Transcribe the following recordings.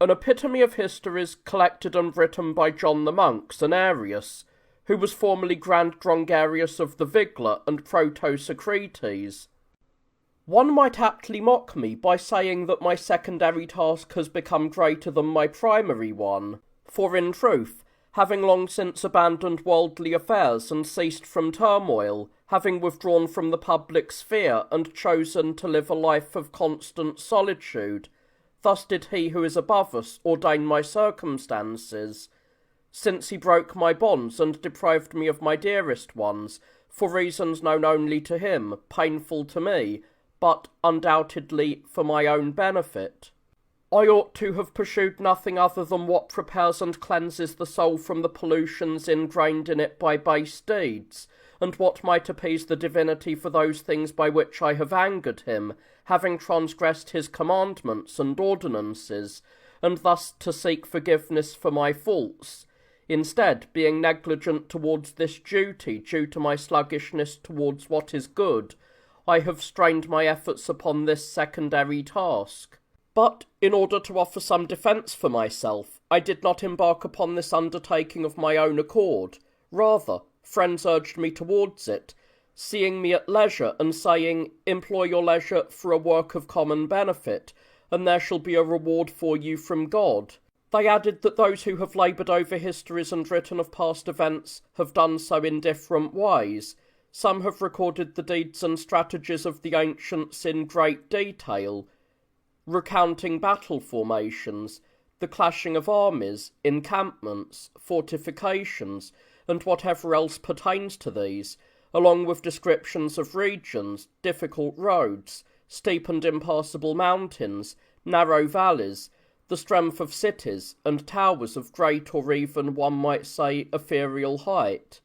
an epitome of histories collected and written by John the Monk, Zonaras, who was formerly Grand Drongarius of the Vigla and Proto-Socrates. One might aptly mock me by saying that my secondary task has become greater than my primary one, for in truth, having long since abandoned worldly affairs and ceased from turmoil, having withdrawn from the public sphere and chosen to live a life of constant solitude, thus did he who is above us ordain my circumstances, since he broke my bonds and deprived me of my dearest ones, for reasons known only to him, painful to me, but undoubtedly for my own benefit. I ought to have pursued nothing other than what prepares and cleanses the soul from the pollutions ingrained in it by base deeds, and what might appease the divinity for those things by which I have angered him, having transgressed his commandments and ordinances, and thus to seek forgiveness for my faults. Instead, being negligent towards this duty, due to my sluggishness towards what is good, I have strained my efforts upon this secondary task. But, in order to offer some defence for myself, I did not embark upon this undertaking of my own accord. Rather, friends urged me towards it, seeing me at leisure and saying, "Employ your leisure for a work of common benefit, and there shall be a reward for you from God." They added that those who have laboured over histories and written of past events have done so in different ways. Some have recorded the deeds and strategies of the ancients in great detail, recounting battle formations, the clashing of armies, encampments, fortifications, and whatever else pertains to these, along with descriptions of regions, difficult roads, steep and impassable mountains, narrow valleys, the strength of cities, and towers of great or even, one might say, ethereal height.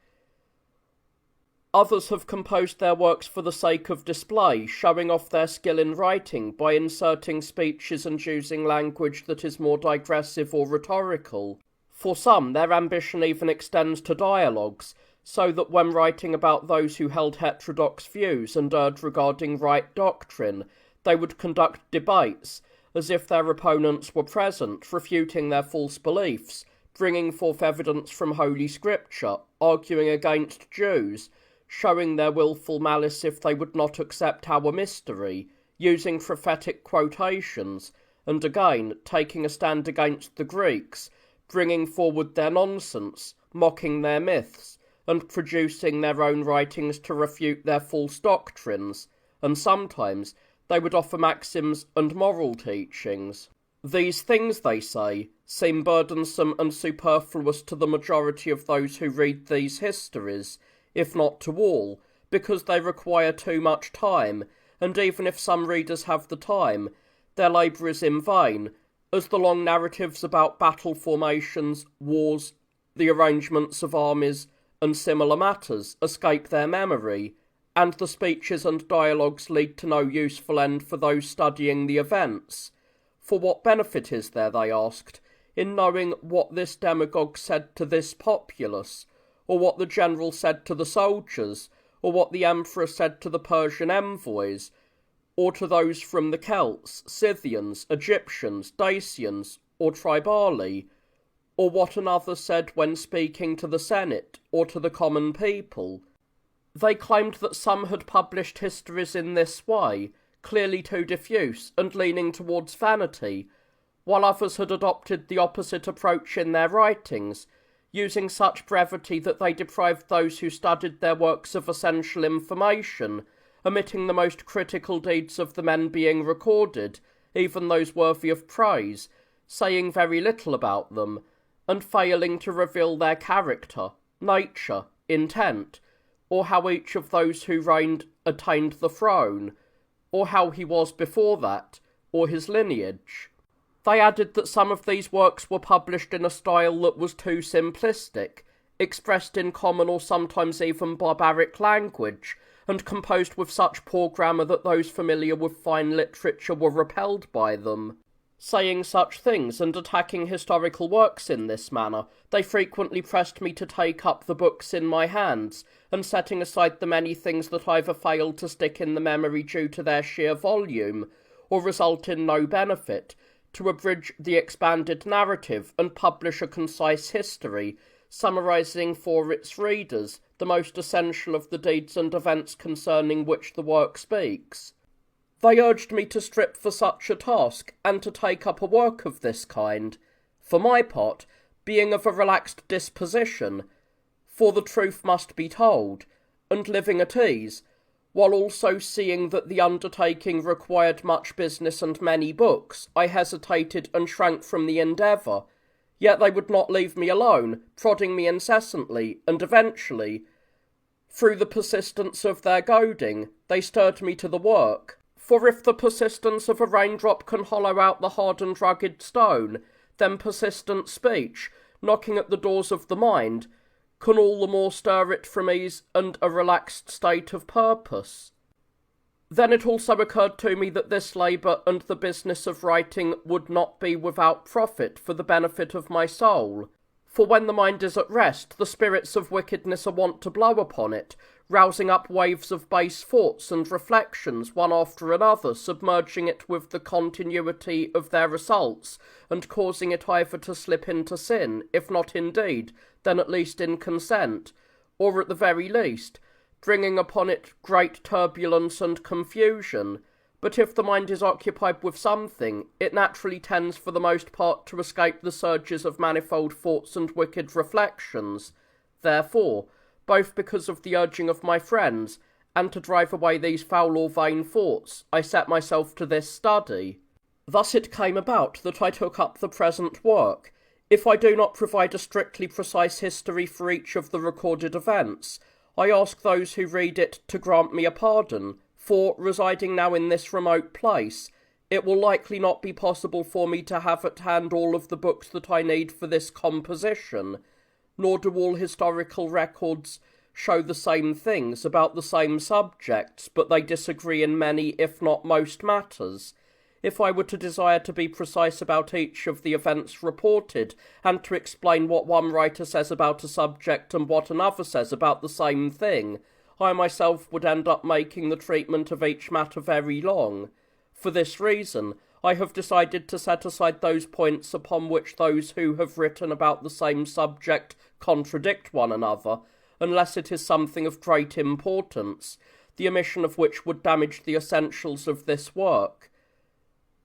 Others have composed their works for the sake of display, showing off their skill in writing by inserting speeches and using language that is more digressive or rhetorical. For some, their ambition even extends to dialogues, so that when writing about those who held heterodox views and erred regarding right doctrine, they would conduct debates, as if their opponents were present, refuting their false beliefs, bringing forth evidence from Holy Scripture, arguing against Jews, showing their wilful malice if they would not accept our mystery, using prophetic quotations, and again taking a stand against the Greeks, bringing forward their nonsense, mocking their myths, and producing their own writings to refute their false doctrines, and sometimes they would offer maxims and moral teachings. These things, they say, seem burdensome and superfluous to the majority of those who read these histories, if not to all, because they require too much time, and even if some readers have the time, their labour is in vain, as the long narratives about battle formations, wars, the arrangements of armies, and similar matters escape their memory, and the speeches and dialogues lead to no useful end for those studying the events. For what benefit is there, they asked, in knowing what this demagogue said to this populace, or what the general said to the soldiers, or what the emperor said to the Persian envoys, or to those from the Celts, Scythians, Egyptians, Dacians, or Tribali, or what another said when speaking to the Senate, or to the common people? They claimed that some had published histories in this way, clearly too diffuse and leaning towards vanity, while others had adopted the opposite approach in their writings, using such brevity that they deprived those who studied their works of essential information, omitting the most critical deeds of the men being recorded, even those worthy of praise, saying very little about them, and failing to reveal their character, nature, intent, or how each of those who reigned attained the throne, or how he was before that, or his lineage. They added that some of these works were published in a style that was too simplistic, expressed in common or sometimes even barbaric language, and composed with such poor grammar that those familiar with fine literature were repelled by them. Saying such things and attacking historical works in this manner, they frequently pressed me to take up the books in my hands, and setting aside the many things that either failed to stick in the memory due to their sheer volume, or result in no benefit, to abridge the expanded narrative and publish a concise history, summarising for its readers the most essential of the deeds and events concerning which the work speaks. They urged me to strip for such a task, and to take up a work of this kind, for my part, being of a relaxed disposition, for the truth must be told, and living at ease, while also seeing that the undertaking required much business and many books, I hesitated and shrank from the endeavour. Yet they would not leave me alone, prodding me incessantly, and eventually, through the persistence of their goading, they stirred me to the work. For if the persistence of a raindrop can hollow out the hard and rugged stone, then persistent speech, knocking at the doors of the mind, can all the more stir it from ease and a relaxed state of purpose. Then it also occurred to me that this labour and the business of writing would not be without profit for the benefit of my soul. For when the mind is at rest, the spirits of wickedness are wont to blow upon it, rousing up waves of base thoughts and reflections one after another, submerging it with the continuity of their assaults, and causing it either to slip into sin, if not indeed, then at least in consent, or at the very least, bringing upon it great turbulence and confusion. But if the mind is occupied with something, it naturally tends for the most part to escape the surges of manifold thoughts and wicked reflections. Therefore, both because of the urging of my friends, and to drive away these foul or vain thoughts, I set myself to this study. Thus it came about that I took up the present work. If I do not provide a strictly precise history for each of the recorded events, I ask those who read it to grant me a pardon, for, residing now in this remote place, it will likely not be possible for me to have at hand all of the books that I need for this composition, nor do all historical records show the same things about the same subjects, but they disagree in many, if not most, matters. If I were to desire to be precise about each of the events reported, and to explain what one writer says about a subject and what another says about the same thing, I myself would end up making the treatment of each matter very long. For this reason, I have decided to set aside those points upon which those who have written about the same subject contradict one another, unless it is something of great importance, the omission of which would damage the essentials of this work.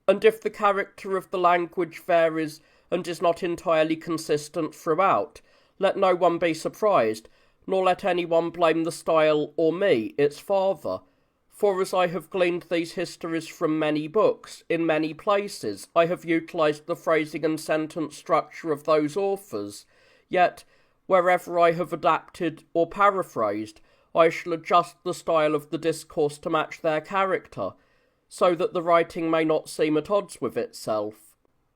And if the character of the language varies and is not entirely consistent throughout, let no one be surprised, nor let anyone blame the style or me, its father. For as I have gleaned these histories from many books, in many places, I have utilised the phrasing and sentence structure of those authors, yet, wherever I have adapted or paraphrased, I shall adjust the style of the discourse to match their character, so that the writing may not seem at odds with itself.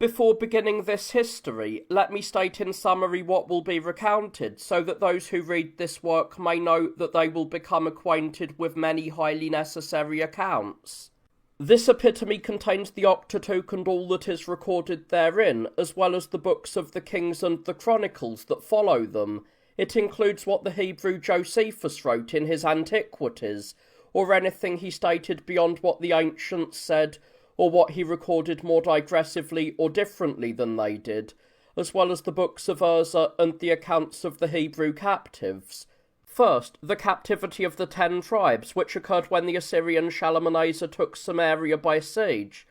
Before beginning this history, let me state in summary what will be recounted, so that those who read this work may know that they will become acquainted with many highly necessary accounts. This epitome contains the Octateuch and all that is recorded therein, as well as the books of the Kings and the Chronicles that follow them. It includes what the Hebrew Josephus wrote in his Antiquities, or anything he stated beyond what the ancients said, or what he recorded more digressively or differently than they did, as well as the books of Urza and the accounts of the Hebrew captives. First, the captivity of the 10 tribes, which occurred when the Assyrian Shalmaneser took Samaria by siege,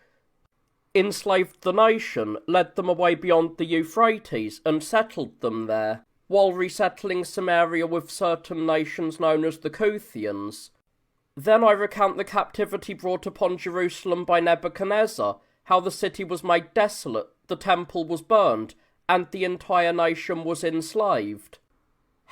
enslaved the nation, led them away beyond the Euphrates, and settled them there, while resettling Samaria with certain nations known as the Kuthians. Then I recount the captivity brought upon Jerusalem by Nebuchadnezzar, how the city was made desolate, the temple was burned, and the entire nation was enslaved.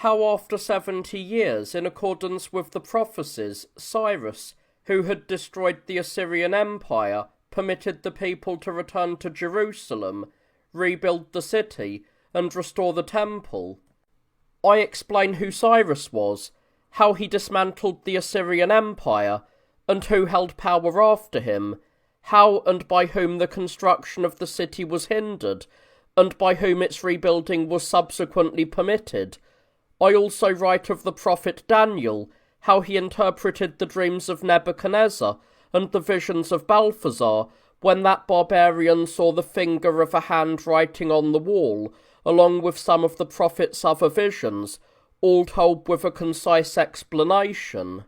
How after 70 years, in accordance with the prophecies, Cyrus, who had destroyed the Assyrian Empire, permitted the people to return to Jerusalem, rebuild the city, and restore the temple. I explain who Cyrus was, how he dismantled the Assyrian Empire, and who held power after him, how and by whom the construction of the city was hindered, and by whom its rebuilding was subsequently permitted. I also write of the prophet Daniel, how he interpreted the dreams of Nebuchadnezzar and the visions of Balthazar, when that barbarian saw the finger of a hand writing on the wall, along with some of the prophet's other visions, all told with a concise explanation.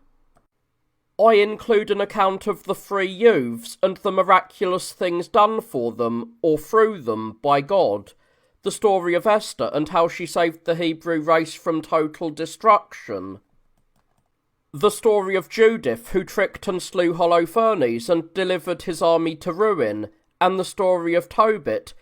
I include an account of the 3 youths and the miraculous things done for them, or through them, by God, the story of Esther and how she saved the Hebrew race from total destruction, the story of Judith, who tricked and slew Holofernes and delivered his army to ruin, and the story of Tobit,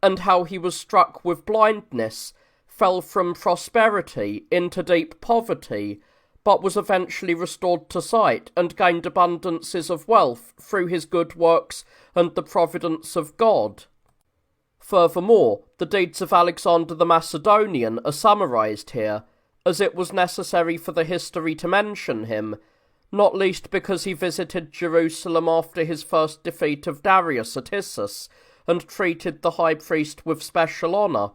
and how he was struck with blindness, fell from prosperity into deep poverty, but was eventually restored to sight and gained abundances of wealth through his good works and the providence of God. Furthermore, the deeds of Alexander the Macedonian are summarized here, as it was necessary for the history to mention him, not least because he visited Jerusalem after his first defeat of Darius at Issus, and treated the high priest with special honour.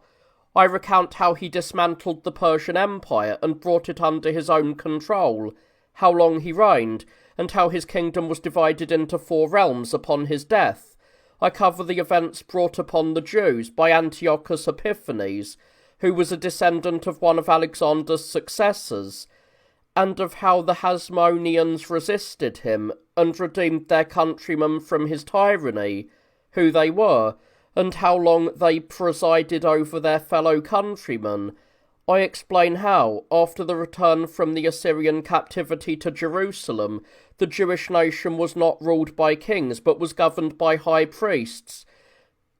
I recount how he dismantled the Persian Empire and brought it under his own control, how long he reigned, and how his kingdom was divided into 4 realms upon his death. I cover the events brought upon the Jews by Antiochus Epiphanes, who was a descendant of one of Alexander's successors, and of how the Hasmoneans resisted him and redeemed their countrymen from his tyranny, who they were, and how long they presided over their fellow countrymen. I explain how, after the return from the Assyrian captivity to Jerusalem, the Jewish nation was not ruled by kings but was governed by high priests,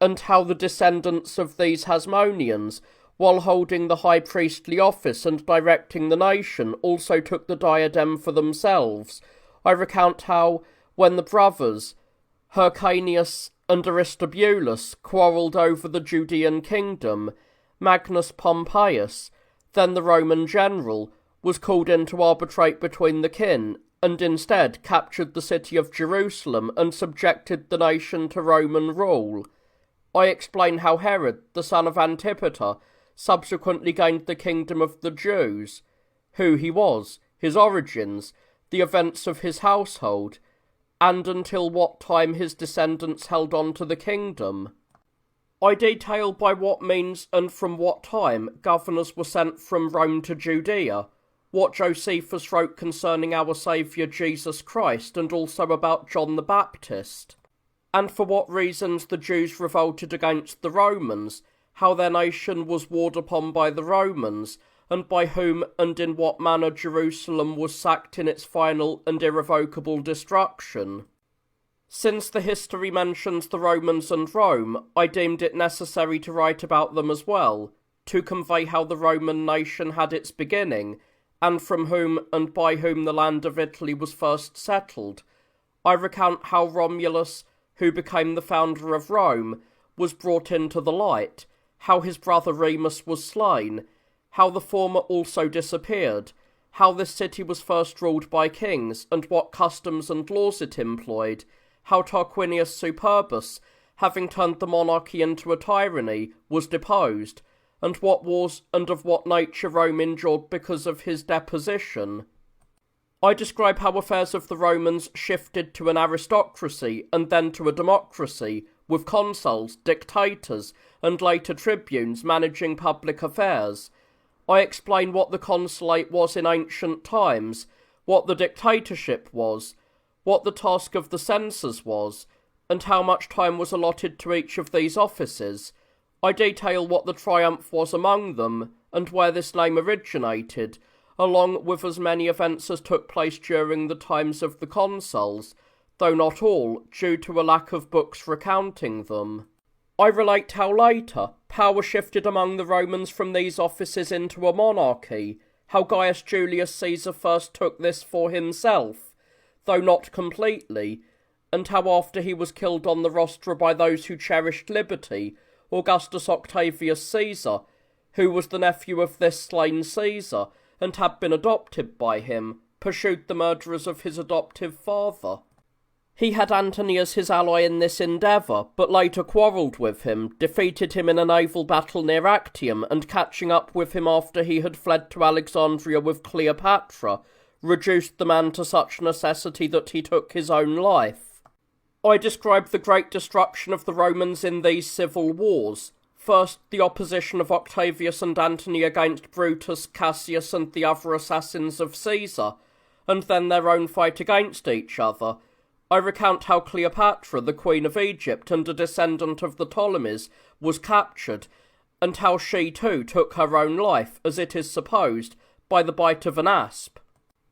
and how the descendants of these Hasmoneans, while holding the high priestly office and directing the nation, also took the diadem for themselves. I recount how, when the brothers Hyrcanius and Aristobulus quarrelled over the Judean kingdom, Magnus Pompeius, then the Roman general, was called in to arbitrate between the kin, and instead captured the city of Jerusalem and subjected the nation to Roman rule. I explain how Herod, the son of Antipater, subsequently gained the kingdom of the Jews, who he was, his origins, the events of his household, and until what time his descendants held on to the kingdom. I detail by what means and from what time governors were sent from Rome to Judea, what Josephus wrote concerning our Saviour Jesus Christ, and also about John the Baptist, and for what reasons the Jews revolted against the Romans, how their nation was warred upon by the Romans, and by whom and in what manner Jerusalem was sacked in its final and irrevocable destruction. Since the history mentions the Romans and Rome, I deemed it necessary to write about them as well, to convey how the Roman nation had its beginning, and from whom and by whom the land of Italy was first settled. I recount how Romulus, who became the founder of Rome, was brought into the light, how his brother Remus was slain, how the former also disappeared, how this city was first ruled by kings, and what customs and laws it employed, how Tarquinius Superbus, having turned the monarchy into a tyranny, was deposed, and what wars and of what nature Rome endured because of his deposition. I describe how affairs of the Romans shifted to an aristocracy and then to a democracy, with consuls, dictators, and later tribunes managing public affairs. I explain what the consulate was in ancient times, what the dictatorship was, what the task of the censors was, and how much time was allotted to each of these offices. I detail what the triumph was among them, and where this name originated, along with as many events as took place during the times of the consuls, though not all, due to a lack of books recounting them. I relate how later, power shifted among the Romans from these offices into a monarchy, how Gaius Julius Caesar first took this for himself, though not completely, and how after he was killed on the rostra by those who cherished liberty, Augustus Octavius Caesar, who was the nephew of this slain Caesar, and had been adopted by him, pursued the murderers of his adoptive father. He had Antony as his ally in this endeavour, but later quarrelled with him, defeated him in a naval battle near Actium, and catching up with him after he had fled to Alexandria with Cleopatra, reduced the man to such necessity that he took his own life. I describe the great destruction of the Romans in these civil wars. First, the opposition of Octavius and Antony against Brutus, Cassius, and the other assassins of Caesar, and then their own fight against each other. I recount how Cleopatra, the Queen of Egypt and a descendant of the Ptolemies, was captured, and how she too took her own life, as it is supposed, by the bite of an asp.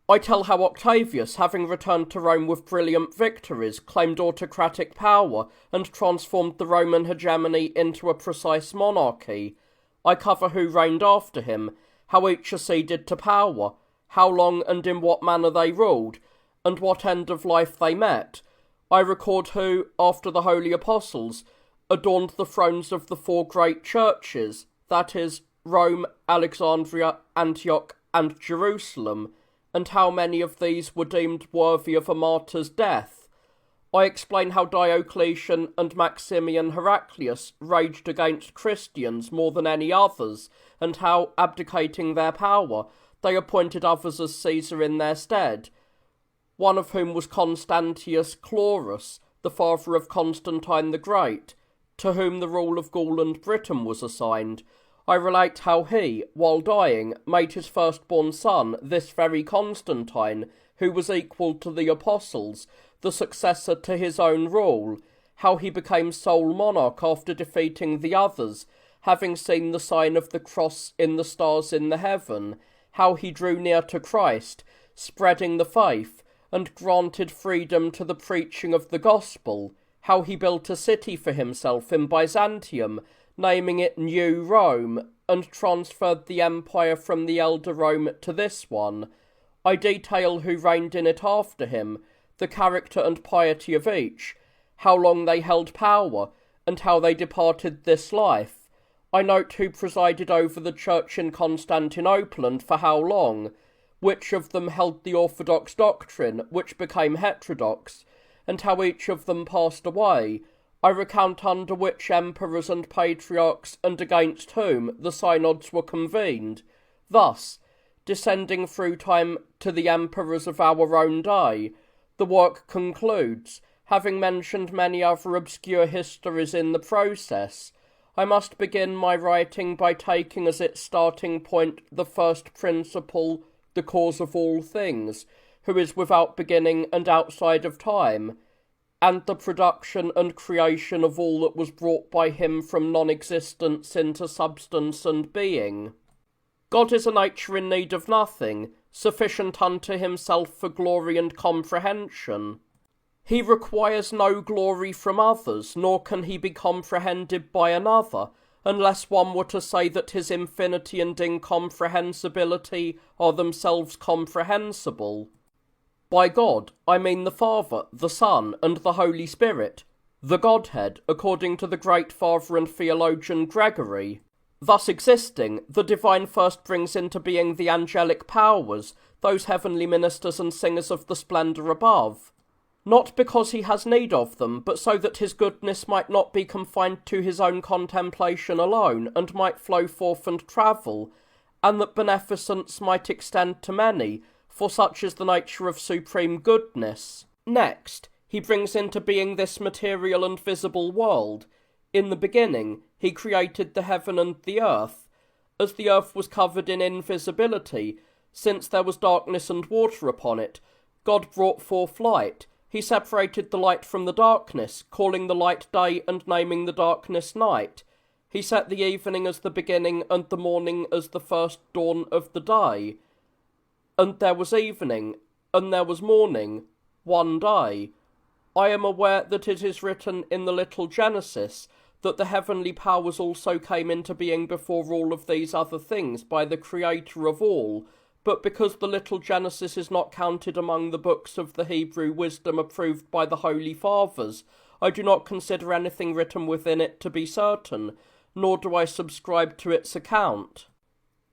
I tell how Octavius, having returned to Rome with brilliant victories, claimed autocratic power and transformed the Roman hegemony into a precise monarchy. I cover who reigned after him, how each acceded to power, how long and in what manner they ruled, and what end of life they met. I record who, after the holy apostles, adorned the thrones of the four great churches, that is, Rome, Alexandria, Antioch, and Jerusalem, and how many of these were deemed worthy of a martyr's death. I explain how Diocletian and Maximian Heraclius raged against Christians more than any others, and how, abdicating their power, they appointed others as Caesar in their stead, one of whom was Constantius Chlorus, the father of Constantine the Great, to whom the rule of Gaul and Britain was assigned. I relate how he, while dying, made his firstborn son, this very Constantine, who was equal to the apostles, the successor to his own rule, how he became sole monarch after defeating the others, having seen the sign of the cross in the stars in the heaven, how he drew near to Christ, spreading the faith, and granted freedom to the preaching of the gospel, how he built a city for himself in Byzantium, naming it New Rome, and transferred the empire from the elder Rome to this one. I detail who reigned in it after him, the character and piety of each, how long they held power, and how they departed this life. I note who presided over the church in Constantinople and for how long, which of them held the orthodox doctrine, which became heterodox, and how each of them passed away. I recount under which emperors and patriarchs and against whom the synods were convened. Thus, descending through time to the emperors of our own day, the work concludes, having mentioned many other obscure histories in the process. I must begin my writing by taking as its starting point the first principle, the cause of all things, who is without beginning and outside of time, and the production and creation of all that was brought by him from non-existence into substance and being. God is a nature in need of nothing, sufficient unto himself for glory and comprehension. He requires no glory from others, nor can he be comprehended by another, unless one were to say that his infinity and incomprehensibility are themselves comprehensible. By God, I mean the Father, the Son, and the Holy Spirit, the Godhead, according to the great Father and theologian Gregory. Thus existing, the divine first brings into being the angelic powers, those heavenly ministers and singers of the splendour above, not because he has need of them, but so that his goodness might not be confined to his own contemplation alone, and might flow forth and travel, and that beneficence might extend to many, for such is the nature of supreme goodness. Next, he brings into being this material and visible world. In the beginning, he created the heaven and the earth. As the earth was covered in invisibility, since there was darkness and water upon it, God brought forth light. He separated the light from the darkness, calling the light day and naming the darkness night. He set the evening as the beginning and the morning as the first dawn of the day. And there was evening, and there was morning, one day. I am aware that it is written in the little Genesis that the heavenly powers also came into being before all of these other things by the Creator of all, but because the little Genesis is not counted among the books of the Hebrew wisdom approved by the Holy Fathers, I do not consider anything written within it to be certain, nor do I subscribe to its account.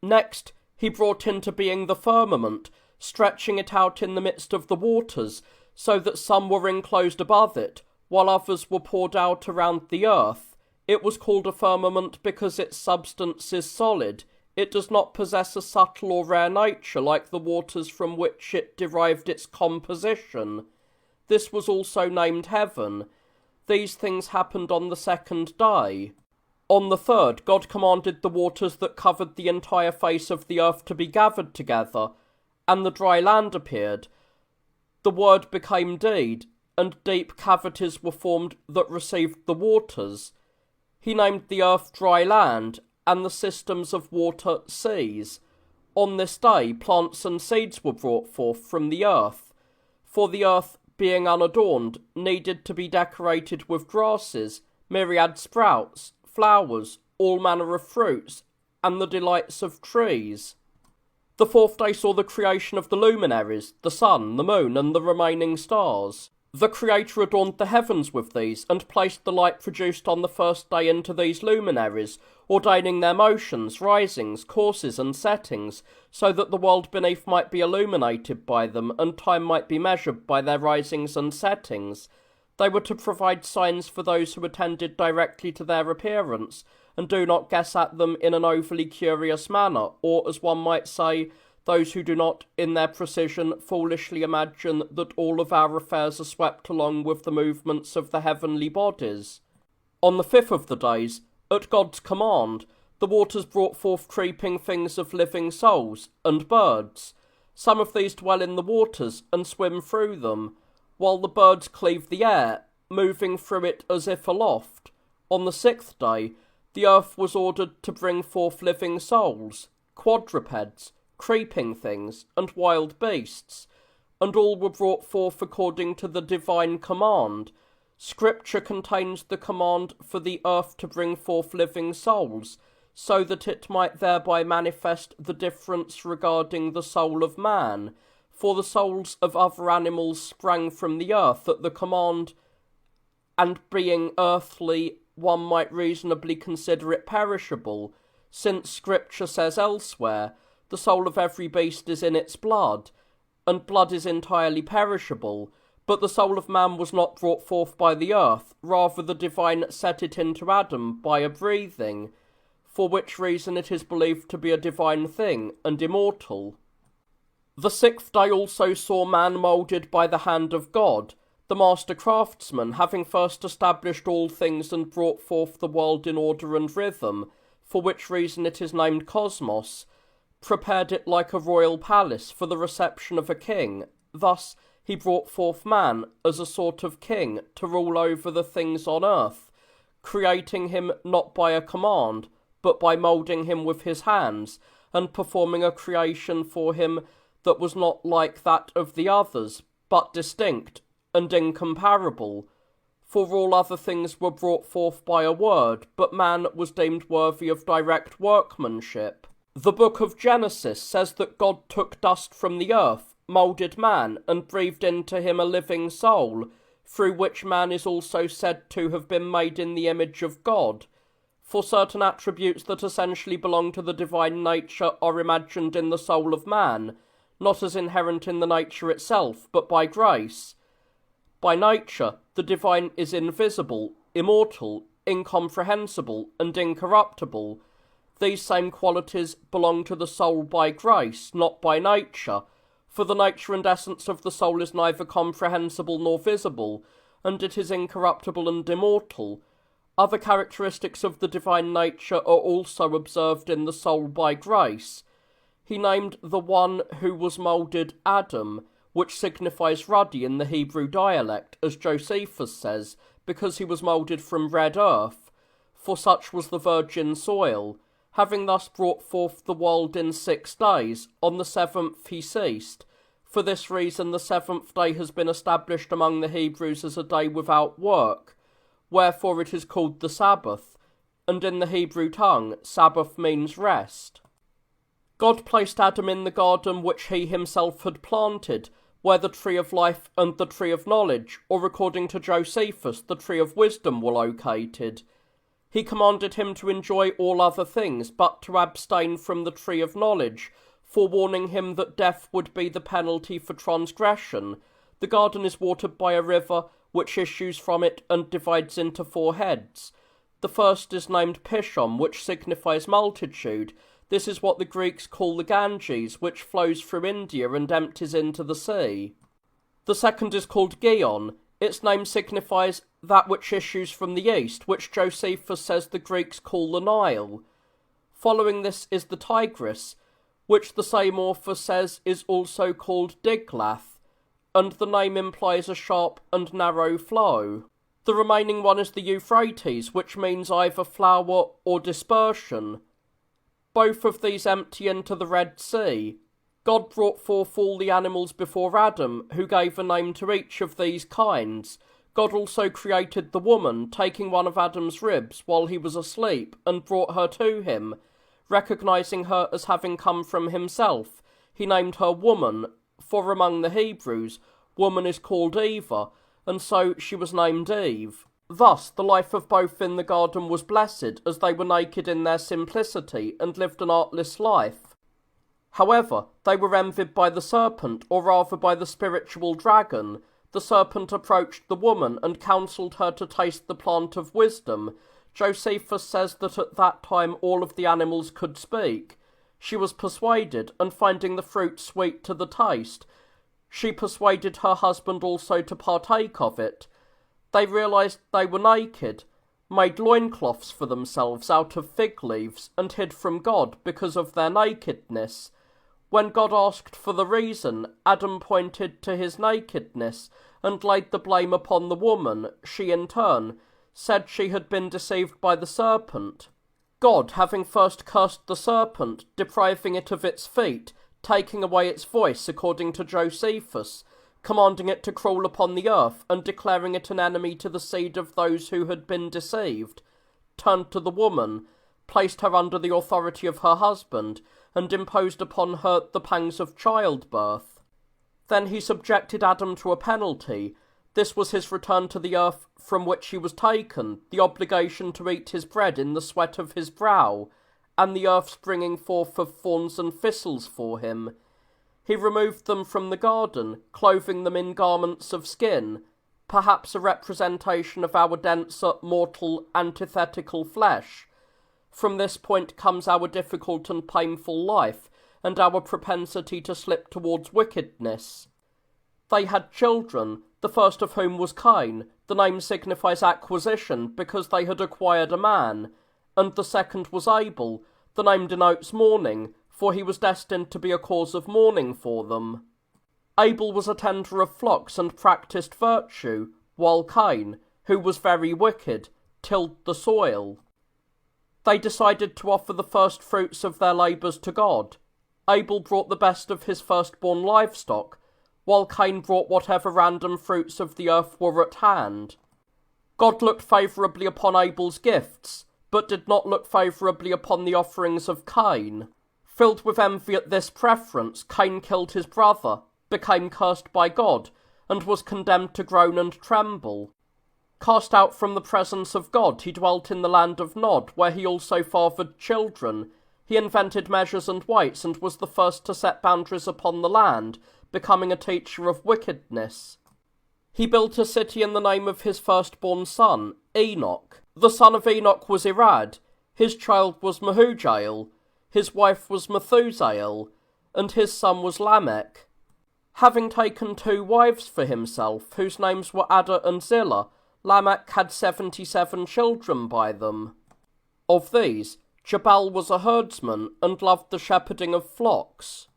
Next, he brought into being the firmament, stretching it out in the midst of the waters, so that some were enclosed above it, while others were poured out around the earth. It was called a firmament because its substance is solid. It does not possess a subtle or rare nature like the waters from which it derived its composition. This was also named heaven. These things happened on the second day. On the third, God commanded the waters that covered the entire face of the earth to be gathered together, and the dry land appeared. The word became deed, and deep cavities were formed that received the waters. He named the earth dry land, and the systems of water seas. On this day plants and seeds were brought forth from the earth, for the earth, being unadorned, needed to be decorated with grasses, myriad sprouts, flowers, all manner of fruits, and the delights of trees. The fourth day saw the creation of the luminaries, the sun, the moon, and the remaining stars. The Creator adorned the heavens with these, and placed the light produced on the first day into these luminaries, ordaining their motions, risings, courses, and settings, so that the world beneath might be illuminated by them, and time might be measured by their risings and settings. They were to provide signs for those who attended directly to their appearance, and do not guess at them in an overly curious manner, or, as one might say, those who do not, in their precision, foolishly imagine that all of our affairs are swept along with the movements of the heavenly bodies. On the fifth of the days, at God's command, the waters brought forth creeping things of living souls, and birds. Some of these dwell in the waters, and swim through them, while the birds cleave the air, moving through it as if aloft. On the sixth day, the earth was ordered to bring forth living souls, quadrupeds, creeping things, and wild beasts, and all were brought forth according to the divine command. Scripture contains the command for the earth to bring forth living souls, so that it might thereby manifest the difference regarding the soul of man, for the souls of other animals sprang from the earth at the command, and being earthly, one might reasonably consider it perishable, since Scripture says elsewhere, the soul of every beast is in its blood, and blood is entirely perishable, but the soul of man was not brought forth by the earth, rather the divine set it into Adam by a breathing, for which reason it is believed to be a divine thing, and immortal. The sixth day also saw man moulded by the hand of God, the master craftsman, having first established all things and brought forth the world in order and rhythm, for which reason it is named Cosmos, prepared it like a royal palace for the reception of a king. Thus he brought forth man as a sort of king to rule over the things on earth, creating him not by a command, but by moulding him with his hands, and performing a creation for him that was not like that of the others, but distinct and incomparable. For all other things were brought forth by a word, but man was deemed worthy of direct workmanship. The book of Genesis says that God took dust from the earth, moulded man, and breathed into him a living soul, through which man is also said to have been made in the image of God. For certain attributes that essentially belong to the divine nature are imagined in the soul of man, not as inherent in the nature itself, but by grace. By nature, the divine is invisible, immortal, incomprehensible, and incorruptible. These same qualities belong to the soul by grace, not by nature, for the nature and essence of the soul is neither comprehensible nor visible, and it is incorruptible and immortal. Other characteristics of the divine nature are also observed in the soul by grace. He named the one who was moulded Adam, which signifies ruddy in the Hebrew dialect, as Josephus says, because he was moulded from red earth, for such was the virgin soil. Having thus brought forth the world in 6 days, on the 7th he ceased. For this reason the 7th day has been established among the Hebrews as a day without work, wherefore it is called the Sabbath, and in the Hebrew tongue Sabbath means rest. God placed Adam in the garden which he himself had planted, where the tree of life and the tree of knowledge, or according to Josephus, the tree of wisdom, were located. He commanded him to enjoy all other things, but to abstain from the tree of knowledge, forewarning him that death would be the penalty for transgression. The garden is watered by a river, which issues from it and divides into 4 heads. The first is named Pishon, which signifies multitude. This is what the Greeks call the Ganges, which flows through India and empties into the sea. The The second is called Gion. Its name signifies that which issues from the east, which Josephus says the Greeks call the Nile. Following this is the Tigris, which the same author says is also called Diglath, and the name implies a sharp and narrow flow. The remaining one is the Euphrates, which means either flower or dispersion. Both of these empty into the Red Sea. God brought forth all the animals before Adam, who gave a name to each of these kinds. God also created the woman, taking one of Adam's ribs while he was asleep, and brought her to him. Recognizing her as having come from himself, he named her woman, for among the Hebrews, woman is called Eva, and so she was named Eve. Thus, the life of both in the garden was blessed, as they were naked in their simplicity and lived an artless life. However, they were envied by the serpent, or rather by the spiritual dragon. The serpent approached the woman and counselled her to taste the plant of wisdom. Josephus says that at that time all of the animals could speak. She was persuaded, and finding the fruit sweet to the taste, she persuaded her husband also to partake of it. They realized they were naked, made loincloths for themselves out of fig leaves, and hid from God because of their nakedness. When God asked for the reason, Adam pointed to his nakedness and laid the blame upon the woman. She in turn said she had been deceived by the serpent. God, having first cursed the serpent, depriving it of its feet, taking away its voice according to Josephus, commanding it to crawl upon the earth, and declaring it an enemy to the seed of those who had been deceived, turned to the woman, placed her under the authority of her husband, and imposed upon her the pangs of childbirth. Then he subjected Adam to a penalty. This was his return to the earth from which he was taken, the obligation to eat his bread in the sweat of his brow, and the earth springing forth of thorns and thistles for him. He removed them from the garden, clothing them in garments of skin, perhaps a representation of our denser, mortal, antithetical flesh. From this point comes our difficult and painful life, and our propensity to slip towards wickedness. They had children, the first of whom was Cain. The name signifies acquisition, because they had acquired a man. And the second was Abel. The name denotes mourning, for he was destined to be a cause of mourning for them. Abel was a tender of flocks and practised virtue, while Cain, who was very wicked, tilled the soil. They decided to offer the first fruits of their labours to God. Abel brought the best of his firstborn livestock, while Cain brought whatever random fruits of the earth were at hand. God looked favourably upon Abel's gifts, but did not look favourably upon the offerings of Cain. Filled with envy at this preference, Cain killed his brother, became cursed by God, and was condemned to groan and tremble. Cast out from the presence of God, he dwelt in the land of Nod, where he also fathered children. He invented measures and weights, and was the first to set boundaries upon the land, becoming a teacher of wickedness. He built a city in the name of his firstborn son, Enoch. The son of Enoch was Irad, his child was Mehujael, his wife was Methusael, and his son was Lamech. Having taken 2 wives for himself, whose names were Ada and Zillah, Lamech had 77 children by them. Of these, Jabal was a herdsman and loved the shepherding of flocks.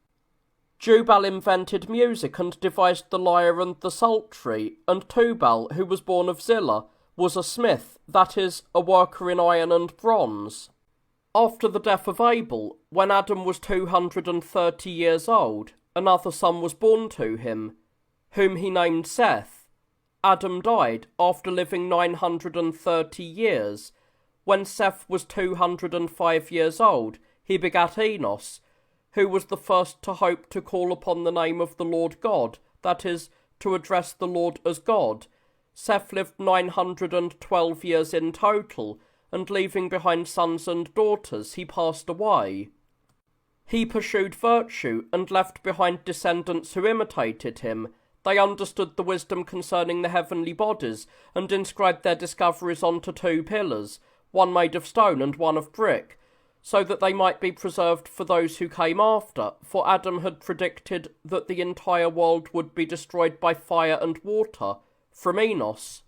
Jubal invented music and devised the lyre and the psaltery, and Tubal, who was born of Zillah, was a smith, that is, a worker in iron and bronze. After the death of Abel, when Adam was 230 years old, another son was born to him, whom he named Seth. Adam died after living 930 years. When Seth was 205 years old, he begat Enos, who was the first to hope to call upon the name of the Lord God, that is, to address the Lord as God. Seth lived 912 years in total, and leaving behind sons and daughters, he passed away. He pursued virtue, and left behind descendants who imitated him. They understood the wisdom concerning the heavenly bodies, and inscribed their discoveries onto 2 pillars, one made of stone and one of brick. so that they might be preserved for those who came after, for Adam had predicted that the entire world would be destroyed by fire and water. From Enos,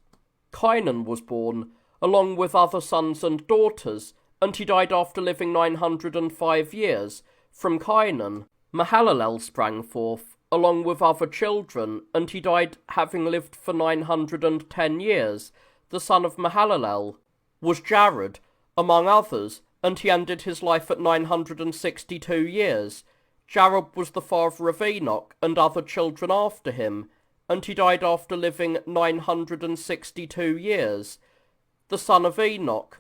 Cainan was born, along with other sons and daughters, and he died after living 905 years. From Cainan, Mahalalel sprang forth, along with other children, and he died having lived for 910 years. The son of Mahalalel was Jared, among others, and he ended his life at 962 years. Jared was the father of Enoch and other children after him, and he died after living 962 years. The son of Enoch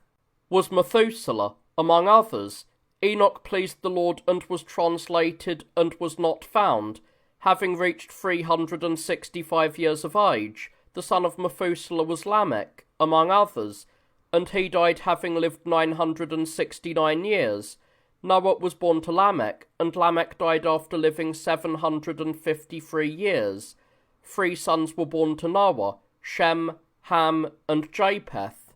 was Methuselah, among others. Enoch pleased the Lord and was translated and was not found, having reached 365 years of age. The son of Methuselah was Lamech, among others, and he died having lived 969 years. Noah was born to Lamech, and Lamech died after living 753 years. 3 sons were born to Noah, Shem, Ham, and Japheth.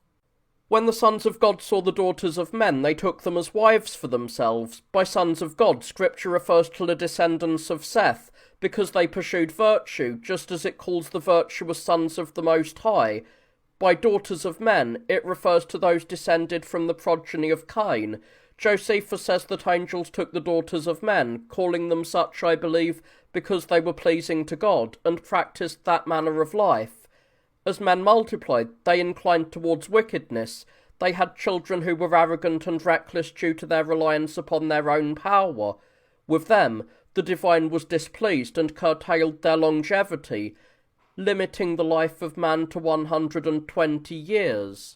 When the sons of God saw the daughters of men, they took them as wives for themselves. By sons of God, Scripture refers to the descendants of Seth, because they pursued virtue, just as it calls the virtuous sons of the Most High. By daughters of men, it refers to those descended from the progeny of Cain. Josephus says that angels took the daughters of men, calling them such, I believe, because they were pleasing to God, and practised that manner of life. As men multiplied, they inclined towards wickedness. They had children who were arrogant and reckless due to their reliance upon their own power. With them, the divine was displeased and curtailed their longevity, limiting the life of man to 120 years.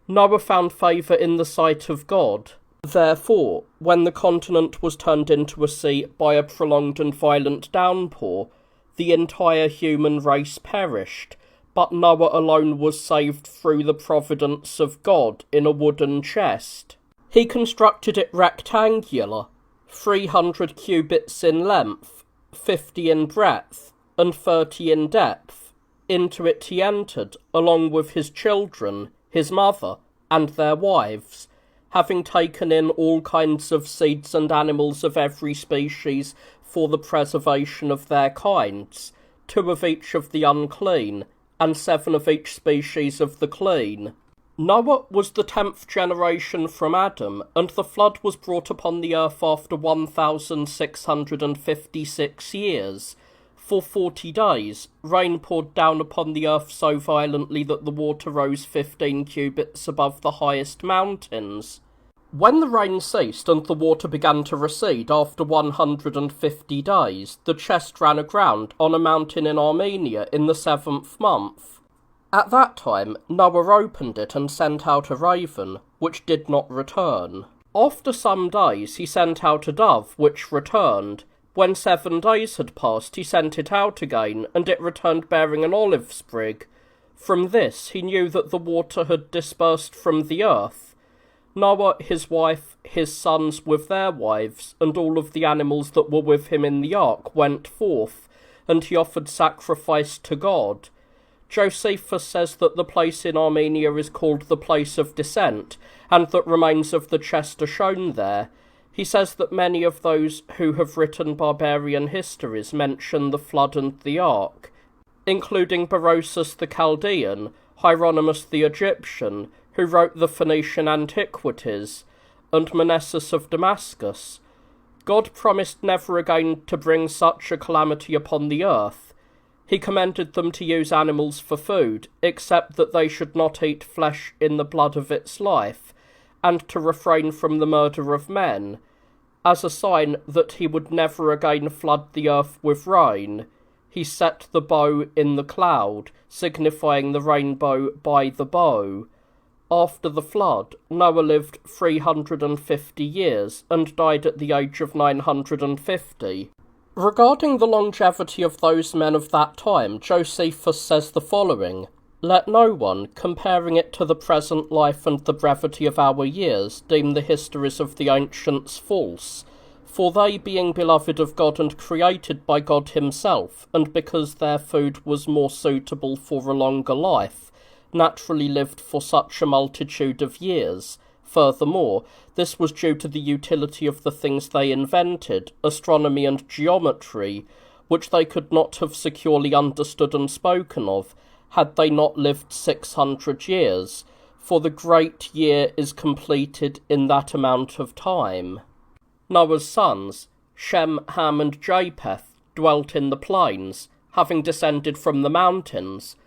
Noah found favour in the sight of God. Therefore, when the continent was turned into a sea by a prolonged and violent downpour, the entire human race perished, but Noah alone was saved through the providence of God in a wooden chest. He constructed it rectangular, 300 cubits in length, 50 in breadth, and 30 in depth. Into it he entered, along with his children, his mother, and their wives, having taken in all kinds of seeds and animals of every species for the preservation of their kinds, 2 of each of the unclean, and 7 of each species of the clean. Noah was the 10th generation from Adam, and the flood was brought upon the earth after 1,656 years. For 40 days, rain poured down upon the earth so violently that the water rose 15 cubits above the highest mountains. When the rain ceased and the water began to recede after 150 days, the chest ran aground on a mountain in Armenia in the 7th month. At that time, Noah opened it and sent out a raven, which did not return. After some days he sent out a dove, which returned. When 7 days had passed, he sent it out again, and it returned bearing an olive sprig. From this he knew that the water had dispersed from the earth. Noah, his wife, his sons with their wives, and all of the animals that were with him in the ark went forth, and he offered sacrifice to God. Josephus says that the place in Armenia is called the place of descent, and that remains of the chest are shown there. He says that many of those who have written barbarian histories mention the flood and the ark, including Berosus the Chaldean, Hieronymus the Egyptian, who wrote the Phoenician Antiquities, and Manessas of Damascus. God promised never again to bring such a calamity upon the earth. He commanded them to use animals for food, except that they should not eat flesh in the blood of its life, and to refrain from the murder of men, as a sign that he would never again flood the earth with rain. He set the bow in the cloud, signifying the rainbow by the bow. After the flood, Noah lived 350 years, and died at the age of 950. Regarding the longevity of those men of that time, Josephus says the following: "Let no one, comparing it to the present life and the brevity of our years, deem the histories of the ancients false. For they, being beloved of God and created by God himself, and because their food was more suitable for a longer life, naturally lived for such a multitude of years. Furthermore, this was due to the utility of the things they invented, astronomy and geometry, which they could not have securely understood and spoken of, had they not lived 600 years, for the great year is completed in that amount of time. Noah's sons, Shem, Ham, and Japheth, dwelt in the plains, having descended from the mountains.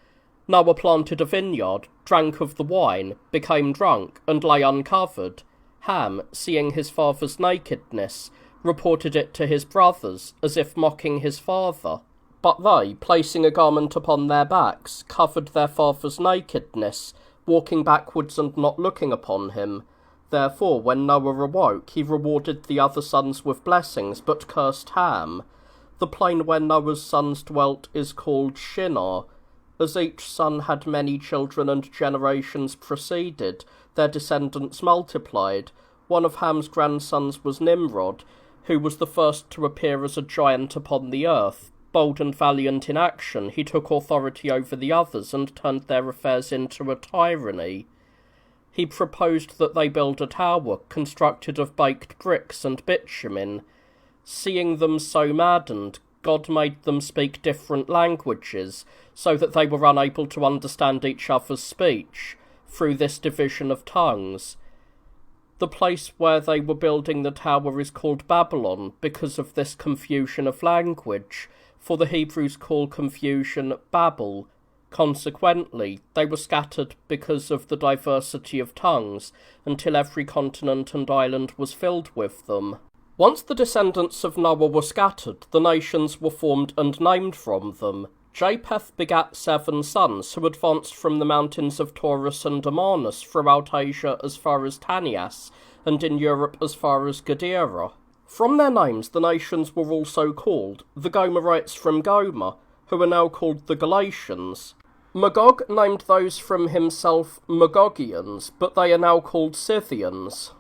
Noah planted a vineyard, drank of the wine, became drunk, and lay uncovered. Ham, seeing his father's nakedness, reported it to his brothers, as if mocking his father. But they, placing a garment upon their backs, covered their father's nakedness, walking backwards and not looking upon him. Therefore, when Noah awoke, he rewarded the other sons with blessings, but cursed Ham. The plain where Noah's sons dwelt is called Shinar. As each son had many children and generations proceeded, their descendants multiplied. One of Ham's grandsons was Nimrod, who was the first to appear as a giant upon the earth. Bold and valiant in action, he took authority over the others and turned their affairs into a tyranny. He proposed that they build a tower constructed of baked bricks and bitumen. Seeing them so maddened, God made them speak different languages, so that they were unable to understand each other's speech, through this division of tongues. The place where they were building the tower is called Babylon, because of this confusion of language, for the Hebrews call confusion Babel. Consequently, they were scattered because of the diversity of tongues, until every continent and island was filled with them. Once the descendants of Noah were scattered, the nations were formed and named from them. Japheth begat 7 sons, who advanced from the mountains of Taurus and Amanus throughout Asia as far as Tanias, and in Europe as far as Gadara. From their names the nations were also called, the Gomerites from Gomer, who are now called the Galatians. Magog named those from himself Magogians, but they are now called Scythians.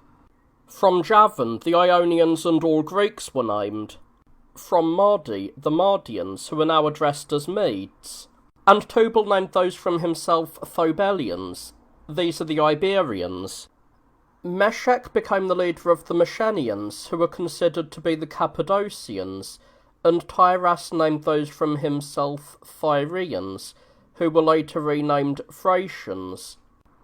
From Javan the Ionians and all Greeks were named. From Mardi the Mardians, who are now addressed as Medes. And Tubal named those from himself Thobelians. These are the Iberians. Meshech became the leader of the Meshenians, who are considered to be the Cappadocians, and Tyras named those from himself Thyrians, who were later renamed Thracians.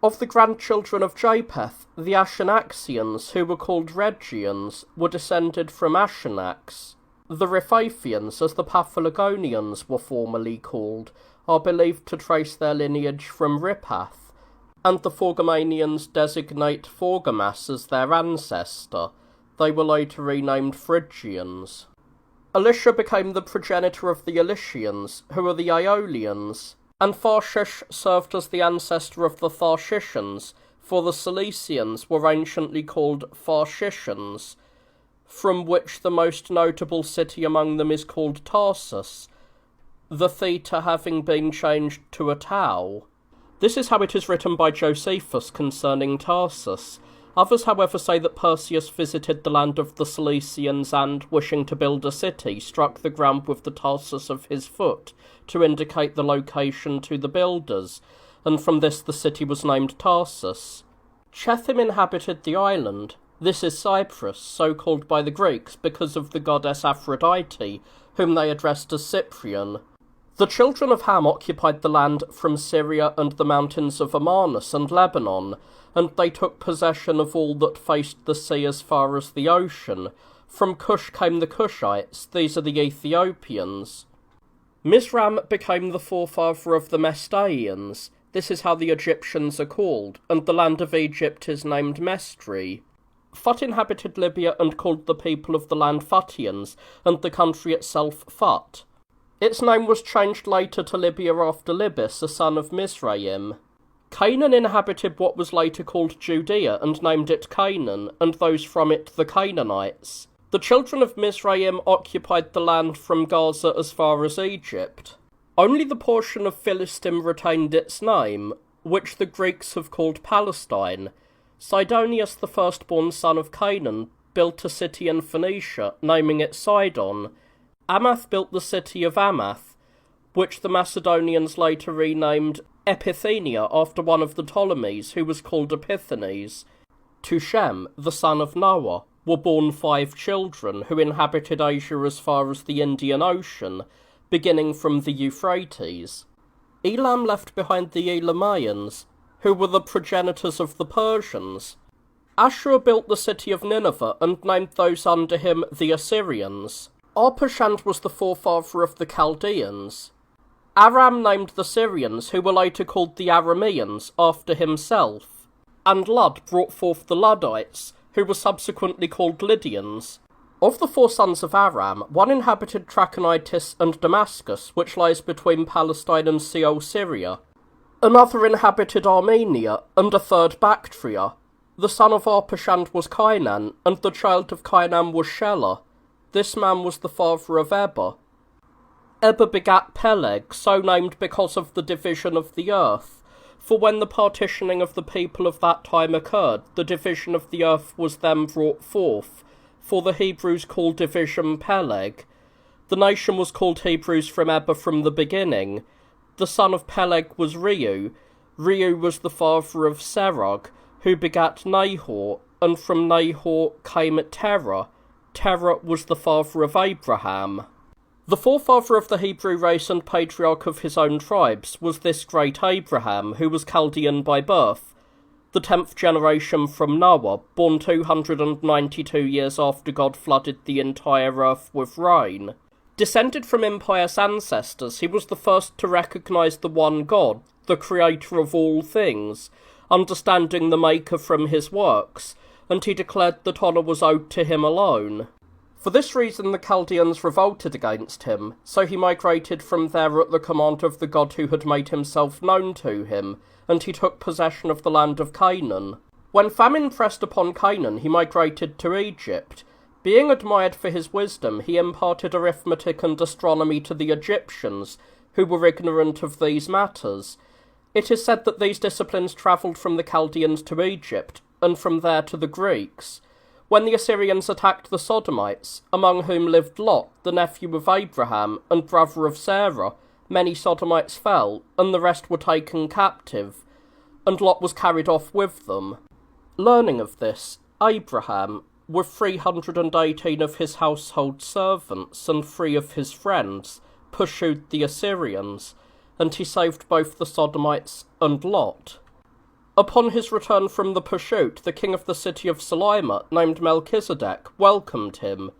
Of the grandchildren of Japheth, the Ashanaxians, who were called Regians, were descended from Ashanax. The Riphathians, as the Paphlagonians were formerly called, are believed to trace their lineage from Riphath, and the Forgamanians designate Forgamas as their ancestor. They were later renamed Phrygians. Elisha became the progenitor of the Elishans, who are the Aeolians, and Tharshish served as the ancestor of the Tharshishans, for the Cilicians were anciently called Tharshishans, from which the most notable city among them is called Tarsus, the theta having been changed to a tau. This is how it is written by Josephus concerning Tarsus. Others, however, say that Perseus visited the land of the Cilicians and, wishing to build a city, struck the ground with the tarsus of his foot to indicate the location to the builders, and from this the city was named Tarsus. Chethim inhabited the island. This is Cyprus, so called by the Greeks because of the goddess Aphrodite, whom they addressed as Cyprian. The children of Ham occupied the land from Syria and the mountains of Amanus and Lebanon, and they took possession of all that faced the sea as far as the ocean. From Cush came the Cushites, these are the Ethiopians. Mizram became the forefather of the Mestaians. This is how the Egyptians are called, and the land of Egypt is named Mestri. Phut inhabited Libya and called the people of the land Phutians, and the country itself Phut. Its name was changed later to Libya after Libis, a son of Mizraim. Canaan inhabited what was later called Judea, and named it Canaan, and those from it the Canaanites. The children of Mizraim occupied the land from Gaza as far as Egypt. Only the portion of Philistim retained its name, which the Greeks have called Palestine. Sidonius, the firstborn son of Canaan, built a city in Phoenicia, naming it Sidon. Amath built the city of Amath, which the Macedonians later renamed Epithenia after one of the Ptolemies, who was called Epiphanes. To Shem, the son of Noah, were born 5 children who inhabited Asia as far as the Indian Ocean, beginning from the Euphrates. Elam left behind the Elamians, who were the progenitors of the Persians. Ashur built the city of Nineveh and named those under him the Assyrians. Arpachshad was the forefather of the Chaldeans. Aram named the Syrians, who were later called the Arameans, after himself. And Lud brought forth the Luddites, who were subsequently called Lydians. Of the 4 sons of Aram, one inhabited Trachonitis and Damascus, which lies between Palestine and Seol, Syria. Another inhabited Armenia, and a third Bactria. The son of Arpachshad was Kainan, and the child of Kainan was Shelah. This man was the father of Eber. Eber begat Peleg, so named because of the division of the earth. For when the partitioning of the people of that time occurred, the division of the earth was then brought forth. For the Hebrews called division Peleg. The nation was called Hebrews from Eber from the beginning. The son of Peleg was Reu. Reu was the father of Serug, who begat Nahor, and from Nahor came Terah. Terah was the father of Abraham. The forefather of the Hebrew race and patriarch of his own tribes was this great Abraham, who was Chaldean by birth, the 10th generation from Noah, born 292 years after God flooded the entire earth with rain. Descended from impious ancestors, he was the first to recognise the one God, the creator of all things, understanding the Maker from his works, and he declared that honour was owed to him alone. For this reason the Chaldeans revolted against him, so he migrated from there at the command of the God who had made himself known to him, and he took possession of the land of Canaan. When famine pressed upon Canaan, he migrated to Egypt. Being admired for his wisdom, he imparted arithmetic and astronomy to the Egyptians, who were ignorant of these matters. It is said that these disciplines travelled from the Chaldeans to Egypt, and from there to the Greeks. When the Assyrians attacked the Sodomites, among whom lived Lot, the nephew of Abraham and brother of Sarah, many Sodomites fell, and the rest were taken captive, and Lot was carried off with them. Learning of this, Abraham, with 318 of his household servants and 3 of his friends, pursued the Assyrians, and he saved both the Sodomites and Lot. Upon his return from the pursuit, the king of the city of Salima, named Melchizedek, welcomed him.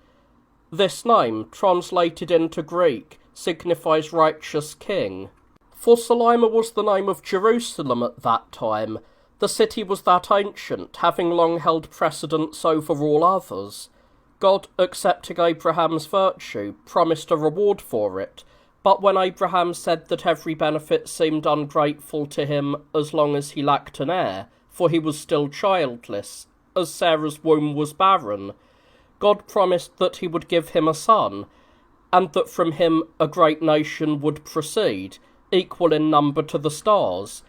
This name, translated into Greek, signifies righteous king. For Salima was the name of Jerusalem at that time. The city was that ancient, having long held precedence over all others. God, accepting Abraham's virtue, promised a reward for it, but when Abraham said that every benefit seemed ungrateful to him as long as he lacked an heir, for he was still childless, as Sarah's womb was barren, God promised that he would give him a son, and that from him a great nation would proceed, equal in number to the stars.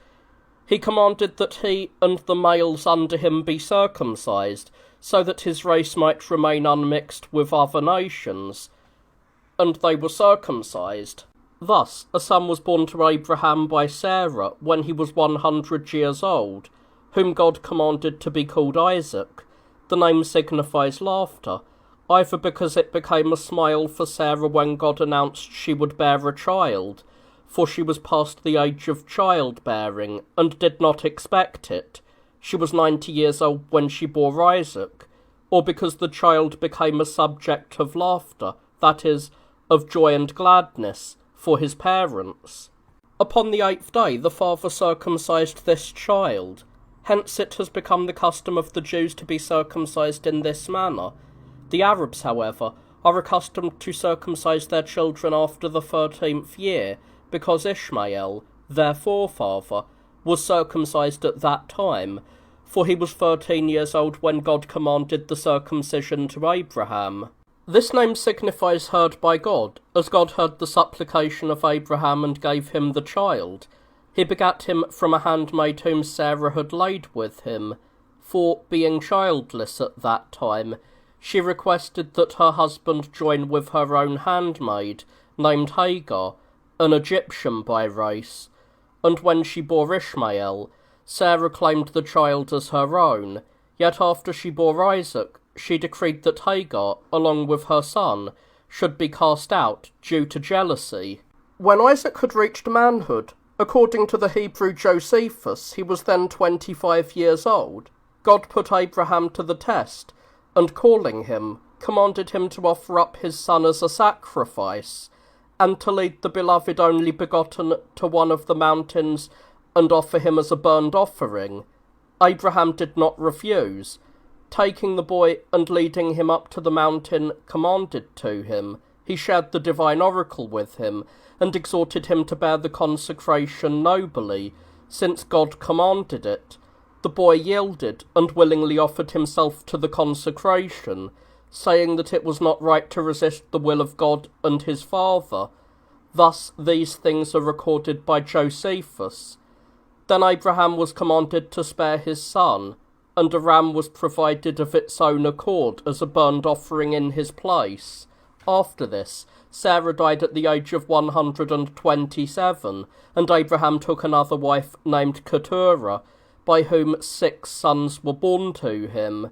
He commanded that he and the males under him be circumcised, so that his race might remain unmixed with other nations. And they were circumcised. Thus, a son was born to Abraham by Sarah when he was 100 years old, whom God commanded to be called Isaac. The name signifies laughter, either because it became a smile for Sarah when God announced she would bear a child, for she was past the age of childbearing, and did not expect it. She was 90 years old when she bore Isaac, or because the child became a subject of laughter, that is, of joy and gladness, for his parents. Upon the 8th day the father circumcised this child. Hence it has become the custom of the Jews to be circumcised in this manner. The Arabs, however, are accustomed to circumcise their children after the 13th year, because Ishmael, their forefather, was circumcised at that time, for he was 13 years old when God commanded the circumcision to Abraham. This name signifies heard by God, as God heard the supplication of Abraham and gave him the child. He begat him from a handmaid whom Sarah had laid with him, for, being childless at that time, she requested that her husband join with her own handmaid, named Hagar, an Egyptian by race, and when she bore Ishmael, Sarah claimed the child as her own, Yet after she bore Isaac, she decreed that Hagar, along with her son, should be cast out due to jealousy. When Isaac had reached manhood, according to the Hebrew Josephus, he was then 25 years old. God put Abraham to the test, and calling him, commanded him to offer up his son as a sacrifice, and to lead the beloved only begotten to one of the mountains, and offer him as a burnt offering. Abraham did not refuse, taking the boy and leading him up to the mountain commanded to him. He shared the divine oracle with him, and exhorted him to bear the consecration nobly, since God commanded it. The boy yielded, and willingly offered himself to the consecration, saying that it was not right to resist the will of God and his father. Thus these things are recorded by Josephus. Then Abraham was commanded to spare his son, and a ram was provided of its own accord as a burnt offering in his place. After this, Sarah died at the age of 127, and Abraham took another wife named Keturah, by whom 6 sons were born to him.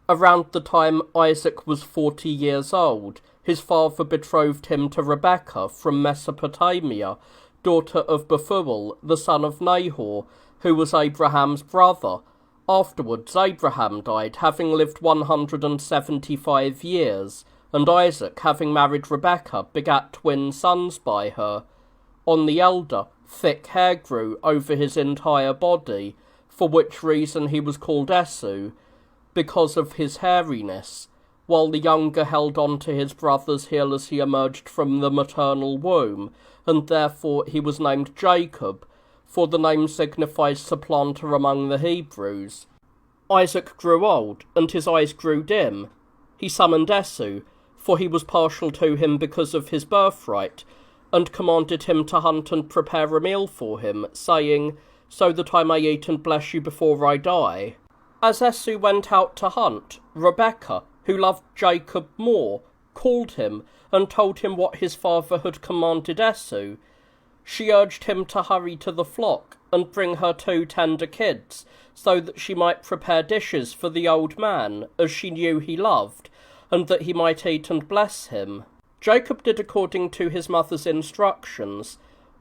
Around the time Isaac was 40 years old, his father betrothed him to Rebekah from Mesopotamia, daughter of Bethuel, the son of Nahor, who was Abraham's brother. Afterwards Abraham died, having lived 175 years, and Isaac, having married Rebekah, begat twin sons by her. On the elder, thick hair grew over his entire body, for which reason he was called Esau, because of his hairiness, while the younger held on to his brother's heel as he emerged from the maternal womb, and therefore he was named Jacob, for the name signifies supplanter among the Hebrews. Isaac grew old, and his eyes grew dim. He summoned Esau, for he was partial to him because of his birthright, and commanded him to hunt and prepare a meal for him, saying, "So that I may eat and bless you before I die." As Esau went out to hunt, Rebekah, who loved Jacob more, called him and told him what his father had commanded Esau. She urged him to hurry to the flock and bring her 2 tender kids, so that she might prepare dishes for the old man, as she knew he loved, and that he might eat and bless him. Jacob did according to his mother's instructions.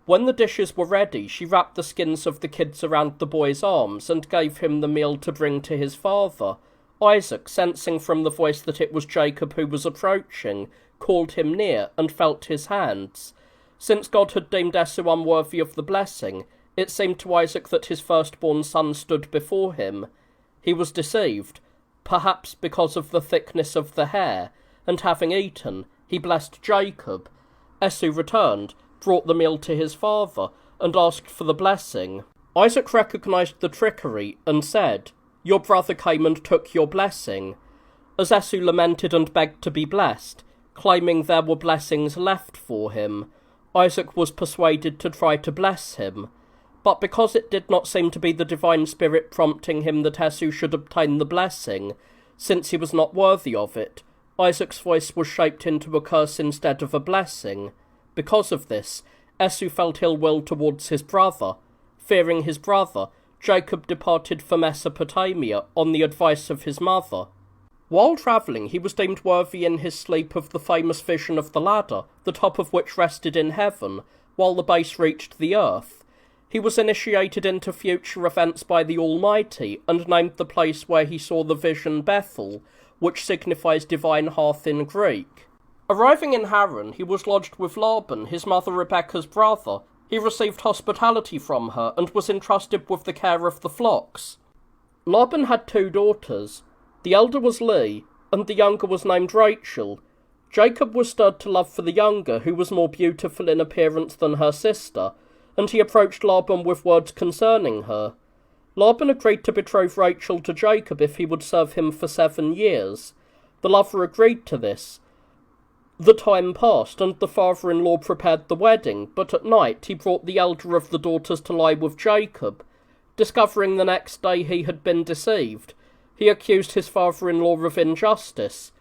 When the dishes were ready, she wrapped the skins of the kids around the boy's arms and gave him the meal to bring to his father. Isaac, sensing from the voice that it was Jacob who was approaching, called him near and felt his hands. Since God had deemed Esau unworthy of the blessing, it seemed to Isaac that his firstborn son stood before him. He was deceived, perhaps because of the thickness of the hair, and having eaten, he blessed Jacob. Esau returned, brought the meal to his father, and asked for the blessing. Isaac recognized the trickery and said, "Your brother came and took your blessing." As Esau lamented and begged to be blessed, claiming there were blessings left for him, Isaac was persuaded to try to bless him. But because it did not seem to be the divine spirit prompting him that Esau should obtain the blessing, since he was not worthy of it, Isaac's voice was shaped into a curse instead of a blessing. Because of this, Esau felt ill will towards his brother. Fearing his brother, Jacob departed for Mesopotamia on the advice of his mother. While travelling, he was deemed worthy in his sleep of the famous vision of the ladder, the top of which rested in heaven, while the base reached the earth. He was initiated into future events by the Almighty, and named the place where he saw the vision Bethel, which signifies divine hearth in Greek. Arriving in Haran, he was lodged with Laban, his mother Rebekah's brother. He received hospitality from her, and was entrusted with the care of the flocks. Laban had 2 daughters. The elder was Leah, and the younger was named Rachel. Jacob was stirred to love for the younger, who was more beautiful in appearance than her sister, and he approached Laban with words concerning her. Laban agreed to betroth Rachel to Jacob if he would serve him for 7 years. The lover agreed to this. The time passed, and the father-in-law prepared the wedding, but at night he brought the elder of the daughters to lie with Jacob. Discovering the next day he had been deceived, he accused his father-in-law of injustice.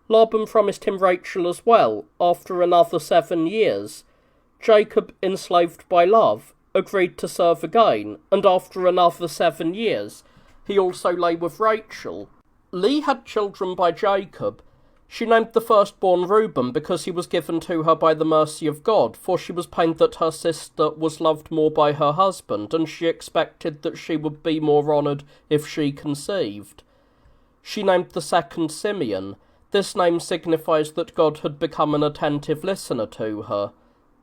Laban promised him Rachel as well, after another 7 years. Jacob, enslaved by love, agreed to serve again, and after another 7 years, He also lay with Rachel. Leah had children by Jacob. She named the firstborn Reuben because he was given to her by the mercy of God, for she was pained that her sister was loved more by her husband, and she expected that she would be more honoured if she conceived. She named the second Simeon. This name signifies that God had become an attentive listener to her.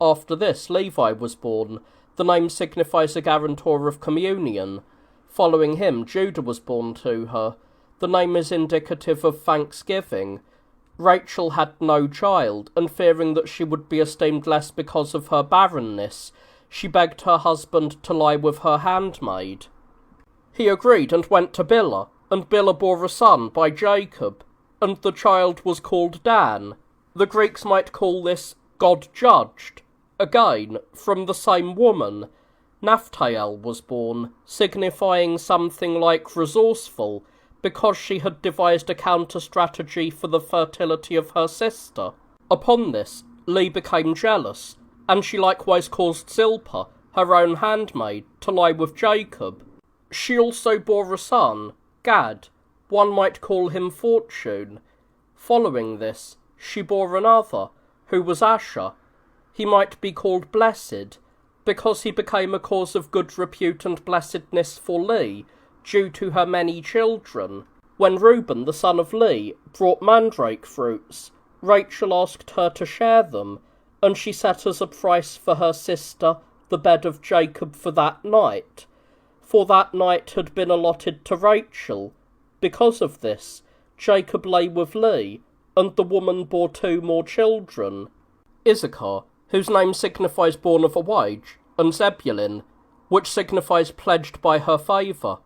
After this, Levi was born. The name signifies a guarantor of communion. Following him, Judah was born to her. The name is indicative of thanksgiving. Rachel had no child, and fearing that she would be esteemed less because of her barrenness, she begged her husband to lie with her handmaid. He agreed and went to Bilhah, and Bilhah bore a son by Jacob, and the child was called Dan. The Greeks might call this God judged. Again, from the same woman, Naphtali was born, signifying something like resourceful, because she had devised a counter-strategy for the fertility of her sister. Upon this, Leah became jealous, and she likewise caused Zilpah, her own handmaid, to lie with Jacob. She also bore a son, Gad. One might call him Fortune. Following this, she bore another, who was Asher. He might be called Blessed, because he became a cause of good repute and blessedness for Leah, due to her many children. When Reuben, the son of Leah, brought mandrake fruits, Rachel asked her to share them, and she set as a price for her sister the bed of Jacob for that night. For that night had been allotted to Rachel. Because of this, Jacob lay with Leah, and the woman bore 2 more children. Issachar, whose name signifies born of a wage, and Zebulun, which signifies pledged by her favour,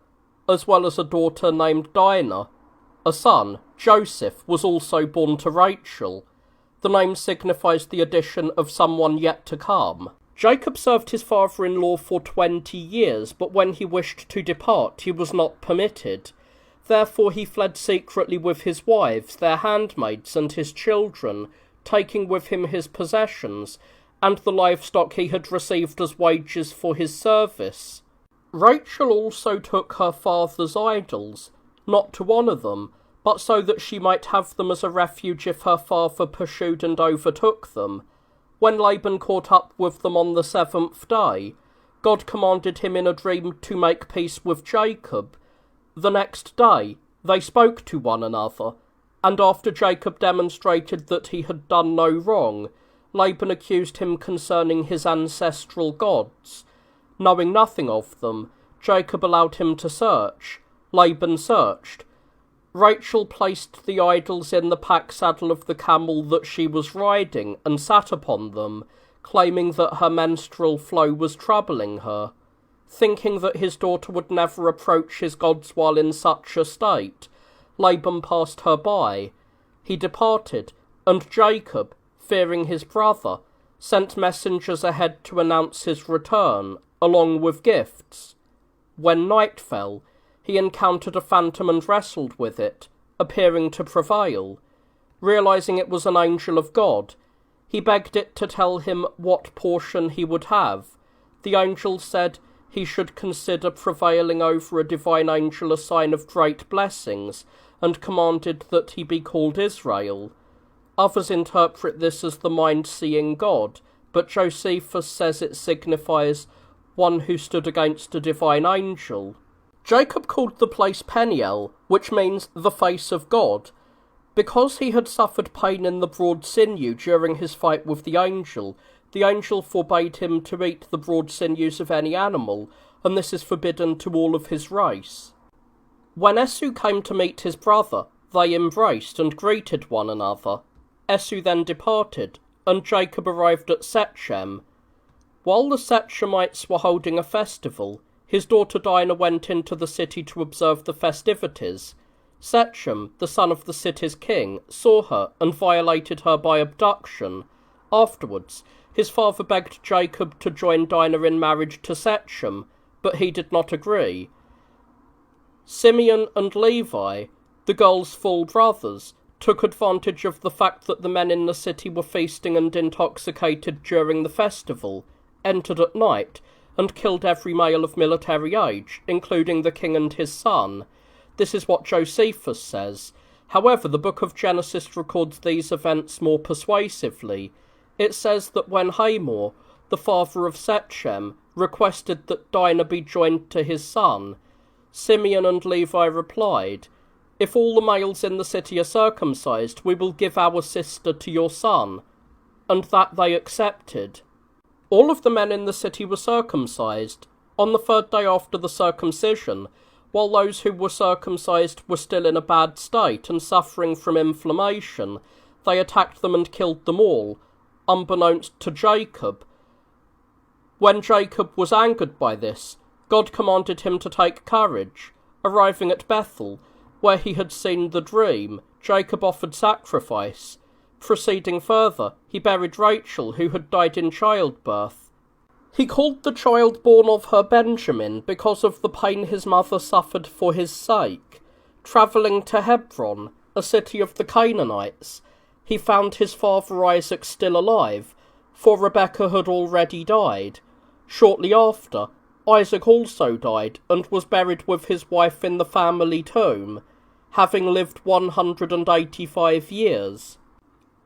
as well as a daughter named Dinah. A son, Joseph, was also born to Rachel. The name signifies the addition of someone yet to come. Jacob served his father-in-law for 20 years, but when he wished to depart, he was not permitted. Therefore he fled secretly with his wives, their handmaids, and his children, taking with him his possessions, and the livestock he had received as wages for his service. Rachel also took her father's idols, not to honour them, but so that she might have them as a refuge if her father pursued and overtook them. When Laban caught up with them on the 7th day, God commanded him in a dream to make peace with Jacob. The next day they spoke to one another, and after Jacob demonstrated that he had done no wrong, Laban accused him concerning his ancestral gods. Knowing nothing of them, Jacob allowed him to search. Laban searched. Rachel placed the idols in the pack saddle of the camel that she was riding and sat upon them, claiming that her menstrual flow was troubling her. Thinking that his daughter would never approach his gods while in such a state, Laban passed her by. He departed, and Jacob, fearing his brother, sent messengers ahead to announce his return, along with gifts. When night fell, he encountered a phantom and wrestled with it, appearing to prevail. Realizing it was an angel of God, he begged it to tell him what portion he would have. The angel said he should consider prevailing over a divine angel a sign of great blessings, and commanded that he be called Israel. Others interpret this as the mind-seeing God, but Josephus says it signifies one who stood against a divine angel. Jacob called the place Peniel, which means the face of God. Because he had suffered pain in the broad sinew during his fight with the angel forbade him to eat the broad sinews of any animal, and this is forbidden to all of his race. When Esau came to meet his brother, they embraced and greeted one another. Esau then departed, and Jacob arrived at Shechem. While the Shechemites were holding a festival, his daughter Dinah went into the city to observe the festivities. Shechem, the son of the city's king, saw her and violated her by abduction. Afterwards, his father begged Jacob to join Dinah in marriage to Shechem, but he did not agree. Simeon and Levi, the girl's full brothers, took advantage of the fact that the men in the city were feasting and intoxicated during the festival, entered at night, and killed every male of military age, including the king and his son. This is what Josephus says. However, the book of Genesis records these events more persuasively. It says that when Hamor, the father of Shechem, requested that Dinah be joined to his son, Simeon and Levi replied, "If all the males in the city are circumcised, we will give our sister to your son," and that they accepted. All of the men in the city were circumcised on the third day after the circumcision, while those who were circumcised were still in a bad state and suffering from inflammation. They attacked them and killed them all, unbeknownst to Jacob. When Jacob was angered by this, God commanded him to take courage. Arriving at Bethel, where he had seen the dream, Jacob offered sacrifice. Proceeding further, he buried Rachel, who had died in childbirth. He called the child born of her Benjamin because of the pain his mother suffered for his sake. Travelling to Hebron, a city of the Canaanites, he found his father Isaac still alive, for Rebekah had already died. Shortly after, Isaac also died and was buried with his wife in the family tomb, having lived 185 years.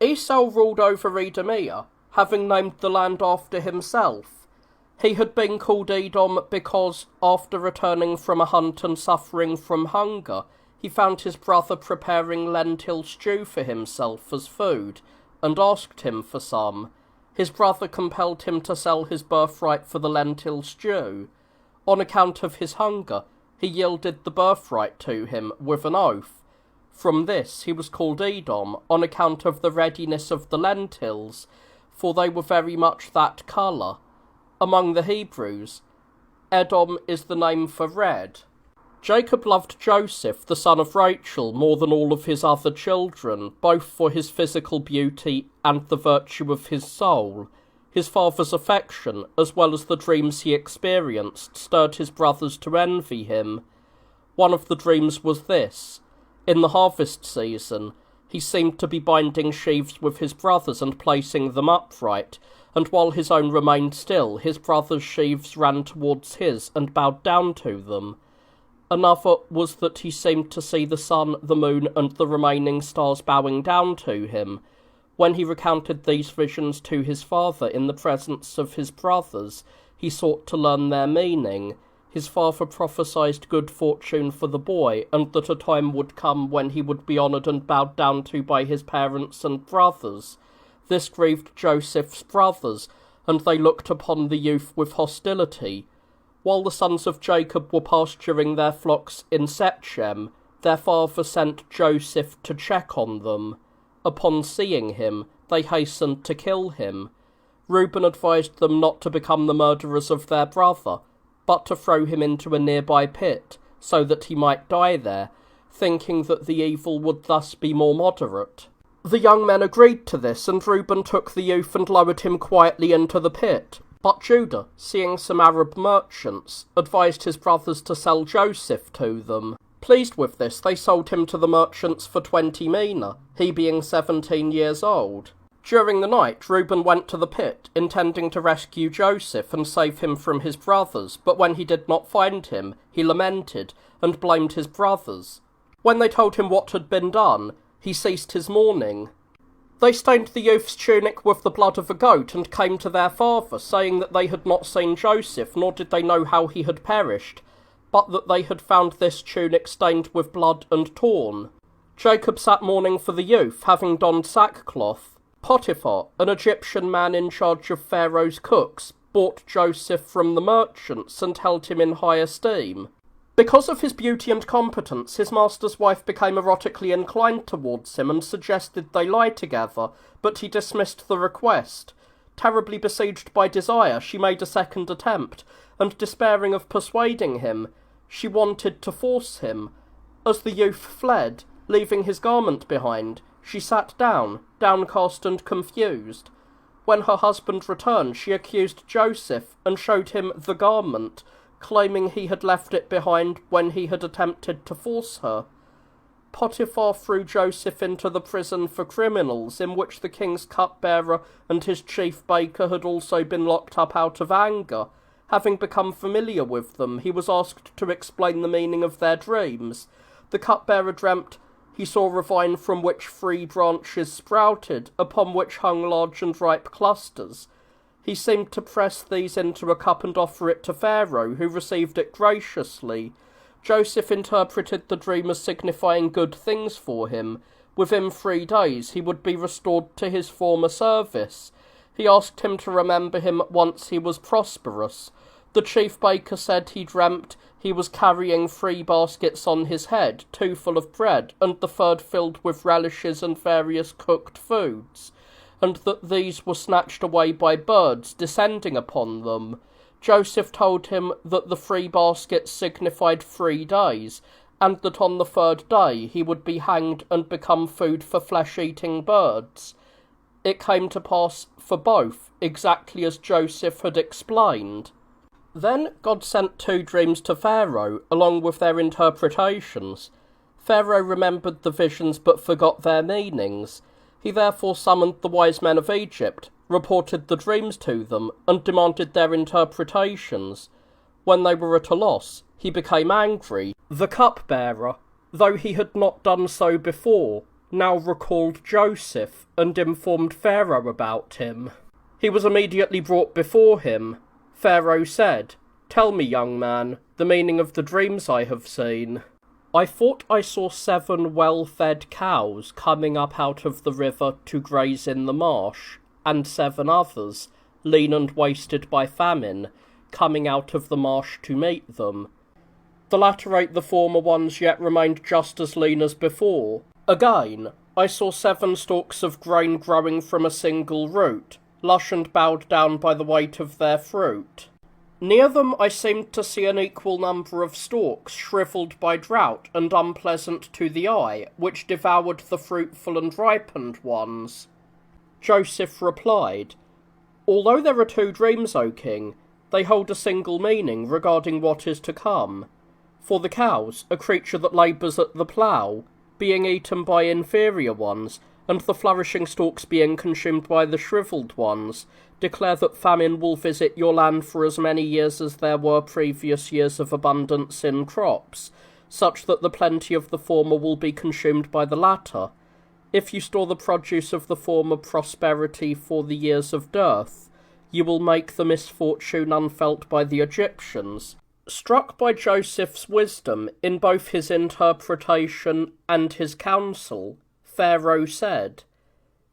Esau ruled over Edomia, having named the land after himself. He had been called Edom because, after returning from a hunt and suffering from hunger, he found his brother preparing lentil stew for himself as food, and asked him for some. His brother compelled him to sell his birthright for the lentil stew. On account of his hunger, he yielded the birthright to him with an oath. From this he was called Edom, on account of the readiness of the lentils, for they were very much that colour. Among the Hebrews, Edom is the name for red. Jacob loved Joseph, the son of Rachel, more than all of his other children, both for his physical beauty and the virtue of his soul. His father's affection, as well as the dreams he experienced, stirred his brothers to envy him. One of the dreams was this. In the harvest season, he seemed to be binding sheaves with his brothers and placing them upright, and while his own remained still, his brothers' sheaves ran towards his and bowed down to them. Another was that he seemed to see the sun, the moon, and the remaining stars bowing down to him. When he recounted these visions to his father in the presence of his brothers, he sought to learn their meaning. His father prophesied good fortune for the boy, and that a time would come when he would be honoured and bowed down to by his parents and brothers. This grieved Joseph's brothers, and they looked upon the youth with hostility. While the sons of Jacob were pasturing their flocks in Shechem, their father sent Joseph to check on them. Upon seeing him, they hastened to kill him. Reuben advised them not to become the murderers of their brother, but to throw him into a nearby pit, so that he might die there, thinking that the evil would thus be more moderate. The young men agreed to this, and Reuben took the youth and lowered him quietly into the pit. But Judah, seeing some Arab merchants, advised his brothers to sell Joseph to them. Pleased with this, they sold him to the merchants for 20 mina, he being 17 years old. During the night, Reuben went to the pit, intending to rescue Joseph and save him from his brothers, but when he did not find him, he lamented and blamed his brothers. When they told him what had been done, he ceased his mourning. They stained the youth's tunic with the blood of a goat and came to their father, saying that they had not seen Joseph, nor did they know how he had perished, but that they had found this tunic stained with blood and torn. Jacob sat mourning for the youth, having donned sackcloth. Potiphar, an Egyptian man in charge of Pharaoh's cooks, bought Joseph from the merchants and held him in high esteem. Because of his beauty and competence, his master's wife became erotically inclined towards him and suggested they lie together, but he dismissed the request. Terribly besieged by desire, she made a second attempt, and despairing of persuading him, she wanted to force him. As the youth fled, leaving his garment behind, she sat down, downcast and confused. When her husband returned, she accused Joseph and showed him the garment, claiming he had left it behind when he had attempted to force her. Potiphar threw Joseph into the prison for criminals, in which the king's cupbearer and his chief baker had also been locked up out of anger. Having become familiar with them, he was asked to explain the meaning of their dreams. The cupbearer dreamt he saw a vine from which 3 branches sprouted, upon which hung large and ripe clusters. He seemed to press these into a cup and offer it to Pharaoh, who received it graciously. Joseph interpreted the dream as signifying good things for him. Within 3 days he would be restored to his former service. He asked him to remember him once he was prosperous. The chief baker said he dreamt he was carrying 3 baskets on his head, 2 full of bread, and the 3rd filled with relishes and various cooked foods, and that these were snatched away by birds descending upon them. Joseph told him that the 3 baskets signified 3 days, and that on the 3rd day he would be hanged and become food for flesh-eating birds. It came to pass for both, exactly as Joseph had explained. Then God sent 2 dreams to Pharaoh, along with their interpretations. Pharaoh remembered the visions but forgot their meanings. He therefore summoned the wise men of Egypt, reported the dreams to them, and demanded their interpretations. When they were at a loss, he became angry. The cupbearer, though he had not done so before, now recalled Joseph and informed Pharaoh about him. He was immediately brought before him. Pharaoh said, "Tell me, young man, the meaning of the dreams I have seen." "I thought I saw 7 well-fed cows coming up out of the river to graze in the marsh, and 7 others, lean and wasted by famine, coming out of the marsh to meet them. The latter ate the former ones, yet remained just as lean as before. Again, I saw 7 stalks of grain growing from a single root, lush and bowed down by the weight of their fruit. Near them I seemed to see an equal number of stalks, shriveled by drought and unpleasant to the eye, which devoured the fruitful and ripened ones." Joseph replied, "Although there are 2 dreams, O king, they hold a single meaning regarding what is to come. For the cows, a creature that labours at the plough, being eaten by inferior ones, and the flourishing stalks being consumed by the shrivelled ones, declare that famine will visit your land for as many years as there were previous years of abundance in crops, such that the plenty of the former will be consumed by the latter. If you store the produce of the former prosperity for the years of dearth, you will make the misfortune unfelt by the Egyptians." Struck by Joseph's wisdom in both his interpretation and his counsel, Pharaoh said,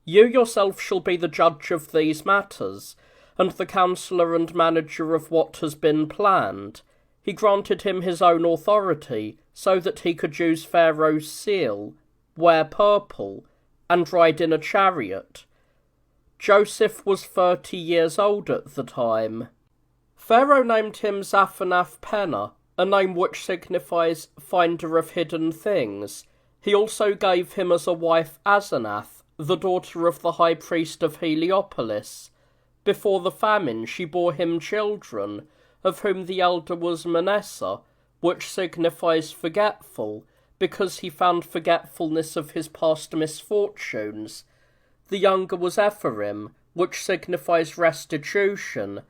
"You yourself shall be the judge of these matters, and the counsellor and manager of what has been planned." He granted him his own authority, so that he could use Pharaoh's seal, wear purple, and ride in a chariot. Joseph was 30 years old at the time. Pharaoh named him Zaphanath-Paneah, a name which signifies finder of hidden things. He also gave him as a wife Asenath, the daughter of the high priest of Heliopolis. Before the famine she bore him children, of whom the elder was Manasseh, which signifies forgetful, because he found forgetfulness of his past misfortunes. The younger was Ephraim, which signifies restitution,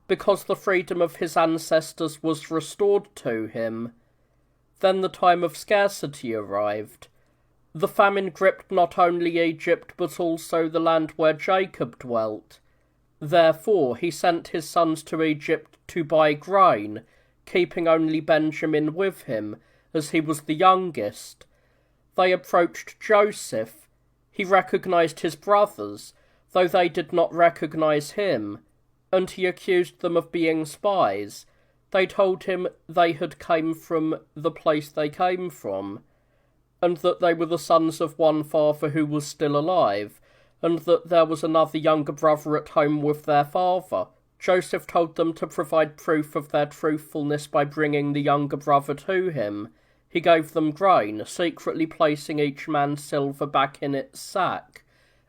because the freedom of his ancestors was restored to him. Then the time of scarcity arrived. The famine gripped not only Egypt but also the land where Jacob dwelt. Therefore he sent his sons to Egypt to buy grain, keeping only Benjamin with him, as he was the youngest. They approached Joseph. He recognized his brothers, though they did not recognize him, and he accused them of being spies. They told him they had come from the place they came from, and that they were the sons of one father who was still alive, and that there was another younger brother at home with their father. Joseph told them to provide proof of their truthfulness by bringing the younger brother to him. He gave them grain, secretly placing each man's silver back in its sack,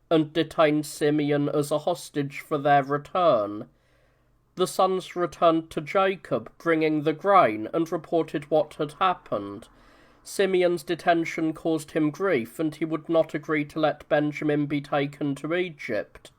and detained Simeon as a hostage for their return. The sons returned to Jacob, bringing the grain, and reported what had happened. Simeon's detention caused him grief, and he would not agree to let Benjamin be taken to Egypt.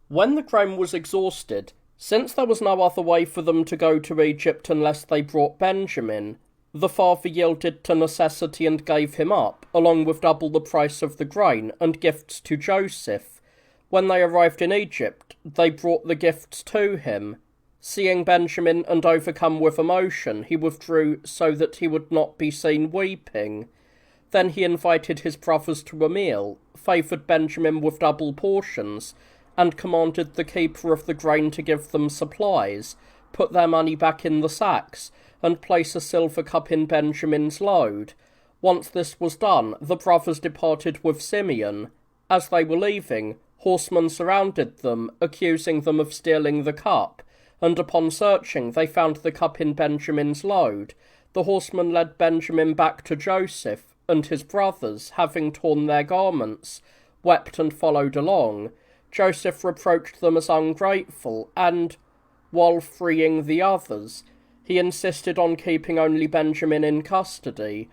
When the grain was exhausted, Since there was no other way for them to go to Egypt unless they brought Benjamin, the father yielded to necessity and gave him up, along with double the price of the grain and gifts to Joseph. When they arrived in Egypt, they brought the gifts to him. Seeing Benjamin and overcome with emotion, he withdrew so that he would not be seen weeping. Then he invited his brothers to a meal, favoured Benjamin with double portions, and commanded the keeper of the grain to give them supplies, put their money back in the sacks, and place a silver cup in Benjamin's load. Once this was done, the brothers departed with Simeon. As they were leaving, horsemen surrounded them, accusing them of stealing the cup, and upon searching they found the cup in Benjamin's load. The horsemen led Benjamin back to Joseph, and his brothers, having torn their garments, wept and followed along. Joseph reproached them as ungrateful, and, while freeing the others, he insisted on keeping only Benjamin in custody.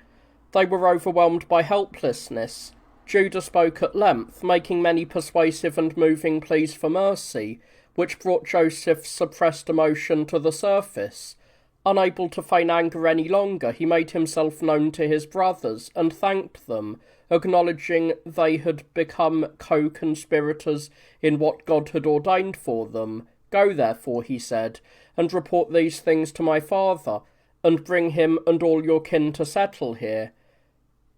They were overwhelmed by helplessness. Judah spoke at length, making many persuasive and moving pleas for mercy, which brought Joseph's suppressed emotion to the surface. Unable to feign anger any longer, he made himself known to his brothers and thanked them, acknowledging they had become co-conspirators in what God had ordained for them. Go therefore, he said, and report these things to my father, and bring him and all your kin to settle here,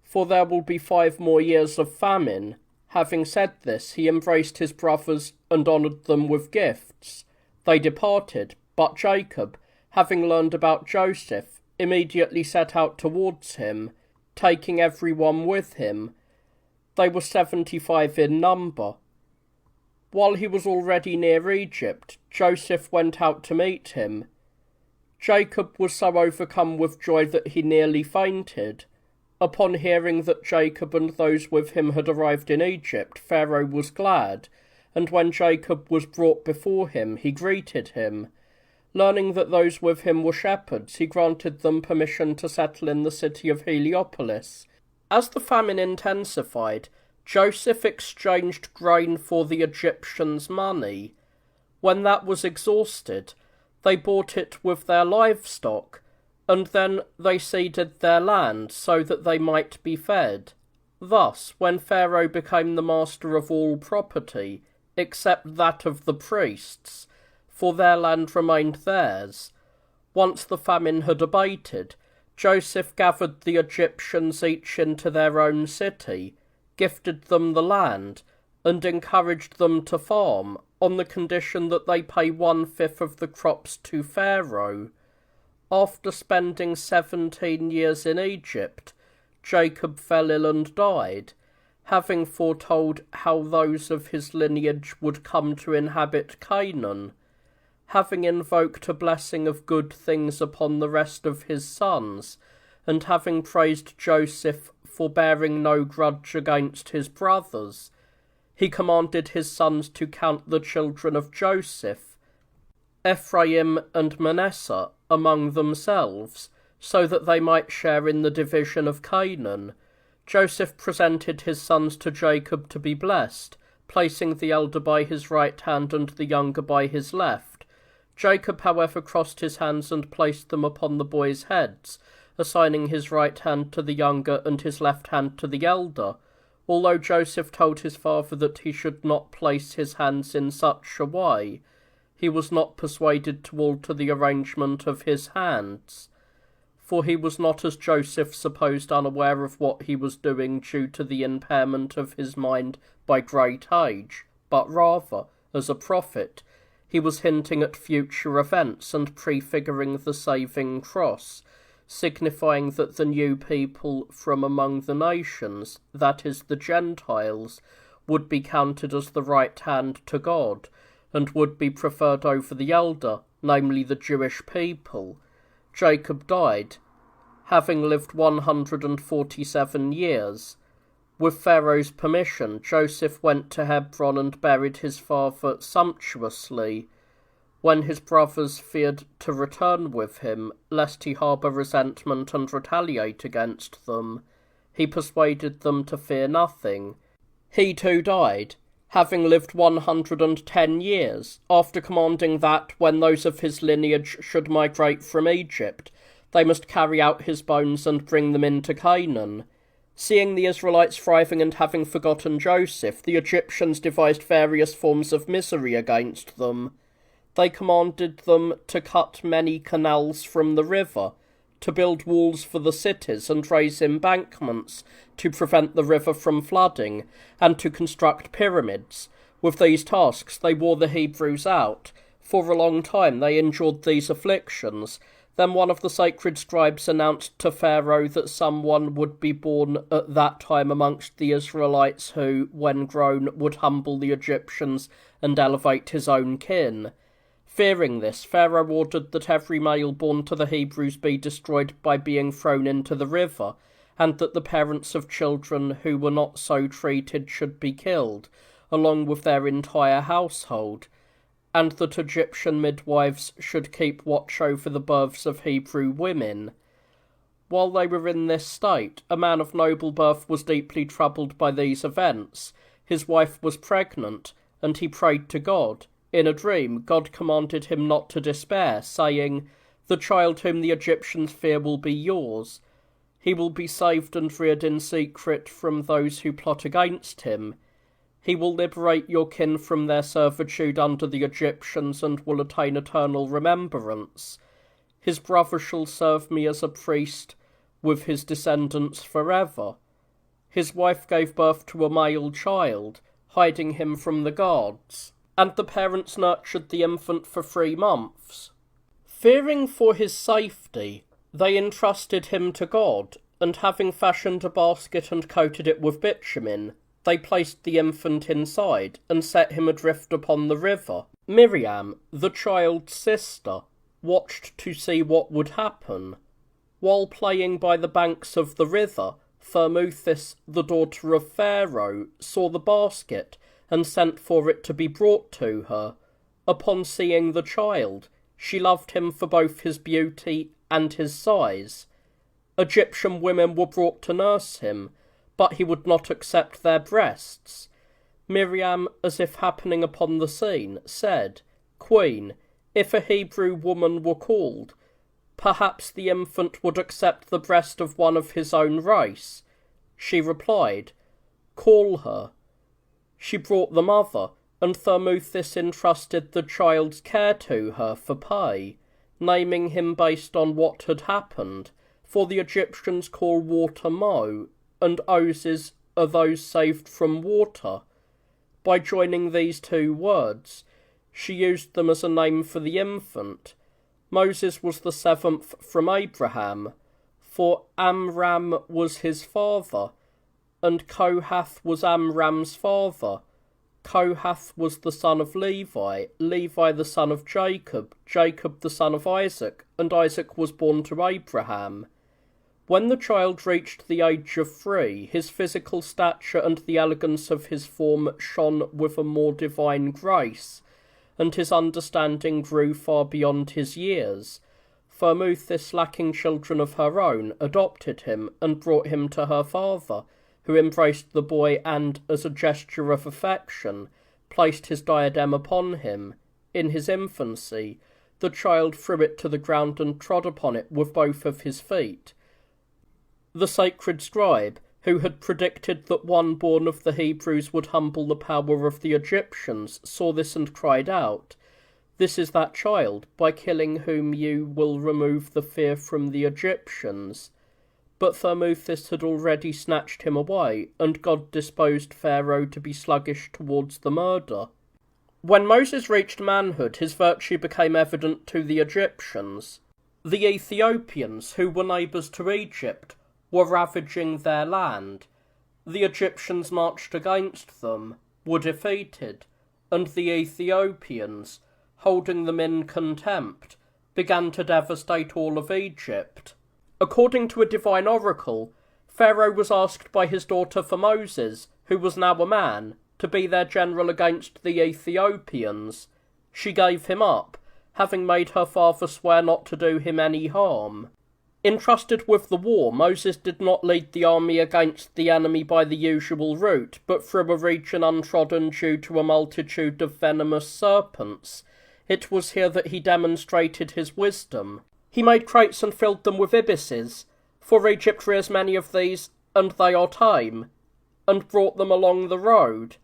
for there will be 5 more years of famine. Having said this, he embraced his brothers and honoured them with gifts. They departed, but Jacob, having learned about Joseph, immediately set out towards him, taking everyone with him. They were 75 in number. While he was already near Egypt, Joseph went out to meet him. Jacob was so overcome with joy that he nearly fainted. Upon hearing that Jacob and those with him had arrived in Egypt, Pharaoh was glad, and when Jacob was brought before him, he greeted him. Learning that those with him were shepherds, he granted them permission to settle in the city of Heliopolis. As the famine intensified, Joseph exchanged grain for the Egyptians' money. When that was exhausted, they bought it with their livestock, and then they ceded their land so that they might be fed. Thus, when Pharaoh became the master of all property, except that of the priests, for their land remained theirs, once the famine had abated, Joseph gathered the Egyptians each into their own city, gifted them the land, and encouraged them to farm, on the condition that they pay 1/5 of the crops to Pharaoh. After spending 17 years in Egypt, Jacob fell ill and died, having foretold how those of his lineage would come to inhabit Canaan. Having invoked a blessing of good things upon the rest of his sons, and having praised Joseph for bearing no grudge against his brothers, he commanded his sons to count the children of Joseph, Ephraim and Manasseh, among themselves, so that they might share in the division of Canaan. Joseph presented his sons to Jacob to be blessed, placing the elder by his right hand and the younger by his left. Jacob, however, crossed his hands and placed them upon the boys' heads, assigning his right hand to the younger and his left hand to the elder, although Joseph told his father that he should not place his hands in such a way. He was not persuaded to alter the arrangement of his hands, for he was not, as Joseph supposed, unaware of what he was doing due to the impairment of his mind by great age, but rather, as a prophet, he was hinting at future events and prefiguring the saving cross, signifying that the new people from among the nations, that is, the Gentiles, would be counted as the right hand to God, and would be preferred over the elder, namely the Jewish people. Jacob died, having lived 147 years. With Pharaoh's permission, Joseph went to Hebron and buried his father sumptuously. When his brothers feared to return with him, lest he harbour resentment and retaliate against them, he persuaded them to fear nothing. He too died, having lived 110 years, after commanding that, when those of his lineage should migrate from Egypt, they must carry out his bones and bring them into Canaan. Seeing the Israelites thriving and having forgotten Joseph, the Egyptians devised various forms of misery against them. They commanded them to cut many canals from the river, to build walls for the cities and raise embankments to prevent the river from flooding, and to construct pyramids. With these tasks they wore the Hebrews out. For a long time they endured these afflictions. Then one of the sacred scribes announced to Pharaoh that someone would be born at that time amongst the Israelites who, when grown, would humble the Egyptians and elevate his own kin. Fearing this, Pharaoh ordered that every male born to the Hebrews be destroyed by being thrown into the river, and that the parents of children who were not so treated should be killed, along with their entire household, and that Egyptian midwives should keep watch over the births of Hebrew women. While they were in this state, a man of noble birth was deeply troubled by these events. His wife was pregnant, and he prayed to God. In a dream, God commanded him not to despair, saying, "The child whom the Egyptians fear will be yours. He will be saved and reared in secret from those who plot against him. He will liberate your kin from their servitude under the Egyptians and will attain eternal remembrance. His brother shall serve me as a priest with his descendants forever." His wife gave birth to a male child, hiding him from the guards, and the parents nurtured the infant for 3 months. Fearing for his safety, they entrusted him to God, and having fashioned a basket and coated it with bitumen, they placed the infant inside and set him adrift upon the river. Miriam, the child's sister, watched to see what would happen. While playing by the banks of the river, Thermuthis, the daughter of Pharaoh, saw the basket and sent for it to be brought to her. Upon seeing the child, she loved him for both his beauty and his size. Egyptian women were brought to nurse him, but he would not accept their breasts. Miriam, as if happening upon the scene, said, "Queen, if a Hebrew woman were called, perhaps the infant would accept the breast of one of his own race." She replied, "Call her." She brought the mother, and Thermuthis entrusted the child's care to her for pay, naming him based on what had happened, for the Egyptians call water Mo, and Oses are those saved from water. By joining these 2 words, she used them as a name for the infant. Moses was the 7th from Abraham, for Amram was his father, and Kohath was Amram's father. Kohath was the son of Levi, Levi the son of Jacob, Jacob the son of Isaac, and Isaac was born to Abraham. When the child reached the age of 3, his physical stature and the elegance of his form shone with a more divine grace, and his understanding grew far beyond his years. Thermuthis, lacking children of her own, adopted him and brought him to her father, who embraced the boy and, as a gesture of affection, placed his diadem upon him. In his infancy, the child threw it to the ground and trod upon it with both of his feet. The sacred scribe, who had predicted that one born of the Hebrews would humble the power of the Egyptians, saw this and cried out, "This is that child, by killing whom you will remove the fear from the Egyptians." But Thermuthis had already snatched him away, and God disposed Pharaoh to be sluggish towards the murder. When Moses reached manhood, his virtue became evident to the Egyptians. The Ethiopians, who were neighbours to Egypt, were ravaging their land. The Egyptians marched against them, were defeated, and the Ethiopians, holding them in contempt, began to devastate all of Egypt. According to a divine oracle, Pharaoh was asked by his daughter for Moses, who was now a man, to be their general against the Ethiopians. She gave him up, having made her father swear not to do him any harm. Entrusted with the war, Moses did not lead the army against the enemy by the usual route, but through a region untrodden due to a multitude of venomous serpents. It was here that he demonstrated his wisdom. He made crates and filled them with ibises, for Egypt rears many of these, and they are tame, and brought them along the road.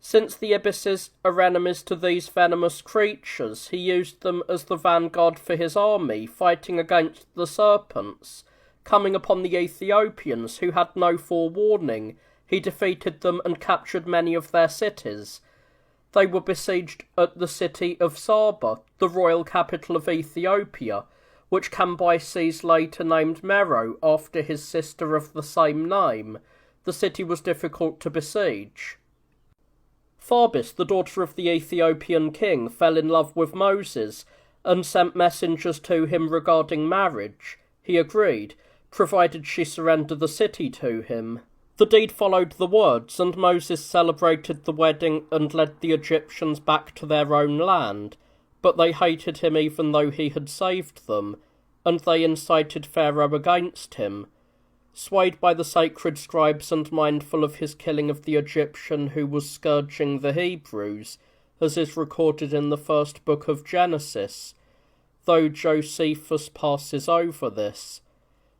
Since the ibises are enemies to these venomous creatures, he used them as the vanguard for his army, fighting against the serpents. Coming upon the Ethiopians, who had no forewarning, he defeated them and captured many of their cities. They were besieged at the city of Saba, the royal capital of Ethiopia, which Cambyses later named Meroe after his sister of the same name. The city was difficult to besiege. Tharbis, the daughter of the Ethiopian king, fell in love with Moses and sent messengers to him regarding marriage. He agreed, provided she surrender the city to him. The deed followed the words, and Moses celebrated the wedding and led the Egyptians back to their own land. But they hated him even though he had saved them, and they incited Pharaoh against him. Swayed by the sacred scribes and mindful of his killing of the Egyptian who was scourging the Hebrews, as is recorded in the first book of Genesis, though Josephus passes over this,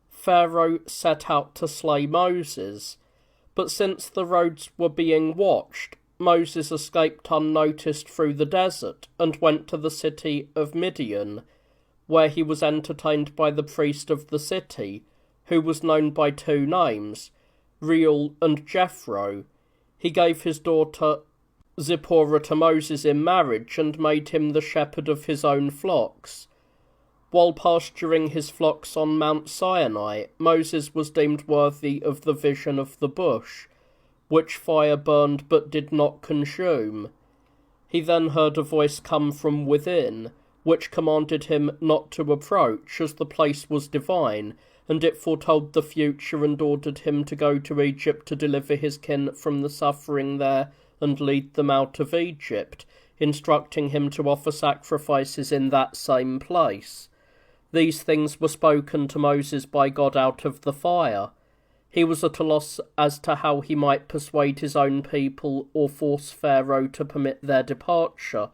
Pharaoh set out to slay Moses. But since the roads were being watched, Moses escaped unnoticed through the desert and went to the city of Midian, where he was entertained by the priest of the city, who was known by two names, Reuel and Jethro. He gave his daughter Zipporah to Moses in marriage and made him the shepherd of his own flocks. While pasturing his flocks on Mount Sinai, Moses was deemed worthy of the vision of the bush, which fire burned but did not consume. He then heard a voice come from within, which commanded him not to approach, as the place was divine, and it foretold the future and ordered him to go to Egypt to deliver his kin from the suffering there and lead them out of Egypt, instructing him to offer sacrifices in that same place. These things were spoken to Moses by God out of the fire. He was at a loss as to how he might persuade his own people or force Pharaoh to permit their departure.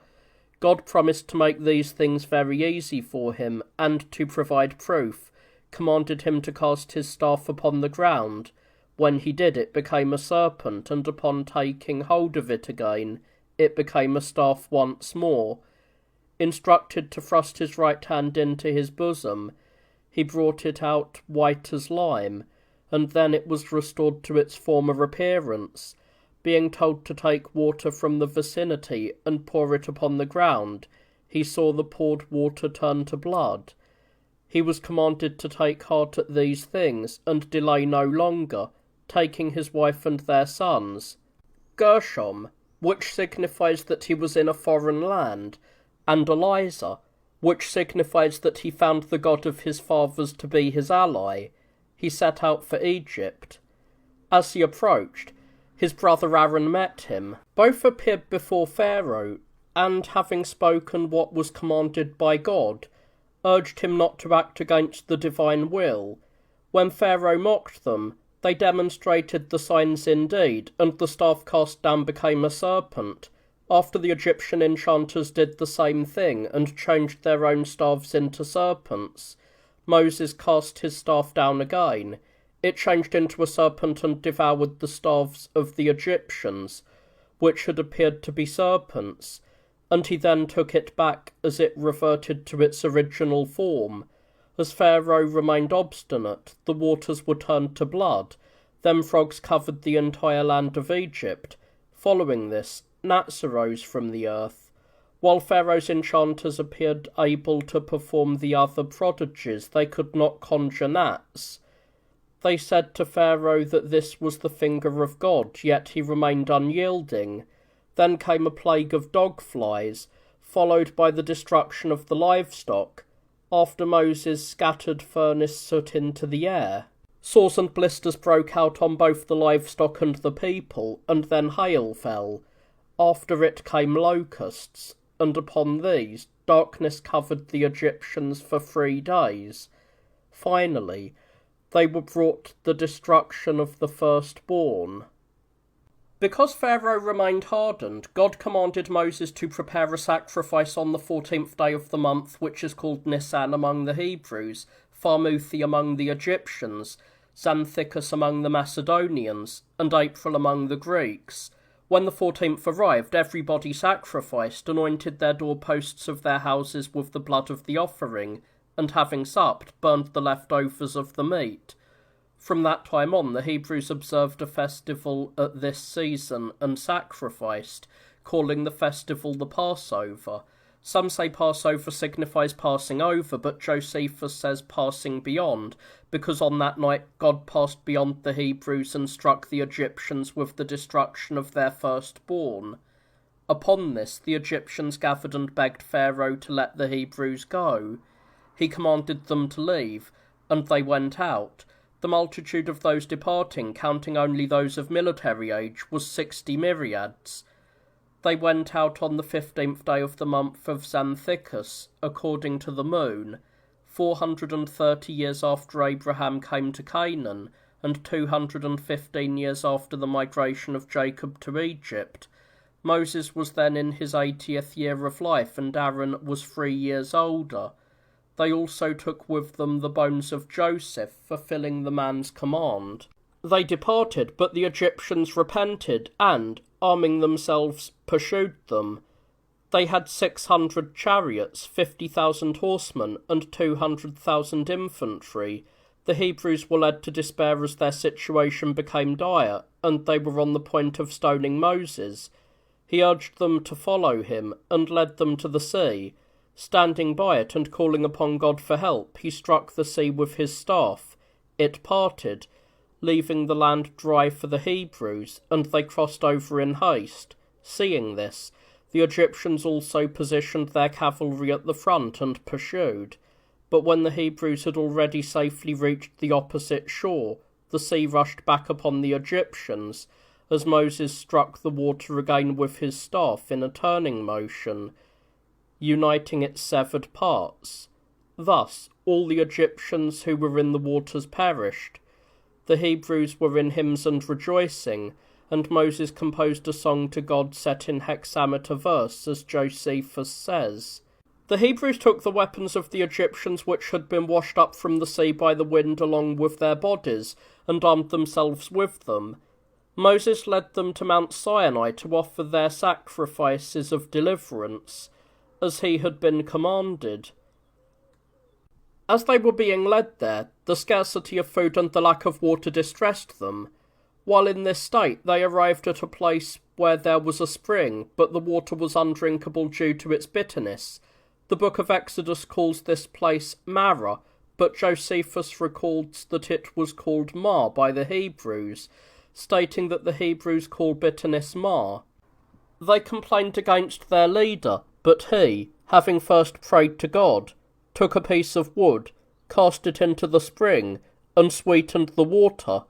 God promised to make these things very easy for him, and to provide proof, commanded him to cast his staff upon the ground. When he did, it became a serpent, and upon taking hold of it again, it became a staff once more. Instructed to thrust his right hand into his bosom, he brought it out white as lime, and then it was restored to its former appearance. Being told to take water from the vicinity and pour it upon the ground, he saw the poured water turn to blood. He was commanded to take heart at these things, and delay no longer, taking his wife and their sons, Gershom, which signifies that he was in a foreign land, and Eliza, which signifies that he found the God of his fathers to be his ally. He set out for Egypt. As he approached, his brother Aaron met him. Both appeared before Pharaoh, and having spoken what was commanded by God, urged him not to act against the divine will. When Pharaoh mocked them, they demonstrated the signs indeed, and the staff cast down became a serpent. After the Egyptian enchanters did the same thing, and changed their own staffs into serpents, Moses cast his staff down again. It changed into a serpent and devoured the staffs of the Egyptians, which had appeared to be serpents, and he then took it back as it reverted to its original form. As Pharaoh remained obstinate, the waters were turned to blood. Then frogs covered the entire land of Egypt. Following this, gnats arose from the earth. While Pharaoh's enchanters appeared able to perform the other prodigies, they could not conjure gnats. They said to Pharaoh that this was the finger of God, yet he remained unyielding. Then came a plague of dog flies, followed by the destruction of the livestock, after Moses scattered furnace soot into the air. Sores and blisters broke out on both the livestock and the people, and then hail fell. After it came locusts, and upon these darkness covered the Egyptians for 3 days. Finally, they were brought the destruction of the firstborn. Because Pharaoh remained hardened, God commanded Moses to prepare a sacrifice on the 14th day of the month, which is called Nisan among the Hebrews, Pharmuthi among the Egyptians, Xanthicus among the Macedonians, and April among the Greeks. When the 14th arrived, everybody sacrificed, anointed their doorposts of their houses with the blood of the offering, and having supped, burned the leftovers of the meat. From that time on, the Hebrews observed a festival at this season and sacrificed, calling the festival the Passover. Some say Passover signifies passing over, but Josephus says passing beyond, because on that night God passed beyond the Hebrews and struck the Egyptians with the destruction of their firstborn. Upon this, the Egyptians gathered and begged Pharaoh to let the Hebrews go. He commanded them to leave, and they went out. The multitude of those departing, counting only those of military age, was 60 myriads. They went out on the 15th day of the month of Xanthicus, according to the moon, 430 years after Abraham came to Canaan, and 215 years after the migration of Jacob to Egypt. Moses was then in his 80th year of life, and Aaron was 3 years older. They also took with them the bones of Joseph, fulfilling the man's command. They departed, but the Egyptians repented, and, arming themselves, pursued them. They had 600 chariots, 50,000 horsemen, and 200,000 infantry. The Hebrews were led to despair as their situation became dire, and they were on the point of stoning Moses. He urged them to follow him, and led them to the sea. Standing by it and calling upon God for help, he struck the sea with his staff. It parted, leaving the land dry for the Hebrews, and they crossed over in haste. Seeing this, the Egyptians also positioned their cavalry at the front and pursued. But when the Hebrews had already safely reached the opposite shore, the sea rushed back upon the Egyptians, as Moses struck the water again with his staff in a turning motion, uniting its severed parts. Thus all the Egyptians who were in the waters perished. The Hebrews were in hymns and rejoicing, and Moses composed a song to God set in hexameter verse, as Josephus says. The Hebrews took the weapons of the Egyptians which had been washed up from the sea by the wind along with their bodies, and armed themselves with them. Moses led them to Mount Sinai to offer their sacrifices of deliverance, as he had been commanded. As they were being led there, the scarcity of food and the lack of water distressed them. While in this state, they arrived at a place where there was a spring, but the water was undrinkable due to its bitterness. The book of Exodus calls this place Marah, but Josephus records that it was called Mar by the Hebrews, stating that the Hebrews call bitterness Mar. They complained against their leader, but he, having first prayed to God, took a piece of wood, cast it into the spring, and sweetened the water.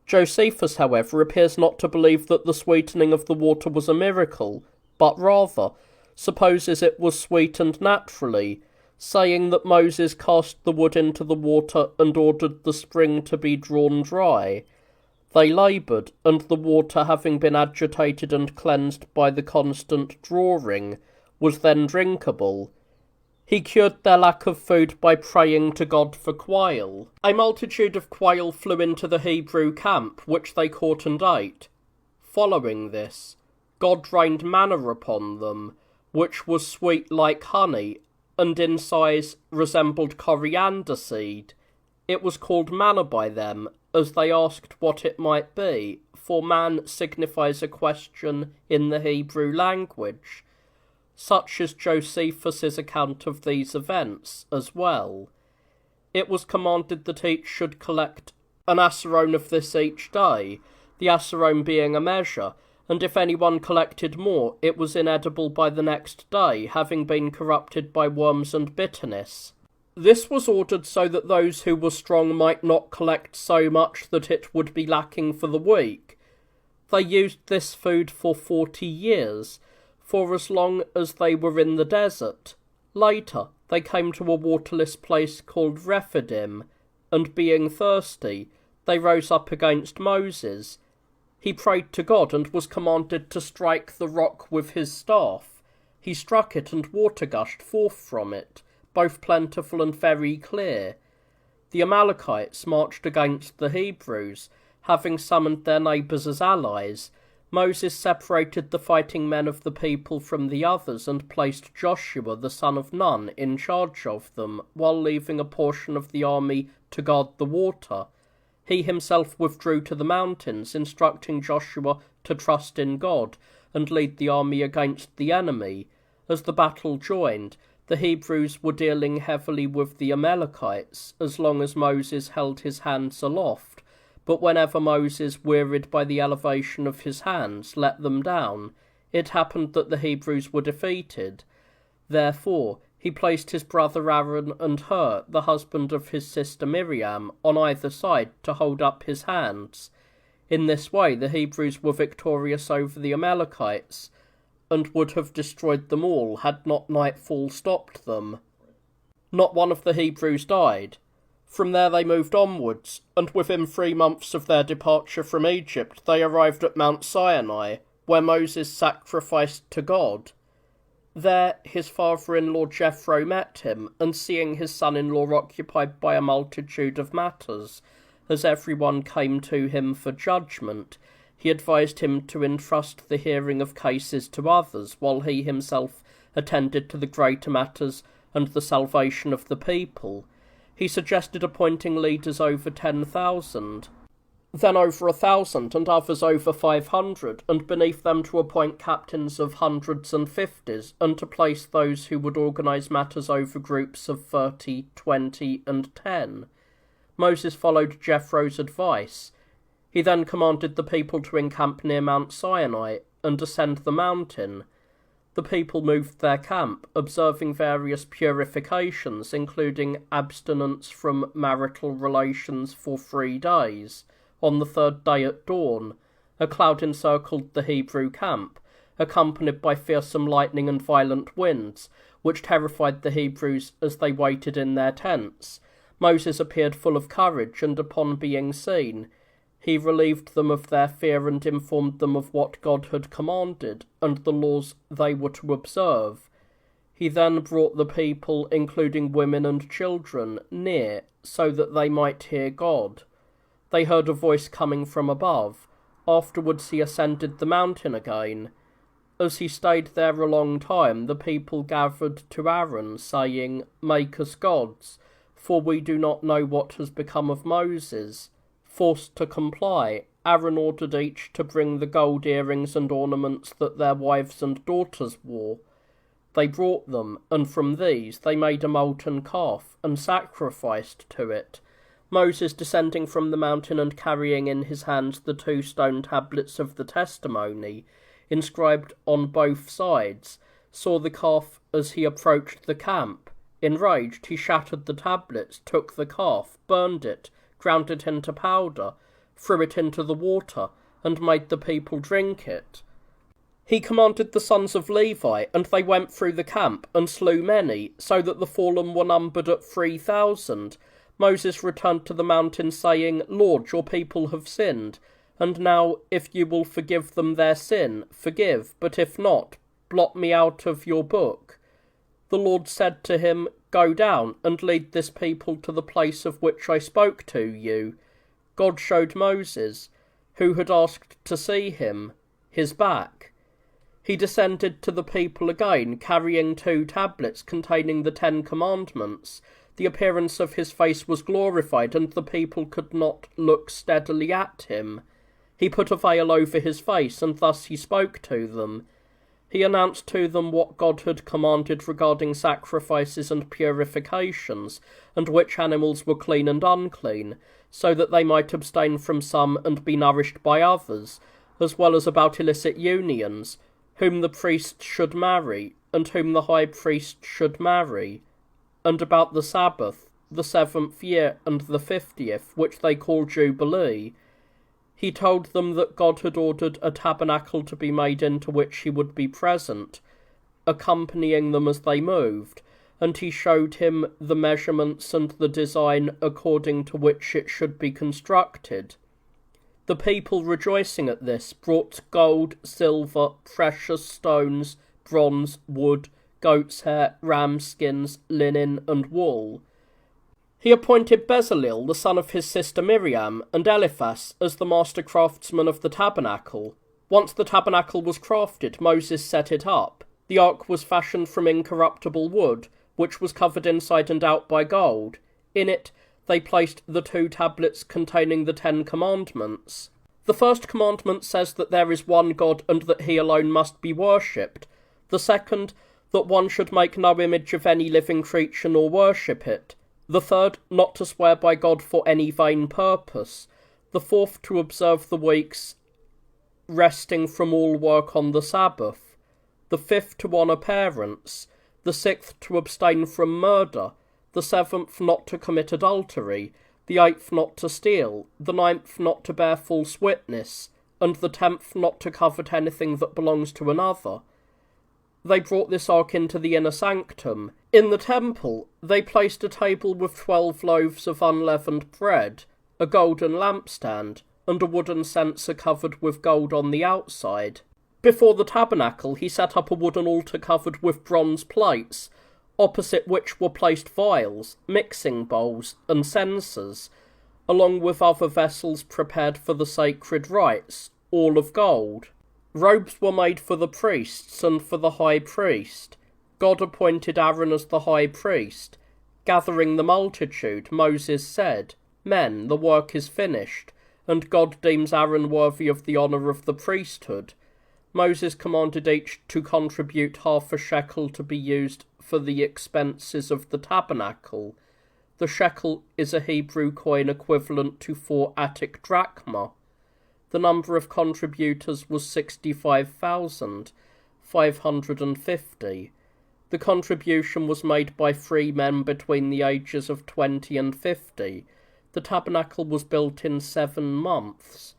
Josephus, however, appears not to believe that the sweetening of the water was a miracle, but rather supposes it was sweetened naturally, saying that Moses cast the wood into the water and ordered the spring to be drawn dry. They laboured, and the water, having been agitated and cleansed by the constant drawing, was then drinkable. He cured their lack of food by praying to God for quail. A multitude of quail flew into the Hebrew camp, which they caught and ate. Following this, God rained manna upon them, which was sweet like honey, and in size resembled coriander seed. It was called manna by them, as they asked what it might be, for man signifies a question in the Hebrew language. Such is Josephus's account of these events as well. It was commanded that each should collect an asserone of this each day, the asserone being a measure, and if anyone collected more, it was inedible by the next day, having been corrupted by worms and bitterness. This was ordered so that those who were strong might not collect so much that it would be lacking for the weak. They used this food for 40 years, for as long as they were in the desert. Later, they came to a waterless place called Rephidim, and being thirsty, they rose up against Moses. He prayed to God and was commanded to strike the rock with his staff. He struck it, and water gushed forth from it, both plentiful and very clear. The Amalekites marched against the Hebrews, having summoned their neighbours as allies. Moses separated the fighting men of the people from the others and placed Joshua the son of Nun in charge of them, while leaving a portion of the army to guard the water. He himself withdrew to the mountains, instructing Joshua to trust in God and lead the army against the enemy. As the battle joined, the Hebrews were dealing heavily with the Amalekites as long as Moses held his hands aloft, but whenever Moses, wearied by the elevation of his hands, let them down, it happened that the Hebrews were defeated. Therefore he placed his brother Aaron and Hur, the husband of his sister Miriam, on either side to hold up his hands. In this way the Hebrews were victorious over the Amalekites, and would have destroyed them all had not nightfall stopped them. Not one of the Hebrews died. From there they moved onwards, and within 3 months of their departure from Egypt they arrived at Mount Sinai, where Moses sacrificed to God. There his father-in-law Jethro met him, and seeing his son-in-law occupied by a multitude of matters, as everyone came to him for judgment, he advised him to entrust the hearing of cases to others, while he himself attended to the greater matters and the salvation of the people. He suggested appointing leaders over 10,000, then over 1,000, and others over 500, and beneath them to appoint captains of hundreds and fifties, and to place those who would organise matters over groups of 30, 20, and 10. Moses followed Jethro's advice. He then commanded the people to encamp near Mount Sinai and ascend the mountain. The people moved their camp, observing various purifications, including abstinence from marital relations for 3 days. On the 3rd day at dawn, a cloud encircled the Hebrew camp, accompanied by fearsome lightning and violent winds, which terrified the Hebrews as they waited in their tents. Moses appeared full of courage, and upon being seen, he relieved them of their fear and informed them of what God had commanded and the laws they were to observe. He then brought the people, including women and children, near, so that they might hear God. They heard a voice coming from above. Afterwards he ascended the mountain again. As he stayed there a long time, the people gathered to Aaron, saying, "Make us gods, for we do not know what has become of Moses." Forced to comply, Aaron ordered each to bring the gold earrings and ornaments that their wives and daughters wore. They brought them, and from these they made a molten calf, and sacrificed to it. Moses, descending from the mountain and carrying in his hands the 2 stone tablets of the testimony, inscribed on both sides, saw the calf as he approached the camp. Enraged, he shattered the tablets, took the calf, burned it, ground it into powder, threw it into the water, and made the people drink it. He commanded the sons of Levi, and they went through the camp, and slew many, so that the fallen were numbered at 3,000. Moses returned to the mountain, saying, "Lord, your people have sinned, and now, if you will forgive them their sin, forgive, but if not, blot me out of your book." The Lord said to him, "Go down and lead this people to the place of which I spoke to you." God showed Moses, who had asked to see him, his back. He descended to the people again, carrying 2 tablets containing the 10 commandments. The appearance of his face was glorified, and the people could not look steadily at him. He put a veil over his face, and thus he spoke to them. He announced to them what God had commanded regarding sacrifices and purifications, and which animals were clean and unclean, so that they might abstain from some and be nourished by others, as well as about illicit unions, whom the priest should marry, and whom the high priest should marry, and about the Sabbath, the 7th year and the 50th, which they call Jubilee. He told them that God had ordered a tabernacle to be made into which he would be present, accompanying them as they moved, and he showed him the measurements and the design according to which it should be constructed. The people, rejoicing at this, brought gold, silver, precious stones, bronze, wood, goat's hair, ram skins, linen, and wool. He appointed Bezalel, the son of his sister Miriam, and Eliphaz as the master craftsmen of the tabernacle. Once the tabernacle was crafted, Moses set it up. The ark was fashioned from incorruptible wood, which was covered inside and out by gold. In it they placed the 2 tablets containing the 10 commandments. The first commandment says that there is one God and that he alone must be worshipped. The second, that one should make no image of any living creature nor worship it. The third, not to swear by God for any vain purpose. The fourth, to observe the weeks, resting from all work on the Sabbath. The fifth, to honour parents. The sixth, to abstain from murder. The seventh, not to commit adultery. The eighth, not to steal. The ninth, not to bear false witness. And the 10th, not to covet anything that belongs to another. They brought this ark into the inner sanctum. In the temple, they placed a table with 12 loaves of unleavened bread, a golden lampstand, and a wooden censer covered with gold on the outside. Before the tabernacle, he set up a wooden altar covered with bronze plates, opposite which were placed vials, mixing bowls, and censers, along with other vessels prepared for the sacred rites, all of gold. Robes were made for the priests and for the high priest. God appointed Aaron as the high priest. Gathering the multitude, Moses said, "Men, the work is finished, and God deems Aaron worthy of the honour of the priesthood." Moses commanded each to contribute half a shekel to be used for the expenses of the tabernacle. The shekel is a Hebrew coin equivalent to 4 Attic drachma. The number of contributors was 65,550. The contribution was made by free men between the ages of 20 and 50. The tabernacle was built in 7 months.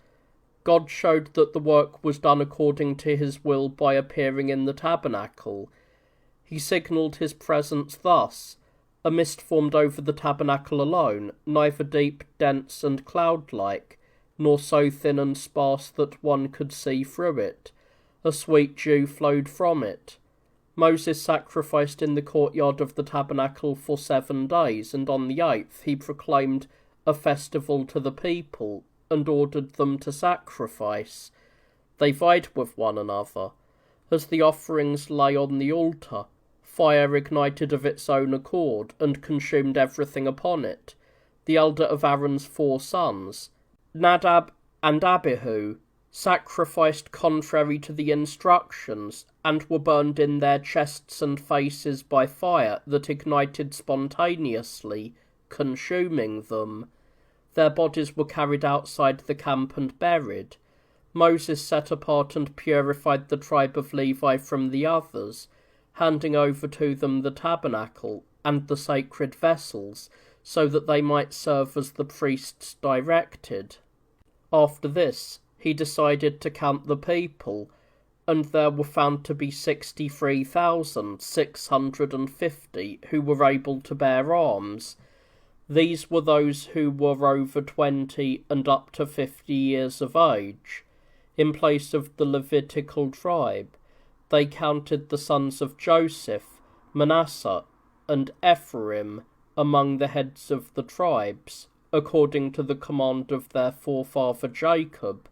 God showed that the work was done according to his will by appearing in the tabernacle. He signalled his presence thus: a mist formed over the tabernacle alone, neither deep, dense, and cloud-like, nor so thin and sparse that one could see through it. A sweet dew flowed from it. Moses sacrificed in the courtyard of the tabernacle for 7 days, and on the 8th he proclaimed a festival to the people, and ordered them to sacrifice. They vied with one another. As the offerings lay on the altar, fire ignited of its own accord, and consumed everything upon it. The elder of Aaron's 4 sons, Nadab and Abihu, sacrificed contrary to the instructions, and were burned in their chests and faces by fire that ignited spontaneously, consuming them. Their bodies were carried outside the camp and buried. Moses set apart and purified the tribe of Levi from the others, handing over to them the tabernacle and the sacred vessels, so that they might serve as the priests directed. After this, he decided to count the people, and there were found to be 63,650 who were able to bear arms. These were those who were over 20 and up to 50 years of age. In place of the Levitical tribe, they counted the sons of Joseph, Manasseh, and Ephraim among the heads of the tribes, according to the command of their forefather Jacob.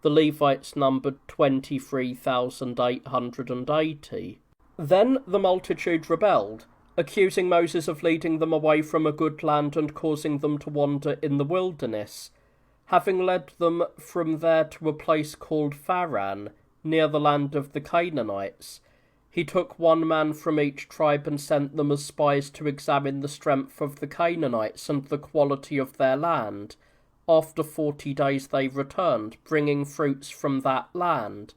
The Levites numbered 23,880. Then the multitude rebelled, accusing Moses of leading them away from a good land and causing them to wander in the wilderness. Having led them from there to a place called Pharan, near the land of the Canaanites, he took 1 man from each tribe and sent them as spies to examine the strength of the Canaanites and the quality of their land. After 40 days they returned, bringing fruits from that land.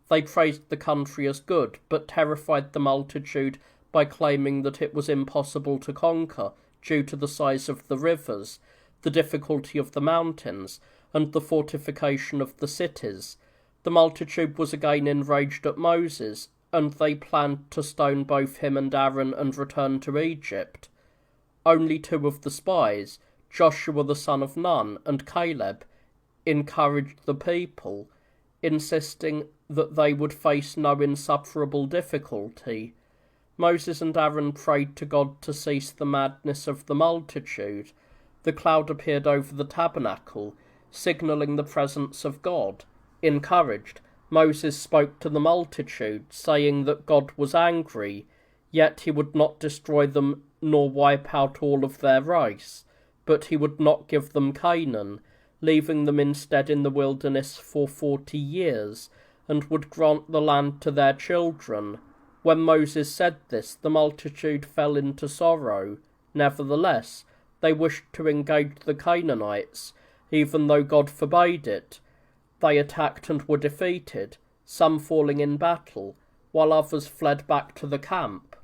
They praised the country as good, but terrified the multitude by claiming that it was impossible to conquer due to the size of the rivers, the difficulty of the mountains, and the fortification of the cities. The multitude was again enraged at Moses, and they planned to stone both him and Aaron and return to Egypt. Only 2 of the spies, Joshua the son of Nun and Caleb, encouraged the people, insisting that they would face no insufferable difficulty. Moses and Aaron prayed to God to cease the madness of the multitude. The cloud appeared over the tabernacle, signalling the presence of God. Encouraged, Moses spoke to the multitude, saying that God was angry, yet he would not destroy them nor wipe out all of their race, but he would not give them Canaan, leaving them instead in the wilderness for 40 years, and would grant the land to their children. When Moses said this, the multitude fell into sorrow. Nevertheless, they wished to engage the Canaanites, even though God forbade it. They attacked and were defeated, some falling in battle, while others fled back to the camp.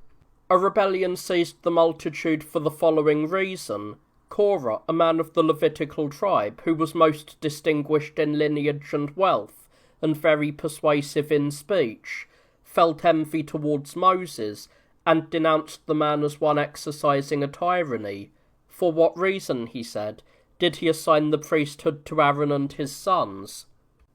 A rebellion seized the multitude for the following reason. Korah, a man of the Levitical tribe, who was most distinguished in lineage and wealth, and very persuasive in speech, felt envy towards Moses, and denounced the man as one exercising a tyranny. For what reason, he said, did he assign the priesthood to Aaron and his sons?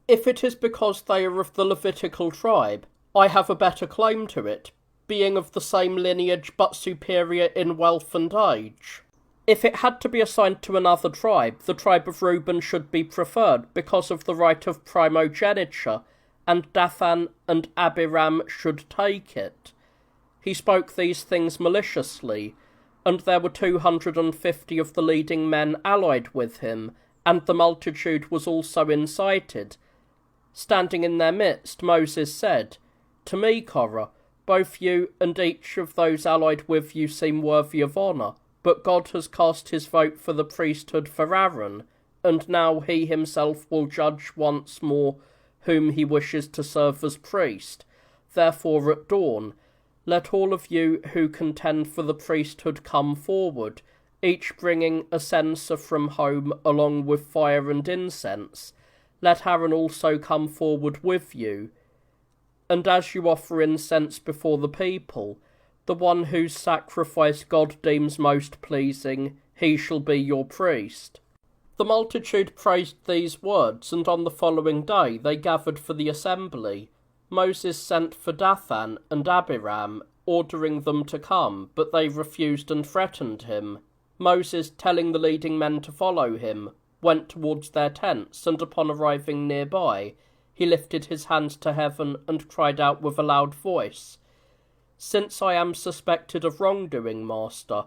If it is because they are of the Levitical tribe, I have a better claim to it, being of the same lineage but superior in wealth and age. If it had to be assigned to another tribe, the tribe of Reuben should be preferred because of the right of primogeniture, and Dathan and Abiram should take it. He spoke these things maliciously, and there were 250 of the leading men allied with him, and the multitude was also incited. Standing in their midst, Moses said, "To me, Korah, both you and each of those allied with you seem worthy of honour, but God has cast his vote for the priesthood for Aaron, and now he himself will judge once more whom he wishes to serve as priest. Therefore at dawn, let all of you who contend for the priesthood come forward, each bringing a censer from home along with fire and incense. Let Aaron also come forward with you. And as you offer incense before the people, the one whose sacrifice God deems most pleasing, he shall be your priest." The multitude praised these words, and on the following day they gathered for the assembly. Moses sent for Dathan and Abiram, ordering them to come, but they refused and threatened him. Moses, telling the leading men to follow him, went towards their tents, and upon arriving nearby, he lifted his hands to heaven and cried out with a loud voice, "Since I am suspected of wrongdoing, Master,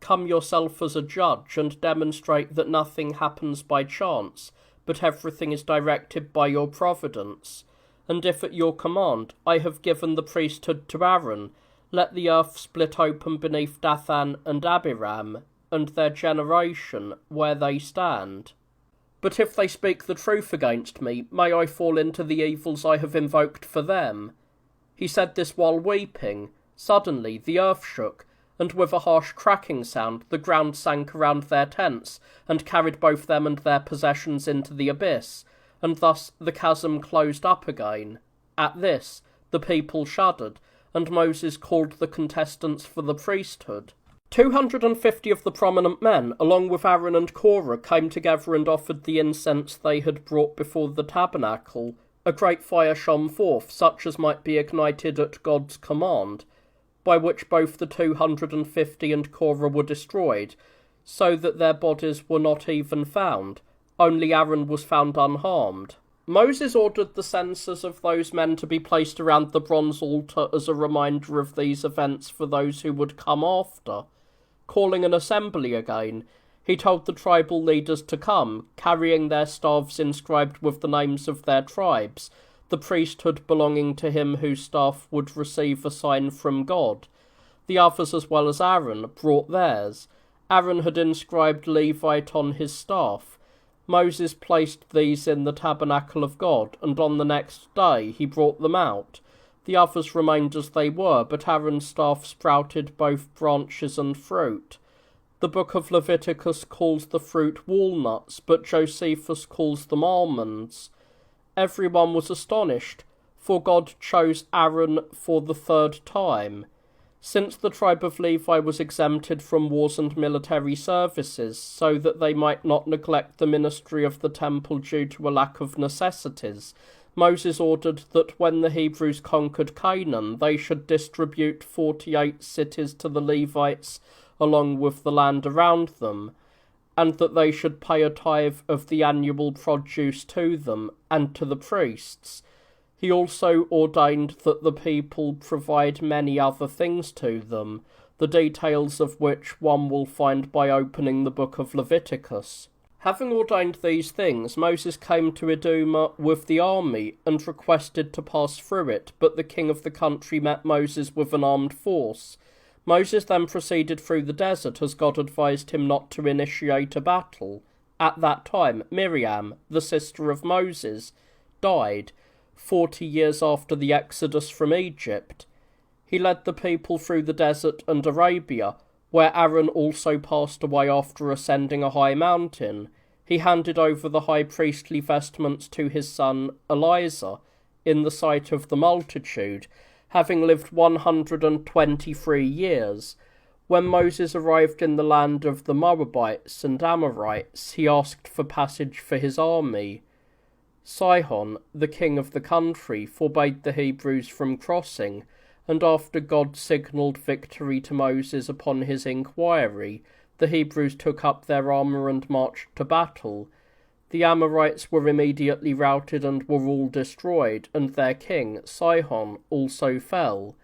come yourself as a judge and demonstrate that nothing happens by chance, but everything is directed by your providence. And if at your command I have given the priesthood to Aaron, let the earth split open beneath Dathan and Abiram and their generation where they stand. But if they speak the truth against me, may I fall into the evils I have invoked for them." He said this while weeping. Suddenly the earth shook, and with a harsh cracking sound the ground sank around their tents, and carried both them and their possessions into the abyss, and thus the chasm closed up again. At this the people shuddered, and Moses called the contestants for the priesthood. 250 of the prominent men, along with Aaron and Korah, came together and offered the incense they had brought before the tabernacle. A great fire shone forth, such as might be ignited at God's command, by which both the 250 and Korah were destroyed, so that their bodies were not even found. Only Aaron was found unharmed. Moses ordered the censers of those men to be placed around the bronze altar as a reminder of these events for those who would come after. Calling an assembly again, he told the tribal leaders to come, carrying their staffs inscribed with the names of their tribes, the priesthood belonging to him whose staff would receive a sign from God. The others, as well as Aaron, brought theirs. Aaron had inscribed Levite on his staff. Moses placed these in the tabernacle of God, and on the next day he brought them out. The others remained as they were, but Aaron's staff sprouted both branches and fruit. The book of Leviticus calls the fruit walnuts, but Josephus calls them almonds. Everyone was astonished, for God chose Aaron for the third time. Since the tribe of Levi was exempted from wars and military services, so that they might not neglect the ministry of the temple due to a lack of necessities, Moses ordered that when the Hebrews conquered Canaan, they should distribute 48 cities to the Levites along with the land around them, and that they should pay a tithe of the annual produce to them and to the priests. He also ordained that the people provide many other things to them, the details of which one will find by opening the book of Leviticus. Having ordained these things, Moses came to Idumah with the army and requested to pass through it, but the king of the country met Moses with an armed force. Moses then proceeded through the desert as God advised him not to initiate a battle. At that time, Miriam, the sister of Moses, died, 40 years after the exodus from Egypt. He led the people through the desert and Arabia, where Aaron also passed away after ascending a high mountain. He handed over the high priestly vestments to his son Eleazar in the sight of the multitude, having lived 123 years. When Moses arrived in the land of the Moabites and Amorites, he asked for passage for his army. Sihon, the king of the country, forbade the Hebrews from crossing, and after God signalled victory to Moses upon his inquiry, the Hebrews took up their armour and marched to battle. The Amorites were immediately routed and were all destroyed, and their king, Sihon, also fell.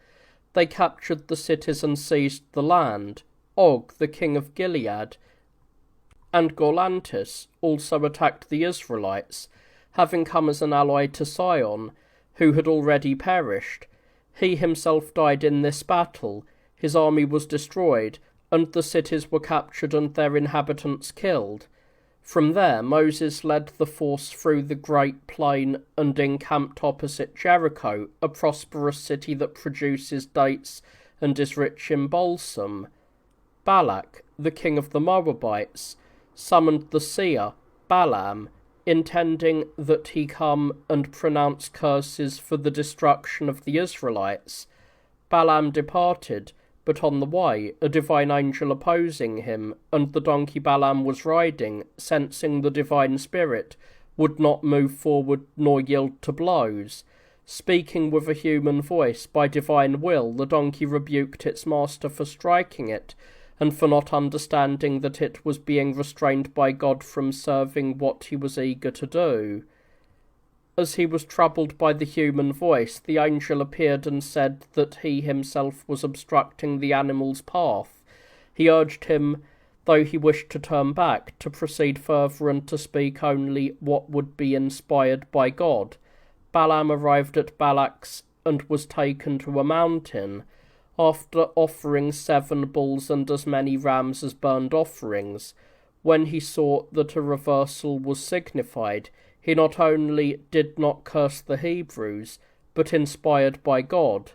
They captured the cities and seized the land. Og, the king of Gilead, and Golantis also attacked the Israelites, having come as an ally to Sihon, who had already perished. He himself died in this battle, his army was destroyed, and the cities were captured and their inhabitants killed. From there Moses led the force through the great plain and encamped opposite Jericho, a prosperous city that produces dates and is rich in balsam. Balak, the king of the Moabites, summoned the seer, Balaam, intending that he come and pronounce curses for the destruction of the Israelites. Balaam departed, but on the way a divine angel opposing him, and the donkey Balaam was riding, sensing the divine spirit, would not move forward nor yield to blows. Speaking with a human voice by divine will, the donkey rebuked its master for striking it, and for not understanding that it was being restrained by God from serving what he was eager to do. As he was troubled by the human voice, the angel appeared and said that he himself was obstructing the animal's path. He urged him, though he wished to turn back, to proceed further and to speak only what would be inspired by God. Balaam arrived at Balak's and was taken to a mountain. After offering 7 bulls and as many rams as burnt offerings, when he saw that a reversal was signified, he not only did not curse the Hebrews, but inspired by God,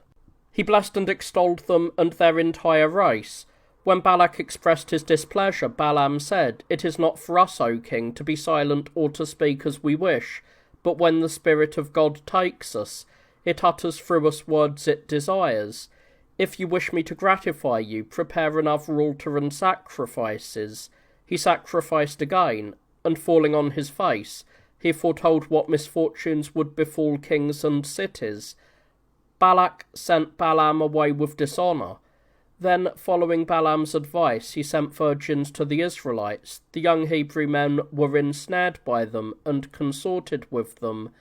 he blessed and extolled them and their entire race. When Balak expressed his displeasure, Balaam said, "It is not for us, O king, to be silent or to speak as we wish, but when the Spirit of God takes us, it utters through us words it desires. If you wish me to gratify you, prepare another altar and sacrifices." He sacrificed again, and falling on his face, he foretold what misfortunes would befall kings and cities. Balak sent Balaam away with dishonour. Then, following Balaam's advice, he sent virgins to the Israelites. The young Hebrew men were ensnared by them and consorted with them,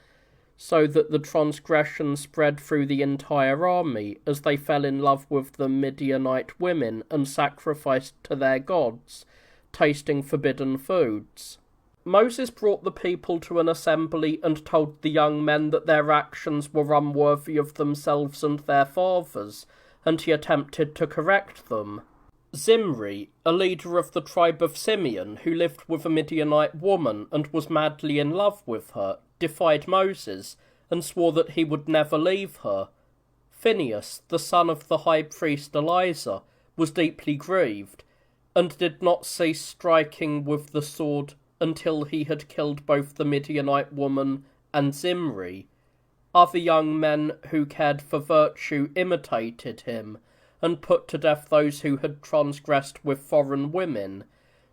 so that the transgression spread through the entire army, as they fell in love with the Midianite women and sacrificed to their gods, tasting forbidden foods. Moses brought the people to an assembly and told the young men that their actions were unworthy of themselves and their fathers, and he attempted to correct them. Zimri, a leader of the tribe of Simeon, who lived with a Midianite woman and was madly in love with her, defied Moses, and swore that he would never leave her. Phinehas, the son of the high priest Eleazar, was deeply grieved, and did not cease striking with the sword until he had killed both the Midianite woman and Zimri. Other young men who cared for virtue imitated him, and put to death those who had transgressed with foreign women.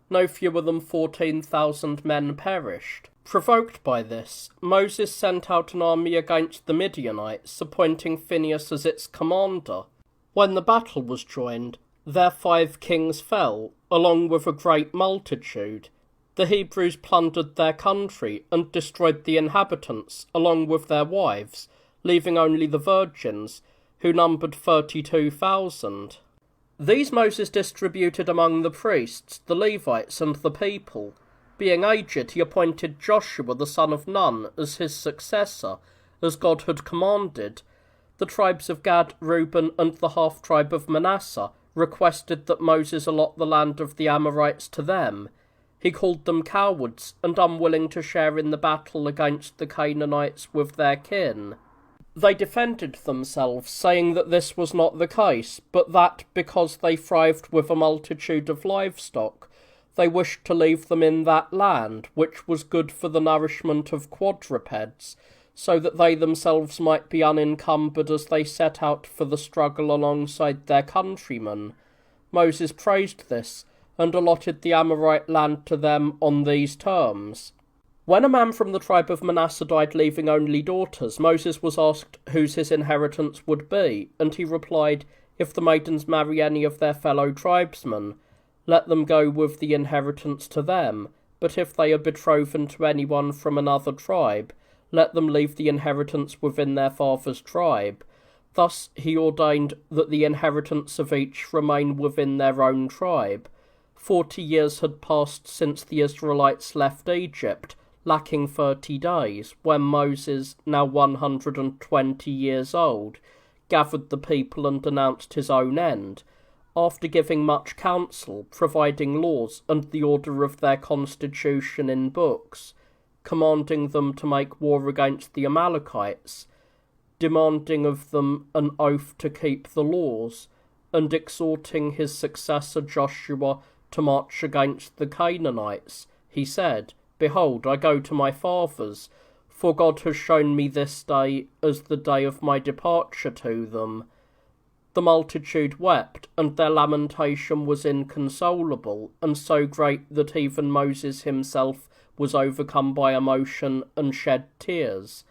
No fewer than 14,000 men perished. Provoked by this, Moses sent out an army against the Midianites, appointing Phinehas as its commander. When the battle was joined, their 5 kings fell, along with a great multitude. The Hebrews plundered their country and destroyed the inhabitants, along with their wives, leaving only the virgins, who numbered 32,000. These Moses distributed among the priests, the Levites, and the people. Being aged, he appointed Joshua the son of Nun as his successor, as God had commanded. The tribes of Gad, Reuben, and the half-tribe of Manasseh requested that Moses allot the land of the Amorites to them. He called them cowards and unwilling to share in the battle against the Canaanites with their kin. They defended themselves, saying that this was not the case, but that, because they thrived with a multitude of livestock, they wished to leave them in that land, which was good for the nourishment of quadrupeds, so that they themselves might be unencumbered as they set out for the struggle alongside their countrymen. Moses praised this, and allotted the Amorite land to them on these terms. When a man from the tribe of Manasseh died leaving only daughters, Moses was asked whose his inheritance would be, and he replied, "If the maidens marry any of their fellow tribesmen, let them go with the inheritance to them, but if they are betrothing to anyone from another tribe, let them leave the inheritance within their father's tribe." Thus he ordained that the inheritance of each remain within their own tribe. 40 years had passed since the Israelites left Egypt, lacking 30 days, when Moses, now 120 years old, gathered the people and announced his own end. After giving much counsel, providing laws and the order of their constitution in books, commanding them to make war against the Amalekites, demanding of them an oath to keep the laws, and exhorting his successor Joshua to march against the Canaanites, he said, "Behold, I go to my fathers, for God has shown me this day as the day of my departure to them." The multitude wept, and their lamentation was inconsolable, and so great that even Moses himself was overcome by emotion and shed tears.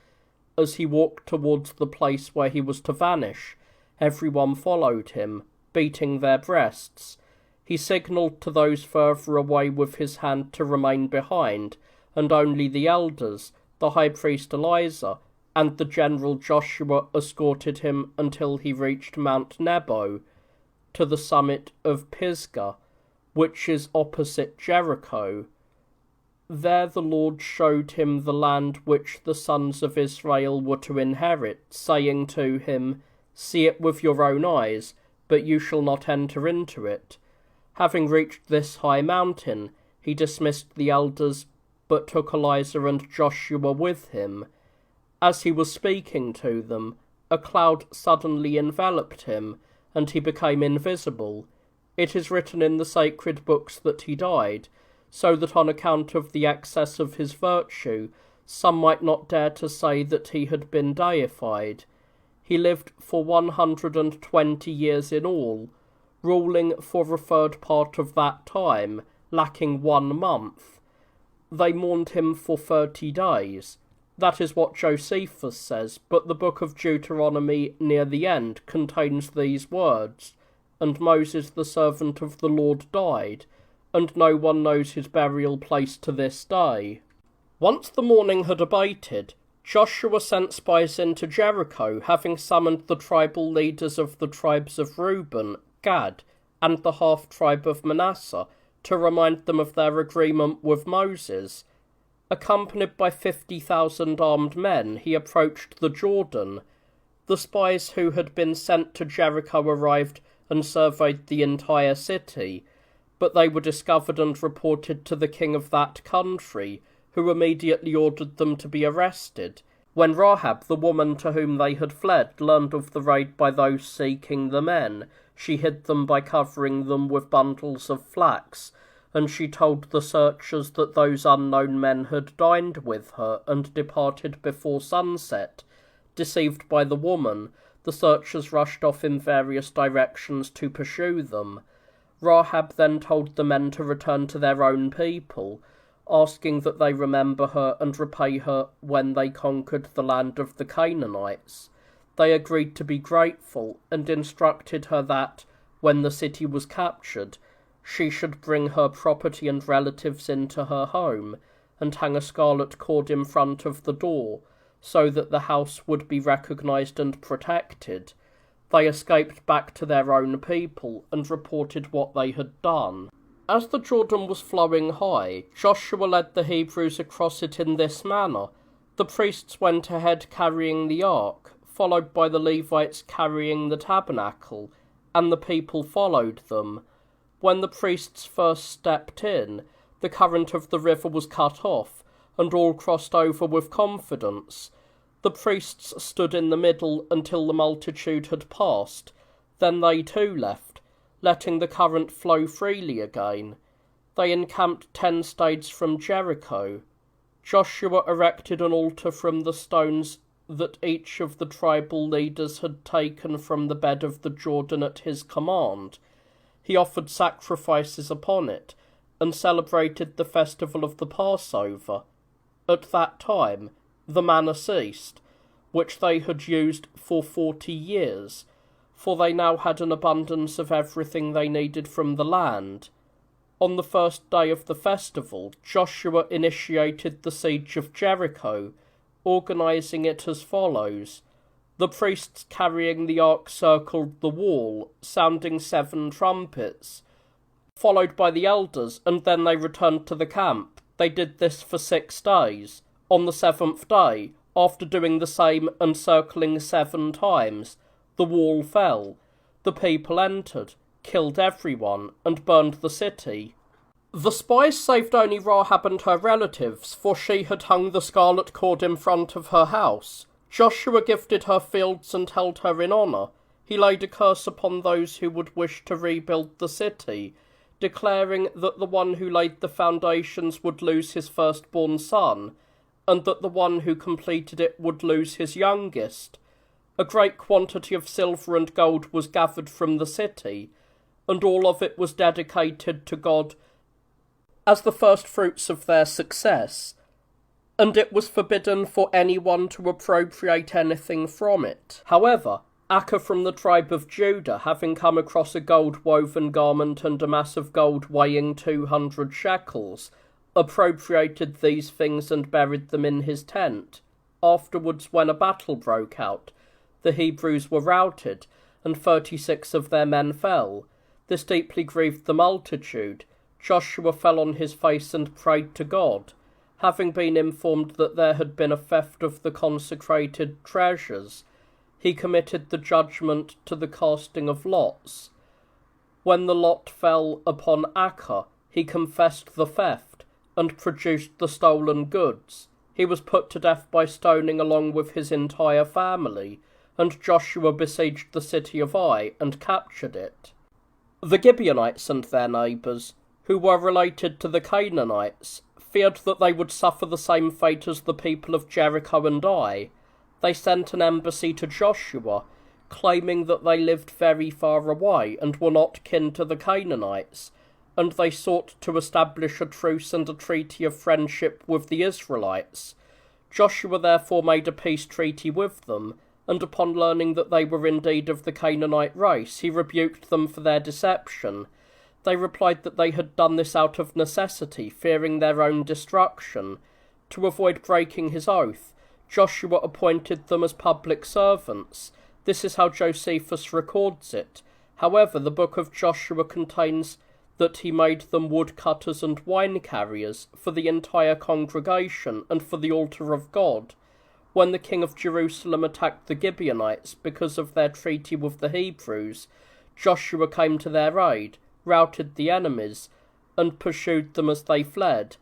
As he walked towards the place where he was to vanish, everyone followed him, beating their breasts. He signalled to those further away with his hand to remain behind, and only the elders, the high priest Eleazar, and the general Joshua escorted him until he reached Mount Nebo, to the summit of Pisgah, which is opposite Jericho. There the Lord showed him the land which the sons of Israel were to inherit, saying to him, "See it with your own eyes, but you shall not enter into it." Having reached this high mountain, he dismissed the elders, but took Eleazar and Joshua with him. As he was speaking to them, a cloud suddenly enveloped him, and he became invisible. It is written in the sacred books that he died, so that on account of the excess of his virtue, some might not dare to say that he had been deified. He lived for 120 years in all, ruling for a third part of that time, lacking 1 month. They mourned him for 30 days. That is what Josephus says, but the book of Deuteronomy near the end contains these words, "And Moses the servant of the Lord died, and no one knows his burial place to this day." Once the mourning had abated, Joshua sent spies into Jericho, having summoned the tribal leaders of the tribes of Reuben, Gad, and the half-tribe of Manasseh, to remind them of their agreement with Moses. Accompanied by 50,000 armed men, he approached the Jordan. The spies who had been sent to Jericho arrived and surveyed the entire city, but they were discovered and reported to the king of that country, who immediately ordered them to be arrested. When Rahab, the woman to whom they had fled, learned of the raid by those seeking the men, she hid them by covering them with bundles of flax, and she told the searchers that those unknown men had dined with her and departed before sunset, deceived by the woman, the searchers rushed off in various directions to pursue them. Rahab then told the men to return to their own people, asking that they remember her and repay her when they conquered the land of the Canaanites. They agreed to be grateful and instructed her that, when the city was captured, she should bring her property and relatives into her home and hang a scarlet cord in front of the door, so that the house would be recognized and protected. They escaped back to their own people and reported what they had done. As the Jordan was flowing high, Joshua led the Hebrews across it in this manner. The priests went ahead carrying the ark, followed by the Levites carrying the tabernacle, and the people followed them. When the priests first stepped in, the current of the river was cut off, and all crossed over with confidence. The priests stood in the middle until the multitude had passed. Then they too left, letting the current flow freely again. They encamped 10 stades from Jericho. Joshua erected an altar from the stones that each of the tribal leaders had taken from the bed of the Jordan at his command. He offered sacrifices upon it, and celebrated the festival of the Passover. At that time the manna ceased, which they had used for 40 years, for they now had an abundance of everything they needed from the land. On the first day of the festival, Joshua initiated the siege of Jericho, organizing it as follows. The priests carrying the ark circled the wall, sounding 7 trumpets, followed by the elders, and then they returned to the camp. They did this for 6 days. On the 7th day, after doing the same and circling 7 times, the wall fell. The people entered, killed everyone, and burned the city. The spies saved only Rahab and her relatives, for she had hung the scarlet cord in front of her house. Joshua gifted her fields and held her in honour. He laid a curse upon those who would wish to rebuild the city, declaring that the one who laid the foundations would lose his firstborn son, and that the one who completed it would lose his youngest. A great quantity of silver and gold was gathered from the city, and all of it was dedicated to God as the first fruits of their success, and it was forbidden for anyone to appropriate anything from it. However, Acca from the tribe of Judah, having come across a gold-woven garment and a mass of gold weighing 200 shekels, appropriated these things and buried them in his tent. Afterwards, when a battle broke out, the Hebrews were routed, and 36 of their men fell. This deeply grieved the multitude. Joshua fell on his face and prayed to God. Having been informed that there had been a theft of the consecrated treasures, he committed the judgment to the casting of lots. When the lot fell upon Acca, he confessed the theft, and produced the stolen goods. He was put to death by stoning along with his entire family, and Joshua besieged the city of Ai and captured it. The Gibeonites and their neighbours, who were related to the Canaanites, feared that they would suffer the same fate as the people of Jericho and Ai. They sent an embassy to Joshua, claiming that they lived very far away and were not kin to the Canaanites, and they sought to establish a truce and a treaty of friendship with the Israelites. Joshua therefore made a peace treaty with them, and upon learning that they were indeed of the Canaanite race, he rebuked them for their deception. They replied that they had done this out of necessity, fearing their own destruction. To avoid breaking his oath, Joshua appointed them as public servants. This is how Josephus records it. However, the book of Joshua contains that he made them woodcutters and wine carriers for the entire congregation and for the altar of God. When the king of Jerusalem attacked the Gibeonites because of their treaty with the Hebrews, Joshua came to their aid, routed the enemies, and pursued them as they fled.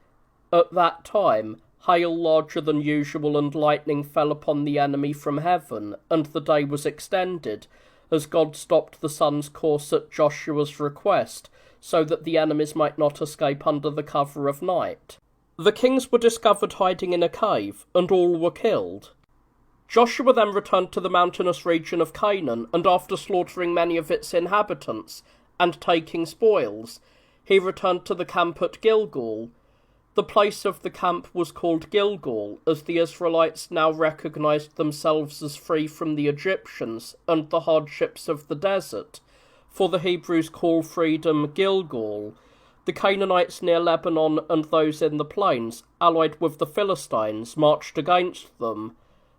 At that time, hail larger than usual and lightning fell upon the enemy from heaven, and the day was extended, as God stopped the sun's course at Joshua's request, so that the enemies might not escape under the cover of night. The kings were discovered hiding in a cave, and all were killed. Joshua then returned to the mountainous region of Canaan, and after slaughtering many of its inhabitants and taking spoils, he returned to the camp at Gilgal. The place of the camp was called Gilgal, as the Israelites now recognized themselves as free from the Egyptians and the hardships of the desert, for the Hebrews call freedom Gilgal. The Canaanites near Lebanon and those in the plains, allied with the Philistines, marched against them.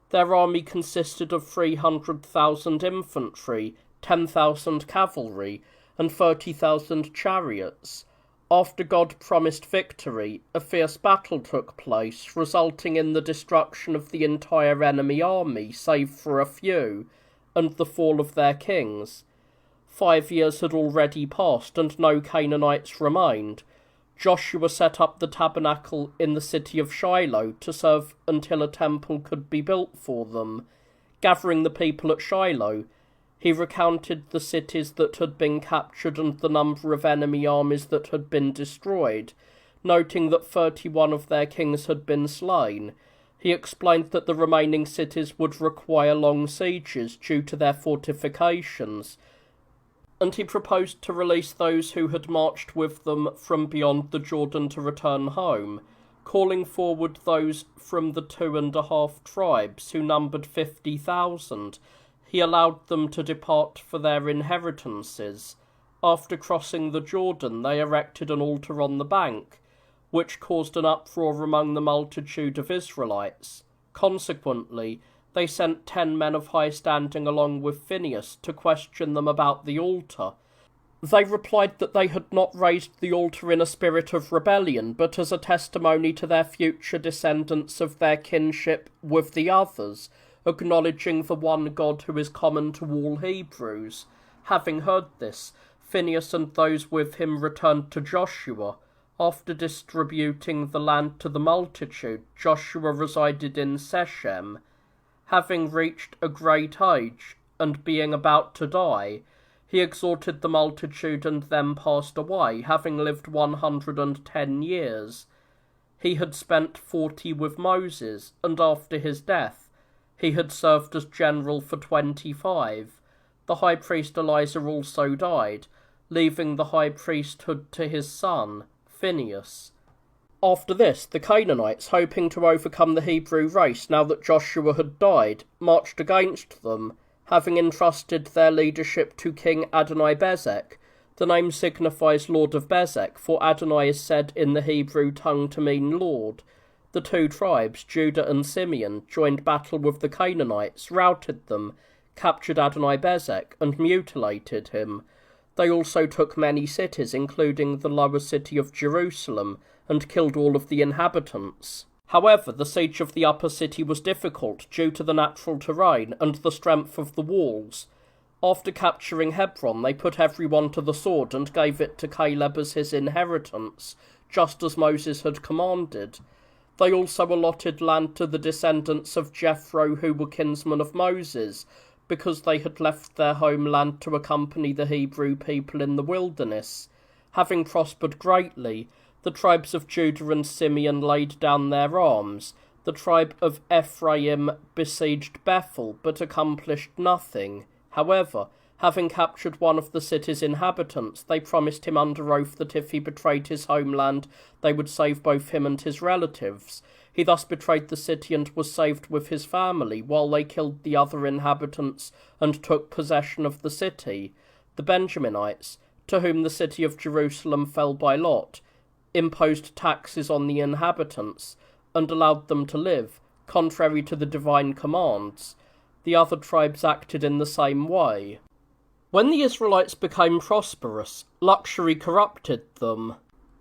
Their army consisted of 300,000 infantry, 10,000 cavalry, and 30,000 chariots. After God promised victory, a fierce battle took place, resulting in the destruction of the entire enemy army, save for a few, and the fall of their kings. 5 years had already passed, and no Canaanites remained. Joshua set up the tabernacle in the city of Shiloh to serve until a temple could be built for them. Gathering the people at Shiloh, he recounted the cities that had been captured and the number of enemy armies that had been destroyed, noting that 31 of their kings had been slain. He explained that the remaining cities would require long sieges due to their fortifications, and he proposed to release those who had marched with them from beyond the Jordan to return home, calling forward those from the 2.5 tribes, who numbered 50,000. He allowed them to depart for their inheritances. After crossing the Jordan, they erected an altar on the bank, which caused an uproar among the multitude of Israelites. Consequently, they sent 10 men of high standing along with Phinehas to question them about the altar. They replied that they had not raised the altar in a spirit of rebellion, but as a testimony to their future descendants of their kinship with the others, acknowledging the one God who is common to all Hebrews. Having heard this, Phinehas and those with him returned to Joshua. After distributing the land to the multitude, Joshua resided in Shechem. Having reached a great age, and being about to die, he exhorted the multitude and then passed away, having lived 110 years. He had spent 40 with Moses, and after his death, he had served as general for 25. The high priest Eleazar also died, leaving the high priesthood to his son, Phinehas. After this, the Canaanites, hoping to overcome the Hebrew race now that Joshua had died, marched against them, having entrusted their leadership to King Adoni-Bezek. The name signifies Lord of Bezek, for Adonai is said in the Hebrew tongue to mean Lord. The 2 tribes, Judah and Simeon, joined battle with the Canaanites, routed them, captured Adoni-Bezek, and mutilated him. They also took many cities, including the lower city of Jerusalem, and killed all of the inhabitants. However, the siege of the upper city was difficult due to the natural terrain and the strength of the walls. After capturing Hebron, they put everyone to the sword and gave it to Caleb as his inheritance, just as Moses had commanded. They also allotted land to the descendants of Jethro, who were kinsmen of Moses, because they had left their homeland to accompany the Hebrew people in the wilderness. Having prospered greatly, the tribes of Judah and Simeon laid down their arms. The tribe of Ephraim besieged Bethel, but accomplished nothing. However, having captured one of the city's inhabitants, they promised him under oath that if he betrayed his homeland, they would save both him and his relatives. He thus betrayed the city and was saved with his family, while they killed the other inhabitants and took possession of the city. The Benjaminites, to whom the city of Jerusalem fell by lot, imposed taxes on the inhabitants, and allowed them to live, contrary to the divine commands. The other tribes acted in the same way. When the Israelites became prosperous, luxury corrupted them.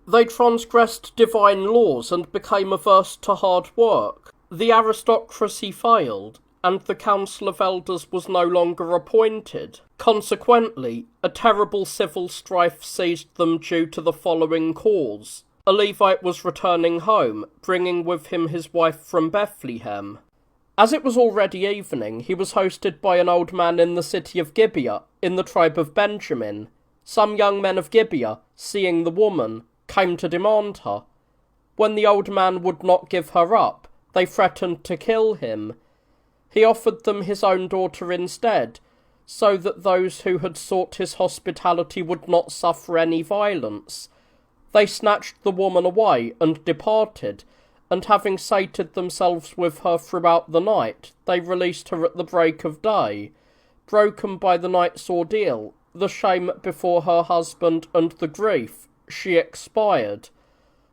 They transgressed divine laws and became averse to hard work. The aristocracy failed, and the council of elders was no longer appointed. Consequently, a terrible civil strife seized them due to the following cause. A Levite was returning home, bringing with him his wife from Bethlehem. As it was already evening, he was hosted by an old man in the city of Gibeah, in the tribe of Benjamin. Some young men of Gibeah, seeing the woman, came to demand her. When the old man would not give her up, they threatened to kill him. He offered them his own daughter instead, so that those who had sought his hospitality would not suffer any violence. They snatched the woman away and departed, and having sated themselves with her throughout the night, they released her at the break of day. Broken by the night's ordeal, the shame before her husband and the grief, she expired.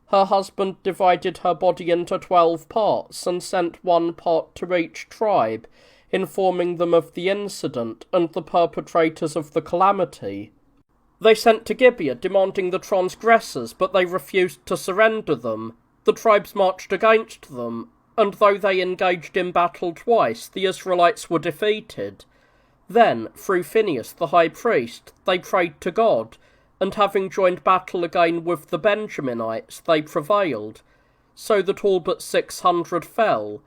Her husband divided her body into 12 parts and sent one part to each tribe, informing them of the incident and the perpetrators of the calamity. They sent to Gibeah demanding the transgressors, but they refused to surrender them. The tribes marched against them, and though they engaged in battle twice, the Israelites were defeated. Then, through Phinehas the high priest, they prayed to God, and having joined battle again with the Benjaminites, they prevailed, so that all but 600 fell.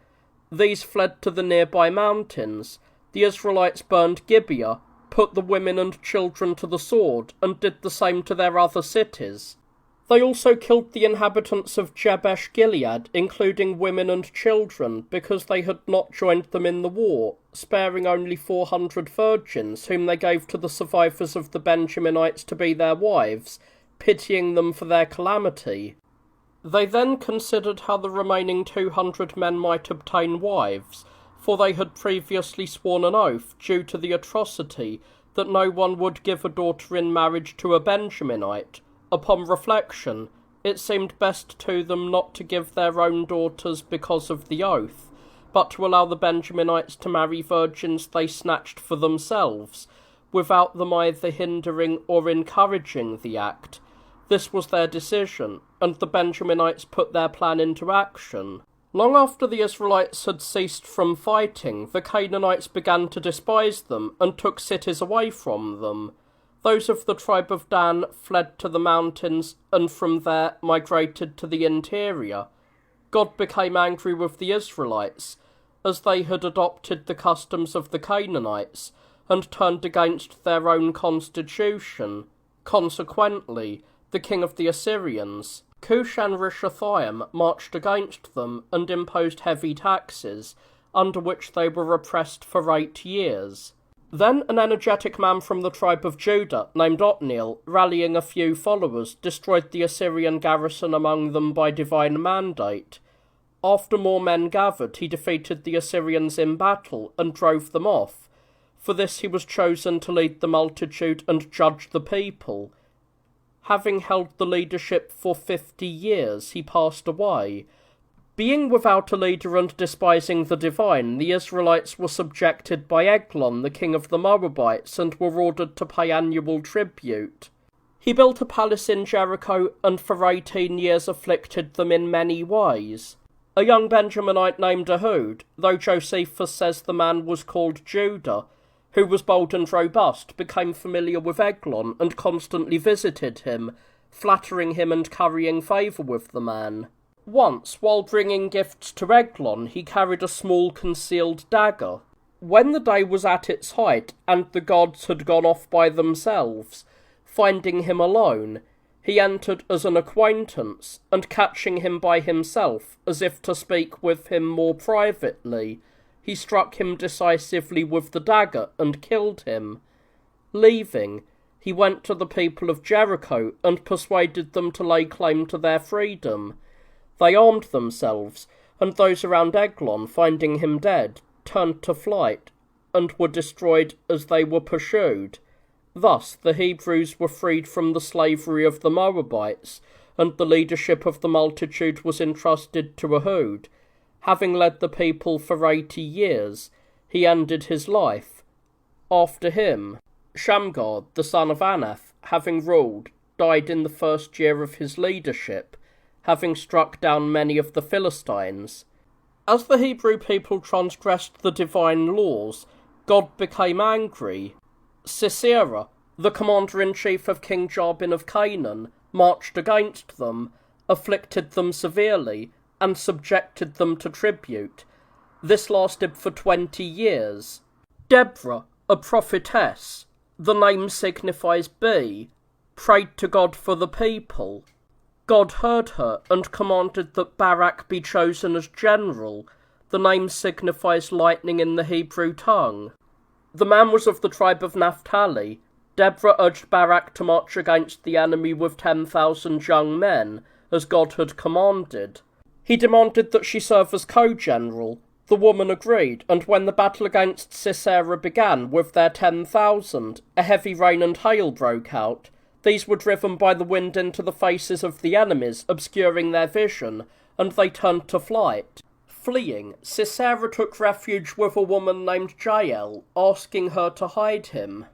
These fled to the nearby mountains. The Israelites burned Gibeah, put the women and children to the sword, and did the same to their other cities. They also killed the inhabitants of Jabesh Gilead, including women and children, because they had not joined them in the war, sparing only 400 virgins, whom they gave to the survivors of the Benjaminites to be their wives, pitying them for their calamity. They then considered how the remaining 200 men might obtain wives, for they had previously sworn an oath, due to the atrocity, that no one would give a daughter in marriage to a Benjaminite. Upon reflection, it seemed best to them not to give their own daughters because of the oath, but to allow the Benjaminites to marry virgins they snatched for themselves, without them either hindering or encouraging the act. This was their decision, and the Benjaminites put their plan into action. Long after the Israelites had ceased from fighting, the Canaanites began to despise them, and took cities away from them. Those of the tribe of Dan fled to the mountains, and from there migrated to the interior. God became angry with the Israelites, as they had adopted the customs of the Canaanites, and turned against their own constitution. Consequently, the king of the Assyrians, Cushan-Rishathaim, marched against them and imposed heavy taxes, under which they were oppressed for 8 years. Then an energetic man from the tribe of Judah, named Othniel, rallying a few followers, destroyed the Assyrian garrison among them by divine mandate. After more men gathered, he defeated the Assyrians in battle and drove them off. For this he was chosen to lead the multitude and judge the people. Having held the leadership for 50 years, he passed away. Being without a leader and despising the divine, the Israelites were subjected by Eglon, the king of the Moabites, and were ordered to pay annual tribute. He built a palace in Jericho, and for 18 years afflicted them in many ways. A young Benjaminite named Ehud, though Josephus says the man was called Judah, who was bold and robust, became familiar with Eglon, and constantly visited him, flattering him and currying favour with the man. Once, while bringing gifts to Eglon, he carried a small concealed dagger. When the day was at its height, and the gods had gone off by themselves, finding him alone, he entered as an acquaintance, and catching him by himself, as if to speak with him more privately, he struck him decisively with the dagger, and killed him. Leaving, he went to the people of Jericho, and persuaded them to lay claim to their freedom. They armed themselves, and those around Eglon, finding him dead, turned to flight, and were destroyed as they were pursued. Thus the Hebrews were freed from the slavery of the Moabites, and the leadership of the multitude was entrusted to Ehud. Having led the people for 80 years, he ended his life. After him, Shamgar, the son of Anath, having ruled, died in the first year of his leadership, having struck down many of the Philistines. As the Hebrew people transgressed the divine laws, God became angry. Sisera, the commander-in-chief of King Jabin of Canaan, marched against them, afflicted them severely, and subjected them to tribute. This lasted for 20 years. Deborah, a prophetess, the name signifies bee, prayed to God for the people. God heard her and commanded that Barak be chosen as general. The name signifies lightning in the Hebrew tongue. The man was of the tribe of Naphtali. Deborah urged Barak to march against the enemy with 10,000 young men, as God had commanded. He demanded that she serve as co-general. The woman agreed, and when the battle against Sisera began with their 10,000, a heavy rain and hail broke out. These were driven by the wind into the faces of the enemies, obscuring their vision, and they turned to flight. Fleeing, Sisera took refuge with a woman named Jael, asking her to hide him.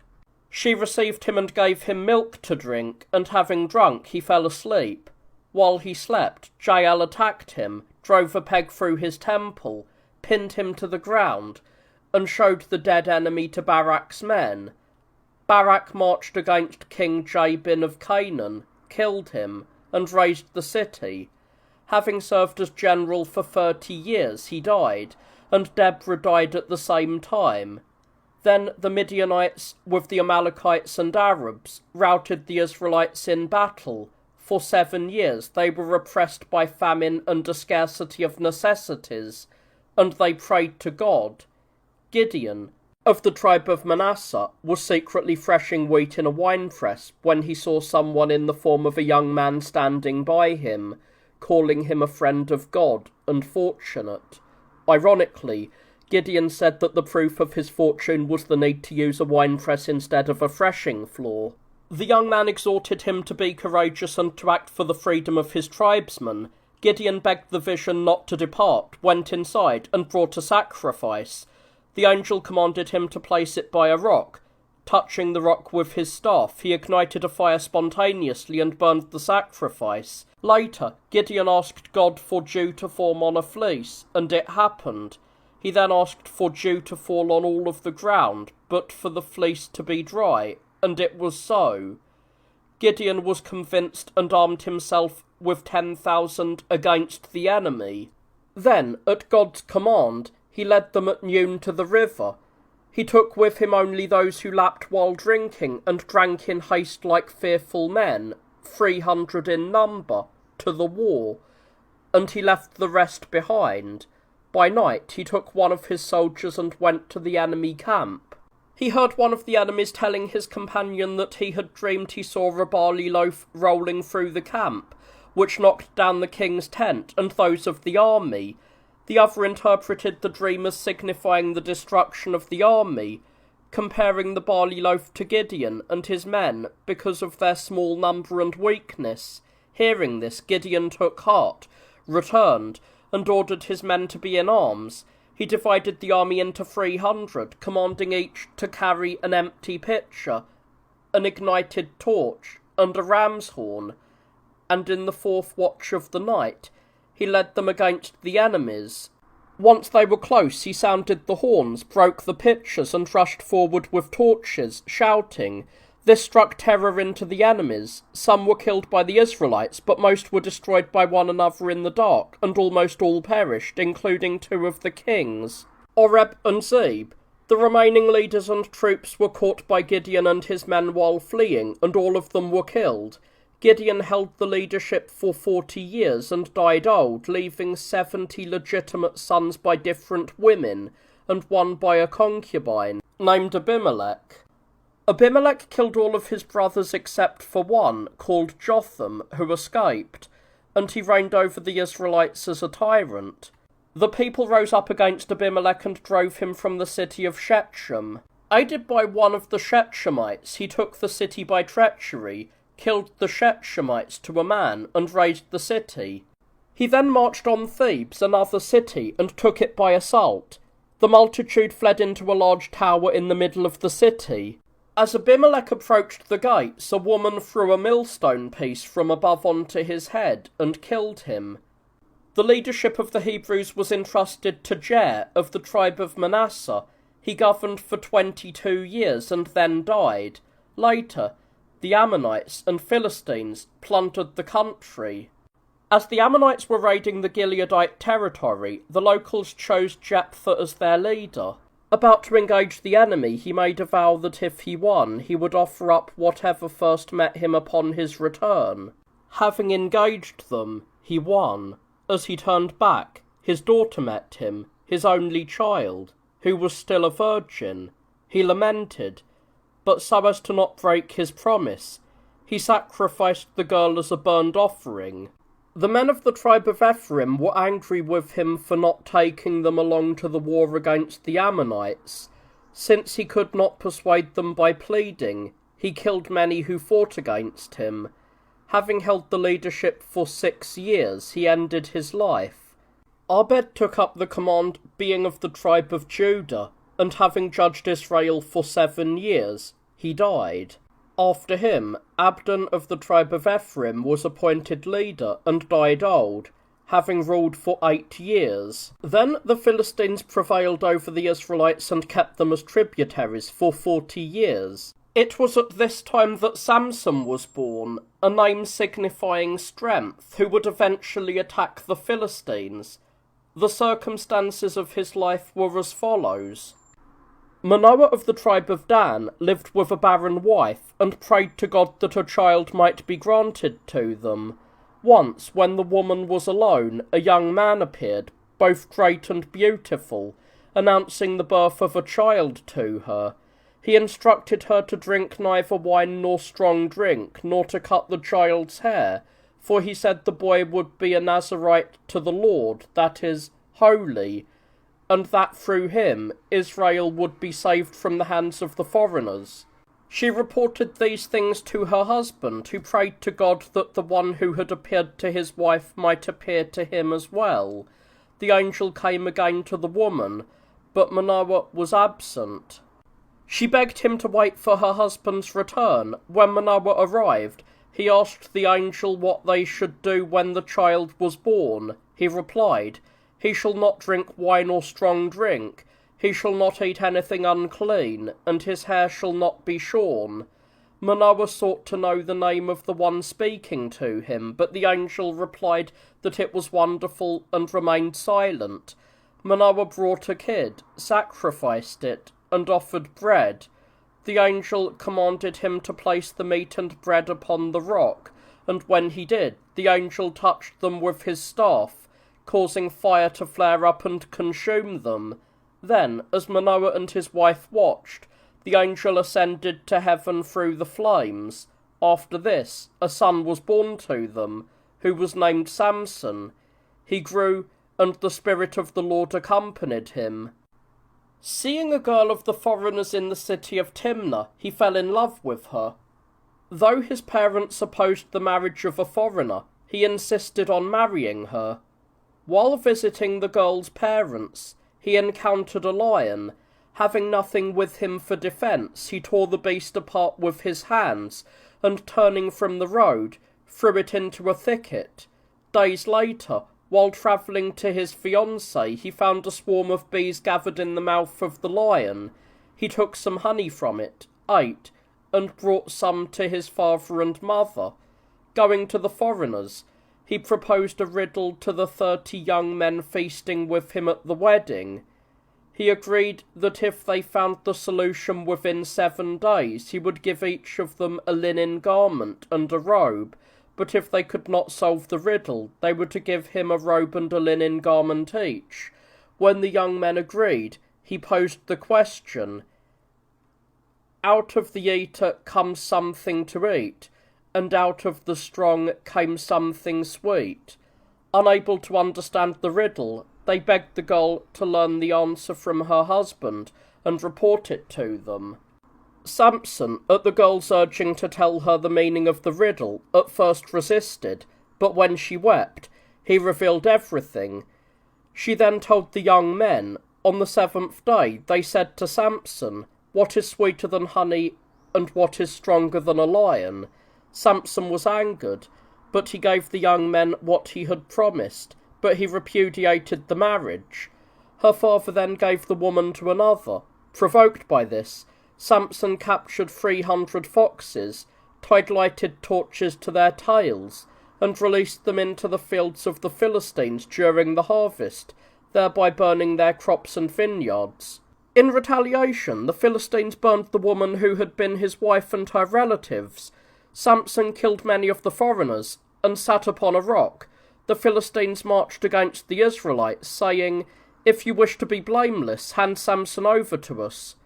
She received him and gave him milk to drink, and having drunk, he fell asleep. While he slept, Jael attacked him, drove a peg through his temple, pinned him to the ground, and showed the dead enemy to Barak's men. Barak marched against King Jabin of Canaan, killed him, and razed the city. Having served as general for 30 years, he died, and Deborah died at the same time. Then the Midianites, with the Amalekites and Arabs, routed the Israelites in battle. For 7 years they were oppressed by famine and a scarcity of necessities, and they prayed to God. Gideon, of the tribe of Manasseh, was secretly threshing wheat in a winepress when he saw someone in the form of a young man standing by him, calling him a friend of God and fortunate. Ironically, Gideon said that the proof of his fortune was the need to use a winepress instead of a threshing floor. The young man exhorted him to be courageous and to act for the freedom of his tribesmen. Gideon begged the vision not to depart, went inside, and brought a sacrifice. The angel commanded him to place it by a rock. Touching the rock with his staff, he ignited a fire spontaneously and burned the sacrifice. Later, Gideon asked God for dew to form on a fleece, and it happened. He then asked for dew to fall on all of the ground, but for the fleece to be dry, and it was so. Gideon was convinced and armed himself with 10,000 against the enemy. Then, at God's command, he led them at noon to the river. He took with him only those who lapped while drinking and drank in haste like fearful men, 300 in number, to the war, and he left the rest behind. By night he took one of his soldiers and went to the enemy camp. He heard one of the enemies telling his companion that he had dreamed he saw a barley loaf rolling through the camp, which knocked down the king's tent and those of the army. The other interpreted the dream as signifying the destruction of the army, comparing the barley loaf to Gideon and his men because of their small number and weakness. Hearing this, Gideon took heart, returned, and ordered his men to be in arms. He divided the army into 300, commanding each to carry an empty pitcher, an ignited torch, and a ram's horn. And in the 4th watch of the night, he led them against the enemies. Once they were close, he sounded the horns, broke the pitchers, and rushed forward with torches, shouting. This struck terror into the enemies. Some were killed by the Israelites, but most were destroyed by one another in the dark, and almost all perished, including 2 of the kings, Oreb and Zeb. The remaining leaders and troops were caught by Gideon and his men while fleeing, and all of them were killed. Gideon held the leadership for 40 years and died old, leaving 70 legitimate sons by different women, and one by a concubine, named Abimelech. Abimelech killed all of his brothers except for one, called Jotham, who escaped, and he reigned over the Israelites as a tyrant. The people rose up against Abimelech and drove him from the city of Shechem. Aided by one of the Shechemites, he took the city by treachery, killed the Shechemites to a man, and razed the city. He then marched on Thebes, another city, and took it by assault. The multitude fled into a large tower in the middle of the city. As Abimelech approached the gates, a woman threw a millstone piece from above onto his head and killed him. The leadership of the Hebrews was entrusted to Jair of the tribe of Manasseh. He governed for 22 years and then died. Later, the Ammonites and Philistines plundered the country. As the Ammonites were raiding the Gileadite territory, the locals chose Jephthah as their leader. About to engage the enemy, he made a vow that if he won, he would offer up whatever first met him upon his return. Having engaged them, he won. As he turned back, his daughter met him. his only child, who was still a virgin. He lamented, but so as to not break his promise, he sacrificed the girl as a burnt offering. The men of the tribe of Ephraim were angry with him for not taking them along to the war against the Ammonites. Since he could not persuade them by pleading, he killed many who fought against him. Having held the leadership for 6 years, he ended his life. Abed took up the command, being of the tribe of Judah, and having judged Israel for 7 years, he died. After him, Abdon of the tribe of Ephraim was appointed leader and died old, having ruled for 8 years. Then the Philistines prevailed over the Israelites and kept them as tributaries for 40 years. It was at this time that Samson was born, a name signifying strength, who would eventually attack the Philistines. The circumstances of his life were as follows. Manoah of the tribe of Dan lived with a barren wife and prayed to God that a child might be granted to them. Once, when the woman was alone, a young man appeared, both great and beautiful, announcing the birth of a child to her. He instructed her to drink neither wine nor strong drink, nor to cut the child's hair, for he said the boy would be a Nazirite to the Lord, that is, holy, and that through him Israel would be saved from the hands of the foreigners. She reported these things to her husband, who prayed to God that the one who had appeared to his wife might appear to him as well. The angel came again to the woman, but Manoah was absent. She begged him to wait for her husband's return. When Manoah arrived, he asked the angel what they should do when the child was born. He replied, "He shall not drink wine or strong drink. He shall not eat anything unclean, and his hair shall not be shorn." Manoah sought to know the name of the one speaking to him, but the angel replied that it was wonderful and remained silent. Manoah brought a kid, sacrificed it, and offered bread. The angel commanded him to place the meat and bread upon the rock, and when he did, the angel touched them with his staff, causing fire to flare up and consume them. Then, as Manoah and his wife watched, the angel ascended to heaven through the flames. After this, a son was born to them, who was named Samson. He grew, and the Spirit of the Lord accompanied him. Seeing a girl of the foreigners in the city of Timnah, he fell in love with her. Though his parents opposed the marriage of a foreigner, he insisted on marrying her. While visiting the girl's parents, he encountered a lion. Having nothing with him for defence, he tore the beast apart with his hands, and turning from the road, threw it into a thicket. Days later, while travelling to his fiancée, he found a swarm of bees gathered in the mouth of the lion. He took some honey from it, ate, and brought some to his father and mother. Going to the foreigners, he proposed a riddle to the 30 young men feasting with him at the wedding. He agreed that if they found the solution within 7 days, he would give each of them a linen garment and a robe, but if they could not solve the riddle, they were to give him a robe and a linen garment each. When the young men agreed, he posed the question, "Out of the eater comes something to eat, and out of the strong came something sweet." Unable to understand the riddle, they begged the girl to learn the answer from her husband and report it to them. Samson, at the girl's urging to tell her the meaning of the riddle, at first resisted, but when she wept, he revealed everything. She then told the young men. On the 7th day they said to Samson, "What is sweeter than honey, and what is stronger than a lion?" Samson was angered, but he gave the young men what he had promised, but he repudiated the marriage. Her father then gave the woman to another. Provoked by this, Samson captured 300 foxes, tied lighted torches to their tails, and released them into the fields of the Philistines during the harvest, thereby burning their crops and vineyards. In retaliation, the Philistines burned the woman who had been his wife and her relatives. Samson killed many of the foreigners, and sat upon a rock. The Philistines marched against the Israelites, saying, If you wish to be blameless, hand Samson over to us."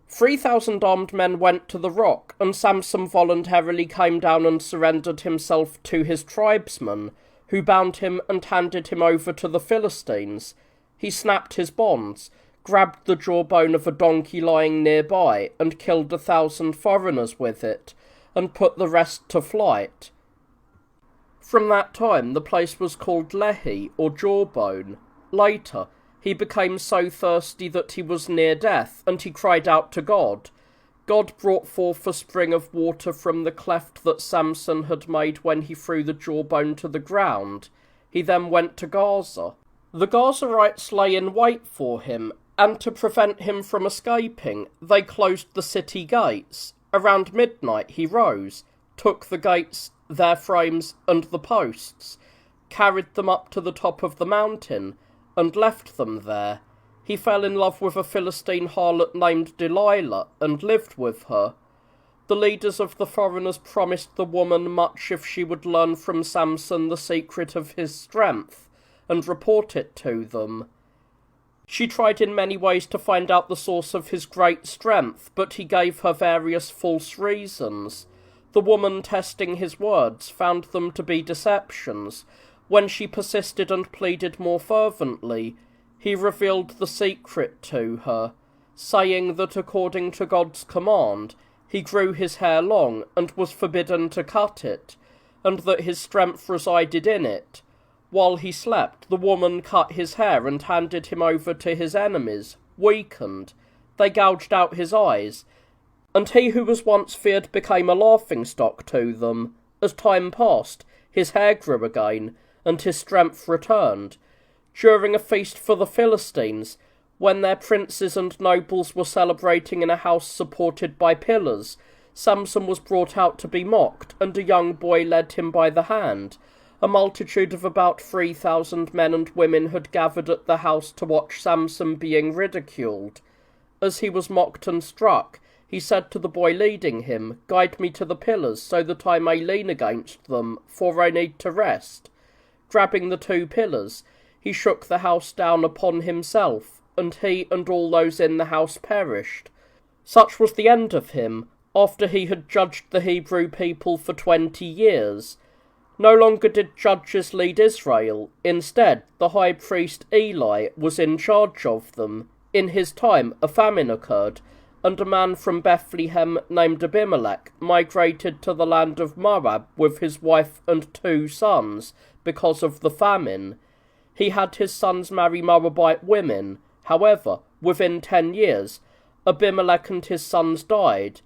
3,000 armed men went to the rock, and Samson voluntarily came down and surrendered himself to his tribesmen, who bound him and handed him over to the Philistines. He snapped his bonds, grabbed the jawbone of a donkey lying nearby, and killed 1,000 foreigners with it, and put the rest to flight. From that time the place was called Lehi, or Jawbone. Later, he became so thirsty that he was near death, and he cried out to God. God brought forth a spring of water from the cleft that Samson had made when he threw the jawbone to the ground. He then went to Gaza. The Gazarites lay in wait for him, and to prevent him from escaping, they closed the city gates. Around midnight he rose, took the gates, their frames, and the posts, carried them up to the top of the mountain, and left them there. He fell in love with a Philistine harlot named Delilah, and lived with her. The leaders of the foreigners promised the woman much if she would learn from Samson the secret of his strength, and report it to them. She tried in many ways to find out the source of his great strength, but he gave her various false reasons. The woman, testing his words, found them to be deceptions. When she persisted and pleaded more fervently, he revealed the secret to her, saying that according to God's command, he grew his hair long and was forbidden to cut it, and that his strength resided in it. While he slept, the woman cut his hair and handed him over to his enemies, weakened. They gouged out his eyes, and he who was once feared became a laughingstock to them. As time passed, his hair grew again, and his strength returned. During a feast for the Philistines, when their princes and nobles were celebrating in a house supported by pillars, Samson was brought out to be mocked, and a young boy led him by the hand. A multitude of about 3,000 men and women had gathered at the house to watch Samson being ridiculed. As he was mocked and struck, he said to the boy leading him, "Guide me to the pillars, so that I may lean against them, for I need to rest." Grabbing the 2 pillars, he shook the house down upon himself, and he and all those in the house perished. Such was the end of him, after he had judged the Hebrew people for 20 years. No longer did judges lead Israel. Instead, the high priest Eli was in charge of them. In his time, a famine occurred, and a man from Bethlehem named Abimelech migrated to the land of Moab with his wife and 2 sons because of the famine. He had his sons marry Moabite women. However, within 10 years, Abimelech and his sons died,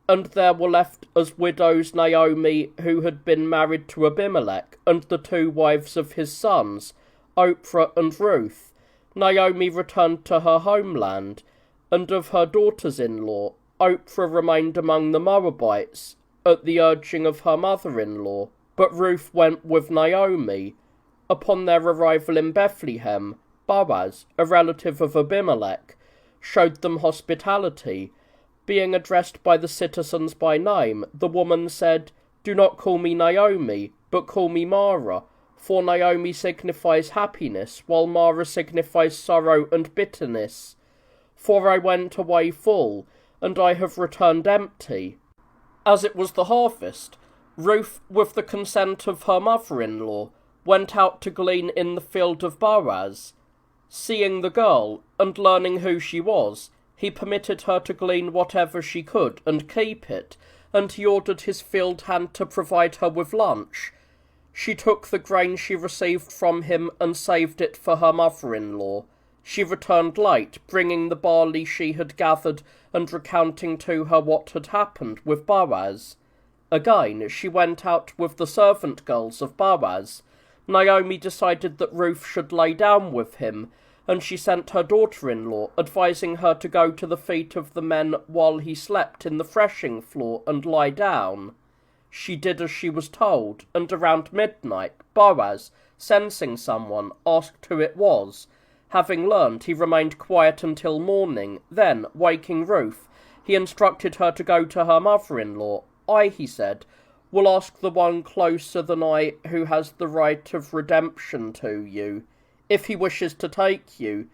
and there were left as widows Naomi, who had been married to Abimelech, and the 2 wives of his sons, Oprah and Ruth. Naomi returned to her homeland, and of her daughters-in-law, Oprah remained among the Moabites at the urging of her mother-in-law, but Ruth went with Naomi. Upon their arrival in Bethlehem, Boaz, a relative of Abimelech, showed them hospitality. Being addressed by the citizens by name, the woman said, "Do not call me Naomi, but call me Mara, for Naomi signifies happiness, while Mara signifies sorrow and bitterness. For I went away full, and I have returned empty." As it was the harvest, Ruth, with the consent of her mother-in-law, went out to glean in the field of Boaz. Seeing the girl, and learning who she was, he permitted her to glean whatever she could and keep it, and he ordered his field hand to provide her with lunch. She took the grain she received from him and saved it for her mother-in-law. She returned late, bringing the barley she had gathered and recounting to her what had happened with Boaz. Again, she went out with the servant girls of Boaz. Naomi decided that Ruth should lay down with him, and she sent her daughter-in-law, advising her to go to the feet of the men while he slept in the threshing floor and lie down. She did as she was told, and around midnight, Boaz, sensing someone, asked who it was. Having learned, he remained quiet until morning. Then, waking Ruth, he instructed her to go to her mother-in-law. "I," he said, "will ask the one closer than I who has the right of redemption to you. If he wishes to take you,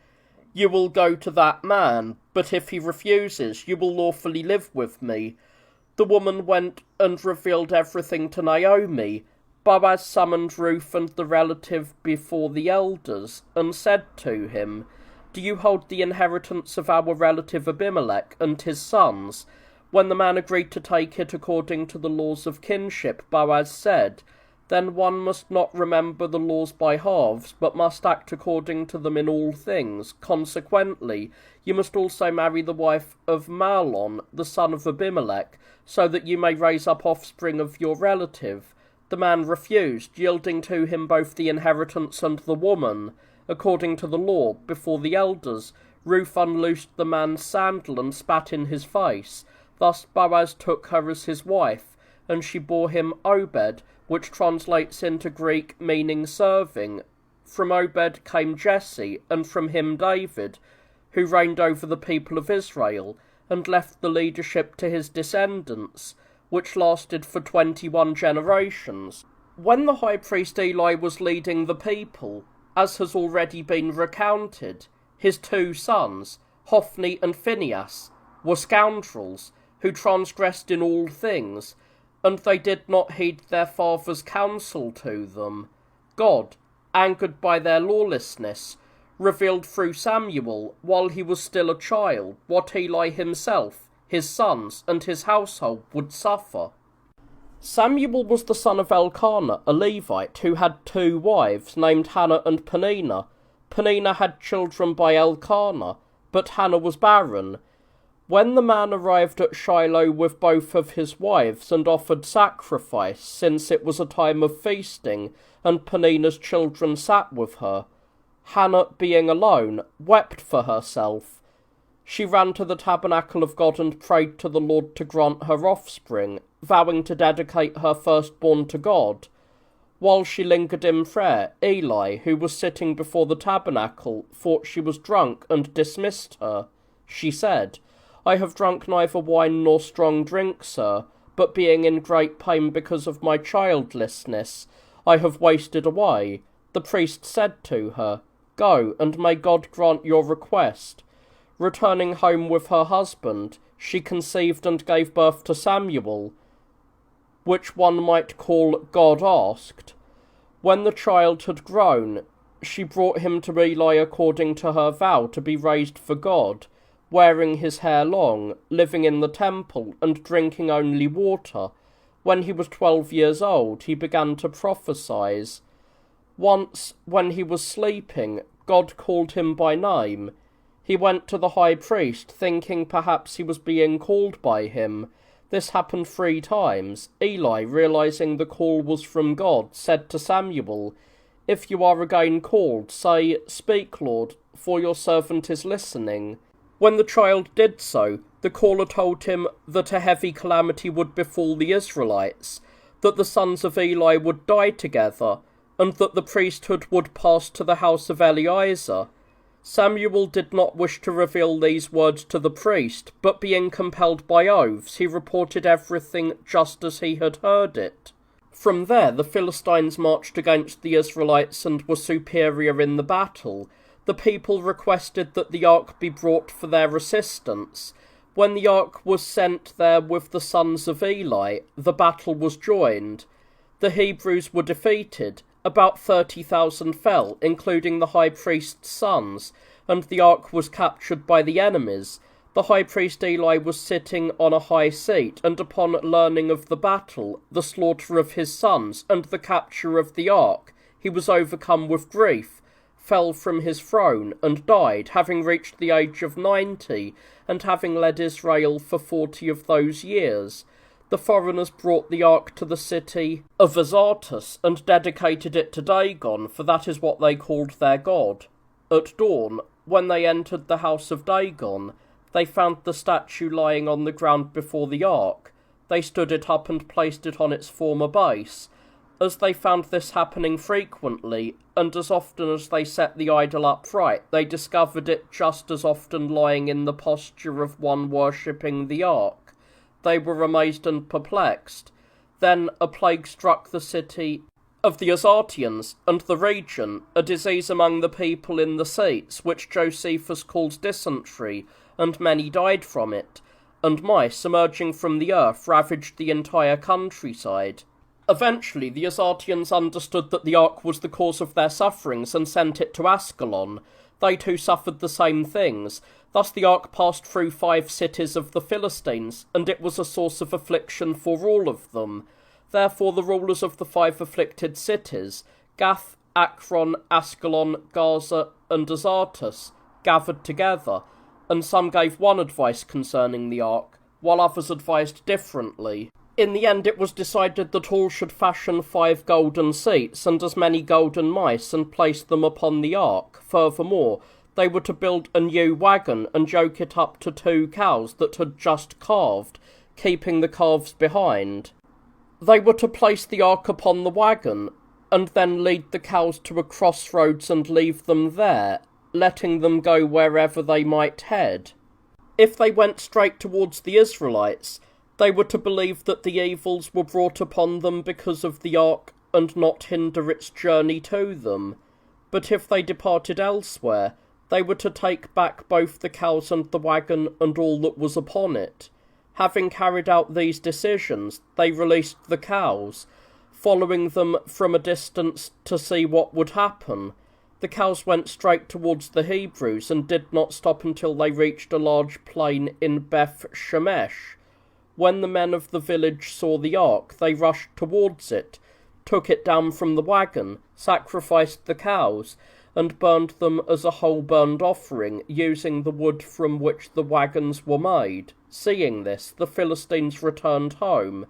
You will go to that man, but if he refuses, you will lawfully live with me. The woman went and revealed everything to Naomi. Boaz summoned Ruth and the relative before the elders, and said to him, Do you hold the inheritance of our relative Abimelech and his sons? When the man agreed to take it according to the laws of kinship, Boaz said, Then one must not remember the laws by halves, but must act according to them in all things. Consequently, you must also marry the wife of Mahlon, the son of Abimelech, so that you may raise up offspring of your relative. The man refused, yielding to him both the inheritance and the woman. According to the law, before the elders, Ruth unloosed the man's sandal and spat in his face. Thus Boaz took her as his wife, and she bore him Obed, which translates into Greek meaning serving. From Obed came Jesse, and from him David, who reigned over the people of Israel, and left the leadership to his descendants, which lasted for 21 generations. When the high priest Eli was leading the people, as has already been recounted, his 2 sons, Hophni and Phinehas, were scoundrels, who transgressed in all things, and they did not heed their father's counsel to them. God, angered by their lawlessness, revealed through Samuel, while he was still a child, what Eli himself, his sons, and his household would suffer. Samuel was the son of Elkanah, a Levite, who had 2 wives, named Hannah and Peninnah. Peninnah had children by Elkanah, but Hannah was barren. When the man arrived at Shiloh with both of his wives and offered sacrifice, since it was a time of feasting, and Peninnah's children sat with her, Hannah, being alone, wept for herself. She ran to the tabernacle of God and prayed to the Lord to grant her offspring, vowing to dedicate her firstborn to God. While she lingered in prayer, Eli, who was sitting before the tabernacle, thought she was drunk and dismissed her. She said, I have drunk neither wine nor strong drink, sir, but being in great pain because of my childlessness, I have wasted away. The priest said to her, Go, and may God grant your request. Returning home with her husband, she conceived and gave birth to Samuel, which one might call God asked. When the child had grown, she brought him to Eli according to her vow to be raised for God, wearing his hair long, living in the temple, and drinking only water. When he was 12 years old, he began to prophesy. Once, when he was sleeping, God called him by name. He went to the high priest, thinking perhaps he was being called by him. This happened 3 times. Eli, realizing the call was from God, said to Samuel, If you are again called, say, Speak, Lord, for your servant is listening. When the child did so, the caller told him that a heavy calamity would befall the Israelites, that the sons of Eli would die together, and that the priesthood would pass to the house of Eleazar. Samuel did not wish to reveal these words to the priest, but being compelled by oaths, he reported everything just as he had heard it. From there, the Philistines marched against the Israelites and were superior in the battle. The people requested that the ark be brought for their assistance. When the ark was sent there with the sons of Eli, the battle was joined. The Hebrews were defeated. About 30,000 fell, including the high priest's sons, and the ark was captured by the enemies. The high priest Eli was sitting on a high seat, and upon learning of the battle, the slaughter of his sons, and the capture of the ark, he was overcome with grief, fell from his throne, and died, having reached the age of 90, and having led Israel for 40 of those years. The foreigners brought the ark to the city of Azotus, and dedicated it to Dagon, for that is what they called their god. At dawn, when they entered the house of Dagon, they found the statue lying on the ground before the ark. They stood it up and placed it on its former base. As they found this happening frequently, and as often as they set the idol upright, they discovered it just as often lying in the posture of one worshipping the ark. They were amazed and perplexed. Then a plague struck the city of the Azartians and the region, a disease among the people in the seats, which Josephus calls dysentery, and many died from it, and mice emerging from the earth ravaged the entire countryside. Eventually, the Azartians understood that the ark was the cause of their sufferings and sent it to Ascalon. They too suffered the same things. Thus the ark passed through 5 cities of the Philistines, and it was a source of affliction for all of them. Therefore the rulers of the 5 afflicted cities, Gath, Akron, Ascalon, Gaza, and Azotus, gathered together, and some gave one advice concerning the ark, while others advised differently. In the end it was decided that all should fashion 5 golden seats and as many golden mice and place them upon the ark. Furthermore, they were to build a new wagon and yoke it up to 2 cows that had just calved, keeping the calves behind. They were to place the ark upon the wagon, and then lead the cows to a crossroads and leave them there, letting them go wherever they might head. If they went straight towards the Israelites, they were to believe that the evils were brought upon them because of the ark and not hinder its journey to them. But if they departed elsewhere, they were to take back both the cows and the wagon and all that was upon it. Having carried out these decisions, they released the cows, following them from a distance to see what would happen. The cows went straight towards the Hebrews and did not stop until they reached a large plain in Beth Shemesh. When the men of the village saw the ark, they rushed towards it, took it down from the wagon, sacrificed the cows, and burned them as a whole burnt offering, using the wood from which the wagons were made. Seeing this, the Philistines returned home.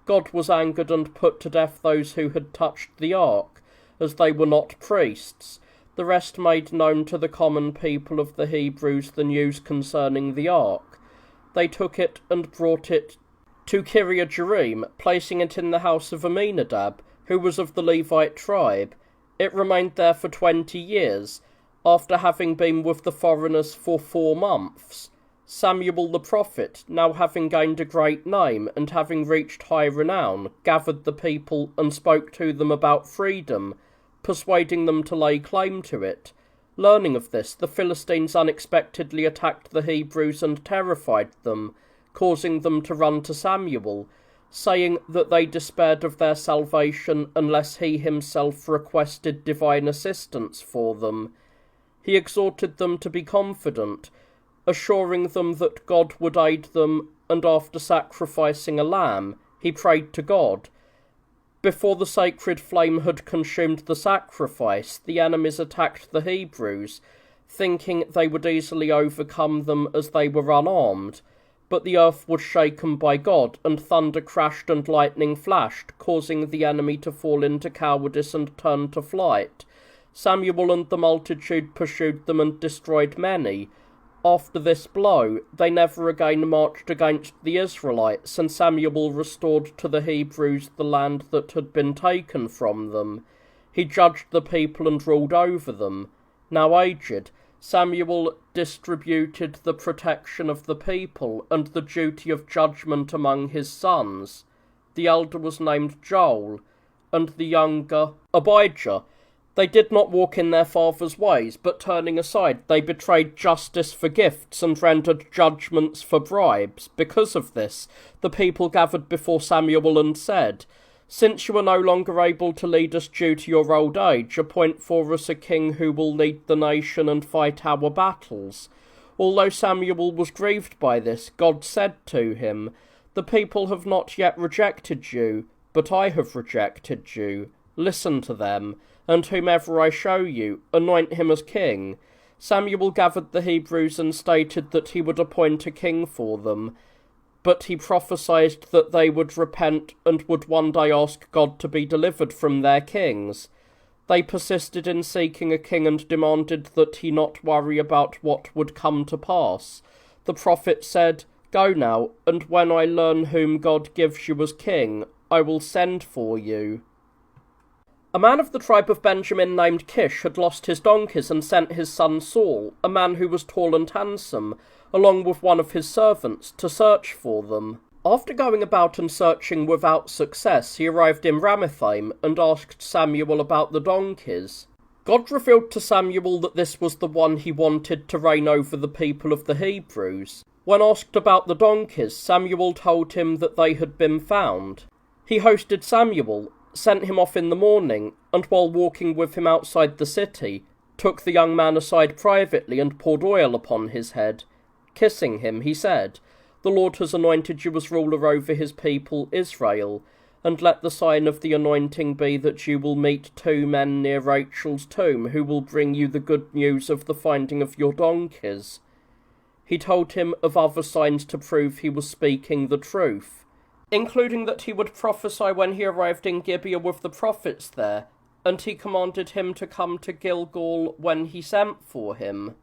God was angered and put to death those who had touched the ark, as they were not priests. The rest made known to the common people of the Hebrews the news concerning the ark. They took it and brought it to Kiriath-Jearim, placing it in the house of Aminadab, who was of the Levite tribe. It remained there for 20 years, after having been with the foreigners for 4 months. Samuel the prophet, now having gained a great name and having reached high renown, gathered the people and spoke to them about freedom, persuading them to lay claim to it. Learning of this, the Philistines unexpectedly attacked the Hebrews and terrified them, causing them to run to Samuel, saying that they despaired of their salvation unless he himself requested divine assistance for them. He exhorted them to be confident, assuring them that God would aid them, and after sacrificing a lamb, he prayed to God. Before the sacred flame had consumed the sacrifice, the enemies attacked the Hebrews, thinking they would easily overcome them as they were unarmed. But the earth was shaken by God, and thunder crashed and lightning flashed, causing the enemy to fall into cowardice and turn to flight. Samuel and the multitude pursued them and destroyed many. After this blow, they never again marched against the Israelites, and Samuel restored to the Hebrews the land that had been taken from them. He judged the people and ruled over them. Now aged, Samuel distributed the protection of the people and the duty of judgment among his sons. The elder was named Joel, and the younger Abijah. They did not walk in their father's ways, but turning aside, they betrayed justice for gifts and rendered judgments for bribes. Because of this, the people gathered before Samuel and said, "Since you are no longer able to lead us due to your old age, appoint for us a king who will lead the nation and fight our battles." Although Samuel was grieved by this, God said to him, "The people have not yet rejected you, but I have rejected you. Listen to them, and whomever I show you, anoint him as king." Samuel gathered the Hebrews and stated that he would appoint a king for them, but he prophesied that they would repent and would one day ask God to be delivered from their kings. They persisted in seeking a king and demanded that he not worry about what would come to pass. The prophet said, "Go now, and when I learn whom God gives you as king, I will send for you." A man of the tribe of Benjamin named Kish had lost his donkeys and sent his son Saul, a man who was tall and handsome, along with one of his servants, to search for them. After going about and searching without success, he arrived in Ramathaim and asked Samuel about the donkeys. God revealed to Samuel that this was the one he wanted to reign over the people of the Hebrews. When asked about the donkeys, Samuel told him that they had been found. He hosted Samuel, sent him off in the morning, and while walking with him outside the city, took the young man aside privately and poured oil upon his head. Kissing him, he said, "The Lord has anointed you as ruler over his people Israel, and let the sign of the anointing be that you will meet 2 men near Rachel's tomb who will bring you the good news of the finding of your donkeys." He told him of other signs to prove he was speaking the truth, including that he would prophesy when he arrived in Gibeah with the prophets there, and he commanded him to come to Gilgal when he sent for him.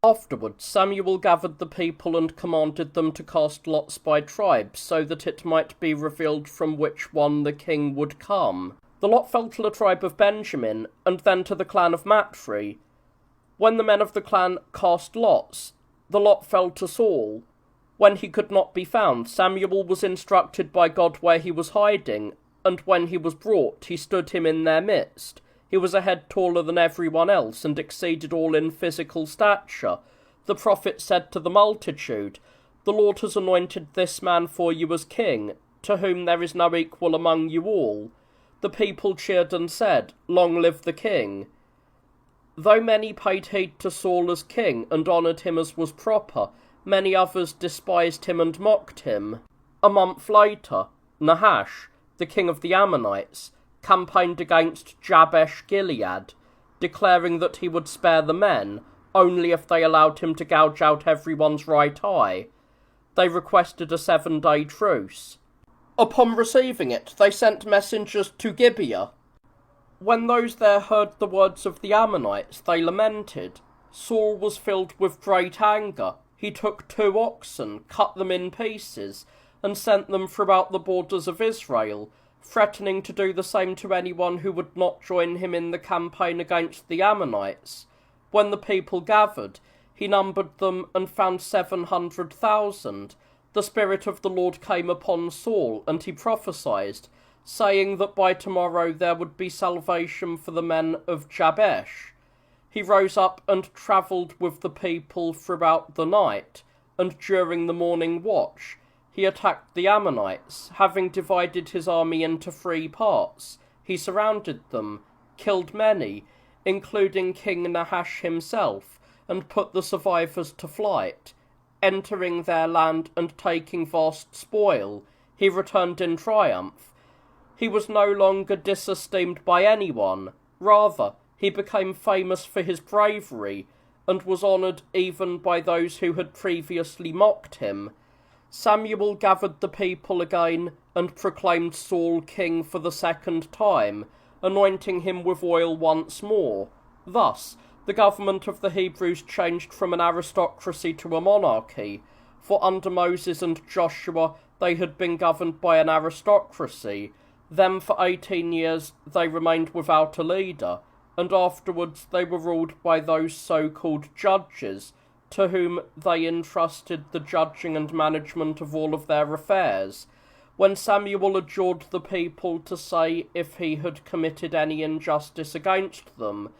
Afterwards, Samuel gathered the people and commanded them to cast lots by tribes, so that it might be revealed from which one the king would come. The lot fell to the tribe of Benjamin, and then to the clan of Matri. When the men of the clan cast lots, the lot fell to Saul. When he could not be found, Samuel was instructed by God where he was hiding, and when he was brought, he stood him in their midst. He was a head taller than everyone else, and exceeded all in physical stature. The prophet said to the multitude, "The Lord has anointed this man for you as king, to whom there is no equal among you all." The people cheered and said, "Long live the king." Though many paid heed to Saul as king, and honoured him as was proper, many others despised him and mocked him. A month later, Nahash, the king of the Ammonites, campaigned against Jabesh-Gilead, declaring that he would spare the men, only if they allowed him to gouge out everyone's right eye. They requested a 7-day truce. Upon receiving it, they sent messengers to Gibeah. When those there heard the words of the Ammonites, they lamented. Saul was filled with great anger. He took 2 oxen, cut them in pieces, and sent them throughout the borders of Israel, threatening to do the same to anyone who would not join him in the campaign against the Ammonites. When the people gathered, he numbered them and found 700,000. The Spirit of the Lord came upon Saul, and he prophesied, saying that by tomorrow there would be salvation for the men of Jabesh. He rose up and travelled with the people throughout the night, and during the morning watch he attacked the Ammonites. Having divided his army into 3 parts, he surrounded them, killed many, including King Nahash himself, and put the survivors to flight. Entering their land and taking vast spoil, he returned in triumph. He was no longer disesteemed by anyone. Rather, he became famous for his bravery, and was honoured even by those who had previously mocked him. Samuel gathered the people again, and proclaimed Saul king for the 2nd time, anointing him with oil once more. Thus, the government of the Hebrews changed from an aristocracy to a monarchy, for under Moses and Joshua they had been governed by an aristocracy. Then for 18 years they remained without a leader, and afterwards they were ruled by those so-called judges, to whom they entrusted the judging and management of all of their affairs. When Samuel adjured the people to say if he had committed any injustice against them,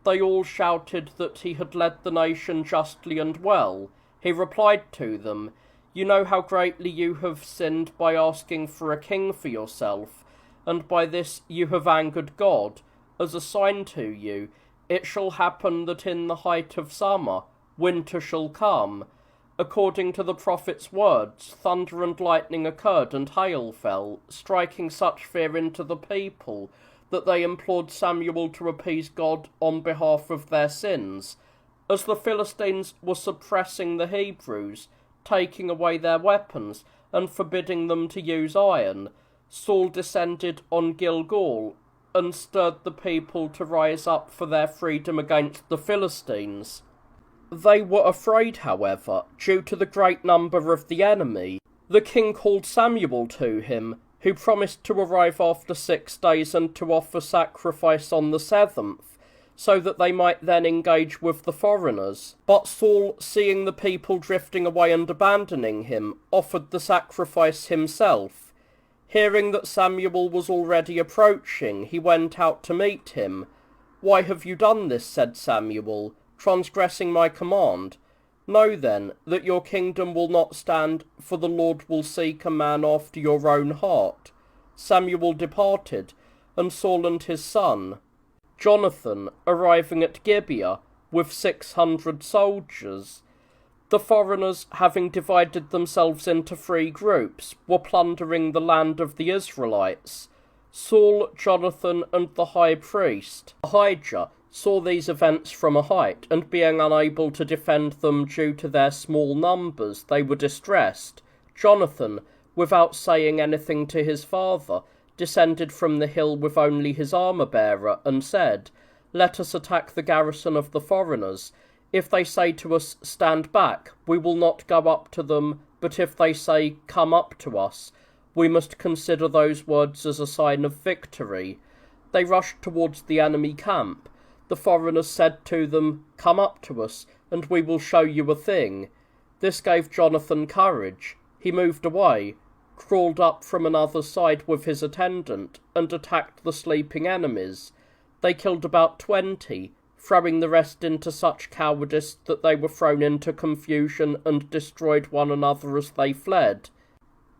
they all shouted that he had led the nation justly and well. He replied to them, "You know how greatly you have sinned by asking for a king for yourself, and by this you have angered God. As a sign to you, it shall happen that in the height of summer, winter shall come." According to the prophet's words, thunder and lightning occurred and hail fell, striking such fear into the people that they implored Samuel to appease God on behalf of their sins. As the Philistines were suppressing the Hebrews, taking away their weapons, and forbidding them to use iron, Saul descended on Gilgal, and stirred the people to rise up for their freedom against the Philistines. They were afraid, however, due to the great number of the enemy. The king called Samuel to him, who promised to arrive after 6 days and to offer sacrifice on the 7th. so that they might then engage with the foreigners. But Saul, seeing the people drifting away and abandoning him, offered the sacrifice himself. Hearing that Samuel was already approaching, he went out to meet him. "Why have you done this?" said Samuel, "transgressing my command? Know then that your kingdom will not stand, for the Lord will seek a man after your own heart." Samuel departed, and Saul and his son Jonathan, arriving at Gibeah with 600 soldiers. The foreigners, having divided themselves into 3 groups, were plundering the land of the Israelites. Saul, Jonathan, and the high priest Ahijah saw these events from a height, and being unable to defend them due to their small numbers, they were distressed. Jonathan, without saying anything to his father, descended from the hill with only his armour-bearer, and said, "Let us attack the garrison of the foreigners. If they say to us, 'Stand back,' we will not go up to them, but if they say, 'Come up to us,' we must consider those words as a sign of victory." They rushed towards the enemy camp. The foreigners said to them, "Come up to us, and we will show you a thing." This gave Jonathan courage. He moved away, crawled up from another side with his attendant, and attacked the sleeping enemies. They killed about 20, throwing the rest into such cowardice that they were thrown into confusion and destroyed one another as they fled.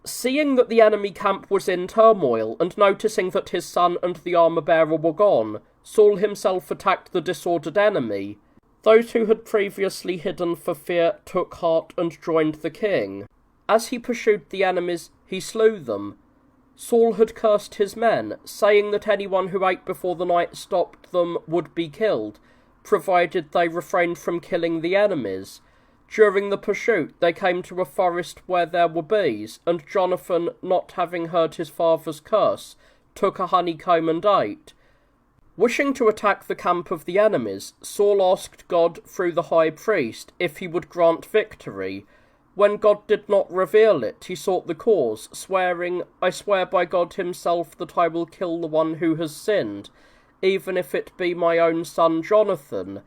Seeing that the enemy camp was in turmoil, and noticing that his son and the armour-bearer were gone, Saul himself attacked the disordered enemy. Those who had previously hidden for fear took heart and joined the king. As he pursued the enemies, he slew them. Saul had cursed his men, saying that anyone who ate before the night stopped them would be killed, provided they refrained from killing the enemies. During the pursuit, they came to a forest where there were bees, and Jonathan, not having heard his father's curse, took a honeycomb and ate. Wishing to attack the camp of the enemies, Saul asked God through the high priest if he would grant victory. When God did not reveal it, he sought the cause, swearing, "I swear by God himself that I will kill the one who has sinned, even if it be my own son Jonathan."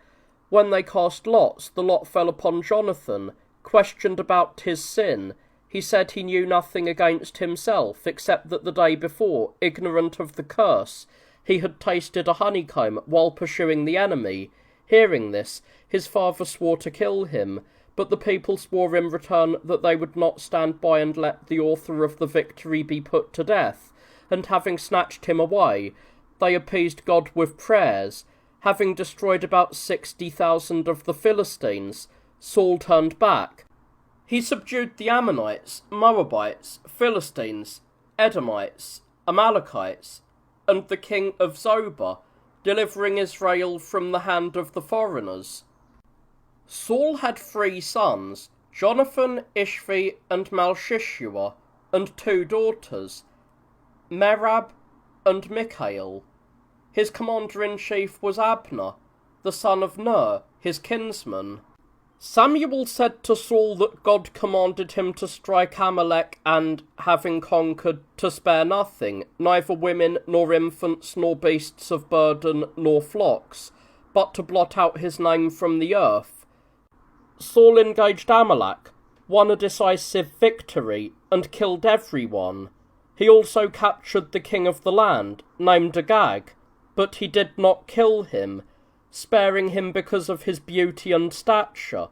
When they cast lots, the lot fell upon Jonathan. Questioned about his sin, he said he knew nothing against himself, except that the day before, ignorant of the curse, he had tasted a honeycomb while pursuing the enemy. Hearing this, his father swore to kill him, but the people swore in return that they would not stand by and let the author of the victory be put to death, and having snatched him away, they appeased God with prayers. Having destroyed about 60,000 of the Philistines, Saul turned back. He subdued the Ammonites, Moabites, Philistines, Edomites, Amalekites, and the king of Zobah, delivering Israel from the hand of the foreigners. Saul had 3 sons, Jonathan, Ishvi, and Malchishua, and 2 daughters, Merab and Michael. His commander-in-chief was Abner, the son of Ner, his kinsman. Samuel said to Saul that God commanded him to strike Amalek and, having conquered, to spare nothing, neither women, nor infants, nor beasts of burden, nor flocks, but to blot out his name from the earth. Saul engaged Amalek, won a decisive victory, and killed everyone. He also captured the king of the land, named Agag, but he did not kill him, sparing him because of his beauty and stature.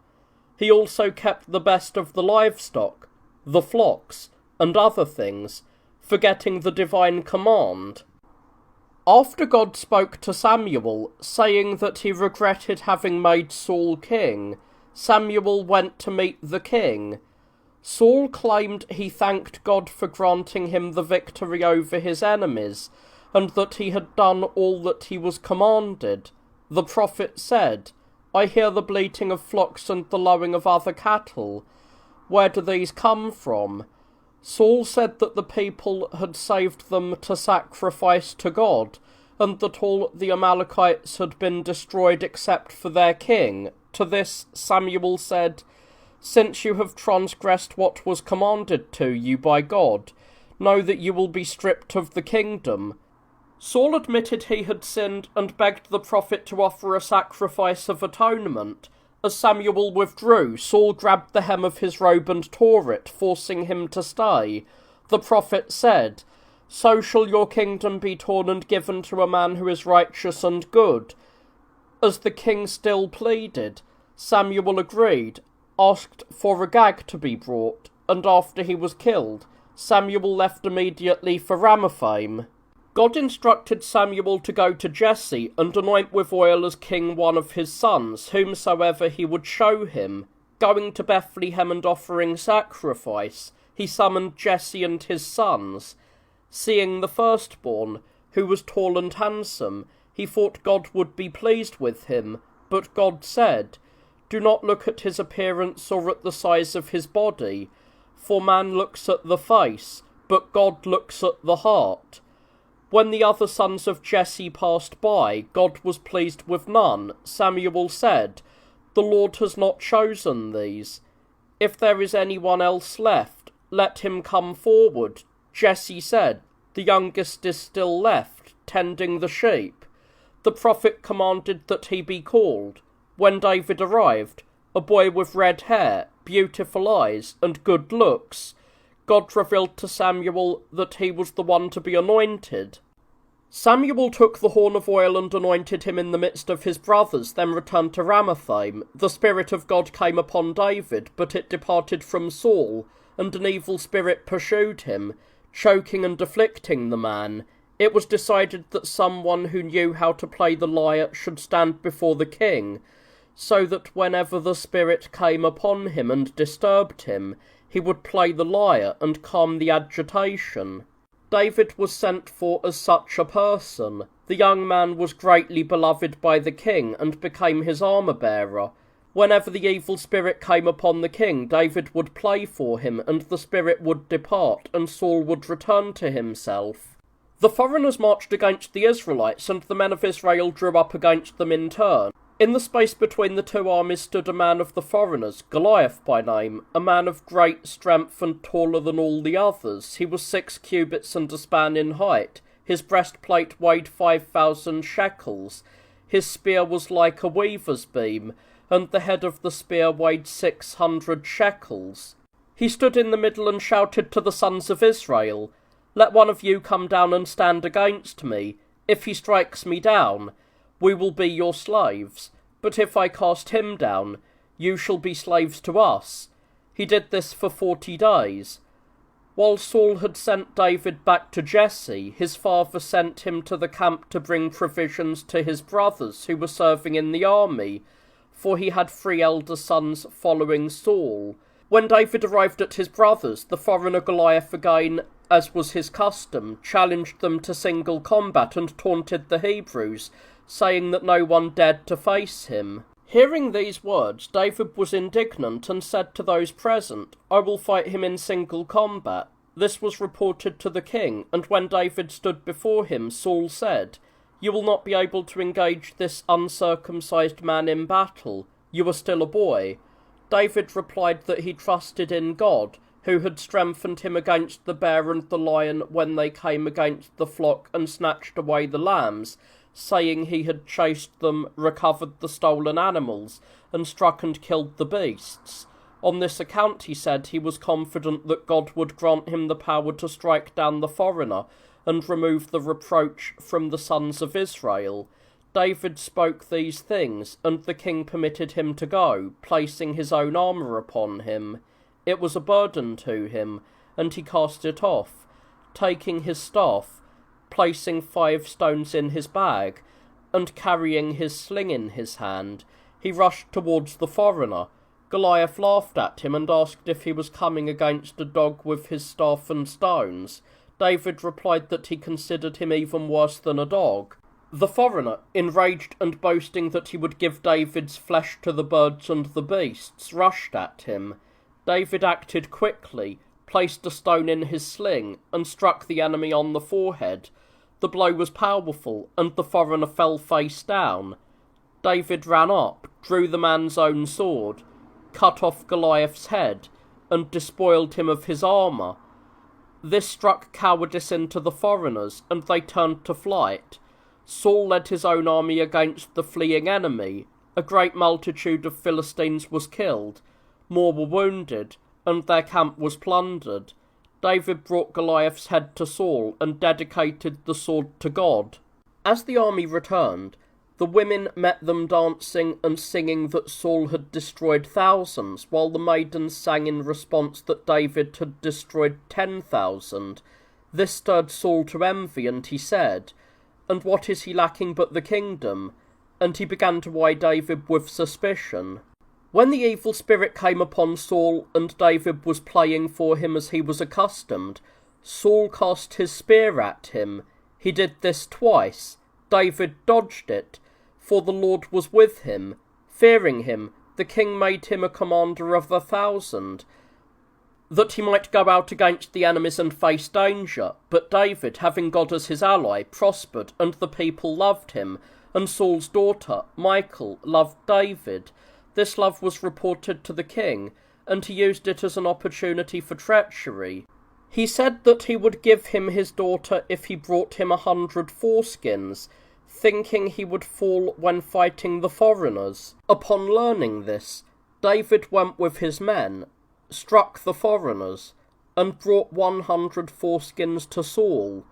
He also kept the best of the livestock, the flocks, and other things, forgetting the divine command. After God spoke to Samuel, saying that he regretted having made Saul king, Samuel went to meet the king. Saul claimed he thanked God for granting him the victory over his enemies, and that he had done all that he was commanded. The prophet said, "I hear the bleating of flocks and the lowing of other cattle. Where do these come from?" Saul said that the people had saved them to sacrifice to God, and that all the Amalekites had been destroyed except for their king. To this Samuel said, "Since you have transgressed what was commanded to you by God, know that you will be stripped of the kingdom." Saul admitted he had sinned and begged the prophet to offer a sacrifice of atonement. As Samuel withdrew, Saul grabbed the hem of his robe and tore it, forcing him to stay. The prophet said, "So shall your kingdom be torn and given to a man who is righteous and good." As the king still pleaded, Samuel agreed, asked for a gag to be brought, and after he was killed, Samuel left immediately for Ramathaim. God instructed Samuel to go to Jesse and anoint with oil as king one of his sons, whomsoever he would show him. Going to Bethlehem and offering sacrifice, he summoned Jesse and his sons. Seeing the firstborn, who was tall and handsome, he thought God would be pleased with him, but God said, "Do not look at his appearance or at the size of his body, for man looks at the face, but God looks at the heart." When the other sons of Jesse passed by, God was pleased with none. Samuel said, "The Lord has not chosen these. If there is anyone else left, let him come forward." Jesse said, "The youngest is still left, tending the sheep." The prophet commanded that he be called. When David arrived, a boy with red hair, beautiful eyes, and good looks, God revealed to Samuel that he was the one to be anointed. Samuel took the horn of oil and anointed him in the midst of his brothers, then returned to Ramathaim. The Spirit of God came upon David, but it departed from Saul, and an evil spirit pursued him, choking and afflicting the man. It was decided that someone who knew how to play the lyre should stand before the king, so that whenever the spirit came upon him and disturbed him, he would play the lyre and calm the agitation. David was sent for as such a person. The young man was greatly beloved by the king and became his armour-bearer. Whenever the evil spirit came upon the king, David would play for him, and the spirit would depart, and Saul would return to himself. The foreigners marched against the Israelites, and the men of Israel drew up against them in turn. In the space between the two armies stood a man of the foreigners, Goliath by name, a man of great strength and taller than all the others. He was 6 cubits and a span in height. His breastplate weighed 5,000 shekels. His spear was like a weaver's beam, and the head of the spear weighed 600 shekels. He stood in the middle and shouted to the sons of Israel, "Let one of you come down and stand against me. If he strikes me down, we will be your slaves, but if I cast him down, you shall be slaves to us." He did this for 40 days. While Saul had sent David back to Jesse, his father sent him to the camp to bring provisions to his brothers who were serving in the army, for he had 3 elder sons following Saul. When David arrived at his brothers, the foreigner Goliath again, as was his custom, challenged them to single combat and taunted the Hebrews, saying that no one dared to face him. Hearing these words, David was indignant and said to those present, "I will fight him in single combat." This was reported to the king, and when David stood before him, Saul said, "You will not be able to engage this uncircumcised man in battle. You are still a boy." David replied that he trusted in God, who had strengthened him against the bear and the lion when they came against the flock and snatched away the lambs, saying he had chased them, recovered the stolen animals, and struck and killed the beasts. On this account, he said, he was confident that God would grant him the power to strike down the foreigner and remove the reproach from the sons of Israel. David spoke these things, and the king permitted him to go, placing his own armour upon him. It was a burden to him, and he cast it off, taking his staff, placing 5 stones in his bag, and carrying his sling in his hand, he rushed towards the foreigner. Goliath laughed at him and asked if he was coming against a dog with his staff and stones. David replied that he considered him even worse than a dog. The foreigner, enraged and boasting that he would give David's flesh to the birds and the beasts, rushed at him. David acted quickly, placed a stone in his sling, and struck the enemy on the forehead. The blow was powerful, and the foreigner fell face down. David ran up, drew the man's own sword, cut off Goliath's head, and despoiled him of his armour. This struck cowardice into the foreigners, and they turned to flight. Saul led his own army against the fleeing enemy. A great multitude of Philistines was killed, more were wounded, and their camp was plundered. David brought Goliath's head to Saul and dedicated the sword to God. As the army returned, the women met them dancing and singing that Saul had destroyed thousands, while the maidens sang in response that David had destroyed 10,000. This stirred Saul to envy, and he said, "And what is he lacking but the kingdom?" And he began to eye David with suspicion. When the evil spirit came upon Saul, and David was playing for him as he was accustomed, Saul cast his spear at him. He did this twice. David dodged it, for the Lord was with him. Fearing him, the king made him a commander of 1,000, that he might go out against the enemies and face danger. But David, having God as his ally, prospered, and the people loved him, and Saul's daughter, Michal, loved David. This love was reported to the king, and he used it as an opportunity for treachery. He said that he would give him his daughter if he brought him 100 foreskins, thinking he would fall when fighting the foreigners. Upon learning this, David went with his men, struck the foreigners, and brought 100 foreskins to Saul.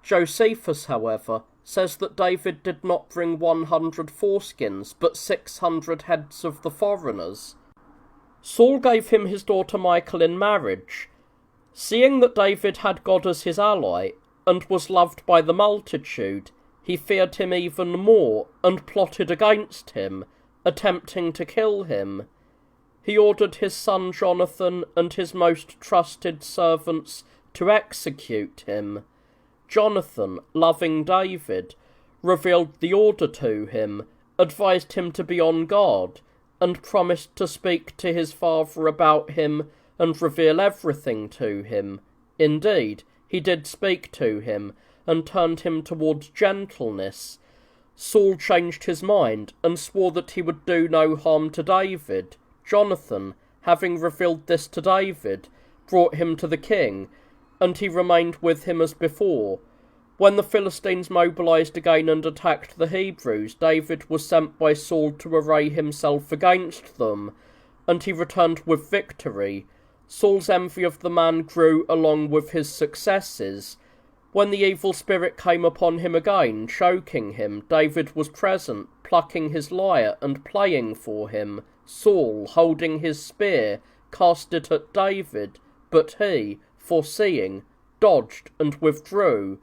Josephus, however, says that David did not bring 100 foreskins, but 600 heads of the foreigners. Saul gave him his daughter Michal in marriage. Seeing that David had God as his ally, and was loved by the multitude, he feared him even more, and plotted against him, attempting to kill him. He ordered his son Jonathan and his most trusted servants to execute him. Jonathan, loving David, revealed the order to him, advised him to be on guard, and promised to speak to his father about him and reveal everything to him. Indeed, he did speak to him, and turned him towards gentleness. Saul changed his mind, and swore that he would do no harm to David. Jonathan, having revealed this to David, brought him to the king, and he remained with him as before. When the Philistines mobilized again and attacked the Hebrews, David was sent by Saul to array himself against them, and he returned with victory. Saul's envy of the man grew along with his successes. When the evil spirit came upon him again, choking him, David was present, plucking his lyre and playing for him. Saul, holding his spear, cast it at David, but he, foreseeing, dodged and withdrew.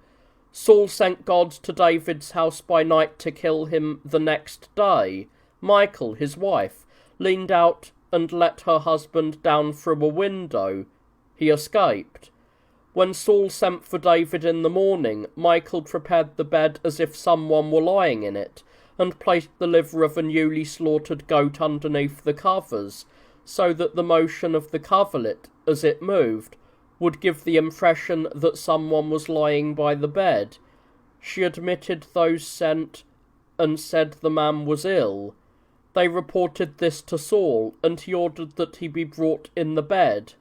Saul sent guards to David's house by night to kill him the next day. Michal, his wife, leaned out and let her husband down through a window. He escaped. When Saul sent for David in the morning, Michal prepared the bed as if someone were lying in it, and placed the liver of a newly slaughtered goat underneath the covers, so that the motion of the coverlet, as it moved, would give the impression that someone was lying by the bed. She admitted those sent, and said the man was ill. They reported this to Saul, and he ordered that he be brought in the bed.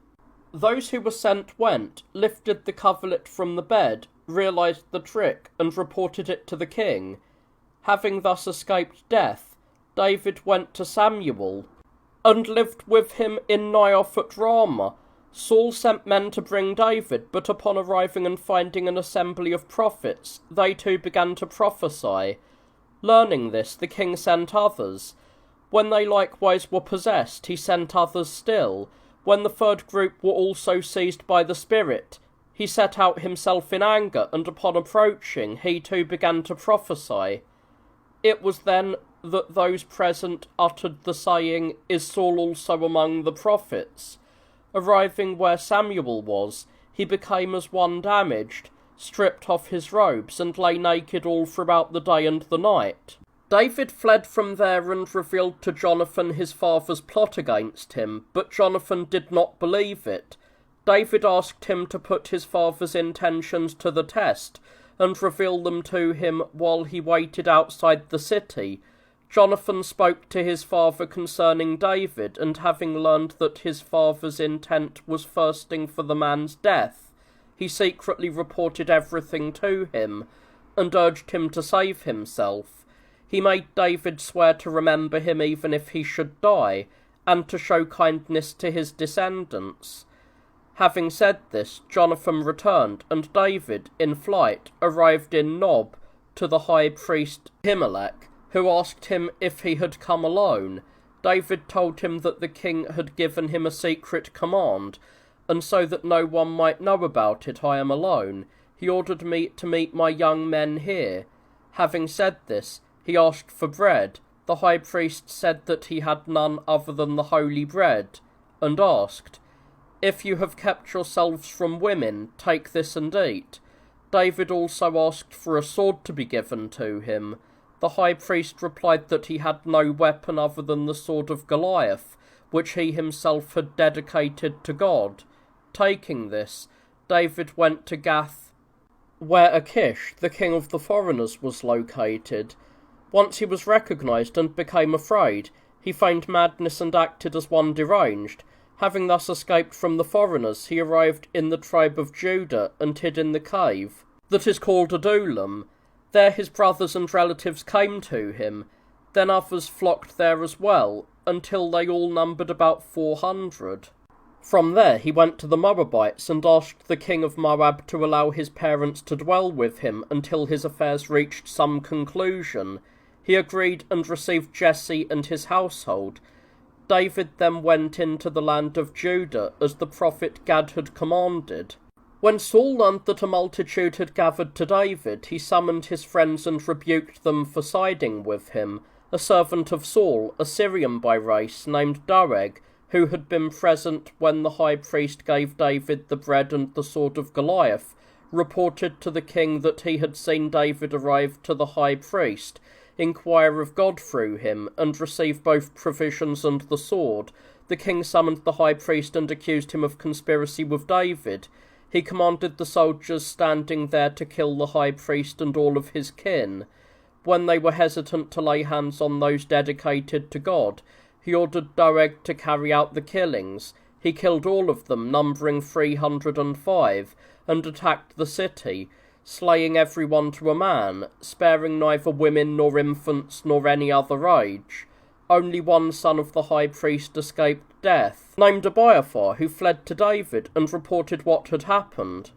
Those who were sent went, lifted the coverlet from the bed, realized the trick, and reported it to the king. Having thus escaped death, David went to Samuel, and lived with him in Naioth at Ramah. Saul sent men to bring David, but upon arriving and finding an assembly of prophets, they too began to prophesy. Learning this, the king sent others. When they likewise were possessed, he sent others still. When the third group were also seized by the Spirit, he set out himself in anger, and upon approaching, he too began to prophesy. It was then that those present uttered the saying, "Is Saul also among the prophets?" Arriving where Samuel was, he became as one damaged, stripped off his robes, and lay naked all throughout the day and the night. David fled from there and revealed to Jonathan his father's plot against him, but Jonathan did not believe it. David asked him to put his father's intentions to the test, and reveal them to him while he waited outside the city. Jonathan spoke to his father concerning David, and having learned that his father's intent was thirsting for the man's death, he secretly reported everything to him, and urged him to save himself. He made David swear to remember him even if he should die, and to show kindness to his descendants. Having said this, Jonathan returned, and David, in flight, arrived in Nob to the high priest Ahimelech, who asked him if he had come alone. David told him that the king had given him a secret command, and so that no one might know about it, I am alone. He ordered me to meet my young men here. Having said this, he asked for bread. The high priest said that he had none other than the holy bread, and asked, "If you have kept yourselves from women, take this and eat." David also asked for a sword to be given to him. The high priest replied that he had no weapon other than the sword of Goliath, which he himself had dedicated to God. Taking this, David went to Gath, where Achish, the king of the foreigners, was located. Once he was recognized and became afraid, he feigned madness and acted as one deranged. Having thus escaped from the foreigners, he arrived in the tribe of Judah and hid in the cave that is called Adullam. There his brothers and relatives came to him. Then others flocked there as well, until they all numbered about 400. From there he went to the Moabites and asked the king of Moab to allow his parents to dwell with him until his affairs reached some conclusion. He agreed and received Jesse and his household. David then went into the land of Judah, as the prophet Gad had commanded. When Saul learned that a multitude had gathered to David, he summoned his friends and rebuked them for siding with him. A servant of Saul, a Syrian by race, named Doeg, who had been present when the high priest gave David the bread and the sword of Goliath, reported to the king that he had seen David arrive to the high priest, inquire of God through him, and receive both provisions and the sword. The king summoned the high priest and accused him of conspiracy with David. He commanded the soldiers standing there to kill the high priest and all of his kin. When they were hesitant to lay hands on those dedicated to God, he ordered Doeg to carry out the killings. He killed all of them, numbering 305, and attacked the city, slaying everyone to a man, sparing neither women nor infants nor any other age. Only one son of the high priest escaped death, named Abiathar, who fled to David and reported what had happened.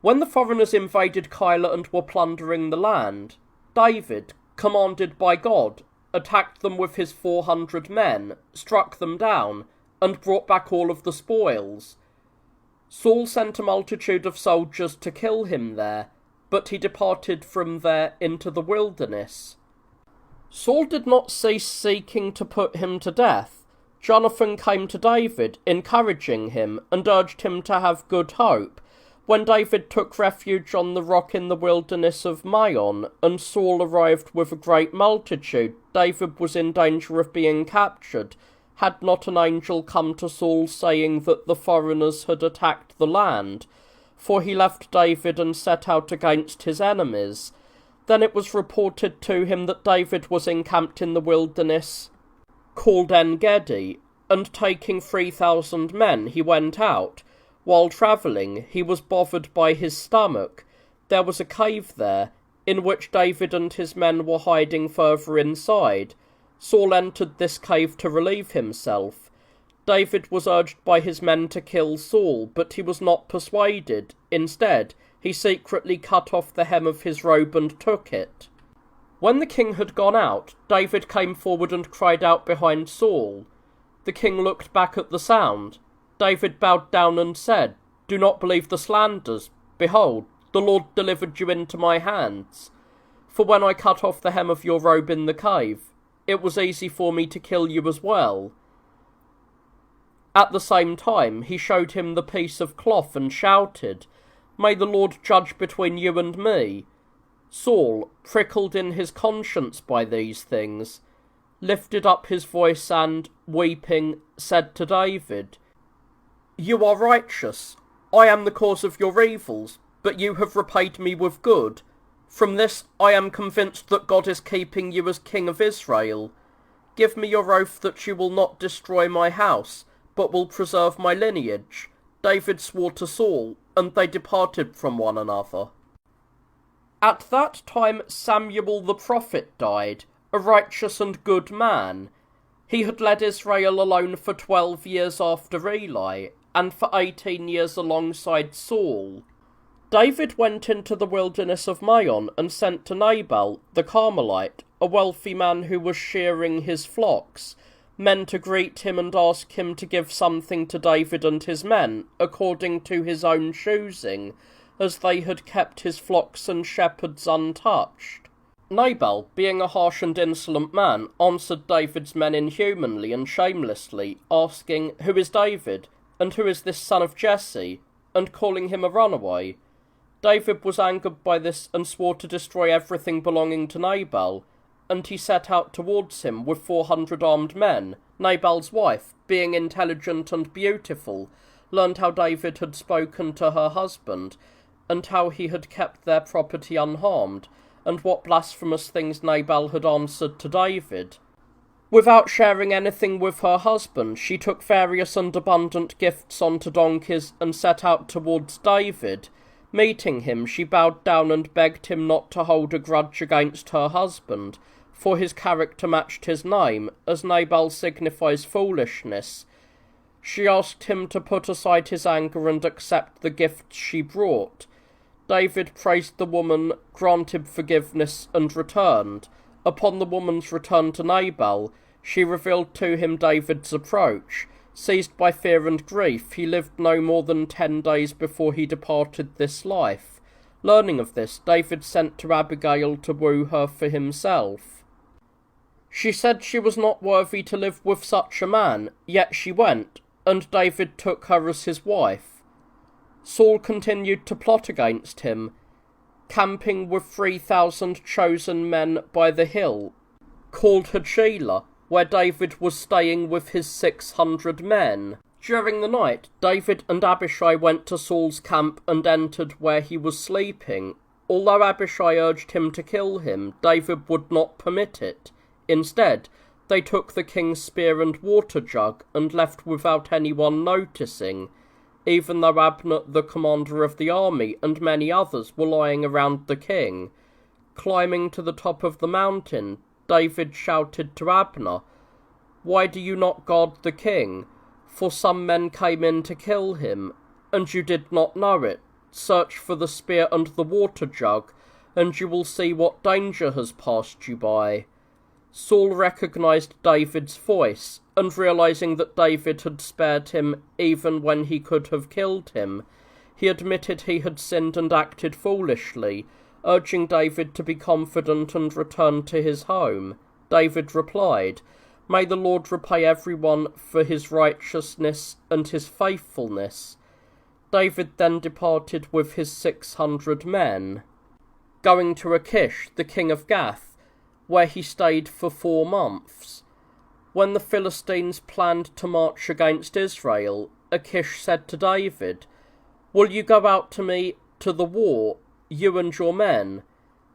When the foreigners invaded Keilah and were plundering the land, David, commanded by God, attacked them with his 400 men, struck them down, and brought back all of the spoils. Saul sent a multitude of soldiers to kill him there, but he departed from there into the wilderness. Saul did not cease seeking to put him to death. Jonathan came to David, encouraging him, and urged him to have good hope. When David took refuge on the rock in the wilderness of Maon, and Saul arrived with a great multitude, David was in danger of being captured, had not an angel come to Saul saying that the foreigners had attacked the land. For he left David and set out against his enemies. Then it was reported to him that David was encamped in the wilderness called En-Gedi, and taking 3,000 men he went out. While travelling, he was bothered by his stomach. There was a cave there, in which David and his men were hiding further inside. Saul entered this cave to relieve himself. David was urged by his men to kill Saul, but he was not persuaded. Instead, he secretly cut off the hem of his robe and took it. When the king had gone out, David came forward and cried out behind Saul. The king looked back at the sound. David bowed down and said, "Do not believe the slanders. Behold, the Lord delivered you into my hands. For when I cut off the hem of your robe in the cave, it was easy for me to kill you as well." At the same time, he showed him the piece of cloth and shouted, "May the Lord judge between you and me." Saul, prickled in his conscience by these things, lifted up his voice and, weeping, said to David, "You are righteous. I am the cause of your evils, but you have repaid me with good. From this I am convinced that God is keeping you as king of Israel. Give me your oath that you will not destroy my house, but will preserve my lineage." David swore to Saul, and they departed from one another. At that time Samuel the prophet died, a righteous and good man. He had led Israel alone for 12 years after Eli, and for 18 years alongside Saul. David went into the wilderness of Maon and sent to Nabal the Carmelite, a wealthy man who was shearing his flocks, men to greet him and ask him to give something to David and his men, according to his own choosing, as they had kept his flocks and shepherds untouched. Nabal, being a harsh and insolent man, answered David's men inhumanly and shamelessly, asking, "Who is David? And who is this son of Jesse?" and calling him a runaway. David was angered by this and swore to destroy everything belonging to Nabal, and he set out towards him with 400 armed men. Nabal's wife, being intelligent and beautiful, learned how David had spoken to her husband, and how he had kept their property unharmed, and what blasphemous things Nabal had answered to David. Without sharing anything with her husband, she took various and abundant gifts onto donkeys and set out towards David. Meeting him, she bowed down and begged him not to hold a grudge against her husband, for his character matched his name, as Nabal signifies foolishness. She asked him to put aside his anger and accept the gifts she brought. David praised the woman, granted forgiveness, and returned. Upon the woman's return to Nabal, she revealed to him David's approach. Seized by fear and grief, he lived no more than 10 days before he departed this life. Learning of this, David sent to Abigail to woo her for himself. She said she was not worthy to live with such a man, yet she went, and David took her as his wife. Saul continued to plot against him, camping with 3,000 chosen men by the hill, called Hachilah, where David was staying with his 600 men. During the night, David and Abishai went to Saul's camp and entered where he was sleeping. Although Abishai urged him to kill him, David would not permit it. Instead, they took the king's spear and water jug and left without anyone noticing, even though Abner, the commander of the army, and many others were lying around the king. Climbing to the top of the mountain, David shouted to Abner, "Why do you not guard the king? For some men came in to kill him, and you did not know it. Search for the spear and the water jug, and you will see what danger has passed you by." Saul recognized David's voice, and realizing that David had spared him even when he could have killed him, he admitted he had sinned and acted foolishly, urging David to be confident and return to his home. David replied, "May the Lord repay everyone for his righteousness and his faithfulness." David then departed with his 600 men, going to Achish, the king of Gath, where he stayed for 4 months. When the Philistines planned to march against Israel, Achish said to David, "Will you go out to me to the war, you and your men?"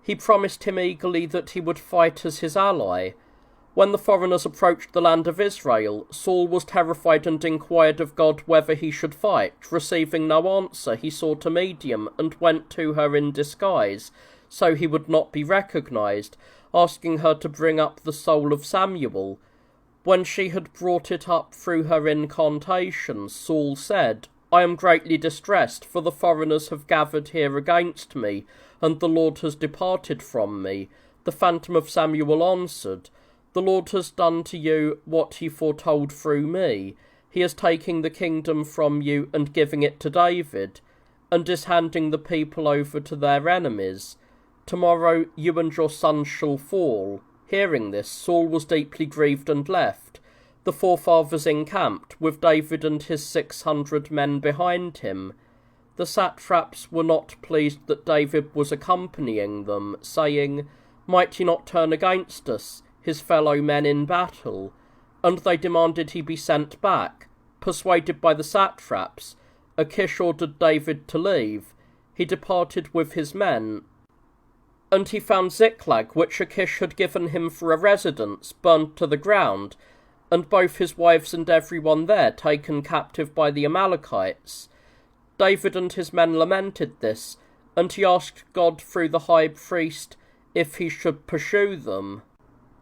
He promised him eagerly that he would fight as his ally. When the foreigners approached the land of Israel, Saul was terrified and inquired of God whether he should fight. Receiving no answer, he sought a medium and went to her in disguise, so he would not be recognized, asking her to bring up the soul of Samuel. When she had brought it up through her incantations, Saul said, "I am greatly distressed, for the foreigners have gathered here against me, and the Lord has departed from me." The phantom of Samuel answered, "The Lord has done to you what he foretold through me. He is taking the kingdom from you and giving it to David, and is handing the people over to their enemies. Tomorrow you and your sons shall fall." Hearing this, Saul was deeply grieved and left. The forefathers encamped, with David and his 600 men behind him. The satraps were not pleased that David was accompanying them, saying, "Might he not turn against us, his fellow men in battle?" And they demanded he be sent back. Persuaded by the satraps, Achish ordered David to leave. He departed with his men, and he found Ziklag, which Achish had given him for a residence, burned to the ground, and both his wives and everyone there taken captive by the Amalekites. David and his men lamented this, and he asked God through the high priest if he should pursue them.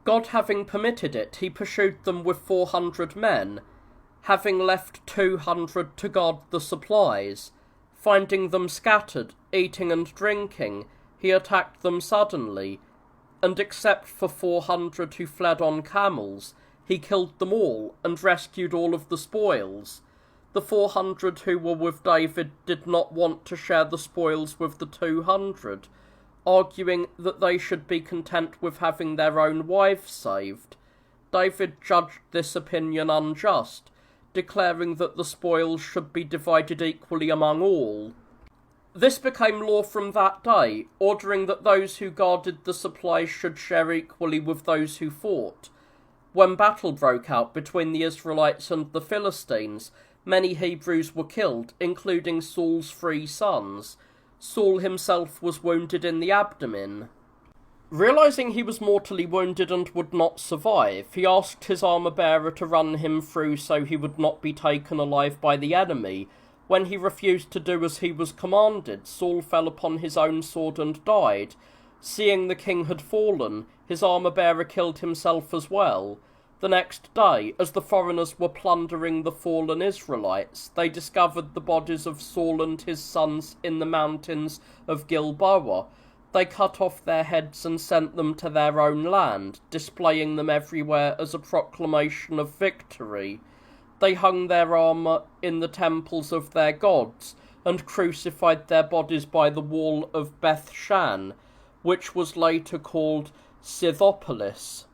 God having permitted it, he pursued them with 400 men, having left 200 to guard the supplies. Finding them scattered, eating and drinking, he attacked them suddenly, and except for 400 who fled on camels, he killed them all and rescued all of the spoils. The 400 who were with David did not want to share the spoils with the 200, arguing that they should be content with having their own wives saved. David judged this opinion unjust, declaring that the spoils should be divided equally among all. This became law from that day, ordering that those who guarded the supplies should share equally with those who fought. When battle broke out between the Israelites and the Philistines, many Hebrews were killed, including Saul's 3 sons. Saul himself was wounded in the abdomen. Realizing he was mortally wounded and would not survive, he asked his armor-bearer to run him through so he would not be taken alive by the enemy. When he refused to do as he was commanded, Saul fell upon his own sword and died. Seeing the king had fallen, his armor-bearer killed himself as well. The next day, as the foreigners were plundering the fallen Israelites, they discovered the bodies of Saul and his sons in the mountains of Gilboa. They cut off their heads and sent them to their own land, displaying them everywhere as a proclamation of victory. They hung their armour in the temples of their gods, and crucified their bodies by the wall of Beth-shan, which was later called Scythopolis.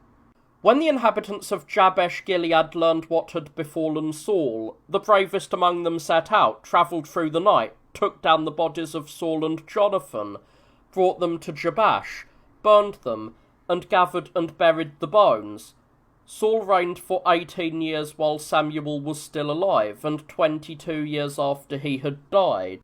When the inhabitants of Jabesh-Gilead learned what had befallen Saul, the bravest among them set out, travelled through the night, took down the bodies of Saul and Jonathan, brought them to Jabesh, burned them, and gathered and buried the bones. Saul reigned for 18 years while Samuel was still alive, and 22 years after he had died.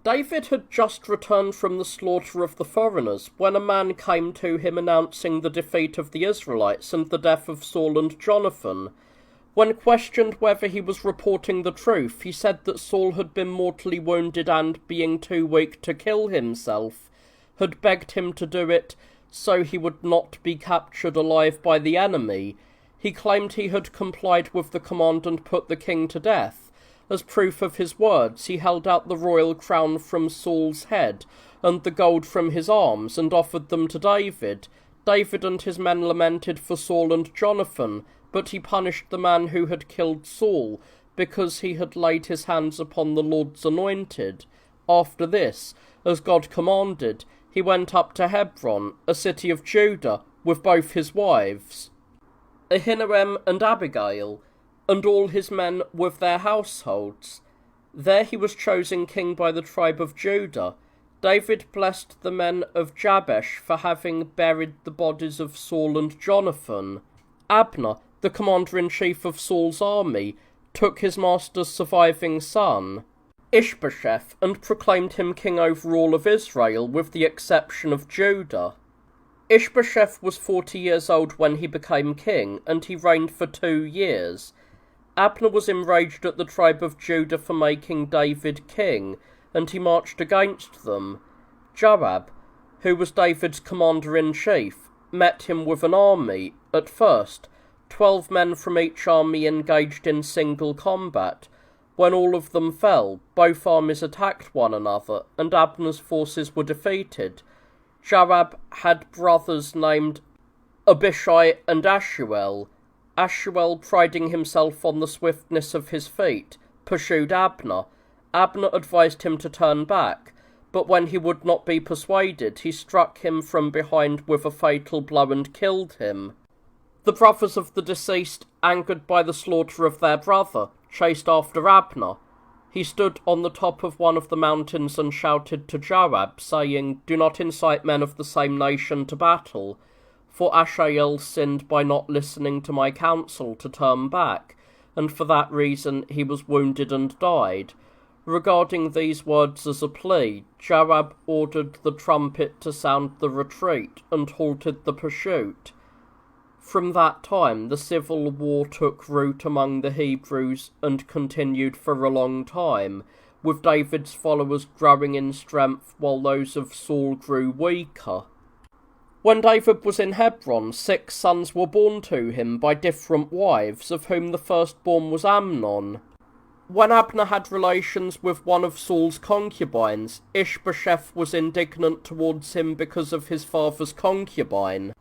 David had just returned from the slaughter of the foreigners when a man came to him announcing the defeat of the Israelites and the death of Saul and Jonathan. When questioned whether he was reporting the truth, he said that Saul had been mortally wounded and, being too weak to kill himself, had begged him to do it so he would not be captured alive by the enemy. He claimed he had complied with the command and put the king to death. As proof of his words, he held out the royal crown from Saul's head and the gold from his arms and offered them to David. David and his men lamented for Saul and Jonathan, but he punished the man who had killed Saul because he had laid his hands upon the Lord's anointed. After this, as God commanded, he went up to Hebron, a city of Judah, with both his wives, Ahinoam and Abigail, and all his men with their households. There he was chosen king by the tribe of Judah. David blessed the men of Jabesh for having buried the bodies of Saul and Jonathan. Abner, the commander-in-chief of Saul's army, took his master's surviving son, Ishbosheth, and proclaimed him king over all of Israel, with the exception of Judah. Ishbosheth was 40 years old when he became king, and he reigned for 2 years. Abner was enraged at the tribe of Judah for making David king, and he marched against them. Joab, who was David's commander-in-chief, met him with an army. At first, 12 men from each army engaged in single combat. When all of them fell, both armies attacked one another, and Abner's forces were defeated. Joab had brothers named Abishai and Ashuel. Ashuel, priding himself on the swiftness of his feet, pursued Abner. Abner advised him to turn back, but when he would not be persuaded, he struck him from behind with a fatal blow and killed him. The brothers of the deceased, angered by the slaughter of their brother, chased after Abner. He stood on the top of one of the mountains and shouted to Joab, saying, "Do not incite men of the same nation to battle, for Ashael sinned by not listening to my counsel to turn back, and for that reason he was wounded and died." Regarding these words as a plea, Joab ordered the trumpet to sound the retreat and halted the pursuit. From that time the civil war took root among the Hebrews and continued for a long time. with David's followers growing in strength while those of Saul grew weaker. When David was in Hebron, 6 sons were born to him by different wives, of whom the firstborn was Amnon. When Abner had relations with one of Saul's concubines, Ishbosheth was indignant towards him because of his father's concubine.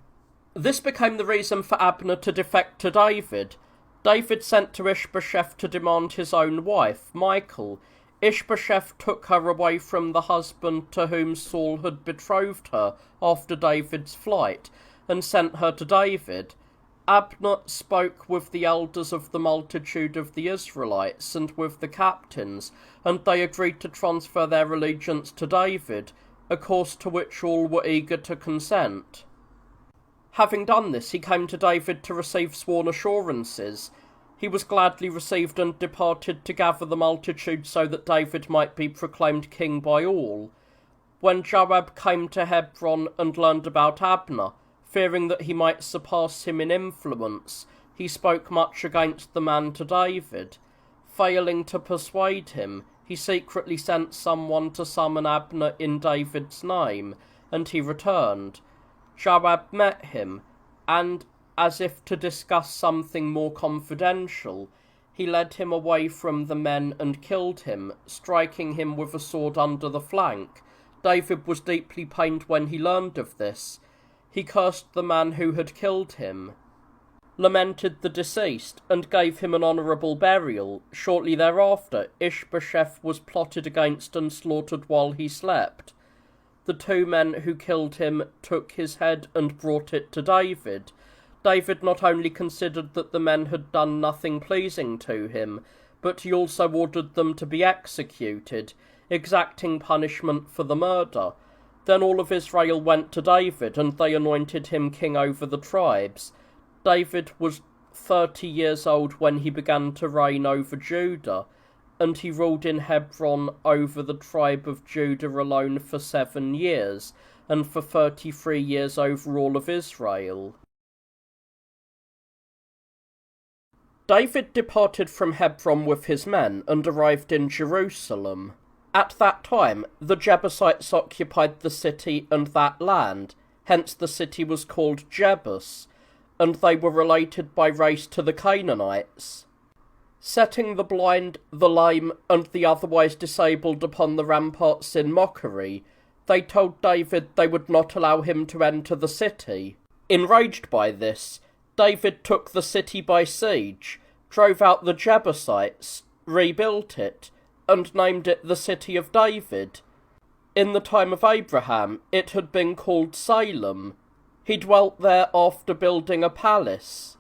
This became the reason for Abner to defect to David. David sent to Ishbosheth to demand his own wife, Michal. Ishbosheth took her away from the husband to whom Saul had betrothed her after David's flight, and sent her to David. Abner spoke with the elders of the multitude of the Israelites and with the captains, and they agreed to transfer their allegiance to David, a course to which all were eager to consent. Having done this, he came to David to receive sworn assurances. He was gladly received and departed to gather the multitude so that David might be proclaimed king by all. When Joab came to Hebron and learned about Abner, fearing that he might surpass him in influence, he spoke much against the man to David. Failing to persuade him, he secretly sent someone to summon Abner in David's name, and he returned. Joab met him, and, as if to discuss something more confidential, he led him away from the men and killed him, striking him with a sword under the flank. David was deeply pained when he learned of this. He cursed the man who had killed him, lamented the deceased, and gave him an honourable burial. Shortly thereafter, Ishbosheth was plotted against and slaughtered while he slept. The 2 men who killed him took his head and brought it to David. David not only considered that the men had done nothing pleasing to him, but he also ordered them to be executed, exacting punishment for the murder. Then all of Israel went to David, and they anointed him king over the tribes. David was 30 years old when he began to reign over Judah, and he ruled in Hebron over the tribe of Judah alone for 7 years, and for 33 years over all of Israel. David departed from Hebron with his men and arrived in Jerusalem. At that time, the Jebusites occupied the city and that land, hence the city was called Jebus, and they were related by race to the Canaanites. Setting the blind, the lame, and the otherwise disabled upon the ramparts in mockery, they told David they would not allow him to enter the city. Enraged by this, David took the city by siege, drove out the Jebusites, rebuilt it, and named it the City of David. In the time of Abraham, it had been called Salem. He dwelt there after building a palace.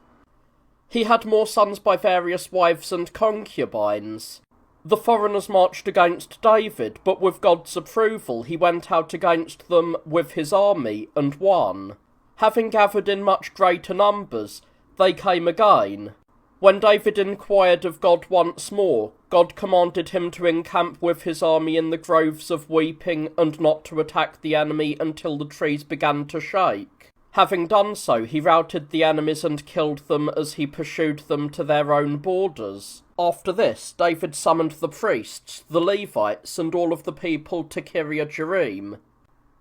He had more sons by various wives and concubines. The foreigners marched against David, but with God's approval he went out against them with his army and won. Having gathered in much greater numbers, they came again. When David inquired of God once more, God commanded him to encamp with his army in the groves of weeping and not to attack the enemy until the trees began to shake. Having done so, he routed the enemies and killed them as he pursued them to their own borders. After this, David summoned the priests, the Levites, and all of the people to Kiriath-Jearim.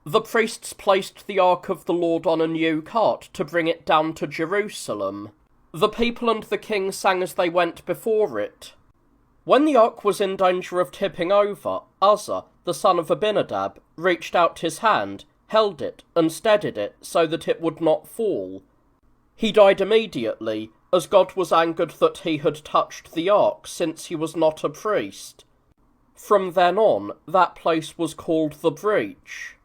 The priests placed the ark of the Lord on a new cart to bring it down to Jerusalem. The people and the king sang as they went before it. When the ark was in danger of tipping over, Uzzah, the son of Abinadab, reached out his hand, held it, and steadied it so that it would not fall. He died immediately, as God was angered that he had touched the ark, since he was not a priest. From then on, that place was called the Breach.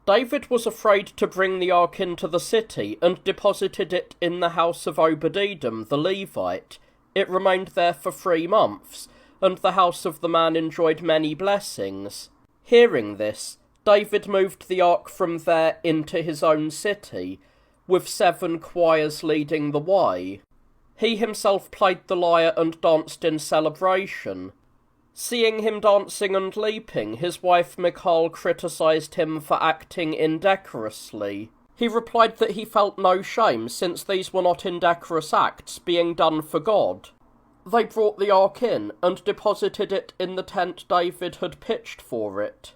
David was afraid to bring the ark into the city, and deposited it in the house of Obed-Edom the Levite. It remained there for 3 months, and the house of the man enjoyed many blessings. Hearing this, David moved the ark from there into his own city, with 7 choirs leading the way. He himself played the lyre and danced in celebration. Seeing him dancing and leaping, his wife Michal criticised him for acting indecorously. He replied that he felt no shame, since these were not indecorous acts being done for God. They brought the ark in and deposited it in the tent David had pitched for it.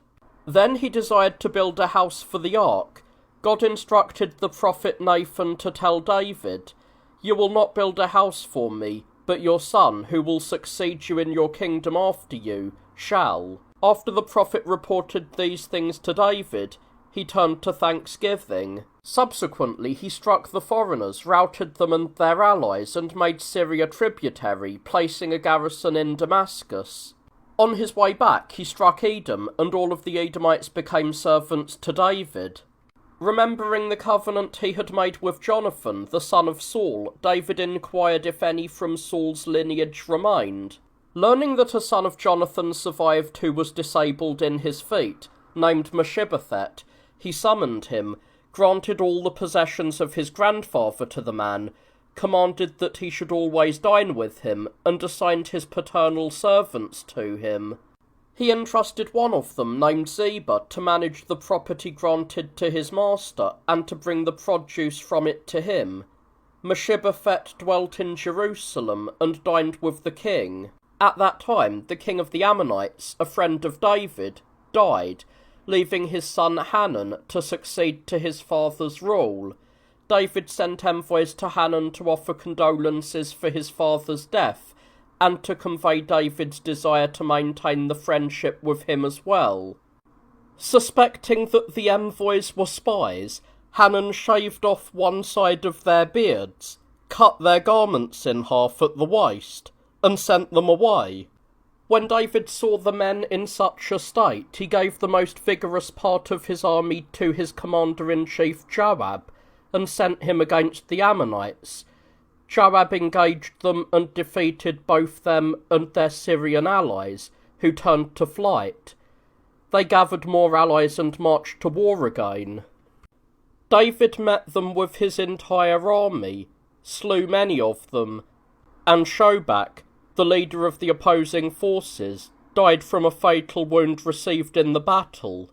Then he desired to build a house for the ark. God instructed the prophet Nathan to tell David, "You will not build a house for me, but your son, who will succeed you in your kingdom after you, shall." After the prophet reported these things to David, he turned to thanksgiving. Subsequently, he struck the foreigners, routed them and their allies, and made Syria tributary, placing a garrison in Damascus. On his way back, he struck Edom, and all of the Edomites became servants to David. Remembering the covenant he had made with Jonathan, the son of Saul, David inquired if any from Saul's lineage remained. Learning that a son of Jonathan survived who was disabled in his feet, named Mephibosheth, he summoned him, granted all the possessions of his grandfather to the man, commanded that he should always dine with him, and assigned his paternal servants to him. He entrusted one of them, named Ziba, to manage the property granted to his master, and to bring the produce from it to him. Mephibosheth dwelt in Jerusalem, and dined with the king. At that time, the king of the Ammonites, a friend of David, died, leaving his son Hanun to succeed to his father's rule. David sent envoys to Hanun to offer condolences for his father's death, and to convey David's desire to maintain the friendship with him as well. Suspecting that the envoys were spies, Hanun shaved off one side of their beards, cut their garments in half at the waist, and sent them away. When David saw the men in such a state, he gave the most vigorous part of his army to his commander-in-chief Joab, and sent him against the Ammonites. Joab engaged them and defeated both them and their Syrian allies, who turned to flight. They gathered more allies and marched to war again. David met them with his entire army, slew many of them, and Shobach, the leader of the opposing forces, died from a fatal wound received in the battle.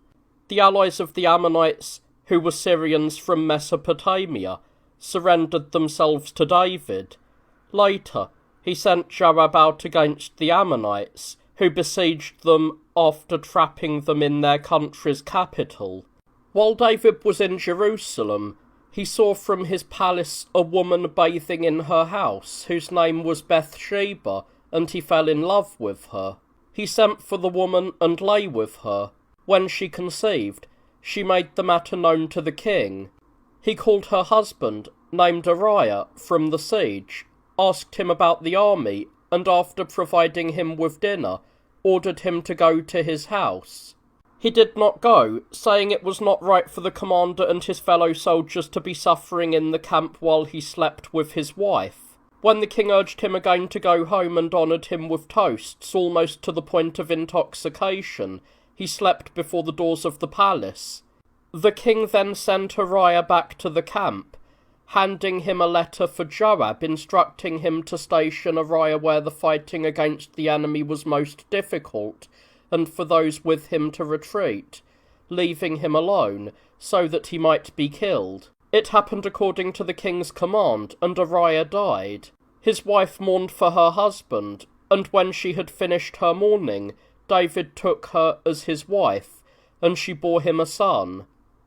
The allies of the Ammonites, who were Syrians from Mesopotamia, surrendered themselves to David. Later, he sent Joab out against the Ammonites, who besieged them after trapping them in their country's capital. While David was in Jerusalem, he saw from his palace a woman bathing in her house, whose name was Bathsheba, and he fell in love with her. He sent for the woman and lay with her. When she conceived, she made the matter known to the king. He called her husband, named Uriah, from the siege, asked him about the army, and after providing him with dinner, ordered him to go to his house. He did not go, saying it was not right for the commander and his fellow soldiers to be suffering in the camp while he slept with his wife. When the king urged him again to go home and honoured him with toasts, almost to the point of intoxication, he slept before the doors of the palace. The king then sent Uriah back to the camp, handing him a letter for Joab, instructing him to station Uriah where the fighting against the enemy was most difficult, and for those with him to retreat, leaving him alone, so that he might be killed. It happened according to the king's command, and Uriah died. His wife mourned for her husband, and when she had finished her mourning, David took her as his wife, and she bore him a son.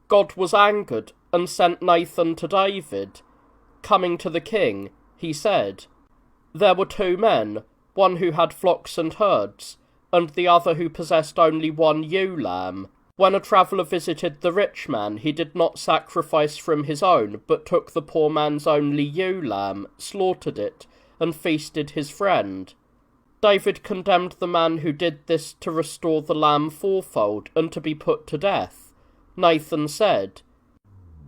God was angered, and sent Nathan to David. Coming to the king, he said, "There were 2 men, one who had flocks and herds, and the other who possessed only one ewe lamb. When a traveller visited the rich man, he did not sacrifice from his own, but took the poor man's only ewe lamb, slaughtered it, and feasted his friend." David condemned the man who did this to restore the lamb fourfold, and to be put to death. Nathan said,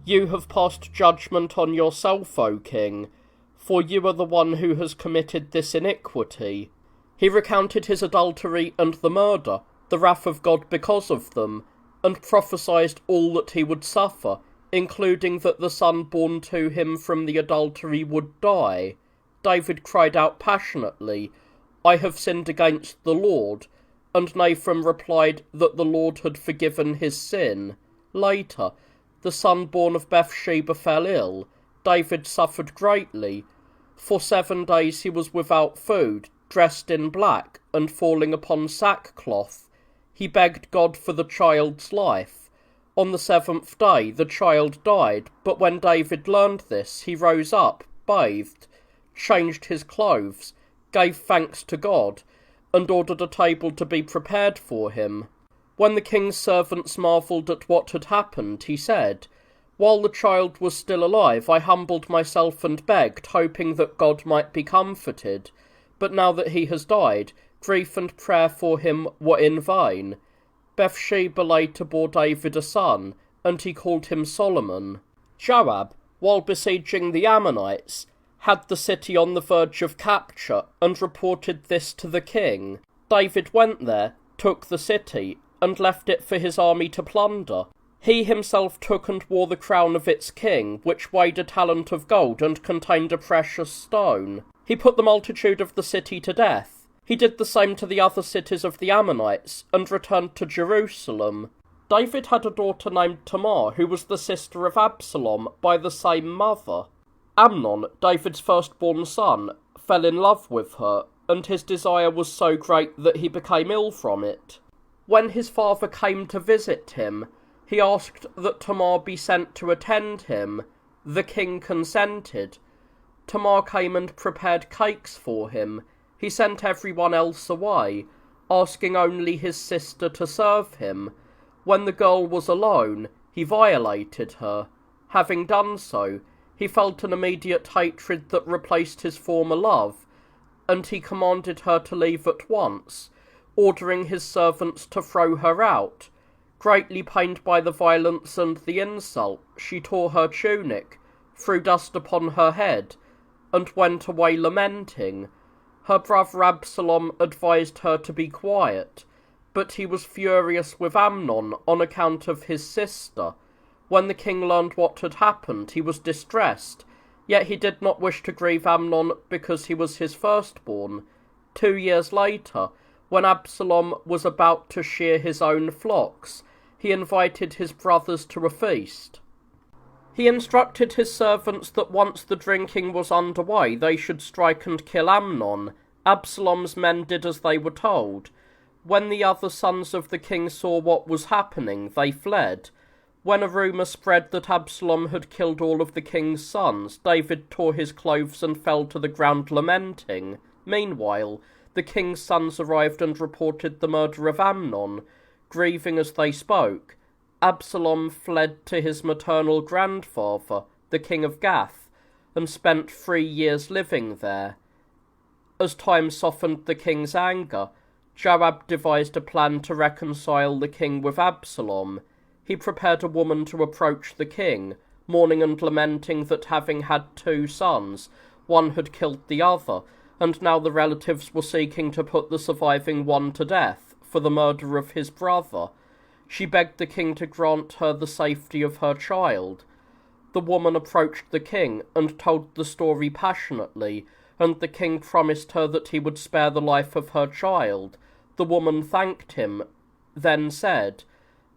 "You have passed judgment on yourself, O king, for you are the one who has committed this iniquity." He recounted his adultery and the murder, the wrath of God because of them, and prophesied all that he would suffer, including that the son born to him from the adultery would die. David cried out passionately, "I have sinned against the Lord," and Nathan replied that the Lord had forgiven his sin. Later, the son born of Bathsheba fell ill. David suffered greatly, For 7 days he was without food, dressed in black, and falling upon sackcloth. He begged God for the child's life. On the 7th day the child died, but when David learned this, he rose up, bathed, changed his clothes, gave thanks to God, and ordered a table to be prepared for him. When the king's servants marvelled at what had happened, he said, "While the child was still alive, I humbled myself and begged, hoping that God might be comforted. But now that he has died, grief and prayer for him were in vain." Bathsheba later bore David a son, and he called him Solomon. Joab, while besieging the Ammonites, had the city on the verge of capture, and reported this to the king. David went there, took the city, and left it for his army to plunder. He himself took and wore the crown of its king, which weighed a talent of gold and contained a precious stone. He put the multitude of the city to death. He did the same to the other cities of the Ammonites, and returned to Jerusalem. David had a daughter named Tamar, who was the sister of Absalom by the same mother. Amnon, David's firstborn son, fell in love with her, and his desire was so great that he became ill from it. When his father came to visit him, he asked that Tamar be sent to attend him. The king consented. Tamar came and prepared cakes for him. He sent everyone else away, asking only his sister to serve him. When the girl was alone, he violated her. Having done so, he felt an immediate hatred that replaced his former love, and he commanded her to leave at once, ordering his servants to throw her out. Greatly pained by the violence and the insult, she tore her tunic, threw dust upon her head, and went away lamenting. Her brother Absalom advised her to be quiet, but he was furious with Amnon on account of his sister. When the king learned what had happened, he was distressed, yet he did not wish to grieve Amnon because he was his firstborn. 2 years later, when Absalom was about to shear his own flocks, he invited his brothers to a feast. He instructed his servants that once the drinking was underway, they should strike and kill Amnon. Absalom's men did as they were told. When the other sons of the king saw what was happening, they fled. When a rumour spread that Absalom had killed all of the king's sons, David tore his clothes and fell to the ground lamenting. Meanwhile, the king's sons arrived and reported the murder of Amnon. Grieving as they spoke, Absalom fled to his maternal grandfather, the king of Gath, and spent 3 years living there. As time softened the king's anger, Joab devised a plan to reconcile the king with Absalom. He prepared a woman to approach the king, mourning and lamenting that having had 2 sons, one had killed the other, and now the relatives were seeking to put the surviving one to death for the murder of his brother. She begged the king to grant her the safety of her child. The woman approached the king and told the story passionately, and the king promised her that he would spare the life of her child. The woman thanked him, then said,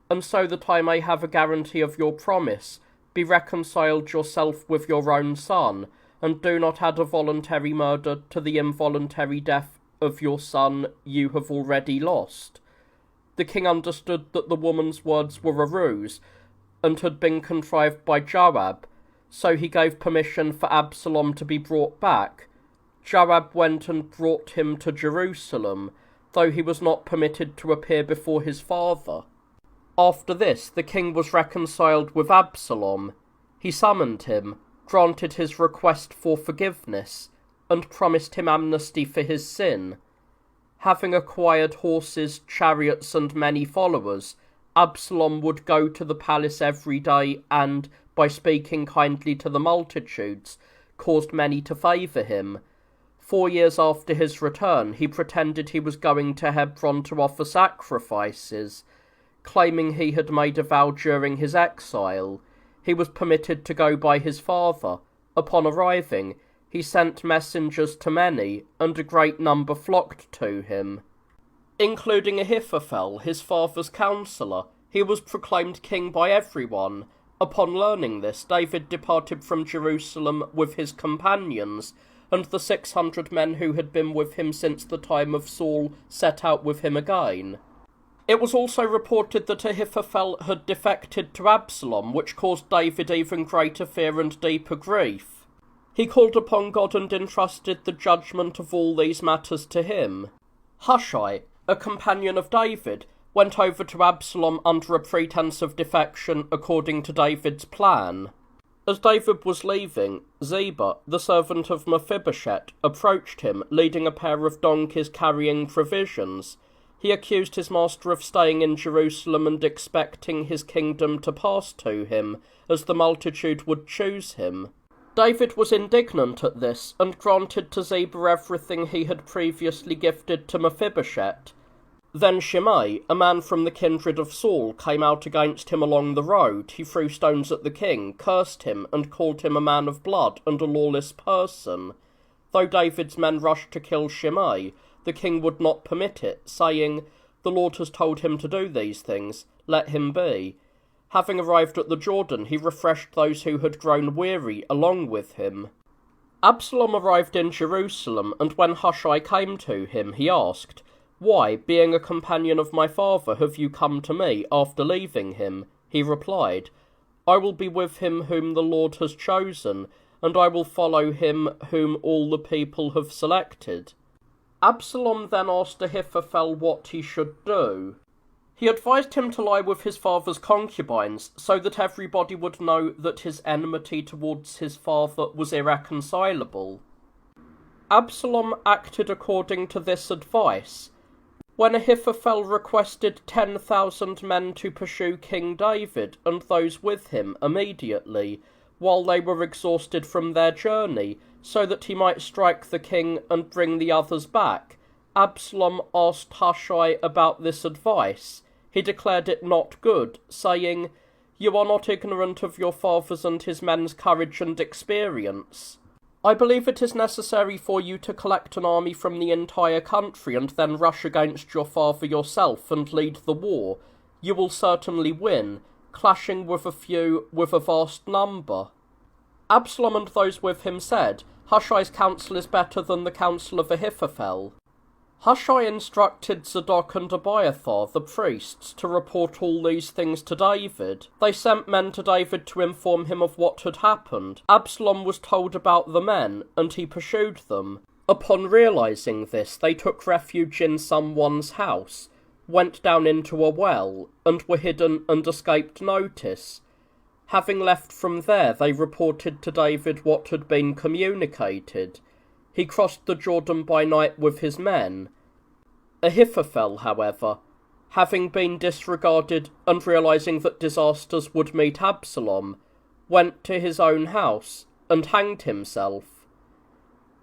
"And so that I may have a guarantee of your promise, be reconciled yourself with your own son, and do not add a voluntary murder to the involuntary death of your son you have already lost." The king understood that the woman's words were a ruse, and had been contrived by Joab, so he gave permission for Absalom to be brought back. Joab went and brought him to Jerusalem, though he was not permitted to appear before his father. After this, the king was reconciled with Absalom. He summoned him, granted his request for forgiveness, and promised him amnesty for his sin. Having acquired horses, chariots, and many followers, Absalom would go to the palace every day and, by speaking kindly to the multitudes, caused many to favour him. 4 years after his return, he pretended he was going to Hebron to offer sacrifices, claiming he had made a vow during his exile. He was permitted to go by his father. Upon arriving, he sent messengers to many, and a great number flocked to him. Including Ahithophel, his father's counsellor, he was proclaimed king by everyone. Upon learning this, David departed from Jerusalem with his companions, and the 600 men who had been with him since the time of Saul set out with him again. It was also reported that Ahithophel had defected to Absalom, which caused David even greater fear and deeper grief. He called upon God and entrusted the judgment of all these matters to him. Hushai, a companion of David, went over to Absalom under a pretense of defection according to David's plan. As David was leaving, Ziba, the servant of Mephibosheth, approached him, leading a pair of donkeys carrying provisions. He accused his master of staying in Jerusalem and expecting his kingdom to pass to him, as the multitude would choose him. David was indignant at this, and granted to Ziba everything he had previously gifted to Mephibosheth. Then Shimei, a man from the kindred of Saul, came out against him along the road. He threw stones at the king, cursed him, and called him a man of blood and a lawless person. Though David's men rushed to kill Shimei, the king would not permit it, saying, "The Lord has told him to do these things, let him be." Having arrived at the Jordan, he refreshed those who had grown weary along with him. Absalom arrived in Jerusalem, and when Hushai came to him, he asked, "Why, being a companion of my father, have you come to me after leaving him?" He replied, "I will be with him whom the Lord has chosen, and I will follow him whom all the people have selected." Absalom then asked Ahithophel what he should do. He advised him to lie with his father's concubines, so that everybody would know that his enmity towards his father was irreconcilable. Absalom acted according to this advice. When Ahithophel requested 10,000 men to pursue King David and those with him immediately, while they were exhausted from their journey, so that he might strike the king and bring the others back, Absalom asked Hushai about this advice. He declared it not good, saying, "You are not ignorant of your father's and his men's courage and experience. I believe it is necessary for you to collect an army from the entire country and then rush against your father yourself and lead the war. You will certainly win, clashing with a few with a vast number." Absalom and those with him said, "Hushai's counsel is better than the counsel of Ahithophel." Hushai instructed Zadok and Abiathar, the priests, to report all these things to David. They sent men to David to inform him of what had happened. Absalom was told about the men, and he pursued them. Upon realizing this, they took refuge in someone's house, went down into a well, and were hidden and escaped notice. Having left from there, they reported to David what had been communicated. He crossed the Jordan by night with his men. Ahithophel, however, having been disregarded and realizing that disasters would meet Absalom, went to his own house and hanged himself.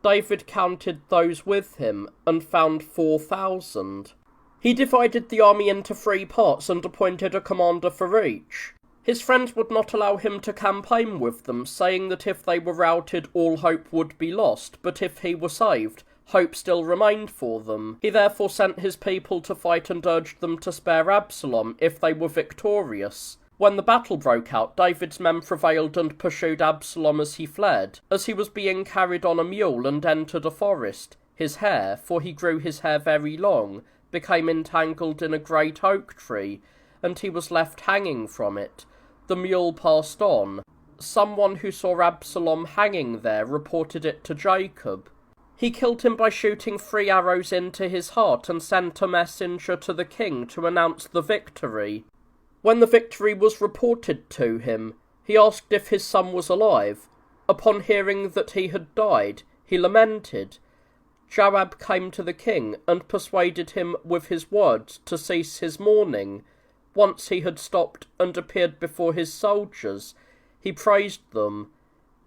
David counted those with him and found 4,000. He divided the army into 3 parts and appointed a commander for each. His friends would not allow him to campaign with them, saying that if they were routed all hope would be lost, but if he were saved, hope still remained for them. He therefore sent his people to fight and urged them to spare Absalom if they were victorious. When the battle broke out, David's men prevailed and pursued Absalom as he fled. As he was being carried on a mule and entered a forest, his hair, for he grew his hair very long, became entangled in a great oak tree, and he was left hanging from it. The mule passed on. Someone who saw Absalom hanging there reported it to Jacob. He killed him by shooting 3 arrows into his heart and sent a messenger to the king to announce the victory. When the victory was reported to him, he asked if his son was alive. Upon hearing that he had died, he lamented. Joab came to the king and persuaded him with his words to cease his mourning. Once he had stopped and appeared before his soldiers, he praised them.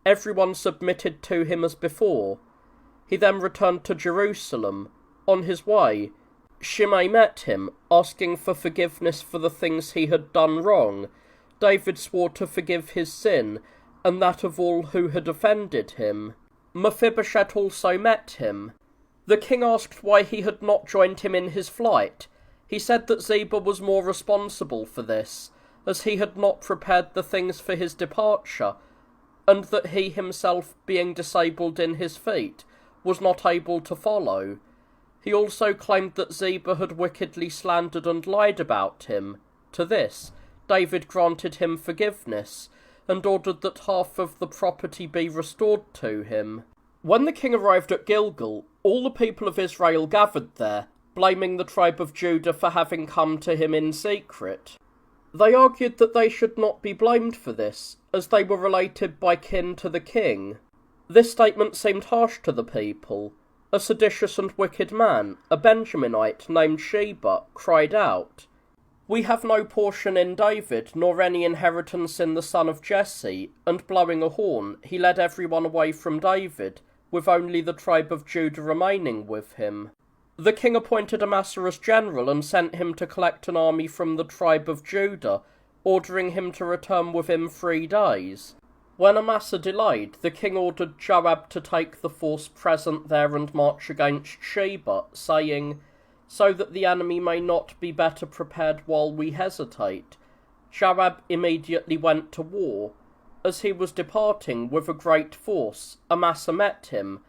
Everyone submitted to him as before. He then returned to Jerusalem. On his way, Shimei met him, asking for forgiveness for the things he had done wrong. David swore to forgive his sin, and that of all who had offended him. Mephibosheth also met him. The king asked why he had not joined him in his flight. He said that Ziba was more responsible for this, as he had not prepared the things for his departure. and that he himself, being disabled in his feet, was not able to follow. He also claimed that Ziba had wickedly slandered and lied about him. To this, David granted him forgiveness, and ordered that half of the property be restored to him. When the king arrived at Gilgal, all the people of Israel gathered there, blaming the tribe of Judah for having come to him in secret. They argued that they should not be blamed for this, as they were related by kin to the king. This statement seemed harsh to the people. A seditious and wicked man, a Benjaminite named Sheba, cried out, "We have no portion in David, nor any inheritance in the son of Jesse," and blowing a horn, he led everyone away from David, with only the tribe of Judah remaining with him. The king appointed Amasa as general and sent him to collect an army from the tribe of Judah, ordering him to return within 3 days. When Amasa delayed, the king ordered Joab to take the force present there and march against Sheba, saying, "So that the enemy may not be better prepared while we hesitate." Joab immediately went to war. As he was departing with a great force, Amasa met him.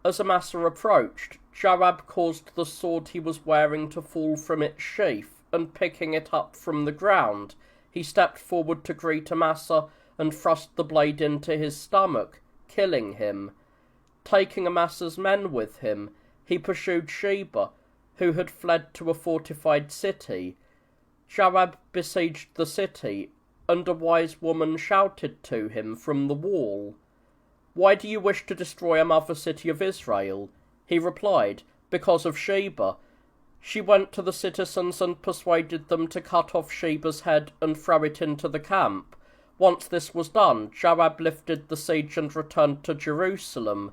As Amasa approached, Joab caused the sword he was wearing to fall from its sheath, and picking it up from the ground, he stepped forward to greet Amasa and thrust the blade into his stomach, killing him. Taking Amasa's men with him, he pursued Sheba, who had fled to a fortified city. Joab besieged the city, and a wise woman shouted to him from the wall, "Why do you wish to destroy a mother city of Israel?" He replied, "Because of Sheba." She went to the citizens and persuaded them to cut off Sheba's head and throw it into the camp. Once this was done, Joab lifted the siege and returned to Jerusalem,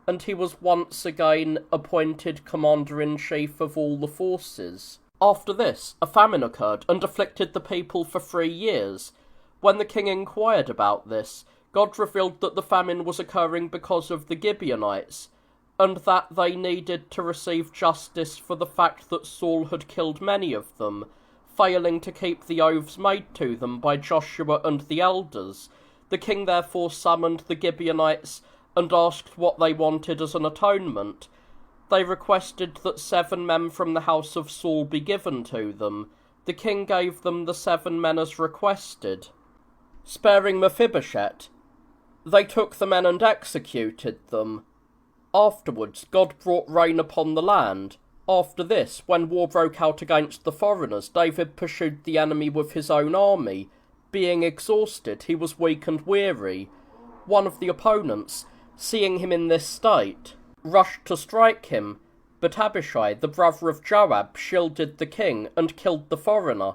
and he was once again appointed commander-in-chief of all the forces. After this, a famine occurred and afflicted the people for 3 years. When the king inquired about this, God revealed that the famine was occurring because of the Gibeonites, and that they needed to receive justice for the fact that Saul had killed many of them, failing to keep the oaths made to them by Joshua and the elders. The king therefore summoned the Gibeonites and asked what they wanted as an atonement. They requested that 7 men from the house of Saul be given to them. The king gave them the 7 men as requested. Sparing Mephibosheth, they took the men and executed them. Afterwards, God brought rain upon the land. After this, when war broke out against the foreigners, David pursued the enemy with his own army. Being exhausted, he was weak and weary. One of the opponents, seeing him in this state, rushed to strike him, but Abishai, the brother of Joab, shielded the king and killed the foreigner.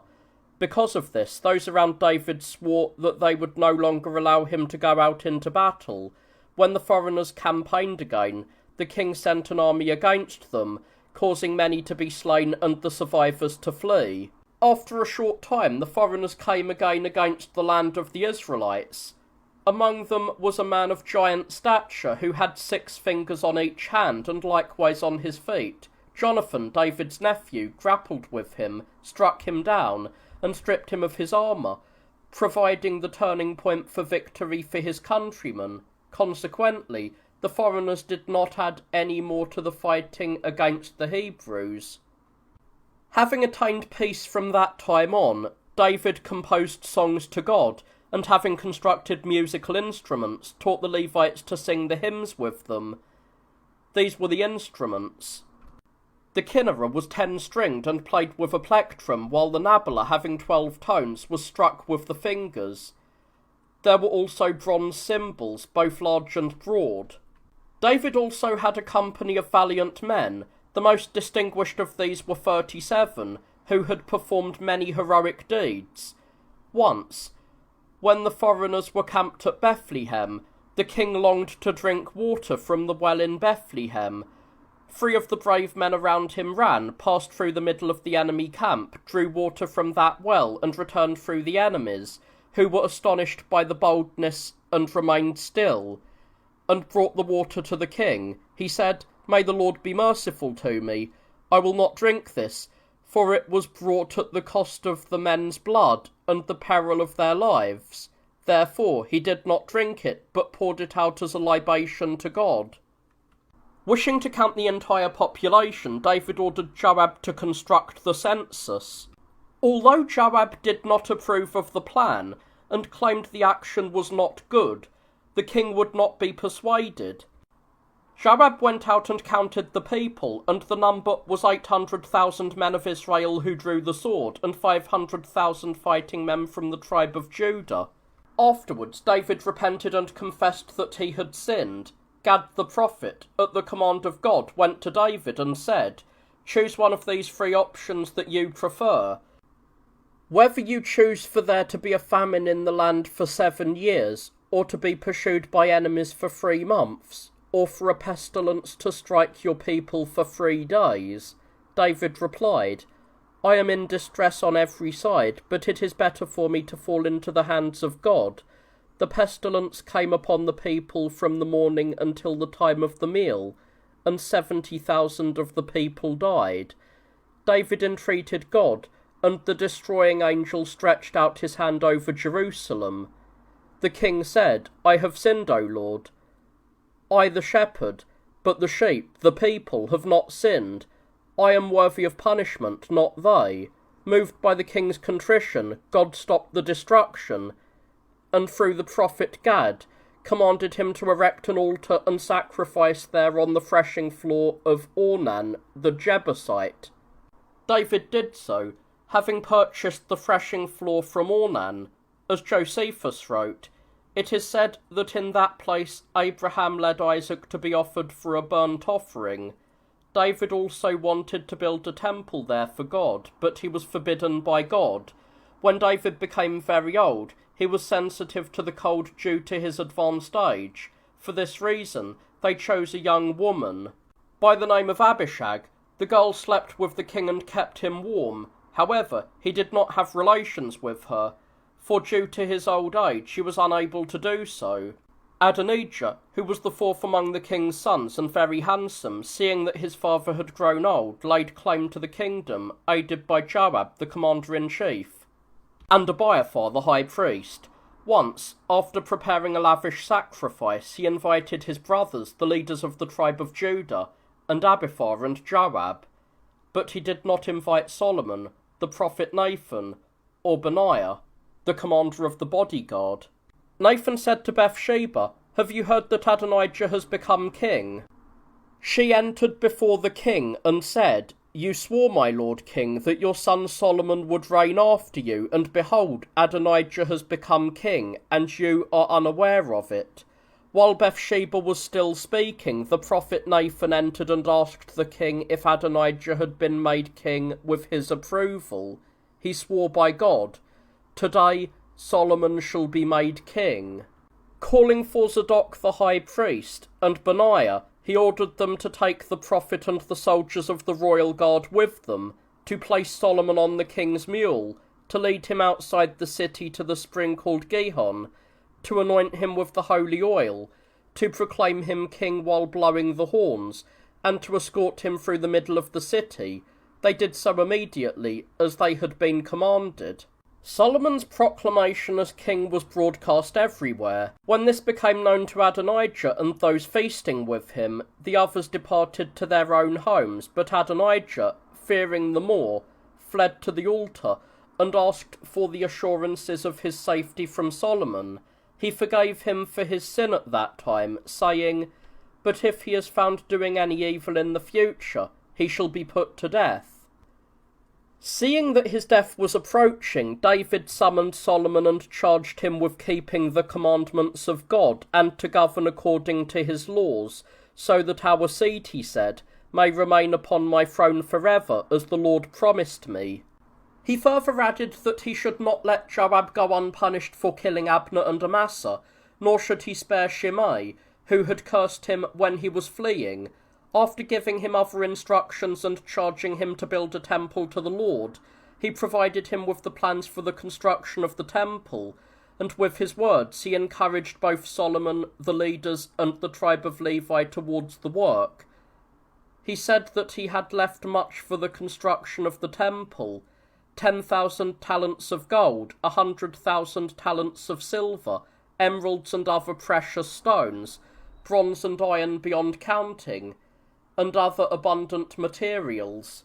Because of this, those around David swore that they would no longer allow him to go out into battle. When the foreigners campaigned again, the king sent an army against them, causing many to be slain and the survivors to flee. After a short time, the foreigners came again against the land of the Israelites. Among them was a man of giant stature, who had 6 fingers on each hand, and likewise on his feet. Jonathan, David's nephew, grappled with him, struck him down, and stripped him of his armour, providing the turning point for victory for his countrymen. Consequently, the foreigners did not add any more to the fighting against the Hebrews. Having attained peace from that time on, David composed songs to God, and having constructed musical instruments, taught the Levites to sing the hymns with them. These were the instruments. The kinneret was 10-stringed and played with a plectrum, while the nabola, having 12 tones, was struck with the fingers. There were also bronze cymbals, both large and broad. David also had a company of valiant men. The most distinguished of these were 37, who had performed many heroic deeds. Once, when the foreigners were camped at Bethlehem, the king longed to drink water from the well in Bethlehem. 3 of the brave men around him ran, passed through the middle of the enemy camp, drew water from that well, and returned through the enemies, who were astonished by the boldness and remained still, and brought the water to the king. He said, "May the Lord be merciful to me. I will not drink this, for it was brought at the cost of the men's blood and the peril of their lives." Therefore he did not drink it, but poured it out as a libation to God. Wishing to count the entire population, David ordered Joab to construct the census. Although Joab did not approve of the plan, and claimed the action was not good, the king would not be persuaded. Joab went out and counted the people, and the number was 800,000 men of Israel who drew the sword, and 500,000 fighting men from the tribe of Judah. Afterwards David repented and confessed that he had sinned. Gad the prophet, at the command of God, went to David and said, "Choose one of these three options that you prefer. Whether you choose for there to be a famine in the land for 7 years, or to be pursued by enemies for 3 months, or for a pestilence to strike your people for 3 days. David replied, "I am in distress on every side, but it is better for me to fall into the hands of God." The pestilence came upon the people from the morning until the time of the meal, and 70,000 of the people died. David entreated God, and the destroying angel stretched out his hand over Jerusalem. The king said, "I have sinned, O Lord. I the shepherd, but the sheep, the people, have not sinned. I am worthy of punishment, not they." Moved by the king's contrition, God stopped the destruction, and through the prophet Gad, commanded him to erect an altar and sacrifice there on the threshing floor of Ornan the Jebusite. David did so, having purchased the threshing floor from Ornan. As Josephus wrote, "It is said that in that place Abraham led Isaac to be offered for a burnt offering." David also wanted to build a temple there for God, but he was forbidden by God. When David became very old, he was sensitive to the cold due to his advanced age. For this reason, they chose a young woman by the name of Abishag. The girl slept with the king and kept him warm. However, he did not have relations with her, for due to his old age he was unable to do so. Adonijah, who was the 4th among the king's sons and very handsome, seeing that his father had grown old, laid claim to the kingdom, aided by Joab, the commander-in-chief, and Abiathar, the high priest. Once, after preparing a lavish sacrifice, he invited his brothers, the leaders of the tribe of Judah, and Abiathar and Joab. But he did not invite Solomon, the prophet Nathan, or Benaiah, the commander of the bodyguard. Nathan said to Bathsheba, "Have you heard that Adonijah has become king?" She entered before the king and said, "You swore, my lord king, that your son Solomon would reign after you, and behold, Adonijah has become king, and you are unaware of it." While Bathsheba was still speaking, the prophet Nathan entered and asked the king if Adonijah had been made king with his approval. He swore by God, "Today Solomon shall be made king." Calling for Zadok the high priest and Benaiah, he ordered them to take the prophet and the soldiers of the royal guard with them, to place Solomon on the king's mule, to lead him outside the city to the spring called Gihon, to anoint him with the holy oil, to proclaim him king while blowing the horns, and to escort him through the middle of the city. They did so immediately, as they had been commanded. Solomon's proclamation as king was broadcast everywhere. When this became known to Adonijah and those feasting with him, the others departed to their own homes, but Adonijah, fearing the more, fled to the altar, and asked for the assurances of his safety from Solomon. He forgave him for his sin at that time, saying, "But if he is found doing any evil in the future, he shall be put to death." Seeing that his death was approaching, David summoned Solomon and charged him with keeping the commandments of God, and to govern according to his laws, so that our seed, he said, may remain upon my throne forever, as the Lord promised me. He further added that he should not let Joab go unpunished for killing Abner and Amasa, nor should he spare Shimei, who had cursed him when he was fleeing. After giving him other instructions and charging him to build a temple to the Lord, he provided him with the plans for the construction of the temple, and with his words he encouraged both Solomon, the leaders, and the tribe of Levi towards the work. He said that he had left much for the construction of the temple. 10,000 talents of gold, 100,000 talents of silver, emeralds and other precious stones, bronze and iron beyond counting, and other abundant materials.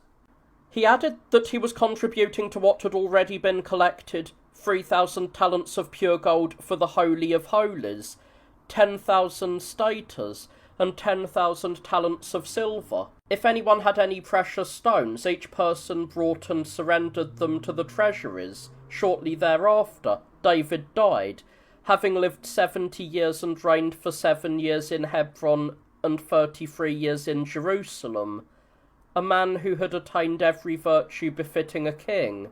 He added that he was contributing to what had already been collected 3,000 talents of pure gold for the Holy of Holies, 10,000 staters, and 10,000 talents of silver. If anyone had any precious stones, each person brought and surrendered them to the treasuries. Shortly thereafter, David died, having lived 70 years and reigned for 7 years in Hebron and 33 years in Jerusalem, a man who had attained every virtue befitting a king.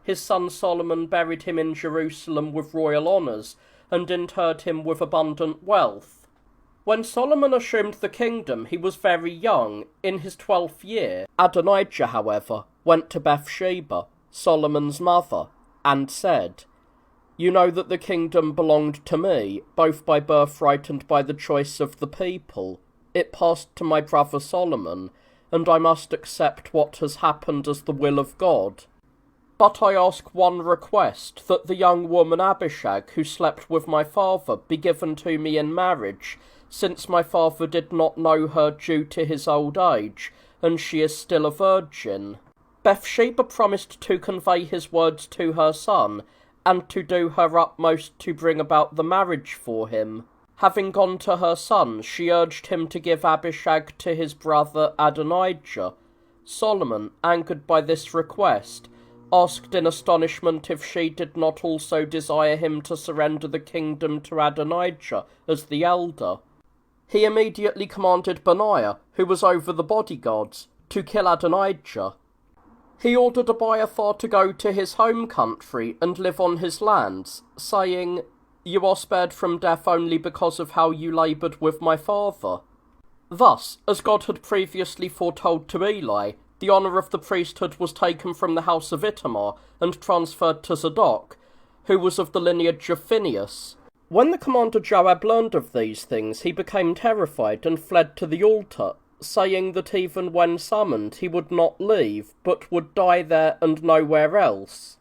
His son Solomon buried him in Jerusalem with royal honours, and interred him with abundant wealth. When Solomon assumed the kingdom, he was very young, in his 12th year. Adonijah, however, went to Bathsheba, Solomon's mother, and said, "You know that the kingdom belonged to me, both by birthright and by the choice of the people. It passed to my brother Solomon, and I must accept what has happened as the will of God. But I ask one request, that the young woman Abishag, who slept with my father, be given to me in marriage, since my father did not know her due to his old age, and she is still a virgin." Bathsheba promised to convey his words to her son, and to do her utmost to bring about the marriage for him. Having gone to her son, she urged him to give Abishag to his brother Adonijah. Solomon, angered by this request, asked in astonishment if she did not also desire him to surrender the kingdom to Adonijah as the elder. He immediately commanded Benaiah, who was over the bodyguards, to kill Adonijah. He ordered Abiathar to go to his home country and live on his lands, saying, "You are spared from death only because of how you laboured with my father." Thus, as God had previously foretold to Eli, the honour of the priesthood was taken from the house of Itamar and transferred to Zadok, who was of the lineage of Phinehas. When the commander Joab learned of these things, he became terrified and fled to the altar, saying that even when summoned he would not leave, but would die there and nowhere else.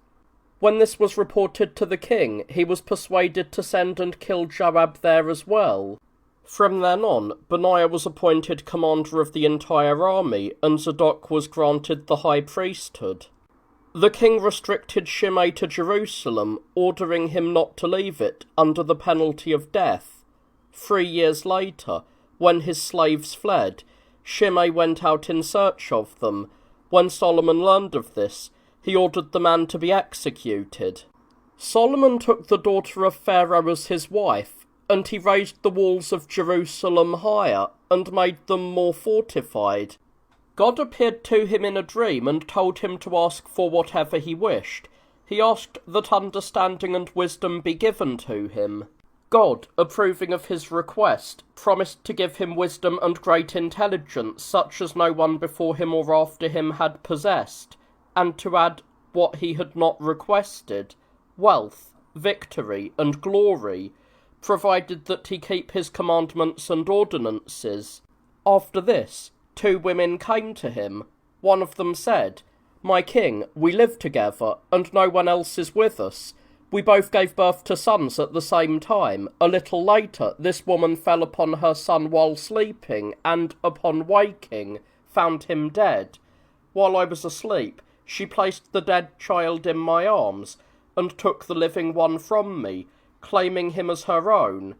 When this was reported to the king, he was persuaded to send and kill Joab there as well. From then on, Benaiah was appointed commander of the entire army, and Zadok was granted the high priesthood. The king restricted Shimei to Jerusalem, ordering him not to leave it, under the penalty of death. 3 years later, when his slaves fled, Shimei went out in search of them. When Solomon learned of this, he ordered the man to be executed. Solomon took the daughter of Pharaoh as his wife, and he raised the walls of Jerusalem higher, and made them more fortified. God appeared to him in a dream, and told him to ask for whatever he wished. He asked that understanding and wisdom be given to him. God, approving of his request, promised to give him wisdom and great intelligence, such as no one before him or after him had possessed, and to add what he had not requested, wealth, victory, and glory, provided that he keep his commandments and ordinances. After this, 2 women came to him. One of them said, "My king, we live together, and no one else is with us. We both gave birth to sons at the same time. A little later, this woman fell upon her son while sleeping, and, upon waking, found him dead. While I was asleep, she placed the dead child in my arms, and took the living one from me, claiming him as her own.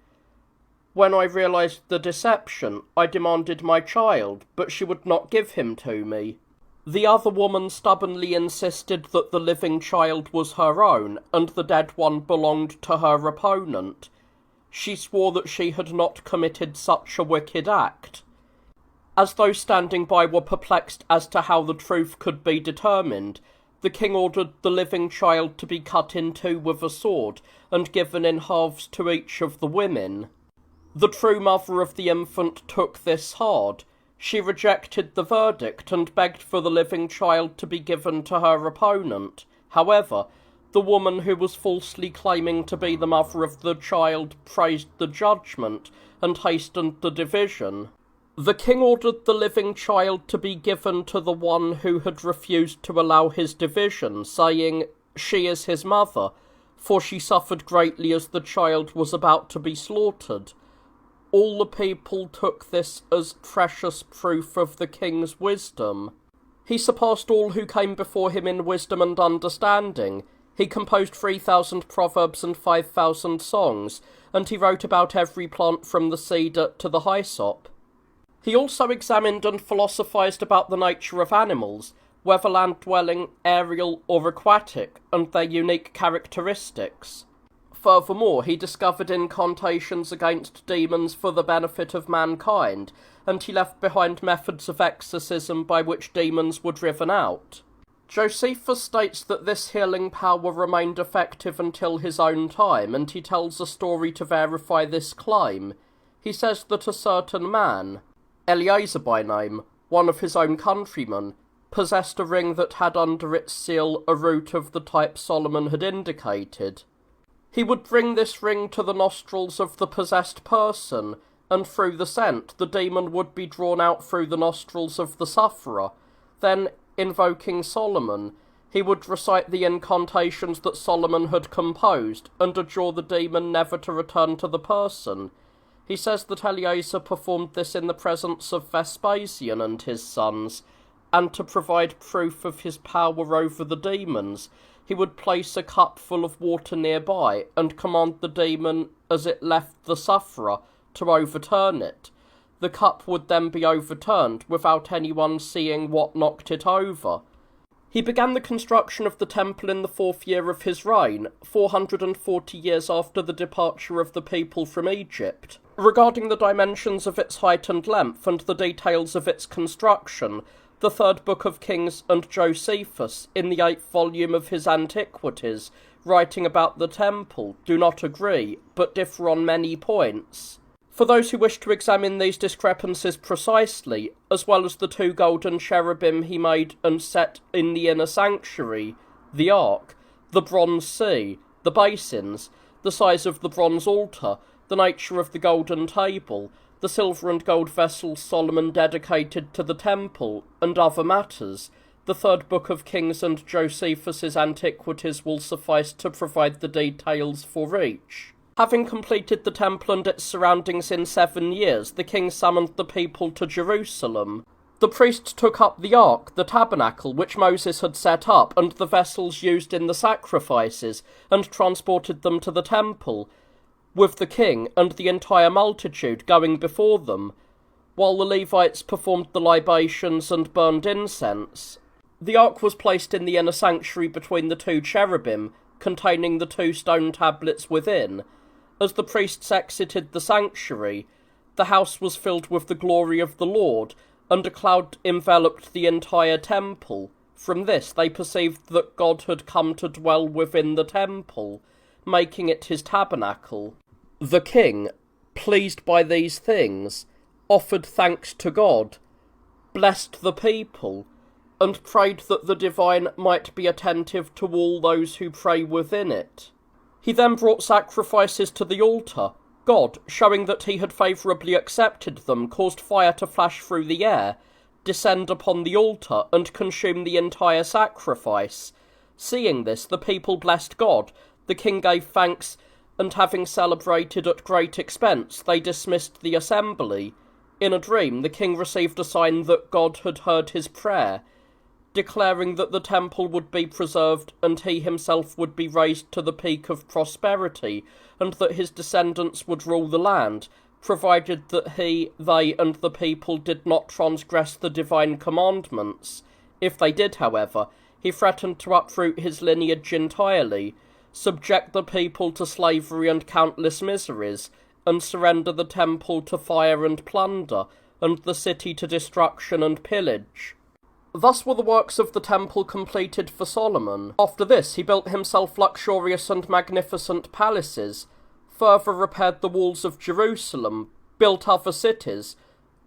When I realized the deception, I demanded my child, but she would not give him to me. The other woman stubbornly insisted that the living child was her own, and the dead one belonged to her opponent. She swore that she had not committed such a wicked act. As those standing by were perplexed as to how the truth could be determined, the king ordered the living child to be cut in two with a sword, and given in halves to each of the women. The true mother of the infant took this hard. She rejected the verdict and begged for the living child to be given to her opponent. However, the woman who was falsely claiming to be the mother of the child praised the judgment and hastened the division. The king ordered the living child to be given to the one who had refused to allow his division, saying, "She is his mother," for she suffered greatly as the child was about to be slaughtered. All the people took this as precious proof of the king's wisdom. He surpassed all who came before him in wisdom and understanding. He composed 3,000 proverbs and 5,000 songs, and he wrote about every plant from the cedar to the hyssop. He also examined and philosophized about the nature of animals, whether land-dwelling, aerial, or aquatic, and their unique characteristics. Furthermore, he discovered incantations against demons for the benefit of mankind, and he left behind methods of exorcism by which demons were driven out. Josephus states that this healing power remained effective until his own time, and he tells a story to verify this claim. He says that a certain man, Eleazar by name, one of his own countrymen, possessed a ring that had under its seal a root of the type Solomon had indicated. He would bring this ring to the nostrils of the possessed person, and through the scent the demon would be drawn out through the nostrils of the sufferer. Then, invoking Solomon, he would recite the incantations that Solomon had composed, and adjure the demon never to return to the person. He says that Eleazar performed this in the presence of Vespasian and his sons, and to provide proof of his power over the demons, he would place a cup full of water nearby, and command the demon, as it left the sufferer, to overturn it. The cup would then be overturned, without anyone seeing what knocked it over. He began the construction of the temple in the 4th year of his reign, 440 years after the departure of the people from Egypt. Regarding the dimensions of its height and length, and the details of its construction, the 3rd book of Kings and Josephus, in the 8th volume of his Antiquities, writing about the temple, do not agree, but differ on many points. For those who wish to examine these discrepancies precisely, as well as the 2 golden cherubim he made and set in the inner sanctuary, the ark, the bronze sea, the basins, the size of the bronze altar, the nature of the golden table, the silver and gold vessels Solomon dedicated to the temple, and other matters, the 3rd book of Kings and Josephus's Antiquities will suffice to provide the details for each. Having completed the temple and its surroundings in 7 years, the king summoned the people to Jerusalem. The priests took up the ark, the tabernacle, which Moses had set up, and the vessels used in the sacrifices, and transported them to the temple, with the king and the entire multitude going before them, while the Levites performed the libations and burned incense. The ark was placed in the inner sanctuary between the 2 cherubim, containing the 2 stone tablets within. As the priests exited the sanctuary, the house was filled with the glory of the Lord, and a cloud enveloped the entire temple. From this they perceived that God had come to dwell within the temple, making it his tabernacle. The king, pleased by these things, offered thanks to God, blessed the people, and prayed that the divine might be attentive to all those who pray within it. He then brought sacrifices to the altar. God, showing that he had favourably accepted them, caused fire to flash through the air, descend upon the altar, and consume the entire sacrifice. Seeing this, the people blessed God. The king gave thanks, and having celebrated at great expense, they dismissed the assembly. In a dream, the king received a sign that God had heard his prayer, declaring that the temple would be preserved and he himself would be raised to the peak of prosperity, and that his descendants would rule the land, provided that they and the people did not transgress the divine commandments. If they did, however, he threatened to uproot his lineage entirely, subject the people to slavery and countless miseries, and surrender the temple to fire and plunder, and the city to destruction and pillage. Thus were the works of the temple completed for Solomon. After this he built himself luxurious and magnificent palaces, further repaired the walls of Jerusalem, built other cities,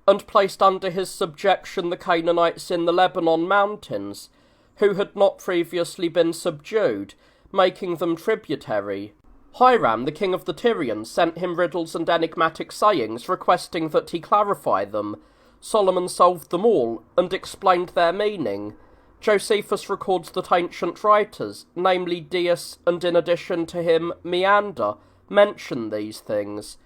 and placed under his subjection the Canaanites in the Lebanon mountains, who had not previously been subdued, making them tributary. Hiram, the king of the Tyrians, sent him riddles and enigmatic sayings, requesting that he clarify them. Solomon solved them all and explained their meaning. Josephus records that ancient writers, namely Dius and in addition to him Meander, mention these things.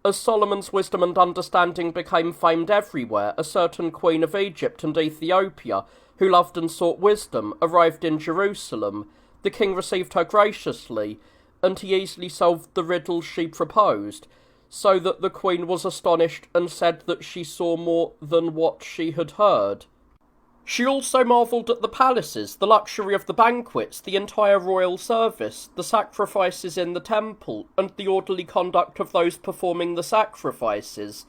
As Solomon's wisdom and understanding became famed everywhere, a certain queen of Egypt and Ethiopia, who loved and sought wisdom, arrived in Jerusalem. The king received her graciously, and he easily solved the riddle she proposed, so that the queen was astonished and said that she saw more than what she had heard. She also marvelled at the palaces, the luxury of the banquets, the entire royal service, the sacrifices in the temple, and the orderly conduct of those performing the sacrifices.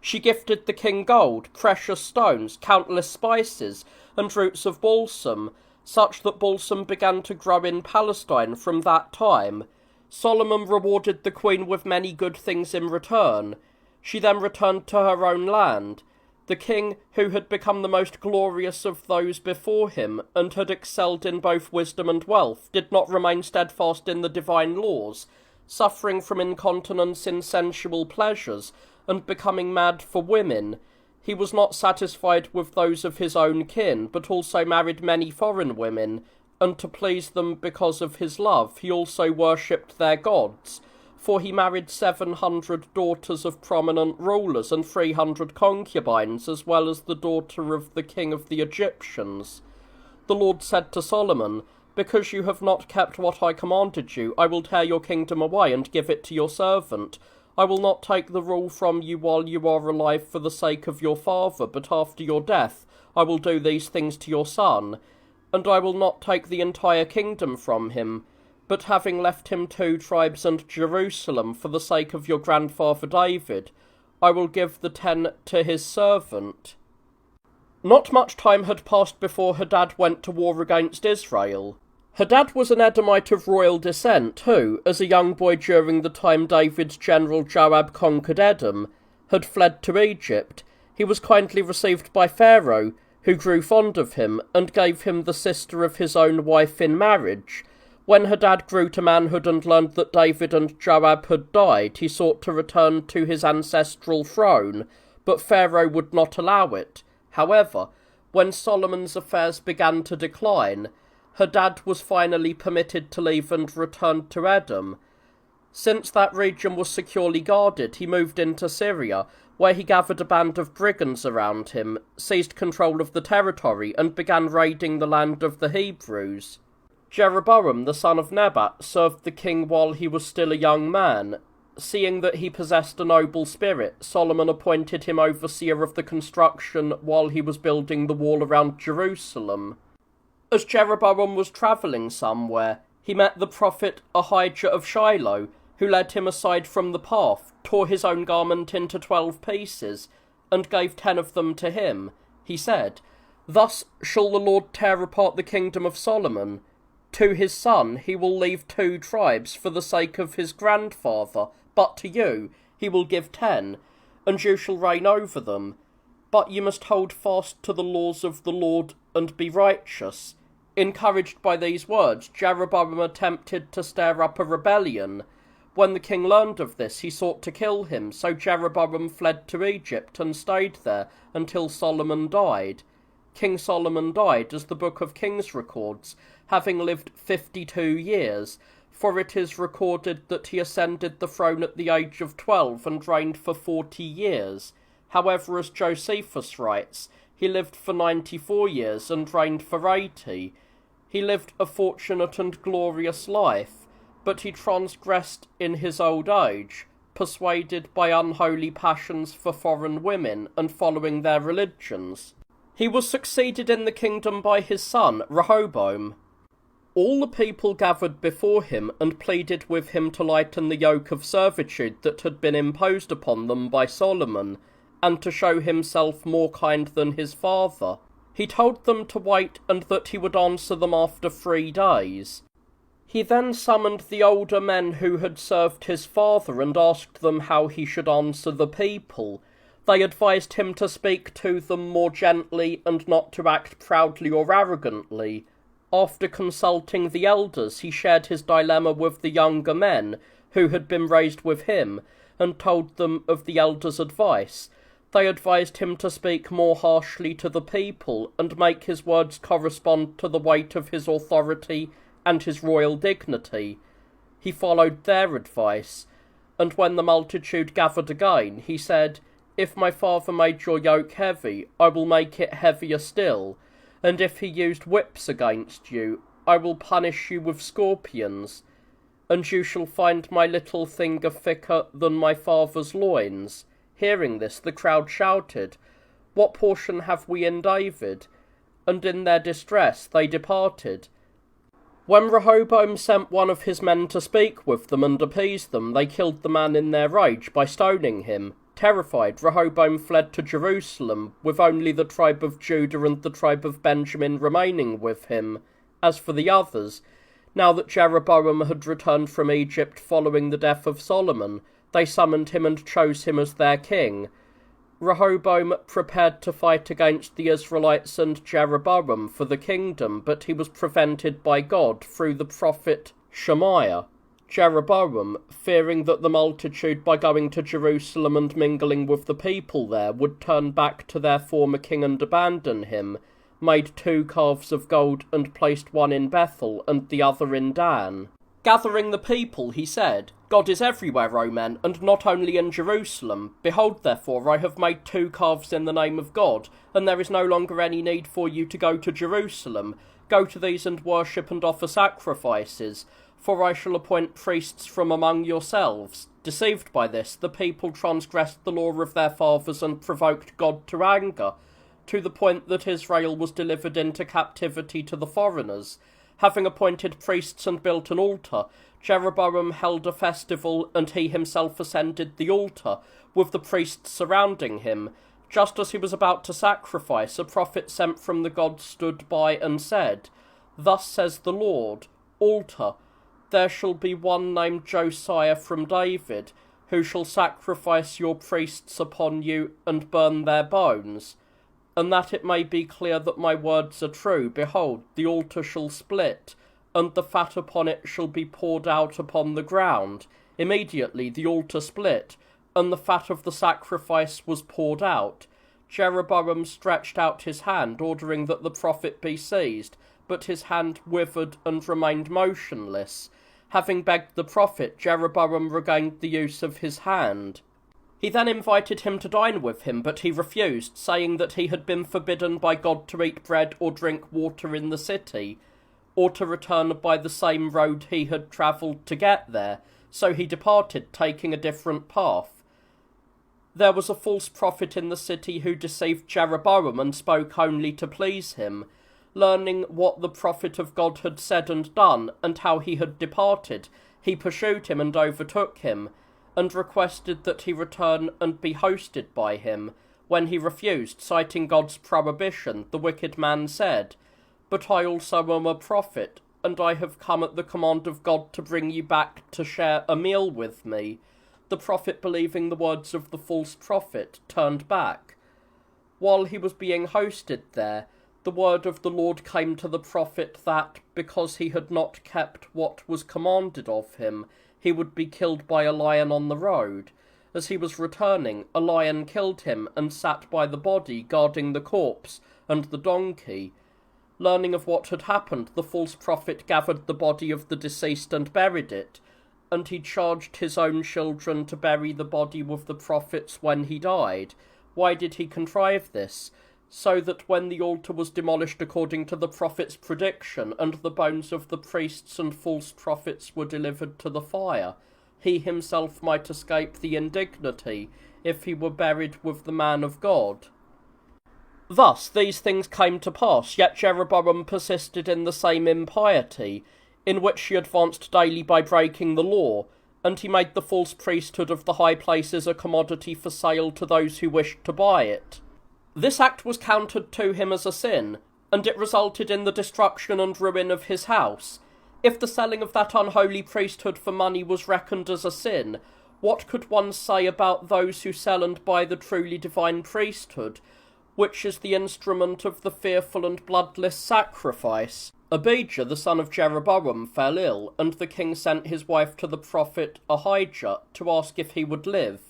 She gifted the king gold, precious stones, countless spices, and roots of balsam, such that balsam began to grow in Palestine from that time. Solomon rewarded the queen with many good things in return. She then returned to her own land. The king, who had become the most glorious of those before him, and had excelled in both wisdom and wealth, did not remain steadfast in the divine laws, suffering from incontinence in sensual pleasures, and becoming mad for women. He was not satisfied with those of his own kin, but also married many foreign women, and to please them because of his love, he also worshipped their gods. For he married 700 daughters of prominent rulers and 300 concubines, as well as the daughter of the king of the Egyptians. The Lord said to Solomon, "Because you have not kept what I commanded you, I will tear your kingdom away and give it to your servant. I will not take the rule from you while you are alive for the sake of your father, but after your death I will do these things to your son. And I will not take the entire kingdom from him, but having left him 2 tribes and Jerusalem for the sake of your grandfather David, I will give the 10 to his servant." Not much time had passed before Hadad went to war against Israel. Hadad was an Edomite of royal descent who, as a young boy during the time David's general Joab conquered Edom, had fled to Egypt. He was kindly received by Pharaoh, who grew fond of him, and gave him the sister of his own wife in marriage. When Hadad grew to manhood and learned that David and Joab had died, he sought to return to his ancestral throne, but Pharaoh would not allow it. However, when Solomon's affairs began to decline, Hadad was finally permitted to leave and returned to Edom. Since that region was securely guarded, he moved into Syria, where he gathered a band of brigands around him, seized control of the territory, and began raiding the land of the Hebrews. Jeroboam, the son of Nebat, served the king while he was still a young man. Seeing that he possessed a noble spirit, Solomon appointed him overseer of the construction while he was building the wall around Jerusalem. As Jeroboam was travelling somewhere, he met the prophet Ahijah of Shiloh, who led him aside from the path, tore his own garment into 12 pieces, and gave 10 of them to him. He said, "Thus shall the Lord tear apart the kingdom of Solomon. To his son he will leave 2 tribes for the sake of his grandfather, but to you he will give 10, and you shall reign over them. But you must hold fast to the laws of the Lord and be righteous." Encouraged by these words, Jeroboam attempted to stir up a rebellion. When the king learned of this, he sought to kill him, so Jeroboam fled to Egypt and stayed there until Solomon died. King Solomon died, as the Book of Kings records, having lived 52 years, for it is recorded that he ascended the throne at the age of 12 and reigned for 40 years. However, as Josephus writes, he lived for 94 years and reigned for 80. He lived a fortunate and glorious life, but he transgressed in his old age, persuaded by unholy passions for foreign women and following their religions. He was succeeded in the kingdom by his son, Rehoboam. All the people gathered before him and pleaded with him to lighten the yoke of servitude that had been imposed upon them by Solomon, and to show himself more kind than his father. He told them to wait and that he would answer them after 3 days. He then summoned the older men who had served his father and asked them how he should answer the people. They advised him to speak to them more gently and not to act proudly or arrogantly. After consulting the elders, he shared his dilemma with the younger men, who had been raised with him, and told them of the elders' advice. They advised him to speak more harshly to the people and make his words correspond to the weight of his authority and his royal dignity. He followed their advice, and when the multitude gathered again, he said, "If my father made your yoke heavy, I will make it heavier still, and if he used whips against you, I will punish you with scorpions, and you shall find my little finger thicker than my father's loins." Hearing this, the crowd shouted, "What portion have we in David?" And in their distress they departed. When Rehoboam sent one of his men to speak with them and appease them, they killed the man in their rage by stoning him. Terrified, Rehoboam fled to Jerusalem, with only the tribe of Judah and the tribe of Benjamin remaining with him. As for the others, now that Jeroboam had returned from Egypt following the death of Solomon, they summoned him and chose him as their king. Rehoboam prepared to fight against the Israelites and Jeroboam for the kingdom, but he was prevented by God through the prophet Shemaiah. Jeroboam, fearing that the multitude, by going to Jerusalem and mingling with the people there, would turn back to their former king and abandon him, made 2 calves of gold and placed one in Bethel and the other in Dan. Gathering the people, he said, "God is everywhere, O men, and not only in Jerusalem. Behold, therefore, I have made 2 calves in the name of God, and there is no longer any need for you to go to Jerusalem. Go to these and worship and offer sacrifices, for I shall appoint priests from among yourselves." Deceived by this, the people transgressed the law of their fathers and provoked God to anger, to the point that Israel was delivered into captivity to the foreigners. Having appointed priests and built an altar, Jeroboam held a festival, and he himself ascended the altar, with the priests surrounding him. Just as he was about to sacrifice, a prophet sent from the gods stood by and said, "Thus says the Lord, altar, there shall be one named Josiah from David, who shall sacrifice your priests upon you and burn their bones. And that it may be clear that my words are true, behold, the altar shall split, and the fat upon it shall be poured out upon the ground." Immediately the altar split, and the fat of the sacrifice was poured out. Jeroboam stretched out his hand, ordering that the prophet be seized, but his hand withered and remained motionless. Having begged the prophet, Jeroboam regained the use of his hand. He then invited him to dine with him, but he refused, saying that he had been forbidden by God to eat bread or drink water in the city, or to return by the same road he had travelled to get there, so he departed, taking a different path. There was a false prophet in the city who deceived Jeroboam and spoke only to please him. Learning what the prophet of God had said and done, and how he had departed, he pursued him and overtook him, and requested that he return and be hosted by him. When he refused, citing God's prohibition, the wicked man said, "But I also am a prophet, and I have come at the command of God to bring you back to share a meal with me." The prophet, believing the words of the false prophet, turned back. While he was being hosted there, the word of the Lord came to the prophet that, because he had not kept what was commanded of him, he would be killed by a lion on the road. As he was returning, a lion killed him and sat by the body, guarding the corpse and the donkey. Learning of what had happened, the false prophet gathered the body of the deceased and buried it, and he charged his own children to bury the body with the prophet's when he died. Why did he contrive this? So that when the altar was demolished according to the prophet's prediction, and the bones of the priests and false prophets were delivered to the fire, he himself might escape the indignity if he were buried with the man of God. Thus these things came to pass, yet Jeroboam persisted in the same impiety, in which he advanced daily by breaking the law, and he made the false priesthood of the high places a commodity for sale to those who wished to buy it. This act was counted to him as a sin, and it resulted in the destruction and ruin of his house. If the selling of that unholy priesthood for money was reckoned as a sin, what could one say about those who sell and buy the truly divine priesthood, which is the instrument of the fearful and bloodless sacrifice? Abijah, the son of Jeroboam, fell ill, and the king sent his wife to the prophet Ahijah to ask if he would live.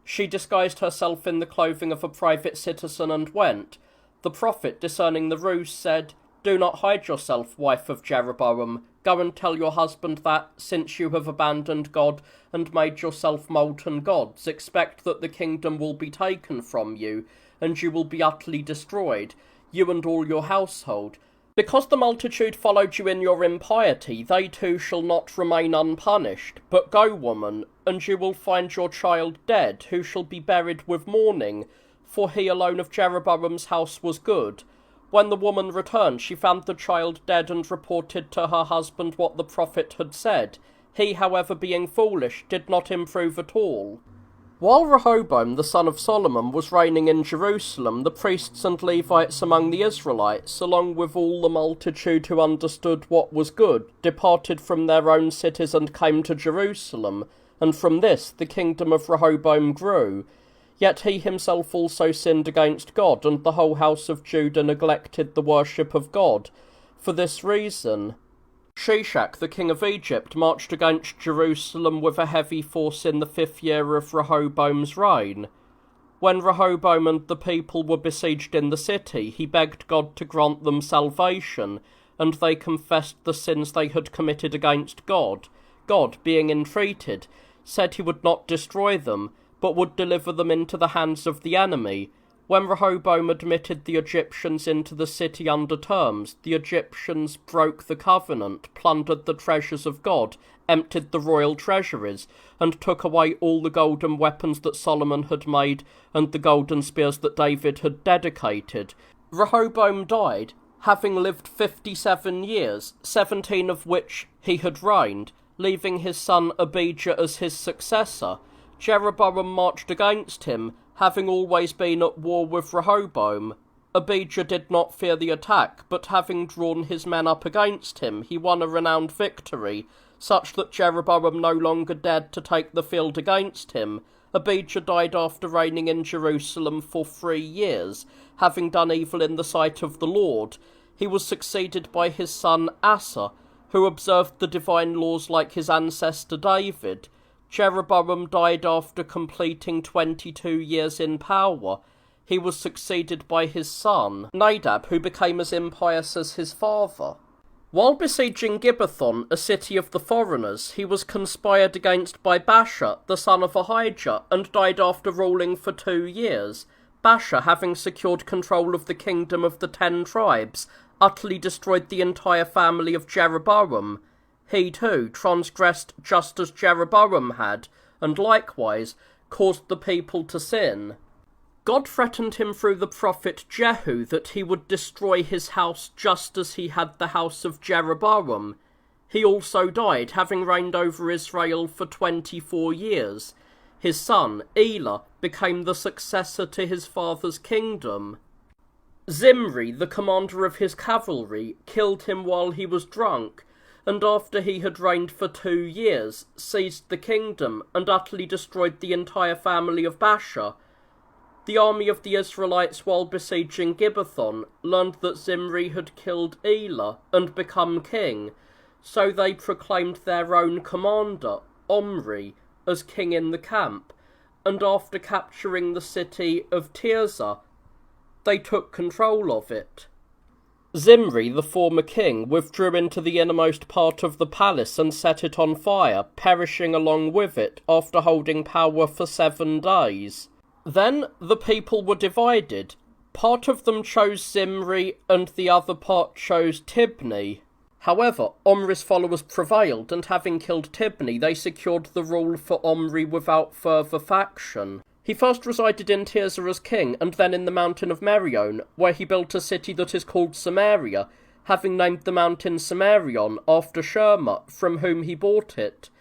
She disguised herself in the clothing of a private citizen and went. The prophet, discerning the ruse, said, "Do not hide yourself, wife of Jeroboam. Go and tell your husband that, since you have abandoned God and made yourself molten gods, expect that the kingdom will be taken from you, and you will be utterly destroyed, you and all your household. Because the multitude followed you in your impiety, they too shall not remain unpunished. But go, woman, and you will find your child dead, who shall be buried with mourning, for he alone of Jeroboam's house was good." When the woman returned, she found the child dead and reported to her husband what the prophet had said. He, however, being foolish, did not improve at all. While Rehoboam, the son of Solomon, was reigning in Jerusalem, the priests and Levites among the Israelites, along with all the multitude who understood what was good, departed from their own cities and came to Jerusalem, and from this the kingdom of Rehoboam grew. Yet he himself also sinned against God, and the whole house of Judah neglected the worship of God. For this reason, Shishak, the king of Egypt, marched against Jerusalem with a heavy force in the 5th year of Rehoboam's reign. When Rehoboam and the people were besieged in the city, he begged God to grant them salvation, and they confessed the sins they had committed against God. God, being entreated, said he would not destroy them, but would deliver them into the hands of the enemy. When Rehoboam admitted the Egyptians into the city under terms, the Egyptians broke the covenant, plundered the treasures of God, emptied the royal treasuries, and took away all the golden weapons that Solomon had made and the golden spears that David had dedicated. Rehoboam died, having lived 57 years, 17 of which he had reigned, leaving his son Abijah as his successor. Jeroboam marched against him, having always been at war with Rehoboam. Abijah did not fear the attack, but having drawn his men up against him, he won a renowned victory, such that Jeroboam no longer dared to take the field against him. Abijah died after reigning in Jerusalem for 3 years, having done evil in the sight of the Lord. He was succeeded by his son Asa, who observed the divine laws like his ancestor David. Jeroboam died after completing 22 years in power. He was succeeded by his son Nadab, who became as impious as his father. While besieging Gibbethon, a city of the foreigners, he was conspired against by Baasha, the son of Ahijah, and died after ruling for 2 years. Baasha, having secured control of the kingdom of the 10 tribes, utterly destroyed the entire family of Jeroboam. He too transgressed just as Jeroboam had, and likewise caused the people to sin. God threatened him through the prophet Jehu that he would destroy his house just as he had the house of Jeroboam. He also died, having reigned over Israel for 24 years. His son, Elah, became the successor to his father's kingdom. Zimri, the commander of his cavalry, killed him while he was drunk, and after he had reigned for 2 years, seized the kingdom, and utterly destroyed the entire family of Baasha. The army of the Israelites, while besieging Gibbethon, learned that Zimri had killed Elah and become king, so they proclaimed their own commander, Omri, as king in the camp, and after capturing the city of Tirzah, they took control of it. Zimri, the former king, withdrew into the innermost part of the palace and set it on fire, perishing along with it after holding power for 7 days. Then the people were divided. Part of them chose Zimri and the other part chose Tibni. However, Omri's followers prevailed, and having killed Tibni, they secured the rule for Omri without further faction. He first resided in Tirzah as king, and then in the mountain of Merion, where he built a city that is called Samaria, having named the mountain Samarion after Sherma, from whom he bought it.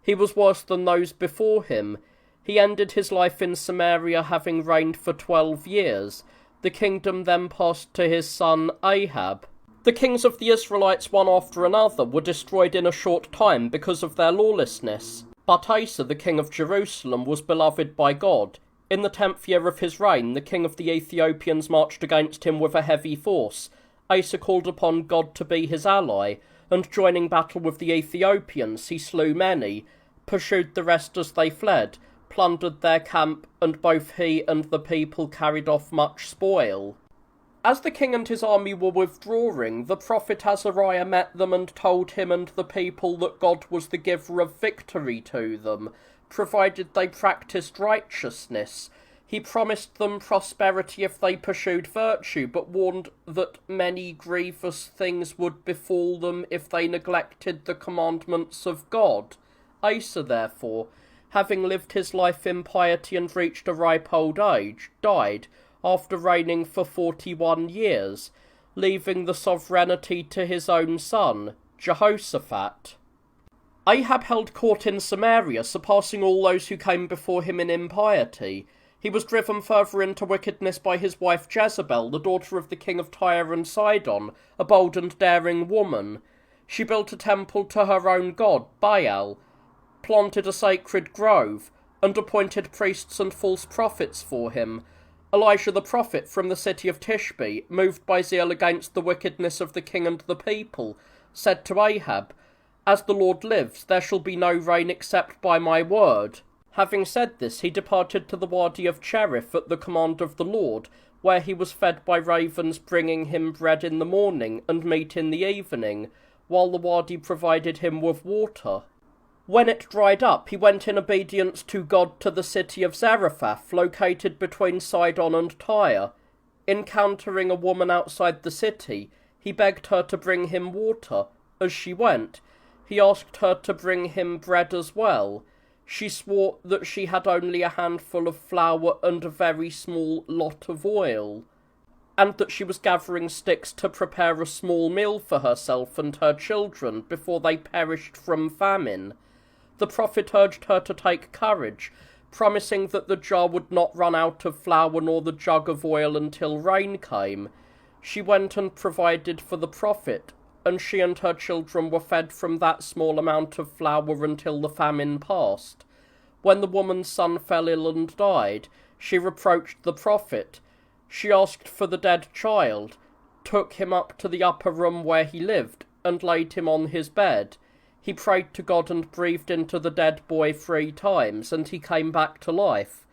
He was worse than those before him. He ended his life in Samaria, having reigned for 12 years. The kingdom then passed to his son Ahab. The kings of the Israelites, one after another, were destroyed in a short time because of their lawlessness. But Asa, the king of Jerusalem, was beloved by God. In the 10th year of his reign, the king of the Ethiopians marched against him with a heavy force. Asa called upon God to be his ally, and joining battle with the Ethiopians, he slew many, pursued the rest as they fled, plundered their camp, and both he and the people carried off much spoil. As the king and his army were withdrawing, the prophet Azariah met them and told him and the people that God was the giver of victory to them, provided they practised righteousness. He promised them prosperity if they pursued virtue, but warned that many grievous things would befall them if they neglected the commandments of God. Asa, therefore, having lived his life in piety and reached a ripe old age, died, after reigning for 41 years, leaving the sovereignty to his own son, Jehoshaphat. Ahab held court in Samaria, surpassing all those who came before him in impiety. He was driven further into wickedness by his wife Jezebel, the daughter of the king of Tyre and Sidon, a bold and daring woman. She built a temple to her own god, Baal, planted a sacred grove, and appointed priests and false prophets for him. Elijah the prophet from the city of Tishbe, moved by zeal against the wickedness of the king and the people, said to Ahab, "As the Lord lives, there shall be no rain except by my word." Having said this, he departed to the Wadi of Cherith at the command of the Lord, where he was fed by ravens bringing him bread in the morning and meat in the evening, while the Wadi provided him with water. When it dried up, he went in obedience to God to the city of Zarephath, located between Sidon and Tyre. Encountering a woman outside the city, he begged her to bring him water. As she went, he asked her to bring him bread as well. She swore that she had only a handful of flour and a very small lot of oil, and that she was gathering sticks to prepare a small meal for herself and her children before they perished from famine. The prophet urged her to take courage, promising that the jar would not run out of flour nor the jug of oil until rain came. She went and provided for the prophet, and she and her children were fed from that small amount of flour until the famine passed. When the woman's son fell ill and died, she reproached the prophet. She asked for the dead child, took him up to the upper room where he lived, and laid him on his bed. He prayed to God and breathed into the dead boy 3 times, and he came back to life.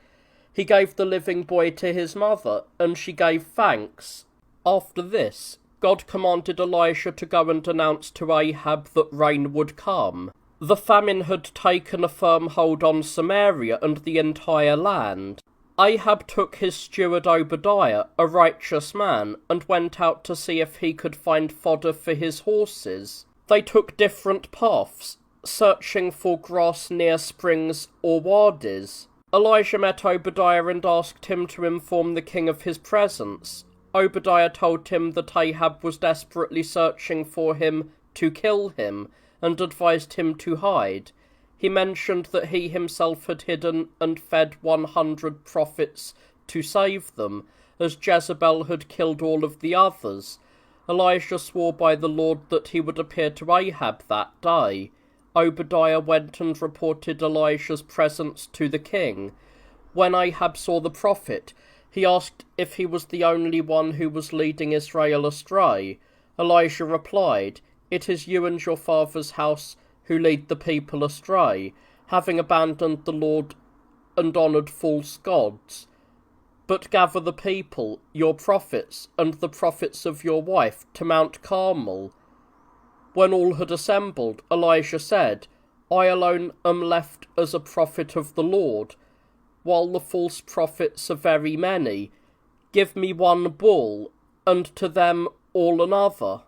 He gave the living boy to his mother, and she gave thanks. After this, God commanded Elijah to go and announce to Ahab that rain would come. The famine had taken a firm hold on Samaria and the entire land. Ahab took his steward Obadiah, a righteous man, and went out to see if he could find fodder for his horses. They took different paths, searching for grass near springs or wadis. Elijah met Obadiah and asked him to inform the king of his presence. Obadiah told him that Ahab was desperately searching for him to kill him, and advised him to hide. He mentioned that he himself had hidden and fed 100 prophets to save them, as Jezebel had killed all of the others. Elijah swore by the Lord that he would appear to Ahab that day. Obadiah went and reported Elijah's presence to the king. When Ahab saw the prophet, he asked if he was the only one who was leading Israel astray. Elijah replied, "It is you and your father's house who lead the people astray, having abandoned the Lord and honoured false gods. But gather the people, your prophets, and the prophets of your wife, to Mount Carmel." When all had assembled, Elijah said, "I alone am left as a prophet of the Lord, while the false prophets are very many. Give me one bull, and to them all another.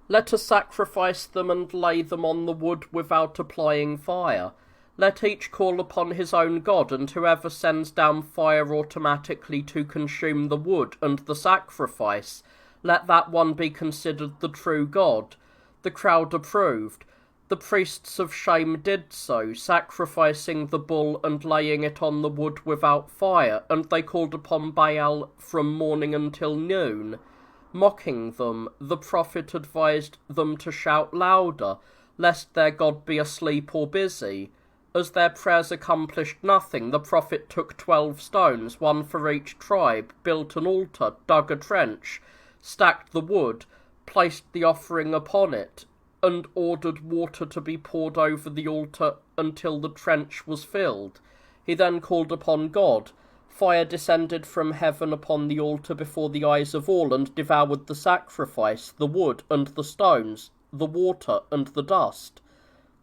Let us sacrifice them and lay them on the wood without applying fire. Let each call upon his own god, and whoever sends down fire automatically to consume the wood and the sacrifice, let that one be considered the true god." The crowd approved. The priests of shame did so, sacrificing the bull and laying it on the wood without fire, and they called upon Baal from morning until noon. Mocking them, the prophet advised them to shout louder, lest their god be asleep or busy. As their prayers accomplished nothing, the prophet took 12 stones, one for each tribe, built an altar, dug a trench, stacked the wood, placed the offering upon it, and ordered water to be poured over the altar until the trench was filled. He then called upon God. Fire descended from heaven upon the altar before the eyes of all, and devoured the sacrifice, the wood and the stones, the water and the dust.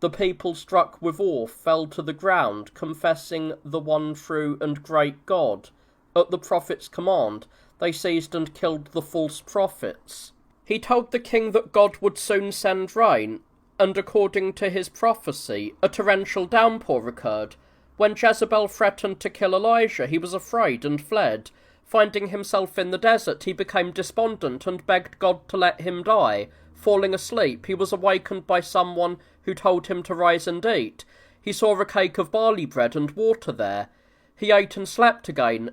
The people, struck with awe, fell to the ground, confessing the one true and great God. At the prophet's command, they seized and killed the false prophets. He told the king that God would soon send rain, and according to his prophecy, a torrential downpour occurred. When Jezebel threatened to kill Elijah, he was afraid and fled. Finding himself in the desert, he became despondent and begged God to let him die. Falling asleep, he was awakened by someone who told him to rise and eat. He saw a cake of barley bread and water there. He ate and slept again,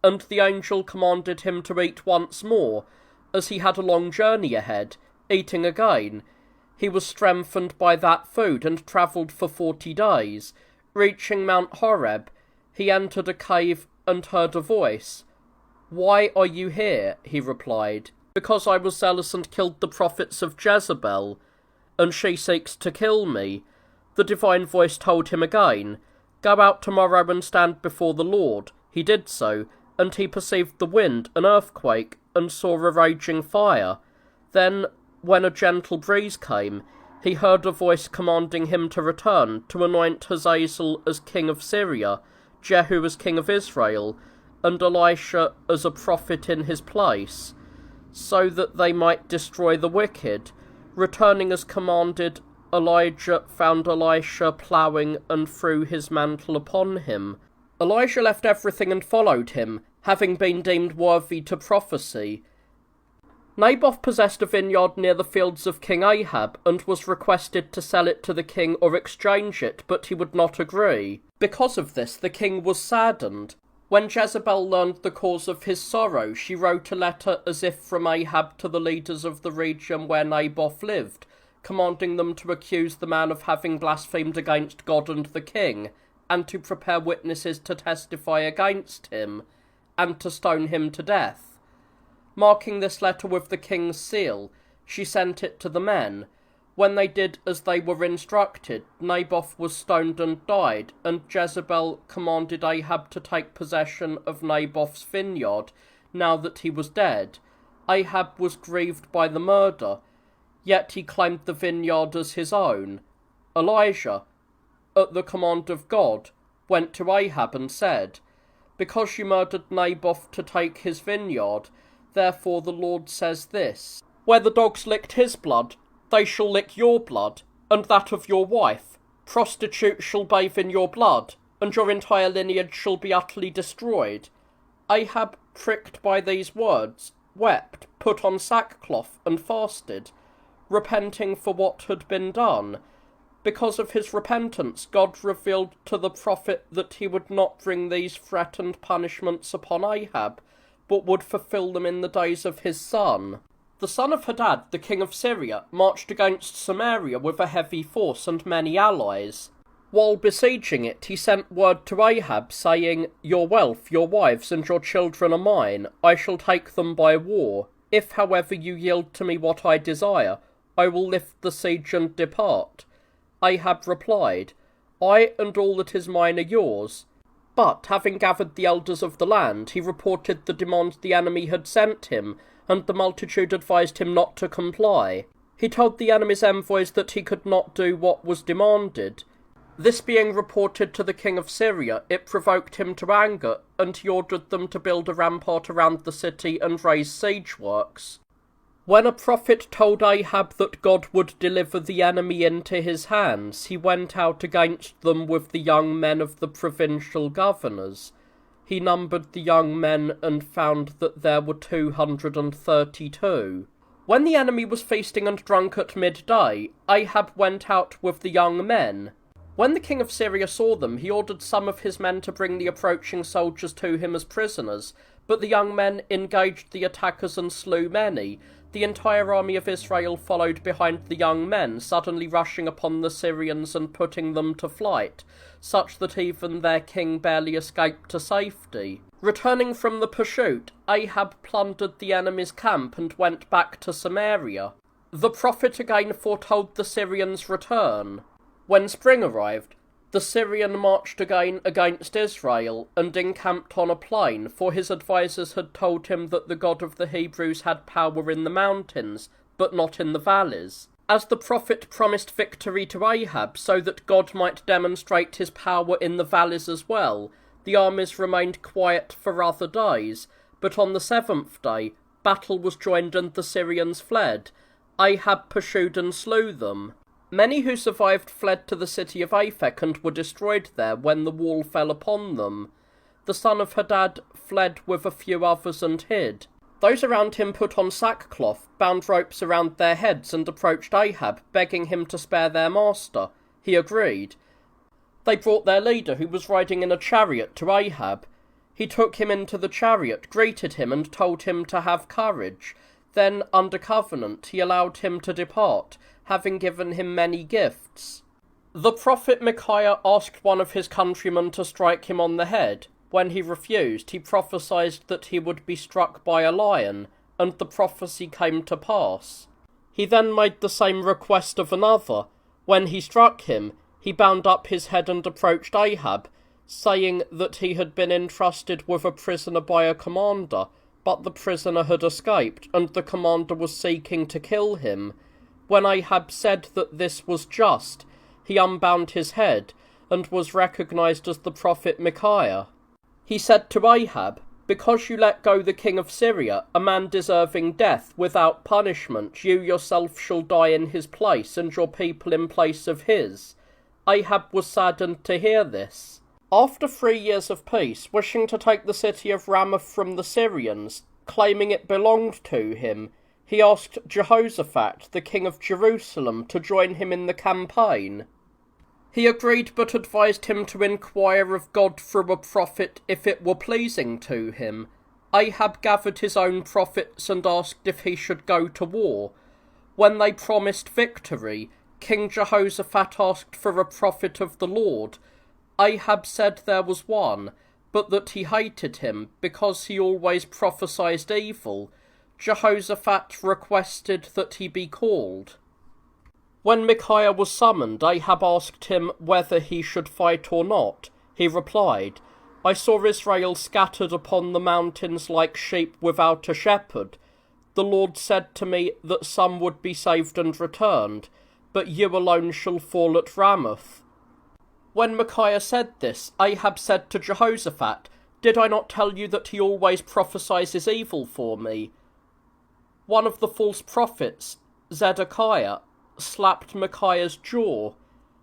and the angel commanded him to eat once more, as he had a long journey ahead. Eating again, he was strengthened by that food and travelled for 40 days. Reaching Mount Horeb, he entered a cave and heard a voice. "Why are you here?" he replied. "Because I was zealous and killed the prophets of Jezebel, and she seeks to kill me." The divine voice told him again, "Go out tomorrow and stand before the Lord." He did so, and he perceived the wind, an earthquake, and saw a raging fire. Then, when a gentle breeze came, he heard a voice commanding him to return, to anoint Hazael as king of Syria, Jehu as king of Israel, and Elisha as a prophet in his place, so that they might destroy the wicked. Returning as commanded, Elijah found Elisha ploughing and threw his mantle upon him. Elijah left everything and followed him, having been deemed worthy to prophesy. Naboth possessed a vineyard near the fields of King Ahab, and was requested to sell it to the king or exchange it, but he would not agree. Because of this, the king was saddened. When Jezebel learned the cause of his sorrow, she wrote a letter as if from Ahab to the leaders of the region where Naboth lived, commanding them to accuse the man of having blasphemed against God and the king, and to prepare witnesses to testify against him, and to stone him to death. Marking this letter with the king's seal, she sent it to the men. When they did as they were instructed, Naboth was stoned and died, and Jezebel commanded Ahab to take possession of Naboth's vineyard, now that he was dead. Ahab was grieved by the murder, yet he claimed the vineyard as his own. Elijah, at the command of God, went to Ahab and said, "Because you murdered Naboth to take his vineyard, therefore the Lord says this, where the dogs licked his blood, they shall lick your blood, and that of your wife. Prostitutes shall bathe in your blood, and your entire lineage shall be utterly destroyed." Ahab, pricked by these words, wept, put on sackcloth, and fasted, repenting for what had been done. Because of his repentance, God revealed to the prophet that he would not bring these threatened punishments upon Ahab, but would fulfill them in the days of his son. The son of Hadad, the king of Syria, marched against Samaria with a heavy force and many allies. While besieging it, he sent word to Ahab, saying, "Your wealth, your wives, and your children are mine. I shall take them by war. If, however, you yield to me what I desire, I will lift the siege and depart." Ahab replied, "I and all that is mine are yours." But, having gathered the elders of the land, he reported the demand the enemy had sent him, and the multitude advised him not to comply. He told the enemy's envoys that he could not do what was demanded. This being reported to the king of Syria, it provoked him to anger, and he ordered them to build a rampart around the city and raise siege works. When a prophet told Ahab that God would deliver the enemy into his hands, he went out against them with the young men of the provincial governors. He numbered the young men and found that there were 232. When the enemy was feasting and drunk at midday, Ahab went out with the young men. When the king of Syria saw them, he ordered some of his men to bring the approaching soldiers to him as prisoners, but the young men engaged the attackers and slew many. The entire army of Israel followed behind the young men, suddenly rushing upon the Syrians and putting them to flight, such that even their king barely escaped to safety. Returning from the pursuit, Ahab plundered the enemy's camp and went back to Samaria. The prophet again foretold the Syrians' return. When spring arrived, The Syrian marched again against Israel and encamped on a plain, for his advisers had told him that the God of the Hebrews had power in the mountains, but not in the valleys. As the prophet promised victory to Ahab so that God might demonstrate his power in the valleys as well, the armies remained quiet for other days, but on the seventh day battle was joined and the Syrians fled. Ahab pursued and slew them. Many who survived fled to the city of Aphek and were destroyed there when the wall fell upon them. The son of Hadad fled with a few others and hid. Those around him put on sackcloth, bound ropes around their heads, and approached Ahab, begging him to spare their master. He agreed. They brought their leader, who was riding in a chariot, to Ahab. He took him into the chariot, greeted him, and told him to have courage. Then, under covenant, he allowed him to depart, having given him many gifts. The prophet Micaiah asked one of his countrymen to strike him on the head. When he refused, he prophesied that he would be struck by a lion, and the prophecy came to pass. He then made the same request of another. When he struck him, he bound up his head and approached Ahab, saying that he had been entrusted with a prisoner by a commander, but the prisoner had escaped, and the commander was seeking to kill him. When Ahab said that this was just, he unbound his head, and was recognized as the prophet Micaiah. He said to Ahab, "Because you let go the king of Syria, a man deserving death without punishment, you yourself shall die in his place, and your people in place of his." Ahab was saddened to hear this. After 3 years of peace, wishing to take the city of Ramoth from the Syrians, claiming it belonged to him, he asked Jehoshaphat, the king of Jerusalem, to join him in the campaign. He agreed, but advised him to inquire of God through a prophet if it were pleasing to him. Ahab gathered his own prophets and asked if he should go to war. When they promised victory, King Jehoshaphat asked for a prophet of the Lord. Ahab said there was one, but that he hated him, because he always prophesied evil. Jehoshaphat requested that he be called. When Micaiah was summoned, Ahab asked him whether he should fight or not. He replied, "I saw Israel scattered upon the mountains like sheep without a shepherd. The Lord said to me that some would be saved and returned, but you alone shall fall at Ramoth." When Micaiah said this, Ahab said to Jehoshaphat, "Did I not tell you that he always prophesies evil for me?" One of the false prophets, Zedekiah, slapped Micaiah's jaw.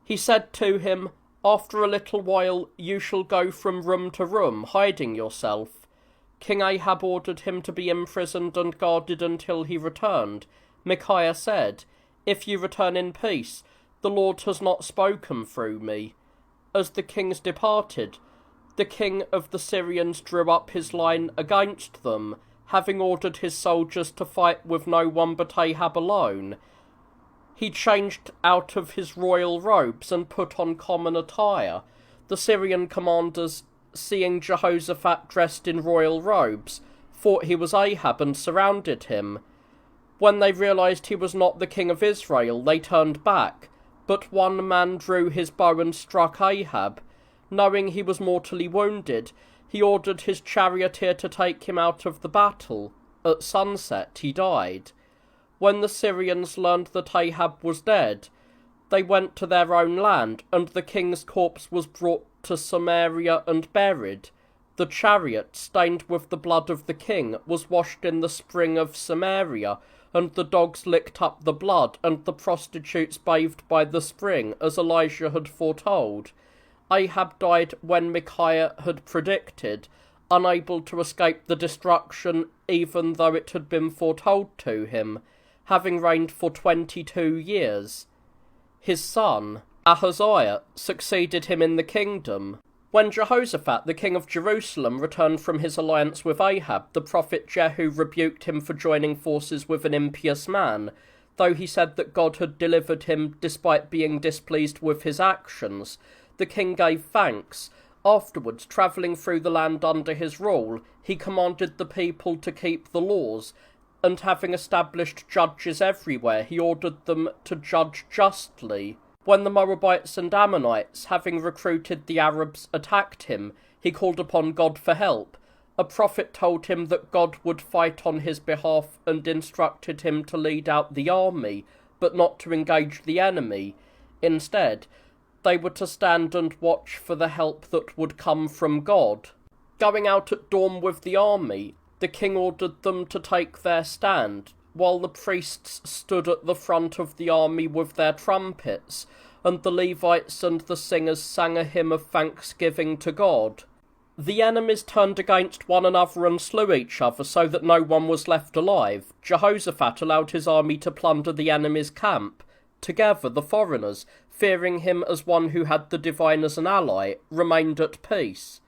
He said to him, "After a little while you shall go from room to room, hiding yourself." King Ahab ordered him to be imprisoned and guarded until he returned. Micaiah said, "If you return in peace, the Lord has not spoken through me." As the kings departed, the king of the Syrians drew up his line against them, having ordered his soldiers to fight with no one but Ahab alone. He changed out of his royal robes and put on common attire. The Syrian commanders, seeing Jehoshaphat dressed in royal robes, thought he was Ahab and surrounded him. When they realized he was not the king of Israel, they turned back, but one man drew his bow and struck Ahab. Knowing he was mortally wounded, he ordered his charioteer to take him out of the battle. At sunset he died. When the Syrians learned that Ahab was dead, they went to their own land, and the king's corpse was brought to Samaria and buried. The chariot, stained with the blood of the king, was washed in the spring of Samaria, and the dogs licked up the blood, and the prostitutes bathed by the spring, as Elijah had foretold. Ahab died when Micaiah had predicted, unable to escape the destruction even though it had been foretold to him, having reigned for 22 years. His son, Ahaziah, succeeded him in the kingdom. When Jehoshaphat, the king of Jerusalem, returned from his alliance with Ahab, the prophet Jehu rebuked him for joining forces with an impious man, though he said that God had delivered him despite being displeased with his actions. The king gave thanks. Afterwards, travelling through the land under his rule, he commanded the people to keep the laws, and having established judges everywhere, he ordered them to judge justly. When the Moabites and Ammonites, having recruited the Arabs, attacked him, he called upon God for help. A prophet told him that God would fight on his behalf and instructed him to lead out the army, but not to engage the enemy. Instead, they were to stand and watch for the help that would come from God. Going out at dawn with the army, the king ordered them to take their stand, while the priests stood at the front of the army with their trumpets, and the Levites and the singers sang a hymn of thanksgiving to God. The enemies turned against one another and slew each other so that no one was left alive. Jehoshaphat allowed his army to plunder the enemy's camp. Together, the foreigners, fearing him as one who had the divine as an ally, remained at peace.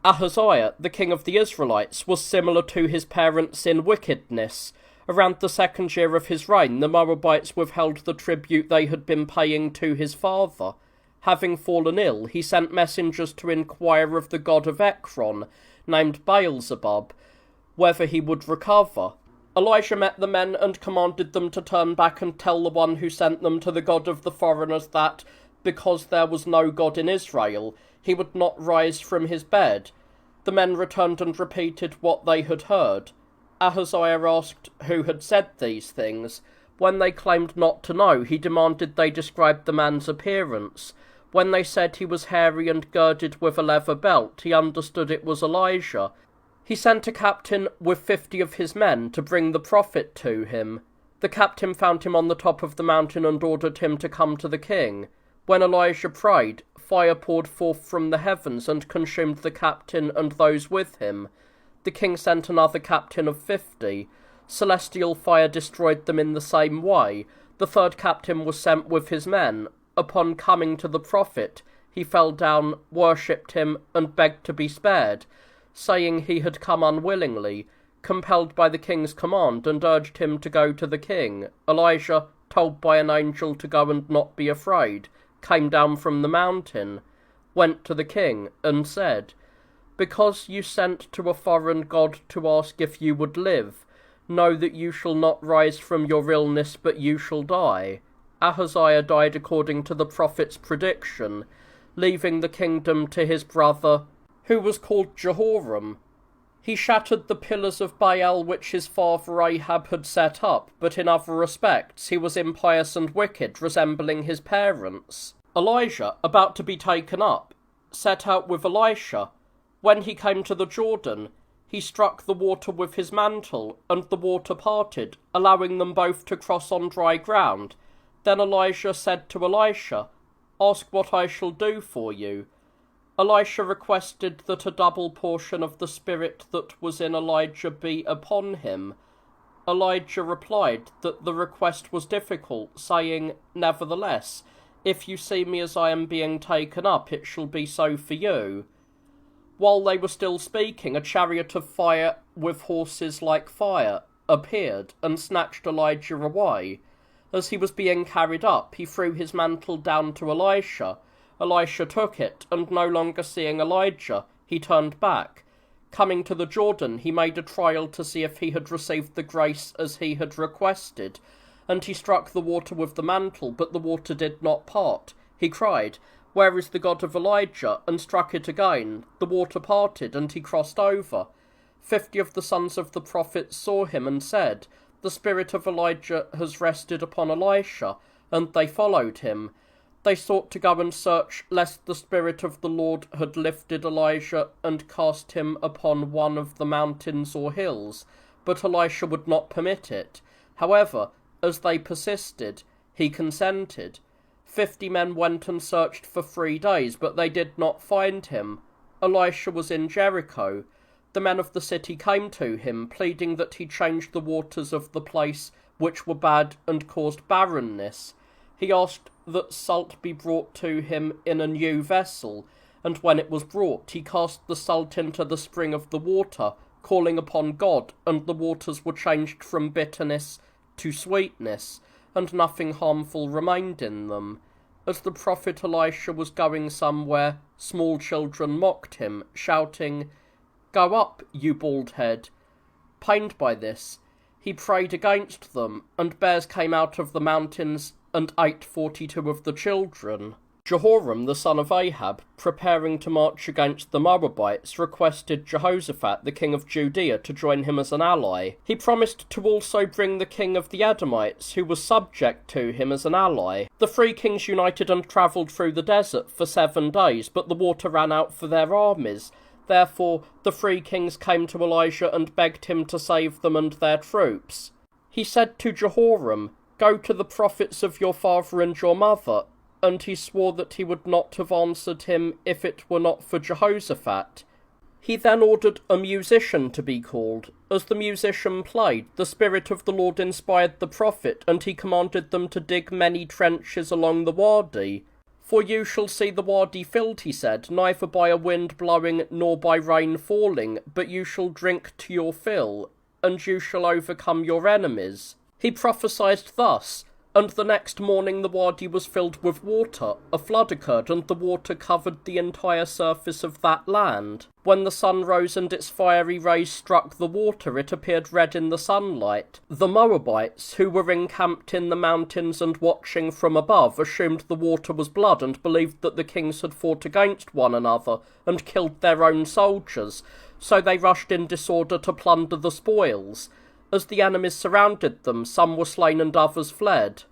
Ahaziah, the king of the Israelites, was similar to his parents in wickedness. Around the 2nd year of his reign, the Moabites withheld the tribute they had been paying to his father. Having fallen ill, he sent messengers to inquire of the god of Ekron, named Baal-zebub, whether he would recover. Elijah met the men and commanded them to turn back and tell the one who sent them to the god of the foreigners that, because there was no God in Israel, he would not rise from his bed. The men returned and repeated what they had heard. Ahaziah asked who had said these things. When they claimed not to know, he demanded they describe the man's appearance. When they said he was hairy and girded with a leather belt, he understood it was Elijah. He sent a captain with 50 of his men to bring the prophet to him. The captain found him on the top of the mountain and ordered him to come to the king. When Elijah prayed, fire poured forth from the heavens and consumed the captain and those with him. The king sent another captain of 50. Celestial fire destroyed them in the same way. The 3rd captain was sent with his men. Upon coming to the prophet, he fell down, worshipped him, and begged to be spared, saying he had come unwillingly, compelled by the king's command, and urged him to go to the king. Elijah, told by an angel to go and not be afraid, came down from the mountain, went to the king, and said, "Because you sent to a foreign god to ask if you would live, know that you shall not rise from your illness, but you shall die." Ahaziah died according to the prophet's prediction, leaving the kingdom to his brother, who was called Jehoram. He shattered the pillars of Baal which his father Ahab had set up, but in other respects he was impious and wicked, resembling his parents. Elijah, about to be taken up, set out with Elisha. When he came to the Jordan, he struck the water with his mantle, and the water parted, allowing them both to cross on dry ground. Then Elijah said to Elisha, "Ask what I shall do for you." Elisha requested that a double portion of the spirit that was in Elijah be upon him. Elijah replied that the request was difficult, saying, "Nevertheless, if you see me as I am being taken up, it shall be so for you." While they were still speaking, a chariot of fire with horses like fire appeared and snatched Elijah away. As he was being carried up, he threw his mantle down to Elisha. Elisha took it, and no longer seeing Elijah, he turned back. Coming to the Jordan, he made a trial to see if he had received the grace as he had requested, and he struck the water with the mantle, but the water did not part. He cried, "Where is the God of Elijah?" and struck it again. The water parted, and he crossed over. 50 of the sons of the prophets saw him and said, "The spirit of Elijah has rested upon Elisha," and they followed him. They sought to go and search, lest the Spirit of the Lord had lifted Elijah and cast him upon one of the mountains or hills, but Elisha would not permit it. However, as they persisted, he consented. 50 men went and searched for 3 days, but they did not find him. Elisha was in Jericho. The men of the city came to him, pleading that he change the waters of the place, which were bad and caused barrenness. He asked that salt be brought to him in a new vessel, and when it was brought, he cast the salt into the spring of the water, calling upon God, and the waters were changed from bitterness to sweetness, and nothing harmful remained in them. As the prophet Elisha was going somewhere, small children mocked him, shouting, "Go up, you bald head." Pained by this, he prayed against them, and bears came out of the mountains and ate 42 of the children. Jehoram, the son of Ahab, preparing to march against the Moabites, requested Jehoshaphat, the king of Judea, to join him as an ally. He promised to also bring the king of the Edomites, who was subject to him, as an ally. The three kings united and travelled through the desert for 7 days, but the water ran out for their armies. Therefore the three kings came to Elijah and begged him to save them and their troops. He said to Jehoram, "Go to the prophets of your father and your mother," and he swore that he would not have answered him if it were not for Jehoshaphat. He then ordered a musician to be called. As the musician played, the Spirit of the Lord inspired the prophet, and he commanded them to dig many trenches along the wadi. "For you shall see the wadi filled," he said, "neither by a wind blowing nor by rain falling, but you shall drink to your fill, and you shall overcome your enemies." He prophesied thus, and the next morning the wadi was filled with water. A flood occurred, and the water covered the entire surface of that land. When the sun rose and its fiery rays struck the water, it appeared red in the sunlight. The Moabites, who were encamped in the mountains and watching from above, assumed the water was blood and believed that the kings had fought against one another and killed their own soldiers, so they rushed in disorder to plunder the spoils. As the enemies surrounded them, some were slain and others fled.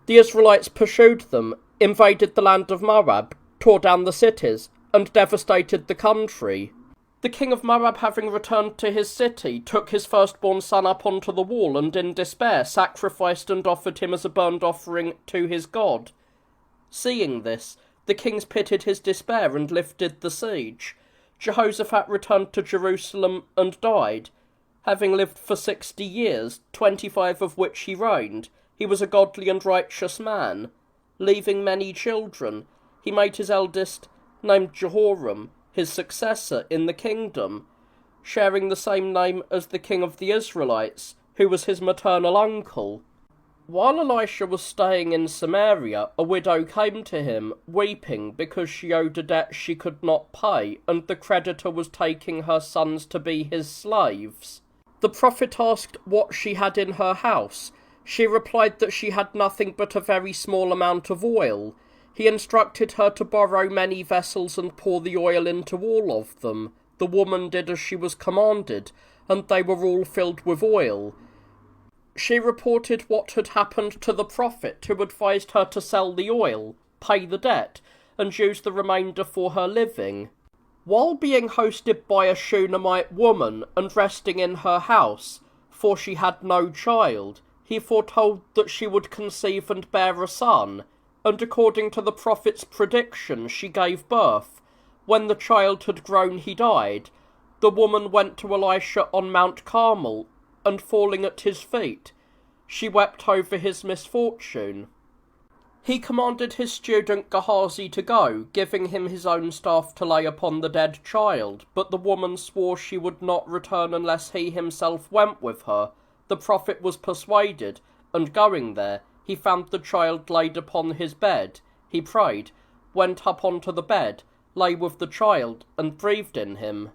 The Israelites pursued them, invaded the land of Moab, tore down the cities, and devastated the country. The king of Moab, having returned to his city, took his firstborn son up onto the wall, and in despair sacrificed and offered him as a burnt offering to his God. Seeing this, the kings pitied his despair and lifted the siege. Jehoshaphat returned to Jerusalem and died. Having lived for 60 years, 25 of which he reigned, he was a godly and righteous man. Leaving many children, he made his eldest, named Jehoram, his successor in the kingdom, sharing the same name as the king of the Israelites, who was his maternal uncle. While Elisha was staying in Samaria, a widow came to him, weeping because she owed a debt she could not pay, and the creditor was taking her sons to be his slaves. The prophet asked what she had in her house. She replied that she had nothing but a very small amount of oil. He instructed her to borrow many vessels and pour the oil into all of them. The woman did as she was commanded, and they were all filled with oil. She reported what had happened to the prophet, who advised her to sell the oil, pay the debt, and use the remainder for her living. While being hosted by a Shunammite woman and resting in her house, for she had no child, he foretold that she would conceive and bear a son, and according to the prophet's prediction she gave birth. When the child had grown he died. The woman went to Elisha on Mount Carmel, and falling at his feet, she wept over his misfortune. He commanded his student Gehazi to go, giving him his own staff to lay upon the dead child, but the woman swore she would not return unless he himself went with her. The prophet was persuaded, and going there, he found the child laid upon his bed. He prayed, went up onto the bed, lay with the child, and breathed in him.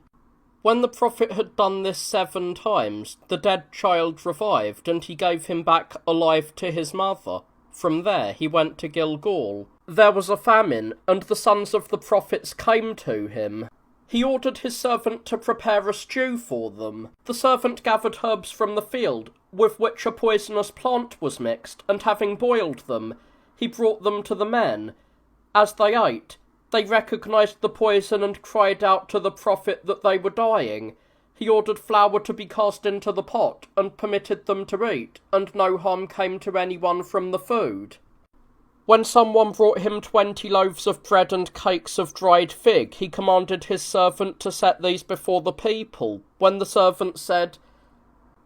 When the prophet had done this 7 times, the dead child revived, and he gave him back alive to his mother. From there he went to Gilgal. There was a famine, and the sons of the prophets came to him. He ordered his servant to prepare a stew for them. The servant gathered herbs from the field, with which a poisonous plant was mixed, and having boiled them, he brought them to the men. As they ate, they recognized the poison and cried out to the prophet that they were dying. He ordered flour to be cast into the pot, and permitted them to eat, and no harm came to anyone from the food. When someone brought him 20 loaves of bread and cakes of dried fig, he commanded his servant to set these before the people. When the servant said,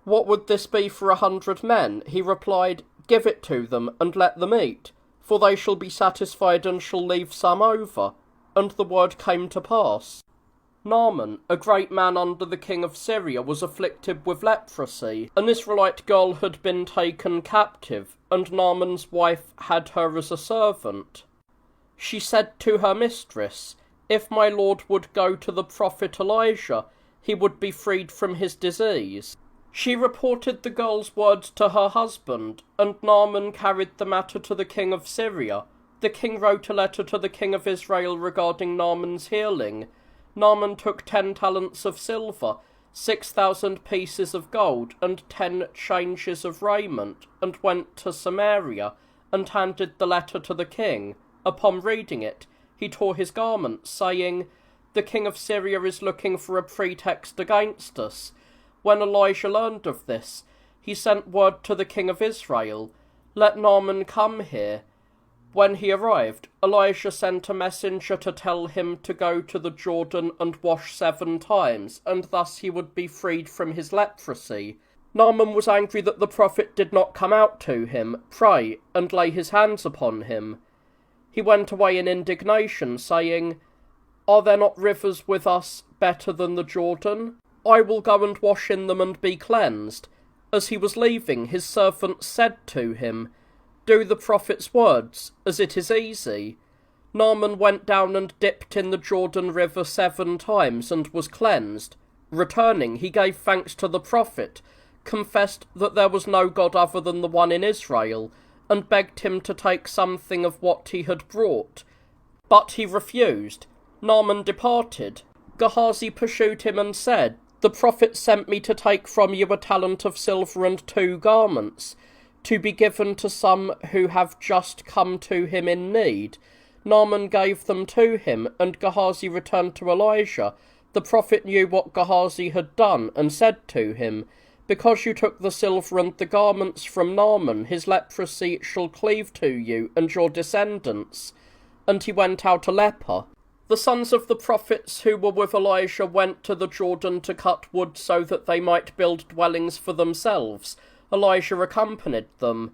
"What would this be for 100 men?" he replied, "Give it to them, and let them eat, for they shall be satisfied and shall leave some over." And the word came to pass. Naaman, a great man under the king of Syria, was afflicted with leprosy. An Israelite girl had been taken captive, and Naaman's wife had her as a servant. She said to her mistress, "If my lord would go to the prophet Elijah, he would be freed from his disease." She reported the girl's words to her husband, and Naaman carried the matter to the king of Syria. The king wrote a letter to the king of Israel regarding Naaman's healing. Naaman took 10 talents of silver, 6,000 pieces of gold, and 10 changes of raiment, and went to Samaria, and handed the letter to the king. Upon reading it, he tore his garments, saying, "The king of Syria is looking for a pretext against us." When Elijah learned of this, he sent word to the king of Israel, "Let Naaman come here." When he arrived, Elijah sent a messenger to tell him to go to the Jordan and wash 7 times, and thus he would be freed from his leprosy. Naaman was angry that the prophet did not come out to him, pray, and lay his hands upon him. He went away in indignation, saying, "Are there not rivers with us better than the Jordan? I will go and wash in them and be cleansed." As he was leaving, his servant said to him, "Do the prophet's words, as it is easy." Naaman went down and dipped in the Jordan River 7 times and was cleansed. Returning, he gave thanks to the prophet, confessed that there was no God other than the one in Israel, and begged him to take something of what he had brought. But he refused. Naaman departed. Gehazi pursued him and said, "The prophet sent me to take from you a talent of silver and 2 garments, to be given to some who have just come to him in need." Naaman gave them to him, and Gehazi returned to Elijah. The prophet knew what Gehazi had done, and said to him, "Because you took the silver and the garments from Naaman, his leprosy shall cleave to you and your descendants." And he went out a leper. The sons of the prophets who were with Elijah went to the Jordan to cut wood so that they might build dwellings for themselves. Elijah accompanied them.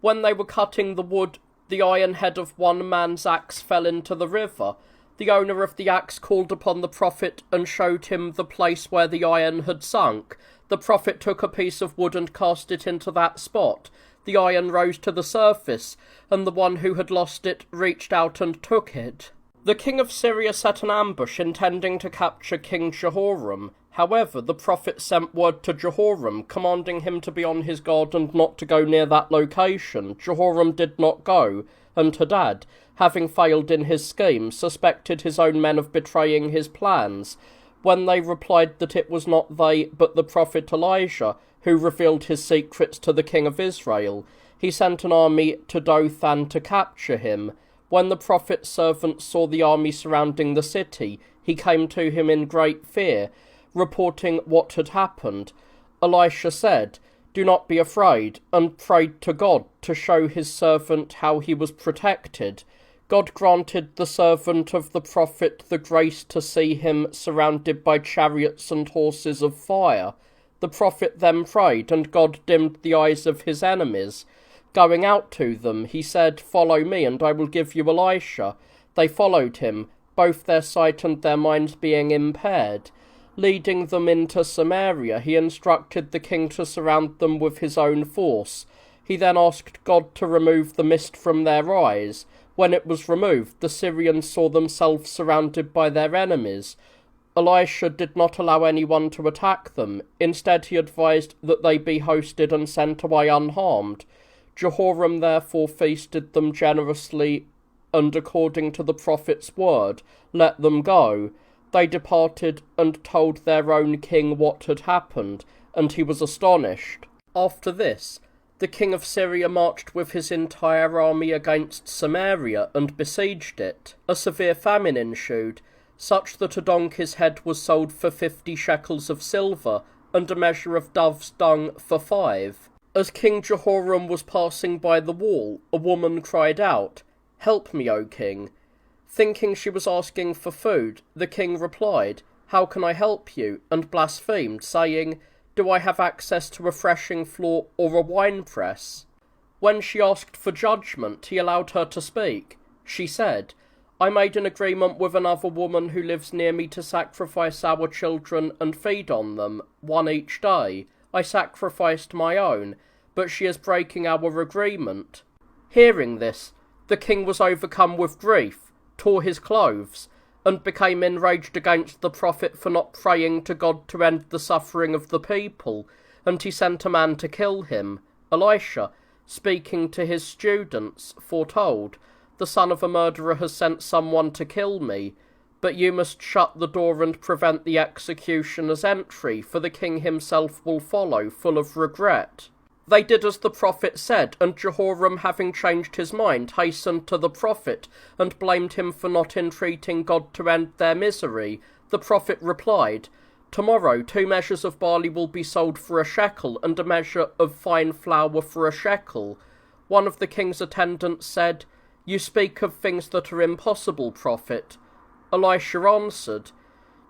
When they were cutting the wood, the iron head of one man's axe fell into the river. The owner of the axe called upon the prophet and showed him the place where the iron had sunk. The prophet took a piece of wood and cast it into that spot. The iron rose to the surface, and the one who had lost it reached out and took it. The king of Syria set an ambush intending to capture King Jehoram. However, the prophet sent word to Jehoram, commanding him to be on his guard and not to go near that location. Jehoram did not go, and Hadad, having failed in his scheme, suspected his own men of betraying his plans. When they replied that it was not they, but the prophet Elijah, who revealed his secrets to the king of Israel, he sent an army to Dothan to capture him. When the prophet's servant saw the army surrounding the city, he came to him in great fear, reporting what had happened. Elisha said, "Do not be afraid," and prayed to God to show his servant how he was protected. God granted the servant of the prophet the grace to see him surrounded by chariots and horses of fire. The prophet then prayed, and God dimmed the eyes of his enemies. Going out to them, he said, "Follow me, and I will give you Elisha." They followed him, both their sight and their minds being impaired. Leading them into Samaria, he instructed the king to surround them with his own force. He then asked God to remove the mist from their eyes. When it was removed, the Syrians saw themselves surrounded by their enemies. Elisha did not allow anyone to attack them. Instead, he advised that they be hosted and sent away unharmed. Jehoram therefore feasted them generously, and according to the prophet's word, let them go. They departed and told their own king what had happened, and he was astonished. After this, the king of Syria marched with his entire army against Samaria and besieged it. A severe famine ensued, such that a donkey's head was sold for 50 shekels of silver, and a measure of dove's dung for 5. As King Jehoram was passing by the wall, a woman cried out, "Help me, O king." Thinking she was asking for food, the king replied, "How can I help you?" and blasphemed, saying, "Do I have access to a threshing floor or a winepress?" When she asked for judgment, he allowed her to speak. She said, "I made an agreement with another woman who lives near me to sacrifice our children and feed on them, 1 each day. I sacrificed my own, but she is breaking our agreement." Hearing this, the king was overcome with grief, tore his clothes, and became enraged against the prophet for not praying to God to end the suffering of the people. and he sent a man to kill him. Elisha, speaking to his students, foretold, "The son of a murderer has sent someone to kill me, but you must shut the door and prevent the executioner's entry, for the king himself will follow, full of regret." They did as the prophet said, and Jehoram, having changed his mind, hastened to the prophet, and blamed him for not entreating God to end their misery. The prophet replied, "Tomorrow 2 measures of barley will be sold for a shekel, and a measure of fine flour for a shekel." One of the king's attendants said, "You speak of things that are impossible, prophet." Elisha answered,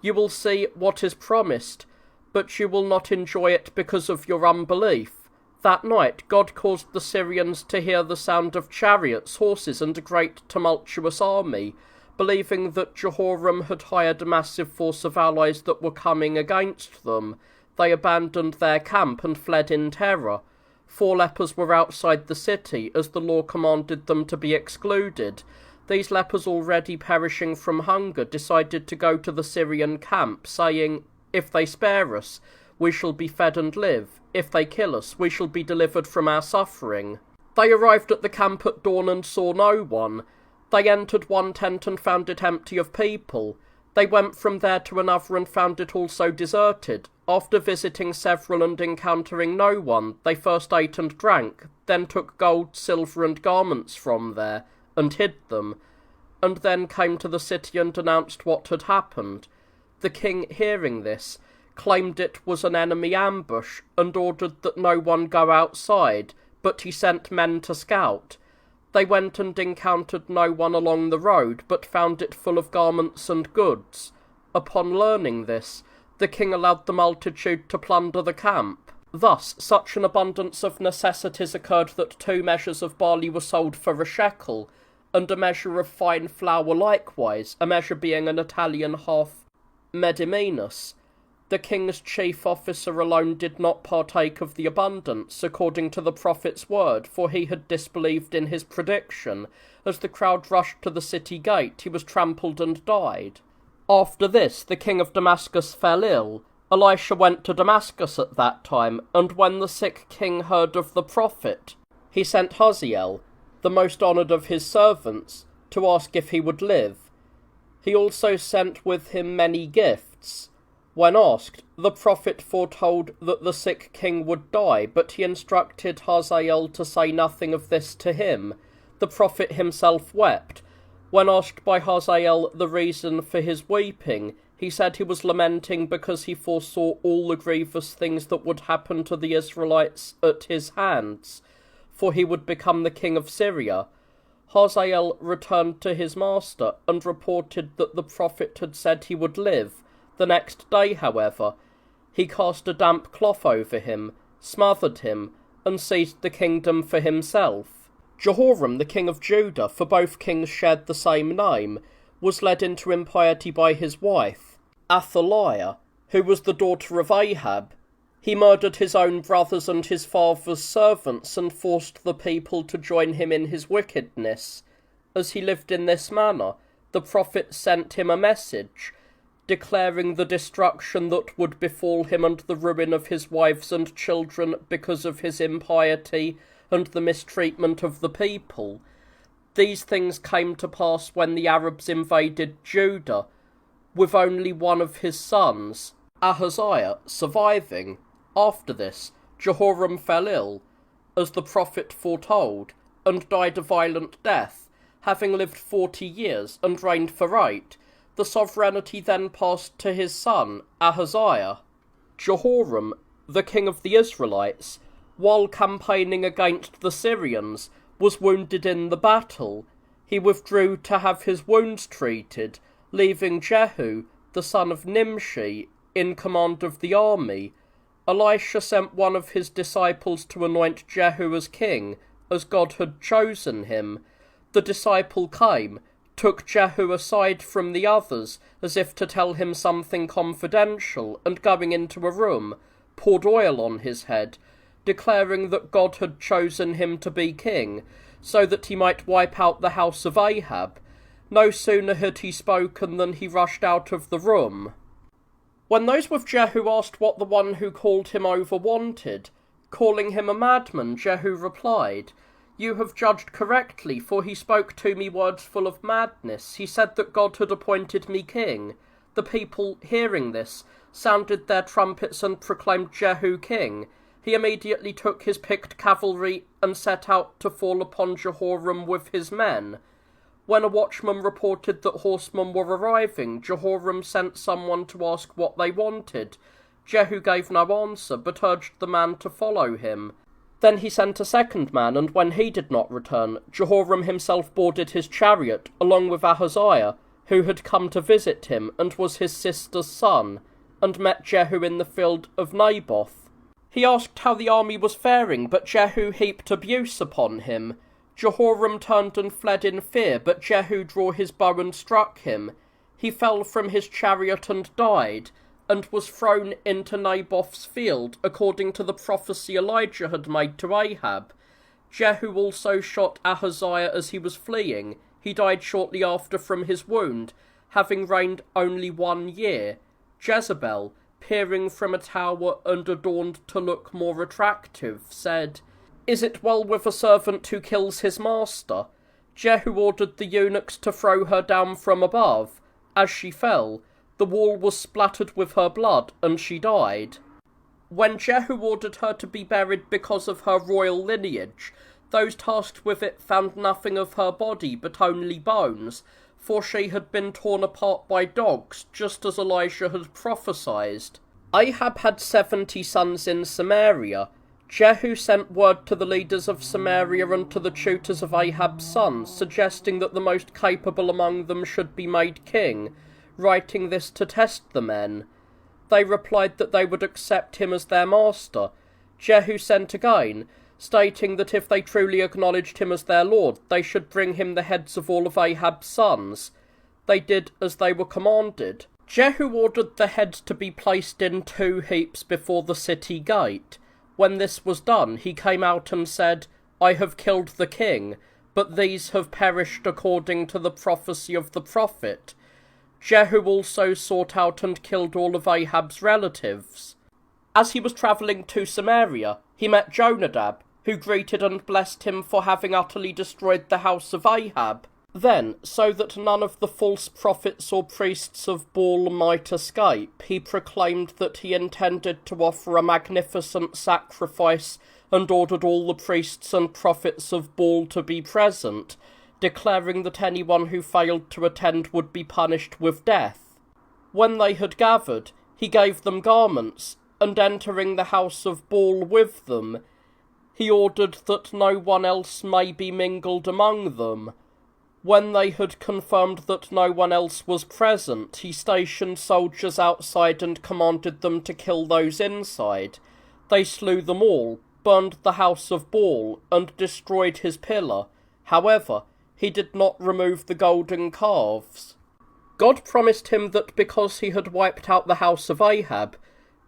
"You will see what is promised, but you will not enjoy it because of your unbelief." That night God caused the Syrians to hear the sound of chariots, horses, and a great tumultuous army. Believing that Jehoram had hired a massive force of allies that were coming against them, they abandoned their camp and fled in terror. 4 lepers were outside the city, as the law commanded them to be excluded. These lepers, already perishing from hunger, decided to go to the Syrian camp, saying, "If they spare us, we shall be fed and live. If they kill us, we shall be delivered from our suffering." They arrived at the camp at dawn and saw no one. They entered one tent and found it empty of people. They went from there to another and found it also deserted. After visiting several and encountering no one, they first ate and drank, then took gold, silver, and garments from there, and hid them, and then came to the city and announced what had happened. The king, hearing this, claimed it was an enemy ambush, and ordered that no one go outside, but he sent men to scout. They went and encountered no one along the road, but found it full of garments and goods. Upon learning this, the king allowed the multitude to plunder the camp. Thus such an abundance of necessities occurred that 2 measures of barley were sold for a shekel, and a measure of fine flour likewise, a measure being an Italian half mediminus. The king's chief officer alone did not partake of the abundance, according to the prophet's word, for he had disbelieved in his prediction. As the crowd rushed to the city gate, he was trampled and died. After this, the king of Damascus fell ill. Elisha went to Damascus at that time, and when the sick king heard of the prophet, he sent Hazael, the most honoured of his servants, to ask if he would live. He also sent with him many gifts. When asked, the prophet foretold that the sick king would die, but he instructed Hazael to say nothing of this to him. The prophet himself wept. When asked by Hazael the reason for his weeping, he said he was lamenting because he foresaw all the grievous things that would happen to the Israelites at his hands, for he would become the king of Syria. Hazael returned to his master and reported that the prophet had said he would live. The next day, however, he cast a damp cloth over him, smothered him, and seized the kingdom for himself. Jehoram, the king of Judah, for both kings shared the same name, was led into impiety by his wife, Athaliah, who was the daughter of Ahab. He murdered his own brothers and his father's servants, and forced the people to join him in his wickedness. As he lived in this manner, the prophet sent him a message, declaring the destruction that would befall him and the ruin of his wives and children because of his impiety and the mistreatment of the people. These things came to pass when the Arabs invaded Judah, with only one of his sons, Ahaziah, surviving. After this, Jehoram fell ill, as the prophet foretold, and died a violent death, having lived 40 years and reigned for 8. The sovereignty then passed to his son, Ahaziah. Jehoram, the king of the Israelites, while campaigning against the Syrians, was wounded in the battle. He withdrew to have his wounds treated, leaving Jehu, the son of Nimshi, in command of the army. Elisha sent one of his disciples to anoint Jehu as king, as God had chosen him. The disciple came, took Jehu aside from the others, as if to tell him something confidential, and going into a room, poured oil on his head, declaring that God had chosen him to be king, so that he might wipe out the house of Ahab. No sooner had he spoken than he rushed out of the room. When those with Jehu asked what the one who called him over wanted, calling him a madman, Jehu replied, "You have judged correctly, for he spoke to me words full of madness. He said that God had appointed me king." The people, hearing this, sounded their trumpets and proclaimed Jehu king. He immediately took his picked cavalry and set out to fall upon Jehoram with his men. When a watchman reported that horsemen were arriving, Jehoram sent someone to ask what they wanted. Jehu gave no answer, but urged the man to follow him. Then he sent a second man, and when he did not return, Jehoram himself boarded his chariot, along with Ahaziah, who had come to visit him, and was his sister's son, and met Jehu in the field of Naboth. He asked how the army was faring, but Jehu heaped abuse upon him. Jehoram turned and fled in fear, but Jehu drew his bow and struck him. He fell from his chariot and died, and was thrown into Naboth's field, according to the prophecy Elijah had made to Ahab. Jehu also shot Ahaziah as he was fleeing. He died shortly after from his wound, having reigned only 1 year. Jezebel, peering from a tower and adorned to look more attractive, said, "Is it well with a servant who kills his master?" Jehu ordered the eunuchs to throw her down from above. As she fell, the wall was splattered with her blood, and she died. When Jehu ordered her to be buried because of her royal lineage, those tasked with it found nothing of her body but only bones, for she had been torn apart by dogs, just as Elijah had prophesied. Ahab had 70 sons in Samaria. Jehu sent word to the leaders of Samaria and to the tutors of Ahab's sons, suggesting that the most capable among them should be made king, writing this to test the men. They replied that they would accept him as their master. Jehu sent again, stating that if they truly acknowledged him as their lord, they should bring him the heads of all of Ahab's sons. They did as they were commanded. Jehu ordered the heads to be placed in 2 heaps before the city gate. When this was done, he came out and said, "I have killed the king, but these have perished according to the prophecy of the prophet." Jehu also sought out and killed all of Ahab's relatives. As he was travelling to Samaria, he met Jonadab, who greeted and blessed him for having utterly destroyed the house of Ahab. Then, so that none of the false prophets or priests of Baal might escape, he proclaimed that he intended to offer a magnificent sacrifice and ordered all the priests and prophets of Baal to be present, declaring that anyone who failed to attend would be punished with death. When they had gathered, he gave them garments, and entering the house of Baal with them, he ordered that no one else may be mingled among them. When they had confirmed that no one else was present, he stationed soldiers outside and commanded them to kill those inside. They slew them all, burned the house of Baal, and destroyed his pillar. However, he did not remove the golden calves. God promised him that because he had wiped out the house of Ahab,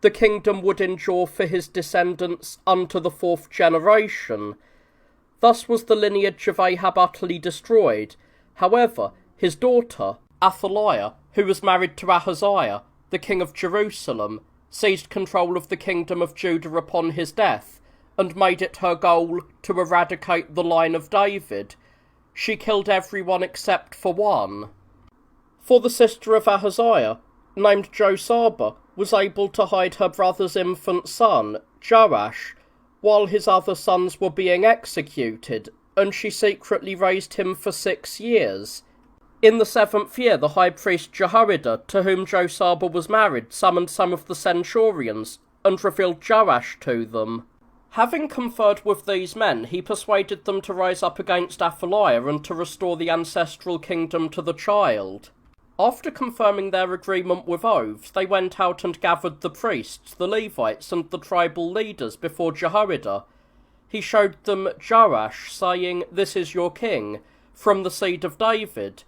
the kingdom would endure for his descendants unto the 4th generation. Thus was the lineage of Ahab utterly destroyed. However, his daughter, Athaliah, who was married to Ahaziah, the king of Jerusalem, seized control of the kingdom of Judah upon his death, and made it her goal to eradicate the line of David. She killed everyone except for one. For the sister of Ahaziah, named Josaba, was able to hide her brother's infant son, Joash, while his other sons were being executed, and she secretly raised him for 6 years. In the 7th year, the high priest Jehoiada, to whom Josaba was married, summoned some of the centurions, and revealed Joash to them. Having conferred with these men, he persuaded them to rise up against Athaliah and to restore the ancestral kingdom to the child. After confirming their agreement with oaths, they went out and gathered the priests, the Levites, and the tribal leaders before Jehoiada. He showed them Joash, saying, "This is your king, from the seed of David."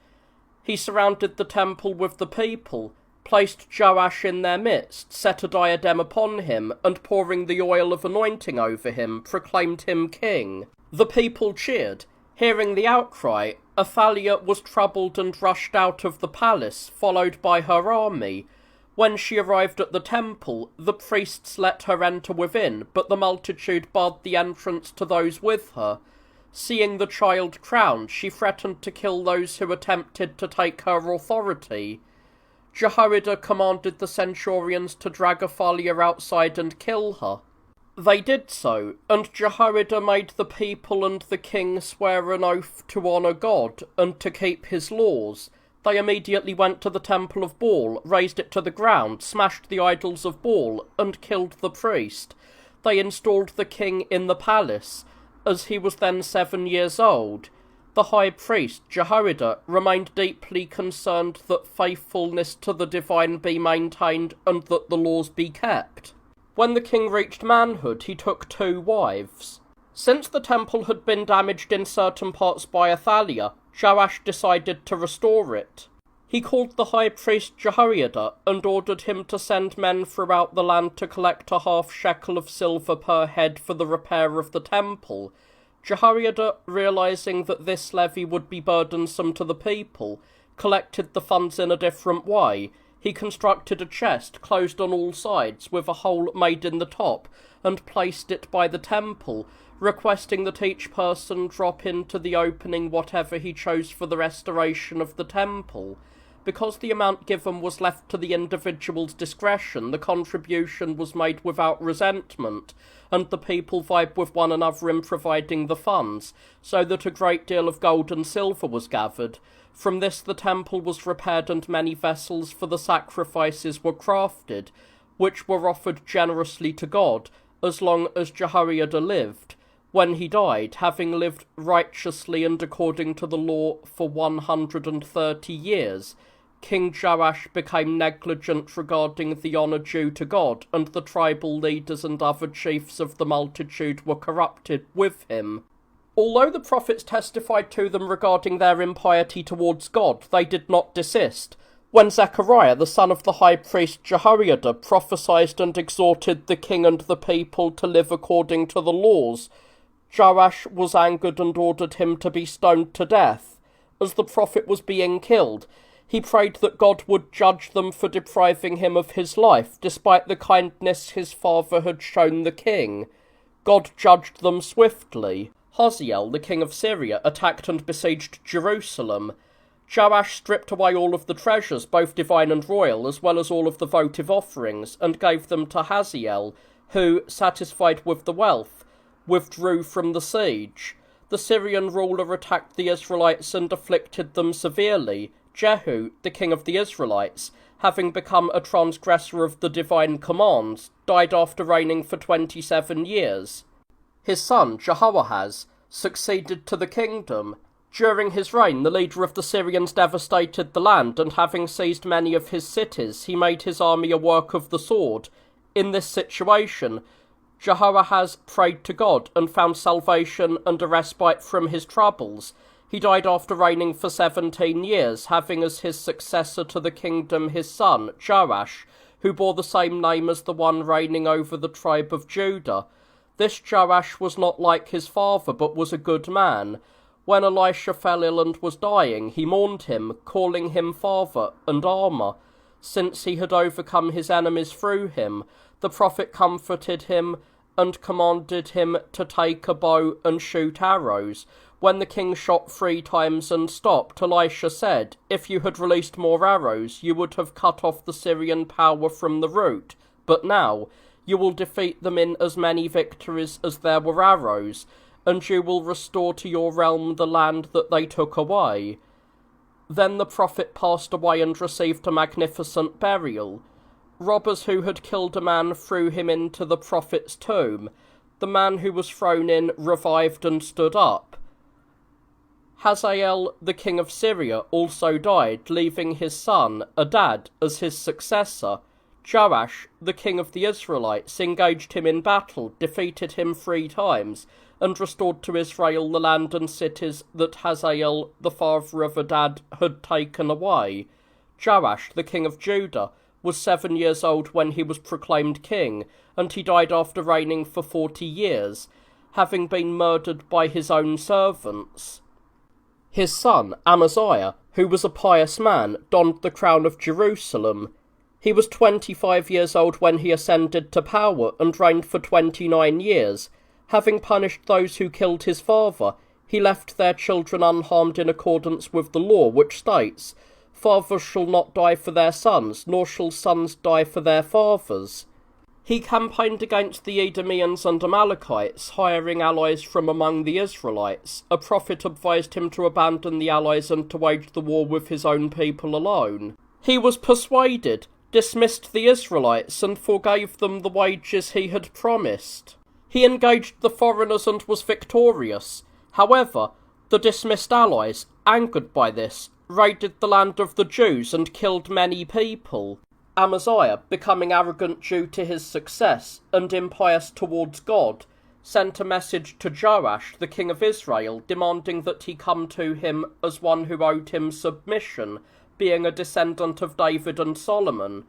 He surrounded the temple with the people, placed Joash in their midst, set a diadem upon him, and pouring the oil of anointing over him, proclaimed him king. The people cheered. Hearing the outcry, Athaliah was troubled and rushed out of the palace, followed by her army. When she arrived at the temple, the priests let her enter within, but the multitude barred the entrance to those with her. Seeing the child crowned, she threatened to kill those who attempted to take her authority. Jehoiada commanded the centurions to drag Athaliah outside and kill her. They did so, and Jehoiada made the people and the king swear an oath to honour God and to keep his laws. They immediately went to the temple of Baal, razed it to the ground, smashed the idols of Baal, and killed the priest. They installed the king in the palace, as he was then 7 years old. The high priest, Jehoiada, remained deeply concerned that faithfulness to the divine be maintained and that the laws be kept. When the king reached manhood, he took 2 wives. Since the temple had been damaged in certain parts by Athaliah, Joash decided to restore it. He called the high priest Jehoiada and ordered him to send men throughout the land to collect a half shekel of silver per head for the repair of the temple. Jehoiada, realizing that this levy would be burdensome to the people, collected the funds in a different way. He constructed a chest closed on all sides with a hole made in the top and placed it by the temple, requesting that each person drop into the opening whatever he chose for the restoration of the temple. Because the amount given was left to the individual's discretion, the contribution was made without resentment, and the people vied with one another in providing the funds, so that a great deal of gold and silver was gathered. From this the temple was repaired and many vessels for the sacrifices were crafted, which were offered generously to God, as long as Jehoiada lived. When he died, having lived righteously and according to the law for 130 years, King Joash became negligent regarding the honour due to God, and the tribal leaders and other chiefs of the multitude were corrupted with him. Although the prophets testified to them regarding their impiety towards God, they did not desist. When Zechariah, the son of the high priest Jehoiada, prophesied and exhorted the king and the people to live according to the laws, Joash was angered and ordered him to be stoned to death. As the prophet was being killed, he prayed that God would judge them for depriving him of his life, despite the kindness his father had shown the king. God judged them swiftly. Hazael, the king of Syria, attacked and besieged Jerusalem. Joash stripped away all of the treasures, both divine and royal, as well as all of the votive offerings, and gave them to Hazael, who, satisfied with the wealth, withdrew from the siege. The Syrian ruler attacked the Israelites and afflicted them severely. Jehu, the king of the Israelites, having become a transgressor of the divine commands, died after reigning for 27 years. His son, Jehoahaz, succeeded to the kingdom. During his reign, the leader of the Syrians devastated the land, and having seized many of his cities, he made his army a work of the sword. In this situation, Jehoahaz prayed to God and found salvation and a respite from his troubles. He died after reigning for 17 years, having as his successor to the kingdom his son, Joash, who bore the same name as the one reigning over the tribe of Judah. This Joash was not like his father, but was a good man. When Elisha fell ill and was dying, he mourned him, calling him father and armour, since he had overcome his enemies through him. The prophet comforted him and commanded him to take a bow and shoot arrows. When the king shot 3 times and stopped, Elisha said, "If you had released more arrows, you would have cut off the Syrian power from the root. But now you will defeat them in as many victories as there were arrows, and you will restore to your realm the land that they took away." Then the prophet passed away and received a magnificent burial. Robbers who had killed a man threw him into the prophet's tomb. The man who was thrown in revived and stood up. Hazael, the king of Syria, also died, leaving his son, Adad, as his successor. Joash, the king of the Israelites, engaged him in battle, defeated him 3 times, and restored to Israel the land and cities that Hazael, the father of Adad, had taken away. Joash, the king of Judah, was 7 years old when he was proclaimed king, and he died after reigning for 40 years, having been murdered by his own servants. His son, Amaziah, who was a pious man, donned the crown of Jerusalem. He was 25 years old when he ascended to power and reigned for 29 years. Having punished those who killed his father, he left their children unharmed in accordance with the law, which states, "Fathers shall not die for their sons, nor shall sons die for their fathers." He campaigned against the Edomians and Amalekites, hiring allies from among the Israelites. A prophet advised him to abandon the allies and to wage the war with his own people alone. He was persuaded, dismissed the Israelites, and forgave them the wages he had promised. He engaged the foreigners and was victorious. However, the dismissed allies, angered by this, raided the land of the Jews and killed many people. Amaziah, becoming arrogant due to his success and impious towards God, sent a message to Joash, the king of Israel, demanding that he come to him as one who owed him submission, being a descendant of David and Solomon.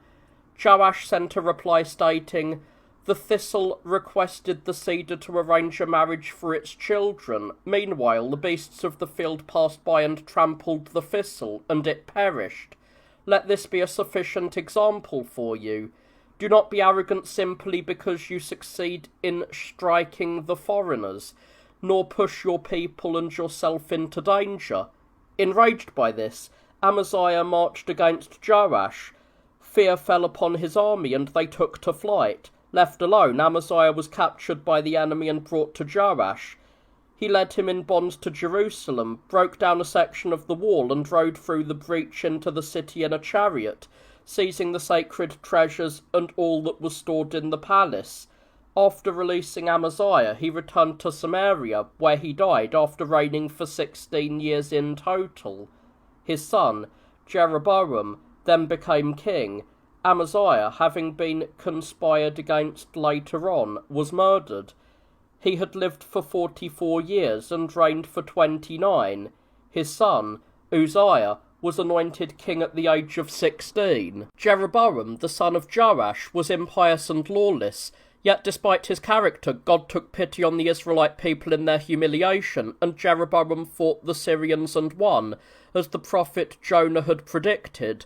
Joash sent a reply stating, "The thistle requested the cedar to arrange a marriage for its children. Meanwhile, the beasts of the field passed by and trampled the thistle, and it perished. Let this be a sufficient example for you. Do not be arrogant simply because you succeed in striking the foreigners, nor push your people and yourself into danger." Enraged by this, Amaziah marched against Joash. Fear fell upon his army, and they took to flight. Left alone, Amaziah was captured by the enemy and brought to Joash. He led him in bonds to Jerusalem, broke down a section of the wall, and rode through the breach into the city in a chariot, seizing the sacred treasures and all that was stored in the palace. After releasing Amaziah, he returned to Samaria, where he died after reigning for 16 years in total. His son, Jeroboam, then became king. Amaziah, having been conspired against later on, was murdered. He had lived for 44 years and reigned for 29. His son, Uzziah, was anointed king at the age of 16. Jeroboam, the son of Joash, was impious and lawless, yet despite his character, God took pity on the Israelite people in their humiliation, and Jeroboam fought the Syrians and won, as the prophet Jonah had predicted.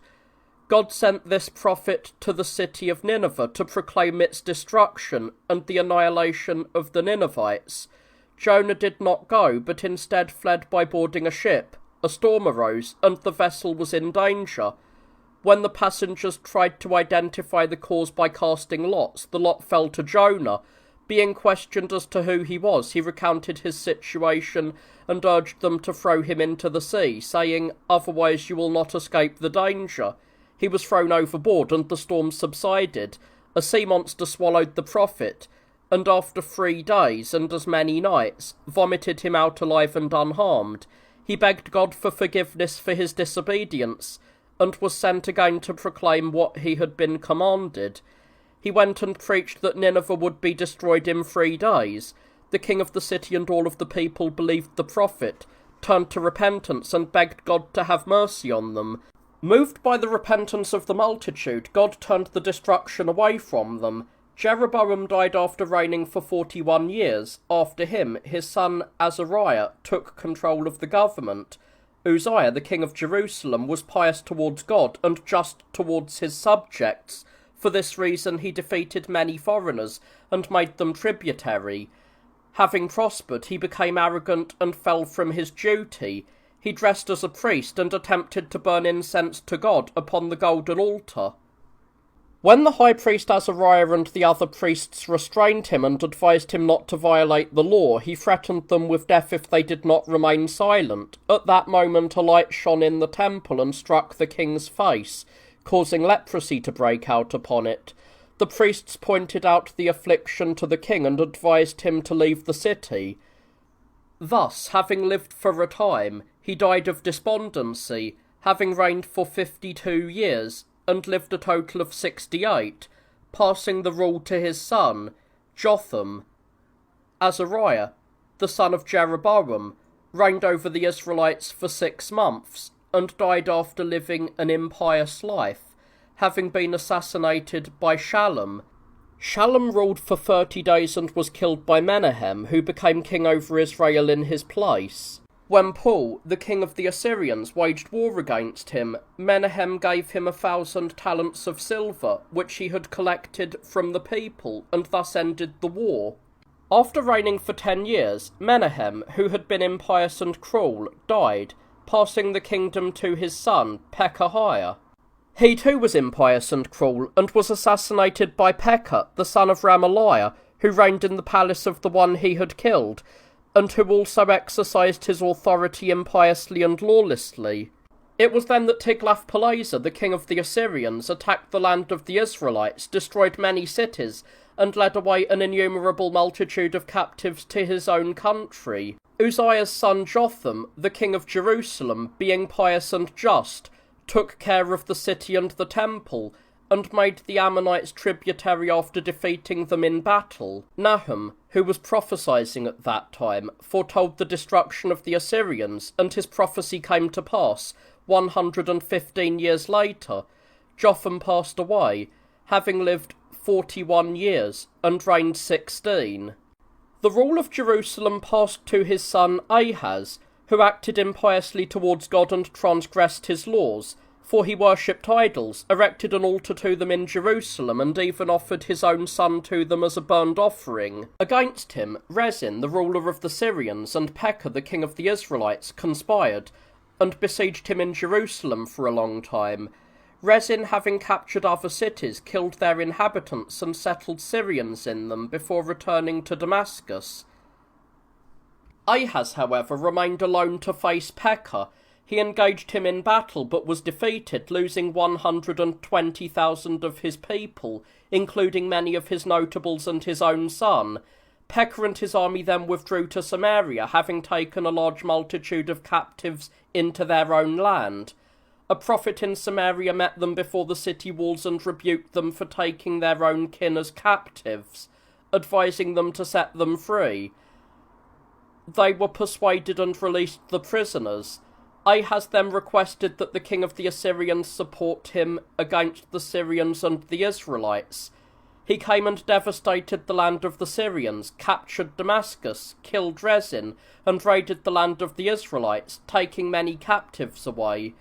God sent this prophet to the city of Nineveh to proclaim its destruction and the annihilation of the Ninevites. Jonah did not go, but instead fled by boarding a ship. A storm arose, and the vessel was in danger. When the passengers tried to identify the cause by casting lots, the lot fell to Jonah. Being questioned as to who he was, he recounted his situation and urged them to throw him into the sea, saying, "Otherwise you will not escape the danger." He was thrown overboard, and the storm subsided. A sea monster swallowed the prophet, and after 3 days and as many nights, vomited him out alive and unharmed. He begged God for forgiveness for his disobedience, and was sent again to proclaim what he had been commanded. He went and preached that Nineveh would be destroyed in 3 days. The king of the city and all of the people believed the prophet, turned to repentance, and begged God to have mercy on them. Moved by the repentance of the multitude, God turned the destruction away from them. Jeroboam died after reigning for 41 years. After him, his son Azariah took control of the government. Uzziah, the king of Jerusalem, was pious towards God and just towards his subjects. For this reason he defeated many foreigners and made them tributary. Having prospered, he became arrogant and fell from his duty. He dressed as a priest and attempted to burn incense to God upon the golden altar. When the high priest Azariah and the other priests restrained him and advised him not to violate the law, he threatened them with death if they did not remain silent. At that moment a light shone in the temple and struck the king's face, causing leprosy to break out upon it. The priests pointed out the affliction to the king and advised him to leave the city. Thus, having lived for a time, he died of despondency, having reigned for 52 years, and lived a total of 68, passing the rule to his son, Jotham. Azariah, the son of Jeroboam, reigned over the Israelites for 6 months, and died after living an impious life, having been assassinated by Shallum. Shallum ruled for 30 days and was killed by Menahem, who became king over Israel in his place. When Pul, the king of the Assyrians, waged war against him, Menahem gave him 1,000 talents of silver, which he had collected from the people, and thus ended the war. After reigning for 10 years, Menahem, who had been impious and cruel, died, passing the kingdom to his son, Pekahiah. He too was impious and cruel, and was assassinated by Pekah, the son of Ramaliah, who reigned in the palace of the one he had killed, and who also exercised his authority impiously and lawlessly. It was then that Tiglath-Pileser, the king of the Assyrians, attacked the land of the Israelites, destroyed many cities, and led away an innumerable multitude of captives to his own country. Uzziah's son Jotham, the king of Jerusalem, being pious and just, took care of the city and the temple, and made the Ammonites tributary after defeating them in battle. Nahum, who was prophesying at that time, foretold the destruction of the Assyrians, and his prophecy came to pass 115 years later. Jotham passed away, having lived 41 years, and reigned 16. The rule of Jerusalem passed to his son Ahaz, who acted impiously towards God and transgressed his laws, for he worshipped idols, erected an altar to them in Jerusalem, and even offered his own son to them as a burnt offering. Against him, Rezin, the ruler of the Syrians, and Pekah, the king of the Israelites, conspired, and besieged him in Jerusalem for a long time. Rezin, having captured other cities, killed their inhabitants and settled Syrians in them before returning to Damascus. Ahaz, however, remained alone to face Pekah. He engaged him in battle, but was defeated, losing 120,000 of his people, including many of his notables and his own son. Pekah and his army then withdrew to Samaria, having taken a large multitude of captives into their own land. A prophet in Samaria met them before the city walls and rebuked them for taking their own kin as captives, advising them to set them free. They were persuaded and released the prisoners. Ahaz then requested that the king of the Assyrians support him against the Syrians and the Israelites. He came and devastated the land of the Syrians, captured Damascus, killed Rezin, and raided the land of the Israelites, taking many captives away.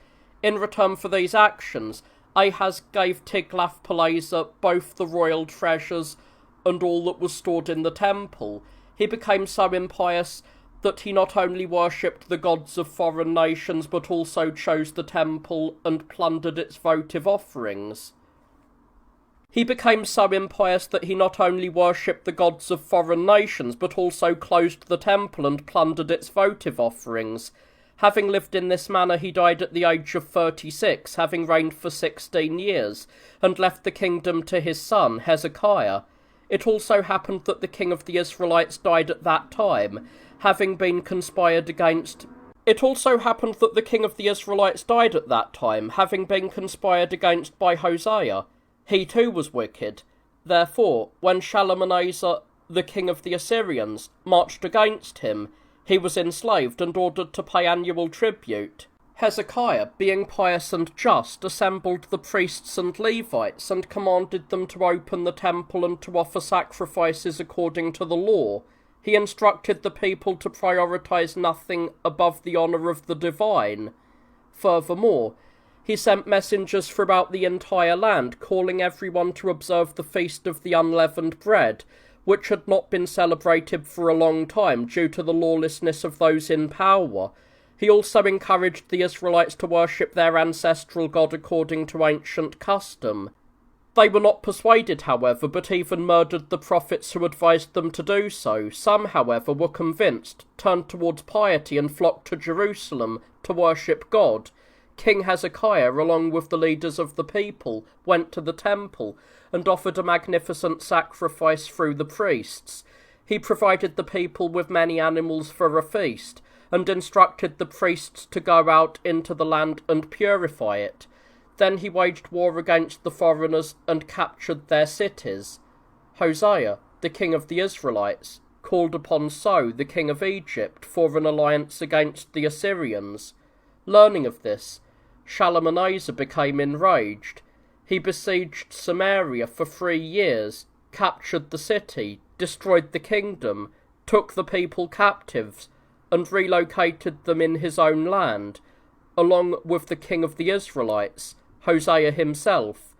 In return for these actions, Ahaz gave Tiglath-Pileser both the royal treasures and all that was stored in the temple. He became so impious that he not only worshipped the gods of foreign nations, but also chose the temple and plundered its votive offerings. He became so impious that he not only worshipped the gods of foreign nations, but also closed the temple and plundered its votive offerings. Having lived in this manner, he died at the age of 36, having reigned for 16 years, and left the kingdom to his son, Hezekiah. It also happened that the king of the Israelites died at that time, having been conspired against by Hosea. He too was wicked. Therefore, when Shalmaneser, the king of the Assyrians, marched against him, he was enslaved and ordered to pay annual tribute. Hezekiah, being pious and just, assembled the priests and Levites, and commanded them to open the temple and to offer sacrifices according to the law. He instructed the people to prioritize nothing above the honour of the divine. Furthermore, he sent messengers throughout the entire land, calling everyone to observe the Feast of the Unleavened Bread, which had not been celebrated for a long time due to the lawlessness of those in power. He also encouraged the Israelites to worship their ancestral god according to ancient custom. They were not persuaded, however, but even murdered the prophets who advised them to do so. Some, however, were convinced, turned towards piety, and flocked to Jerusalem to worship God. King Hezekiah, along with the leaders of the people, went to the temple and offered a magnificent sacrifice through the priests. He provided the people with many animals for a feast, and instructed the priests to go out into the land and purify it. Then he waged war against the foreigners and captured their cities. Hosea, the king of the Israelites, called upon So, the king of Egypt, for an alliance against the Assyrians. Learning of this, Shalmaneser became enraged. He besieged Samaria for 3 years, captured the city, destroyed the kingdom, took the people captives, and relocated them in his own land, along with the king of the Israelites, Hosea himself.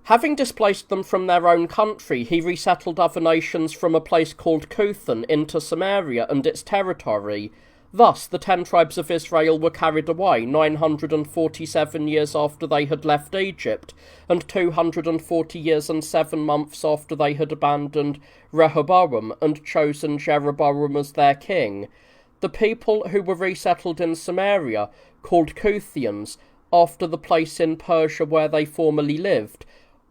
Having displaced them from their own country, he resettled other nations from a place called Cuthan into Samaria and its territory. Thus, the 10 tribes of Israel were carried away 947 years after they had left Egypt, and 240 years and 7 months after they had abandoned Rehoboam and chosen Jeroboam as their king. The people who were resettled in Samaria, called Kuthians, after the place in Persia where they formerly lived,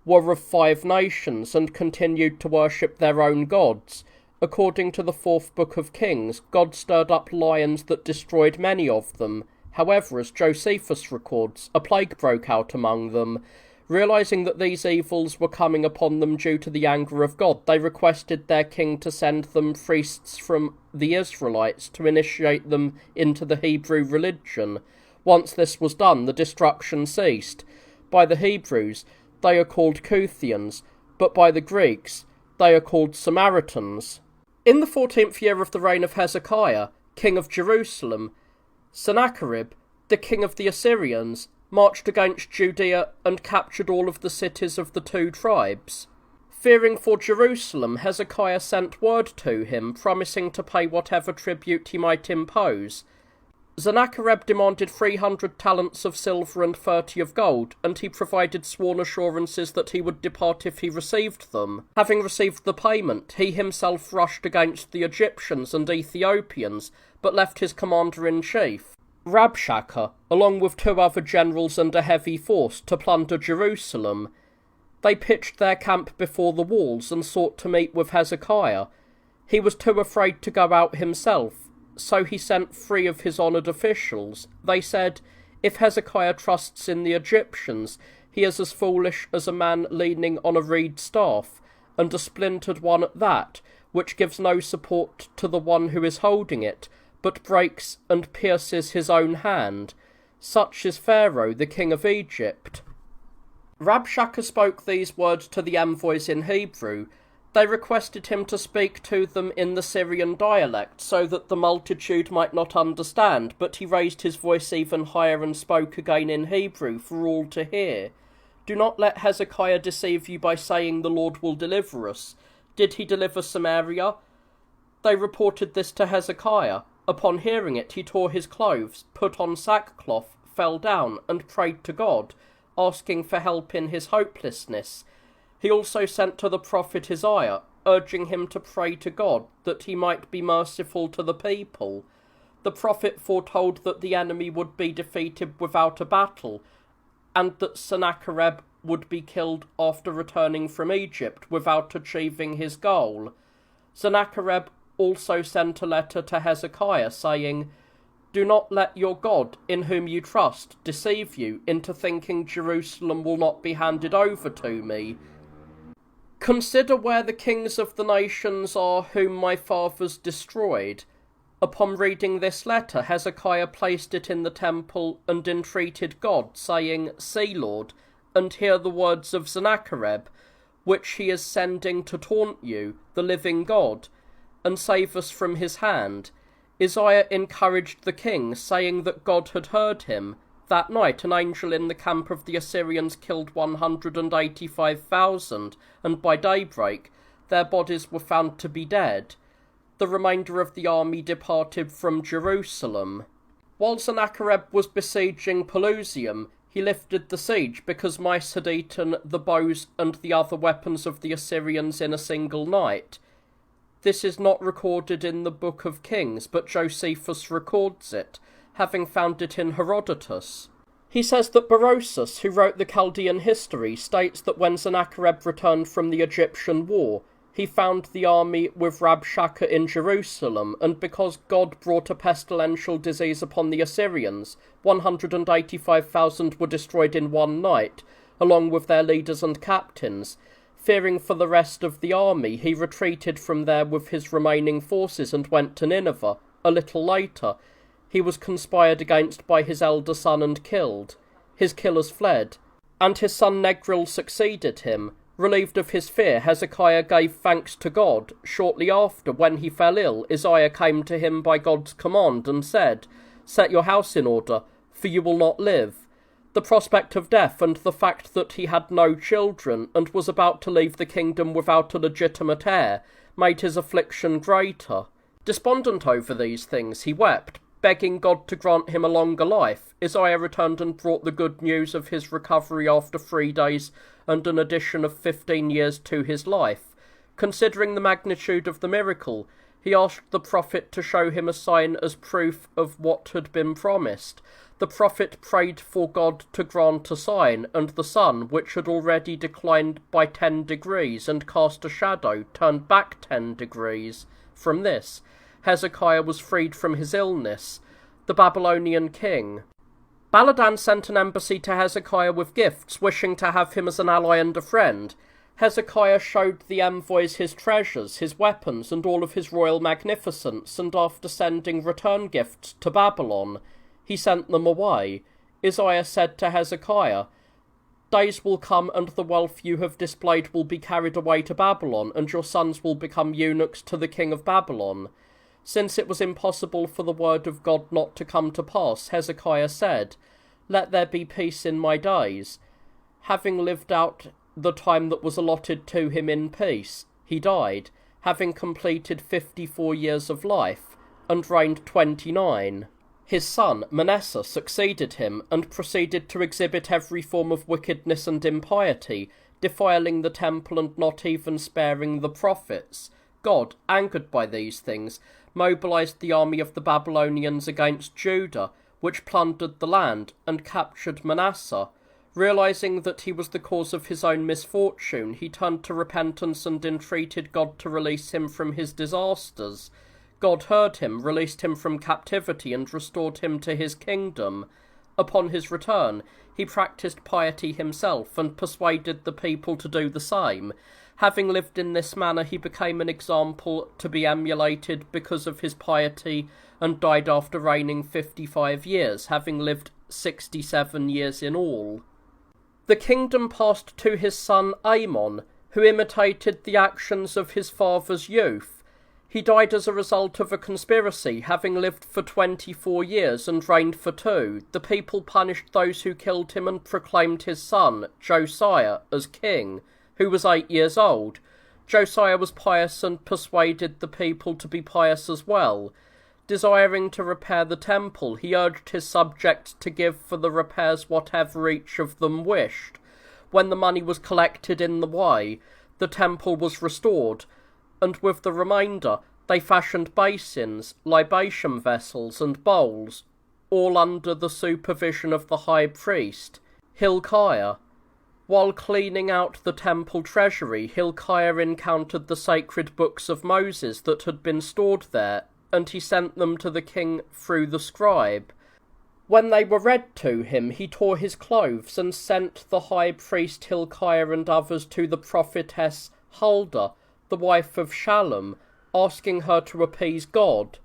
were of 5 nations and continued to worship their own gods. According to the 4th book of Kings, God stirred up lions that destroyed many of them. However, as Josephus records, a plague broke out among them. Realizing that these evils were coming upon them due to the anger of God, they requested their king to send them priests from the Israelites to initiate them into the Hebrew religion. Once this was done, the destruction ceased. By the Hebrews, they are called Kuthians, but by the Greeks, they are called Samaritans. In the 14th year of the reign of Hezekiah, king of Jerusalem, Sennacherib, the king of the Assyrians, marched against Judea and captured all of the cities of the 2 tribes. Fearing for Jerusalem, Hezekiah sent word to him, promising to pay whatever tribute he might impose. Sennacherib demanded 300 talents of silver and 30 of gold, and he provided sworn assurances that he would depart if he received them. Having received the payment, he himself rushed against the Egyptians and Ethiopians, but left his commander-in-chief, Rabshakeh, along with 2 other generals and a heavy force, to plunder Jerusalem. They pitched their camp before the walls and sought to meet with Hezekiah. He was too afraid to go out himself, so he sent 3 of his honoured officials. They said, "If Hezekiah trusts in the Egyptians, he is as foolish as a man leaning on a reed staff, and a splintered one at that, which gives no support to the one who is holding it, but breaks and pierces his own hand. Such is Pharaoh, the king of Egypt." Rabshakeh spoke these words to the envoys in Hebrew. They requested him to speak to them in the Syrian dialect, so that the multitude might not understand, but he raised his voice even higher and spoke again in Hebrew for all to hear. "Do not let Hezekiah deceive you by saying the Lord will deliver us. Did he deliver Samaria?" They reported this to Hezekiah. Upon hearing it, he tore his clothes, put on sackcloth, fell down, and prayed to God, asking for help in his hopelessness. He also sent to the prophet Isaiah, urging him to pray to God that he might be merciful to the people. The prophet foretold that the enemy would be defeated without a battle, and that Sennacherib would be killed after returning from Egypt without achieving his goal. Sennacherib also sent a letter to Hezekiah saying, "Do not let your God, in whom you trust, deceive you into thinking Jerusalem will not be handed over to me. Consider where the kings of the nations are whom my fathers destroyed." Upon reading this letter, Hezekiah placed it in the temple and entreated God, saying, "See, Lord, and hear the words of Sennacherib, which he is sending to taunt you, the living God, and save us from his hand." Isaiah encouraged the king, saying that God had heard him. That night an angel in the camp of the Assyrians killed 185,000, and by daybreak their bodies were found to be dead. The remainder of the army departed from Jerusalem. While Sennacherib was besieging Pelusium, he lifted the siege because mice had eaten the bows and the other weapons of the Assyrians in a single night. This is not recorded in the Book of Kings, but Josephus records it, having found it in Herodotus. He says that Berosus, who wrote the Chaldean history, states that when Sennacherib returned from the Egyptian war, he found the army with Rabshakeh in Jerusalem, and because God brought a pestilential disease upon the Assyrians, 185,000 were destroyed in one night, along with their leaders and captains. Fearing for the rest of the army, he retreated from there with his remaining forces and went to Nineveh. A little later, he was conspired against by his elder son and killed. His killers fled, and his son Negril succeeded him. Relieved of his fear, Hezekiah gave thanks to God. Shortly after, when he fell ill, Isaiah came to him by God's command and said, "Set your house in order, for you will not live." The prospect of death and the fact that he had no children and was about to leave the kingdom without a legitimate heir made his affliction greater. Despondent over these things, he wept, begging God to grant him a longer life. Isaiah returned and brought the good news of his recovery after 3 days and an addition of 15 years to his life. Considering the magnitude of the miracle, he asked the prophet to show him a sign as proof of what had been promised. The prophet prayed for God to grant a sign, and the sun, which had already declined by 10 degrees and cast a shadow, turned back 10 degrees. From this, Hezekiah was freed from his illness. The Babylonian king. Baladan sent an embassy to Hezekiah with gifts, wishing to have him as an ally and a friend. Hezekiah showed the envoys his treasures, his weapons, and all of his royal magnificence, and after sending return gifts to Babylon, he sent them away. Isaiah said to Hezekiah, "Days will come, and the wealth you have displayed will be carried away to Babylon, and your sons will become eunuchs to the king of Babylon." Since it was impossible for the word of God not to come to pass, Hezekiah said, "Let there be peace in my days." Having lived out the time that was allotted to him in peace, he died, having completed 54 years of life, and reigned 29. His son, Manasseh, succeeded him, and proceeded to exhibit every form of wickedness and impiety, defiling the temple and not even sparing the prophets. God, angered by these things, mobilized the army of the Babylonians against Judah, which plundered the land and captured Manasseh. Realizing that he was the cause of his own misfortune, he turned to repentance and entreated God to release him from his disasters. God heard him, released him from captivity, and restored him to his kingdom. Upon his return, he practiced piety himself and persuaded the people to do the same. Having lived in this manner, he became an example to be emulated because of his piety, and died after reigning 55 years, having lived 67 years in all. The kingdom passed to his son Amon, who imitated the actions of his father's youth. He died as a result of a conspiracy, having lived for 24 years and reigned for 2. The people punished those who killed him and proclaimed his son, Josiah, as king, who was 8 years old. Josiah was pious and persuaded the people to be pious as well. Desiring to repair the temple, he urged his subjects to give for the repairs whatever each of them wished. When the money was collected in the way, the temple was restored, and with the remainder they fashioned basins, libation vessels, and bowls, all under the supervision of the high priest, Hilkiah. While cleaning out the temple treasury, Hilkiah encountered the sacred books of Moses that had been stored there, and he sent them to the king through the scribe. When they were read to him, he tore his clothes and sent the high priest Hilkiah and others to the prophetess Huldah, the wife of Shallum, asking her to appease God.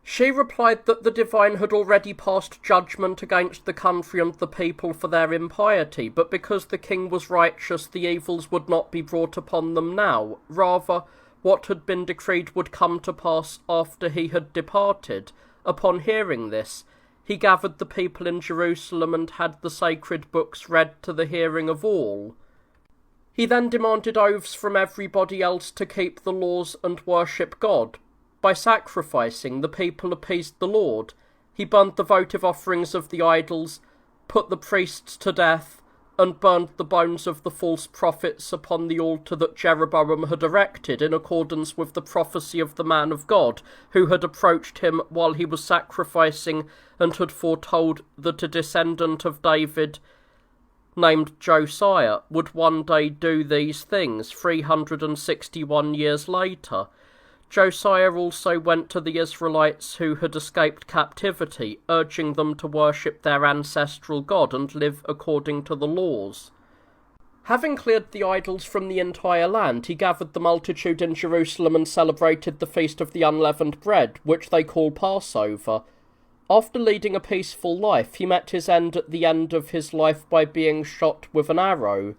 She replied that the divine had already passed judgment against the country and the people for their impiety, but because the king was righteous, the evils would not be brought upon them now. Rather, what had been decreed would come to pass after he had departed. Upon hearing this, he gathered the people in Jerusalem and had the sacred books read to the hearing of all. He then demanded oaths from everybody else to keep the laws and worship God. By sacrificing, the people appeased the Lord. He burned the votive offerings of the idols, put the priests to death, and burned the bones of the false prophets upon the altar that Jeroboam had erected, in accordance with the prophecy of the man of God, who had approached him while he was sacrificing, and had foretold that a descendant of David, named Josiah, would one day do these things 361 years later. Josiah also went to the Israelites who had escaped captivity, urging them to worship their ancestral God and live according to the laws. Having cleared the idols from the entire land, he gathered the multitude in Jerusalem and celebrated the feast of the unleavened bread, which they call Passover. After leading a peaceful life, he met his end at the end of his life by being shot with an arrow.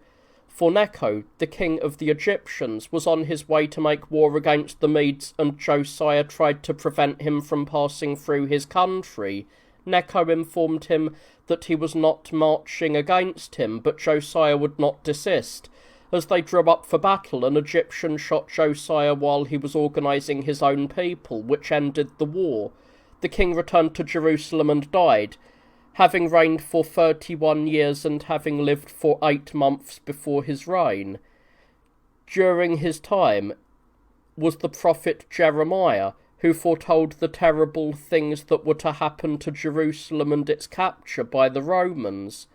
For Necho, the king of the Egyptians, was on his way to make war against the Medes, and Josiah tried to prevent him from passing through his country. Necho informed him that he was not marching against him, but Josiah would not desist. As they drew up for battle, an Egyptian shot Josiah while he was organising his own people, which ended the war. The king returned to Jerusalem and died, having reigned for 31 years and having lived for 8 months before his reign. During his time was the prophet Jeremiah, who foretold the terrible things that were to happen to Jerusalem and its capture by the Romans.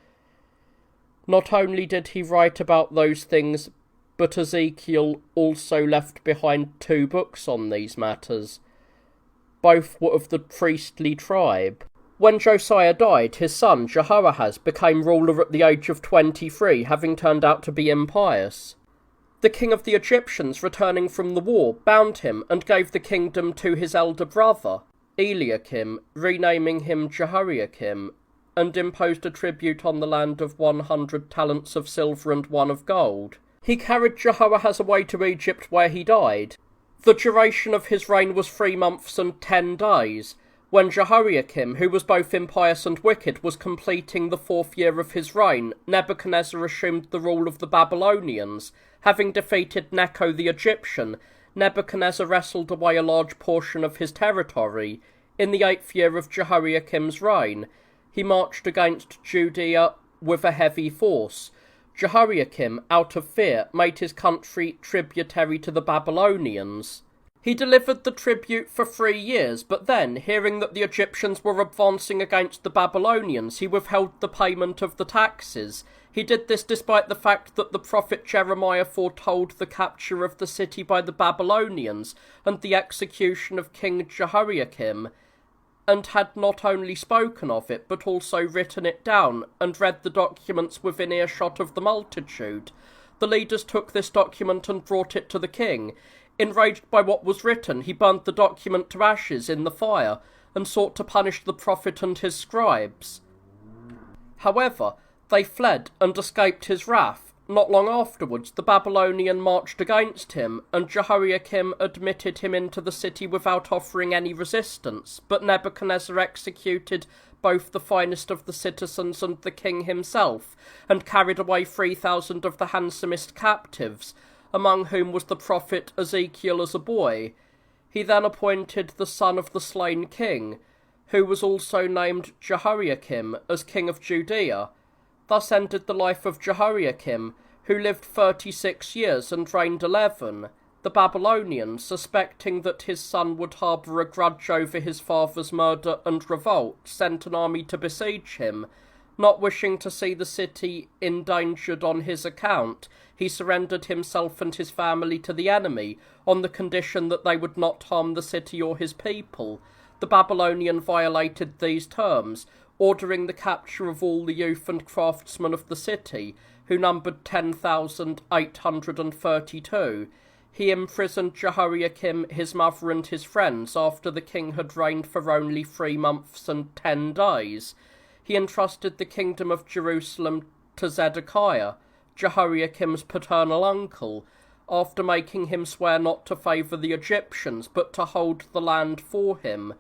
Not only did he write about those things, but Ezekiel also left behind 2 books on these matters. Both were of the priestly tribe. When Josiah died, his son Jehoahaz became ruler at the age of 23, having turned out to be impious. The king of the Egyptians, returning from the war, bound him and gave the kingdom to his elder brother, Eliakim, renaming him Jehoiakim, and imposed a tribute on the land of 100 talents of silver and 1 of gold. He carried Jehoahaz away to Egypt, where he died. The duration of his reign was 3 months and 10 days. When Jehoiakim, who was both impious and wicked, was completing the 4th year of his reign, Nebuchadnezzar assumed the rule of the Babylonians. Having defeated Necho the Egyptian, Nebuchadnezzar wrestled away a large portion of his territory. In the 8th year of Jehoiakim's reign, he marched against Judea with a heavy force. Jehoiakim, out of fear, made his country tributary to the Babylonians. He delivered the tribute for 3 years, but then, hearing that the Egyptians were advancing against the Babylonians, he withheld the payment of the taxes. He did this despite the fact that the prophet Jeremiah foretold the capture of the city by the Babylonians and the execution of King Jehoiakim, and had not only spoken of it, but also written it down and read the documents within earshot of the multitude. The leaders took this document and brought it to the king. Enraged by what was written, he burned the document to ashes in the fire, and sought to punish the prophet and his scribes. However, they fled and escaped his wrath. Not long afterwards, the Babylonian marched against him, and Jehoiakim admitted him into the city without offering any resistance, but Nebuchadnezzar executed both the finest of the citizens and the king himself, and carried away 3,000 of the handsomest captives, among whom was the prophet Ezekiel as a boy. He then appointed the son of the slain king, who was also named Jehoiakim, as king of Judea. Thus ended the life of Jehoiakim, who lived 36 years and reigned 11. The Babylonians, suspecting that his son would harbour a grudge over his father's murder and revolt, sent an army to besiege him. Not wishing to see the city endangered on his account, he surrendered himself and his family to the enemy, on the condition that they would not harm the city or his people. The Babylonian violated these terms, ordering the capture of all the youth and craftsmen of the city, who numbered 10,832. He imprisoned Jehoiakim, his mother and his friends, after the king had reigned for only 3 months and 10 days. He entrusted the kingdom of Jerusalem to Zedekiah, Jehoiakim's paternal uncle, after making him swear not to favour the Egyptians, but to hold the land for him.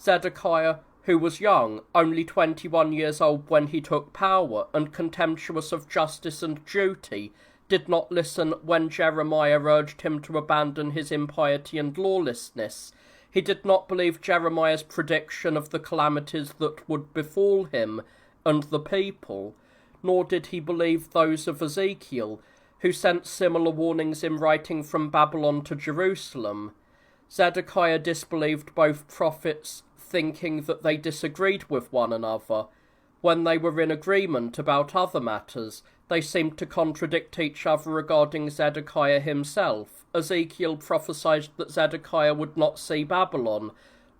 Zedekiah, who was young, only 21 years old when he took power, and contemptuous of justice and duty, did not listen when Jeremiah urged him to abandon his impiety and lawlessness. He did not believe Jeremiah's prediction of the calamities that would befall him and the people, nor did he believe those of Ezekiel, who sent similar warnings in writing from Babylon to Jerusalem. Zedekiah disbelieved both prophets, thinking that they disagreed with one another. When they were in agreement about other matters, they seemed to contradict each other regarding Zedekiah himself. Ezekiel prophesied that Zedekiah would not see Babylon,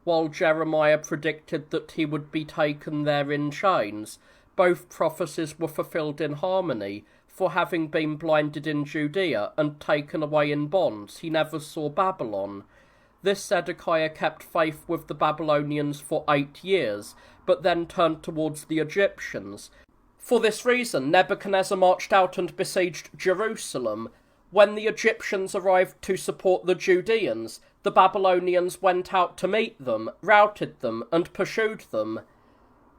while Jeremiah predicted that he would be taken there in chains. Both prophecies were fulfilled in harmony, for having been blinded in Judea and taken away in bonds, he never saw Babylon. This Zedekiah kept faith with the Babylonians for 8 years, but then turned towards the Egyptians. For this reason, Nebuchadnezzar marched out and besieged Jerusalem. When the Egyptians arrived to support the Judeans, the Babylonians went out to meet them, routed them, and pursued them.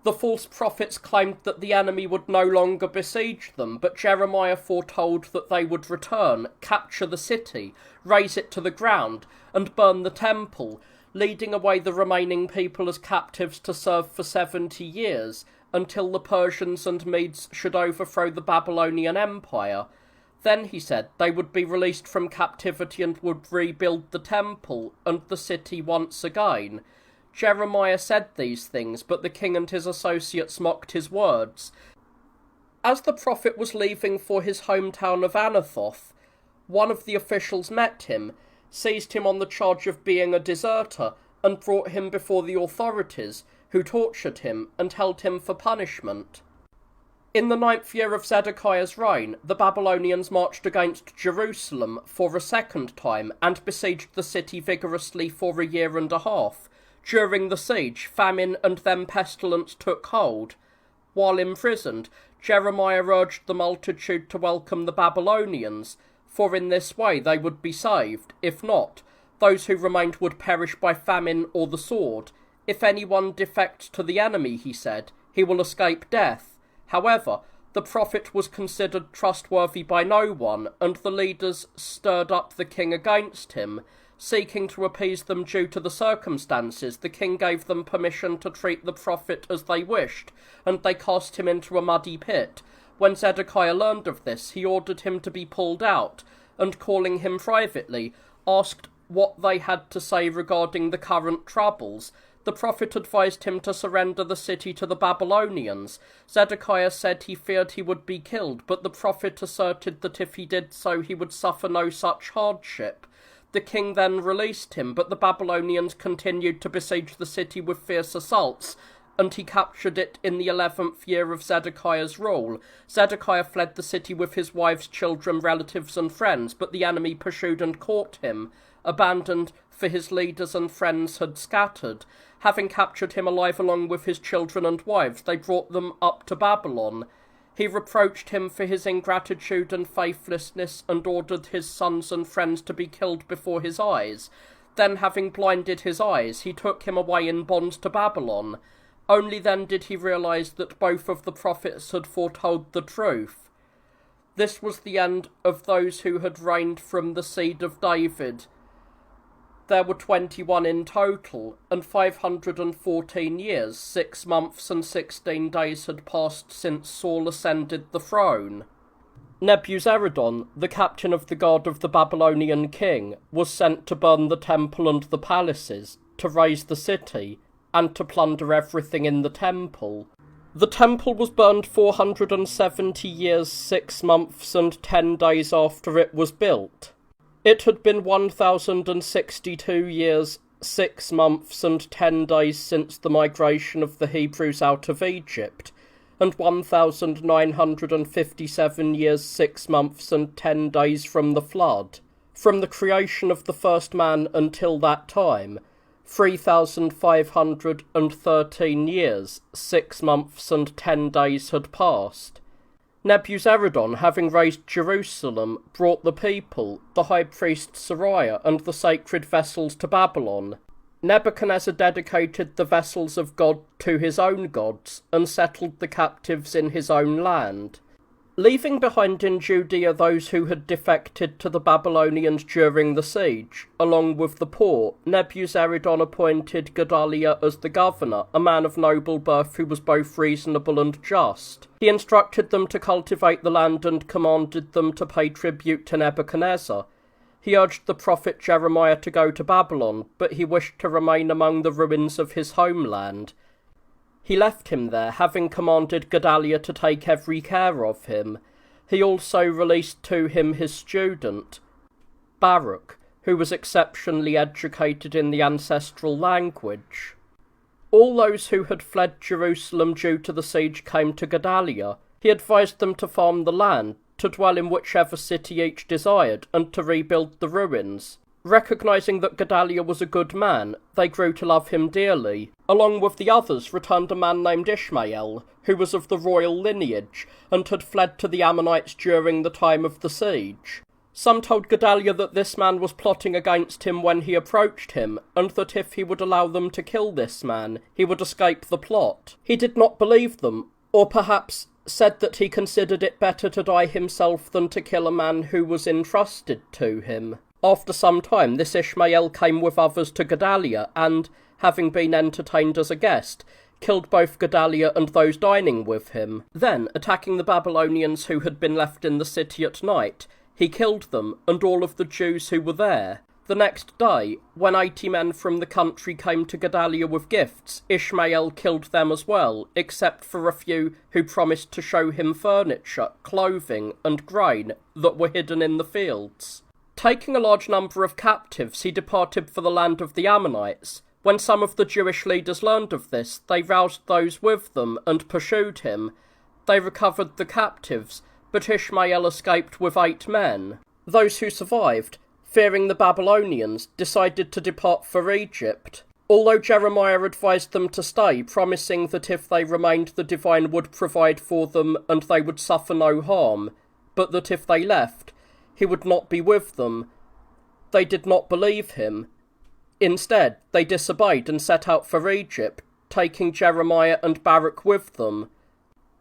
The false prophets claimed that the enemy would no longer besiege them, but Jeremiah foretold that they would return, capture the city, raze it to the ground, and burn the temple, leading away the remaining people as captives to serve for 70 years, until the Persians and Medes should overthrow the Babylonian Empire. Then, he said, they would be released from captivity and would rebuild the temple and the city once again. Jeremiah said these things, but the king and his associates mocked his words. As the prophet was leaving for his hometown of Anathoth, one of the officials met him, seized him on the charge of being a deserter, and brought him before the authorities, who tortured him and held him for punishment. In the 9th year of Zedekiah's reign, the Babylonians marched against Jerusalem for a second time and besieged the city vigorously for a year and a half. During the siege, famine and then pestilence took hold. While imprisoned, Jeremiah urged the multitude to welcome the Babylonians, for in this way they would be saved. If not, those who remained would perish by famine or the sword. If anyone defects to the enemy, he said, he will escape death. However, the prophet was considered trustworthy by no one, and the leaders stirred up the king against him. Seeking to appease them due to the circumstances, the king gave them permission to treat the prophet as they wished, and they cast him into a muddy pit. When Zedekiah learned of this, he ordered him to be pulled out, and calling him privately, asked what they had to say regarding the current troubles. The prophet advised him to surrender the city to the Babylonians. Zedekiah said he feared he would be killed, but the prophet asserted that if he did so, he would suffer no such hardship. The king then released him, but the Babylonians continued to besiege the city with fierce assaults, and he captured it in the 11th year of Zedekiah's rule. Zedekiah fled the city with his wives, children, relatives, and friends, but the enemy pursued and caught him. Abandoned, for his leaders and friends had scattered. Having captured him alive along with his children and wives, they brought them up to Babylon. He reproached him for his ingratitude and faithlessness, and ordered his sons and friends to be killed before his eyes. Then, having blinded his eyes, he took him away in bonds to Babylon. Only then did he realize that both of the prophets had foretold the truth. This was the end of those who had reigned from the seed of David. There were 21 in total, and 514 years, 6 months and 16 days had passed since Saul ascended the throne. Nebuzaradan, the captain of the guard of the Babylonian king, was sent to burn the temple and the palaces, to raze the city, and to plunder everything in the temple. The temple was burned 470 years, 6 months and 10 days after it was built. It had been 1062 years, 6 months and 10 days since the migration of the Hebrews out of Egypt, and 1957 years, 6 months and 10 days from the flood. From the creation of the first man until that time, 3,513 years, 6 months and 10 days had passed. Nebuzaradan, having razed Jerusalem, brought the people, the high priest Sariah, and the sacred vessels to Babylon. Nebuchadnezzar dedicated the vessels of God to his own gods, and settled the captives in his own land. Leaving behind in Judea those who had defected to the Babylonians during the siege, along with the poor, Nebuzaradan appointed Gedaliah as the governor, a man of noble birth who was both reasonable and just. He instructed them to cultivate the land and commanded them to pay tribute to Nebuchadnezzar. He urged the prophet Jeremiah to go to Babylon, but he wished to remain among the ruins of his homeland. He left him there, having commanded Gedaliah to take every care of him. He also released to him his student, Baruch, who was exceptionally educated in the ancestral language. All those who had fled Jerusalem due to the siege came to Gedaliah. He advised them to farm the land, to dwell in whichever city each desired, and to rebuild the ruins. Recognising that Gedaliah was a good man, they grew to love him dearly. Along with the others returned a man named Ishmael, who was of the royal lineage, and had fled to the Ammonites during the time of the siege. Some told Gedaliah that this man was plotting against him when he approached him, and that if he would allow them to kill this man, he would escape the plot. He did not believe them, or perhaps said that he considered it better to die himself than to kill a man who was entrusted to him. After some time, this Ishmael came with others to Gedaliah, and, having been entertained as a guest, killed both Gedaliah and those dining with him. Then, attacking the Babylonians who had been left in the city at night, he killed them and all of the Jews who were there. The next day, when 80 men from the country came to Gedaliah with gifts, Ishmael killed them as well, except for a few who promised to show him furniture, clothing, and grain that were hidden in the fields. Taking a large number of captives, he departed for the land of the Ammonites. When some of the Jewish leaders learned of this, they roused those with them and pursued him. They recovered the captives, but Ishmael escaped with 8 men. Those who survived, fearing the Babylonians, decided to depart for Egypt. Although Jeremiah advised them to stay, promising that if they remained the divine would provide for them and they would suffer no harm, but that if they left, he would not be with them. They did not believe him. Instead, they disobeyed and set out for Egypt, taking Jeremiah and Baruch with them.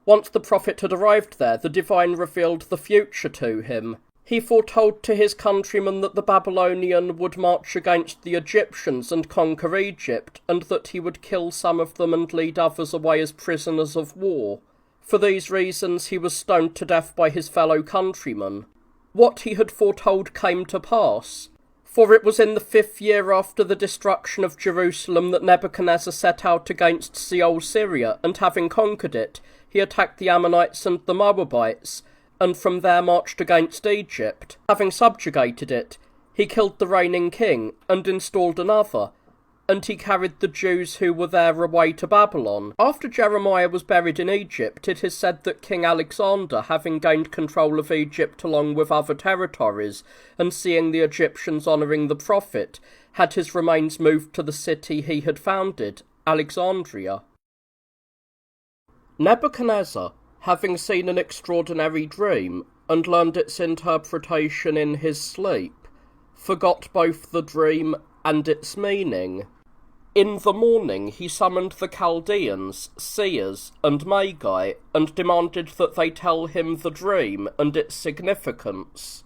Once the prophet had arrived there, the divine revealed the future to him. He foretold to his countrymen that the Babylonian would march against the Egyptians and conquer Egypt, and that he would kill some of them and lead others away as prisoners of war. For these reasons he was stoned to death by his fellow countrymen. What he had foretold came to pass, for it was in the 5th year after the destruction of Jerusalem that Nebuchadnezzar set out against Seol, Syria, and having conquered it, he attacked the Ammonites and the Moabites, and from there marched against Egypt. Having subjugated it, he killed the reigning king, and installed another, and he carried the Jews who were there away to Babylon. After Jeremiah was buried in Egypt, it is said that King Alexander, having gained control of Egypt along with other territories, and seeing the Egyptians honouring the prophet, had his remains moved to the city he had founded, Alexandria. Nebuchadnezzar, having seen an extraordinary dream, and learned its interpretation in his sleep, forgot both the dream and its meaning. In the morning he summoned the Chaldeans, seers, and Magi, and demanded that they tell him the dream and its significance.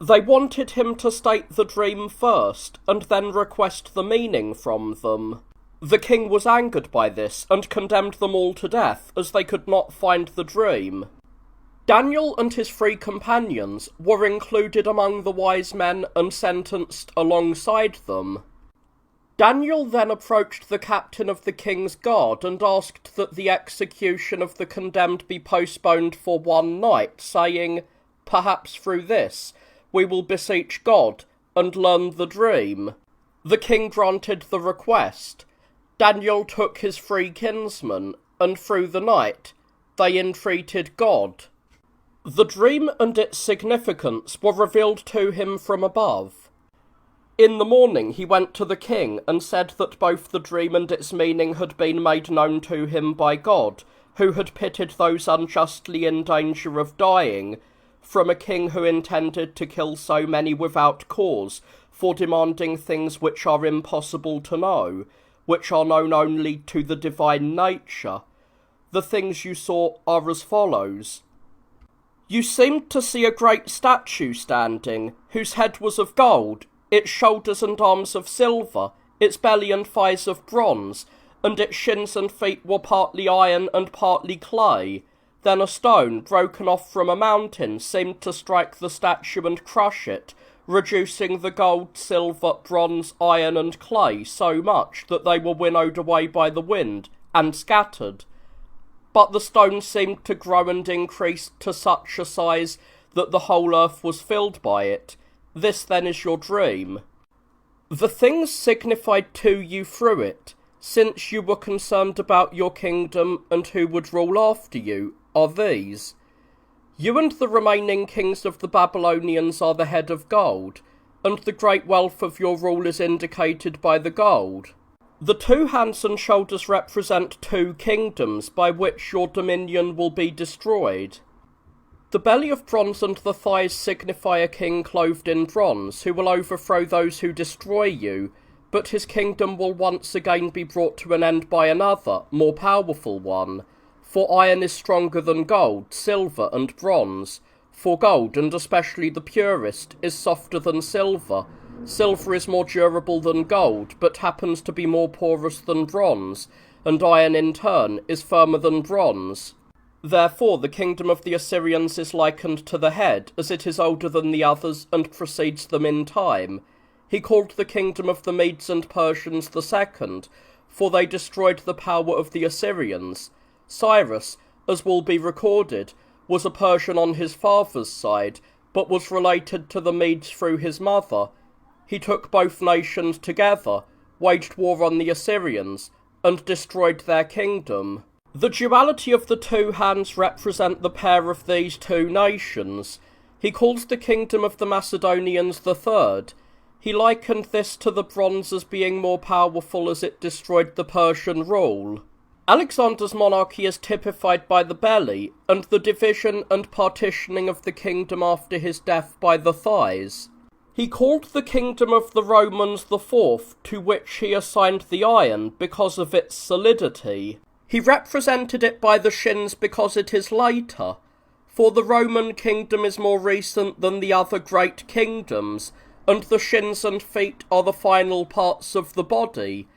They wanted him to state the dream first, and then request the meaning from them. The king was angered by this, and condemned them all to death, as they could not find the dream. Daniel and his 3 companions were included among the wise men and sentenced alongside them. Daniel then approached the captain of the king's guard and asked that the execution of the condemned be postponed for 1 night, saying, "Perhaps through this we will beseech God and learn the dream." The king granted the request. Daniel took his 3 kinsmen, and through the night they entreated God. The dream and its significance were revealed to him from above. In the morning he went to the king and said that both the dream and its meaning had been made known to him by God, who had pitied those unjustly in danger of dying, from a king who intended to kill so many without cause, for demanding things which are impossible to know, which are known only to the divine nature. The things you saw are as follows. You seemed to see a great statue standing, whose head was of gold, its shoulders and arms of silver, its belly and thighs of bronze, and its shins and feet were partly iron and partly clay. Then a stone, broken off from a mountain, seemed to strike the statue and crush it, reducing the gold, silver, bronze, iron, and clay so much that they were winnowed away by the wind and scattered. But the stone seemed to grow and increase to such a size that the whole earth was filled by it. This then is your dream. The things signified to you through it, since you were concerned about your kingdom and who would rule after you, are these. You and the remaining kings of the Babylonians are the head of gold, and the great wealth of your rule is indicated by the gold. The 2 hands and shoulders represent 2 kingdoms by which your dominion will be destroyed. The belly of bronze and the thighs signify a king clothed in bronze, who will overthrow those who destroy you, but his kingdom will once again be brought to an end by another, more powerful one. For iron is stronger than gold, silver and bronze. For gold, and especially the purest, is softer than silver. Silver is more durable than gold, but happens to be more porous than bronze, and iron in turn is firmer than bronze. Therefore the kingdom of the Assyrians is likened to the head, as it is older than the others and precedes them in time. He called the kingdom of the Medes and Persians the second, for they destroyed the power of the Assyrians. Cyrus, as will be recorded, was a Persian on his father's side, but was related to the Medes through his mother. He took both nations together, waged war on the Assyrians, and destroyed their kingdom. The duality of the 2 hands represent the pair of these 2 nations. He calls the kingdom of the Macedonians the third. He likened this to the bronze as being more powerful as it destroyed the Persian rule. Alexander's monarchy is typified by the belly, and the division and partitioning of the kingdom after his death by the thighs. He called the kingdom of the Romans the fourth, to which he assigned the iron because of its solidity. He represented it by the shins because it is later, for the Roman kingdom is more recent than the other great kingdoms, and the shins and feet are the final parts of the body.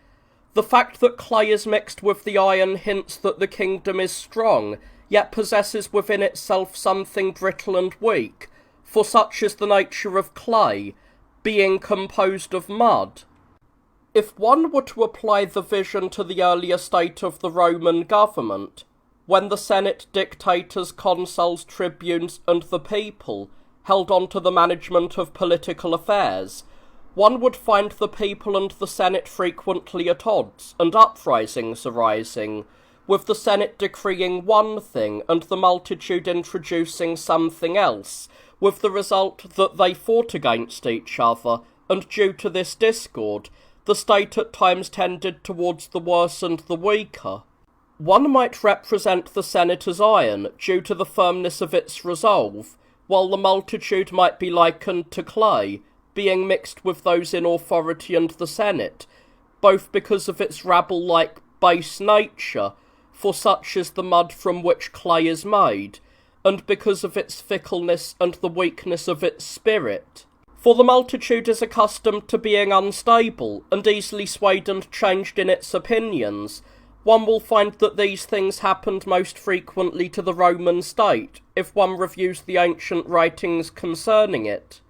The fact that clay is mixed with the iron hints that the kingdom is strong, yet possesses within itself something brittle and weak, for such is the nature of clay, being composed of mud. If one were to apply the vision to the earlier state of the Roman government, when the Senate, dictators, consuls, tribunes, and the people held on to the management of political affairs, one would find the people and the Senate frequently at odds, and uprisings arising, with the Senate decreeing one thing and the multitude introducing something else, with the result that they fought against each other, and due to this discord, the state at times tended towards the worse and the weaker. One might represent the Senate as iron, due to the firmness of its resolve, while the multitude might be likened to clay, being mixed with those in authority and the Senate, both because of its rabble-like base nature, for such is the mud from which clay is made, and because of its fickleness and the weakness of its spirit. For the multitude is accustomed to being unstable, and easily swayed and changed in its opinions. One will find that these things happened most frequently to the Roman state, if one reviews the ancient writings concerning it.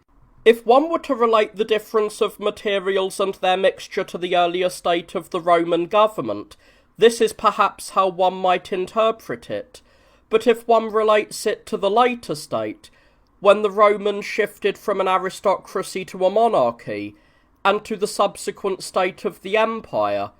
If one were to relate the difference of materials and their mixture to the earlier state of the Roman government, this is perhaps how one might interpret it. But if one relates it to the later state, when the Romans shifted from an aristocracy to a monarchy, and to the subsequent state of the empire,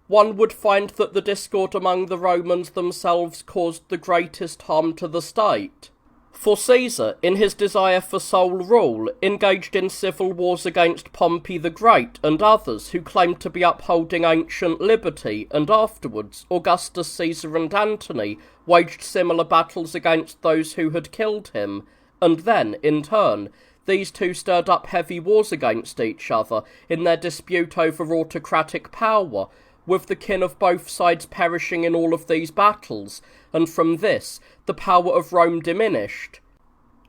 one would find that the discord among the Romans themselves caused the greatest harm to the state. For Caesar, in his desire for sole rule, engaged in civil wars against Pompey the Great and others who claimed to be upholding ancient liberty, and afterwards Augustus Caesar and Antony waged similar battles against those who had killed him, and then, in turn, these two stirred up heavy wars against each other in their dispute over autocratic power, with the kin of both sides perishing in all of these battles, and from this the power of Rome diminished.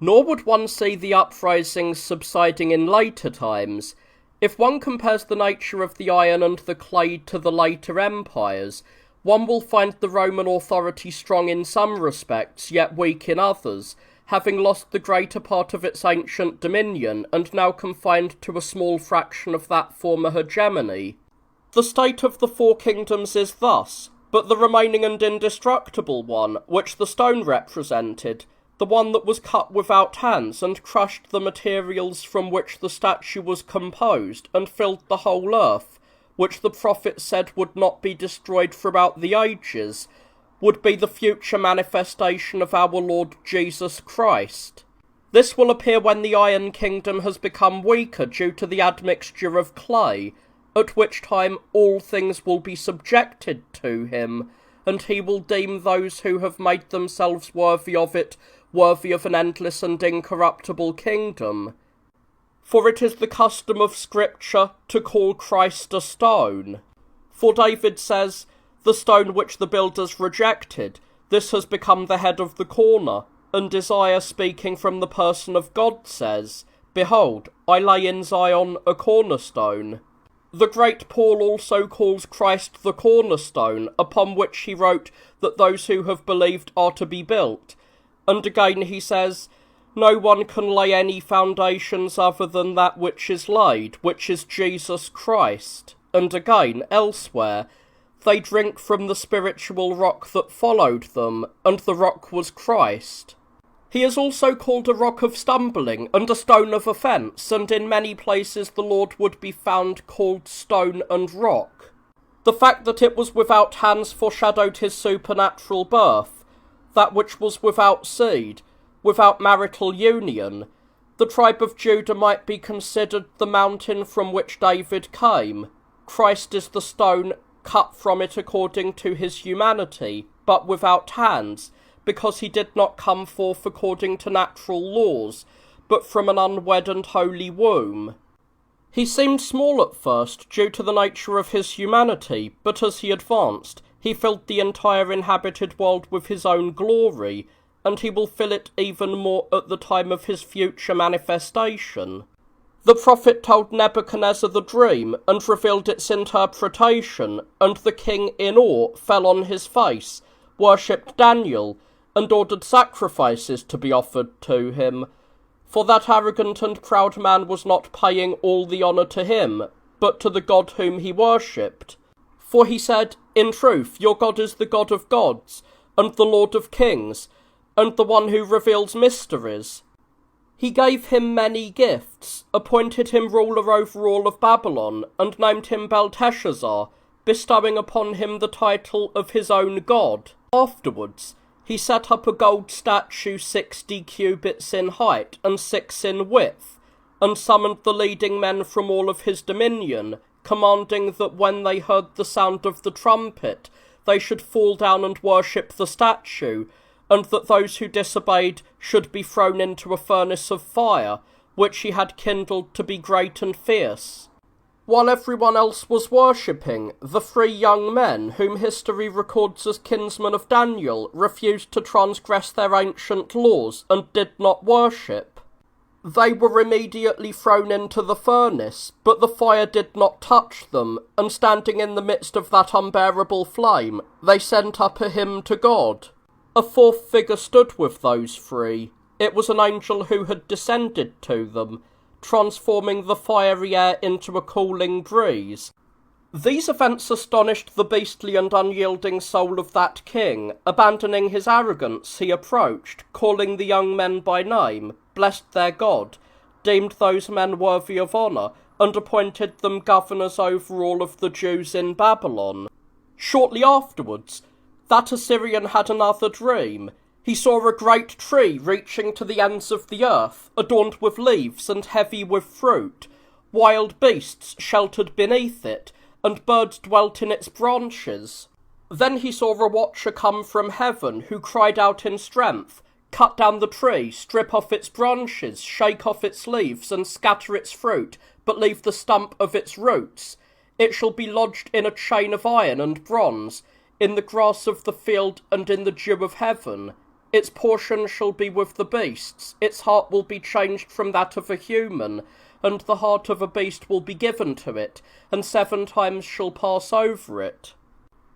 Nor would one see the uprisings subsiding in later times. If one compares the nature of the iron and the clay to the later empires, one will find the Roman authority strong in some respects, yet weak in others, having lost the greater part of its ancient dominion, and now confined to a small fraction of that former hegemony. The state of the four kingdoms is thus, but the remaining and indestructible one, which the stone represented, the one that was cut without hands and crushed the materials from which the statue was composed, and filled the whole earth, which the prophet said would not be destroyed throughout the ages, would be the future manifestation of our Lord Jesus Christ. This will appear when the Iron Kingdom has become weaker due to the admixture of clay, at which time all things will be subjected to him, and he will deem those who have made themselves worthy of it worthy of an endless and incorruptible kingdom. For it is the custom of Scripture to call Christ a stone. For David says, "The stone which the builders rejected, this has become the head of the corner." And Isaiah, speaking from the person of God, says, "Behold, I lay in Zion a cornerstone." The great Paul also calls Christ the cornerstone, upon which he wrote that those who have believed are to be built. And again he says, "No one can lay any foundations other than that which is laid, which is Jesus Christ." And again, elsewhere, "They drink from the spiritual rock that followed them, and the rock was Christ." He is also called a rock of stumbling and a stone of offence, and in many places the Lord would be found called stone and rock. The fact that it was without hands foreshadowed his supernatural birth, that which was without seed, without marital union. The tribe of Judah might be considered the mountain from which David came. Christ is the stone cut from it according to his humanity, but without hands, because he did not come forth according to natural laws, but from an unwed and holy womb. He seemed small at first, due to the nature of his humanity, but as he advanced, he filled the entire inhabited world with his own glory, and he will fill it even more at the time of his future manifestation. The prophet told Nebuchadnezzar the dream, and revealed its interpretation, and the king in awe fell on his face, worshipped Daniel, and ordered sacrifices to be offered to him. For that arrogant and proud man was not paying all the honour to him, but to the God whom he worshipped. For he said, "In truth, your God is the God of gods, and the Lord of kings, and the one who reveals mysteries." He gave him many gifts, appointed him ruler over all of Babylon, and named him Belteshazzar, bestowing upon him the title of his own god. Afterwards, he set up a gold statue 60 cubits in height and 6 in width, and summoned the leading men from all of his dominion, commanding that when they heard the sound of the trumpet, they should fall down and worship the statue, and that those who disobeyed should be thrown into a furnace of fire, which he had kindled to be great and fierce. While everyone else was worshipping, the 3 young men, whom history records as kinsmen of Daniel, refused to transgress their ancient laws and did not worship. They were immediately thrown into the furnace, but the fire did not touch them, and standing in the midst of that unbearable flame, they sent up a hymn to God. A 4th figure stood with those 3. It was an angel who had descended to them, transforming the fiery air into a cooling breeze. These events astonished the beastly and unyielding soul of that king. Abandoning his arrogance, he approached, calling the young men by name, blessed their God, deemed those men worthy of honour, and appointed them governors over all of the Jews in Babylon. Shortly afterwards, that Assyrian had another dream. He saw a great tree reaching to the ends of the earth, adorned with leaves and heavy with fruit. Wild beasts sheltered beneath it, and birds dwelt in its branches. Then he saw a watcher come from heaven, who cried out in strength, "Cut down the tree, strip off its branches, shake off its leaves, and scatter its fruit, but leave the stump of its roots. It shall be lodged in a chain of iron and bronze, in the grass of the field and in the dew of heaven. Its portion shall be with the beasts, its heart will be changed from that of a human, and the heart of a beast will be given to it, and 7 times shall pass over it."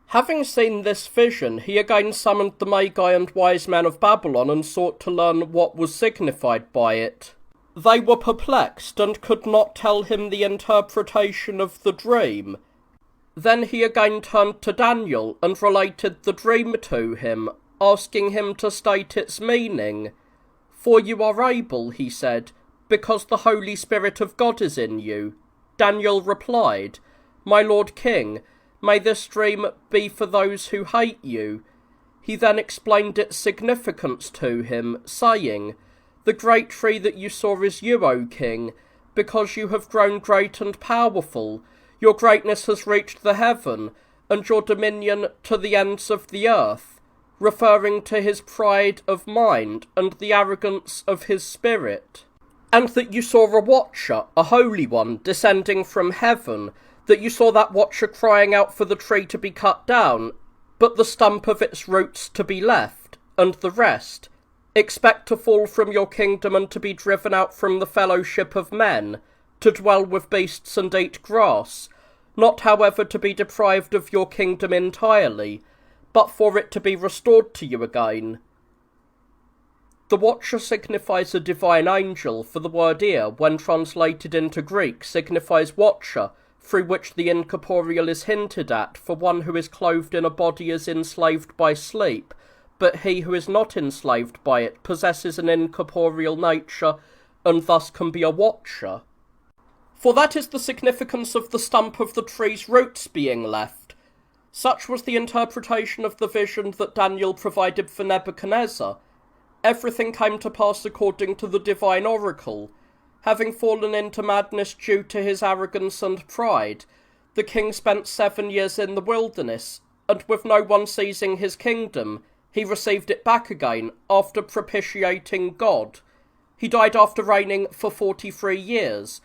Having seen this vision, he again summoned the Magi and wise men of Babylon and sought to learn what was signified by it. They were perplexed and could not tell him the interpretation of the dream. Then he again turned to Daniel and related the dream to him, asking him to state its meaning. "For you are able," he said, "because the Holy Spirit of God is in you." Daniel replied, "My Lord King, may this dream be for those who hate you." He then explained its significance to him, saying, The great tree that you saw is you, O king, because you have grown great and powerful. Your greatness has reached the heaven, and your dominion to the ends of the earth, referring to his pride of mind and the arrogance of his spirit. And that you saw a watcher, a holy one, descending from heaven, that you saw that watcher crying out for the tree to be cut down, but the stump of its roots to be left, and the rest, expect to fall from your kingdom and to be driven out from the fellowship of men, to dwell with beasts and eat grass, not however to be deprived of your kingdom entirely, but for it to be restored to you again. The watcher signifies a divine angel, for the word ear, when translated into Greek, signifies watcher, through which the incorporeal is hinted at, for one who is clothed in a body is enslaved by sleep, but he who is not enslaved by it possesses an incorporeal nature, and thus can be a watcher. For that is the significance of the stump of the tree's roots being left. Such was the interpretation of the vision that Daniel provided for Nebuchadnezzar. Everything came to pass according to the divine oracle. Having fallen into madness due to his arrogance and pride, the king spent 7 years in the wilderness, and with no one seizing his kingdom, he received it back again after propitiating God. He died after reigning for 43 years.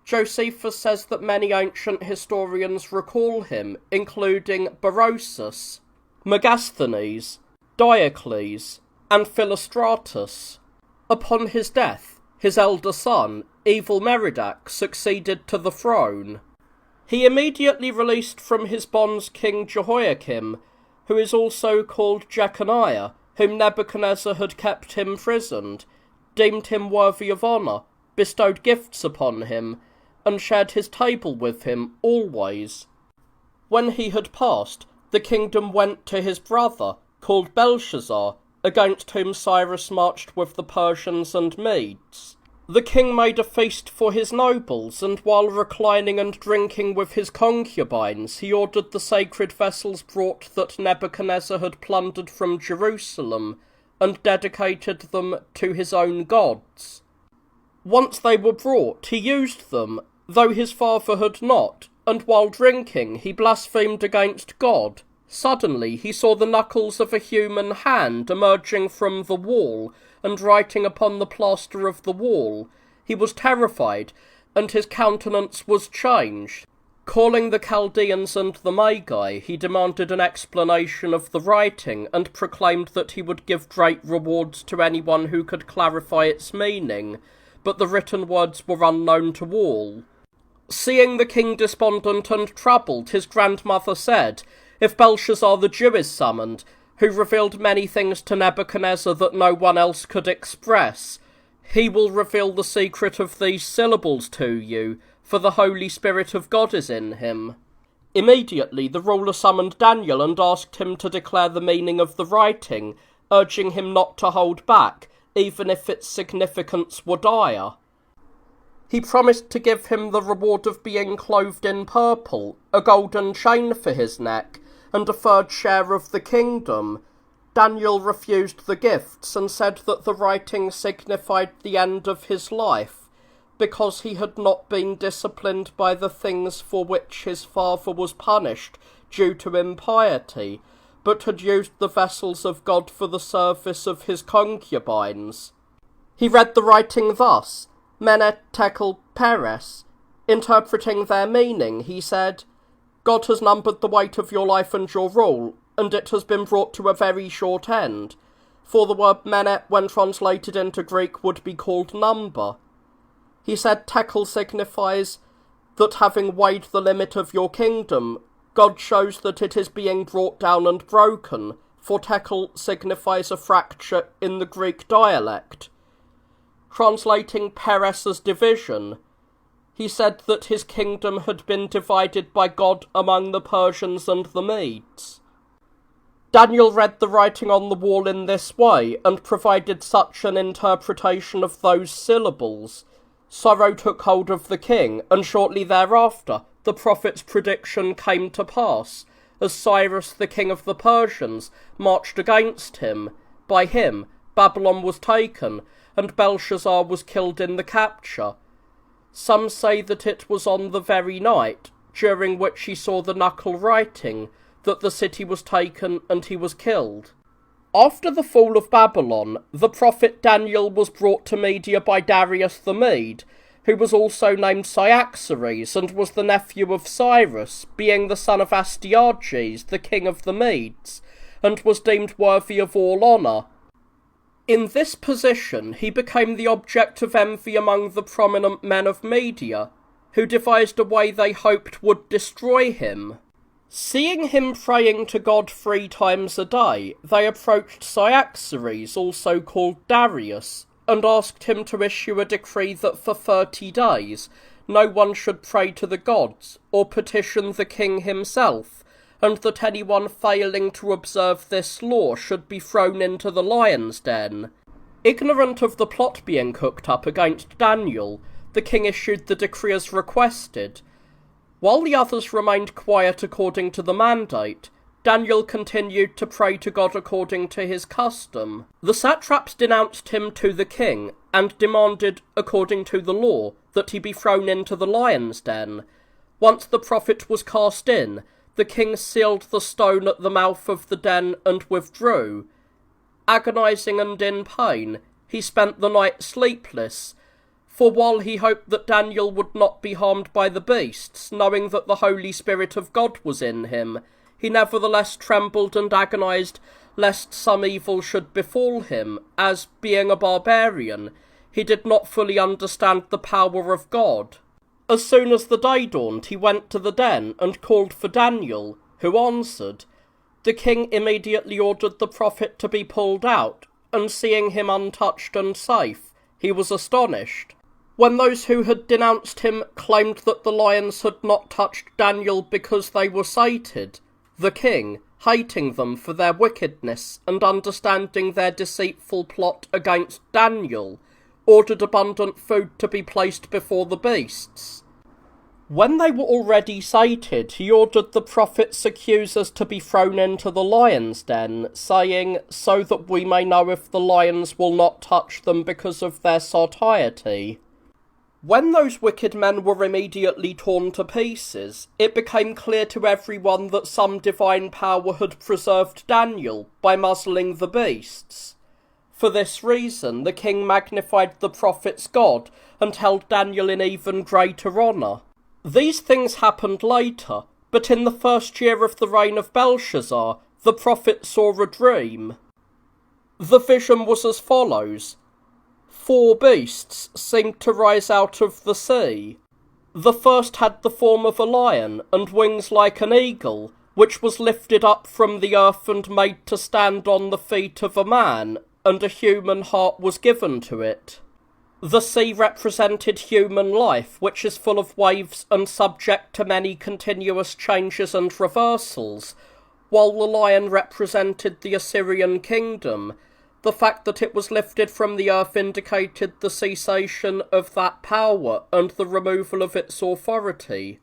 Josephus says that many ancient historians recall him, including Berosus, Megasthenes, Diocles, and Philostratus. Upon his death, his elder son, Evil Merodach, succeeded to the throne. He immediately released from his bonds King Jehoiakim, who is also called Jeconiah, whom Nebuchadnezzar had kept imprisoned, deemed him worthy of honour, bestowed gifts upon him, and shared his table with him always. When he had passed, the kingdom went to his brother, called Belshazzar, against whom Cyrus marched with the Persians and Medes. The king made a feast for his nobles, and while reclining and drinking with his concubines, he ordered the sacred vessels brought that Nebuchadnezzar had plundered from Jerusalem, and dedicated them to his own gods. Once they were brought, he used them, though his father had not, and while drinking he blasphemed against God. Suddenly he saw the knuckles of a human hand emerging from the wall, and writing upon the plaster of the wall. He was terrified, and his countenance was changed. Calling the Chaldeans and the Magi, he demanded an explanation of the writing, and proclaimed that he would give great rewards to anyone who could clarify its meaning, but the written words were unknown to all. Seeing the king despondent and troubled, his grandmother said, "If Belshazzar the Jew is summoned, who revealed many things to Nebuchadnezzar that no one else could express, he will reveal the secret of these syllables to you, for the Holy Spirit of God is in him." Immediately the ruler summoned Daniel and asked him to declare the meaning of the writing, urging him not to hold back, even if its significance were dire. He promised to give him the reward of being clothed in purple, a golden chain for his neck, and a third share of the kingdom. Daniel refused the gifts and said that the writing signified the end of his life, because he had not been disciplined by the things for which his father was punished due to impiety, but had used the vessels of God for the service of his concubines. He read the writing thus: Mene, Tekel, Peres. Interpreting their meaning, he said, "God has numbered the weight of your life and your rule, and it has been brought to a very short end." For the word Mene, when translated into Greek, would be called number. He said Tekel signifies that having weighed the limit of your kingdom, God shows that it is being brought down and broken, for Tekel signifies a fracture in the Greek dialect. Translating Peres as division, he said that his kingdom had been divided by God among the Persians and the Medes. Daniel read the writing on the wall in this way, and provided such an interpretation of those syllables. Sorrow took hold of the king, and shortly thereafter the prophet's prediction came to pass, as Cyrus the king of the Persians marched against him. By him Babylon was taken, and Belshazzar was killed in the capture. Some say that it was on the very night, during which he saw the knuckle writing, that the city was taken and he was killed. After the fall of Babylon, the prophet Daniel was brought to Media by Darius the Mede, who was also named Cyaxares and was the nephew of Cyrus, being the son of Astyages, the king of the Medes, and was deemed worthy of all honour. In this position he became the object of envy among the prominent men of Media, who devised a way they hoped would destroy him. Seeing him praying to God 3 times a day, they approached Cyaxares, also called Darius, and asked him to issue a decree that for 30 days no one should pray to the gods, or petition the king himself, and that anyone failing to observe this law should be thrown into the lion's den. Ignorant of the plot being cooked up against Daniel, the king issued the decree as requested. While the others remained quiet according to the mandate, Daniel continued to pray to God according to his custom. The satraps denounced him to the king, and demanded, according to the law, that he be thrown into the lion's den. Once the prophet was cast in, the king sealed the stone at the mouth of the den and withdrew. Agonizing and in pain, he spent the night sleepless, for while he hoped that Daniel would not be harmed by the beasts, knowing that the Holy Spirit of God was in him, he nevertheless trembled and agonized lest some evil should befall him, as, being a barbarian, he did not fully understand the power of God. As soon as the day dawned, he went to the den and called for Daniel, who answered. The king immediately ordered the prophet to be pulled out, and seeing him untouched and safe, he was astonished. When those who had denounced him claimed that the lions had not touched Daniel because they were sated, the king, hating them for their wickedness and understanding their deceitful plot against Daniel, ordered abundant food to be placed before the beasts. When they were already sated, he ordered the prophet's accusers to be thrown into the lion's den, saying, so that we may know if the lions will not touch them because of their satiety. When those wicked men were immediately torn to pieces, it became clear to everyone that some divine power had preserved Daniel by muzzling the beasts. For this reason, the king magnified the prophet's God and held Daniel in even greater honour. These things happened later, but in the first year of the reign of Belshazzar, the prophet saw a dream. The vision was as follows. 4 beasts seemed to rise out of the sea. The first had the form of a lion and wings like an eagle, which was lifted up from the earth and made to stand on the feet of a man, and a human heart was given to it. The sea represented human life, which is full of waves and subject to many continuous changes and reversals, while the lion represented the Assyrian kingdom. The fact that it was lifted from the earth indicated the cessation of that power and the removal of its authority.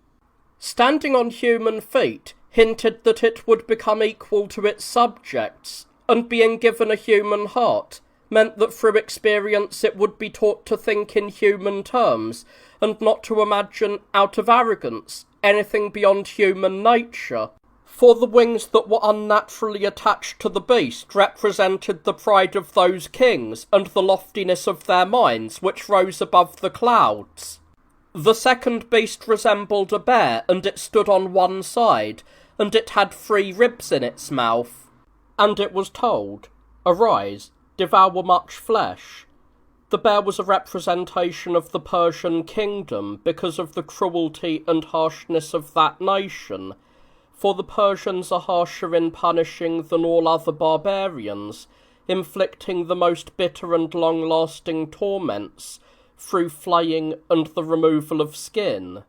Standing on human feet hinted that it would become equal to its subjects, and being given a human heart meant that through experience it would be taught to think in human terms, and not to imagine, out of arrogance, anything beyond human nature. For the wings that were unnaturally attached to the beast represented the pride of those kings and the loftiness of their minds, which rose above the clouds. The second beast resembled a bear, and it stood on one side, and it had 3 ribs in its mouth. And it was told, Arise, devour much flesh. The bear was a representation of the Persian kingdom because of the cruelty and harshness of that nation. For the Persians are harsher in punishing than all other barbarians, inflicting the most bitter and long-lasting torments through flaying and the removal of skin.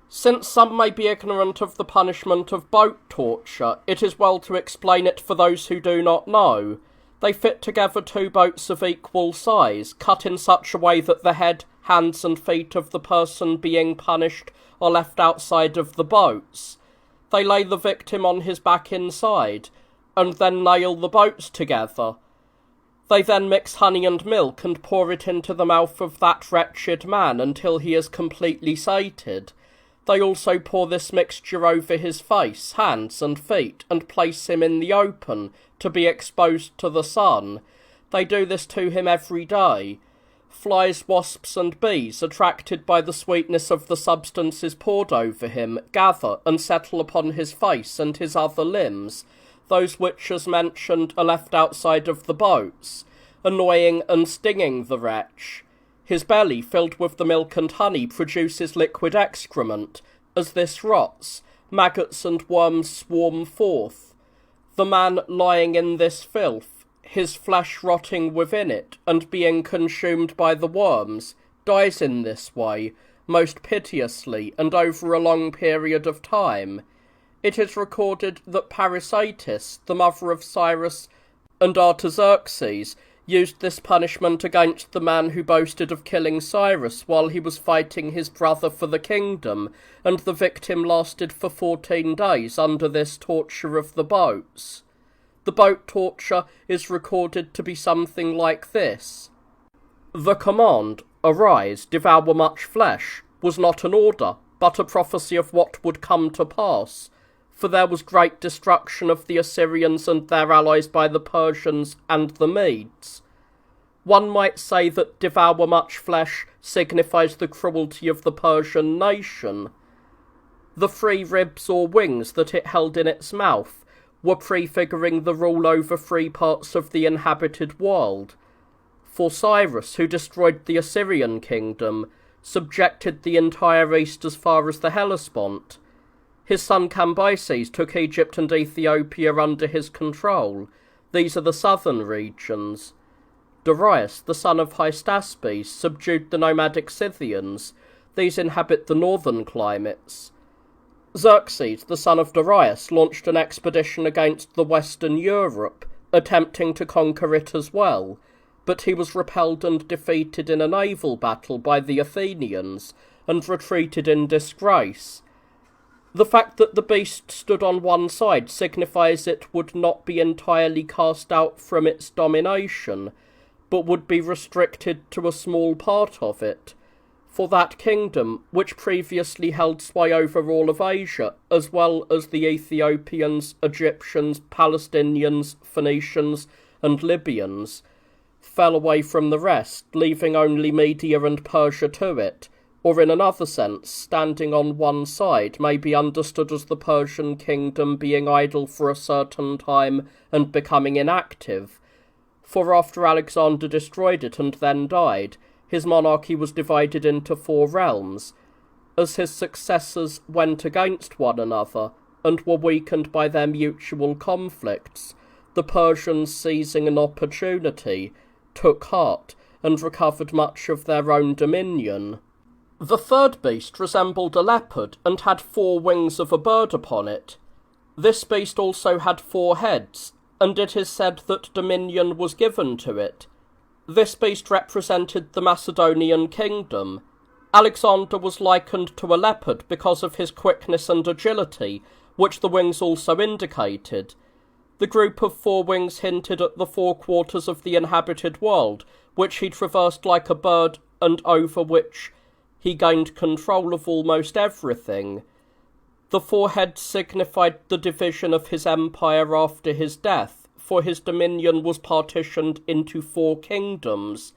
Since some may be ignorant of the punishment of boat torture, it is well to explain it for those who do not know. They fit together 2 boats of equal size, cut in such a way that the head, hands and feet of the person being punished are left outside of the boats. They lay the victim on his back inside, and then nail the boats together. They then mix honey and milk and pour it into the mouth of that wretched man until he is completely sated. They also pour this mixture over his face, hands and feet, and place him in the open to be exposed to the sun. They do this to him every day. Flies, wasps, and bees, attracted by the sweetness of the substances poured over him, gather and settle upon his face and his other limbs. Those which, as mentioned, are left outside of the boats, annoying and stinging the wretch. His belly, filled with the milk and honey, produces liquid excrement. As this rots, maggots and worms swarm forth. The man lying in this filth, his flesh rotting within it, and being consumed by the worms, dies in this way, most piteously, and over a long period of time. It is recorded that Parysatis, the mother of Cyrus and Artaxerxes, used this punishment against the man who boasted of killing Cyrus while he was fighting his brother for the kingdom, and the victim lasted for 14 days under this torture of the boats. The boat torture is recorded to be something like this. The command, "Arise, devour much flesh," was not an order, but a prophecy of what would come to pass, for there was great destruction of the Assyrians and their allies by the Persians and the Medes. One might say that devour much flesh signifies the cruelty of the Persian nation. The 3 ribs or wings that it held in its mouth were prefiguring the rule over 3 parts of the inhabited world. For Cyrus, who destroyed the Assyrian kingdom, subjected the entire east as far as the Hellespont. His son Cambyses took Egypt and Ethiopia under his control. These are the southern regions. Darius, the son of Hystaspes, subdued the nomadic Scythians. These inhabit the northern climates. Xerxes, the son of Darius, launched an expedition against the Western Europe, attempting to conquer it as well, but he was repelled and defeated in a naval battle by the Athenians, and retreated in disgrace. The fact that the beast stood on one side signifies it would not be entirely cast out from its domination, but would be restricted to a small part of it. For that kingdom, which previously held sway over all of Asia, as well as the Ethiopians, Egyptians, Palestinians, Phoenicians, and Libyans, fell away from the rest, leaving only Media and Persia to it, or in another sense, standing on one side may be understood as the Persian kingdom being idle for a certain time and becoming inactive. For after Alexander destroyed it and then died, his monarchy was divided into 4 realms. As his successors went against one another, and were weakened by their mutual conflicts, the Persians, seizing an opportunity, took heart, and recovered much of their own dominion. The 3rd beast resembled a leopard, and had 4 wings of a bird upon it. This beast also had 4 heads, and it is said that dominion was given to it. This beast represented the Macedonian kingdom. Alexander was likened to a leopard because of his quickness and agility, which the wings also indicated. The group of 4 wings hinted at the 4 quarters of the inhabited world, which he traversed like a bird, and over which he gained control of almost everything. The 4 heads signified the division of his empire after his death, for his dominion was partitioned into 4 kingdoms.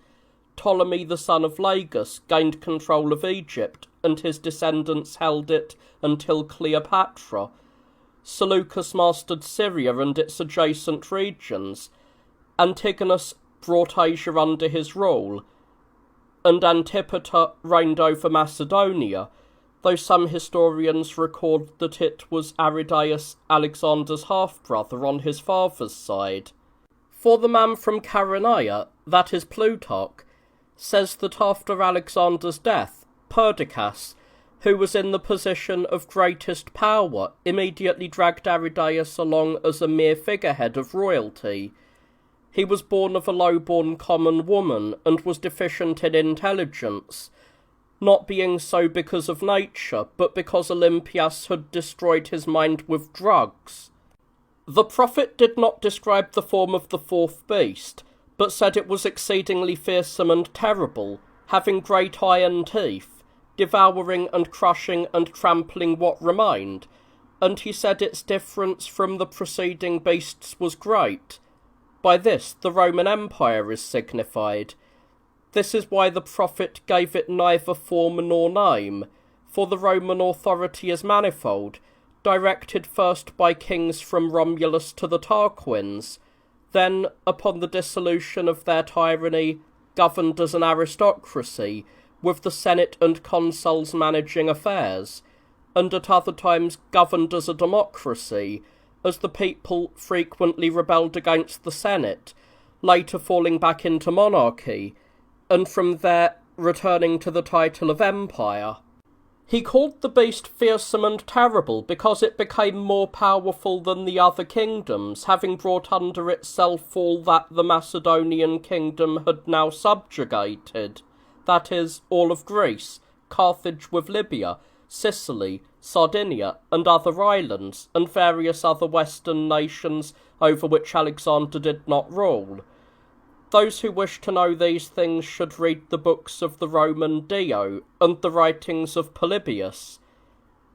Ptolemy, the son of Lagus, gained control of Egypt, and his descendants held it until Cleopatra. Seleucus mastered Syria and its adjacent regions. Antigonus brought Asia under his rule, and Antipater reigned over Macedonia, though some historians record that it was Aridaeus, Alexander's half-brother, on his father's side. For the man from Chaeronea, that is Plutarch, says that after Alexander's death, Perdiccas, who was in the position of greatest power, immediately dragged Aridaeus along as a mere figurehead of royalty. He was born of a low-born common woman, and was deficient in intelligence, not being so because of nature, but because Olympias had destroyed his mind with drugs. The prophet did not describe the form of the 4th beast, but said it was exceedingly fearsome and terrible, having great iron teeth, devouring and crushing and trampling what remained, and he said its difference from the preceding beasts was great. By this the Roman Empire is signified. This is why the prophet gave it neither form nor name, for the Roman authority is manifold, directed first by kings from Romulus to the Tarquins, then, upon the dissolution of their tyranny, governed as an aristocracy, with the Senate and consuls managing affairs, and at other times governed as a democracy, as the people frequently rebelled against the Senate, later falling back into monarchy, and from there returning to the title of empire. He called the beast fearsome and terrible because it became more powerful than the other kingdoms, having brought under itself all that the Macedonian kingdom had now subjugated, that is, all of Greece, Carthage with Libya, Sicily, Sardinia, and other islands, and various other western nations over which Alexander did not rule. Those who wish to know these things should read the books of the Roman Dio and the writings of Polybius.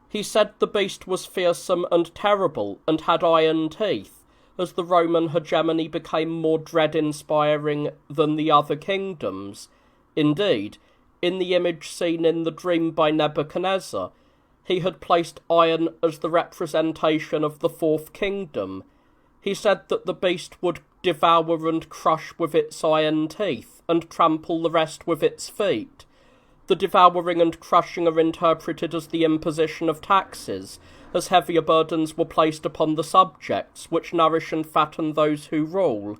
He said the beast was fearsome and terrible and had iron teeth, as the Roman hegemony became more dread-inspiring than the other kingdoms. Indeed, in the image seen in the dream by Nebuchadnezzar, he had placed iron as the representation of the fourth kingdom. He said that the beast would devour and crush with its iron teeth, and trample the rest with its feet. The devouring and crushing are interpreted as the imposition of taxes, as heavier burdens were placed upon the subjects, which nourish and fatten those who rule,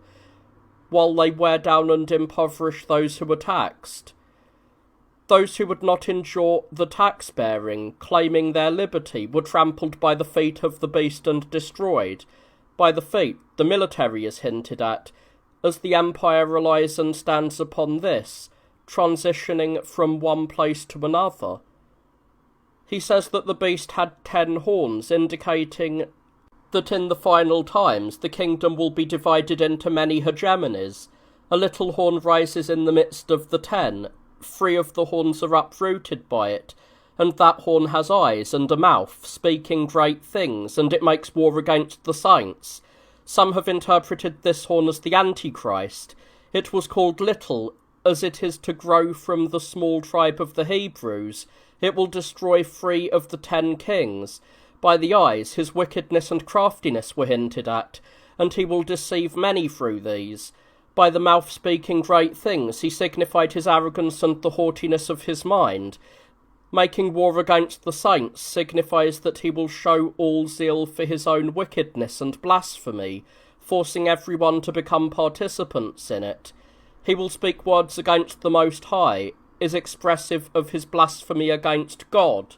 while they wear down and impoverish those who are taxed. Those who would not endure the tax-bearing, claiming their liberty, were trampled by the feet of the beast and destroyed. By the feet, the military is hinted at, as the empire relies and stands upon this, transitioning from one place to another. He says that the beast had 10 horns, indicating that in the final times the kingdom will be divided into many hegemonies. A little horn rises in the midst of the 10, 3 of the horns are uprooted by it, and that horn has eyes and a mouth, speaking great things, and it makes war against the saints. Some have interpreted this horn as the Antichrist. It was called Little, as it is to grow from the small tribe of the Hebrews. It will destroy 3 of the 10 kings. By the eyes, his wickedness and craftiness were hinted at, and he will deceive many through these. By the mouth speaking great things, he signified his arrogance and the haughtiness of his mind. Making war against the saints signifies that he will show all zeal for his own wickedness and blasphemy, forcing everyone to become participants in it. He will speak words against the Most High, is expressive of his blasphemy against God.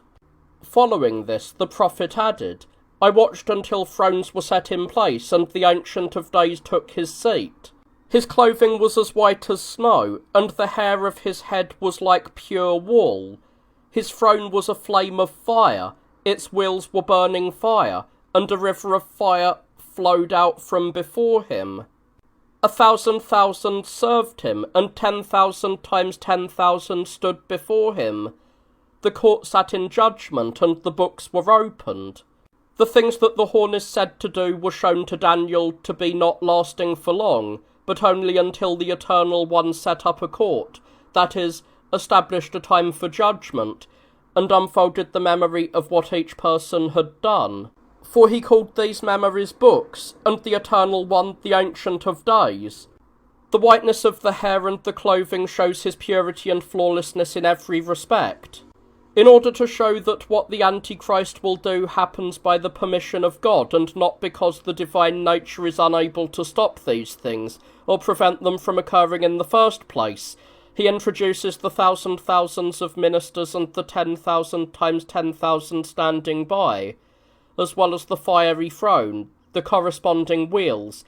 Following this, the prophet added, I watched until thrones were set in place, and the Ancient of Days took his seat. His clothing was as white as snow, and the hair of his head was like pure wool. His throne was a flame of fire, its wheels were burning fire, and a river of fire flowed out from before him. 1,000,000 served him, and 10,000 times 10,000 stood before him. The court sat in judgment, and the books were opened. The things that the horn is said to do were shown to Daniel to be not lasting for long, but only until the Eternal One set up a court, that is, established a time for judgment, and unfolded the memory of what each person had done. For he called these memories books, and the Eternal One the Ancient of Days. The whiteness of the hair and the clothing shows his purity and flawlessness in every respect. In order to show that what the Antichrist will do happens by the permission of God, and not because the divine nature is unable to stop these things, or prevent them from occurring in the first place, he introduces the thousands of ministers and the 10,000 times 10,000 standing by, as well as the fiery throne, the corresponding wheels,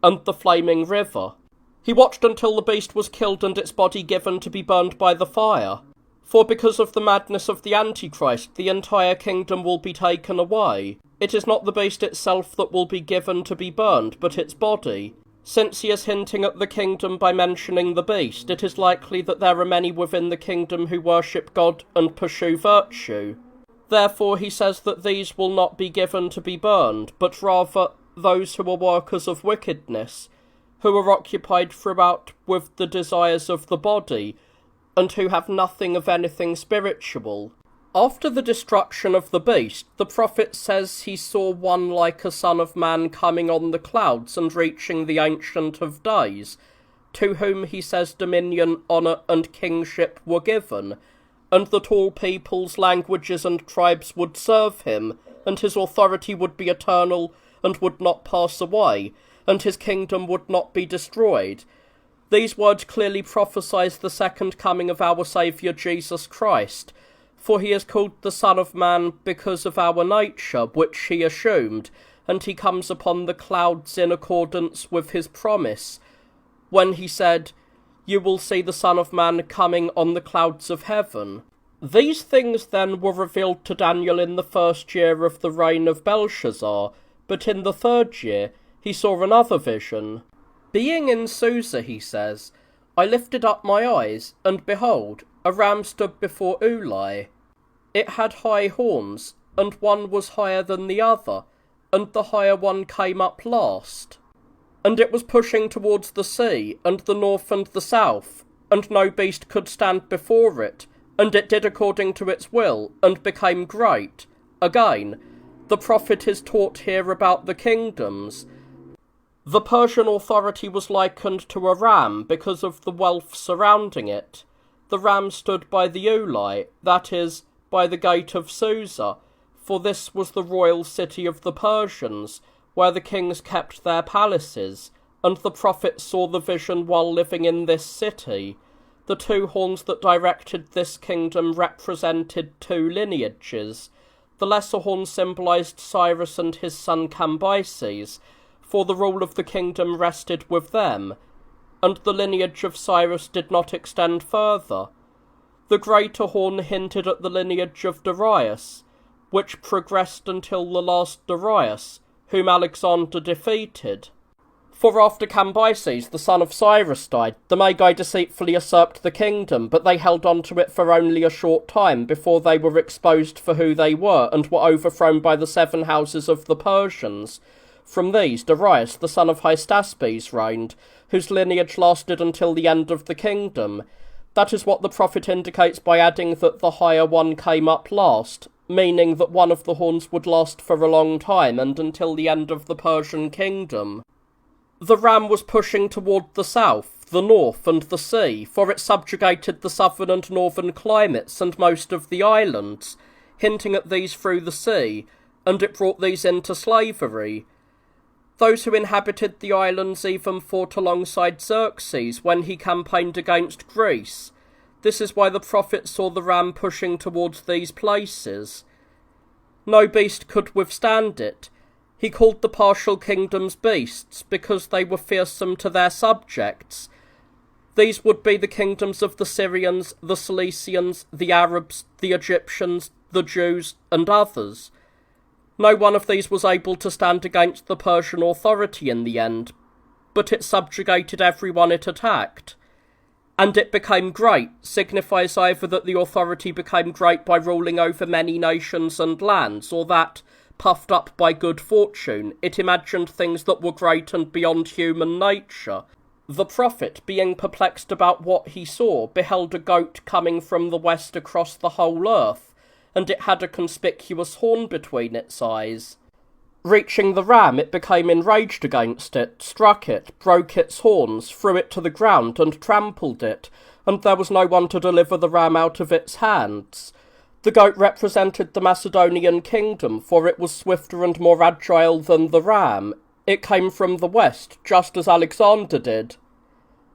and the flaming river. He watched until the beast was killed and its body given to be burned by the fire. For because of the madness of the Antichrist, the entire kingdom will be taken away. It is not the beast itself that will be given to be burned, but its body. Since he is hinting at the kingdom by mentioning the beast, it is likely that there are many within the kingdom who worship God and pursue virtue. Therefore he says that these will not be given to be burned, but rather those who are workers of wickedness, who are occupied throughout with the desires of the body, and who have nothing of anything spiritual. After the destruction of the beast, the prophet says he saw one like a son of man coming on the clouds and reaching the Ancient of Days, to whom he says dominion, honour, and kingship were given, and that all peoples, languages, and tribes would serve him, and his authority would be eternal and would not pass away, and his kingdom would not be destroyed. These words clearly prophesy the second coming of our Saviour Jesus Christ, for he is called the Son of Man because of our nature, which he assumed, and he comes upon the clouds in accordance with his promise, when he said, "You will see the Son of Man coming on the clouds of heaven." These things then were revealed to Daniel in the first year of the reign of Belshazzar, but in the third year he saw another vision. Being in Susa, he says, I lifted up my eyes, and behold, a ram stood before Ulai. It had high horns, and one was higher than the other, and the higher one came up last. And it was pushing towards the sea, and the north and the south, and no beast could stand before it, and it did according to its will, and became great. Again, the prophet is taught here about the kingdoms. The Persian authority was likened to a ram because of the wealth surrounding it. The ram stood by the Ulai, that is, by the gate of Susa, for this was the royal city of the Persians, where the kings kept their palaces, and the prophet saw the vision while living in this city. The two horns that directed this kingdom represented two lineages. The lesser horn symbolized Cyrus and his son Cambyses, for the rule of the kingdom rested with them, and the lineage of Cyrus did not extend further. The greater horn hinted at the lineage of Darius, which progressed until the last Darius, whom Alexander defeated. For after Cambyses, the son of Cyrus, died, the Magi deceitfully usurped the kingdom, but they held on to it for only a short time before they were exposed for who they were, and were overthrown by the 7 houses of the Persians. From these, Darius, the son of Hystaspes, reigned, whose lineage lasted until the end of the kingdom. That is what the prophet indicates by adding that the higher one came up last, meaning that one of the horns would last for a long time and until the end of the Persian kingdom. The ram was pushing toward the south, the north, and the sea, for it subjugated the southern and northern climates and most of the islands, hinting at these through the sea, and it brought these into slavery. Those who inhabited the islands even fought alongside Xerxes when he campaigned against Greece. This is why the prophet saw the ram pushing towards these places. No beast could withstand it. He called the partial kingdoms beasts because they were fearsome to their subjects. These would be the kingdoms of the Syrians, the Cilicians, the Arabs, the Egyptians, the Jews, and others. No one of these was able to stand against the Persian authority in the end, but it subjugated everyone it attacked. And it became great signifies either that the authority became great by ruling over many nations and lands, or that, puffed up by good fortune, it imagined things that were great and beyond human nature. The prophet, being perplexed about what he saw, beheld a goat coming from the west across the whole earth, and it had a conspicuous horn between its eyes. Reaching the ram, it became enraged against it, struck it, broke its horns, threw it to the ground, and trampled it, and there was no one to deliver the ram out of its hands. The goat represented the Macedonian kingdom, for it was swifter and more agile than the ram. It came from the west, just as Alexander did.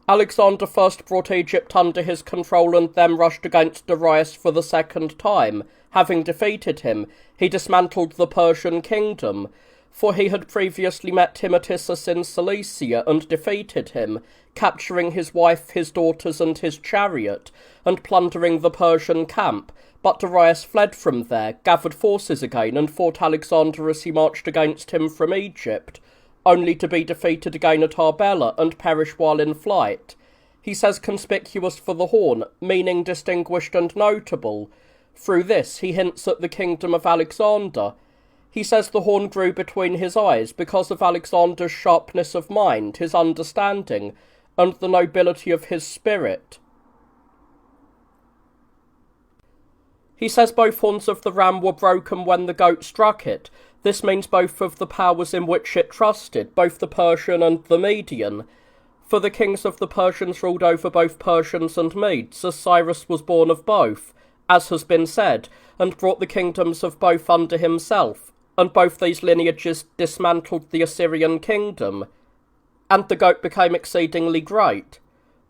Alexander first brought Egypt under his control and then rushed against Darius for the second time. Having defeated him, he dismantled the Persian kingdom, for he had previously met Timotheus in Cilicia and defeated him, capturing his wife, his daughters, and his chariot, and plundering the Persian camp. But Darius fled from there, gathered forces again, and fought Alexander as he marched against him from Egypt. only to be defeated again at Arbela and perish while in flight. He says conspicuous for the horn, meaning distinguished and notable. Through this he hints at the kingdom of Alexander. He says the horn grew between his eyes because of Alexander's sharpness of mind, his understanding, and the nobility of his spirit. He says both horns of the ram were broken when the goat struck it. This means both of the powers in which it trusted, both the Persian and the Median. For the kings of the Persians ruled over both Persians and Medes, as Cyrus was born of both, as has been said, and brought the kingdoms of both under himself, and both these lineages dismantled the Assyrian kingdom. And the goat became exceedingly great,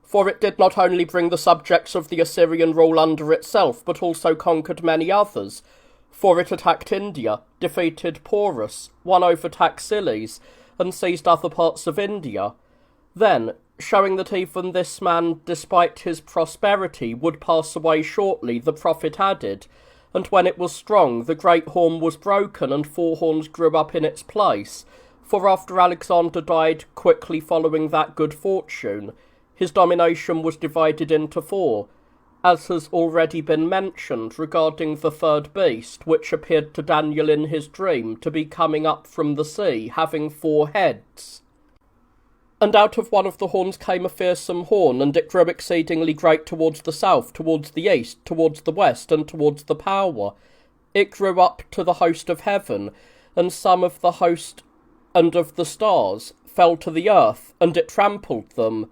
for it did not only bring the subjects of the Assyrian rule under itself, but also conquered many others, for it attacked India, defeated Porus, won over Taxiles, and seized other parts of India. Then, showing that even this man, despite his prosperity, would pass away shortly, the prophet added, and when it was strong, the great horn was broken, and 4 horns grew up in its place. For after Alexander died, quickly following that good fortune, his domination was divided into 4, as has already been mentioned regarding the third beast, which appeared to Daniel in his dream to be coming up from the sea, having 4 heads. And out of one of the horns came a fearsome horn, and it grew exceedingly great towards the south, towards the east, towards the west, and towards the power. It grew up to the host of heaven, and some of the host and of the stars fell to the earth, and it trampled them.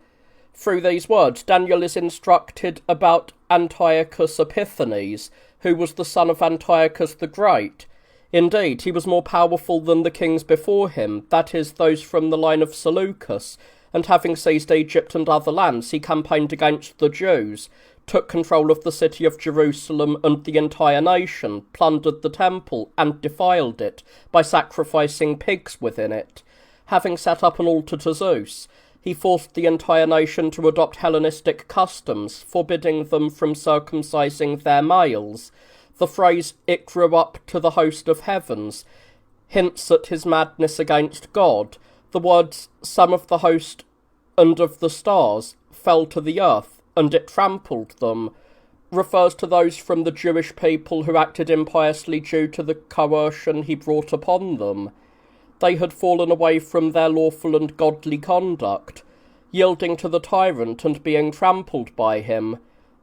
Through these words, Daniel is instructed about Antiochus Epiphanes, who was the son of Antiochus the Great. Indeed, he was more powerful than the kings before him, that is, those from the line of Seleucus, and having seized Egypt and other lands, he campaigned against the Jews, took control of the city of Jerusalem and the entire nation, plundered the temple, and defiled it, by sacrificing pigs within it. Having set up an altar to Zeus, he forced the entire nation to adopt Hellenistic customs, forbidding them from circumcising their males. The phrase, "it grew up to the host of heavens," hints at his madness against God. The words, "some of the host and of the stars fell to the earth, and it trampled them," refers to those from the Jewish people who acted impiously due to the coercion he brought upon them. They had fallen away from their lawful and godly conduct, yielding to the tyrant and being trampled by him.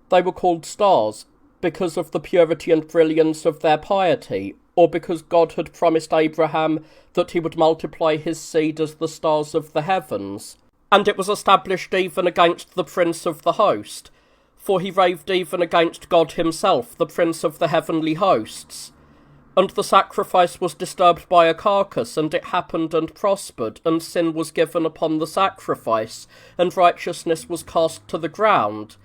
They were called stars because of the purity and brilliance of their piety, or because God had promised Abraham that he would multiply his seed as the stars of the heavens. And it was established even against the prince of the host, for he raved even against God himself, the prince of the heavenly hosts. And the sacrifice was disturbed by a carcass, and it happened and prospered, and sin was given upon the sacrifice, and righteousness was cast to the ground.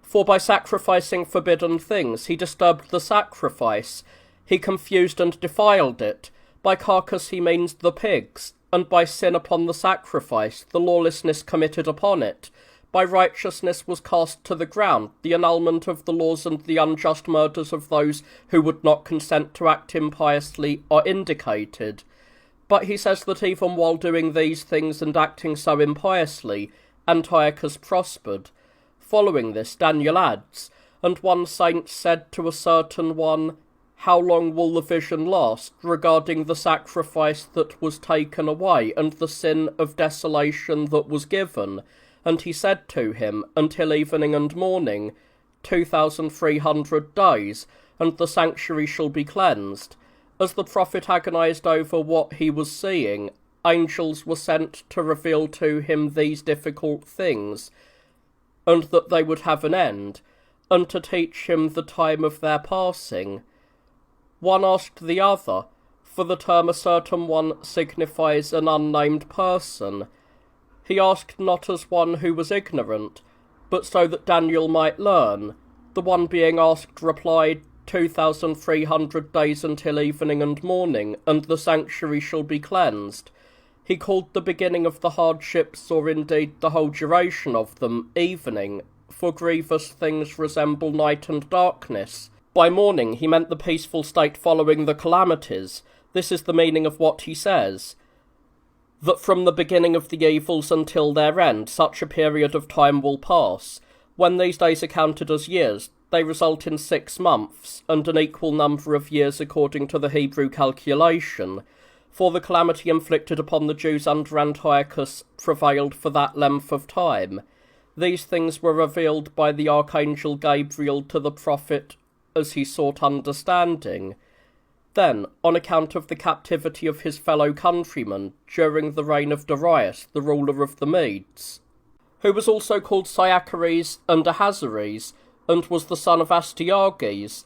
For by sacrificing forbidden things he disturbed the sacrifice, he confused and defiled it. By carcass he means the pigs, and by sin upon the sacrifice, the lawlessness committed upon it. By righteousness was cast to the ground, the annulment of the laws and the unjust murders of those who would not consent to act impiously are indicated. But he says that even while doing these things and acting so impiously, Antiochus prospered. Following this, Daniel adds, "And one saint said to a certain one, 'How long will the vision last regarding the sacrifice that was taken away and the sin of desolation that was given?' And he said to him, 'Until evening and morning, 2,300 days, and the sanctuary shall be cleansed.' As the prophet agonized over what he was seeing, angels were sent to reveal to him these difficult things, and that they would have an end, and to teach him the time of their passing. One asked the other, for the term a certain one signifies an unnamed person. He asked not as one who was ignorant, but so that Daniel might learn. The one being asked replied, 2,300 days until evening and morning, and the sanctuary shall be cleansed. He called the beginning of the hardships, or indeed the whole duration of them, evening, for grievous things resemble night and darkness. By morning he meant the peaceful state following the calamities. This is the meaning of what he says. that from the beginning of the evils until their end, such a period of time will pass. When these days are counted as years, they result in 6 months, and an equal number of years according to the Hebrew calculation. For the calamity inflicted upon the Jews under Antiochus prevailed for that length of time. These things were revealed by the archangel Gabriel to the prophet as he sought understanding. Then, on account of the captivity of his fellow countrymen during the reign of Darius, the ruler of the Medes, who was also called Cyaxares and Ahasuerus, and was the son of Astyages,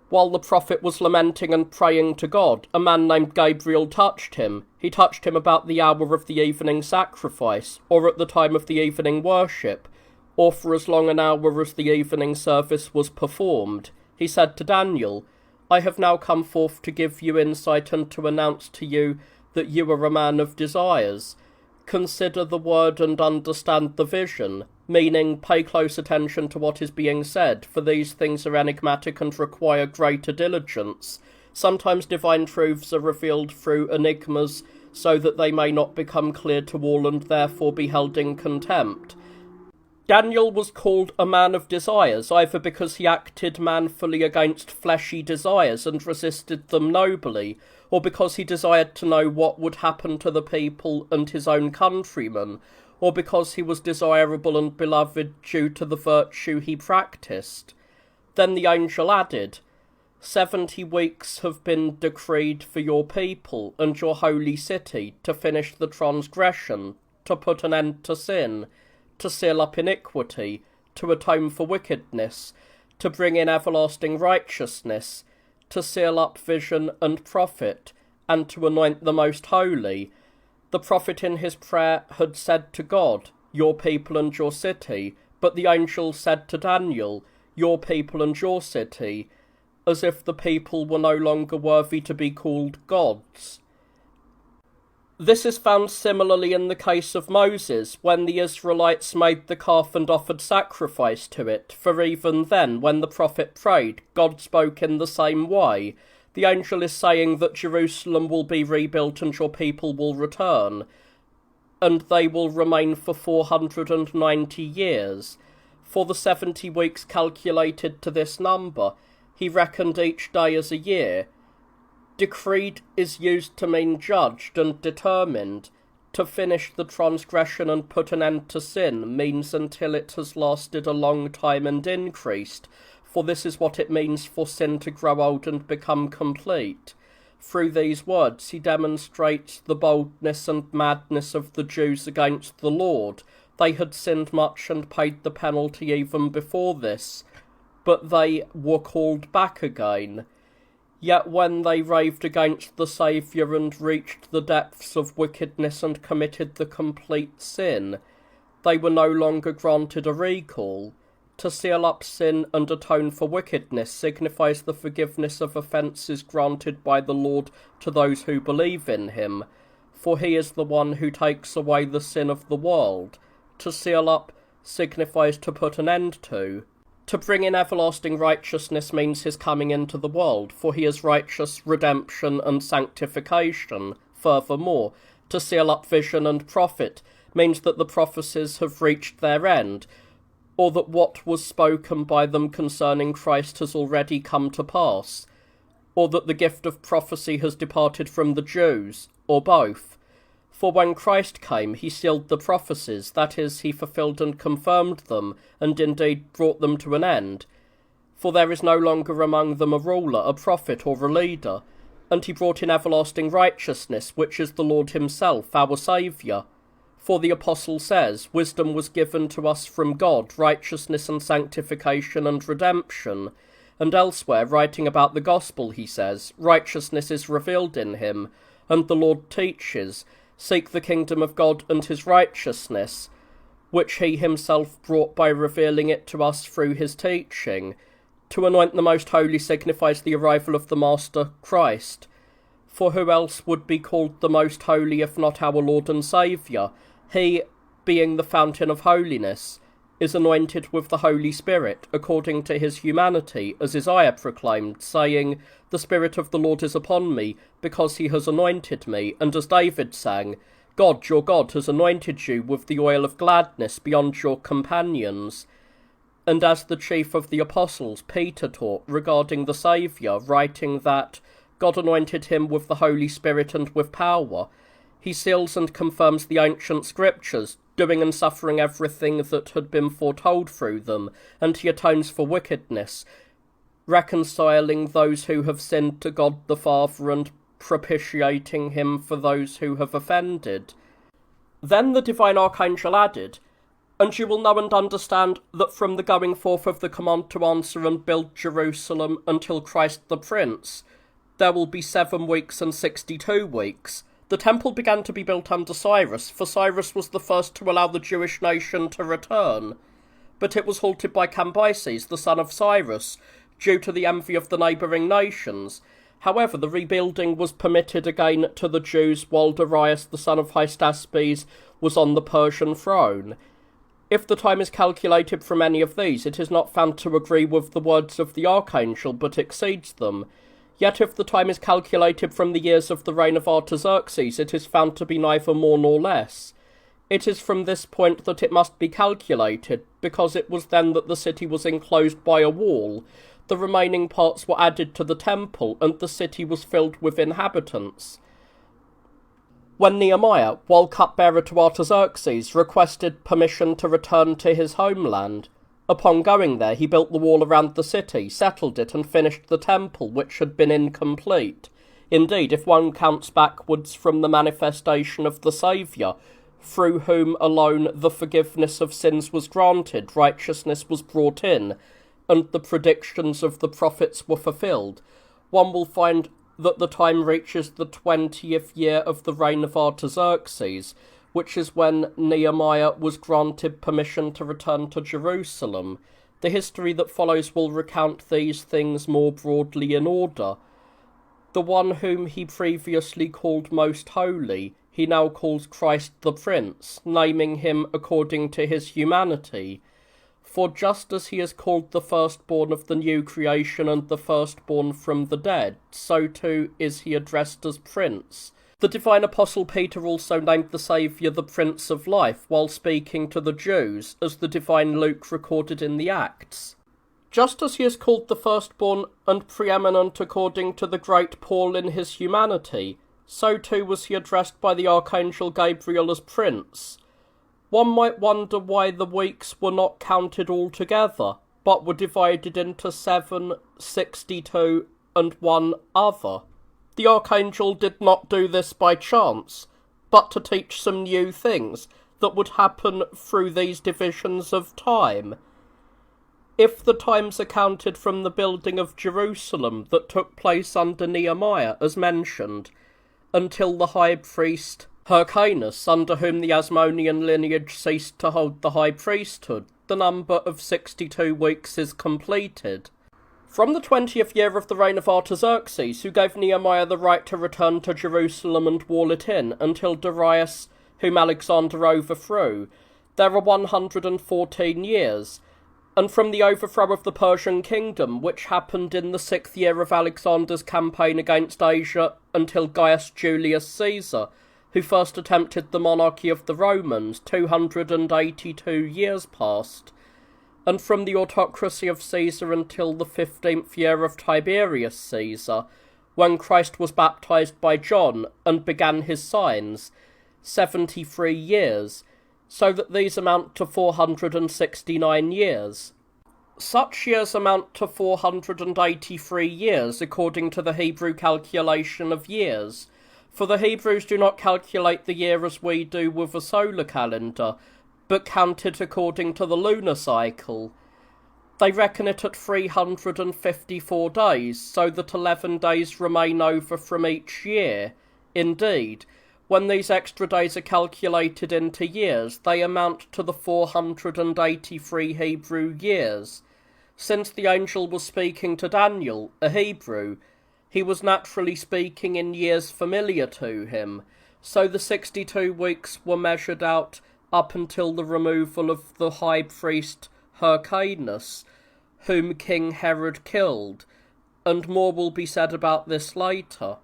while the prophet was lamenting and praying to God, a man named Gabriel touched him. He touched him about the hour of the evening sacrifice, or at the time of the evening worship, or for as long an hour as the evening service was performed. He said to Daniel, I have now come forth to give you insight and to announce to you that you are a man of desires. Consider the word and understand the vision, meaning pay close attention to what is being said, for these things are enigmatic and require greater diligence. Sometimes divine truths are revealed through enigmas, so that they may not become clear to all and therefore be held in contempt. Daniel was called a man of desires, either because he acted manfully against fleshy desires and resisted them nobly, or because he desired to know what would happen to the people and his own countrymen, or because he was desirable and beloved due to the virtue he practised. Then the angel added, 70 weeks have been decreed for your people and your holy city to finish the transgression, to put an end to sin, to seal up iniquity, to atone for wickedness, to bring in everlasting righteousness, to seal up vision and prophet, and to anoint the most holy. The prophet in his prayer had said to God, your people and your city, but the angel said to Daniel, your people and your city, as if the people were no longer worthy to be called gods. This is found similarly in the case of Moses, when the Israelites made the calf and offered sacrifice to it, for even then, when the prophet prayed, God spoke in the same way. The angel is saying that Jerusalem will be rebuilt and your people will return, and they will remain for 490 years. For the 70 weeks calculated to this number, he reckoned each day as a year. Decreed is used to mean judged and determined. To finish the transgression and put an end to sin means until it has lasted a long time and increased, for this is what it means for sin to grow old and become complete. Through these words he demonstrates the boldness and madness of the Jews against the Lord. They had sinned much and paid the penalty even before this, but they were called back again. Yet when they raved against the Saviour and reached the depths of wickedness and committed the complete sin, they were no longer granted a recall. To seal up sin and atone for wickedness signifies the forgiveness of offences granted by the Lord to those who believe in him, for he is the one who takes away the sin of the world. To seal up signifies to put an end to. To bring in everlasting righteousness means his coming into the world, for he is righteous redemption and sanctification. Furthermore, to seal up vision and prophet means that the prophecies have reached their end, or that what was spoken by them concerning Christ has already come to pass, or that the gift of prophecy has departed from the Jews, or both. For when Christ came, he sealed the prophecies, that is, he fulfilled and confirmed them, and indeed brought them to an end. For there is no longer among them a ruler, a prophet, or a leader, and he brought in everlasting righteousness, which is the Lord himself, our Saviour. For the Apostle says, wisdom was given to us from God, righteousness and sanctification and redemption. And elsewhere, writing about the gospel, he says, righteousness is revealed in him, and the Lord teaches, seek the kingdom of God and his righteousness, which he himself brought by revealing it to us through his teaching. To anoint the most holy signifies the arrival of the Master, Christ. For who else would be called the most holy if not our Lord and Saviour? He, being the fountain of holiness, is anointed with the Holy Spirit, according to his humanity, as Isaiah proclaimed, saying, the Spirit of the Lord is upon me, because he has anointed me, and as David sang, God, your God, has anointed you with the oil of gladness beyond your companions. And as the chief of the apostles, Peter, taught regarding the Saviour, writing that God anointed him with the Holy Spirit and with power, he seals and confirms the ancient scriptures, doing and suffering everything that had been foretold through them, and he atones for wickedness, reconciling those who have sinned to God the Father and propitiating him for those who have offended. Then the divine archangel added, and you will know and understand that from the going forth of the command to answer and build Jerusalem until Christ the Prince, there will be 7 weeks and 62 weeks. The temple began to be built under Cyrus, for Cyrus was the first to allow the Jewish nation to return. But it was halted by Cambyses, the son of Cyrus, due to the envy of the neighbouring nations. However, the rebuilding was permitted again to the Jews while Darius, the son of Hystaspes, was on the Persian throne. If the time is calculated from any of these, it is not found to agree with the words of the archangel, but exceeds them. Yet if the time is calculated from the years of the reign of Artaxerxes, it is found to be neither more nor less. It is from this point that it must be calculated, because it was then that the city was enclosed by a wall. The remaining parts were added to the temple, and the city was filled with inhabitants. When Nehemiah, while cupbearer to Artaxerxes, requested permission to return to his homeland, upon going there he built the wall around the city, settled it, and finished the temple, which had been incomplete. Indeed, if one counts backwards from the manifestation of the Saviour, through whom alone the forgiveness of sins was granted, righteousness was brought in, and the predictions of the prophets were fulfilled, one will find that the time reaches the 20th year of the reign of Artaxerxes, which is when Nehemiah was granted permission to return to Jerusalem. The history that follows will recount these things more broadly in order. The one whom he previously called Most Holy, he now calls Christ the Prince, naming him according to his humanity. For just as he is called the firstborn of the new creation and the firstborn from the dead, so too is he addressed as Prince. The divine apostle Peter also named the Saviour the Prince of Life while speaking to the Jews, as the divine Luke recorded in the Acts. Just as he is called the firstborn and preeminent according to the great Paul in his humanity, so too was he addressed by the archangel Gabriel as Prince. One might wonder why the weeks were not counted all together, but were divided into 7, 62, and 1 other. The archangel did not do this by chance, but to teach some new things that would happen through these divisions of time. If the times are counted from the building of Jerusalem that took place under Nehemiah, as mentioned, until the high priest Hyrcanus, under whom the Asmonean lineage ceased to hold the high priesthood, the number of 62 weeks is completed. From the 20th year of the reign of Artaxerxes, who gave Nehemiah the right to return to Jerusalem and wall it in, until Darius, whom Alexander overthrew, there are 114 years, and from the overthrow of the Persian kingdom, which happened in the 6th year of Alexander's campaign against Asia, until Gaius Julius Caesar, who first attempted the monarchy of the Romans, 282 years passed, and from the autocracy of Caesar until the 15th year of Tiberius Caesar, when Christ was baptized by John and began his signs, 73 years, so that these amount to 469 years. Such years amount to 483 years according to the Hebrew calculation of years, for the Hebrews do not calculate the year as we do with a solar calendar, but count it according to the lunar cycle. They reckon it at 354 days, so that 11 days remain over from each year. Indeed, when these extra days are calculated into years, they amount to the 483 Hebrew years. Since the angel was speaking to Daniel, a Hebrew, he was naturally speaking in years familiar to him, so the 62 weeks were measured out up until the removal of the high priest Hyrcanus, whom King Herod killed, and more will be said about this later.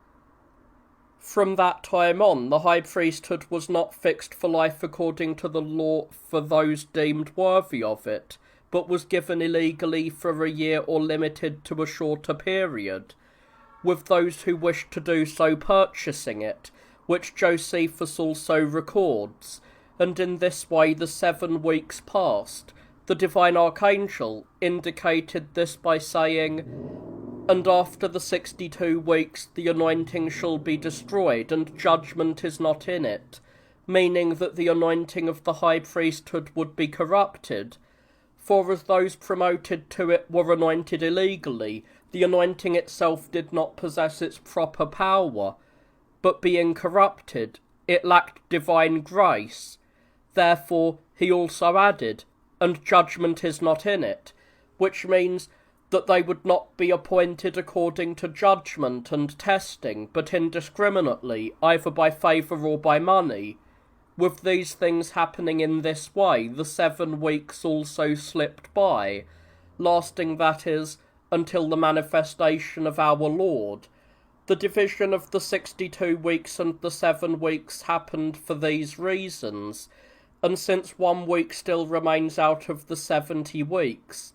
From that time on, the high priesthood was not fixed for life according to the law for those deemed worthy of it, but was given illegally for a year or limited to a shorter period, with those who wished to do so purchasing it, which Josephus also records, and in this way the 7 weeks passed. The divine archangel indicated this by saying, "And after the 62 weeks the anointing shall be destroyed, and judgment is not in it," meaning that the anointing of the high priesthood would be corrupted. For as those promoted to it were anointed illegally, the anointing itself did not possess its proper power, but being corrupted, it lacked divine grace. Therefore he also added, "And judgment is not in it," which means that they would not be appointed according to judgment and testing, but indiscriminately, either by favour or by money. With these things happening in this way, the 7 weeks also slipped by, lasting, that is, until the manifestation of our Lord. The division of the 62 weeks and the 7 weeks happened for these reasons, and since 1 week still remains out of the 70 weeks,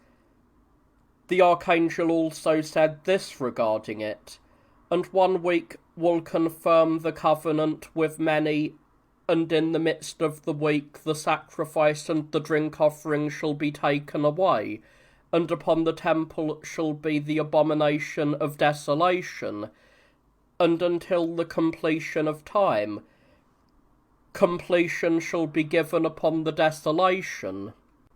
the archangel also said this regarding it, "And 1 week will confirm the covenant with many, and in the midst of the week the sacrifice and the drink offering shall be taken away, and upon the temple shall be the abomination of desolation, and until the completion of time, completion shall be given upon the desolation."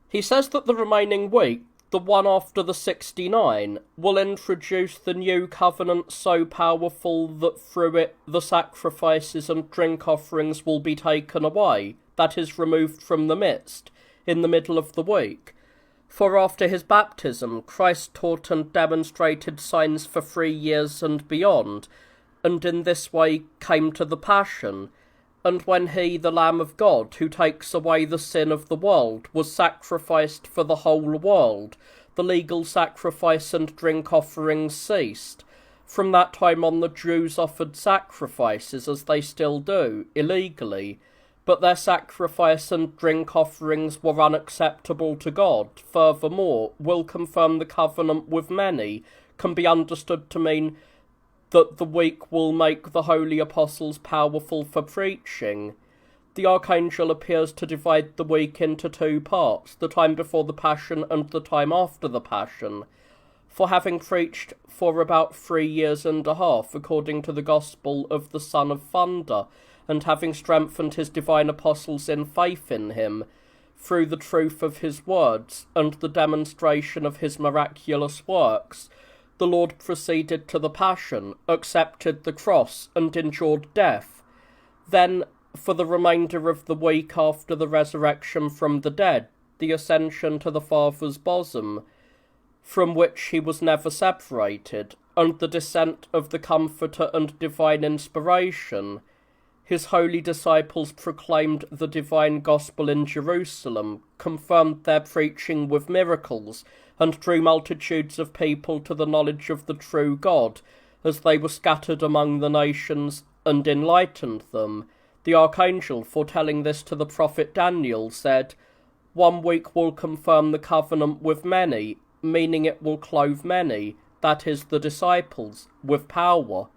He says that the remaining week, the one after the 69, will introduce the new covenant so powerful that through it the sacrifices and drink offerings will be taken away, that is, removed from the midst, in the middle of the week. For after his baptism, Christ taught and demonstrated signs for 3 years and beyond, and in this way came to the Passion. And when he, the Lamb of God, who takes away the sin of the world, was sacrificed for the whole world, the legal sacrifice and drink offerings ceased. From that time on the Jews offered sacrifices, as they still do, illegally, but their sacrifice and drink offerings were unacceptable to God. Furthermore, will confirm the covenant with many can be understood to mean that the week will make the holy apostles powerful for preaching. The archangel appears to divide the week into 2 parts, the time before the Passion and the time after the Passion. For having preached for about 3 years and a half, according to the gospel of the Son of Thunder, and having strengthened his divine apostles in faith in him, through the truth of his words and the demonstration of his miraculous works, the Lord proceeded to the Passion, accepted the cross, and endured death. Then, for the remainder of the week after the resurrection from the dead, the ascension to the Father's bosom, from which he was never separated, and the descent of the Comforter and divine inspiration. His holy disciples proclaimed the divine gospel in Jerusalem, confirmed their preaching with miracles, and drew multitudes of people to the knowledge of the true God, as they were scattered among the nations, and enlightened them. The archangel, foretelling this to the prophet Daniel, said, "1 week will confirm the covenant with many," meaning it will clothe many, that is, the disciples, with power.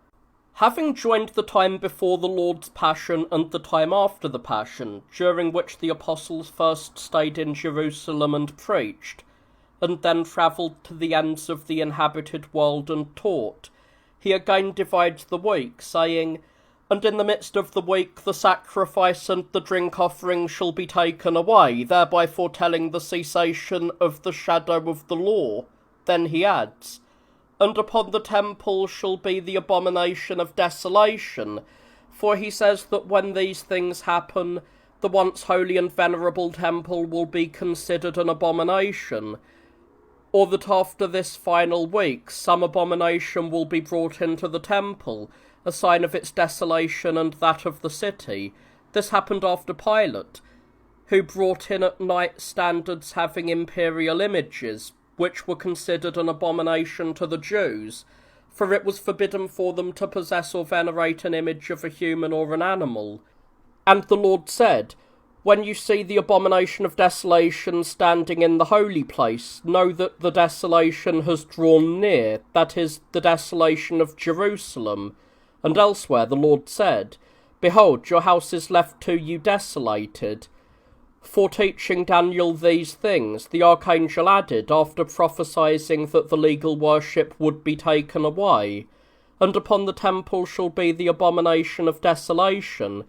Having joined the time before the Lord's Passion and the time after the Passion, during which the apostles first stayed in Jerusalem and preached, and then travelled to the ends of the inhabited world and taught, he again divides the week, saying, "And in the midst of the week the sacrifice and the drink offering shall be taken away," thereby foretelling the cessation of the shadow of the law. Then he adds, "And upon the temple shall be the abomination of desolation," for he says that when these things happen, the once holy and venerable temple will be considered an abomination, or that after this final week some abomination will be brought into the temple, a sign of its desolation and that of the city. This happened after Pilate, who brought in at night standards having imperial images, which were considered an abomination to the Jews. for it was forbidden for them to possess or venerate an image of a human or an animal. And the Lord said, When you see the abomination of desolation standing in the holy place, know that the desolation has drawn near, that is, the desolation of Jerusalem. And elsewhere the Lord said, Behold, your house is left to you desolated. For teaching Daniel these things, the archangel added, after prophesying that the legal worship would be taken away, And upon the temple shall be the abomination of desolation,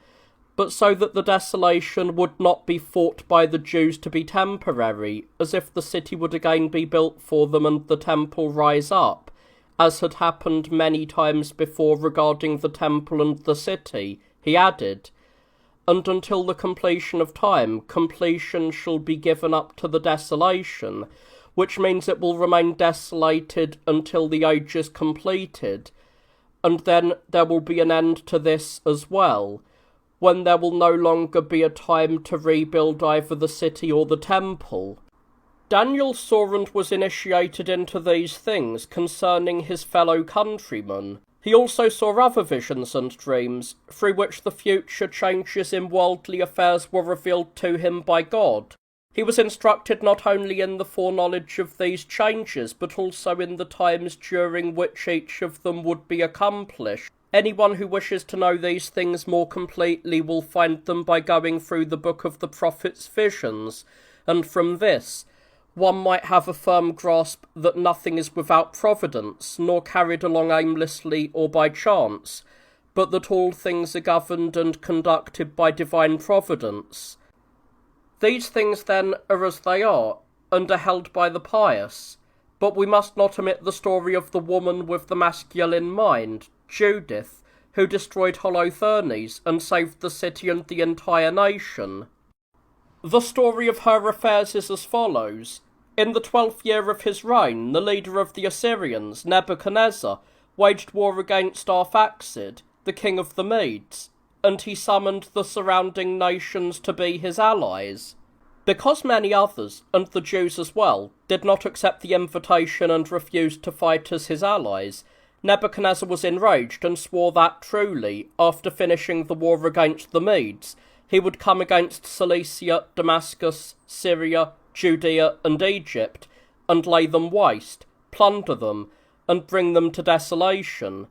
but so that the desolation would not be thought by the Jews to be temporary, as if the city would again be built for them and the temple rise up, as had happened many times before regarding the temple and the city, he added, And until the completion of time, completion shall be given up to the desolation, which means it will remain desolated until the age is completed, and then there will be an end to this as well, when there will no longer be a time to rebuild either the city or the temple. Daniel saw and was initiated into these things concerning his fellow countrymen. He also saw other visions and dreams, through which the future changes in worldly affairs were revealed to him by God. He was instructed not only in the foreknowledge of these changes, but also in the times during which each of them would be accomplished. Anyone who wishes to know these things more completely will find them by going through the book of the prophet's visions, and from this, one might have a firm grasp that nothing is without providence, nor carried along aimlessly or by chance, but that all things are governed and conducted by divine providence. These things then are as they are, and are held by the pious, but we must not omit the story of the woman with the masculine mind, Judith, who destroyed Holofernes and saved the city and the entire nation. The story of her affairs is as follows. In the 12th year of his reign, the leader of the Assyrians, Nebuchadnezzar, waged war against Arphaxad, the king of the Medes, and he summoned the surrounding nations to be his allies. Because many others, and the Jews as well, did not accept the invitation and refused to fight as his allies, Nebuchadnezzar was enraged and swore that truly, after finishing the war against the Medes, he would come against Cilicia, Damascus, Syria, Judea, and Egypt, and lay them waste, plunder them, and bring them to desolation.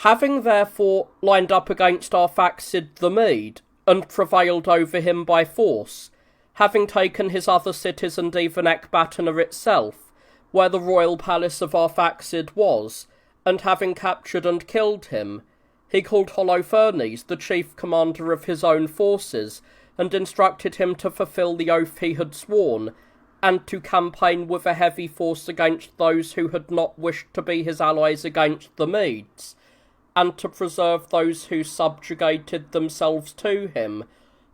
Having therefore lined up against Arphaxad the Mede, and prevailed over him by force, having taken his other cities and even Ecbatana itself, where the royal palace of Arphaxad was, and having captured and killed him, he called Holofernes the chief commander of his own forces, and instructed him to fulfill the oath he had sworn, and to campaign with a heavy force against those who had not wished to be his allies against the Medes, and to preserve those who subjugated themselves to him,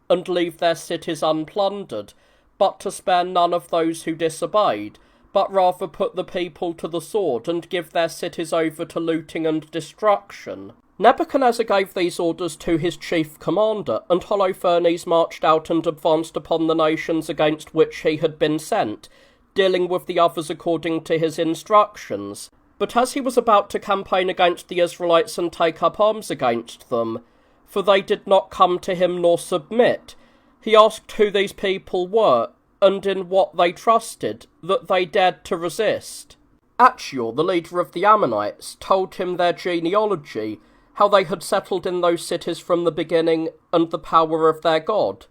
and leave their cities unplundered, but to spare none of those who disobeyed, but rather put the people to the sword and give their cities over to looting and destruction. Nebuchadnezzar gave these orders to his chief commander, and Holofernes marched out and advanced upon the nations against which he had been sent, dealing with the others according to his instructions. But as he was about to campaign against the Israelites and take up arms against them, for they did not come to him nor submit, he asked who these people were, and in what they trusted, that they dared to resist. Achior, the leader of the Ammonites, told him their genealogy, how they had settled in those cities from the beginning, and the power of their God.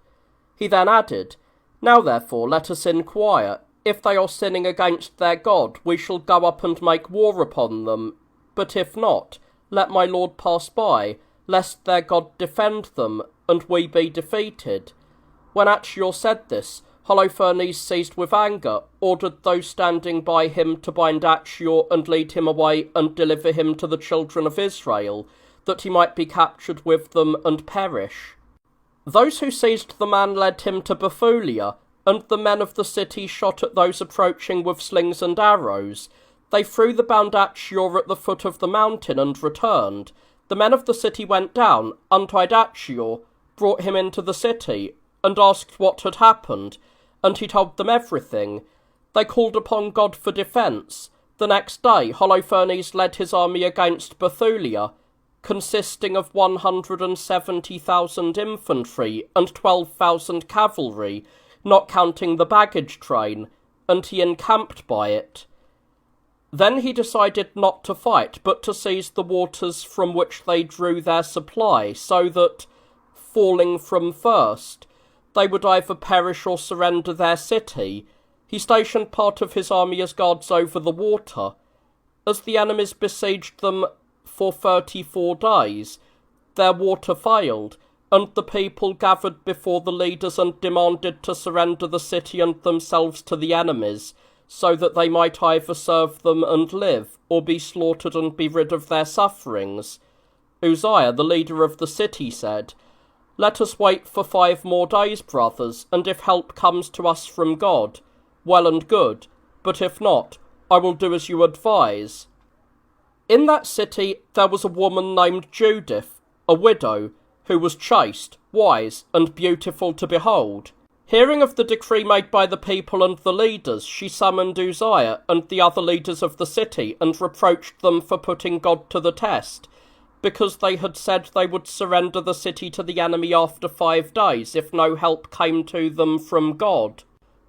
He then added, Now therefore let us inquire, if they are sinning against their God, we shall go up and make war upon them, but if not, let my lord pass by, lest their God defend them, and we be defeated. When Achior said this, Holofernes, seized with anger, ordered those standing by him to bind Achior and lead him away and deliver him to the children of Israel, that he might be captured with them and perish. Those who seized the man led him to Bethulia, and the men of the city shot at those approaching with slings and arrows. They threw the bound Achior at the foot of the mountain and returned. The men of the city went down, untied Achior, brought him into the city, and asked what had happened, and he told them everything. They called upon God for defence, The next day Holofernes led his army against Bethulia, consisting of 170,000 infantry and 12,000 cavalry, not counting the baggage train, and he encamped by it. Then he decided not to fight, but to seize the waters from which they drew their supply, so that, falling from thirst, they would either perish or surrender their city. He stationed part of his army as guards over the water. As the enemies besieged them for 34 days, their water failed, and the people gathered before the leaders and demanded to surrender the city and themselves to the enemies, so that they might either serve them and live, or be slaughtered and be rid of their sufferings. Uzziah, the leader of the city, said, "Let us wait for 5 more days, brothers, and if help comes to us from God, well and good, but if not, I will do as you advise." In that city there was a woman named Judith, a widow, who was chaste, wise, and beautiful to behold. Hearing of the decree made by the people and the leaders, she summoned Uzziah and the other leaders of the city and reproached them for putting God to the test, because they had said they would surrender the city to the enemy after 5 days if no help came to them from God.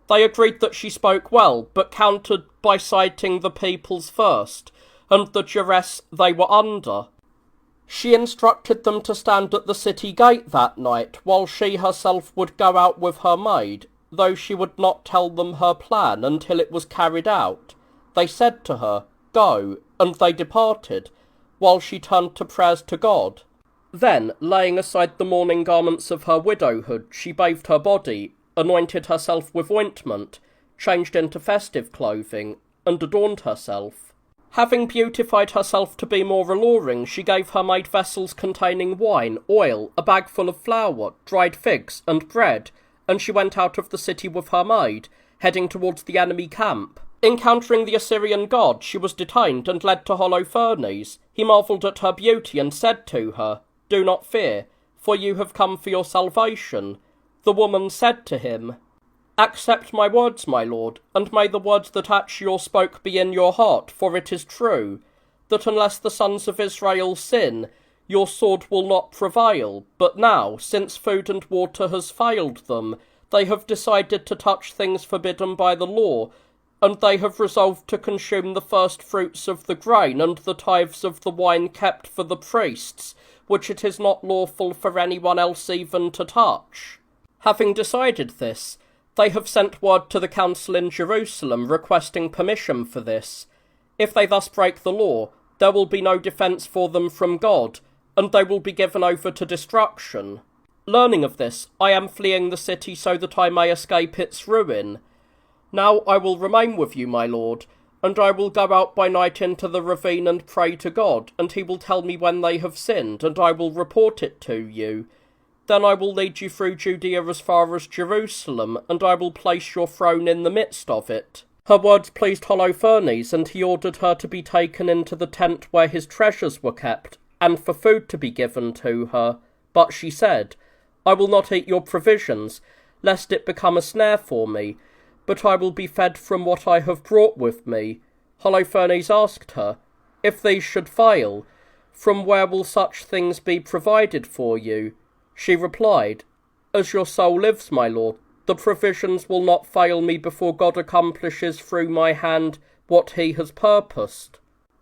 They agreed that she spoke well, but countered by citing the people's thirst and the duress they were under. She instructed them to stand at the city gate that night, while she herself would go out with her maid, though she would not tell them her plan until it was carried out. They said to her, "Go," and they departed, while she turned to prayers to God. Then, laying aside the mourning garments of her widowhood, she bathed her body, anointed herself with ointment, changed into festive clothing, and adorned herself. Having beautified herself to be more alluring, she gave her maid vessels containing wine, oil, a bag full of flour, dried figs, and bread, and she went out of the city with her maid, heading towards the enemy camp. Encountering the Assyrian god, she was detained and led to Holofernes. He marvelled at her beauty and said to her, "Do not fear, for you have come for your salvation." The woman said to him, "Accept my words, my lord, and may the words that Achior spoke be in your heart, for it is true, that unless the sons of Israel sin, your sword will not prevail. But now, since food and water has failed them, they have decided to touch things forbidden by the law, and they have resolved to consume the first fruits of the grain and the tithes of the wine kept for the priests, which it is not lawful for anyone else even to touch." Having decided this, they have sent word to the council in Jerusalem requesting permission for this. If they thus break the law, there will be no defence for them from God, and they will be given over to destruction. Learning of this, I am fleeing the city so that I may escape its ruin. Now I will remain with you, my lord, and I will go out by night into the ravine and pray to God, and he will tell me when they have sinned, and I will report it to you. Then I will lead you through Judea as far as Jerusalem, and I will place your throne in the midst of it." Her words pleased Holofernes, and he ordered her to be taken into the tent where his treasures were kept, and for food to be given to her. But she said, "I will not eat your provisions, lest it become a snare for me, but I will be fed from what I have brought with me." Holofernes asked her, "If these should fail, from where will such things be provided for you?" She replied, "As your soul lives, my lord, the provisions will not fail me before God accomplishes through my hand what he has purposed."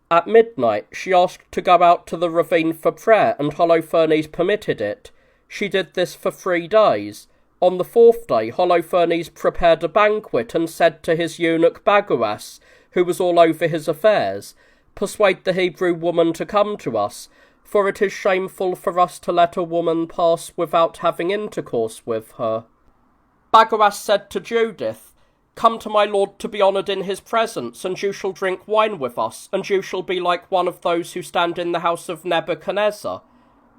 At midnight she asked to go out to the ravine for prayer, and Holofernes permitted it. She did this for 3 days. On the 4th day Holofernes prepared a banquet and said to his eunuch Bagoas, who was all over his affairs, "Persuade the Hebrew woman to come to us, for it is shameful for us to let a woman pass without having intercourse with her." Bagoas said to Judith, "Come to my lord to be honoured in his presence, and you shall drink wine with us, and you shall be like one of those who stand in the house of Nebuchadnezzar."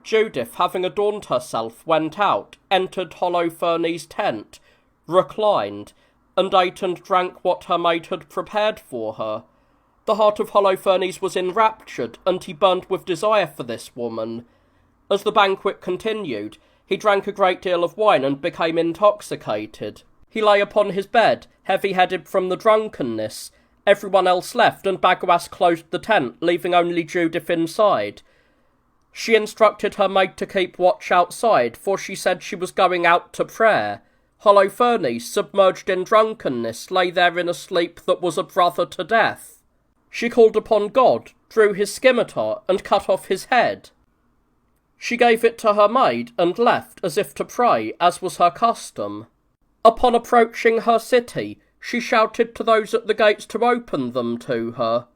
Judith, having adorned herself, went out, entered Holofernes' tent, reclined, and ate and drank what her maid had prepared for her. The heart of Holofernes was enraptured, and he burned with desire for this woman. As the banquet continued, he drank a great deal of wine and became intoxicated. He lay upon his bed, heavy-headed from the drunkenness, Everyone else left, and Bagoas closed the tent, leaving only Judith inside. She instructed her maid to keep watch outside, for she said she was going out to prayer. Holofernes, submerged in drunkenness, lay there in a sleep that was a brother to death. She called upon God, drew his scimitar, and cut off his head. She gave it to her maid, and left, as if to pray, as was her custom. Upon approaching her city, she shouted to those at the gates to open them to her.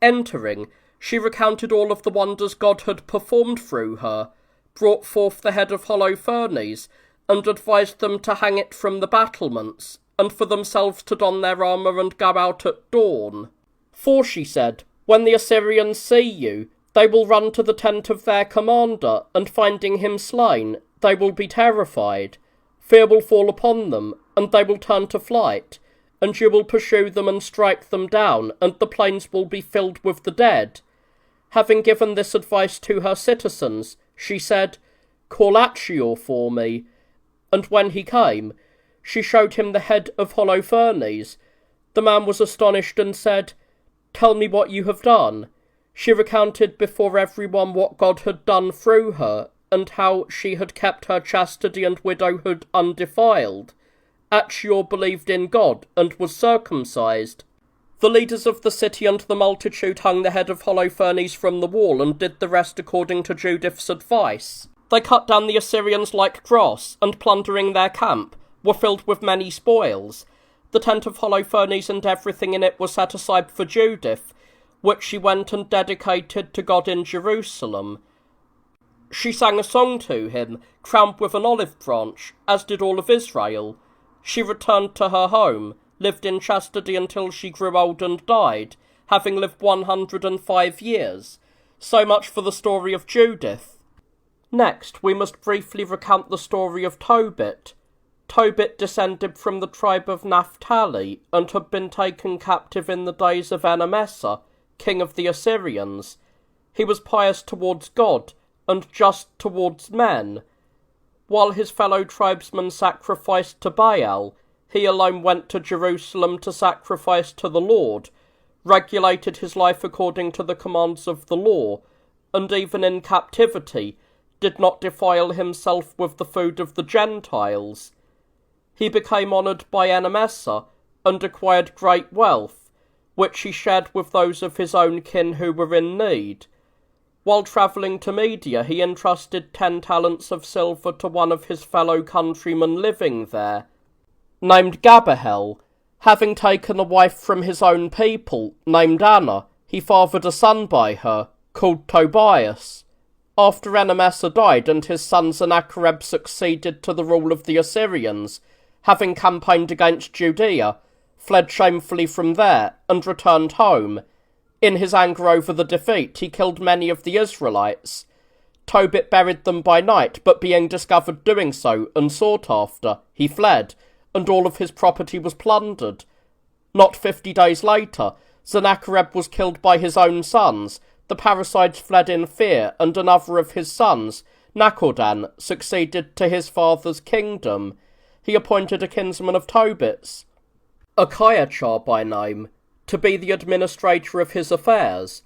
Entering, she recounted all of the wonders God had performed through her, brought forth the head of Holofernes, and advised them to hang it from the battlements, and for themselves to don their armour and go out at dawn. For, she said, when the Assyrians see you, they will run to the tent of their commander, and finding him slain, they will be terrified. Fear will fall upon them, and they will turn to flight, and you will pursue them and strike them down, and the plains will be filled with the dead. Having given this advice to her citizens, she said, "Call Achior for me." And when he came, she showed him the head of Holofernes. The man was astonished and said, "Tell me what you have done." She recounted before everyone what God had done through her, and how she had kept her chastity and widowhood undefiled. Achior believed in God and was circumcised. The leaders of the city and the multitude hung the head of Holofernes from the wall and did the rest according to Judith's advice. They cut down the Assyrians like grass, and plundering their camp, were filled with many spoils. The tent of Holofernes and everything in it was set aside for Judith, which she went and dedicated to God in Jerusalem. She sang a song to him, crowned with an olive branch, as did all of Israel. She returned to her home, lived in chastity until she grew old and died, having lived 105 years. So much for the story of Judith. Next, we must briefly recount the story of Tobit. Tobit descended from the tribe of Naphtali, and had been taken captive in the days of Enemessar, king of the Assyrians. He was pious towards God, and just towards men. While his fellow tribesmen sacrificed to Baal, he alone went to Jerusalem to sacrifice to the Lord, regulated his life according to the commands of the law, and even in captivity did not defile himself with the food of the Gentiles. He became honoured by Enemessar, and acquired great wealth, which he shared with those of his own kin who were in need. While travelling to Media, he entrusted 10 talents of silver to one of his fellow countrymen living there, named Gabahel. Having taken a wife from his own people, named Anna, he fathered a son by her, called Tobias. After Enemessar died and his son Sennacherib succeeded to the rule of the Assyrians, having campaigned against Judea, fled shamefully from there, and returned home. In his anger over the defeat, he killed many of the Israelites. Tobit buried them by night, but being discovered doing so, and sought after, he fled, and all of his property was plundered. Not 50 days later, Sennacherib was killed by his own sons. The parricides fled in fear, and another of his sons, Nachodan, succeeded to his father's kingdom. He appointed a kinsman of Tobit's, Achiachar by name, to be the administrator of his affairs.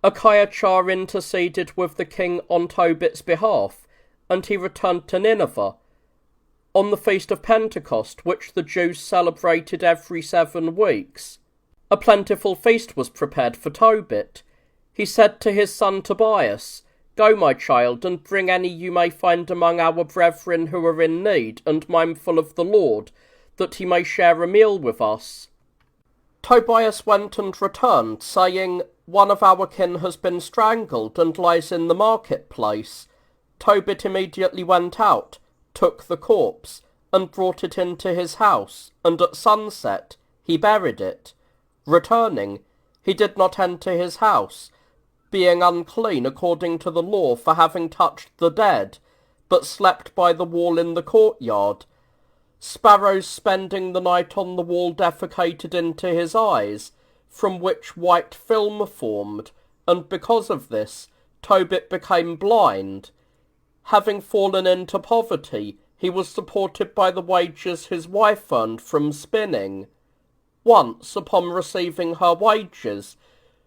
Achiachar interceded with the king on Tobit's behalf, and he returned to Nineveh. On the feast of Pentecost, which the Jews celebrated every 7 weeks, a plentiful feast was prepared for Tobit. He said to his son Tobias, "Go, my child, and bring any you may find among our brethren who are in need and mindful of the Lord, that he may share a meal with us." Tobias went and returned, saying, "One of our kin has been strangled and lies in the marketplace." Tobit immediately went out, took the corpse, and brought it into his house, and at sunset he buried it. Returning, he did not enter his house, being unclean according to the law for having touched the dead, but slept by the wall in the courtyard. Sparrows spending the night on the wall defecated into his eyes, from which white film formed, and because of this, Tobit became blind. Having fallen into poverty, he was supported by the wages his wife earned from spinning. Once, upon receiving her wages,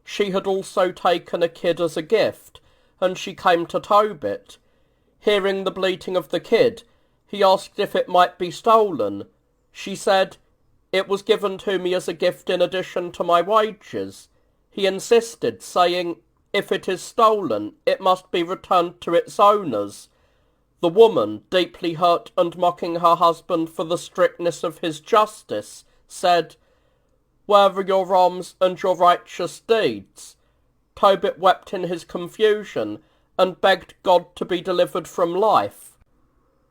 she had also taken a kid as a gift, and she came to Tobit. Hearing the bleating of the kid, he asked if it might be stolen. She said, "It was given to me as a gift in addition to my wages." He insisted, saying, "If it is stolen, it must be returned to its owners." The woman, deeply hurt and mocking her husband for the strictness of his justice, said, "Where are your alms and your righteous deeds?" Tobit wept in his confusion and begged God to be delivered from life.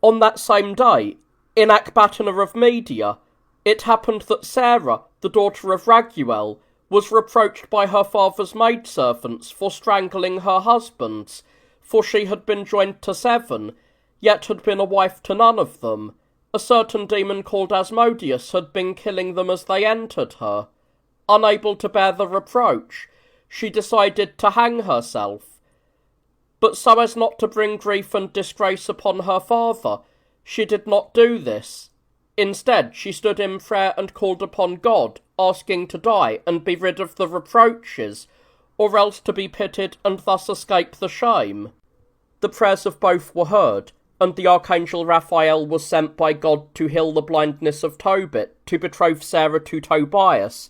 On that same day, in Ecbatana of Media, it happened that Sarah, the daughter of Raguel, was reproached by her father's maidservants for strangling her husbands, for she had been joined to 7, yet had been a wife to none of them. A certain demon called Asmodeus had been killing them as they entered her. Unable to bear the reproach, she decided to hang herself. But so as not to bring grief and disgrace upon her father, she did not do this. Instead, she stood in prayer and called upon God, asking to die and be rid of the reproaches, or else to be pitied and thus escape the shame. The prayers of both were heard, and the archangel Raphael was sent by God to heal the blindness of Tobit, to betroth Sarah to Tobias,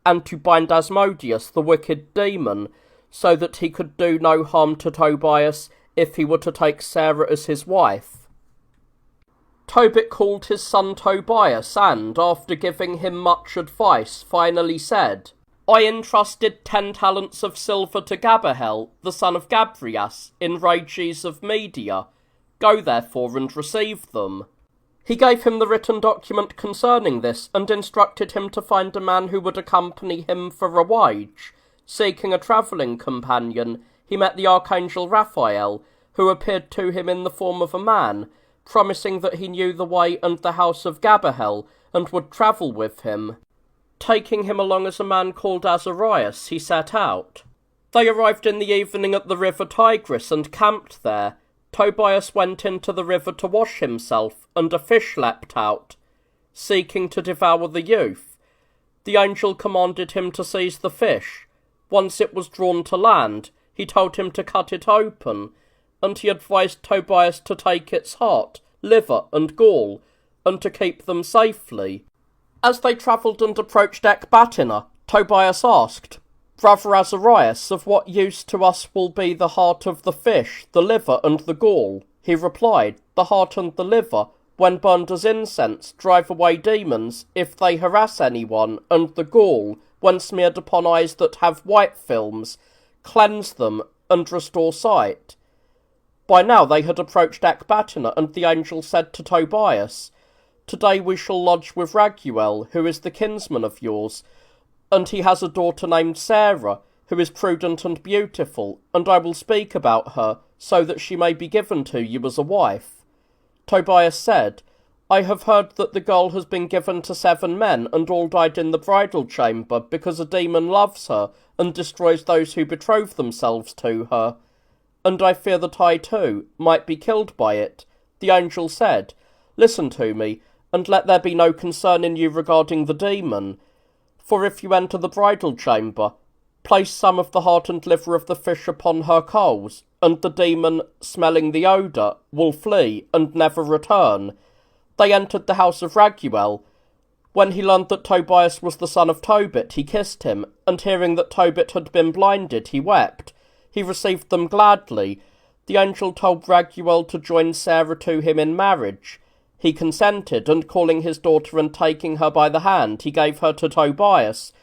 and to bind Asmodeus, the wicked demon, so that he could do no harm to Tobias if he were to take Sarah as his wife. Tobit called his son Tobias and, after giving him much advice, finally said, "I entrusted 10 talents of silver to Gabahel, the son of Gabrias, in Rages of Media. Go therefore and receive them." He gave him the written document concerning this, and instructed him to find a man who would accompany him for a wage. Seeking a travelling companion, he met the archangel Raphael, who appeared to him in the form of a man, promising that he knew the way and the house of Gabahel, and would travel with him. Taking him along as a man called Azarias, he set out. They arrived in the evening at the river Tigris and camped there. Tobias went into the river to wash himself, and a fish leapt out, seeking to devour the youth. The angel commanded him to seize the fish. Once it was drawn to land, he told him to cut it open, and he advised Tobias to take its heart, liver, and gall, and to keep them safely. As they travelled and approached Ecbatana, Tobias asked, "Brother Azarias, of what use to us will be the heart of the fish, the liver, and the gall?" He replied, "The heart and the liver, when burned as incense, drive away demons if they harass anyone, and the gall, when smeared upon eyes that have white films, cleanse them and restore sight." By now they had approached Ecbatana, and the angel said to Tobias, "Today we shall lodge with Raguel, who is the kinsman of yours, and he has a daughter named Sarah, who is prudent and beautiful, and I will speak about her, so that she may be given to you as a wife." Tobias said, "I have heard that the girl has been given to 7 men, and all died in the bridal chamber, because a demon loves her, and destroys those who betroth themselves to her. And I fear that I too might be killed by it." The angel said, "Listen to me, and let there be no concern in you regarding the demon. For if you enter the bridal chamber, place some of the heart and liver of the fish upon her coals, and the demon, smelling the odour, will flee and never return." They entered the house of Raguel. When he learned that Tobias was the son of Tobit, he kissed him, and hearing that Tobit had been blinded, he wept. He received them gladly. The angel told Raguel to join Sarah to him in marriage. He consented, and calling his daughter and taking her by the hand, he gave her to Tobias,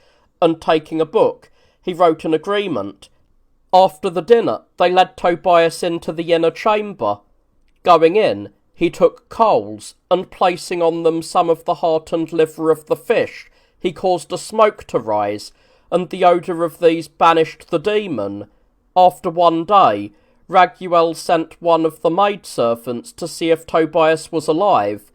and taking a book, he wrote an agreement. After the dinner, they led Tobias into the inner chamber. Going in, he took coals, and placing on them some of the heart and liver of the fish, he caused a smoke to rise, and the odour of these banished the demon. After 1 day, Raguel sent one of the maidservants to see if Tobias was alive.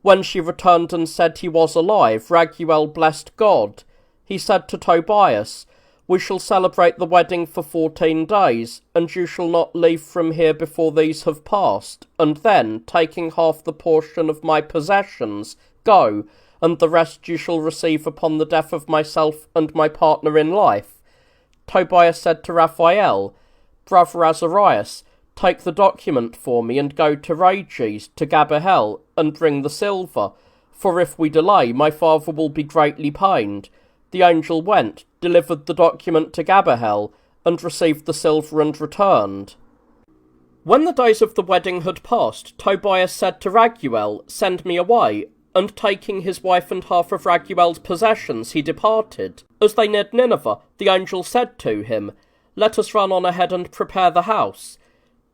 When she returned and said he was alive, Raguel blessed God. He said to Tobias, "We shall celebrate the wedding for 14 days, and you shall not leave from here before these have passed. And then, taking half the portion of my possessions, go, and the rest you shall receive upon the death of myself and my partner in life." Tobias said to Raphael, "Brother Azarias, take the document for me and go to Rages, to Gabahel, and bring the silver, for if we delay, my father will be greatly pained." The angel went, delivered the document to Gabahel, and received the silver and returned. When the days of the wedding had passed, Tobias said to Raguel, "Send me away," and taking his wife and half of Raguel's possessions, he departed. As they neared Nineveh, the angel said to him, "Let us run on ahead and prepare the house.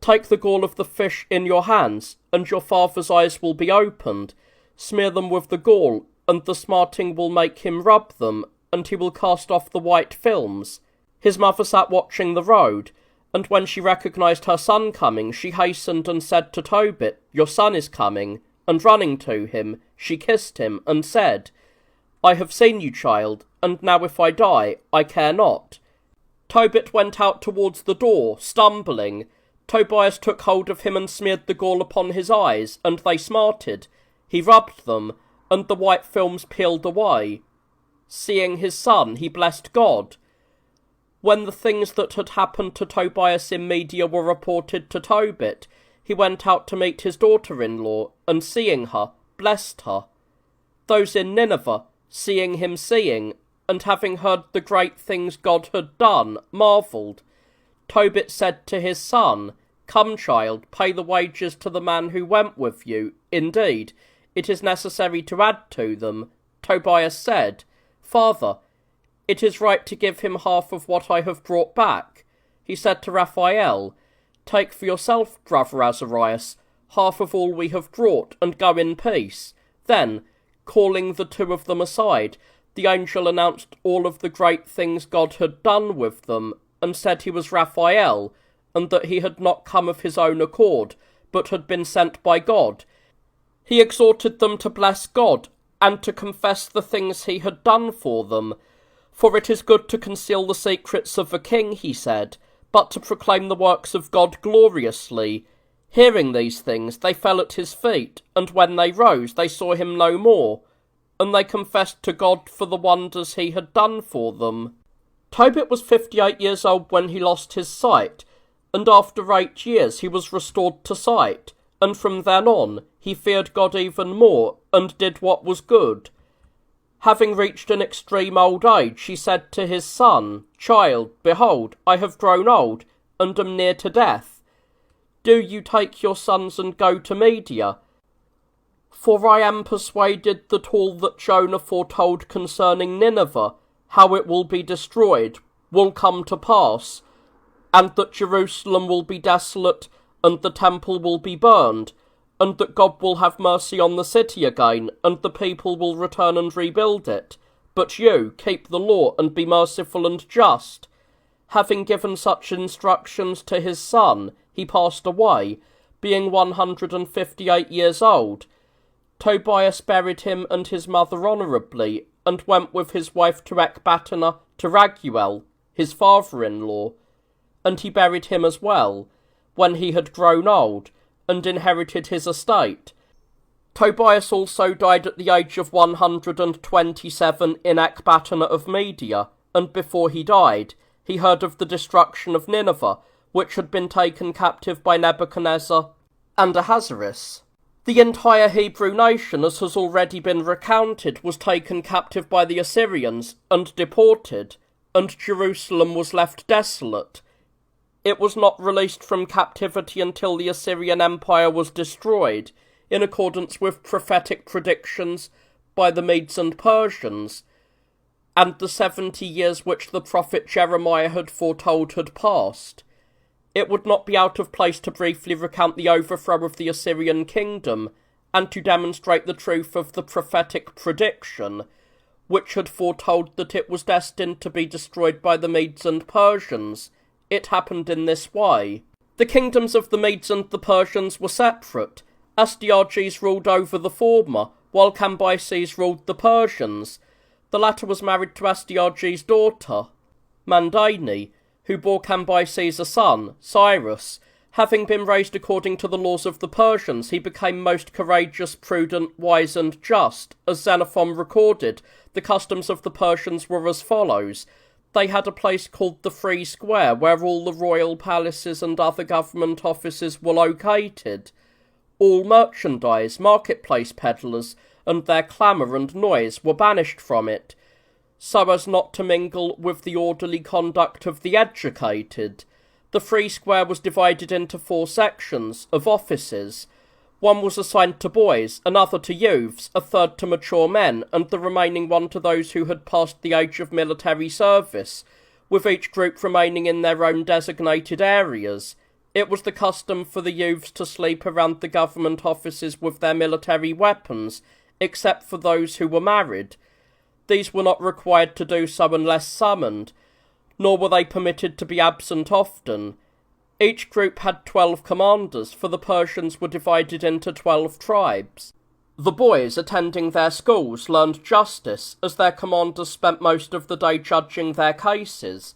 Take the gall of the fish in your hands, and your father's eyes will be opened. Smear them with the gall, and the smarting will make him rub them, and he will cast off the white films." His mother sat watching the road, and when she recognized her son coming, she hastened and said to Tobit, "Your son is coming." And running to him, she kissed him, and said, "I have seen you, child, and now if I die, I care not." Tobit went out towards the door, stumbling. Tobias took hold of him and smeared the gall upon his eyes, and they smarted. He rubbed them, and the white films peeled away. Seeing his son, he blessed God. When the things that had happened to Tobias in Media were reported to Tobit, he went out to meet his daughter-in-law, and seeing her, blessed her. Those in Nineveh, seeing him seeing, and having heard the great things God had done, marvelled. Tobit said to his son, "Come, child, pay the wages to the man who went with you. Indeed, it is necessary to add to them." Tobias said, "Father, it is right to give him half of what I have brought back." He said to Raphael, "Take for yourself, brother Azarias, half of all we have brought, and go in peace." Then, calling the two of them aside, the angel announced all of the great things God had done with them, and said he was Raphael, and that he had not come of his own accord, but had been sent by God. He exhorted them to bless God, and to confess the things he had done for them. "For it is good to conceal the secrets of a king," he said, "but to proclaim the works of God gloriously." Hearing these things, they fell at his feet, and when they rose, they saw him no more, and they confessed to God for the wonders he had done for them. Tobit was 58 years old when he lost his sight, and after 8 years he was restored to sight, and from then on he feared God even more, and did what was good. Having reached an extreme old age, he said to his son, "Child, behold, I have grown old, and am near to death. Do you take your sons and go to Media. For I am persuaded that all that Jonah foretold concerning Nineveh, how it will be destroyed, will come to pass, and that Jerusalem will be desolate, and the temple will be burned, and that God will have mercy on the city again, and the people will return and rebuild it. But you keep the law and be merciful and just." Having given such instructions to his son, he passed away, being 158 years old. Tobias buried him and his mother honourably, and went with his wife to Ecbatana to Raguel, his father-in-law, and he buried him as well, when he had grown old, and inherited his estate. Tobias also died at the age of 127 in Ecbatana of Media, and before he died, he heard of the destruction of Nineveh, which had been taken captive by Nebuchadnezzar and Ahasuerus. The entire Hebrew nation, as has already been recounted, was taken captive by the Assyrians and deported, and Jerusalem was left desolate. It was not released from captivity until the Assyrian Empire was destroyed, in accordance with prophetic predictions by the Medes and Persians, and the 70 years which the prophet Jeremiah had foretold had passed. It would not be out of place to briefly recount the overthrow of the Assyrian kingdom, and to demonstrate the truth of the prophetic prediction, which had foretold that it was destined to be destroyed by the Medes and Persians. It happened in this way. The kingdoms of the Medes and the Persians were separate. Astyages ruled over the former, while Cambyses ruled the Persians. The latter was married to Astyages' daughter, Mandane, who bore Cambyses a son, Cyrus, Having been raised according to the laws of the Persians, he became most courageous, prudent, wise, and just. As Xenophon recorded, the customs of the Persians were as follows. They had a place called the Free Square, where all the royal palaces and other government offices were located. All merchandise, marketplace peddlers, and their clamour and noise were banished from it, so as not to mingle with the orderly conduct of the educated. The Free Square was divided into 4 sections of offices. One was assigned to boys, another to youths, a third to mature men, and the remaining one to those who had passed the age of military service, with each group remaining in their own designated areas. It was the custom for the youths to sleep around the government offices with their military weapons, except for those who were married. These were not required to do so unless summoned, nor were they permitted to be absent often. Each group had 12 commanders, for the Persians were divided into 12 tribes. The boys attending their schools learned justice, as their commanders spent most of the day judging their cases.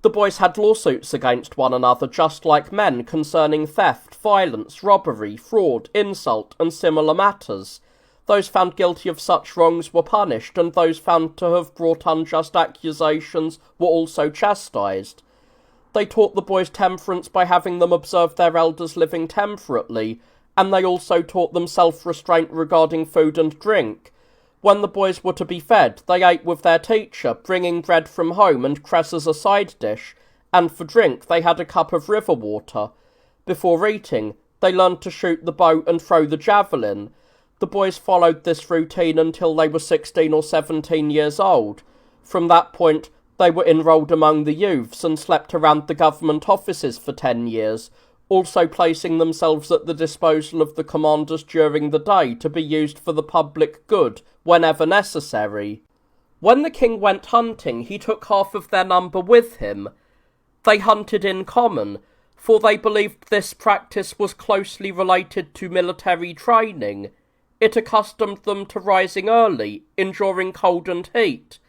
The boys had lawsuits against one another just like men concerning theft, violence, robbery, fraud, insult, and similar matters. Those found guilty of such wrongs were punished, and those found to have brought unjust accusations were also chastised. They taught the boys temperance by having them observe their elders living temperately, and they also taught them self-restraint regarding food and drink. When the boys were to be fed, they ate with their teacher, bringing bread from home and cress as a side dish, and for drink they had a cup of river water. Before eating, they learned to shoot the bow and throw the javelin. The boys followed this routine until they were 16 or 17 years old. From that point, they were enrolled among the youths and slept around the government offices for 10 years, also placing themselves at the disposal of the commanders during the day to be used for the public good whenever necessary. When the king went hunting, he took half of their number with him. They hunted in common, for they believed this practice was closely related to military training. It accustomed them to rising early, enduring cold and heat,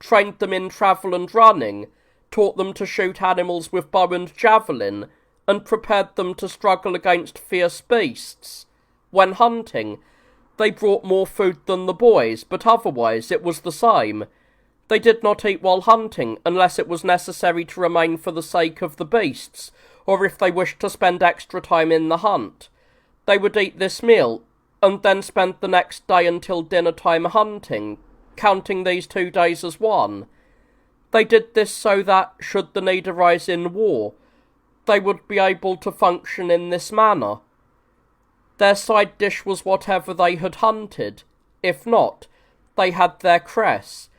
trained them in travel and running, taught them to shoot animals with bow and javelin, and prepared them to struggle against fierce beasts. When hunting, they brought more food than the boys, but otherwise it was the same. They did not eat while hunting, unless it was necessary to remain for the sake of the beasts, or if they wished to spend extra time in the hunt. They would eat this meal, and then spend the next day until dinner time hunting, counting these 2 days as one. They did this so that, should the need arise in war, they would be able to function in this manner. Their side dish was whatever they had hunted. If not, they had their cress.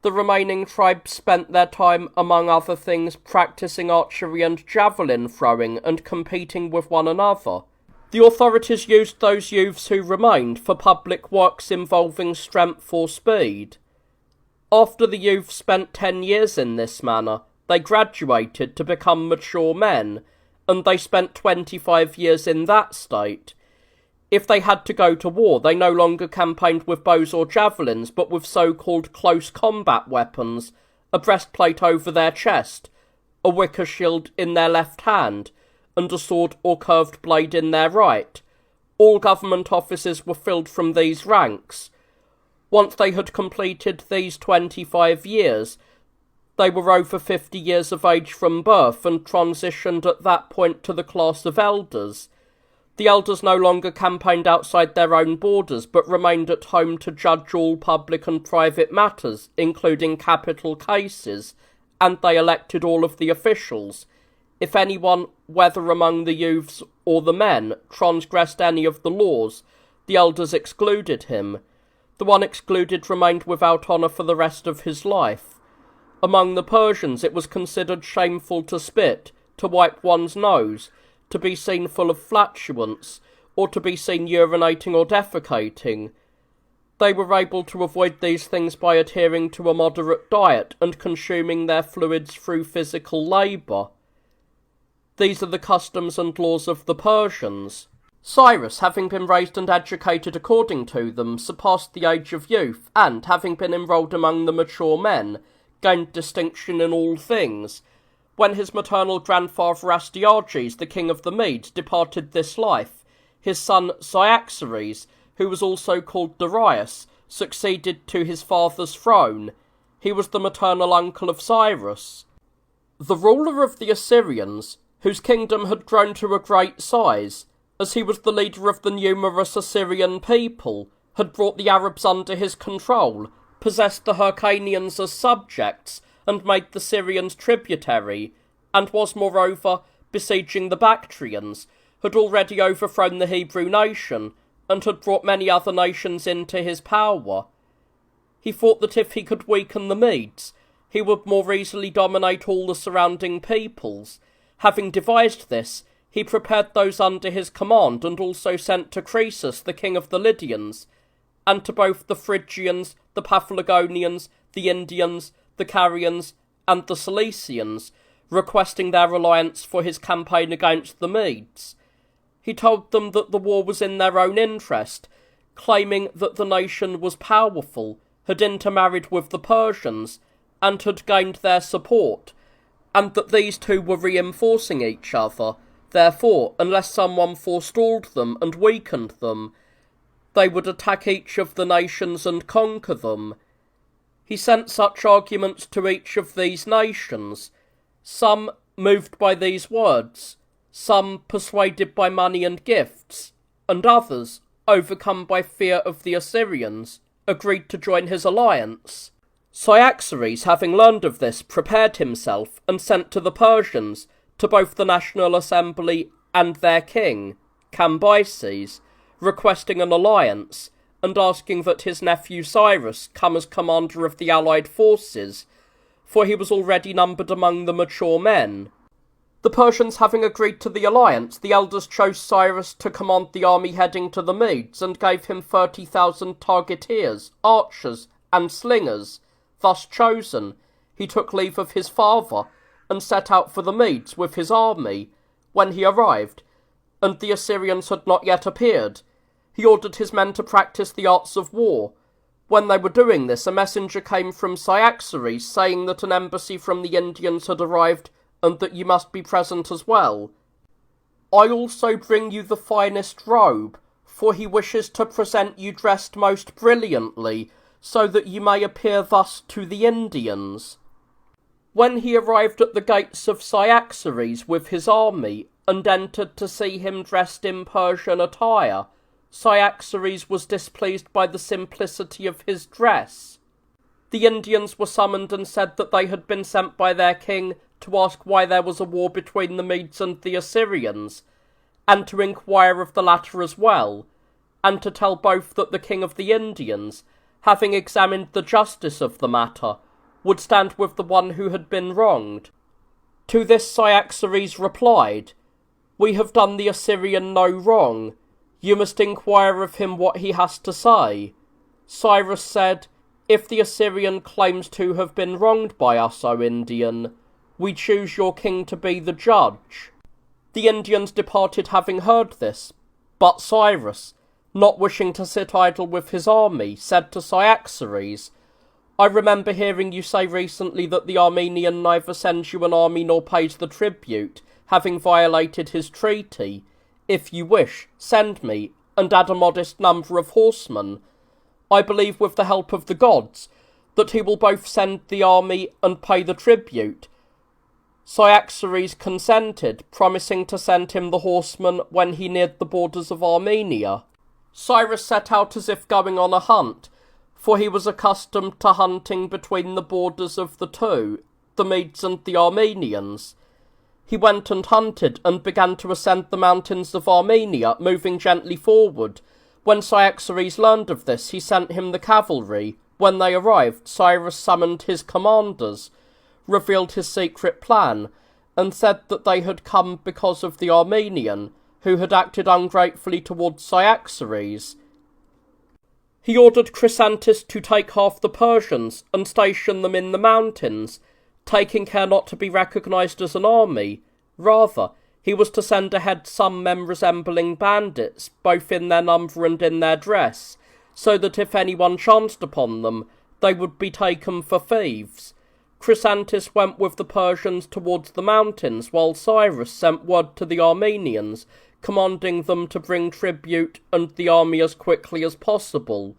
The remaining tribes spent their time, among other things, practicing archery and javelin throwing and competing with one another. The authorities used those youths who remained for public works involving strength or speed. After the youths spent 10 years in this manner, they graduated to become mature men, and they spent 25 years in that state. If they had to go to war, they no longer campaigned with bows or javelins, but with so-called close combat weapons, a breastplate over their chest, a wicker shield in their left hand, and a sword or curved blade in their right. All government offices were filled from these ranks. Once they had completed these 25 years, they were over 50 years of age from birth and transitioned at that point to the class of elders. The elders no longer campaigned outside their own borders, but remained at home to judge all public and private matters, including capital cases, and they elected all of the officials. If anyone, whether among the youths or the men, transgressed any of the laws, the elders excluded him. The one excluded remained without honour for the rest of his life. Among the Persians it was considered shameful to spit, to wipe one's nose, to be seen full of flatulence, or to be seen urinating or defecating. They were able to avoid these things by adhering to a moderate diet and consuming their fluids through physical labour. These are the customs and laws of the Persians. Cyrus, having been raised and educated according to them, surpassed the age of youth, and, having been enrolled among the mature men, gained distinction in all things. When his maternal grandfather Astyages, the king of the Medes, departed this life, his son Cyaxares, who was also called Darius, succeeded to his father's throne. He was the maternal uncle of Cyrus. The ruler of the Assyrians, whose kingdom had grown to a great size, as he was the leader of the numerous Assyrian people, had brought the Arabs under his control, possessed the Hyrcanians as subjects, and made the Syrians tributary, and was moreover besieging the Bactrians, had already overthrown the Hebrew nation, and had brought many other nations into his power. He thought that if he could weaken the Medes, he would more easily dominate all the surrounding peoples. Having devised this, he prepared those under his command, and also sent to Croesus, the king of the Lydians, and to both the Phrygians, the Paphlagonians, the Indians, the Carians, and the Cilicians, requesting their alliance for his campaign against the Medes. He told them that the war was in their own interest, claiming that the nation was powerful, had intermarried with the Persians, and had gained their support, and that these two were reinforcing each other. Therefore, unless someone forestalled them and weakened them, they would attack each of the nations and conquer them. He sent such arguments to each of these nations, some moved by these words, some persuaded by money and gifts, and others, overcome by fear of the Assyrians, agreed to join his alliance. Cyaxares, having learned of this, prepared himself, and sent to the Persians, to both the National Assembly and their king, Cambyses, requesting an alliance, and asking that his nephew Cyrus come as commander of the allied forces, for he was already numbered among the mature men. The Persians having agreed to the alliance, the elders chose Cyrus to command the army heading to the Medes, and gave him 30,000 targeteers, archers, and slingers. Thus chosen, he took leave of his father, and set out for the Medes with his army. When he arrived, and the Assyrians had not yet appeared, he ordered his men to practice the arts of war. When they were doing this, a messenger came from Cyaxares, saying that an embassy from the Indians had arrived, and that you must be present as well. I also bring you the finest robe, for he wishes to present you dressed most brilliantly, so that you may appear thus to the Indians. When he arrived at the gates of Cyaxares with his army, and entered to see him dressed in Persian attire, Cyaxares was displeased by the simplicity of his dress. The Indians were summoned and said that they had been sent by their king to ask why there was a war between the Medes and the Assyrians, and to inquire of the latter as well, and to tell both that the king of the Indians, having examined the justice of the matter, would stand with the one who had been wronged. To this Cyaxares replied, "We have done the Assyrian no wrong. You must inquire of him what he has to say." Cyrus said, "If the Assyrian claims to have been wronged by us, O Indian, we choose your king to be the judge." The Indians departed having heard this, but Cyrus, not wishing to sit idle with his army, said to Cyaxares, "I remember hearing you say recently that the Armenian neither sends you an army nor pays the tribute, having violated his treaty. If you wish, send me, and add a modest number of horsemen. I believe with the help of the gods that he will both send the army and pay the tribute." Cyaxares consented, promising to send him the horsemen when he neared the borders of Armenia. Cyrus set out as if going on a hunt, for he was accustomed to hunting between the borders of the two, the Medes and the Armenians. He went and hunted, and began to ascend the mountains of Armenia, moving gently forward. When Cyaxares learned of this, he sent him the cavalry. When they arrived, Cyrus summoned his commanders, revealed his secret plan, and said that they had come because of the Armenian, who had acted ungratefully towards Cyaxares. He ordered Chrysantis to take half the Persians and station them in the mountains, taking care not to be recognized as an army. Rather, he was to send ahead some men resembling bandits, both in their number and in their dress, so that if anyone chanced upon them, they would be taken for thieves. Chrysantis went with the Persians towards the mountains, while Cyrus sent word to the Armenians, commanding them to bring tribute and the army as quickly as possible,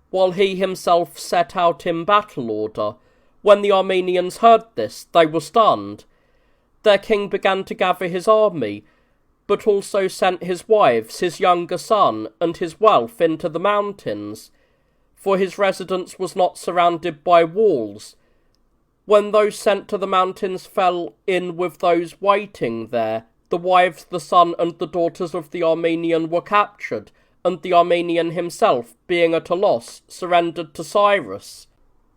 while he himself set out in battle order. When the Armenians heard this, they were stunned. Their king began to gather his army, but also sent his wives, his younger son, and his wealth into the mountains, for his residence was not surrounded by walls. When those sent to the mountains fell in with those waiting there, the wives, the son, and the daughters of the Armenian were captured, and the Armenian himself, being at a loss, surrendered to Cyrus.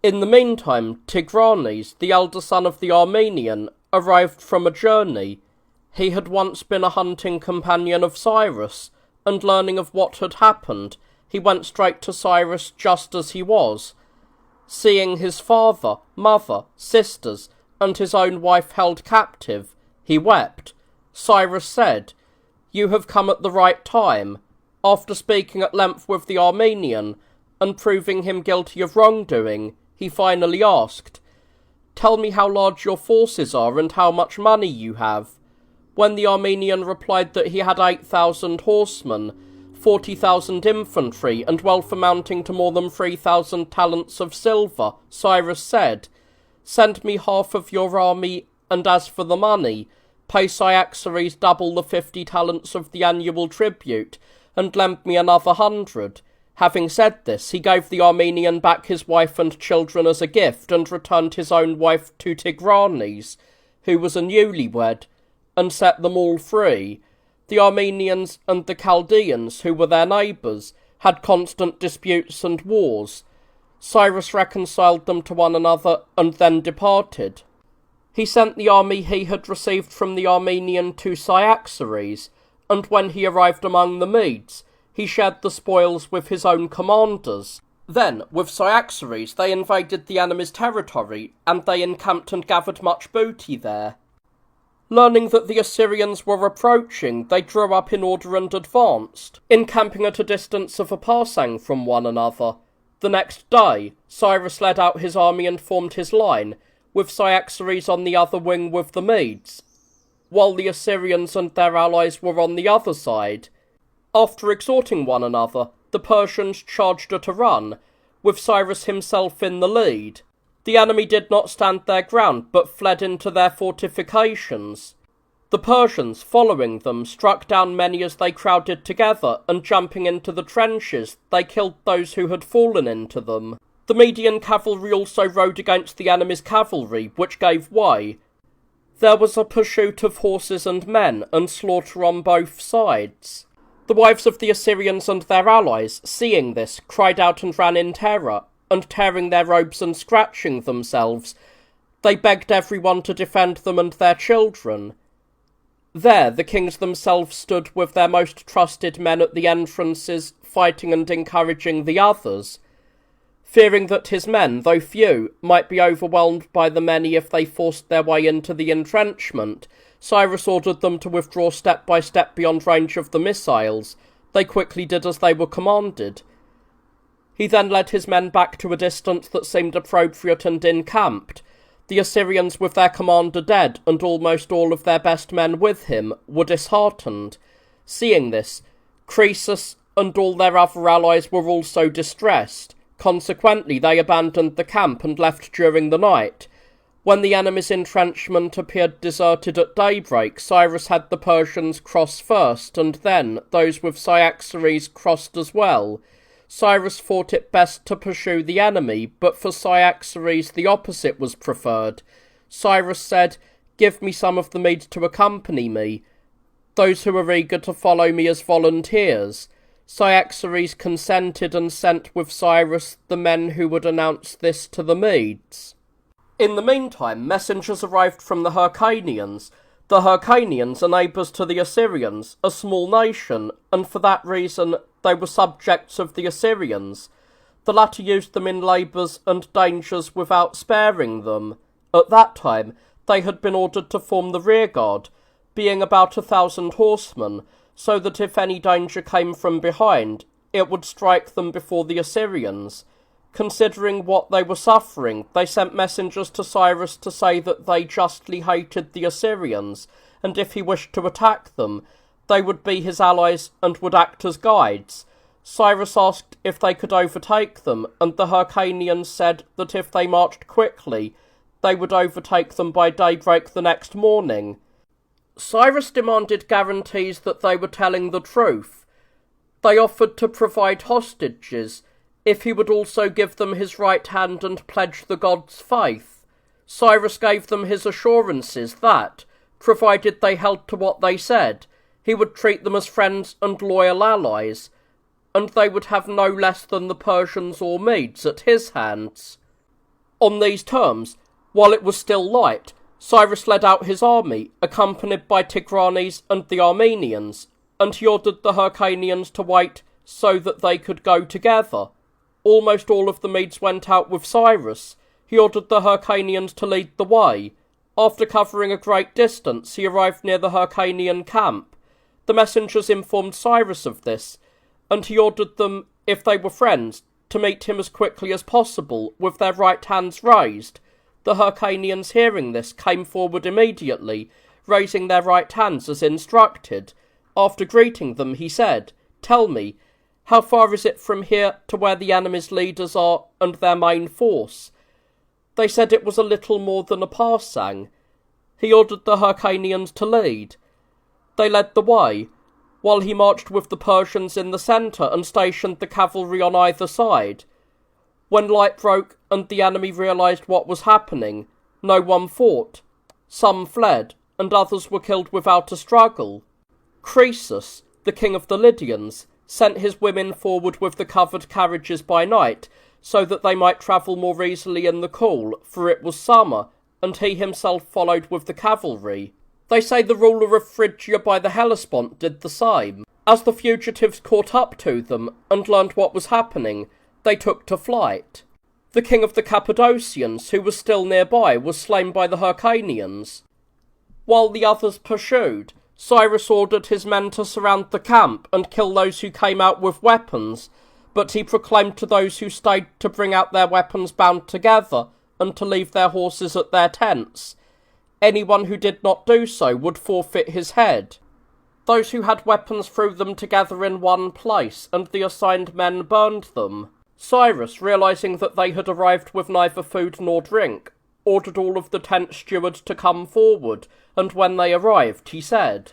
In the meantime, Tigranes, the elder son of the Armenian, arrived from a journey. He had once been a hunting companion of Cyrus, and learning of what had happened, he went straight to Cyrus just as he was. Seeing his father, mother, sisters, and his own wife held captive, he wept. Cyrus said, "You have come at the right time." After speaking at length with the Armenian, and proving him guilty of wrongdoing, he finally asked, "Tell me how large your forces are and how much money you have." When the Armenian replied that he had 8,000 horsemen, 40,000 infantry, and wealth amounting to more than 3,000 talents of silver, Cyrus said, "Send me half of your army, and as for the money, pay Cyaxares double the 50 talents of the annual tribute, and lend me another 100. Having said this, he gave the Armenian back his wife and children as a gift, and returned his own wife to Tigranes, who was a newlywed, and set them all free. The Armenians and the Chaldeans, who were their neighbours, had constant disputes and wars. Cyrus reconciled them to one another, and then departed. He sent the army he had received from the Armenian to Cyaxares, and when he arrived among the Medes, he shared the spoils with his own commanders. Then, with Cyaxares, they invaded the enemy's territory, and they encamped and gathered much booty there. Learning that the Assyrians were approaching, they drew up in order and advanced, encamping at a distance of a parsang from one another. The next day, Cyrus led out his army and formed his line, with Cyaxares on the other wing with the Medes, while the Assyrians and their allies were on the other side. After exhorting one another, the Persians charged at a run, with Cyrus himself in the lead. The enemy did not stand their ground, but fled into their fortifications. The Persians, following them, struck down many as they crowded together, and jumping into the trenches, they killed those who had fallen into them. The Median cavalry also rode against the enemy's cavalry, which gave way. There was a pursuit of horses and men, and slaughter on both sides. The wives of the Assyrians and their allies, seeing this, cried out and ran in terror, and tearing their robes and scratching themselves, they begged everyone to defend them and their children. There the kings themselves stood with their most trusted men at the entrances, fighting and encouraging the others. Fearing that his men, though few, might be overwhelmed by the many if they forced their way into the entrenchment, Cyrus ordered them to withdraw step by step beyond range of the missiles. They quickly did as they were commanded. He then led his men back to a distance that seemed appropriate and encamped. The Assyrians, with their commander dead, and almost all of their best men with him, were disheartened. Seeing this, Croesus and all their other allies were also distressed. Consequently, they abandoned the camp and left during the night. When the enemy's entrenchment appeared deserted at daybreak, Cyrus had the Persians cross first, and then those with Cyaxares crossed as well. Cyrus thought it best to pursue the enemy, but for Cyaxares the opposite was preferred. Cyrus said, "Give me some of the Medes to accompany me, those who are eager to follow me as volunteers." Cyaxares consented and sent with Cyrus the men who would announce this to the Medes. In the meantime, messengers arrived from the Hyrcanians. The Hyrcanians are neighbours to the Assyrians, a small nation, and for that reason they were subjects of the Assyrians. The latter used them in labours and dangers without sparing them. At that time, they had been ordered to form the rearguard, being about 1,000 horsemen, so that if any danger came from behind, it would strike them before the Assyrians. Considering what they were suffering, they sent messengers to Cyrus to say that they justly hated the Assyrians, and if he wished to attack them, they would be his allies and would act as guides. Cyrus asked if they could overtake them, and the Hyrcanians said that if they marched quickly, they would overtake them by daybreak the next morning. Cyrus demanded guarantees that they were telling the truth. They offered to provide hostages if he would also give them his right hand and pledge the gods' faith. Cyrus gave them his assurances that, provided they held to what they said, he would treat them as friends and loyal allies, and they would have no less than the Persians or Medes at his hands. On these terms, while it was still light, Cyrus led out his army, accompanied by Tigranes and the Armenians, and he ordered the Hyrcanians to wait so that they could go together. Almost all of the Medes went out with Cyrus. He ordered the Hyrcanians to lead the way. After covering a great distance, he arrived near the Hyrcanian camp. The messengers informed Cyrus of this, and he ordered them, if they were friends, to meet him as quickly as possible, with their right hands raised. The Hyrcanians, hearing this, came forward immediately, raising their right hands as instructed. After greeting them, he said, "Tell me, how far is it from here to where the enemy's leaders are and their main force?" They said it was a little more than a parsang. He ordered the Hyrcanians to lead. They led the way, while he marched with the Persians in the centre and stationed the cavalry on either side. When light broke and the enemy realised what was happening, no one fought. Some fled, and others were killed without a struggle. Croesus, the king of the Lydians, sent his women forward with the covered carriages by night, so that they might travel more easily in the cool, for it was summer, and he himself followed with the cavalry. They say the ruler of Phrygia by the Hellespont did the same. As the fugitives caught up to them and learned what was happening, they took to flight. The king of the Cappadocians, who was still nearby, was slain by the Hyrcanians. While the others pursued, Cyrus ordered his men to surround the camp and kill those who came out with weapons, but he proclaimed to those who stayed to bring out their weapons bound together and to leave their horses at their tents. Anyone who did not do so would forfeit his head. Those who had weapons threw them together in one place, and the assigned men burned them. Cyrus, realizing that they had arrived with neither food nor drink, ordered all of the tent stewards to come forward, and when they arrived, he said,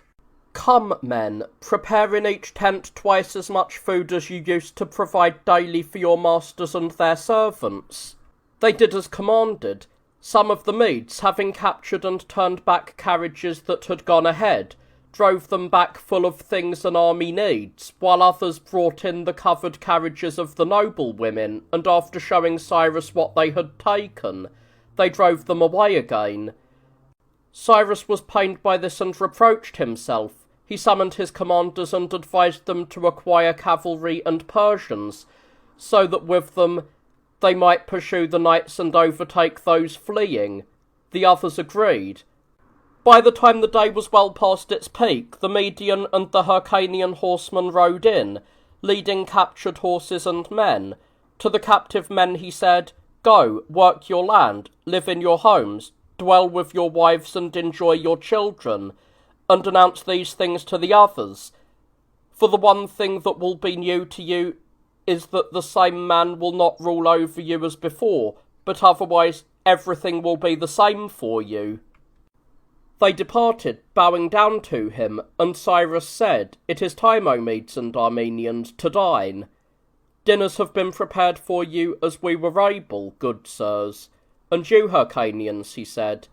"Come, men, prepare in each tent twice as much food as you used to provide daily for your masters and their servants." They did as commanded. Some of the Medes, having captured and turned back carriages that had gone ahead, drove them back full of things an army needs, while others brought in the covered carriages of the noble women, and after showing Cyrus what they had taken, they drove them away again. Cyrus was pained by this and reproached himself. He summoned his commanders and advised them to acquire cavalry and Persians, so that with them they might pursue the knights and overtake those fleeing. The others agreed. By the time the day was well past its peak, the Median and the Hyrcanian horsemen rode in, leading captured horses and men. To the captive men he said, "Go, work your land, live in your homes, dwell with your wives and enjoy your children, and announce these things to the others. For the one thing that will be new to you is that the same man will not rule over you as before, but otherwise everything will be the same for you." They departed, bowing down to him, and Cyrus said, "It is time, O Medes and Armenians, to dine. Dinners have been prepared for you as we were able, good sirs. And you, Hyrcanians," he said,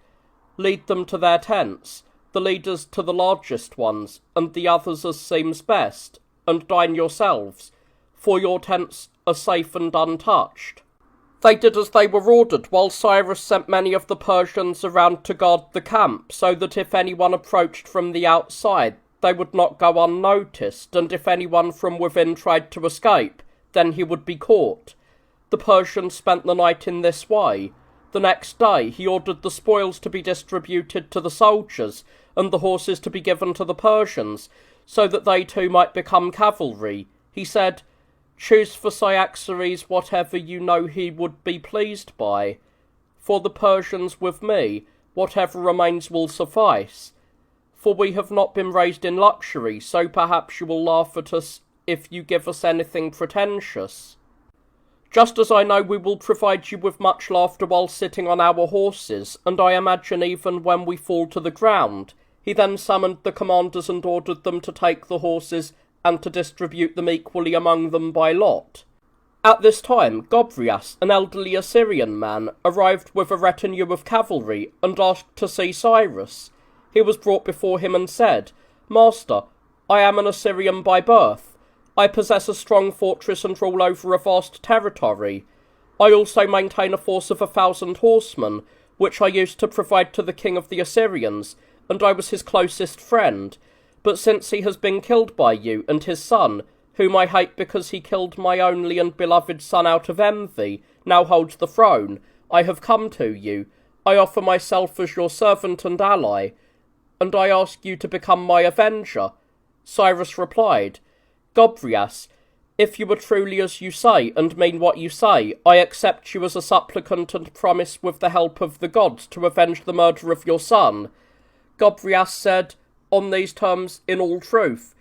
"lead them to their tents, the leaders to the largest ones, and the others as seems best, and dine yourselves, for your tents are safe and untouched." They did as they were ordered, while Cyrus sent many of the Persians around to guard the camp, so that if anyone approached from the outside, they would not go unnoticed, and if anyone from within tried to escape, then he would be caught. The Persians spent the night in this way. The next day he ordered the spoils to be distributed to the soldiers, and the horses to be given to the Persians, so that they too might become cavalry. He said, Choose for Cyaxares whatever you know he would be pleased by. For the Persians with me, whatever remains will suffice. For we have not been raised in luxury, so perhaps you will laugh at us if you give us anything pretentious. Just as I know we will provide you with much laughter while sitting on our horses, and I imagine even when we fall to the ground." He then summoned the commanders and ordered them to take the horses and to distribute them equally among them by lot. At this time, Gobryas, an elderly Assyrian man, arrived with a retinue of cavalry and asked to see Cyrus. He was brought before him and said, "Master, I am an Assyrian by birth. I possess a strong fortress and rule over a vast territory. I also maintain a force of 1,000 horsemen, which I used to provide to the king of the Assyrians, and I was his closest friend. But since he has been killed by you and his son, whom I hate because he killed my only and beloved son out of envy, now holds the throne, I have come to you. I offer myself as your servant and ally, and I ask you to become my avenger." Cyrus replied, "Gobryas, if you are truly as you say and mean what you say, I accept you as a supplicant and promise with the help of the gods to avenge the murder of your son." Gobryas said, "On these terms, in all truth,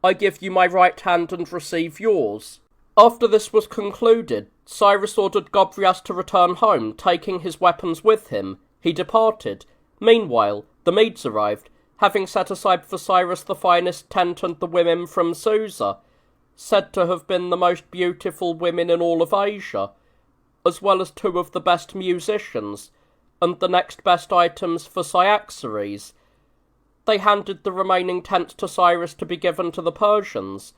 I give you my right hand and receive yours." After this was concluded, Cyrus ordered Gobryas to return home, taking his weapons with him. He departed. Meanwhile, the Medes arrived, having set aside for Cyrus the finest tent and the women from Susa, said to have been the most beautiful women in all of Asia, as well as 2 of the best musicians, and the next best items for Cyaxares. They handed the remaining tent to Cyrus to be given to the Persians.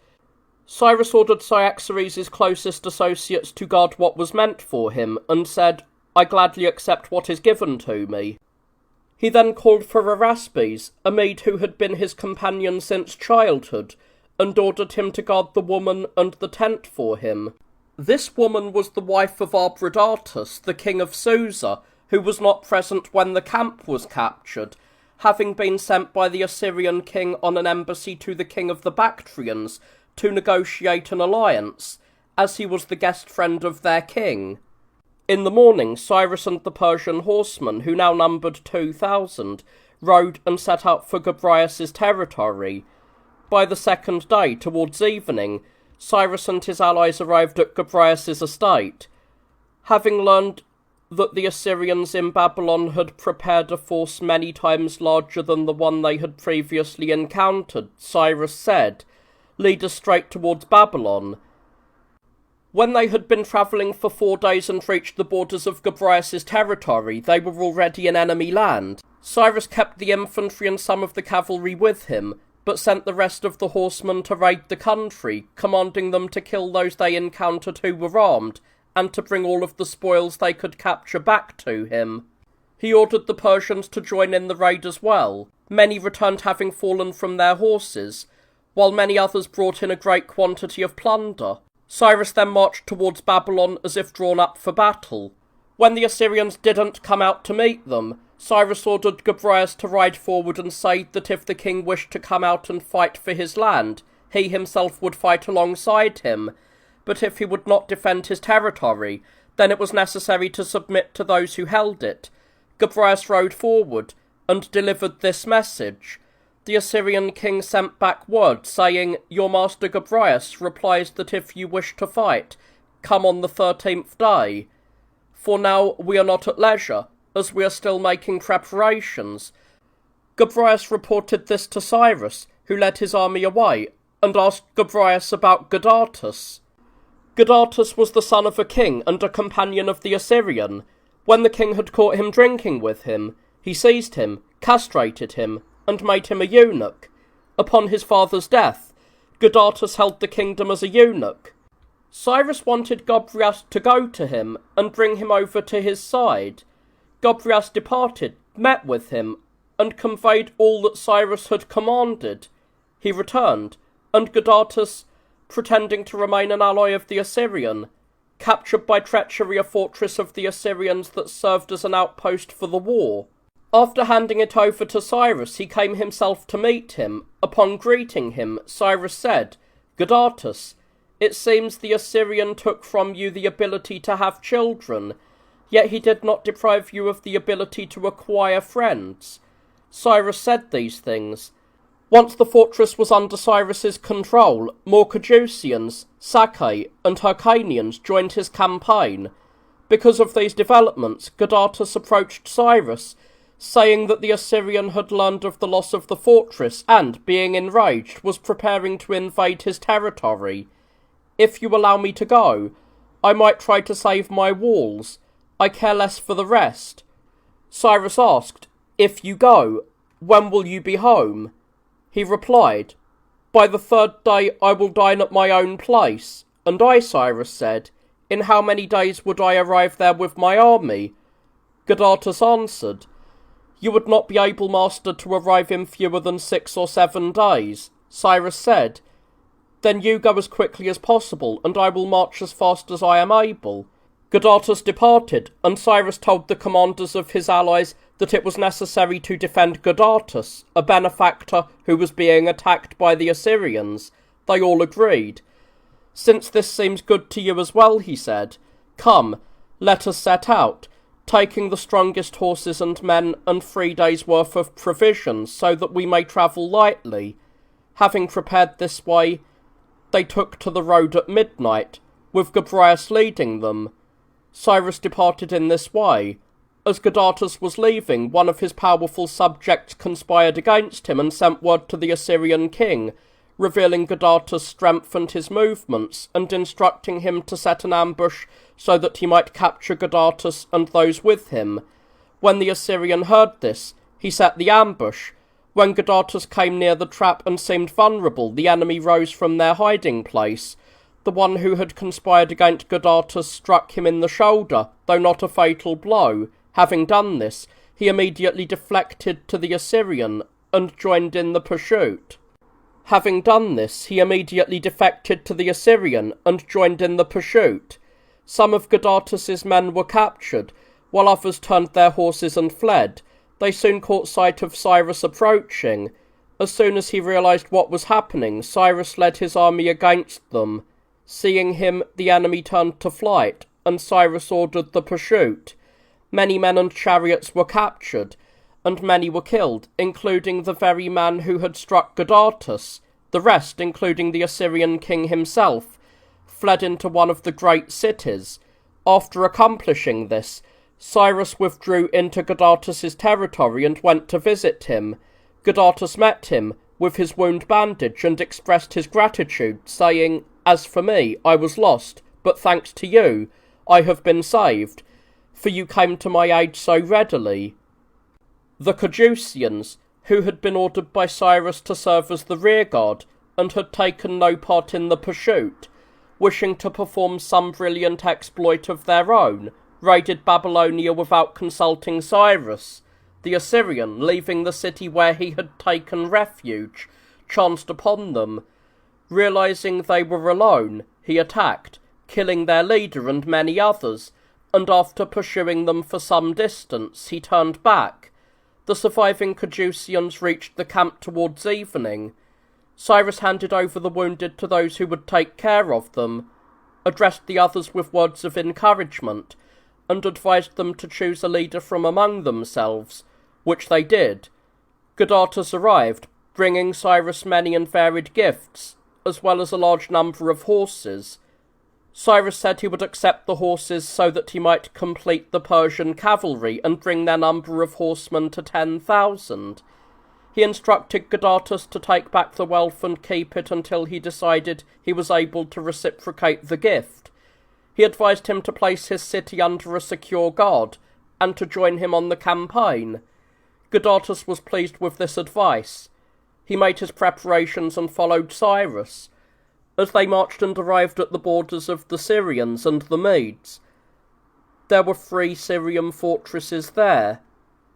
Cyrus ordered Cyaxares' closest associates to guard what was meant for him, and said, "I gladly accept what is given to me." He then called for Araspes, a Mede who had been his companion since childhood, and ordered him to guard the woman and the tent for him. This woman was the wife of Arbradatus, the king of Susa, who was not present when the camp was captured, having been sent by the Assyrian king on an embassy to the king of the Bactrians to negotiate an alliance, as he was the guest friend of their king. In the morning, Cyrus and the Persian horsemen, who now numbered 2,000, rode and set out for Gobryas' territory. By the second day, towards evening, Cyrus and his allies arrived at Gobryas' estate. Having learned that the Assyrians in Babylon had prepared a force many times larger than the one they had previously encountered, Cyrus said, "Lead us straight towards Babylon." When they had been travelling for 4 days and reached the borders of Gobryas' territory, they were already in enemy land. Cyrus kept the infantry and some of the cavalry with him, but sent the rest of the horsemen to raid the country, commanding them to kill those they encountered who were armed, and to bring all of the spoils they could capture back to him. He ordered the Persians to join in the raid as well. Many returned having fallen from their horses, while many others brought in a great quantity of plunder. Cyrus then marched towards Babylon as if drawn up for battle. When the Assyrians didn't come out to meet them, Cyrus ordered Gobryas to ride forward and say that if the king wished to come out and fight for his land, he himself would fight alongside him, but if he would not defend his territory, then it was necessary to submit to those who held it. Gobryas rode forward and delivered this message. The Assyrian king sent back word, saying, "Your master Gobryas replies that if you wish to fight, come on the 13th day. For now we are not at leisure, as we are still making preparations." Gobryas reported this to Cyrus, who led his army away, and asked Gobryas about Godatus. Godatus was the son of a king and a companion of the Assyrian. When the king had caught him drinking with him, he seized him, castrated him, and made him a eunuch. Upon his father's death, Godatus held the kingdom as a eunuch. Cyrus wanted Gobryas to go to him and bring him over to his side. Gobryas departed, met with him, and conveyed all that Cyrus had commanded. He returned, and Godatus, pretending to remain an ally of the Assyrian, captured by treachery a fortress of the Assyrians that served as an outpost for the war. After handing it over to Cyrus, he came himself to meet him. Upon greeting him, Cyrus said, "Godatus, it seems the Assyrian took from you the ability to have children, yet he did not deprive you of the ability to acquire friends. Cyrus said these things. Once the fortress was under Cyrus's control, more Caduceans, Sacae, and Hyrcanians joined his campaign. Because of these developments, Gadatas approached Cyrus, saying that the Assyrian had learned of the loss of the fortress and, being enraged, was preparing to invade his territory. If you allow me to go, I might try to save my walls. I care less for the rest. Cyrus asked, If you go, when will you be home? He replied, By the third day I will dine at my own place. And I, Cyrus said, In how many days would I arrive there with my army? Gadatas answered, You would not be able, master, to arrive in fewer than 6 or 7 days. Cyrus said, Then you go as quickly as possible, and I will march as fast as I am able. Gadatas departed, and Cyrus told the commanders of his allies that it was necessary to defend Gadatas, a benefactor who was being attacked by the Assyrians. They all agreed. Since this seems good to you as well, he said, Come, let us set out, taking the strongest horses and men and 3 days' worth of provisions, so that we may travel lightly. Having prepared this way, they took to the road at midnight, with Gobryas leading them. Cyrus departed in this way. As Gadatas was leaving, one of his powerful subjects conspired against him and sent word to the Assyrian king, revealing Gadatas' strength and his movements, and instructing him to set an ambush so that he might capture Gadatas and those with him. When the Assyrian heard this, he set the ambush. When Gadatas came near the trap and seemed vulnerable, the enemy rose from their hiding place. The one who had conspired against Gadatas struck him in the shoulder, though not a fatal blow. Having done this, he immediately deflected to the Assyrian and joined in the pursuit. Having done this, he immediately defected to the Assyrian and joined in the pursuit. Some of Gadatas' men were captured, while others turned their horses and fled. They soon caught sight of Cyrus approaching. As soon as he realized what was happening, Cyrus led his army against them. Seeing him, the enemy turned to flight, and Cyrus ordered the pursuit. Many men and chariots were captured, and many were killed, including the very man who had struck Gadatas. The rest, including the Assyrian king himself, fled into one of the great cities. After accomplishing this, Cyrus withdrew into Gadatas' territory and went to visit him. Gadatas met him with his wound bandaged and expressed his gratitude, saying, As for me, I was lost, but thanks to you, I have been saved, for you came to my aid so readily. The Caduceans, who had been ordered by Cyrus to serve as the rearguard, and had taken no part in the pursuit, wishing to perform some brilliant exploit of their own, raided Babylonia without consulting Cyrus. The Assyrian, leaving the city where he had taken refuge, chanced upon them. Realizing they were alone, he attacked, killing their leader and many others, and after pursuing them for some distance, he turned back. The surviving Caduceans reached the camp towards evening. Cyrus handed over the wounded to those who would take care of them, addressed the others with words of encouragement, and advised them to choose a leader from among themselves, which they did. Gadatas arrived, bringing Cyrus many and varied gifts, as well as a large number of horses. Cyrus said he would accept the horses so that he might complete the Persian cavalry and bring their number of horsemen to 10,000. He instructed Gadatas to take back the wealth and keep it until he decided he was able to reciprocate the gift. He advised him to place his city under a secure guard, and to join him on the campaign. Gadatas was pleased with this advice. He made his preparations and followed Cyrus. As they marched and arrived at the borders of the Syrians and the Medes, there were 3 Syrian fortresses there.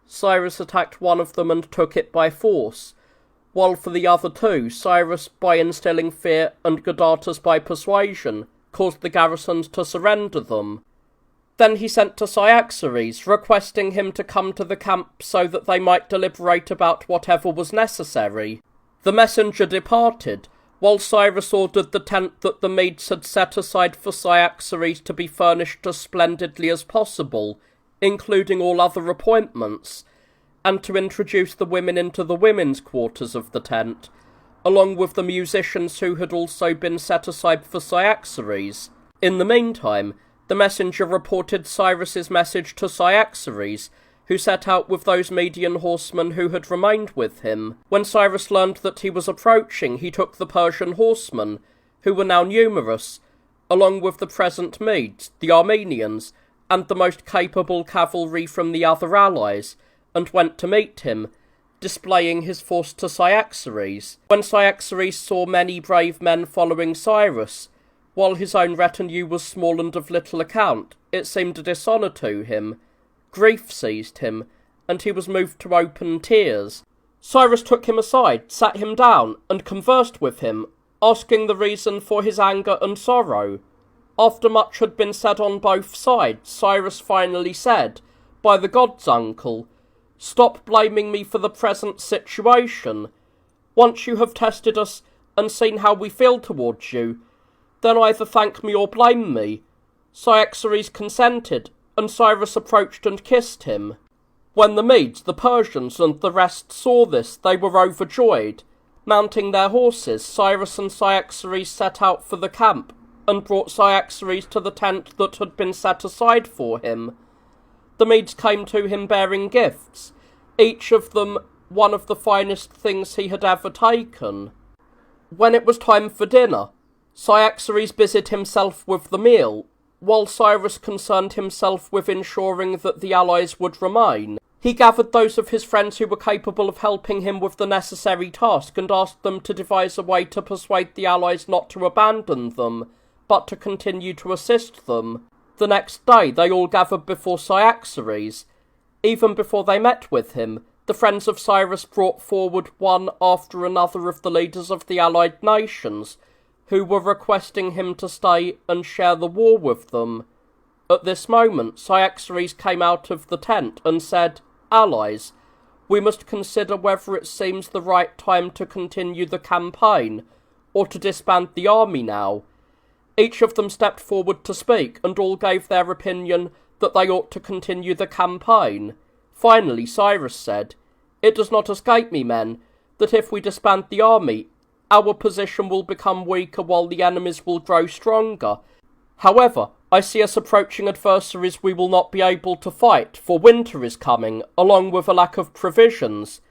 Cyrus attacked one of them and took it by force, while for the other 2, Cyrus, by instilling fear, and Gadatas by persuasion, caused the garrisons to surrender them. Then he sent to Cyaxares, requesting him to come to the camp so that they might deliberate about whatever was necessary. The messenger departed, while Cyrus ordered the tent that the Medes had set aside for Cyaxares to be furnished as splendidly as possible, including all other appointments, and to introduce the women into the women's quarters of the tent, along with the musicians who had also been set aside for Cyaxares. In the meantime, the messenger reported Cyrus's message to Cyaxares, who set out with those Median horsemen who had remained with him. When Cyrus learned that he was approaching, he took the Persian horsemen, who were now numerous, along with the present Medes, the Armenians, and the most capable cavalry from the other allies, and went to meet him, displaying his force to Cyaxares. When Cyaxares saw many brave men following Cyrus, while his own retinue was small and of little account, it seemed a dishonour to him. Grief seized him, and he was moved to open tears. Cyrus took him aside, sat him down, and conversed with him, asking the reason for his anger and sorrow. After much had been said on both sides, Cyrus finally said, "By the gods, uncle, stop blaming me for the present situation. Once you have tested us and seen how we feel towards you, then either thank me or blame me." Cyaxares consented, and Cyrus approached and kissed him. When the Medes, the Persians, and the rest saw this, they were overjoyed. Mounting their horses, Cyrus and Cyaxares set out for the camp, and brought Cyaxares to the tent that had been set aside for him. The Medes came to him bearing gifts, each of them one of the finest things he had ever taken. When it was time for dinner, Cyaxares busied himself with the meal, while Cyrus concerned himself with ensuring that the allies would remain. He gathered those of his friends who were capable of helping him with the necessary task and asked them to devise a way to persuade the allies not to abandon them, but to continue to assist them. The next day they all gathered before Cyaxares. Even before they met with him, the friends of Cyrus brought forward one after another of the leaders of the allied nations, who were requesting him to stay and share the war with them. At this moment, Cyaxares came out of the tent and said, "Allies, we must consider whether it seems the right time to continue the campaign, or to disband the army now." Each of them stepped forward to speak, and all gave their opinion that they ought to continue the campaign. Finally, Cyrus said, "It does not escape me, men, that if we disband the army, our position will become weaker while the enemies will grow stronger. However, I see us approaching adversaries we will not be able to fight, for winter is coming, along with a lack of provisions.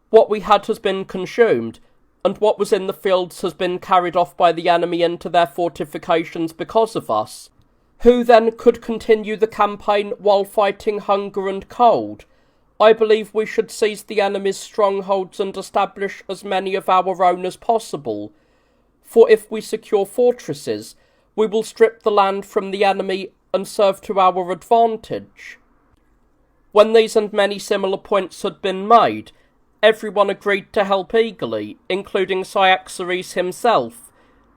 What we had has been consumed, and what was in the fields has been carried off by the enemy into their fortifications because of us. Who then could continue the campaign while fighting hunger and cold? I believe we should seize the enemy's strongholds and establish as many of our own as possible, for if we secure fortresses, we will strip the land from the enemy and serve to our advantage." When these and many similar points had been made, everyone agreed to help eagerly, including Cyaxares himself,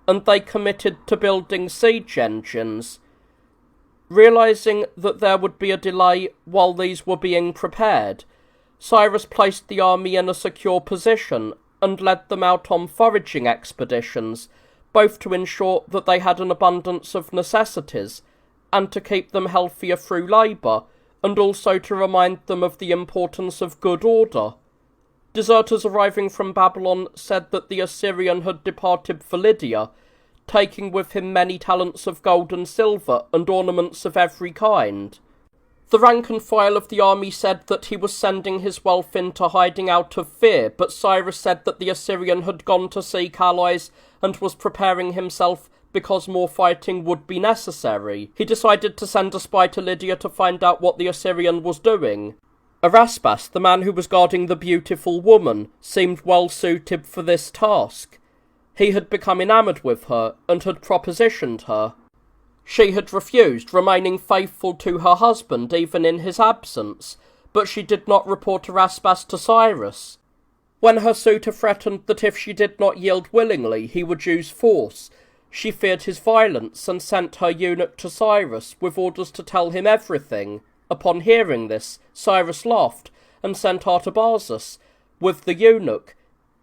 and they committed to building siege engines. Realizing that there would be a delay while these were being prepared, Cyrus placed the army in a secure position and led them out on foraging expeditions, both to ensure that they had an abundance of necessities, and to keep them healthier through labour, and also to remind them of the importance of good order. Deserters arriving from Babylon said that the Assyrian had departed for Lydia, taking with him many talents of gold and silver and ornaments of every kind. The rank and file of the army said that he was sending his wealth into hiding out of fear, but Cyrus said that the Assyrian had gone to seek allies and was preparing himself because more fighting would be necessary. He decided to send a spy to Lydia to find out what the Assyrian was doing. Eraspas, the man who was guarding the beautiful woman, seemed well suited for this task. He had become enamoured with her, and had propositioned her. She had refused, remaining faithful to her husband even in his absence, but she did not report Eraspas to Cyrus. When her suitor threatened that if she did not yield willingly he would use force, she feared his violence and sent her eunuch to Cyrus with orders to tell him everything. Upon hearing this, Cyrus laughed and sent Artabazus with the eunuch,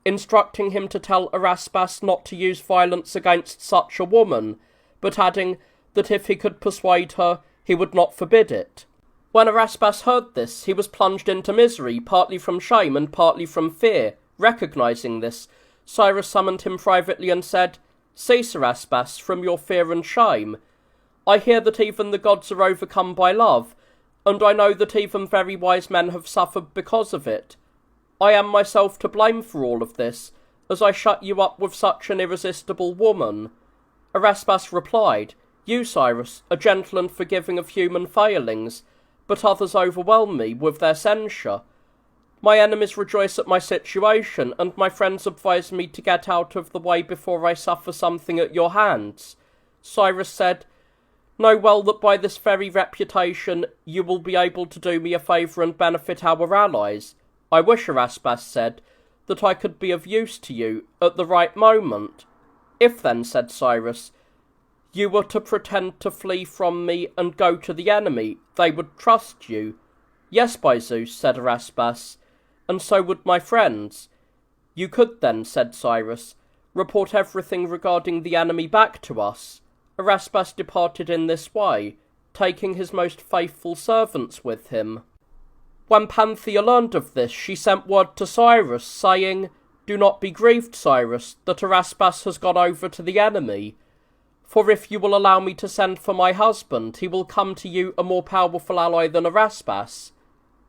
instructing him to tell Araspas not to use violence against such a woman, but adding that if he could persuade her, he would not forbid it. When Araspas heard this, he was plunged into misery, partly from shame and partly from fear. Recognizing this, Cyrus summoned him privately and said, "Cease, Araspas, from your fear and shame. I hear that even the gods are overcome by love, and I know that even very wise men have suffered because of it. I am myself to blame for all of this, as I shut you up with such an irresistible woman." Araspas replied, "You, Cyrus, are gentle and forgiving of human failings, but others overwhelm me with their censure. My enemies rejoice at my situation, and my friends advise me to get out of the way before I suffer something at your hands." Cyrus said, "Know well that by this very reputation you will be able to do me a favour and benefit our allies. I wish," Araspas said, "that I could be of use to you at the right moment." "If then," said Cyrus, "you were to pretend to flee from me and go to the enemy, they would trust you." "Yes, by Zeus," said Araspas, "and so would my friends." "You could then," said Cyrus, "report everything regarding the enemy back to us." Araspas departed in this way, taking his most faithful servants with him. When Panthea learned of this, she sent word to Cyrus, saying, "Do not be grieved, Cyrus, that Araspas has gone over to the enemy. For if you will allow me to send for my husband, he will come to you a more powerful ally than Araspas."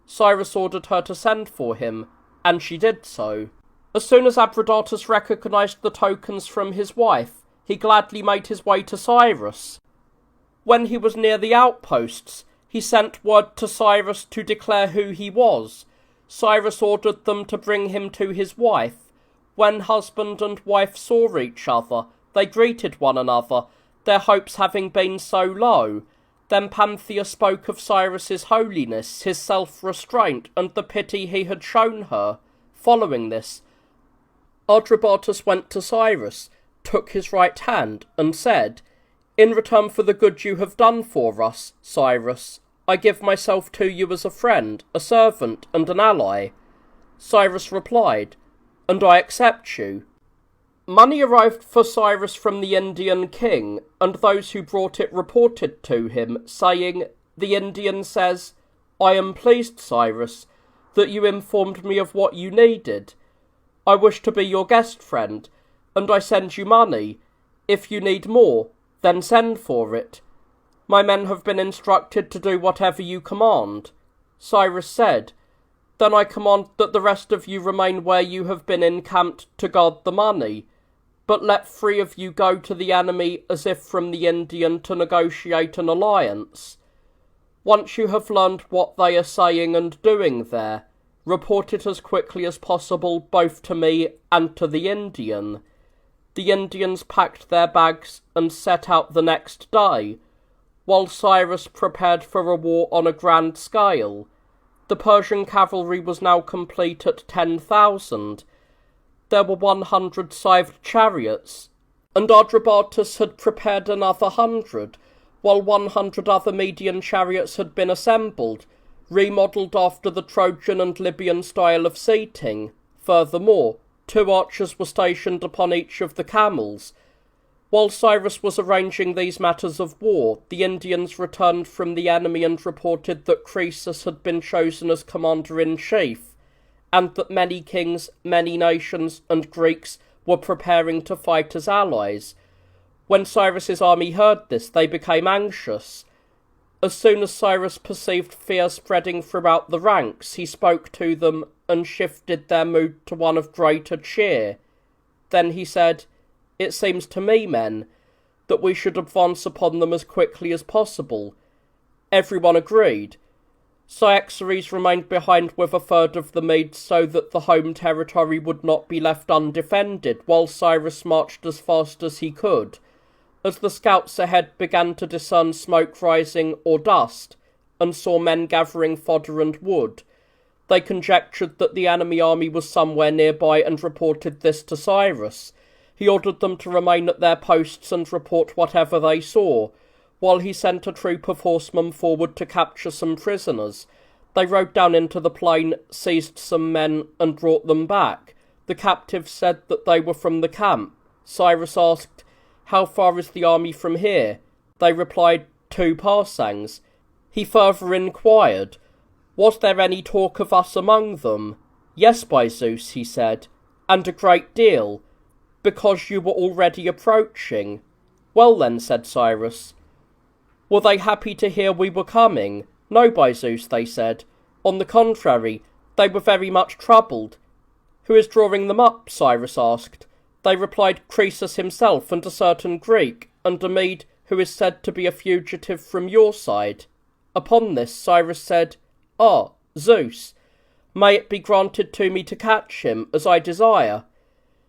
Cyrus ordered her to send for him, and she did so. As soon as Abradatas recognized the tokens from his wife, he gladly made his way to Cyrus. When he was near the outposts, he sent word to Cyrus to declare who he was. Cyrus ordered them to bring him to his wife. When husband and wife saw each other, they greeted one another, their hopes having been so low. Then Panthea spoke of Cyrus's holiness, his self-restraint, and the pity he had shown her. Following this, Adrabatus went to Cyrus, took his right hand, and said, "In return for the good you have done for us, Cyrus, I give myself to you as a friend, a servant, and an ally." Cyrus replied, "And I accept you." Money arrived for Cyrus from the Indian king, and those who brought it reported to him, saying, "The Indian says, 'I am pleased, Cyrus, that you informed me of what you needed. I wish to be your guest friend, and I send you money. If you need more, then send for it. My men have been instructed to do whatever you command." Cyrus said, "Then I command that the rest of you remain where you have been encamped to guard the money, but let 3 of you go to the enemy as if from the Indian to negotiate an alliance. Once you have learned what they are saying and doing there, report it as quickly as possible both to me and to the Indian." The Indians packed their bags and set out the next day, while Cyrus prepared for a war on a grand scale. The Persian cavalry was now complete at 10,000. There were 100 scythed chariots, and Adrabatus had prepared another 100, while 100 other Median chariots had been assembled, remodelled after the Trojan and Libyan style of seating. Furthermore, 2 archers were stationed upon each of the camels. While Cyrus was arranging these matters of war, the Indians returned from the enemy and reported that Croesus had been chosen as commander-in-chief, and that many kings, many nations, and Greeks were preparing to fight as allies. When Cyrus's army heard this, they became anxious. As soon as Cyrus perceived fear spreading throughout the ranks, he spoke to them and shifted their mood to one of greater cheer. Then he said, "It seems to me, men, that we should advance upon them as quickly as possible." Everyone agreed. Cyaxares remained behind with 1/3 of the Medes so that the home territory would not be left undefended, while Cyrus marched as fast as he could. As the scouts ahead began to discern smoke rising or dust, and saw men gathering fodder and wood, they conjectured that the enemy army was somewhere nearby and reported this to Cyrus. He ordered them to remain at their posts and report whatever they saw, while he sent a troop of horsemen forward to capture some prisoners. They rode down into the plain, seized some men, and brought them back. The captives said that they were from the camp. Cyrus asked, "How far is the army from here?" They replied, 2 parsangs. He further inquired, "Was there any talk of us among them?" "Yes, by Zeus," he said, "and a great deal, because you were already approaching." "Well then," said Cyrus, "were they happy to hear we were coming?" "No, by Zeus," they said. "On the contrary, they were very much troubled." "Who is drawing them up?" Cyrus asked. They replied, "Croesus himself, and a certain Greek, and a Mede who is said to be a fugitive from your side." Upon this Cyrus said, "Ah, Zeus, may it be granted to me to catch him, as I desire."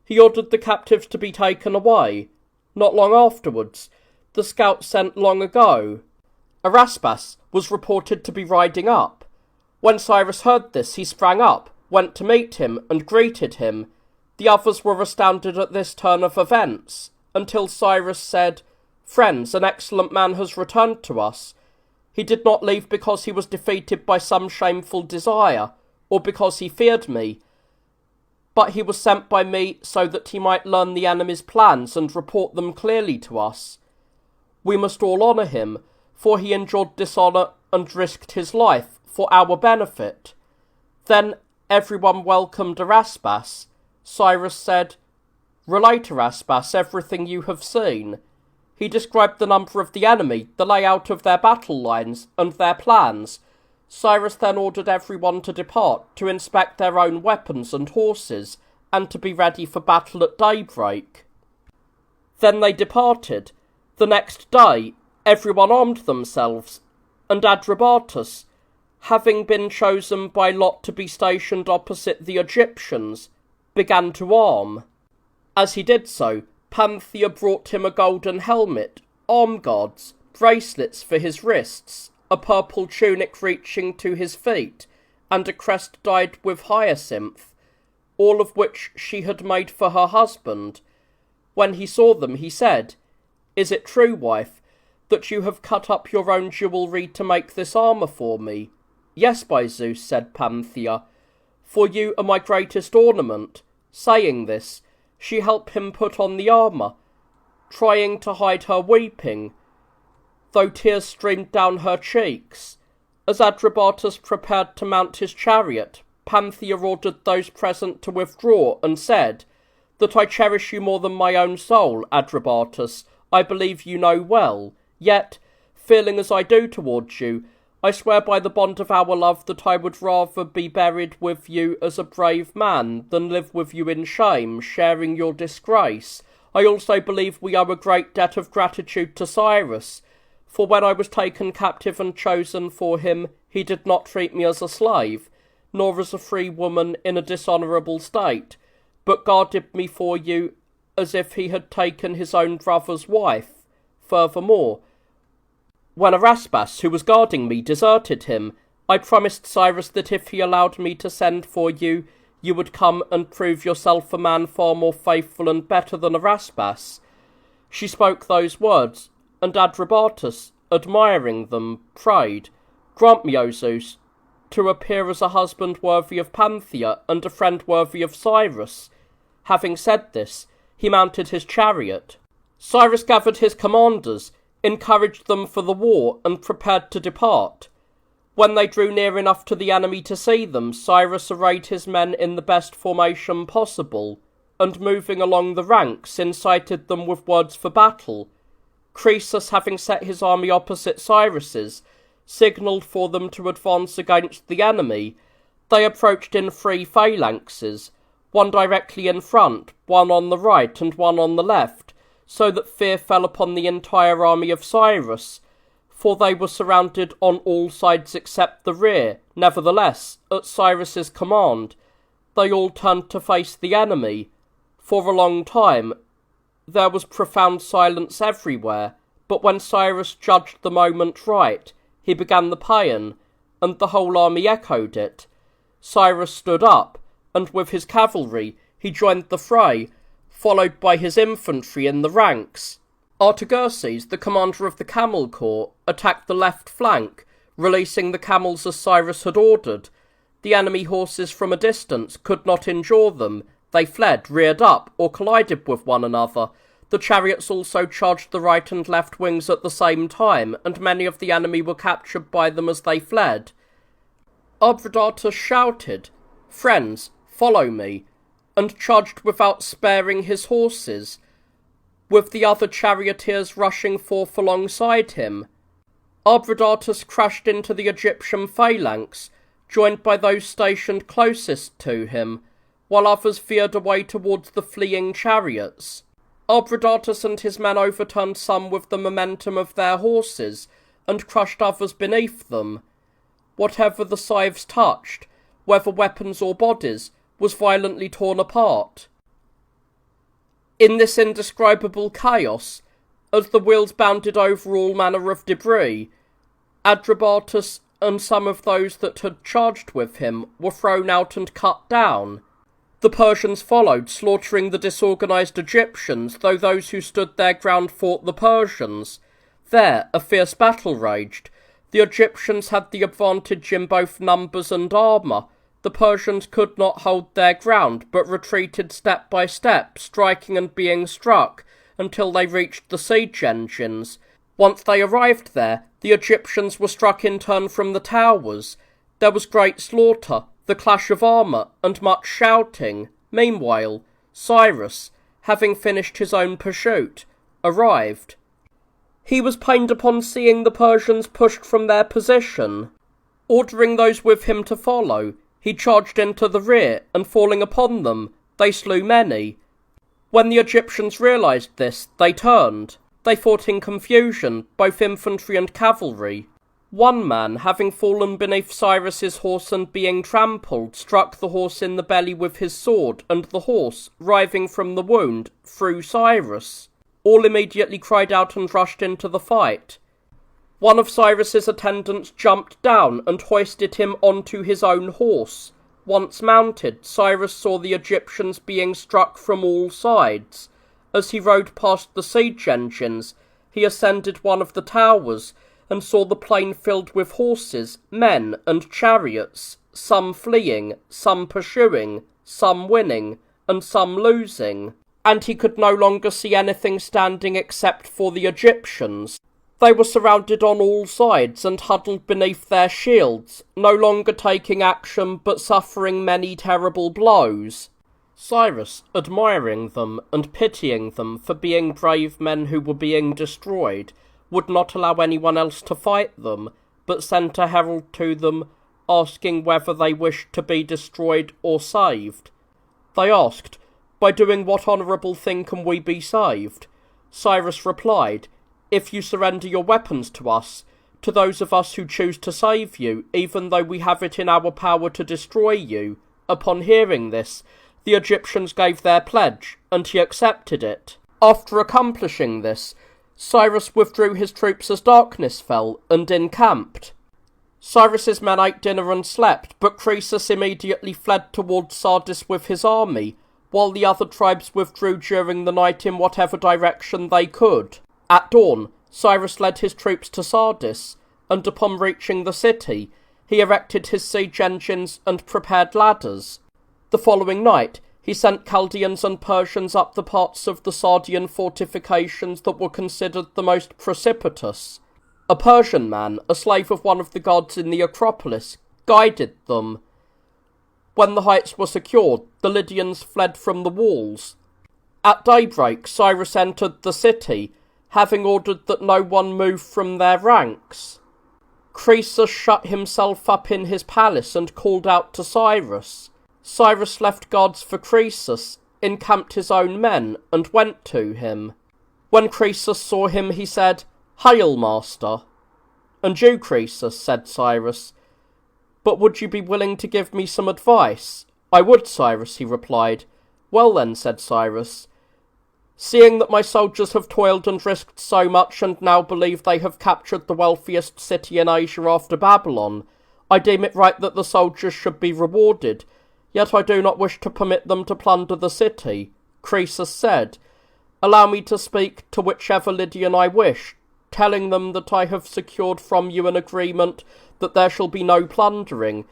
He ordered the captives to be taken away. Not long afterwards, the scout sent long ago, Araspas, was reported to be riding up. When Cyrus heard this, he sprang up, went to meet him, and greeted him. The others were astounded at this turn of events, until Cyrus said, "Friends, an excellent man has returned to us. He did not leave because he was defeated by some shameful desire, or because he feared me, but he was sent by me so that he might learn the enemy's plans and report them clearly to us. We must all honour him, for he endured dishonour and risked his life for our benefit." Then everyone welcomed Araspas. Cyrus said, "Relate, Araspas, everything you have seen." He described the number of the enemy, the layout of their battle lines, and their plans. Cyrus then ordered everyone to depart, to inspect their own weapons and horses, and to be ready for battle at daybreak. Then they departed. The next day, everyone armed themselves, and Adrabatus, having been chosen by lot to be stationed opposite the Egyptians, began to arm. As he did so, Panthea brought him a golden helmet, arm guards, bracelets for his wrists, a purple tunic reaching to his feet, and a crest dyed with hyacinth, all of which she had made for her husband. When he saw them, he said, "Is it true, wife, that you have cut up your own jewellery to make this armour for me?" "Yes, by Zeus," said Panthea, "for you are my greatest ornament." Saying this, she helped him put on the armour, trying to hide her weeping, though tears streamed down her cheeks. As Adrabatus prepared to mount his chariot, Panthea ordered those present to withdraw, and said, "That I cherish you more than my own soul, Adrabatus, I believe you know well. Yet, feeling as I do towards you, I swear by the bond of our love that I would rather be buried with you as a brave man than live with you in shame, sharing your disgrace. I also believe we owe a great debt of gratitude to Cyrus, for when I was taken captive and chosen for him, he did not treat me as a slave, nor as a free woman in a dishonourable state, but guarded me for you as if he had taken his own brother's wife. Furthermore, when Araspas, who was guarding me, deserted him, I promised Cyrus that if he allowed me to send for you, you would come and prove yourself a man far more faithful and better than Araspas." She spoke those words, and Adrabatus, admiring them, prayed, "Grant me, O Zeus, to appear as a husband worthy of Panthea and a friend worthy of Cyrus." Having said this, he mounted his chariot. Cyrus gathered his commanders, encouraged them for the war, and prepared to depart. When they drew near enough to the enemy to see them, Cyrus arrayed his men in the best formation possible, and moving along the ranks, incited them with words for battle. Croesus, having set his army opposite Cyrus's, signalled for them to advance against the enemy. They approached in 3 phalanxes, one directly in front, one on the right, and one on the left, so that fear fell upon the entire army of Cyrus, for they were surrounded on all sides except the rear. Nevertheless, at Cyrus's command, they all turned to face the enemy. For a long time, there was profound silence everywhere, but when Cyrus judged the moment right, he began the paean, and the whole army echoed it. Cyrus stood up, and with his cavalry he joined the fray, followed by his infantry in the ranks. Artaxerxes, the commander of the camel corps, attacked the left flank, releasing the camels as Cyrus had ordered. The enemy horses from a distance could not endure them. They fled, reared up, or collided with one another. The chariots also charged the right and left wings at the same time, and many of the enemy were captured by them as they fled. Obradatus shouted, "Friends, follow me," and charged without sparing his horses, with the other charioteers rushing forth alongside him. Obradatus crashed into the Egyptian phalanx, joined by those stationed closest to him, while others veered away towards the fleeing chariots. Obradatus and his men overturned some with the momentum of their horses, and crushed others beneath them. Whatever the scythes touched, whether weapons or bodies, was violently torn apart. In this indescribable chaos, as the wheels bounded over all manner of debris, Adrabatus and some of those that had charged with him were thrown out and cut down. The Persians followed, slaughtering the disorganized Egyptians, though those who stood their ground fought the Persians. There a fierce battle raged. The Egyptians had the advantage in both numbers and armour. The Persians could not hold their ground, but retreated step by step, striking and being struck, until they reached the siege engines. Once they arrived there, the Egyptians were struck in turn from the towers. There was great slaughter, the clash of armour, and much shouting. Meanwhile, Cyrus, having finished his own pursuit, arrived. He was pained upon seeing the Persians pushed from their position. Ordering those with him to follow, he charged into the rear, and falling upon them, they slew many. When the Egyptians realized this, they turned. They fought in confusion, both infantry and cavalry. One man, having fallen beneath Cyrus's horse and being trampled, struck the horse in the belly with his sword, and the horse, writhing from the wound, threw Cyrus. All immediately cried out and rushed into the fight. One of Cyrus's attendants jumped down and hoisted him onto his own horse. Once mounted, Cyrus saw the Egyptians being struck from all sides. As he rode past the siege engines, he ascended one of the towers, and saw the plain filled with horses, men, and chariots, some fleeing, some pursuing, some winning, and some losing. And he could no longer see anything standing except for the Egyptians. They were surrounded on all sides and huddled beneath their shields, no longer taking action but suffering many terrible blows. Cyrus, admiring them and pitying them for being brave men who were being destroyed, would not allow anyone else to fight them, but sent a herald to them, asking whether they wished to be destroyed or saved. They asked, "By doing what honourable thing can we be saved?" Cyrus replied, "If you surrender your weapons to us, to those of us who choose to save you, even though we have it in our power to destroy you." Upon hearing this, the Egyptians gave their pledge, and he accepted it. After accomplishing this, Cyrus withdrew his troops as darkness fell, and encamped. Cyrus's men ate dinner and slept, but Croesus immediately fled towards Sardis with his army, while the other tribes withdrew during the night in whatever direction they could. At dawn, Cyrus led his troops to Sardis, and upon reaching the city, he erected his siege engines and prepared ladders. The following night, he sent Chaldeans and Persians up the parts of the Sardian fortifications that were considered the most precipitous. A Persian man, a slave of one of the gods in the Acropolis, guided them. When the heights were secured, the Lydians fled from the walls. At daybreak, Cyrus entered the city, having ordered that no one move from their ranks. Croesus shut himself up in his palace and called out to Cyrus. Cyrus left guards for Croesus, encamped his own men, and went to him. When Croesus saw him, he said, "Hail, master." "And you, Croesus," said Cyrus, "but would you be willing to give me some advice?" "I would, Cyrus," he replied. "Well then," said Cyrus, "seeing that my soldiers have toiled and risked so much and now believe they have captured the wealthiest city in Asia after Babylon, I deem it right that the soldiers should be rewarded, yet I do not wish to permit them to plunder the city." Croesus said, "Allow me to speak to whichever Lydian I wish, telling them that I have secured from you an agreement that there shall be no plundering,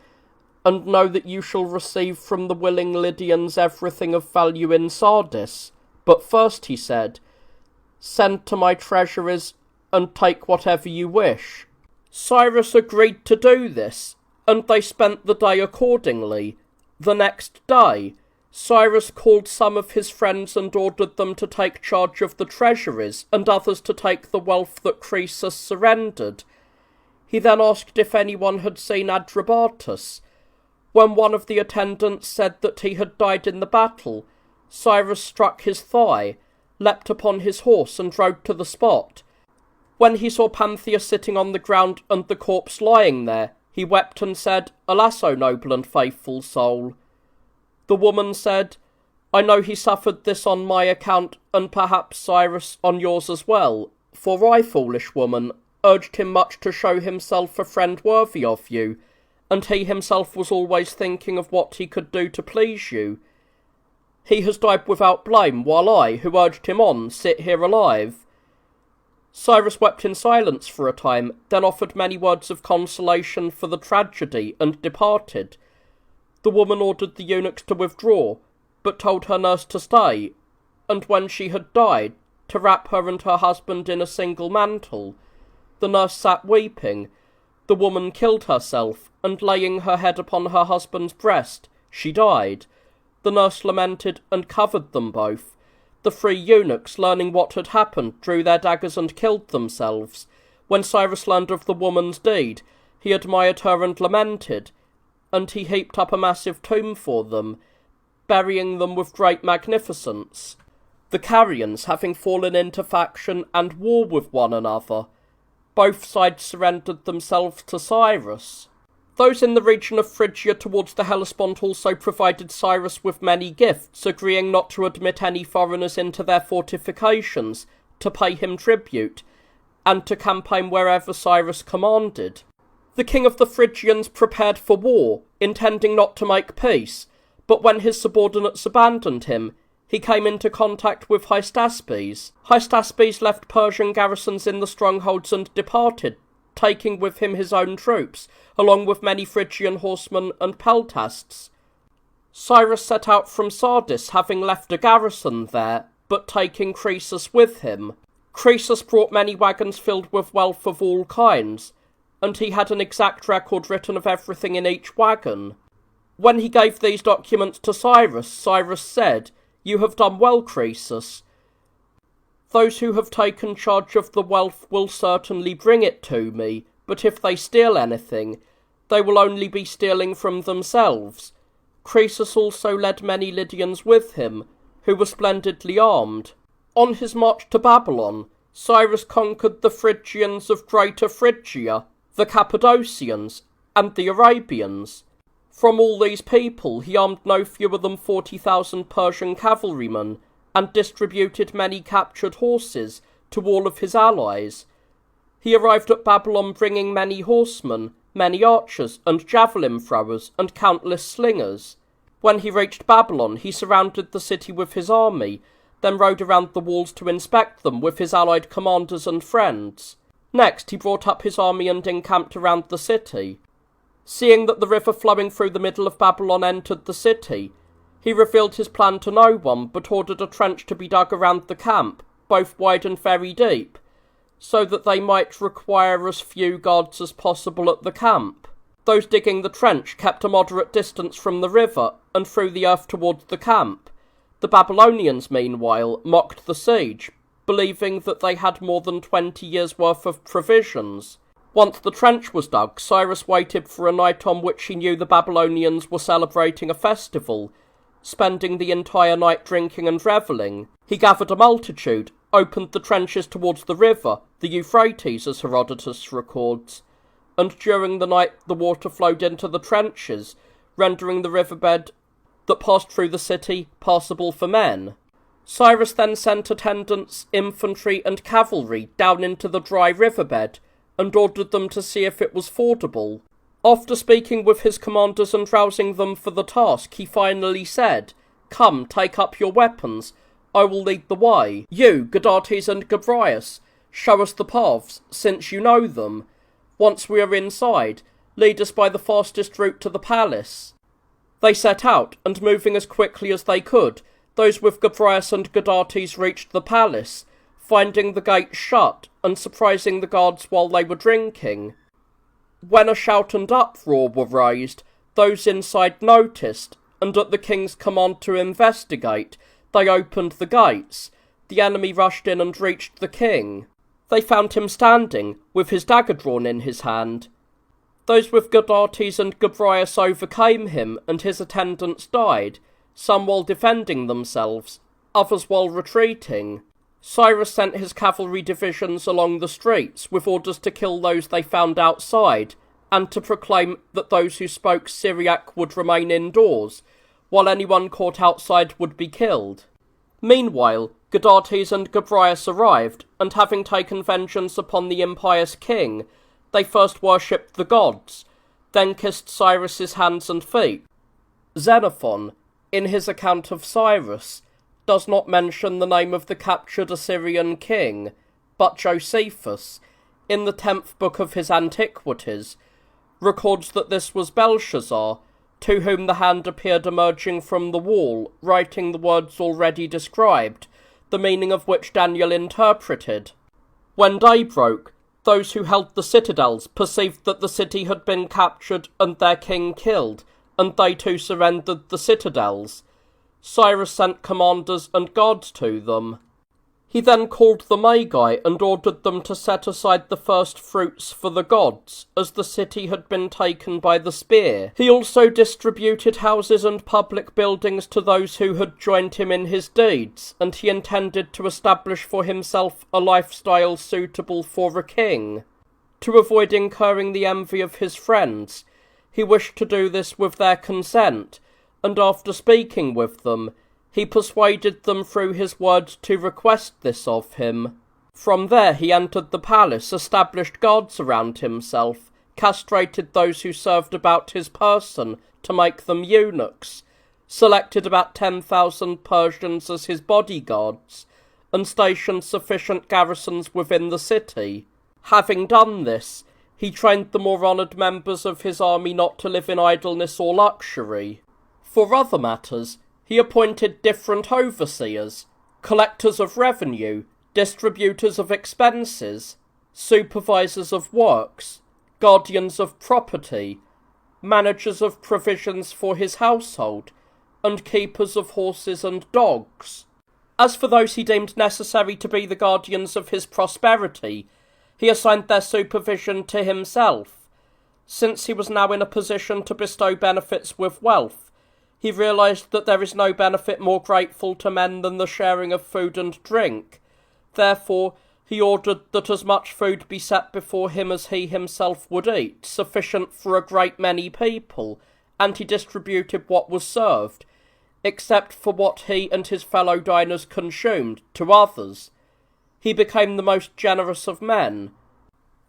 and know that you shall receive from the willing Lydians everything of value in Sardis. But first, he said, send to my treasuries and take whatever you wish. Cyrus agreed to do this, and they spent the day accordingly. The next day, Cyrus called some of his friends and ordered them to take charge of the treasuries, and others to take the wealth that Croesus surrendered. He then asked if anyone had seen Adrabatus. When one of the attendants said that he had died in the battle, Cyrus struck his thigh, leapt upon his horse, and rode to the spot. When he saw Panthea sitting on the ground and the corpse lying there, he wept and said, Alas, O noble and faithful soul. The woman said, I know he suffered this on my account, and perhaps, Cyrus, on yours as well, for I, foolish woman, urged him much to show himself a friend worthy of you, and he himself was always thinking of what he could do to please you. He has died without blame, while I, who urged him on, sit here alive. Cyrus wept in silence for a time, then offered many words of consolation for the tragedy, and departed. The woman ordered the eunuchs to withdraw, but told her nurse to stay, and when she had died, to wrap her and her husband in a single mantle. The nurse sat weeping. The woman killed herself, and laying her head upon her husband's breast, she died. The nurse lamented and covered them both. The 3 eunuchs, learning what had happened, drew their daggers and killed themselves. When Cyrus learned of the woman's deed, he admired her and lamented, and he heaped up a massive tomb for them, burying them with great magnificence. The Carians, having fallen into faction and war with one another, both sides surrendered themselves to Cyrus. Those in the region of Phrygia towards the Hellespont also provided Cyrus with many gifts, agreeing not to admit any foreigners into their fortifications, to pay him tribute, and to campaign wherever Cyrus commanded. The king of the Phrygians prepared for war, intending not to make peace, but when his subordinates abandoned him, he came into contact with Hystaspes. Hystaspes left Persian garrisons in the strongholds and departed, taking with him his own troops, along with many Phrygian horsemen and peltasts. Cyrus set out from Sardis, having left a garrison there, but taking Croesus with him. Croesus brought many wagons filled with wealth of all kinds, and he had an exact record written of everything in each wagon. When he gave these documents to Cyrus, Cyrus said, You have done well, Croesus. Those who have taken charge of the wealth will certainly bring it to me, but if they steal anything, they will only be stealing from themselves. Croesus also led many Lydians with him, who were splendidly armed. On his march to Babylon, Cyrus conquered the Phrygians of Greater Phrygia, the Cappadocians, and the Arabians. From all these people he armed no fewer than 40,000 Persian cavalrymen, and distributed many captured horses to all of his allies. He arrived at Babylon bringing many horsemen, many archers and javelin throwers, and countless slingers. When he reached Babylon, he surrounded the city with his army, then rode around the walls to inspect them with his allied commanders and friends. Next, he brought up his army and encamped around the city. Seeing that the river flowing through the middle of Babylon entered the city, he revealed his plan to no one, but ordered a trench to be dug around the camp, both wide and very deep, so that they might require as few guards as possible at the camp. Those digging the trench kept a moderate distance from the river, and threw the earth towards the camp. The Babylonians, meanwhile, mocked the siege, believing that they had more than 20 years' worth of provisions. Once the trench was dug, Cyrus waited for a night on which he knew the Babylonians were celebrating a festival, spending the entire night drinking and revelling. He gathered a multitude, opened the trenches towards the river, the Euphrates as Herodotus records, and during the night the water flowed into the trenches, rendering the riverbed that passed through the city passable for men. Cyrus then sent attendants, infantry, and cavalry down into the dry riverbed, and ordered them to see if it was fordable. After speaking with his commanders and rousing them for the task, he finally said, Come, take up your weapons, I will lead the way. You, Gadates and Gabryas, show us the paths, since you know them. Once we are inside, lead us by the fastest route to the palace." They set out, and moving as quickly as they could, those with Gobryas and Gadates reached the palace, finding the gates shut and surprising the guards while they were drinking. When a shout and uproar were raised, those inside noticed, and at the king's command to investigate, they opened the gates. The enemy rushed in and reached the king. They found him standing, with his dagger drawn in his hand. Those with Gadates and Gobryas overcame him, and his attendants died, some while defending themselves, others while retreating. Cyrus sent his cavalry divisions along the streets with orders to kill those they found outside, and to proclaim that those who spoke Syriac would remain indoors, while anyone caught outside would be killed. Meanwhile, Gadates and Gobryas arrived, and having taken vengeance upon the impious king, they first worshipped the gods, then kissed Cyrus's hands and feet. Xenophon, in his account of Cyrus, does not mention the name of the captured Assyrian king, but Josephus, in the 10th book of his Antiquities, records that this was Belshazzar, to whom the hand appeared emerging from the wall, writing the words already described, the meaning of which Daniel interpreted. When day broke, those who held the citadels perceived that the city had been captured and their king killed, and they too surrendered the citadels. Cyrus sent commanders and guards to them. He then called the Magi and ordered them to set aside the first fruits for the gods, as the city had been taken by the spear. He also distributed houses and public buildings to those who had joined him in his deeds, and he intended to establish for himself a lifestyle suitable for a king. To avoid incurring the envy of his friends, he wished to do this with their consent, and after speaking with them, he persuaded them through his words to request this of him. From there he entered the palace, established guards around himself, castrated those who served about his person to make them eunuchs, selected about 10,000 Persians as his bodyguards, and stationed sufficient garrisons within the city. Having done this, he trained the more honoured members of his army not to live in idleness or luxury. For other matters, he appointed different overseers, collectors of revenue, distributors of expenses, supervisors of works, guardians of property, managers of provisions for his household, and keepers of horses and dogs. As for those he deemed necessary to be the guardians of his prosperity, he assigned their supervision to himself. Since he was now in a position to bestow benefits with wealth, he realised that there is no benefit more grateful to men than the sharing of food and drink. Therefore, he ordered that as much food be set before him as he himself would eat, sufficient for a great many people, and he distributed what was served, except for what he and his fellow diners consumed, to others. He became the most generous of men.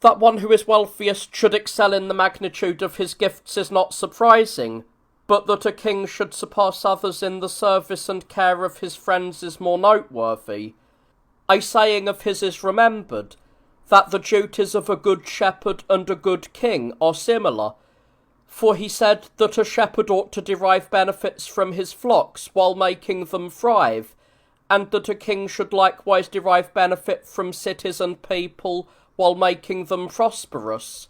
That one who is wealthiest should excel in the magnitude of his gifts is not surprising, but that a king should surpass others in the service and care of his friends is more noteworthy. A saying of his is remembered, that the duties of a good shepherd and a good king are similar, for he said that a shepherd ought to derive benefits from his flocks while making them thrive, and that a king should likewise derive benefit from cities and people while making them prosperous.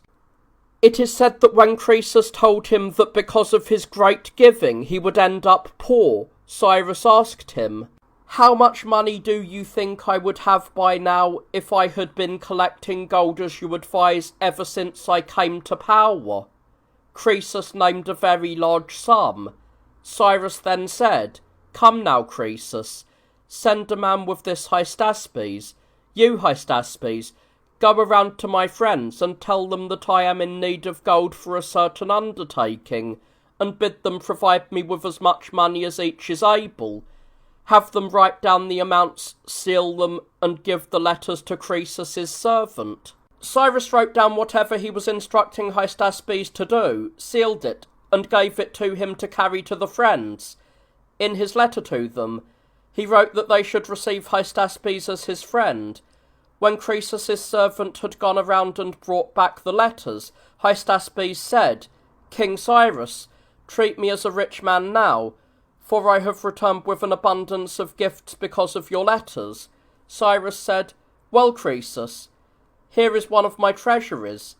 It is said that when Croesus told him that because of his great giving he would end up poor, Cyrus asked him, "How much money do you think I would have by now if I had been collecting gold as you advise ever since I came to power?" Croesus named a very large sum. Cyrus then said, "Come now, Croesus, send a man with this Hystaspes. You, Hystaspes, go around to my friends and tell them that I am in need of gold for a certain undertaking, and bid them provide me with as much money as each is able. Have them write down the amounts, seal them, and give the letters to Croesus's servant." Cyrus wrote down whatever he was instructing Hystaspes to do, sealed it, and gave it to him to carry to the friends. In his letter to them, he wrote that they should receive Hystaspes as his friend, When Croesus's servant had gone around and brought back the letters, Hystaspes said, "King Cyrus, treat me as a rich man now, for I have returned with an abundance of gifts because of your letters." Cyrus said, "Well, Croesus, here is one of my treasuries.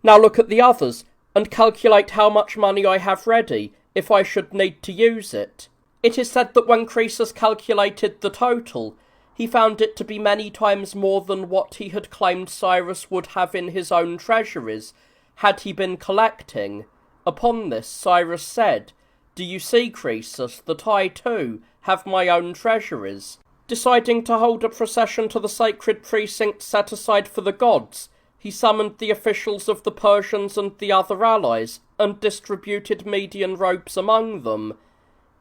Now look at the others, and calculate how much money I have ready, if I should need to use it." It is said that when Croesus calculated the total, he found it to be many times more than what he had claimed Cyrus would have in his own treasuries, had he been collecting. Upon this, Cyrus said, "Do you see, Croesus, that I, too, have my own treasuries?" Deciding to hold a procession to the sacred precinct set aside for the gods, he summoned the officials of the Persians and the other allies, and distributed Median robes among them.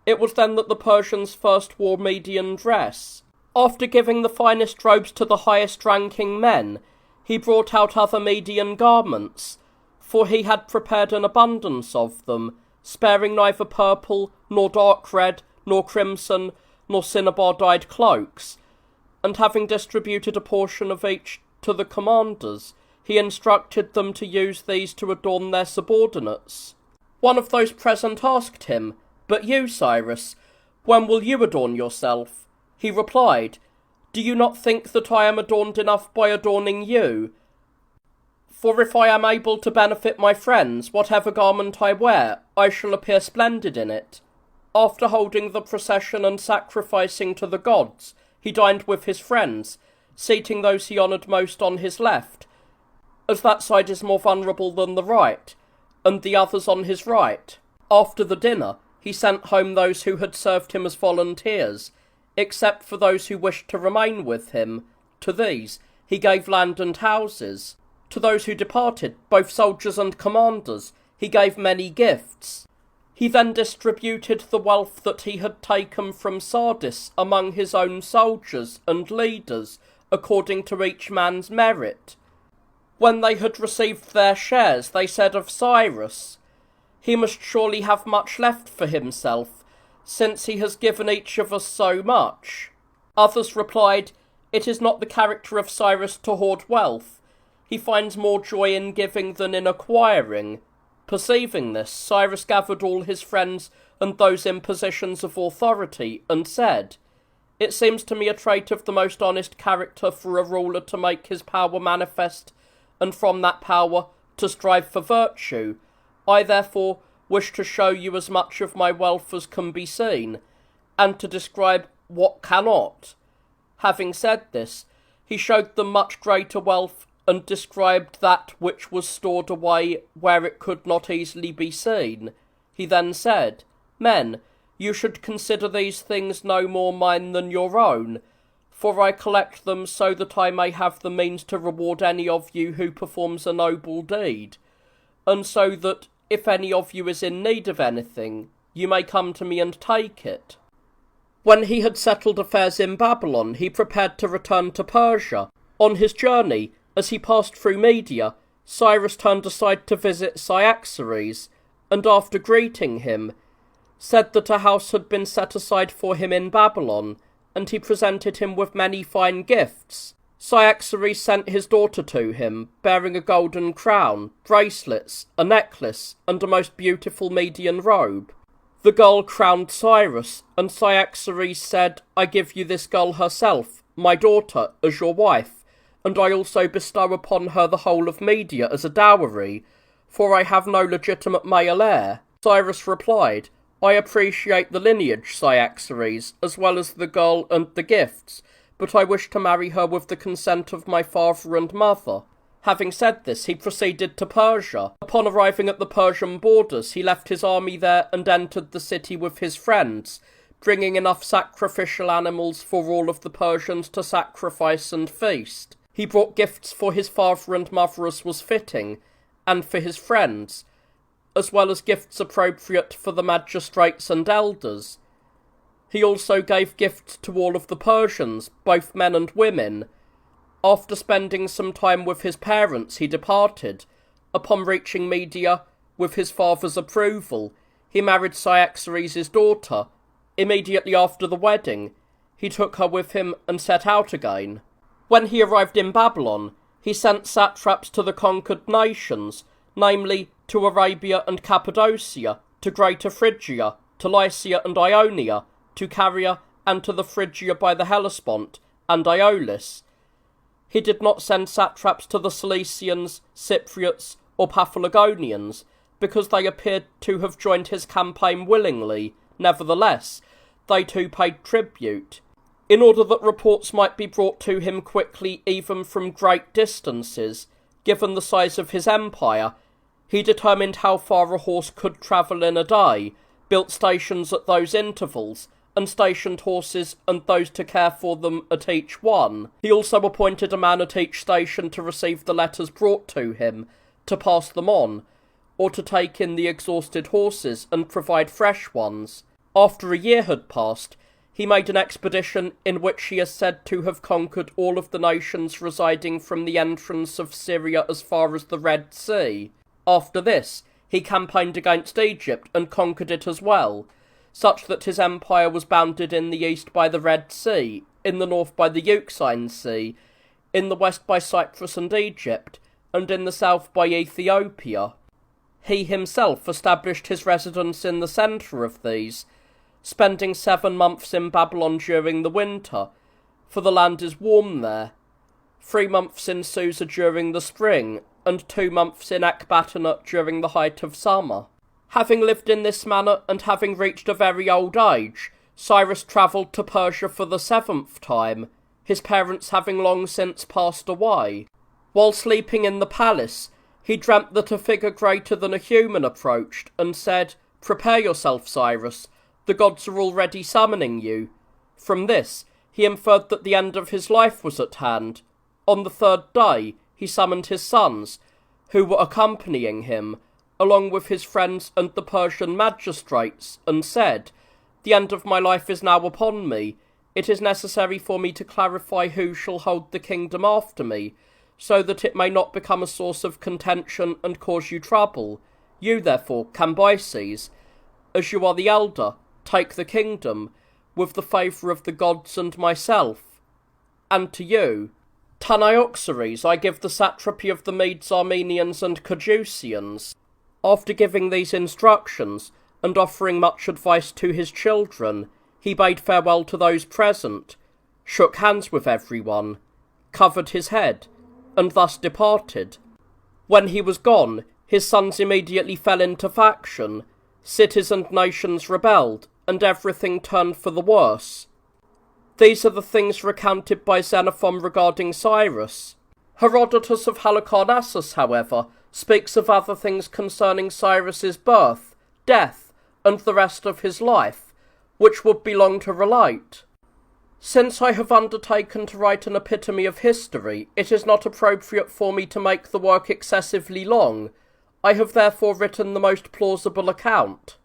It was then that the Persians first wore Median dress. After giving the finest robes to the highest-ranking men, he brought out other Median garments, for he had prepared an abundance of them, sparing neither purple, nor dark red, nor crimson, nor cinnabar-dyed cloaks, and having distributed a portion of each to the commanders, he instructed them to use these to adorn their subordinates. One of those present asked him, "But you, Cyrus, when will you adorn yourself?" He replied, "Do you not think that I am adorned enough by adorning you? For if I am able to benefit my friends, whatever garment I wear, I shall appear splendid in it." After holding the procession and sacrificing to the gods, he dined with his friends, seating those he honoured most on his left, as that side is more vulnerable than the right, and the others on his right. After the dinner, he sent home those who had served him as volunteers, except for those who wished to remain with him. To these he gave land and houses. To those who departed, both soldiers and commanders, he gave many gifts. He then distributed the wealth that he had taken from Sardis among his own soldiers and leaders, according to each man's merit. When they had received their shares, they said of Cyrus, "He must surely have much left for himself, since he has given each of us so much." Others replied, "It is not the character of Cyrus to hoard wealth. He finds more joy in giving than in acquiring." Perceiving this, Cyrus gathered all his friends and those in positions of authority, and said, "It seems to me a trait of the most honest character for a ruler to make his power manifest, and from that power to strive for virtue. I therefore wish to show you as much of my wealth as can be seen, and to describe what cannot." Having said this, he showed them much greater wealth, and described that which was stored away where it could not easily be seen. He then said, "Men, you should consider these things no more mine than your own, for I collect them so that I may have the means to reward any of you who performs a noble deed, and so that, if any of you is in need of anything, you may come to me and take it." When he had settled affairs in Babylon, he prepared to return to Persia. On his journey, as he passed through Media, Cyrus turned aside to visit Cyaxares, and after greeting him, said that a house had been set aside for him in Babylon, and he presented him with many fine gifts. Cyaxares sent his daughter to him, bearing a golden crown, bracelets, a necklace, and a most beautiful Median robe. The girl crowned Cyrus, and Cyaxares said, "I give you this girl herself, my daughter, as your wife, and I also bestow upon her the whole of Media as a dowry, for I have no legitimate male heir." Cyrus replied, "I appreciate the lineage, Cyaxares, as well as the girl and the gifts, but I wish to marry her with the consent of my father and mother." Having said this, he proceeded to Persia. Upon arriving at the Persian borders, he left his army there and entered the city with his friends, bringing enough sacrificial animals for all of the Persians to sacrifice and feast. He brought gifts for his father and mother as was fitting, and for his friends, as well as gifts appropriate for the magistrates and elders. He also gave gifts to all of the Persians, both men and women. After spending some time with his parents, he departed. Upon reaching Media, with his father's approval, he married Cyaxares' daughter. Immediately after the wedding, he took her with him and set out again. When he arrived in Babylon, he sent satraps to the conquered nations, namely to Arabia and Cappadocia, to Greater Phrygia, to Lycia and Ionia, to Caria, and to the Phrygia by the Hellespont, and Aeolis. He did not send satraps to the Cilicians, Cypriots, or Paphlagonians, because they appeared to have joined his campaign willingly. Nevertheless, they too paid tribute. In order that reports might be brought to him quickly even from great distances, given the size of his empire, he determined how far a horse could travel in a day, built stations at those intervals, and stationed horses and those to care for them at each one. He also appointed a man at each station to receive the letters brought to him, to pass them on, or to take in the exhausted horses and provide fresh ones. After a year had passed, he made an expedition in which he is said to have conquered all of the nations residing from the entrance of Syria as far as the Red Sea. After this, he campaigned against Egypt and conquered it as well, such that his empire was bounded in the east by the Red Sea, in the north by the Euxine Sea, in the west by Cyprus and Egypt, and in the south by Ethiopia. He himself established his residence in the centre of these, spending 7 months in Babylon during the winter, for the land is warm there, 3 months in Susa during the spring, and 2 months in Ecbatana during the height of summer. Having lived in this manner, and having reached a very old age, Cyrus travelled to Persia for the 7th time, his parents having long since passed away. While sleeping in the palace, he dreamt that a figure greater than a human approached, and said, "Prepare yourself, Cyrus, the gods are already summoning you." From this, he inferred that the end of his life was at hand. On the 3rd day, he summoned his sons, who were accompanying him, along with his friends and the Persian magistrates, and said, "The end of my life is now upon me. It is necessary for me to clarify who shall hold the kingdom after me, so that it may not become a source of contention and cause you trouble. You, therefore, Cambyses, as you are the elder, take the kingdom, with the favour of the gods and myself. And to you, Tanaoxeres, I give the satrapy of the Medes, Armenians, and Caduceans." After giving these instructions, and offering much advice to his children, he bade farewell to those present, shook hands with everyone, covered his head, and thus departed. When he was gone, his sons immediately fell into faction, cities and nations rebelled, and everything turned for the worse. These are the things recounted by Xenophon regarding Cyrus. Herodotus of Halicarnassus, however, speaks of other things concerning Cyrus's birth, death, and the rest of his life, which would be long to relate. Since I have undertaken to write an epitome of history, it is not appropriate for me to make the work excessively long. I have therefore written the most plausible account.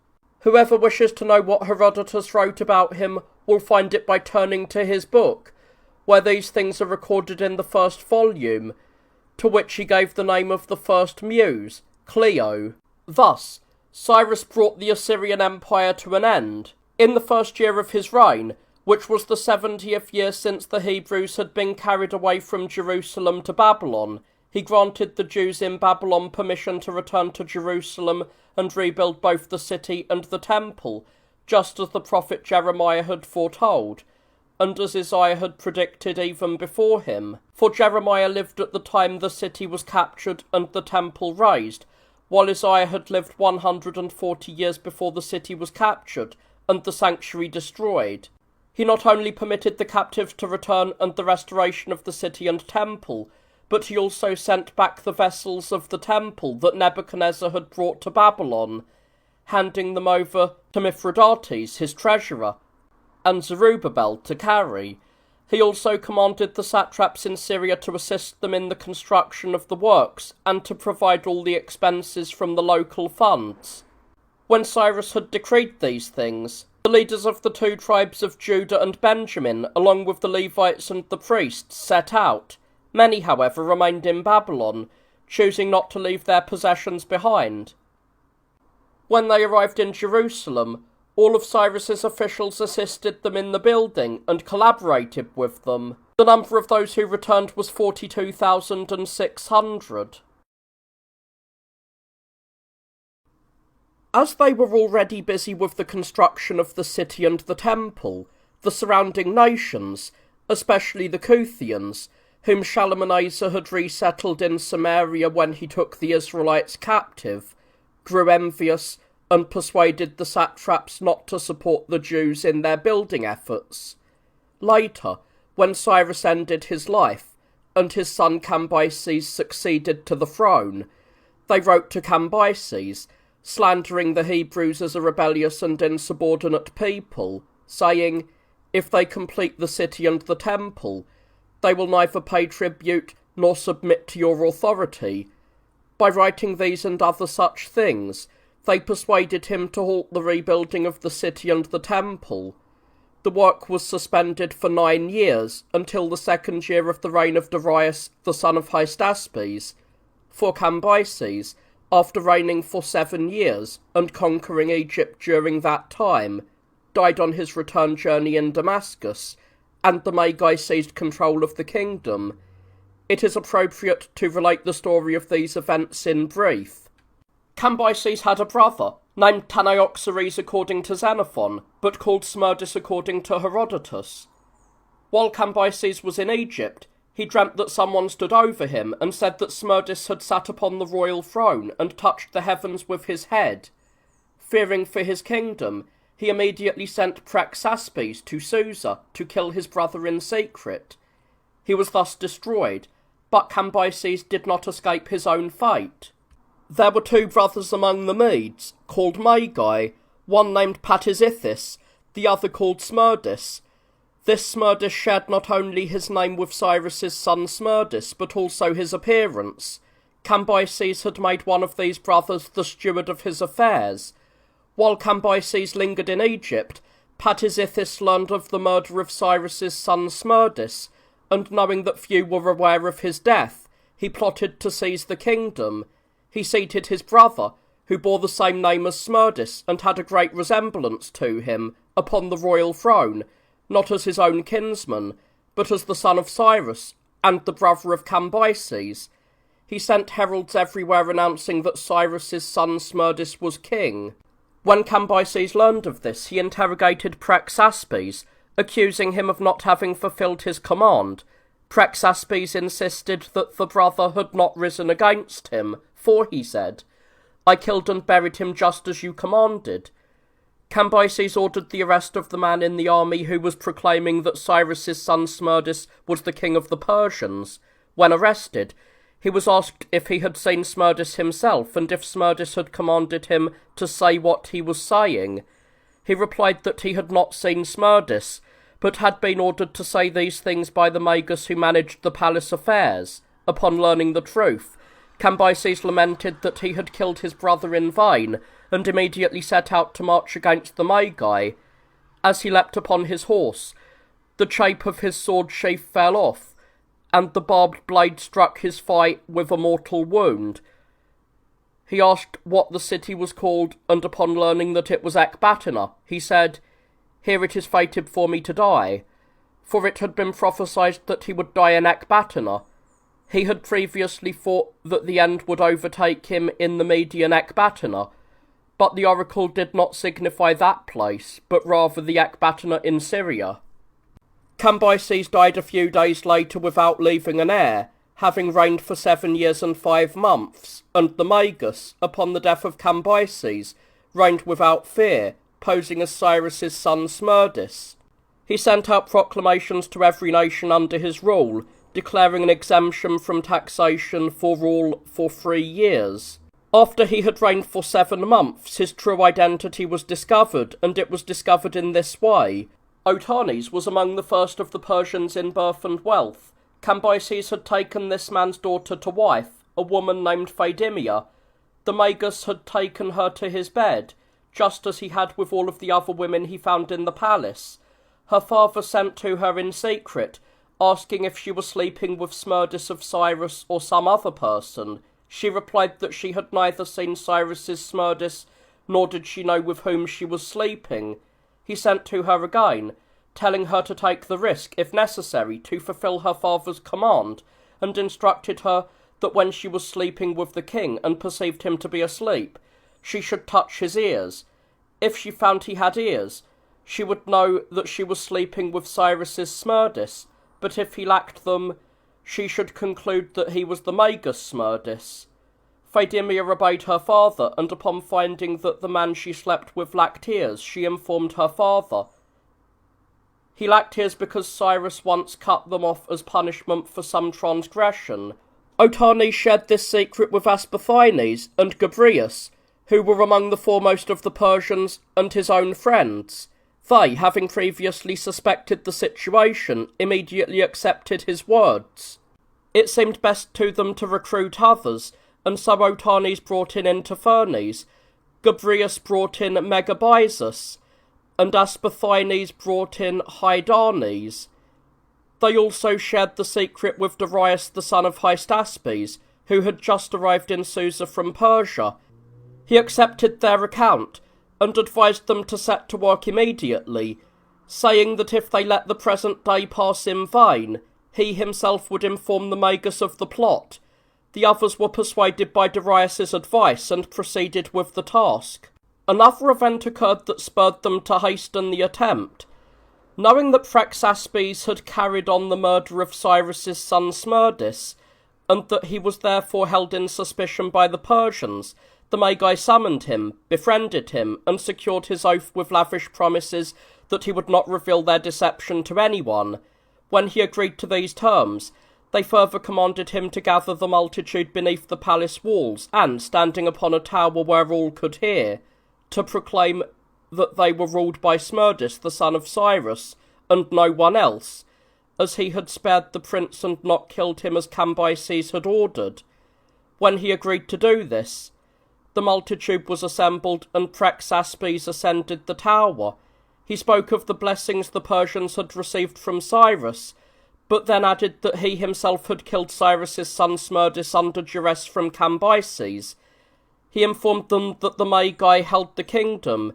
Whoever wishes to know what Herodotus wrote about him will find it by turning to his book, where these things are recorded in the 1st volume, to which he gave the name of the first muse, Clio. Thus, Cyrus brought the Assyrian Empire to an end. In the 1st year of his reign, which was the 70th year since the Hebrews had been carried away from Jerusalem to Babylon, he granted the Jews in Babylon permission to return to Jerusalem and rebuild both the city and the temple, just as the prophet Jeremiah had foretold, and as Isaiah had predicted even before him. For Jeremiah lived at the time the city was captured and the temple razed, while Isaiah had lived 140 years before the city was captured and the sanctuary destroyed. He not only permitted the captives to return and the restoration of the city and temple, but he also sent back the vessels of the temple that Nebuchadnezzar had brought to Babylon, handing them over to Mithridates, his treasurer, and Zerubbabel to carry. He also commanded the satraps in Syria to assist them in the construction of the works, and to provide all the expenses from the local funds. When Cyrus had decreed these things, the leaders of the 2 tribes of Judah and Benjamin, along with the Levites and the priests, set out. Many, however, remained in Babylon, choosing not to leave their possessions behind. When they arrived in Jerusalem, All of Cyrus's officials assisted them in the building and collaborated with them. The number of those who returned was 42,600. As they were already busy with the construction of the city and the temple, the surrounding nations, especially the Kuthians, whom Shalmaneser had resettled in Samaria when he took the Israelites captive, grew envious and persuaded the satraps not to support the Jews in their building efforts. Later, when Cyrus ended his life, and his son Cambyses succeeded to the throne, they wrote to Cambyses, slandering the Hebrews as a rebellious and insubordinate people, saying, "If they complete the city and the temple, they will neither pay tribute nor submit to your authority." By writing these and other such things, they persuaded him to halt the rebuilding of the city and the temple. The work was suspended for 9 years, until the 2nd year of the reign of Darius, the son of Hystaspes. For Cambyses, after reigning for 7 years, and conquering Egypt during that time, died on his return journey in Damascus, and the Magi seized control of the kingdom. It is appropriate to relate the story of these events in brief. Cambyses had a brother, named Tanaoxeres according to Xenophon, but called Smerdis according to Herodotus. While Cambyses was in Egypt, he dreamt that someone stood over him and said that Smerdis had sat upon the royal throne and touched the heavens with his head. Fearing for his kingdom, he immediately sent Praxaspes to Susa to kill his brother in secret. He was thus destroyed, but Cambyses did not escape his own fate. There were 2 brothers among the Medes, called Magi, one named Patizithis, the other called Smerdis. This Smerdis shared not only his name with Cyrus's son Smerdis, but also his appearance. Cambyses had made one of these brothers the steward of his affairs. While Cambyses lingered in Egypt, Patizithis learned of the murder of Cyrus's son Smerdis, and knowing that few were aware of his death, he plotted to seize the kingdom. He seated his brother, who bore the same name as Smerdis and had a great resemblance to him, upon the royal throne, not as his own kinsman, but as the son of Cyrus, and the brother of Cambyses. He sent heralds everywhere announcing that Cyrus's son Smerdis was king. When Cambyses learned of this, he interrogated Praxaspes, accusing him of not having fulfilled his command. Praxaspes insisted that the brother had not risen against him, for, he said, "I killed and buried him just as you commanded." Cambyses ordered the arrest of the man in the army who was proclaiming that Cyrus's son Smerdis was the king of the Persians. When arrested, he was asked if he had seen Smerdis himself, and if Smerdis had commanded him to say what he was saying. He replied that he had not seen Smerdis, but had been ordered to say these things by the Magus who managed the palace affairs. Upon learning the truth, Cambyses lamented that he had killed his brother in vain, and immediately set out to march against the Magi. As he leapt upon his horse, the chape of his sword sheath fell off, and the barbed blade struck his thigh with a mortal wound. He asked what the city was called, and upon learning that it was Ecbatana, he said, "Here it is fated for me to die," for it had been prophesied that he would die in Ecbatana. He had previously thought that the end would overtake him in the Median Ecbatana, but the oracle did not signify that place, but rather the Ecbatana in Syria. Cambyses died a few days later without leaving an heir, having reigned for 7 years and 5 months, and the Magus, upon the death of Cambyses, reigned without fear, posing as Cyrus's son Smerdis. He sent out proclamations to every nation under his rule, declaring an exemption from taxation for all for 3 years. After he had reigned for 7 months, his true identity was discovered, and it was discovered in this way. Otanes was among the first of the Persians in birth and wealth. Cambyses had taken this man's daughter to wife, a woman named Phedimia. The Magus had taken her to his bed, just as he had with all of the other women he found in the palace. Her father sent to her in secret, asking if she was sleeping with Smerdis of Cyrus or some other person. She replied that she had neither seen Cyrus's Smerdis nor did she know with whom she was sleeping. He sent to her again, telling her to take the risk, if necessary, to fulfill her father's command, and instructed her that when she was sleeping with the king and perceived him to be asleep, she should touch his ears. If she found he had ears, she would know that she was sleeping with Cyrus's Smerdis, but if he lacked them, she should conclude that he was the Magus Smerdis. Faedimia obeyed her father, and upon finding that the man she slept with lacked ears, she informed her father. He lacked ears because Cyrus once cut them off as punishment for some transgression. Otanes shared this secret with Aspathines and Gobryas, who were among the foremost of the Persians and his own friends. They, having previously suspected the situation, immediately accepted his words. It seemed best to them to recruit others, and so Otanes brought in Interfernes, Gobryas brought in Megabyzus, and Aspathines brought in Hydarnes. They also shared the secret with Darius the son of Hystaspes, who had just arrived in Susa from Persia. He accepted their account, and advised them to set to work immediately, saying that if they let the present day pass in vain, he himself would inform the Magus of the plot. The others were persuaded by Darius's advice and proceeded with the task. Another event occurred that spurred them to hasten the attempt. Knowing that Prexaspes had carried on the murder of Cyrus's son Smerdis, and that he was therefore held in suspicion by the Persians, the Magi summoned him, befriended him, and secured his oath with lavish promises that he would not reveal their deception to anyone. When he agreed to these terms, they further commanded him to gather the multitude beneath the palace walls, and, standing upon a tower where all could hear, to proclaim that they were ruled by Smerdis, the son of Cyrus, and no one else, as he had spared the prince and not killed him as Cambyses had ordered. When he agreed to do this, the multitude was assembled, and Prexaspes ascended the tower. He spoke of the blessings the Persians had received from Cyrus, but then added that he himself had killed Cyrus's son Smerdis under duress from Cambyses. He informed them that the Magi held the kingdom,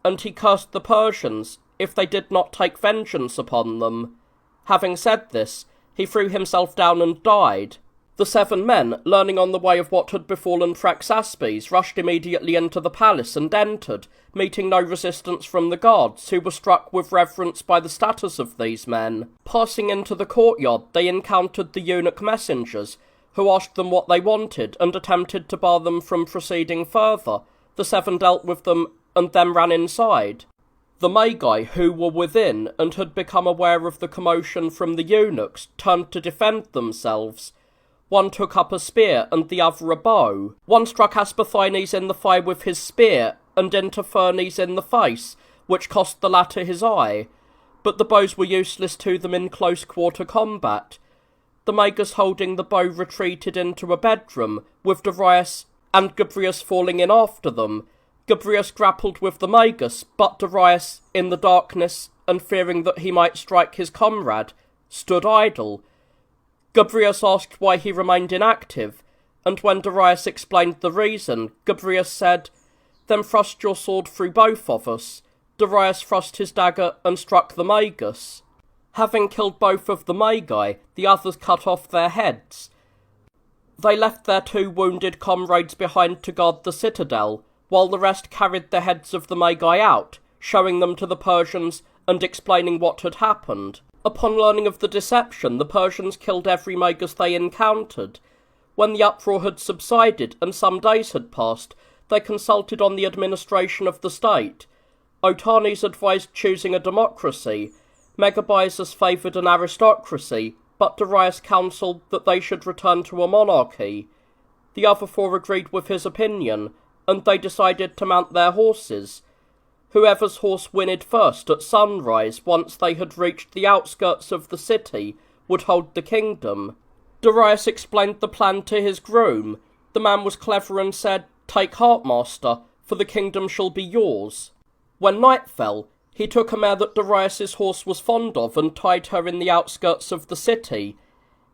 and he cursed the Persians if they did not take vengeance upon them. Having said this, he threw himself down and died. The 7 men, learning on the way of what had befallen Prexaspes, rushed immediately into the palace and entered, meeting no resistance from the guards, who were struck with reverence by the status of these men. Passing into the courtyard, they encountered the eunuch messengers, who asked them what they wanted, and attempted to bar them from proceeding further. The 7 dealt with them, and then ran inside. The Magi, who were within, and had become aware of the commotion from the eunuchs, turned to defend themselves. One took up a spear, and the other a bow. One struck Aspathines in the thigh with his spear, and Interfernes in the face, which cost the latter his eye. But the bows were useless to them in close-quarter combat. The Magus holding the bow retreated into a bedroom, with Darius and Gobryas falling in after them. Gobryas grappled with the Magus, but Darius, in the darkness, and fearing that he might strike his comrade, stood idle. Gobryas asked why he remained inactive, and when Darius explained the reason, Gobryas said, "Then thrust your sword through both of us." Darius thrust his dagger and struck the Magus. Having killed both of the Magi, the others cut off their heads. They left their 2 wounded comrades behind to guard the citadel, while the rest carried the heads of the Magi out, showing them to the Persians and explaining what had happened. Upon learning of the deception, the Persians killed every Magus they encountered. When the uproar had subsided and some days had passed, they consulted on the administration of the state. Otanes advised choosing a democracy. Megabyzus favoured an aristocracy, but Darius counselled that they should return to a monarchy. The other 4 agreed with his opinion, and they decided to mount their horses. Whoever's horse whinnied first at sunrise, once they had reached the outskirts of the city, would hold the kingdom. Darius explained the plan to his groom. The man was clever and said, "Take heart, master, for the kingdom shall be yours." When night fell, he took a mare that Darius's horse was fond of and tied her in the outskirts of the city.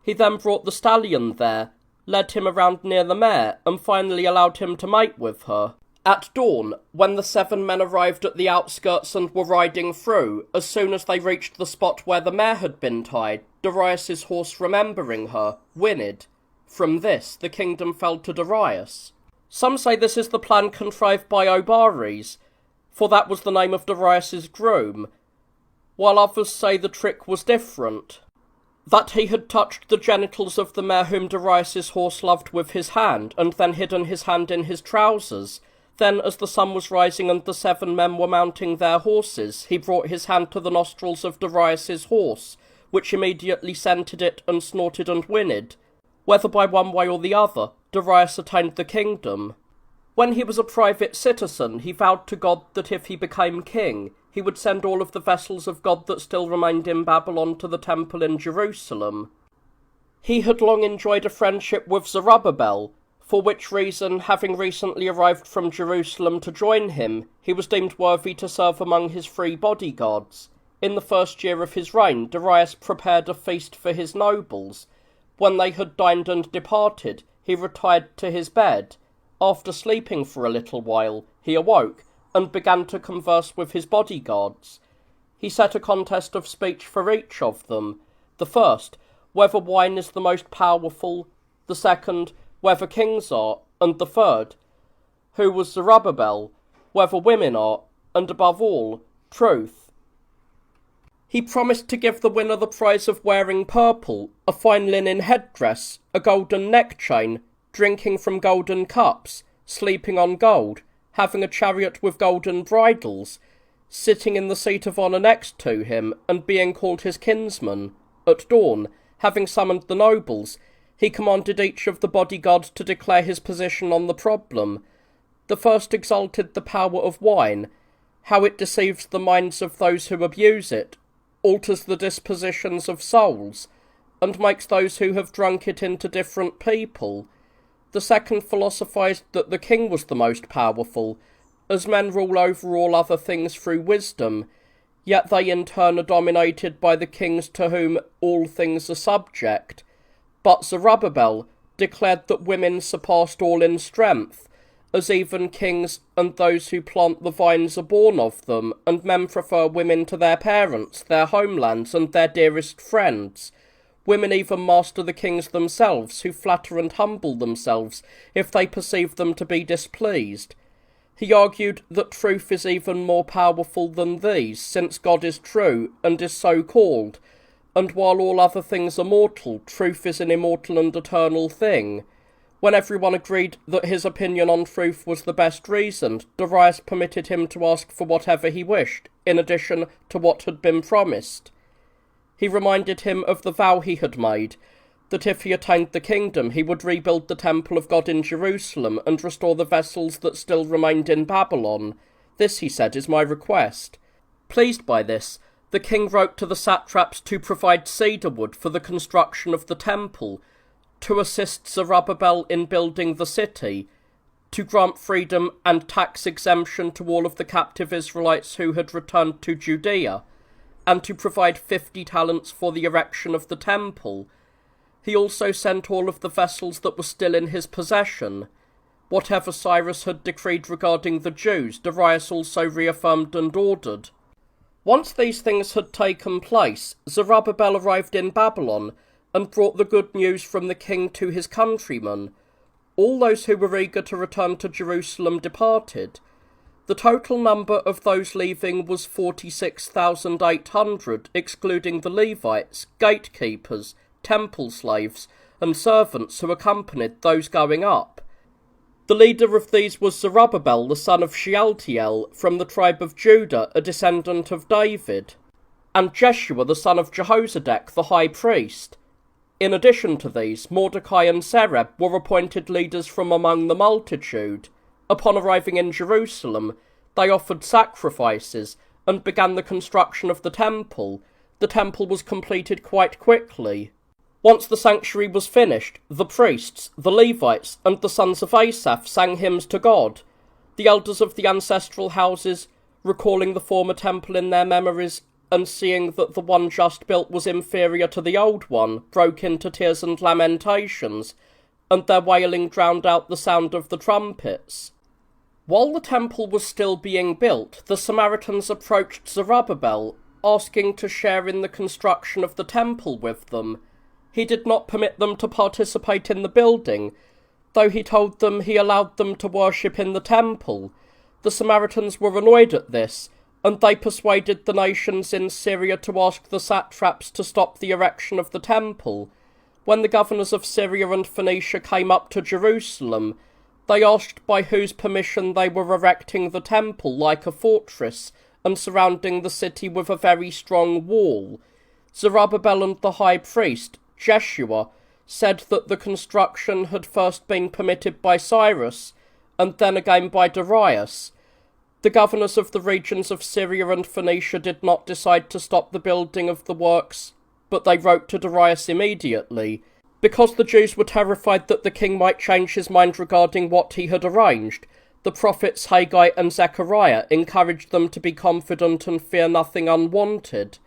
He then brought the stallion there, led him around near the mare, and finally allowed him to mate with her. At dawn, when the 7 men arrived at the outskirts and were riding through, as soon as they reached the spot where the mare had been tied, Darius's horse, remembering her, whinnied. From this, the kingdom fell to Darius. Some say this is the plan contrived by Obares, for that was the name of Darius's groom, while others say the trick was different, that he had touched the genitals of the mare whom Darius's horse loved with his hand, and then hidden his hand in his trousers. Then, as the sun was rising and the 7 men were mounting their horses, he brought his hand to the nostrils of Darius's horse, which immediately scented it and snorted and whinnied. Whether by one way or the other, Darius attained the kingdom. When he was a private citizen, he vowed to God that if he became king, he would send all of the vessels of God that still remained in Babylon to the temple in Jerusalem. He had long enjoyed a friendship with Zerubbabel, for which reason, having recently arrived from Jerusalem to join him, he was deemed worthy to serve among his 3 bodyguards. In the first year of his reign, Darius prepared a feast for his nobles. When they had dined and departed, he retired to his bed. After sleeping for a little while, he awoke, and began to converse with his bodyguards. He set a contest of speech for each of them. The first, whether wine is the most powerful; the second, whether kings are; and the third, who was Zerubbabel, whether women are; and above all, truth. He promised to give the winner the prize of wearing purple, a fine linen headdress, a golden neck-chain, drinking from golden cups, sleeping on gold, having a chariot with golden bridles, sitting in the seat of honour next to him, and being called his kinsman. At dawn, having summoned the nobles, he commanded each of the bodyguards to declare his position on the problem. The first exalted the power of wine, how it deceives the minds of those who abuse it, alters the dispositions of souls, and makes those who have drunk it into different people. The second philosophized that the king was the most powerful, as men rule over all other things through wisdom, yet they in turn are dominated by the kings to whom all things are subject. But Zerubbabel declared that women surpassed all in strength, as even kings and those who plant the vines are born of them, and men prefer women to their parents, their homelands, and their dearest friends. Women even master the kings themselves, who flatter and humble themselves if they perceive them to be displeased. He argued that truth is even more powerful than these, since God is true, and is so called, and while all other things are mortal, truth is an immortal and eternal thing. When everyone agreed that his opinion on truth was the best reasoned, Darius permitted him to ask for whatever he wished, in addition to what had been promised. He reminded him of the vow he had made, that if he attained the kingdom he would rebuild the temple of God in Jerusalem and restore the vessels that still remained in Babylon. This, he said, is my request. Pleased by this, the king wrote to the satraps to provide cedar wood for the construction of the temple, to assist Zerubbabel in building the city, to grant freedom and tax exemption to all of the captive Israelites who had returned to Judea, and to provide 50 talents for the erection of the temple. He also sent all of the vessels that were still in his possession. Whatever Cyrus had decreed regarding the Jews, Darius also reaffirmed and ordered. Once these things had taken place, Zerubbabel arrived in Babylon, and brought the good news from the king to his countrymen. All those who were eager to return to Jerusalem departed. The total number of those leaving was 46,800, excluding the Levites, gatekeepers, temple slaves, and servants who accompanied those going up. The leader of these was Zerubbabel, the son of Shealtiel, from the tribe of Judah, a descendant of David, and Jeshua, the son of Jehozadak, the high priest. In addition to these, Mordecai and Sereb were appointed leaders from among the multitude. Upon arriving in Jerusalem, they offered sacrifices and began the construction of the temple. The temple was completed quite quickly. Once the sanctuary was finished, the priests, the Levites, and the sons of Asaph sang hymns to God. The elders of the ancestral houses, recalling the former temple in their memories, and seeing that the one just built was inferior to the old one, broke into tears and lamentations, and their wailing drowned out the sound of the trumpets. While the temple was still being built, the Samaritans approached Zerubbabel, asking to share in the construction of the temple with them. He did not permit them to participate in the building, though he told them he allowed them to worship in the temple. The Samaritans were annoyed at this, and they persuaded the nations in Syria to ask the satraps to stop the erection of the temple. When the governors of Syria and Phoenicia came up to Jerusalem, they asked by whose permission they were erecting the temple like a fortress, and surrounding the city with a very strong wall. Zerubbabel and the high priest, Jeshua, said that the construction had first been permitted by Cyrus, and then again by Darius. The governors of the regions of Syria and Phoenicia did not decide to stop the building of the works, but they wrote to Darius immediately. Because the Jews were terrified that the king might change his mind regarding what he had arranged, the prophets Haggai and Zechariah encouraged them to be confident and fear nothing unwanted.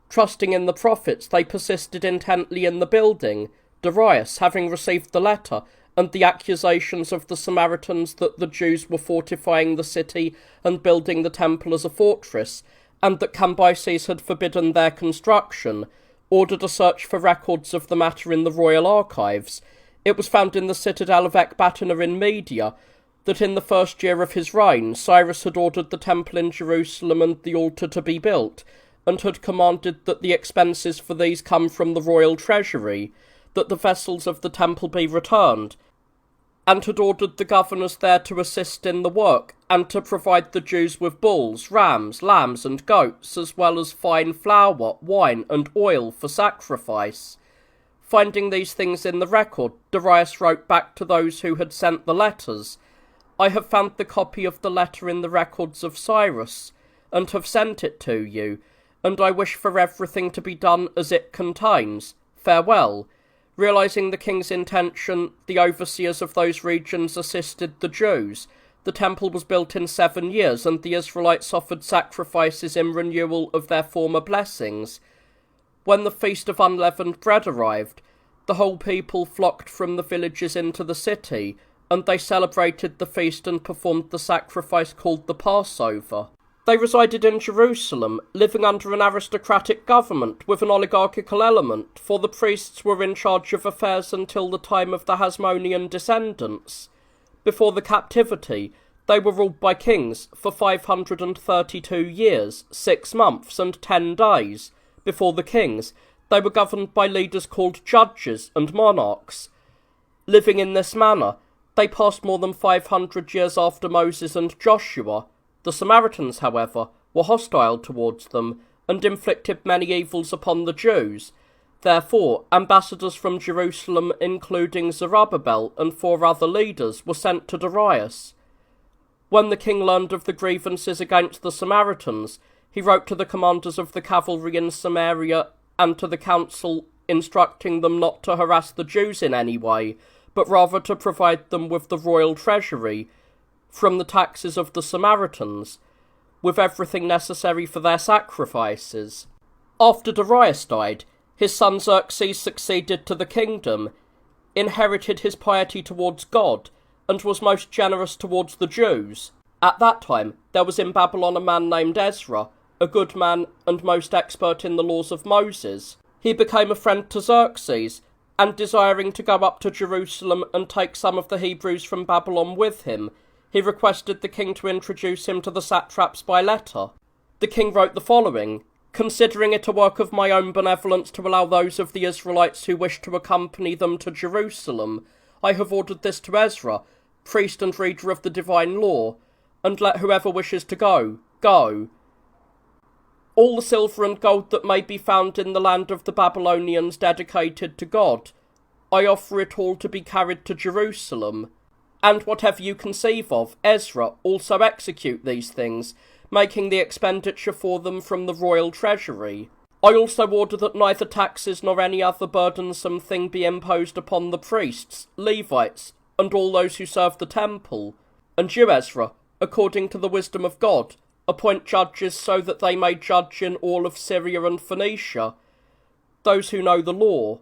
Trusting in the prophets, they persisted intently in the building, Darius having received the letter and the accusations of the Samaritans that the Jews were fortifying the city and building the temple as a fortress, and that Cambyses had forbidden their construction, ordered a search for records of the matter in the royal archives. It was found in the citadel of Ecbatana in Media that in the first year of his reign, Cyrus had ordered the temple in Jerusalem and the altar to be built, and had commanded that the expenses for these come from the royal treasury, that the vessels of the temple be returned, and had ordered the governors there to assist in the work, and to provide the Jews with bulls, rams, lambs, and goats, as well as fine flour, wine, and oil for sacrifice. Finding these things in the record, Darius wrote back to those who had sent the letters, "I have found the copy of the letter in the records of Cyrus, and have sent it to you, and I wish for everything to be done as it contains. Farewell." Realizing the king's intention, the overseers of those regions assisted the Jews. The temple was built in 7 years, and the Israelites offered sacrifices in renewal of their former blessings. When the Feast of Unleavened Bread arrived, the whole people flocked from the villages into the city, and they celebrated the feast and performed the sacrifice called the Passover. They resided in Jerusalem, living under an aristocratic government with an oligarchical element, for the priests were in charge of affairs until the time of the Hasmonean descendants. Before the captivity, they were ruled by kings for 532 years, 6 months, and 10 days. Before the kings, they were governed by leaders called judges and monarchs. Living in this manner, they passed more than 500 years after Moses and Joshua. The Samaritans, however, were hostile towards them, and inflicted many evils upon the Jews. Therefore, ambassadors from Jerusalem, including Zerubbabel and 4 other leaders, were sent to Darius. When the king learned of the grievances against the Samaritans, he wrote to the commanders of the cavalry in Samaria and to the council, instructing them not to harass the Jews in any way, but rather to provide them with the royal treasury, from the taxes of the Samaritans, with everything necessary for their sacrifices. After Darius died, his son Xerxes succeeded to the kingdom, inherited his piety towards God, and was most generous towards the Jews. At that time there was in Babylon a man named Ezra, a good man and most expert in the laws of Moses. He became a friend to Xerxes, and desiring to go up to Jerusalem and take some of the Hebrews from Babylon with him, he requested the king to introduce him to the satraps by letter. The king wrote the following: "Considering it a work of my own benevolence to allow those of the Israelites who wish to accompany them to Jerusalem, I have ordered this to Ezra, priest and reader of the divine law, and let whoever wishes to go, go. All the silver and gold that may be found in the land of the Babylonians dedicated to God, I offer it all to be carried to Jerusalem. And whatever you conceive of, Ezra, also execute these things, making the expenditure for them from the royal treasury. I also order that neither taxes nor any other burdensome thing be imposed upon the priests, Levites, and all those who serve the temple. And you, Ezra, according to the wisdom of God, appoint judges so that they may judge in all of Syria and Phoenicia, those who know the law.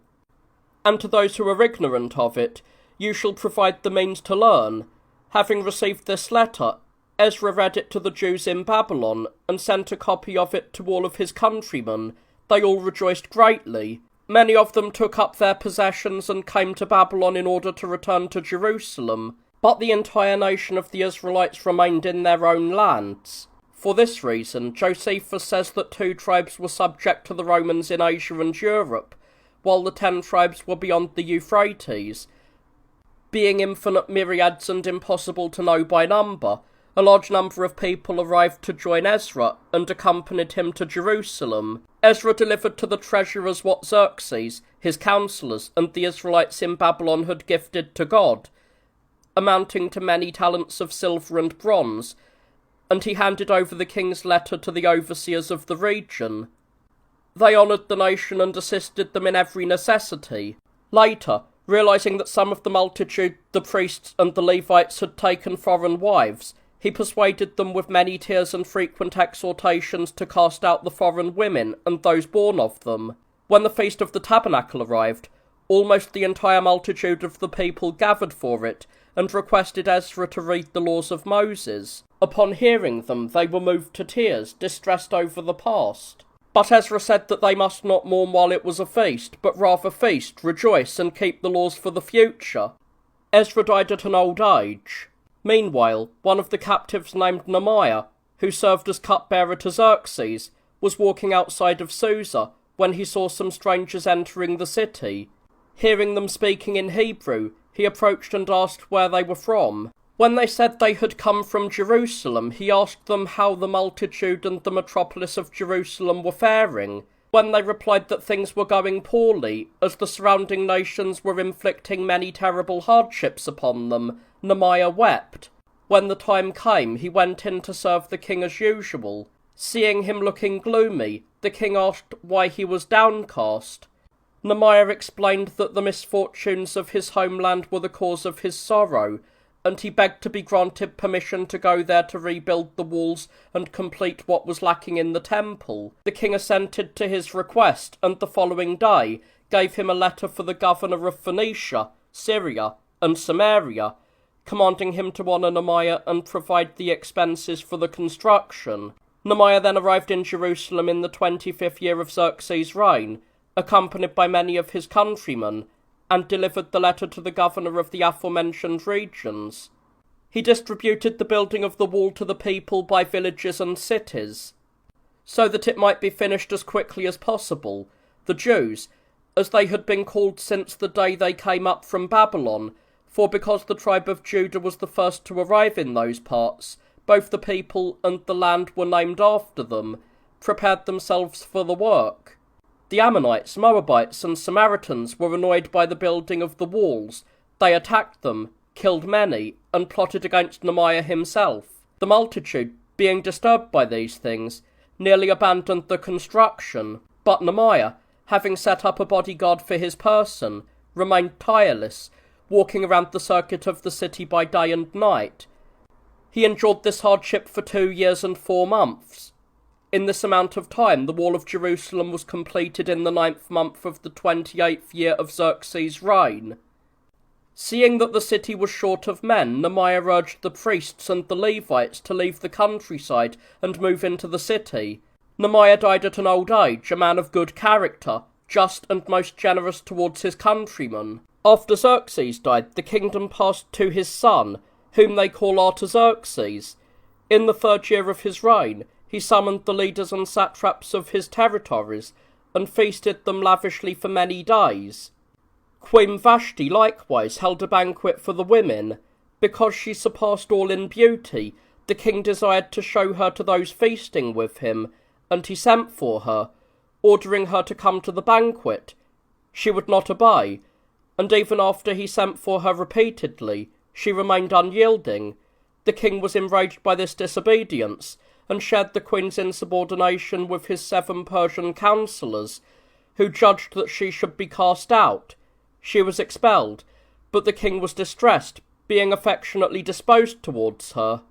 And to those who are ignorant of it, you shall provide the means to learn. Having received this letter, Ezra read it to the Jews in Babylon and sent a copy of it to all of his countrymen. They all rejoiced greatly. Many of them took up their possessions and came to Babylon in order to return to Jerusalem, but the entire nation of the Israelites remained in their own lands. For this reason, Josephus says that 2 tribes were subject to the Romans in Asia and Europe, while the 10 tribes were beyond the Euphrates. Being infinite myriads and impossible to know by number, a large number of people arrived to join Ezra and accompanied him to Jerusalem. Ezra delivered to the treasurers what Xerxes, his counsellors, and the Israelites in Babylon had gifted to God, amounting to many talents of silver and bronze, and he handed over the king's letter to the overseers of the region. They honoured the nation and assisted them in every necessity. Later, realising that some of the multitude, the priests and the Levites, had taken foreign wives, he persuaded them with many tears and frequent exhortations to cast out the foreign women and those born of them. When the Feast of the Tabernacle arrived, almost the entire multitude of the people gathered for it, and requested Ezra to read the laws of Moses. Upon hearing them, they were moved to tears, distressed over the past. But Ezra said that they must not mourn while it was a feast, but rather feast, rejoice, and keep the laws for the future. Ezra died at an old age. Meanwhile, one of the captives named Nehemiah, who served as cupbearer to Xerxes, was walking outside of Susa when he saw some strangers entering the city. Hearing them speaking in Hebrew, he approached and asked where they were from. When they said they had come from Jerusalem, he asked them how the multitude and the metropolis of Jerusalem were faring. When they replied that things were going poorly, as the surrounding nations were inflicting many terrible hardships upon them, Nehemiah wept. When the time came, he went in to serve the king as usual. Seeing him looking gloomy, the king asked why he was downcast. Nehemiah explained that the misfortunes of his homeland were the cause of his sorrow, and he begged to be granted permission to go there to rebuild the walls and complete what was lacking in the temple. The king assented to his request, and the following day gave him a letter for the governor of Phoenicia, Syria, and Samaria, commanding him to honour Nehemiah and provide the expenses for the construction. Nehemiah then arrived in Jerusalem in the 25th year of Xerxes' reign, accompanied by many of his countrymen, and delivered the letter to the governor of the aforementioned regions. He distributed the building of the wall to the people by villages and cities, so that it might be finished as quickly as possible. The Jews, as they had been called since the day they came up from Babylon, for because the tribe of Judah was the first to arrive in those parts, both the people and the land were named after them, prepared themselves for the work. The Ammonites, Moabites, and Samaritans were annoyed by the building of the walls. They attacked them, killed many, and plotted against Nehemiah himself. The multitude, being disturbed by these things, nearly abandoned the construction, but Nehemiah, having set up a bodyguard for his person, remained tireless, walking around the circuit of the city by day and night. He endured this hardship for 2 years and 4 months. In this amount of time, the wall of Jerusalem was completed in the 9th month of the 28th year of Xerxes' reign. Seeing that the city was short of men, Nehemiah urged the priests and the Levites to leave the countryside and move into the city. Nehemiah died at an old age, a man of good character, just and most generous towards his countrymen. After Xerxes died, the kingdom passed to his son, whom they call Artaxerxes. In the 3rd year of his reign, he summoned the leaders and satraps of his territories, and feasted them lavishly for many days. Queen Vashti likewise held a banquet for the women. Because she surpassed all in beauty, the king desired to show her to those feasting with him, and he sent for her, ordering her to come to the banquet. She would not obey, and even after he sent for her repeatedly, she remained unyielding. The king was enraged by this disobedience, and shared the queen's insubordination with his 7 Persian counsellors, who judged that she should be cast out. She was expelled, but the king was distressed, being affectionately disposed towards her.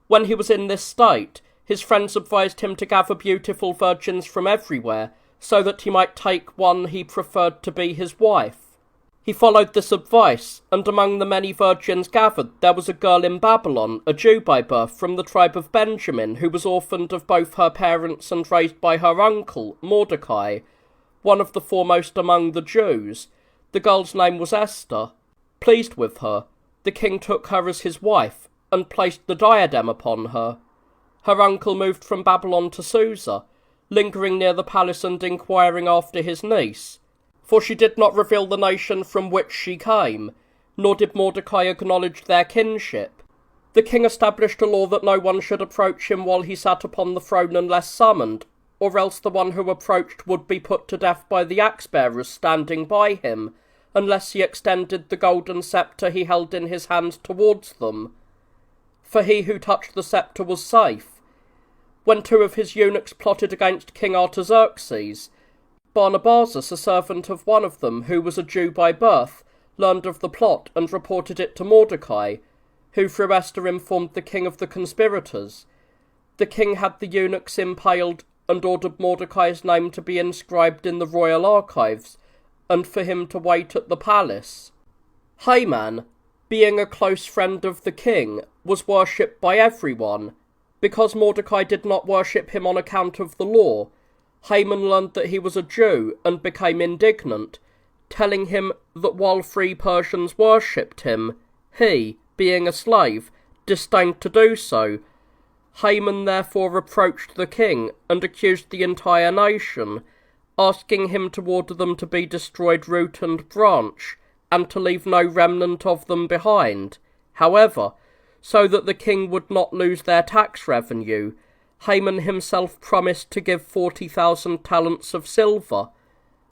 When he was in this state, his friends advised him to gather beautiful virgins from everywhere, so that he might take one he preferred to be his wife. He followed this advice, and among the many virgins gathered there was a girl in Babylon, a Jew by birth, from the tribe of Benjamin, who was orphaned of both her parents and raised by her uncle, Mordecai, one of the foremost among the Jews. The girl's name was Esther. Pleased with her, the king took her as his wife, and placed the diadem upon her. Her uncle moved from Babylon to Susa, lingering near the palace and inquiring after his niece, for she did not reveal the nation from which she came, nor did Mordecai acknowledge their kinship. The king established a law that no one should approach him while he sat upon the throne unless summoned, or else the one who approached would be put to death by the axe-bearers standing by him, unless he extended the golden sceptre he held in his hand towards them. For he who touched the sceptre was safe. When 2 of his eunuchs plotted against King Artaxerxes, Barnabazus, a servant of one of them, who was a Jew by birth, learned of the plot and reported it to Mordecai, who through Esther informed the king of the conspirators. The king had the eunuchs impaled and ordered Mordecai's name to be inscribed in the royal archives, and for him to wait at the palace. Haman, being a close friend of the king, was worshipped by everyone. Because Mordecai did not worship him on account of the law, Haman learned that he was a Jew and became indignant, telling him that while free Persians worshipped him, he, being a slave, disdained to do so. Haman therefore approached the king and accused the entire nation, asking him to order them to be destroyed root and branch, and to leave no remnant of them behind. However, so that the king would not lose their tax revenue, Haman himself promised to give 40,000 talents of silver.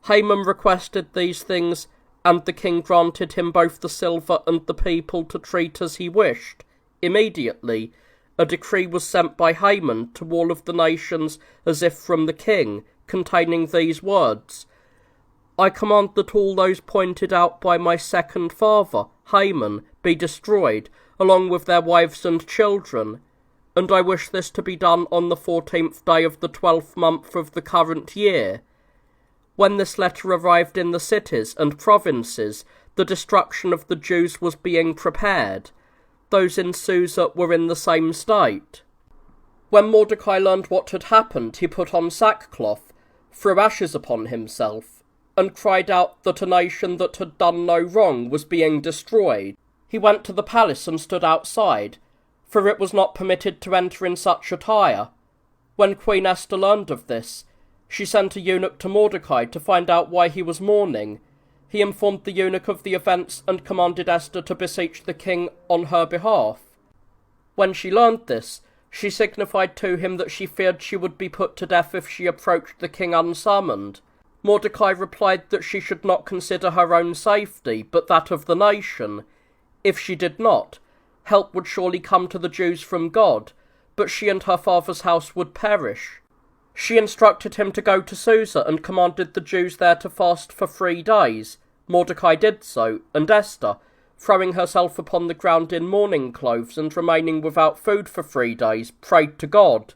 Haman requested these things, and the king granted him both the silver and the people to treat as he wished. Immediately, a decree was sent by Haman to all of the nations as if from the king, containing these words: I command that all those pointed out by my second father, Haman, be destroyed, along with their wives and children, and I wish this to be done on the 14th day of the 12th month of the current year. When this letter arrived in the cities and provinces, the destruction of the Jews was being prepared. Those in Susa were in the same state. When Mordecai learned what had happened, he put on sackcloth, threw ashes upon himself, and cried out that a nation that had done no wrong was being destroyed. He went to the palace and stood outside, for it was not permitted to enter in such attire. When Queen Esther learned of this, she sent a eunuch to Mordecai to find out why he was mourning. He informed the eunuch of the events and commanded Esther to beseech the king on her behalf. When she learned this, she signified to him that she feared she would be put to death if she approached the king unsummoned. Mordecai replied that she should not consider her own safety, but that of the nation. If she did not, help would surely come to the Jews from God, but she and her father's house would perish. She instructed him to go to Susa and commanded the Jews there to fast for 3 days. Mordecai did so, and Esther, throwing herself upon the ground in mourning clothes and remaining without food for 3 days, prayed to God.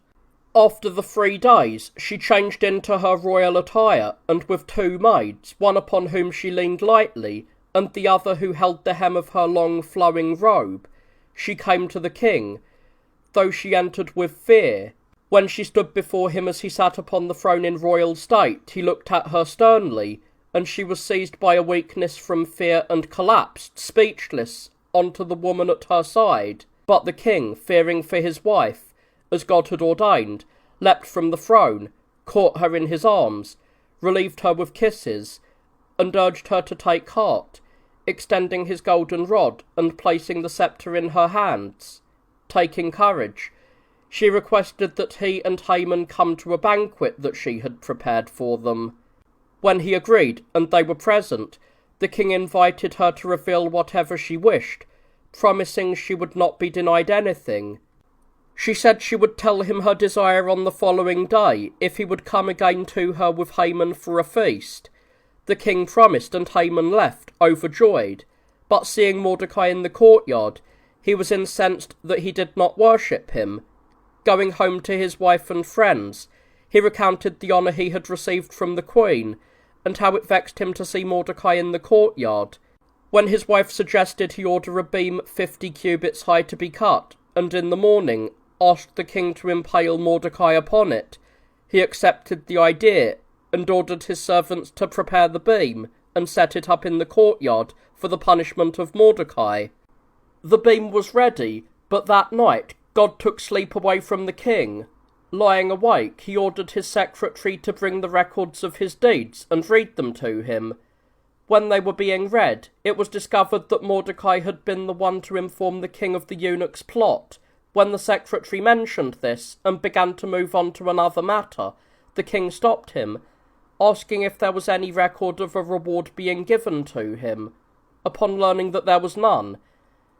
After the 3 days, she changed into her royal attire, and with 2 maids, one upon whom she leaned lightly, and the other who held the hem of her long flowing robe, she came to the king, though she entered with fear. When she stood before him as he sat upon the throne in royal state, he looked at her sternly, and she was seized by a weakness from fear and collapsed, speechless, onto the woman at her side. But the king, fearing for his wife, as God had ordained, leapt from the throne, caught her in his arms, relieved her with kisses, and urged her to take heart, extending his golden rod and placing the sceptre in her hands. Taking courage, she requested that he and Haman come to a banquet that she had prepared for them. When he agreed, and they were present, the king invited her to reveal whatever she wished, promising she would not be denied anything. She said she would tell him her desire on the following day, if he would come again to her with Haman for a feast. The king promised, and Haman left, overjoyed. But seeing Mordecai in the courtyard, he was incensed that he did not worship him. Going home to his wife and friends, he recounted the honour he had received from the queen, and how it vexed him to see Mordecai in the courtyard. When his wife suggested he order a beam 50 cubits high to be cut, and in the morning asked the king to impale Mordecai upon it, he accepted the idea, and ordered his servants to prepare the beam, and set it up in the courtyard for the punishment of Mordecai. The beam was ready, but that night God took sleep away from the king. Lying awake, he ordered his secretary to bring the records of his deeds and read them to him. When they were being read, it was discovered that Mordecai had been the one to inform the king of the eunuch's plot. When the secretary mentioned this and began to move on to another matter, the king stopped him, asking if there was any record of a reward being given to him. Upon learning that there was none,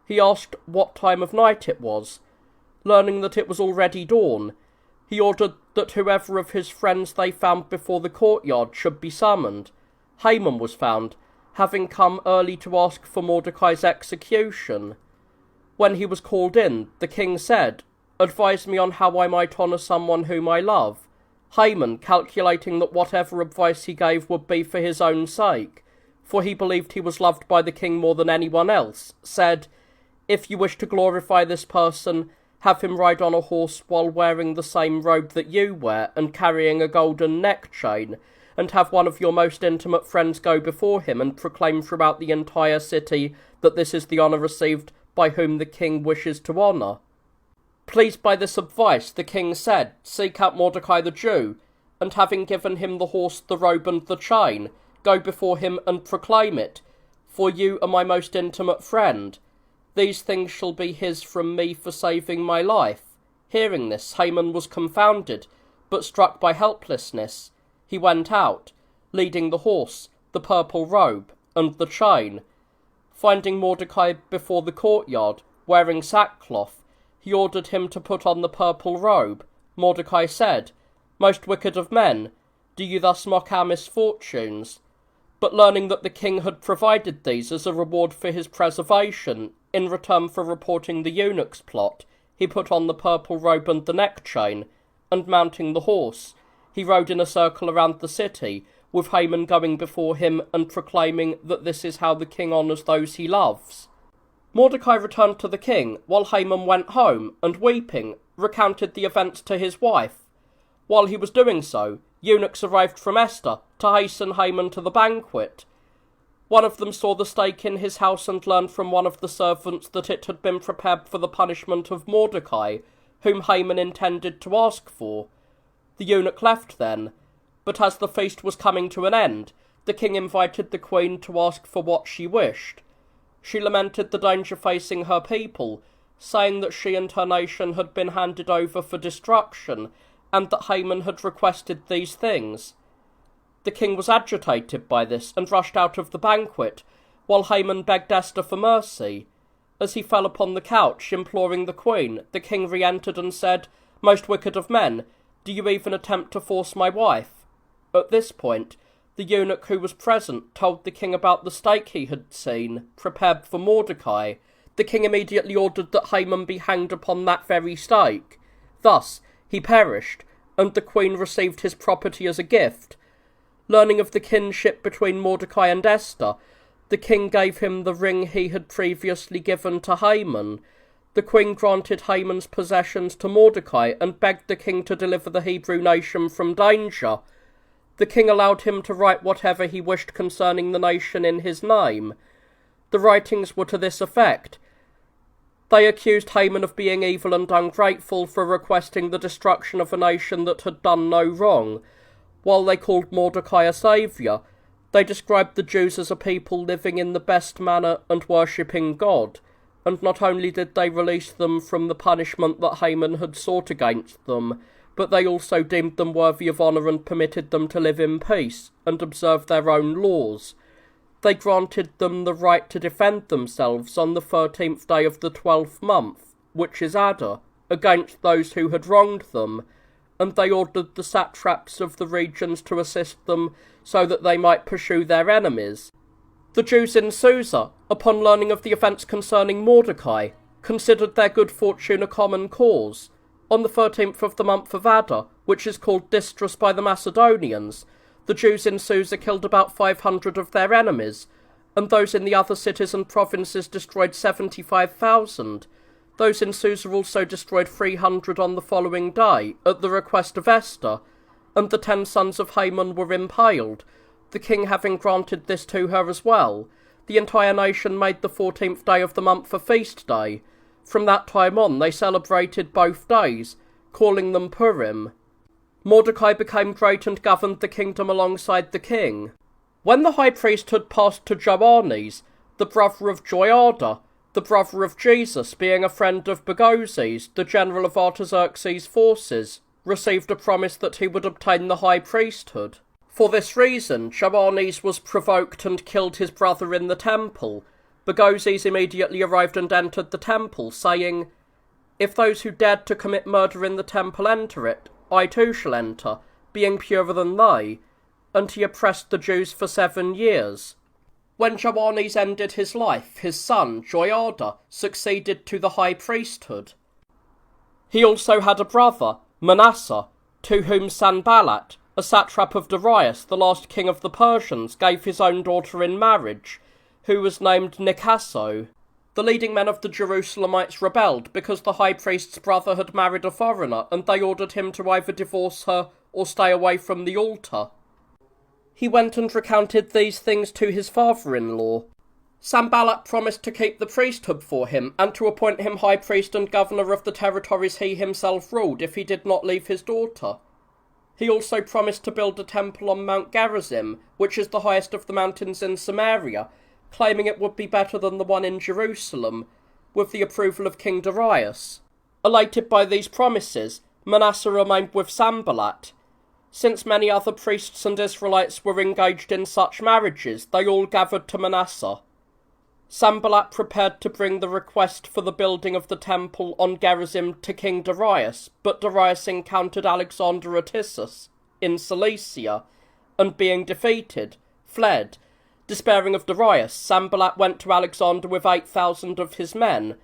he asked what time of night it was. Learning that it was already dawn, he ordered that whoever of his friends they found before the courtyard should be summoned. Haman was found, having come early to ask for Mordecai's execution. When he was called in, the king said, "Advise me on how I might honour someone whom I love." Haman, calculating that whatever advice he gave would be for his own sake, for he believed he was loved by the king more than anyone else, said, "If you wish to glorify this person, have him ride on a horse while wearing the same robe that you wear and carrying a golden neck chain, and have one of your most intimate friends go before him and proclaim throughout the entire city that this is the honour received by whom the king wishes to honour." Pleased by this advice, the king said, "Seek out Mordecai the Jew, and having given him the horse, the robe, and the chain, go before him and proclaim it, for you are my most intimate friend. These things shall be his from me for saving my life." Hearing this, Haman was confounded, but struck by helplessness. He went out, leading the horse, the purple robe, and the chain. Finding Mordecai before the courtyard, wearing sackcloth, he ordered him to put on the purple robe. Mordecai said, "Most wicked of men, do you thus mock our misfortunes?" But learning that the king had provided these as a reward for his preservation, in return for reporting the eunuch's plot, he put on the purple robe and the neck chain, and mounting the horse, he rode in a circle around the city, with Haman going before him and proclaiming that this is how the king honours those he loves. Mordecai returned to the king, while Haman went home, and weeping, recounted the events to his wife. While he was doing so, eunuchs arrived from Esther to hasten Haman to the banquet. One of them saw the steak in his house and learned from one of the servants that it had been prepared for the punishment of Mordecai, whom Haman intended to ask for. The eunuch left then, but as the feast was coming to an end, the king invited the queen to ask for what she wished. She lamented the danger facing her people, saying that she and her nation had been handed over for destruction, and that Haman had requested these things. The king was agitated by this, and rushed out of the banquet, while Haman begged Esther for mercy. As he fell upon the couch, imploring the queen, the king re-entered and said, "Most wicked of men, do you even attempt to force my wife?" At this point, the eunuch who was present told the king about the steak he had seen, prepared for Mordecai. The king immediately ordered that Haman be hanged upon that very steak. Thus he perished, and the queen received his property as a gift. Learning of the kinship between Mordecai and Esther, the king gave him the ring he had previously given to Haman. The queen granted Haman's possessions to Mordecai and begged the king to deliver the Hebrew nation from danger. The king allowed him to write whatever he wished concerning the nation in his name. The writings were to this effect. They accused Haman of being evil and ungrateful for requesting the destruction of a nation that had done no wrong. While they called Mordecai a saviour, they described the Jews as a people living in the best manner and worshipping God, and not only did they release them from the punishment that Haman had sought against them, but they also deemed them worthy of honour and permitted them to live in peace and observe their own laws. They granted them the right to defend themselves on the 13th day of the 12th month, which is Adar, against those who had wronged them, and they ordered the satraps of the regions to assist them so that they might pursue their enemies. The Jews in Susa, upon learning of the events concerning Mordecai, considered their good fortune a common cause. On the 13th of the month of Adar, which is called Distress by the Macedonians, the Jews in Susa killed about 500 of their enemies, and those in the other cities and provinces destroyed 75,000. Those in Susa also destroyed 300 on the following day, at the request of Esther, and the 10 sons of Haman were impaled, the king having granted this to her as well. The entire nation made the 14th day of the month a feast day. From that time on they celebrated both days, calling them Purim. Mordecai became great and governed the kingdom alongside the king. When the high priesthood passed to Joannes, the brother of Joiada, the brother of Jesus, being a friend of Bagoses, the general of Artaxerxes' forces, received a promise that he would obtain the high priesthood. For this reason, Joannes was provoked and killed his brother in the temple. Bagoses immediately arrived and entered the temple, saying, "If those who dared to commit murder in the temple enter it, I too shall enter, being purer than they," and he oppressed the Jews for 7 years. When Joannes ended his life, his son, Joiada, succeeded to the high priesthood. He also had a brother, Manasseh, to whom Sanballat, a satrap of Darius, the last king of the Persians, gave his own daughter in marriage, who was named Nicasso. The leading men of the Jerusalemites rebelled because the high priest's brother had married a foreigner, and they ordered him to either divorce her or stay away from the altar. He went and recounted these things to his father-in-law. Sanballat promised to keep the priesthood for him, and to appoint him high priest and governor of the territories he himself ruled, if he did not leave his daughter. He also promised to build a temple on Mount Gerizim, which is the highest of the mountains in Samaria, claiming it would be better than the one in Jerusalem, with the approval of King Darius. Elated by these promises, Manasseh remained with Sanballat. Since many other priests and Israelites were engaged in such marriages, they all gathered to Manasseh. Sanballat prepared to bring the request for the building of the temple on Gerizim to King Darius, but Darius encountered Alexander at Issus, in Cilicia, and being defeated, fled. Despairing of Darius, Sanballat went to Alexander with 8,000 of his men,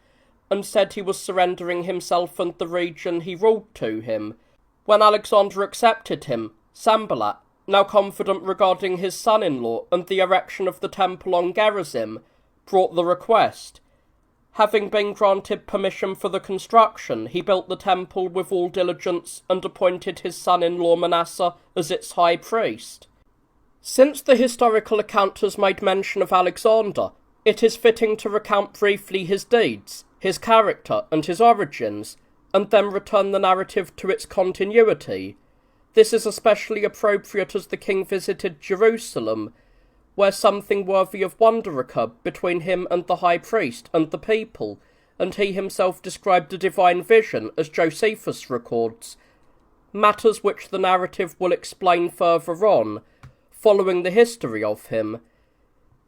and said he was surrendering himself and the region he ruled to him. When Alexander accepted him, Sanballat, now confident regarding his son-in-law and the erection of the temple on Gerizim, brought the request. Having been granted permission for the construction, he built the temple with all diligence and appointed his son-in-law Manasseh as its high priest. Since the historical account has made mention of Alexander, it is fitting to recount briefly his deeds, his character, and his origins, and then return the narrative to its continuity. This is especially appropriate as the king visited Jerusalem, where something worthy of wonder occurred between him and the high priest and the people, and he himself described a divine vision, as Josephus records, matters which the narrative will explain further on, following the history of him.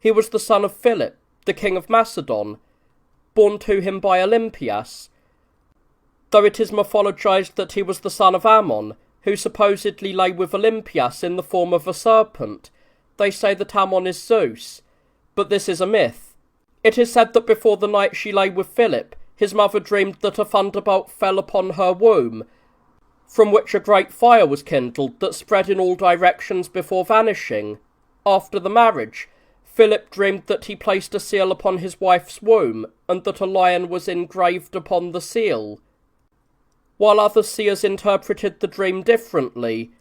He was the son of Philip, the king of Macedon, born to him by Olympias, though it is mythologized that he was the son of Ammon, who supposedly lay with Olympias in the form of a serpent. They say that Ammon is Zeus, but this is a myth. It is said that before the night she lay with Philip, his mother dreamed that a thunderbolt fell upon her womb, from which a great fire was kindled that spread in all directions before vanishing. After the marriage, Philip dreamed that he placed a seal upon his wife's womb, and that a lion was engraved upon the seal. While other seers interpreted the dream differently,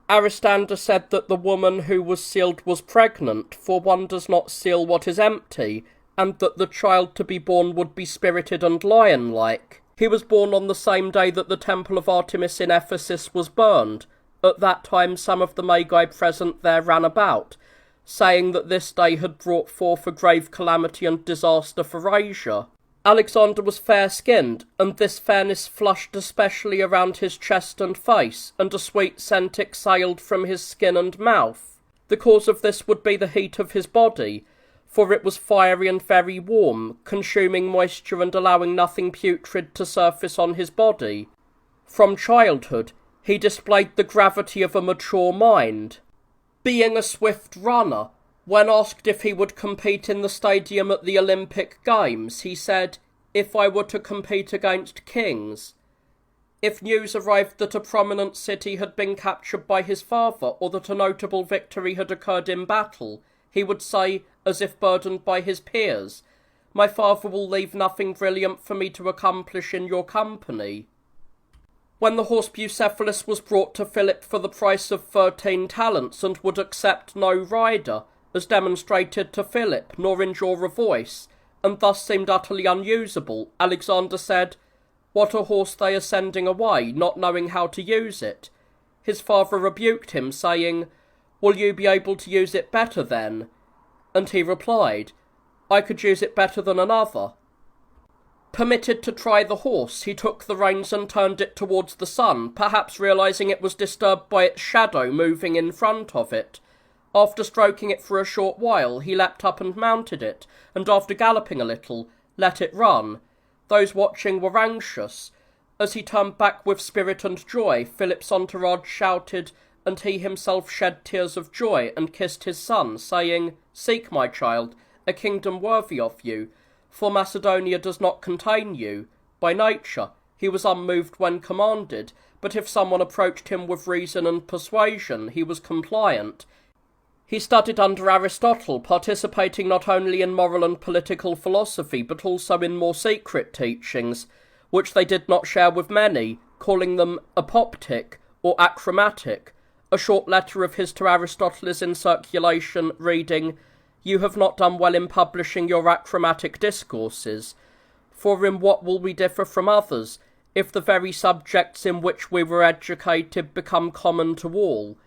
Aristander said that the woman who was sealed was pregnant, for one does not seal what is empty, and that the child to be born would be spirited and lion-like. He was born on the same day that the temple of Artemis in Ephesus was burned. At that time some of the Magi present there ran about, saying that this day had brought forth a grave calamity and disaster for Asia. Alexander was fair-skinned, and this fairness flushed especially around his chest and face, and a sweet scent exhaled from his skin and mouth. The cause of this would be the heat of his body, for it was fiery and very warm, consuming moisture and allowing nothing putrid to surface on his body. From childhood, he displayed the gravity of a mature mind. Being a swift runner, when asked if he would compete in the stadium at the Olympic Games, he said, "If I were to compete against kings." If news arrived that a prominent city had been captured by his father, or that a notable victory had occurred in battle, he would say, as if burdened by his peers, "My father will leave nothing brilliant for me to accomplish in your company." When the horse Bucephalus was brought to Philip for the price of 13 talents and would accept no rider, as demonstrated to Philip, nor endure a voice, and thus seemed utterly unusable, Alexander said, "What a horse they are sending away, not knowing how to use it." His father rebuked him, saying, "Will you be able to use it better then?" And he replied, "I could use it better than another." Permitted to try the horse, he took the reins and turned it towards the sun, perhaps realizing it was disturbed by its shadow moving in front of it. After stroking it for a short while, he leapt up and mounted it, and after galloping a little, let it run. Those watching were anxious. As he turned back with spirit and joy, Philip's entourage shouted, and he himself shed tears of joy and kissed his son, saying, "Seek, my child, a kingdom worthy of you, for Macedonia does not contain you." By nature, he was unmoved when commanded, but if someone approached him with reason and persuasion, he was compliant. He studied under Aristotle, participating not only in moral and political philosophy, but also in more secret teachings, which they did not share with many, calling them apoptic or achromatic. A short letter of his to Aristotle is in circulation, reading, "You have not done well in publishing your achromatic discourses, for in what will we differ from others, if the very subjects in which we were educated become common to all?"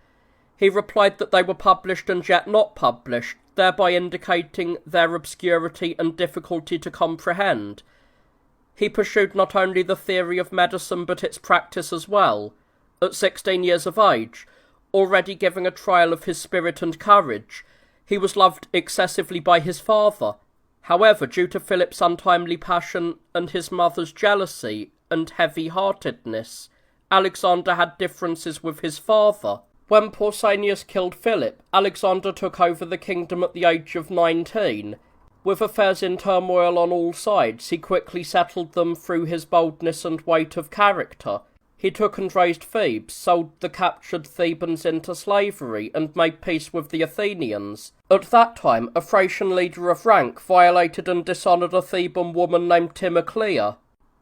He replied that they were published and yet not published, thereby indicating their obscurity and difficulty to comprehend. He pursued not only the theory of medicine but its practice as well. At 16 years of age, already giving a trial of his spirit and courage, he was loved excessively by his father. However, due to Philip's untimely passion and his mother's jealousy and heavy-heartedness, Alexander had differences with his father. When Pausanias killed Philip, Alexander took over the kingdom at the age of 19. With affairs in turmoil on all sides, he quickly settled them through his boldness and weight of character. He took and razed Thebes, sold the captured Thebans into slavery, and made peace with the Athenians. At that time, a Thracian leader of rank violated and dishonoured a Theban woman named Timoclea.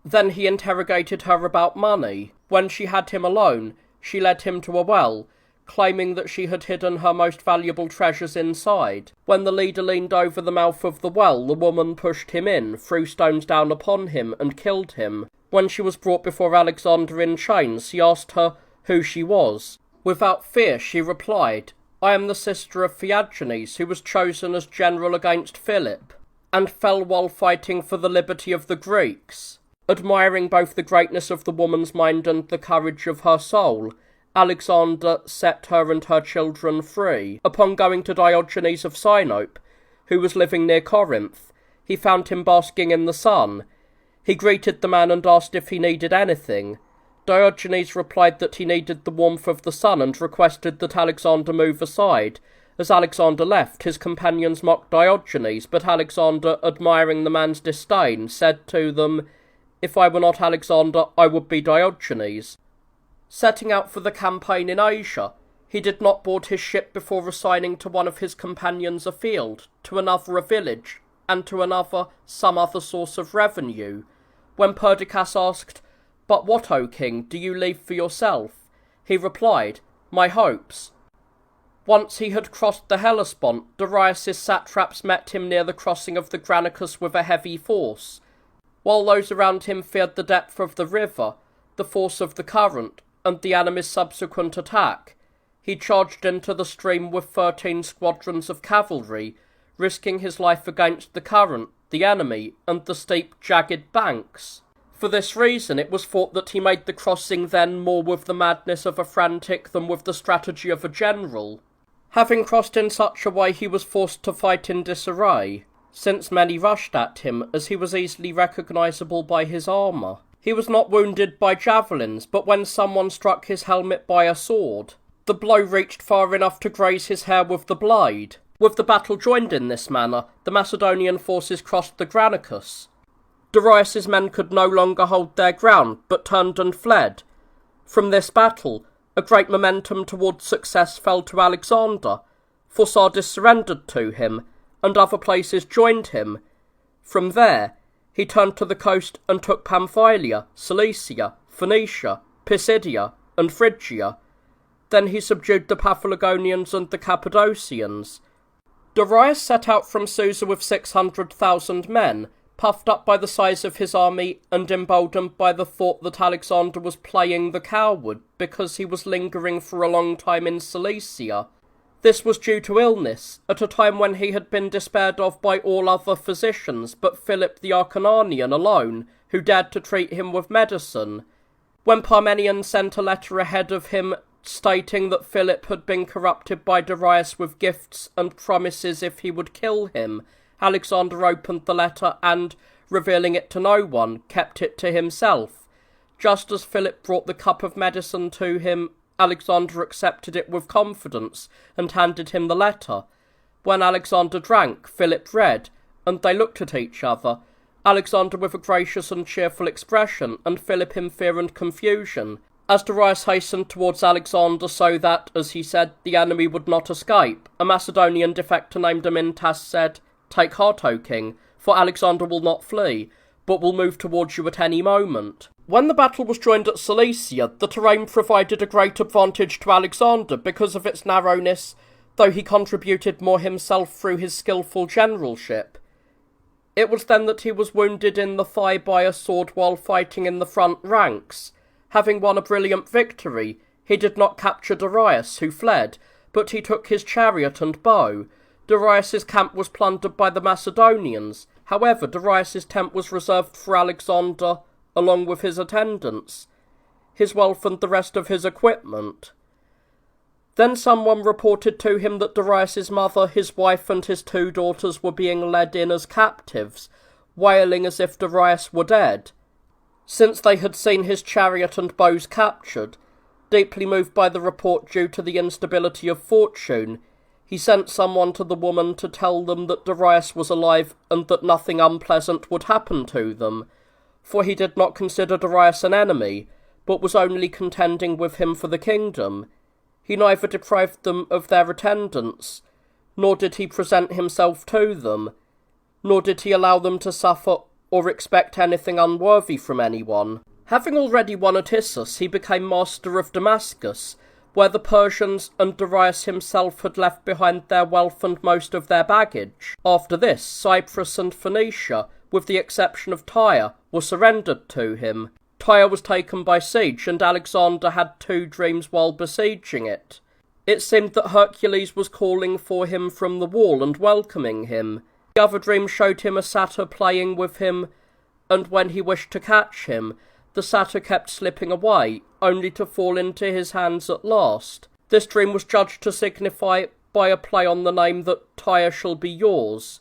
Then he interrogated her about money. When she had him alone, she led him to a well, claiming that she had hidden her most valuable treasures inside. When the leader leaned over the mouth of the well, the woman pushed him in, threw stones down upon him, and killed him. When she was brought before Alexander in chains, he asked her who she was. Without fear, she replied, "I am the sister of Theagenes, who was chosen as general against Philip, and fell while fighting for the liberty of the Greeks." Admiring both the greatness of the woman's mind and the courage of her soul, Alexander set her and her children free. Upon going to Diogenes of Sinope, who was living near Corinth, he found him basking in the sun. He greeted the man and asked if he needed anything. Diogenes replied that he needed the warmth of the sun and requested that Alexander move aside. As Alexander left, his companions mocked Diogenes, but Alexander, admiring the man's disdain, said to them, "If I were not Alexander, I would be Diogenes." Setting out for the campaign in Asia, he did not board his ship before assigning to one of his companions a field, to another a village, and to another some other source of revenue. When Perdiccas asked, "But what, O king, do you leave for yourself?" he replied, "My hopes." Once he had crossed the Hellespont, Darius' satraps met him near the crossing of the Granicus with a heavy force. While those around him feared the depth of the river, the force of the current, and the enemy's subsequent attack, he charged into the stream with 13 squadrons of cavalry, risking his life against the current, the enemy, and the steep, jagged banks. For this reason, it was thought that he made the crossing then more with the madness of a frantic than with the strategy of a general. Having crossed in such a way, he was forced to fight in disarray, since many rushed at him, as he was easily recognisable by his armour. He was not wounded by javelins, but when someone struck his helmet by a sword, the blow reached far enough to graze his hair with the blade. With the battle joined in this manner, the Macedonian forces crossed the Granicus. Darius' men could no longer hold their ground, but turned and fled. From this battle, a great momentum towards success fell to Alexander. for Sardis surrendered to him, and other places joined him. From there, he turned to the coast and took Pamphylia, Cilicia, Phoenicia, Pisidia, and Phrygia. Then he subdued the Paphlagonians and the Cappadocians. Darius set out from Susa with 600,000 men, puffed up by the size of his army and emboldened by the thought that Alexander was playing the coward because he was lingering for a long time in Cilicia. This was due to illness, at a time when he had been despaired of by all other physicians but Philip the Acarnanian alone, who dared to treat him with medicine. When Parmenion sent a letter ahead of him stating that Philip had been corrupted by Darius with gifts and promises if he would kill him, Alexander opened the letter and, revealing it to no one, kept it to himself. Just as Philip brought the cup of medicine to him, Alexander accepted it with confidence and handed him the letter. When Alexander drank, Philip read, and they looked at each other, Alexander with a gracious and cheerful expression, and Philip in fear and confusion, as Darius hastened towards Alexander so that, as he said, the enemy would not escape. A Macedonian defector named Amintas said, "Take heart, O king, for Alexander will not flee, but will move towards you at any moment." When the battle was joined at Cilicia, the terrain provided a great advantage to Alexander because of its narrowness, though he contributed more himself through his skilful generalship. It was then that he was wounded in the thigh by a sword while fighting in the front ranks. Having won a brilliant victory, he did not capture Darius, who fled, but he took his chariot and bow. Darius's camp was plundered by the Macedonians. However, Darius's tent was reserved for Alexander, along with his attendants, his wealth and the rest of his equipment. Then someone reported to him that Darius's mother, his wife, and his 2 daughters were being led in as captives, wailing as if Darius were dead. Since they had seen his chariot and bows captured, deeply moved by the report due to the instability of fortune, he sent someone to the woman to tell them that Darius was alive and that nothing unpleasant would happen to them, for he did not consider Darius an enemy, but was only contending with him for the kingdom. He neither deprived them of their attendance, nor did he present himself to them, nor did he allow them to suffer or expect anything unworthy from anyone. Having already won at Issus, he became master of Damascus, where the Persians and Darius himself had left behind their wealth and most of their baggage. After this, Cyprus and Phoenicia, with the exception of Tyre, were surrendered to him. Tyre was taken by siege, and Alexander had 2 dreams while besieging it. It seemed that Hercules was calling for him from the wall and welcoming him. The other dream showed him a satyr playing with him, and when he wished to catch him, the satyr kept slipping away, only to fall into his hands at last. This dream was judged to signify, by a play on the name, that Tyre shall be yours.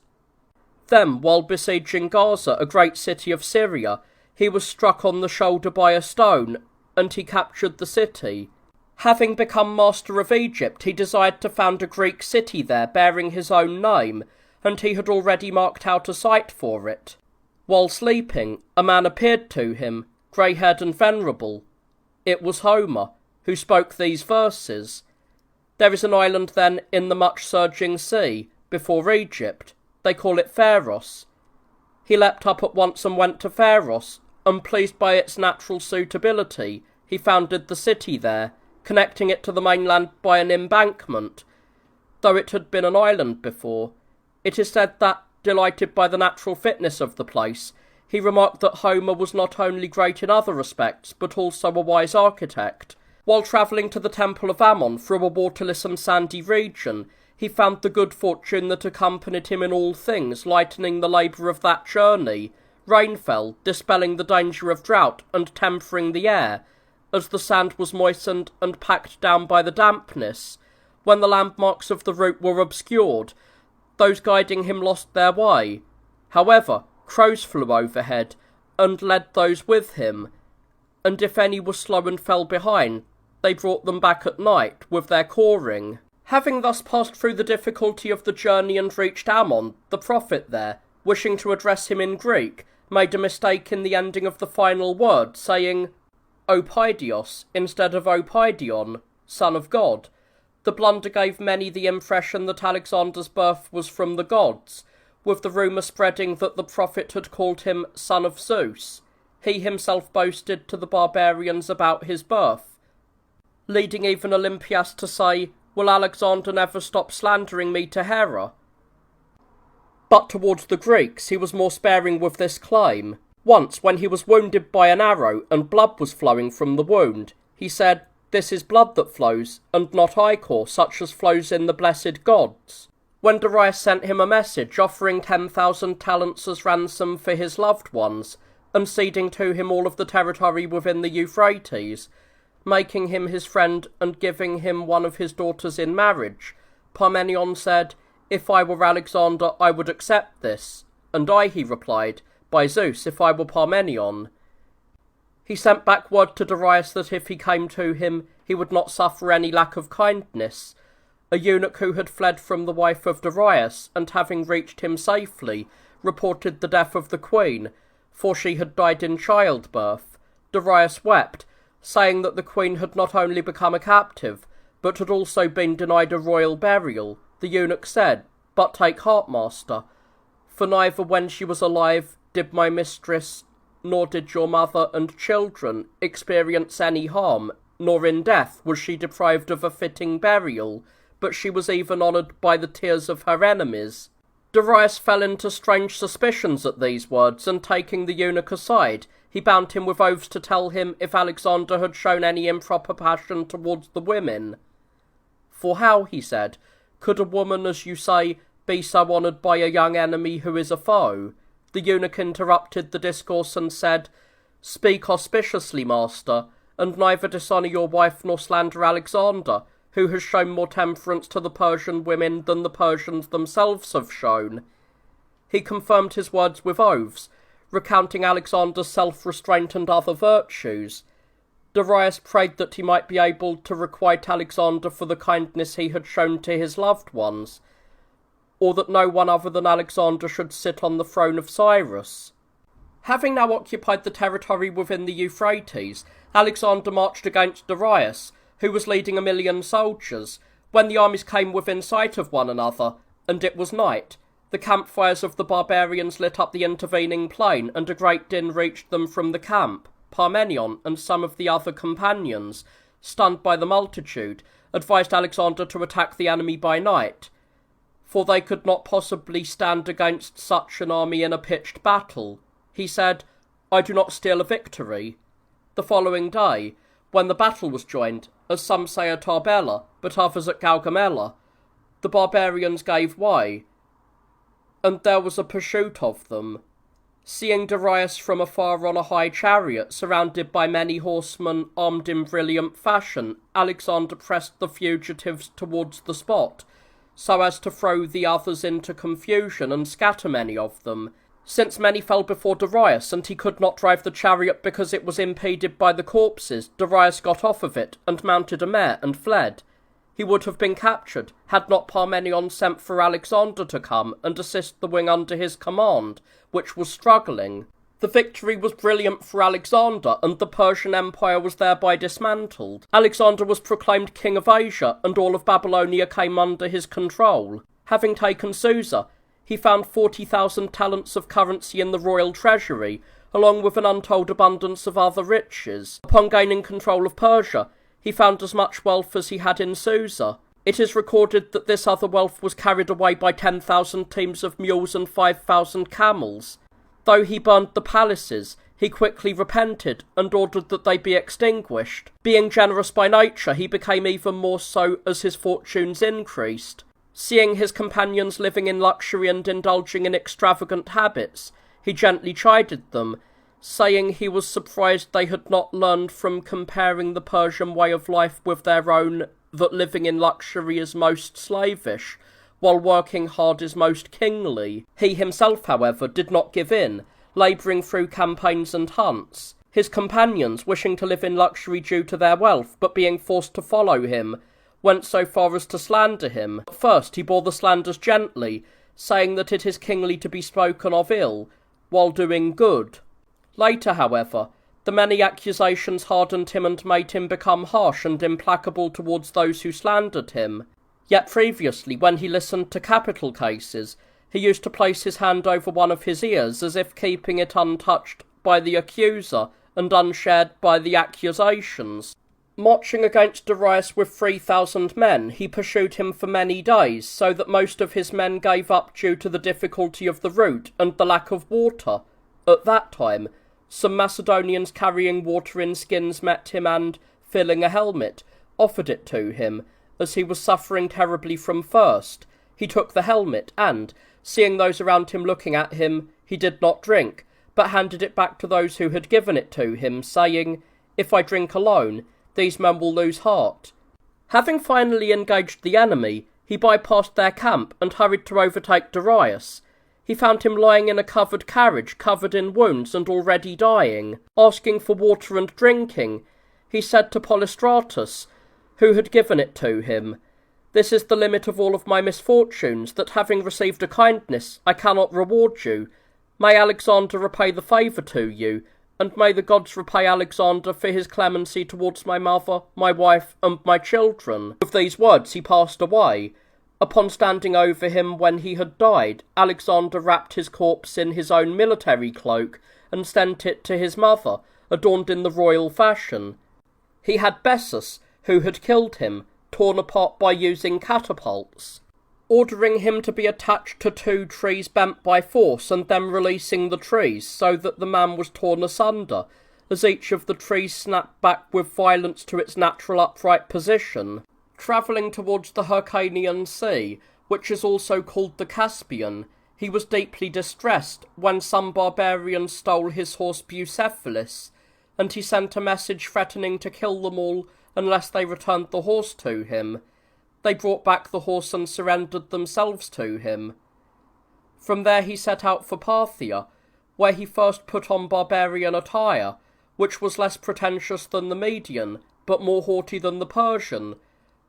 Then, while besieging Gaza, a great city of Syria, he was struck on the shoulder by a stone, and he captured the city. Having become master of Egypt, he desired to found a Greek city there bearing his own name, and he had already marked out a site for it. While sleeping, a man appeared to him, grey-haired and venerable. It was Homer, who spoke these verses. There is an island then in the much-surging sea, before Egypt. They call it Pharos. He leapt up at once and went to Pharos, and pleased by its natural suitability, he founded the city there, connecting it to the mainland by an embankment, though it had been an island before. It is said that, delighted by the natural fitness of the place, he remarked that Homer was not only great in other respects, but also a wise architect. While travelling to the temple of Ammon through a waterless and sandy region, he found the good fortune that accompanied him in all things, lightening the labour of that journey. Rain fell, dispelling the danger of drought, and tempering the air, as the sand was moistened and packed down by the dampness. When the landmarks of the route were obscured, those guiding him lost their way. However, crows flew overhead, and led those with him, and if any were slow and fell behind, they brought them back at night with their cawing. Having thus passed through the difficulty of the journey and reached Ammon, the prophet there, wishing to address him in Greek, made a mistake in the ending of the final word, saying Opaidios instead of Opaidion, son of God. The blunder gave many the impression that Alexander's birth was from the gods, with the rumour spreading that the prophet had called him son of Zeus. He himself boasted to the barbarians about his birth, leading even Olympias to say, "Will Alexander never stop slandering me to Hera?" But towards the Greeks he was more sparing with this claim. Once, when he was wounded by an arrow and blood was flowing from the wound, he said, "This is blood that flows, and not ichor, such as flows in the blessed gods." When Darius sent him a message offering 10,000 talents as ransom for his loved ones, and ceding to him all of the territory within the Euphrates, making him his friend and giving him one of his daughters in marriage, Parmenion said, "If I were Alexander, I would accept this." "And I," he replied, "by Zeus, if I were Parmenion." He sent back word to Darius that if he came to him, he would not suffer any lack of kindness. A eunuch who had fled from the wife of Darius, and having reached him safely, reported the death of the queen, for she had died in childbirth. Darius wept, saying that the queen had not only become a captive, but had also been denied a royal burial. The eunuch said, "But take heart, master, for neither when she was alive did my mistress, nor did your mother and children experience any harm, nor in death was she deprived of a fitting burial, but she was even honoured by the tears of her enemies." Darius fell into strange suspicions at these words, and taking the eunuch aside, he bound him with oaths to tell him if Alexander had shown any improper passion towards the women. "For how," he said, "could a woman, as you say, be so honoured by a young enemy who is a foe?" The eunuch interrupted the discourse and said, "Speak auspiciously, master, and neither dishonour your wife nor slander Alexander, who has shown more temperance to the Persian women than the Persians themselves have shown." He confirmed his words with oaths, recounting Alexander's self-restraint and other virtues. Darius prayed that he might be able to requite Alexander for the kindness he had shown to his loved ones, or that no one other than Alexander should sit on the throne of Cyrus. Having now occupied the territory within the Euphrates, Alexander marched against Darius, who was leading 1,000,000 soldiers, when the armies came within sight of one another, and it was night. The campfires of the barbarians lit up the intervening plain, and a great din reached them from the camp. Parmenion and some of the other companions, stunned by the multitude, advised Alexander to attack the enemy by night, for they could not possibly stand against such an army in a pitched battle. He said, "I do not steal a victory." The following day, when the battle was joined, as some say at Arbela, but others at Gaugamela, the barbarians gave way, and there was a pursuit of them. Seeing Darius from afar on a high chariot, surrounded by many horsemen armed in brilliant fashion, Alexander pressed the fugitives towards the spot, so as to throw the others into confusion and scatter many of them. Since many fell before Darius, and he could not drive the chariot because it was impeded by the corpses, Darius got off of it, and mounted a mare, and fled. He would have been captured, had not Parmenion sent for Alexander to come and assist the wing under his command, which was struggling. The victory was brilliant for Alexander, and the Persian Empire was thereby dismantled. Alexander was proclaimed king of Asia, and all of Babylonia came under his control. Having taken Susa, he found 40,000 talents of currency in the royal treasury, along with an untold abundance of other riches. Upon gaining control of Persia, he found as much wealth as he had in Susa. It is recorded that this other wealth was carried away by 10,000 teams of mules and 5,000 camels. Though he burned the palaces, he quickly repented and ordered that they be extinguished. Being generous by nature, he became even more so as his fortunes increased. Seeing his companions living in luxury and indulging in extravagant habits, he gently chided them, saying he was surprised they had not learned from comparing the Persian way of life with their own, that living in luxury is most slavish, while working hard is most kingly. He himself, however, did not give in, labouring through campaigns and hunts. His companions, wishing to live in luxury due to their wealth, but being forced to follow him, went so far as to slander him. At first he bore the slanders gently, saying that it is kingly to be spoken of ill, while doing good. Later, however, The many accusations hardened him and made him become harsh and implacable towards those who slandered him. Yet previously, when he listened to capital cases, he used to place his hand over one of his ears as if keeping it untouched by the accuser and unshared by the accusations. Marching against Darius with 3,000 men, he pursued him for many days, so that most of his men gave up due to the difficulty of the route and the lack of water. At that time, some Macedonians carrying water in skins met him and, filling a helmet, offered it to him. As he was suffering terribly from thirst, he took the helmet and, seeing those around him looking at him, he did not drink, but handed it back to those who had given it to him, saying, "If I drink alone, these men will lose heart." Having finally engaged the enemy, he bypassed their camp and hurried to overtake Darius. He found him lying in a covered carriage, covered in wounds and already dying. Asking for water and drinking, he said to Polystratus, who had given it to him, "This is the limit of all of my misfortunes, that having received a kindness, I cannot reward you. May Alexander repay the favour to you, and may the gods repay Alexander for his clemency towards my mother, my wife, and my children." With these words he passed away. Upon standing over him when he had died, Alexander wrapped his corpse in his own military cloak and sent it to his mother, adorned in the royal fashion. He had Bessus, who had killed him, torn apart by using catapults, ordering him to be attached to 2 trees bent by force and then releasing the trees so that the man was torn asunder, as each of the trees snapped back with violence to its natural upright position. Travelling towards the Hyrcanian Sea, which is also called the Caspian, he was deeply distressed when some barbarians stole his horse Bucephalus, and he sent a message threatening to kill them all unless they returned the horse to him. They brought back the horse and surrendered themselves to him. From there he set out for Parthia, where he first put on barbarian attire, which was less pretentious than the Median, but more haughty than the Persian.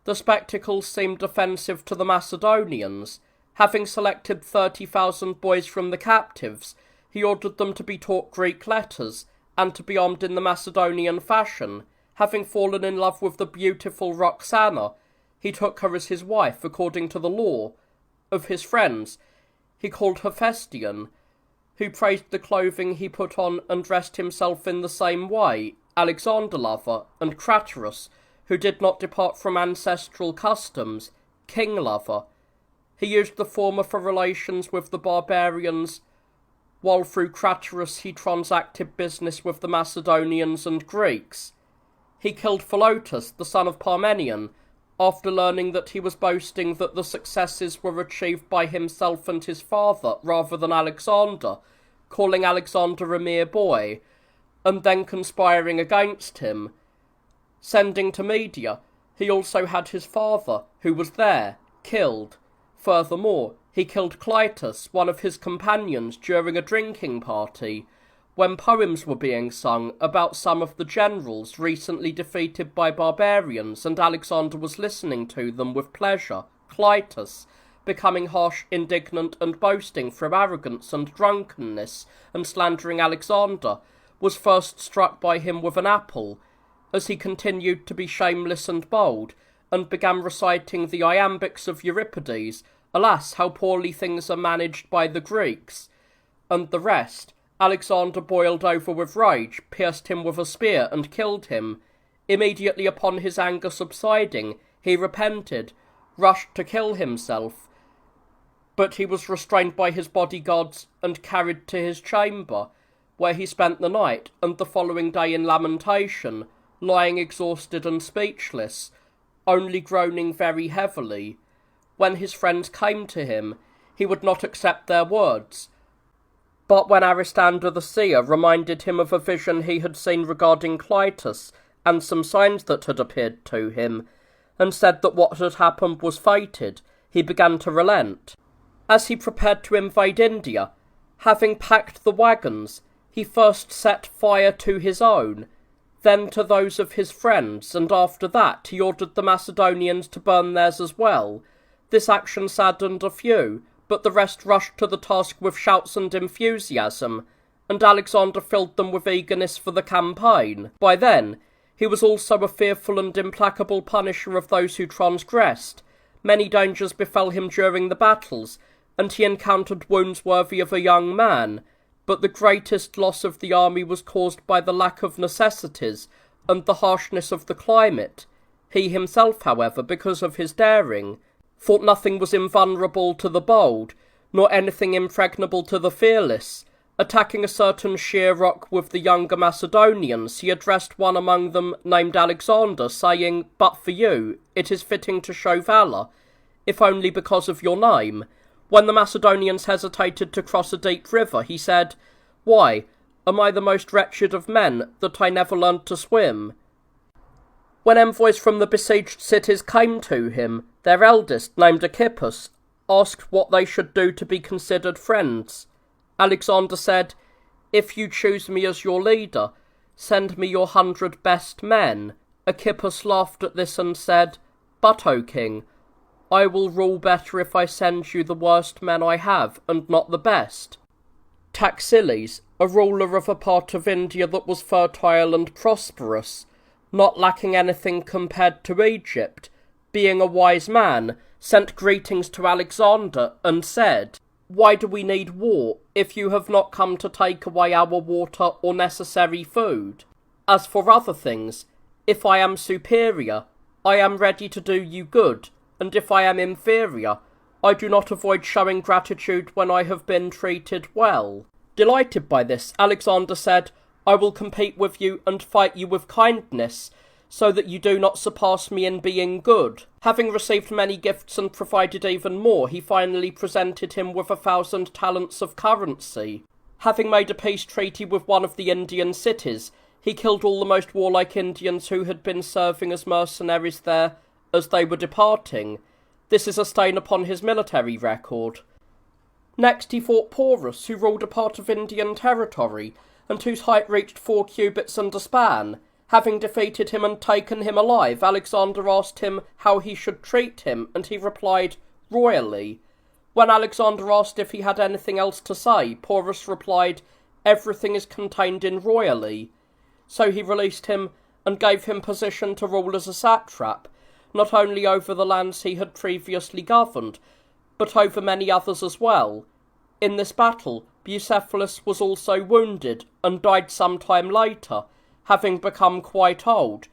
The spectacle seemed offensive to the Macedonians. Having selected 30,000 boys from the captives, he ordered them to be taught Greek letters, and to be armed in the Macedonian fashion. Having fallen in love with the beautiful Roxana, he took her as his wife according to the law. Of his friends, he called Hephaestion, who praised the clothing he put on and dressed himself in the same way, Alexander Lover, and Craterus, who did not depart from ancestral customs, King Lover. He used the former for relations with the barbarians, while through Craterus he transacted business with the Macedonians and Greeks. He killed Philotas, the son of Parmenion, after learning that he was boasting that the successes were achieved by himself and his father rather than Alexander, calling Alexander a mere boy, and then conspiring against him. Sending to Media, he also had his father, who was there, killed. Furthermore, he killed Clytus, one of his companions, during a drinking party, when poems were being sung about some of the generals recently defeated by barbarians, and Alexander was listening to them with pleasure. Clytus, becoming harsh, indignant, and boasting from arrogance and drunkenness, and slandering Alexander, was first struck by him with an apple, as he continued to be shameless and bold, and began reciting the iambics of Euripides, "Alas, how poorly things are managed by the Greeks," and the rest. Alexander boiled over with rage, pierced him with a spear, and killed him. Immediately upon his anger subsiding, he repented, rushed to kill himself, but he was restrained by his bodyguards and carried to his chamber, where he spent the night and the following day in lamentation, lying exhausted and speechless, only groaning very heavily. When his friends came to him, he would not accept their words. But when Aristander the seer reminded him of a vision he had seen regarding Clytus, and some signs that had appeared to him, and said that what had happened was fated, he began to relent. As he prepared to invade India, having packed the wagons, he first set fire to his own, then to those of his friends, and after that he ordered the Macedonians to burn theirs as well. This action saddened a few, but the rest rushed to the task with shouts and enthusiasm, and Alexander filled them with eagerness for the campaign. By then, he was also a fearful and implacable punisher of those who transgressed. Many dangers befell him during the battles, and he encountered wounds worthy of a young man, but the greatest loss of the army was caused by the lack of necessities and the harshness of the climate. He himself, however, because of his daring, thought nothing was invulnerable to the bold, nor anything impregnable to the fearless. Attacking a certain sheer rock with the younger Macedonians, he addressed one among them named Alexander, saying, "But for you, it is fitting to show valour, if only because of your name." When the Macedonians hesitated to cross a deep river, he said, "Why, am I the most wretched of men, that I never learned to swim?" When envoys from the besieged cities came to him, their eldest, named Archippus, asked what they should do to be considered friends. Alexander said, "If you choose me as your leader, send me your 100 best men." Archippus laughed at this and said, "But, O king, I will rule better if I send you the worst men I have, and not the best." Taxiles, a ruler of a part of India that was fertile and prosperous, not lacking anything compared to Egypt, being a wise man, sent greetings to Alexander and said, "Why do we need war, if you have not come to take away our water or necessary food? As for other things, if I am superior, I am ready to do you good, and if I am inferior, I do not avoid showing gratitude when I have been treated well." Delighted by this, Alexander said, "I will compete with you and fight you with kindness, so that you do not surpass me in being good." Having received many gifts and provided even more, he finally presented him with 1,000 talents of currency. Having made a peace treaty with one of the Indian cities, he killed all the most warlike Indians who had been serving as mercenaries there as they were departing. This is a stain upon his military record. Next he fought Porus, who ruled a part of Indian territory, and whose height reached 4 cubits and a span. Having defeated him and taken him alive, Alexander asked him how he should treat him, and he replied, "Royally." When Alexander asked if he had anything else to say, Porus replied, "Everything is contained in royally." So he released him and gave him position to rule as a satrap, not only over the lands he had previously governed, but over many others as well. In this battle, Bucephalus was also wounded, and died some time later, having become quite old.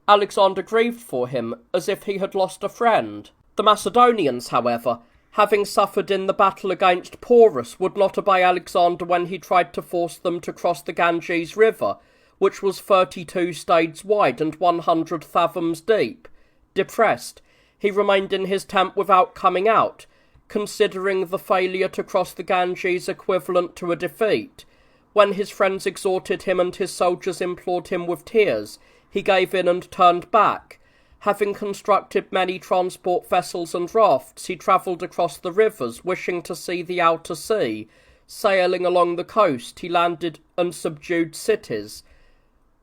Alexander grieved for him, as if he had lost a friend. The Macedonians, however, having suffered in the battle against Porus, would not obey Alexander when he tried to force them to cross the Ganges River, which was 32 stades wide and 100 fathoms deep. Depressed, he remained in his tent without coming out, considering the failure to cross the Ganges equivalent to a defeat. When his friends exhorted him and his soldiers implored him with tears, he gave in and turned back. Having constructed many transport vessels and rafts, he travelled across the rivers, wishing to see the outer sea. Sailing along the coast, he landed and subdued cities.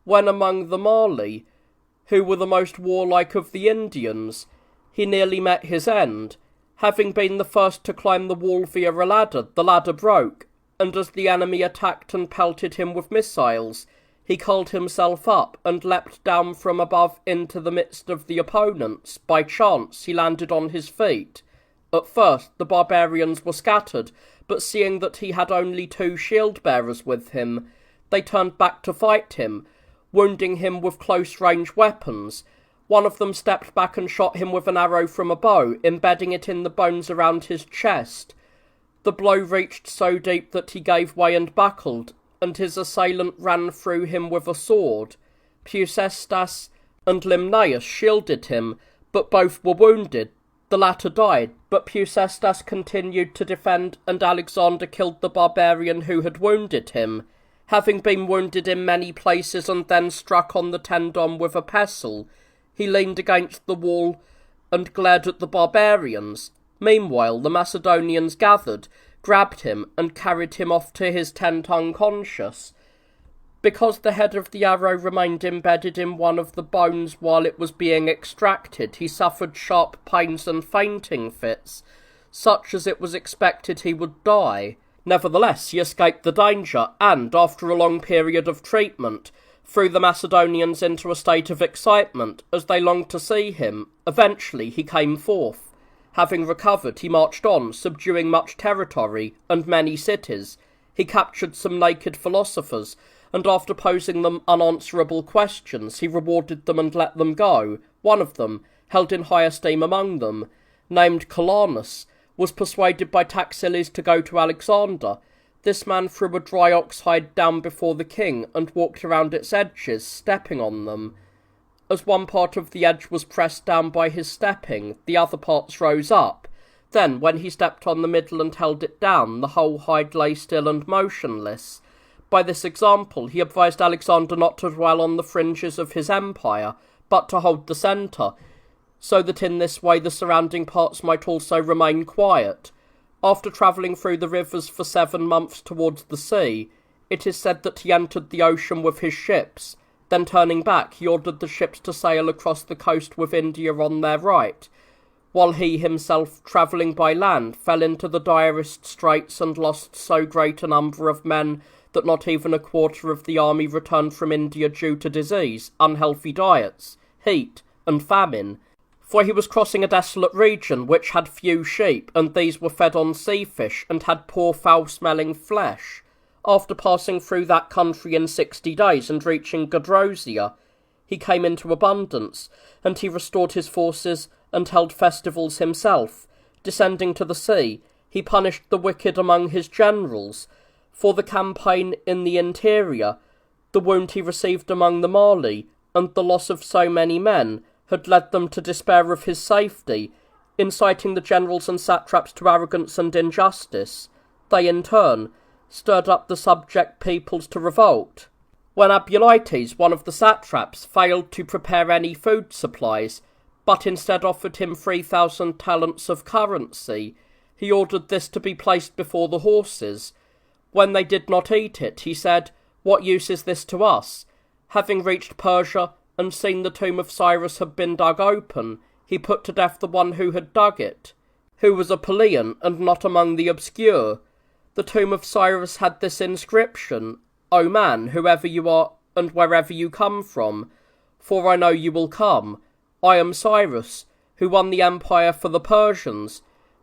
When among the Mali, who were the most warlike of the Indians, he nearly met his end. Having been the first to climb the wall via a ladder, the ladder broke, and as the enemy attacked and pelted him with missiles, he curled himself up and leapt down from above into the midst of the opponents. By chance he landed on his feet. At first the barbarians were scattered, but seeing that he had only 2 shield-bearers with him, they turned back to fight him, wounding him with close-range weapons. One of them stepped back and shot him with an arrow from a bow, embedding it in the bones around his chest. The blow reached so deep that he gave way and buckled, and his assailant ran through him with a sword. Peucestas and Limnaeus shielded him, but both were wounded. The latter died, but Peucestas continued to defend, and Alexander killed the barbarian who had wounded him. Having been wounded in many places and then struck on the tendon with a pestle, he leaned against the wall and glared at the barbarians. Meanwhile, the Macedonians gathered, grabbed him, and carried him off to his tent unconscious. Because the head of the arrow remained embedded in one of the bones while it was being extracted, he suffered sharp pains and fainting fits, such as it was expected he would die. Nevertheless, he escaped the danger and, after a long period of treatment, threw the Macedonians into a state of excitement as they longed to see him. Eventually he came forth. Having recovered, he marched on, subduing much territory and many cities. He captured some naked philosophers, and after posing them unanswerable questions, he rewarded them and let them go. One of them, held in high esteem among them, named Calanus, was persuaded by Taxiles to go to Alexander. This man threw a dry ox hide down before the king and walked around its edges, stepping on them. As one part of the edge was pressed down by his stepping, the other parts rose up. Then, when he stepped on the middle and held it down, the whole hide lay still and motionless. By this example, he advised Alexander not to dwell on the fringes of his empire, but to hold the centre, so that in this way the surrounding parts might also remain quiet. After travelling through the rivers for 7 months towards the sea, it is said that he entered the ocean with his ships. Then turning back, he ordered the ships to sail across the coast with India on their right, while he himself, travelling by land, fell into the direst straits and lost so great a number of men that not even a quarter of the army returned from India due to disease, unhealthy diets, heat, and famine. For he was crossing a desolate region which had few sheep, and these were fed on sea fish, and had poor foul-smelling flesh. After passing through that country in 60 days, and reaching Gadrosia, he came into abundance, and he restored his forces, and held festivals himself. Descending to the sea, he punished the wicked among his generals. For the campaign in the interior, the wound he received among the Mali, and the loss of so many men, had led them to despair of his safety, inciting the generals and satraps to arrogance and injustice. They, in turn, stirred up the subject peoples to revolt. When Abulites, one of the satraps, failed to prepare any food supplies, but instead offered him 3,000 talents of currency, he ordered this to be placed before the horses. When they did not eat it, he said, "What use is this to us?" Having reached Persia, and seen the tomb of Cyrus had been dug open, he put to death the one who had dug it, who was a Pelian, and not among the obscure. The tomb of Cyrus had this inscription, "O man, whoever you are, and wherever you come from, for I know you will come. I am Cyrus, who won the empire for the Persians.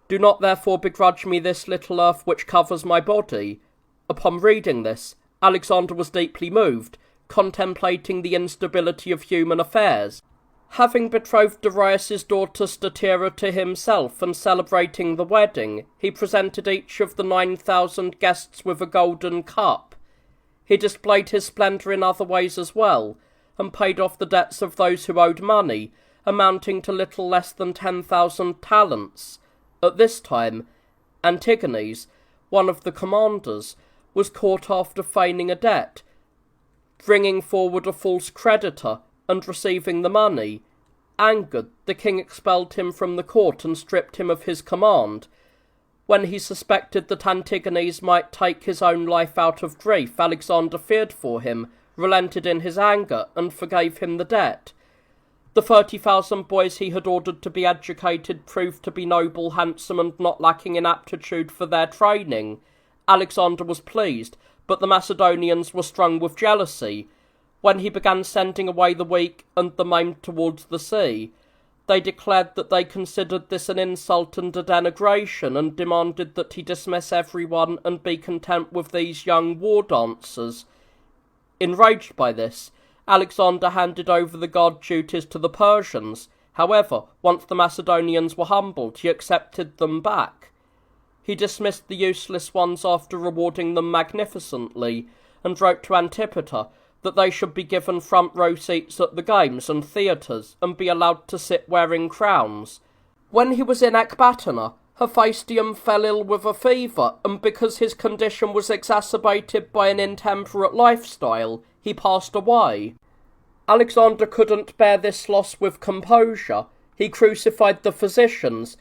Do not therefore begrudge me this little earth which covers my body." Upon reading this, Alexander was deeply moved, contemplating the instability of human affairs. Having betrothed Darius's daughter Statira to himself and celebrating the wedding, he presented each of the 9,000 guests with a golden cup. He displayed his splendour in other ways as well, and paid off the debts of those who owed money, amounting to little less than 10,000 talents. At this time, Antigenes, one of the commanders, was caught after feigning a debt, bringing forward a false creditor, and receiving the money. Angered, the king expelled him from the court and stripped him of his command. When he suspected that Antigenes might take his own life out of grief, Alexander feared for him, relented in his anger, and forgave him the debt. The 30,000 boys he had ordered to be educated proved to be noble, handsome, and not lacking in aptitude for their training. Alexander was pleased, but the Macedonians were strung with jealousy. When he began sending away the weak and the maimed towards the sea, they declared that they considered this an insult and a denigration, and demanded that he dismiss everyone and be content with these young war-dancers. Enraged by this, Alexander handed over the guard duties to the Persians. However, once the Macedonians were humbled, he accepted them back. He dismissed the useless ones after rewarding them magnificently, and wrote to Antipater that they should be given front-row seats at the games and theatres, and be allowed to sit wearing crowns. When he was in Ecbatana, Hephaestion fell ill with a fever, and because his condition was exacerbated by an intemperate lifestyle, he passed away. Alexander couldn't bear this loss with composure. He crucified the physicians,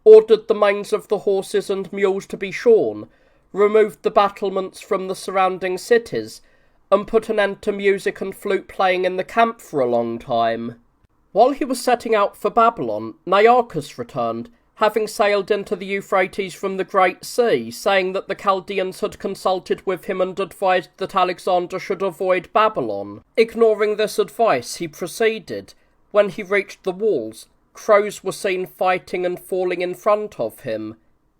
ordered the manes of the horses and mules to be shorn, removed the battlements from the surrounding cities, and put an end to music and flute playing in the camp for a long time. While he was setting out for Babylon, Nearchus returned, having sailed into the Euphrates from the Great Sea, saying that the Chaldeans had consulted with him and advised that Alexander should avoid Babylon. Ignoring this advice, he proceeded. When he reached the walls, crows were seen fighting and falling in front of him.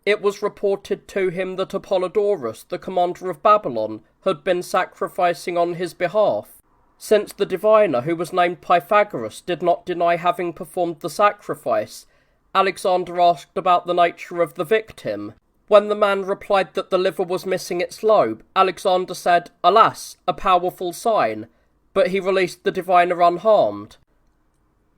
It was reported to him that Apollodorus, the commander of Babylon, had been sacrificing on his behalf. Since the diviner, who was named Pythagoras, did not deny having performed the sacrifice, Alexander asked about the nature of the victim. When the man replied that the liver was missing its lobe, Alexander said, "Alas, a powerful sign," but he released the diviner unharmed.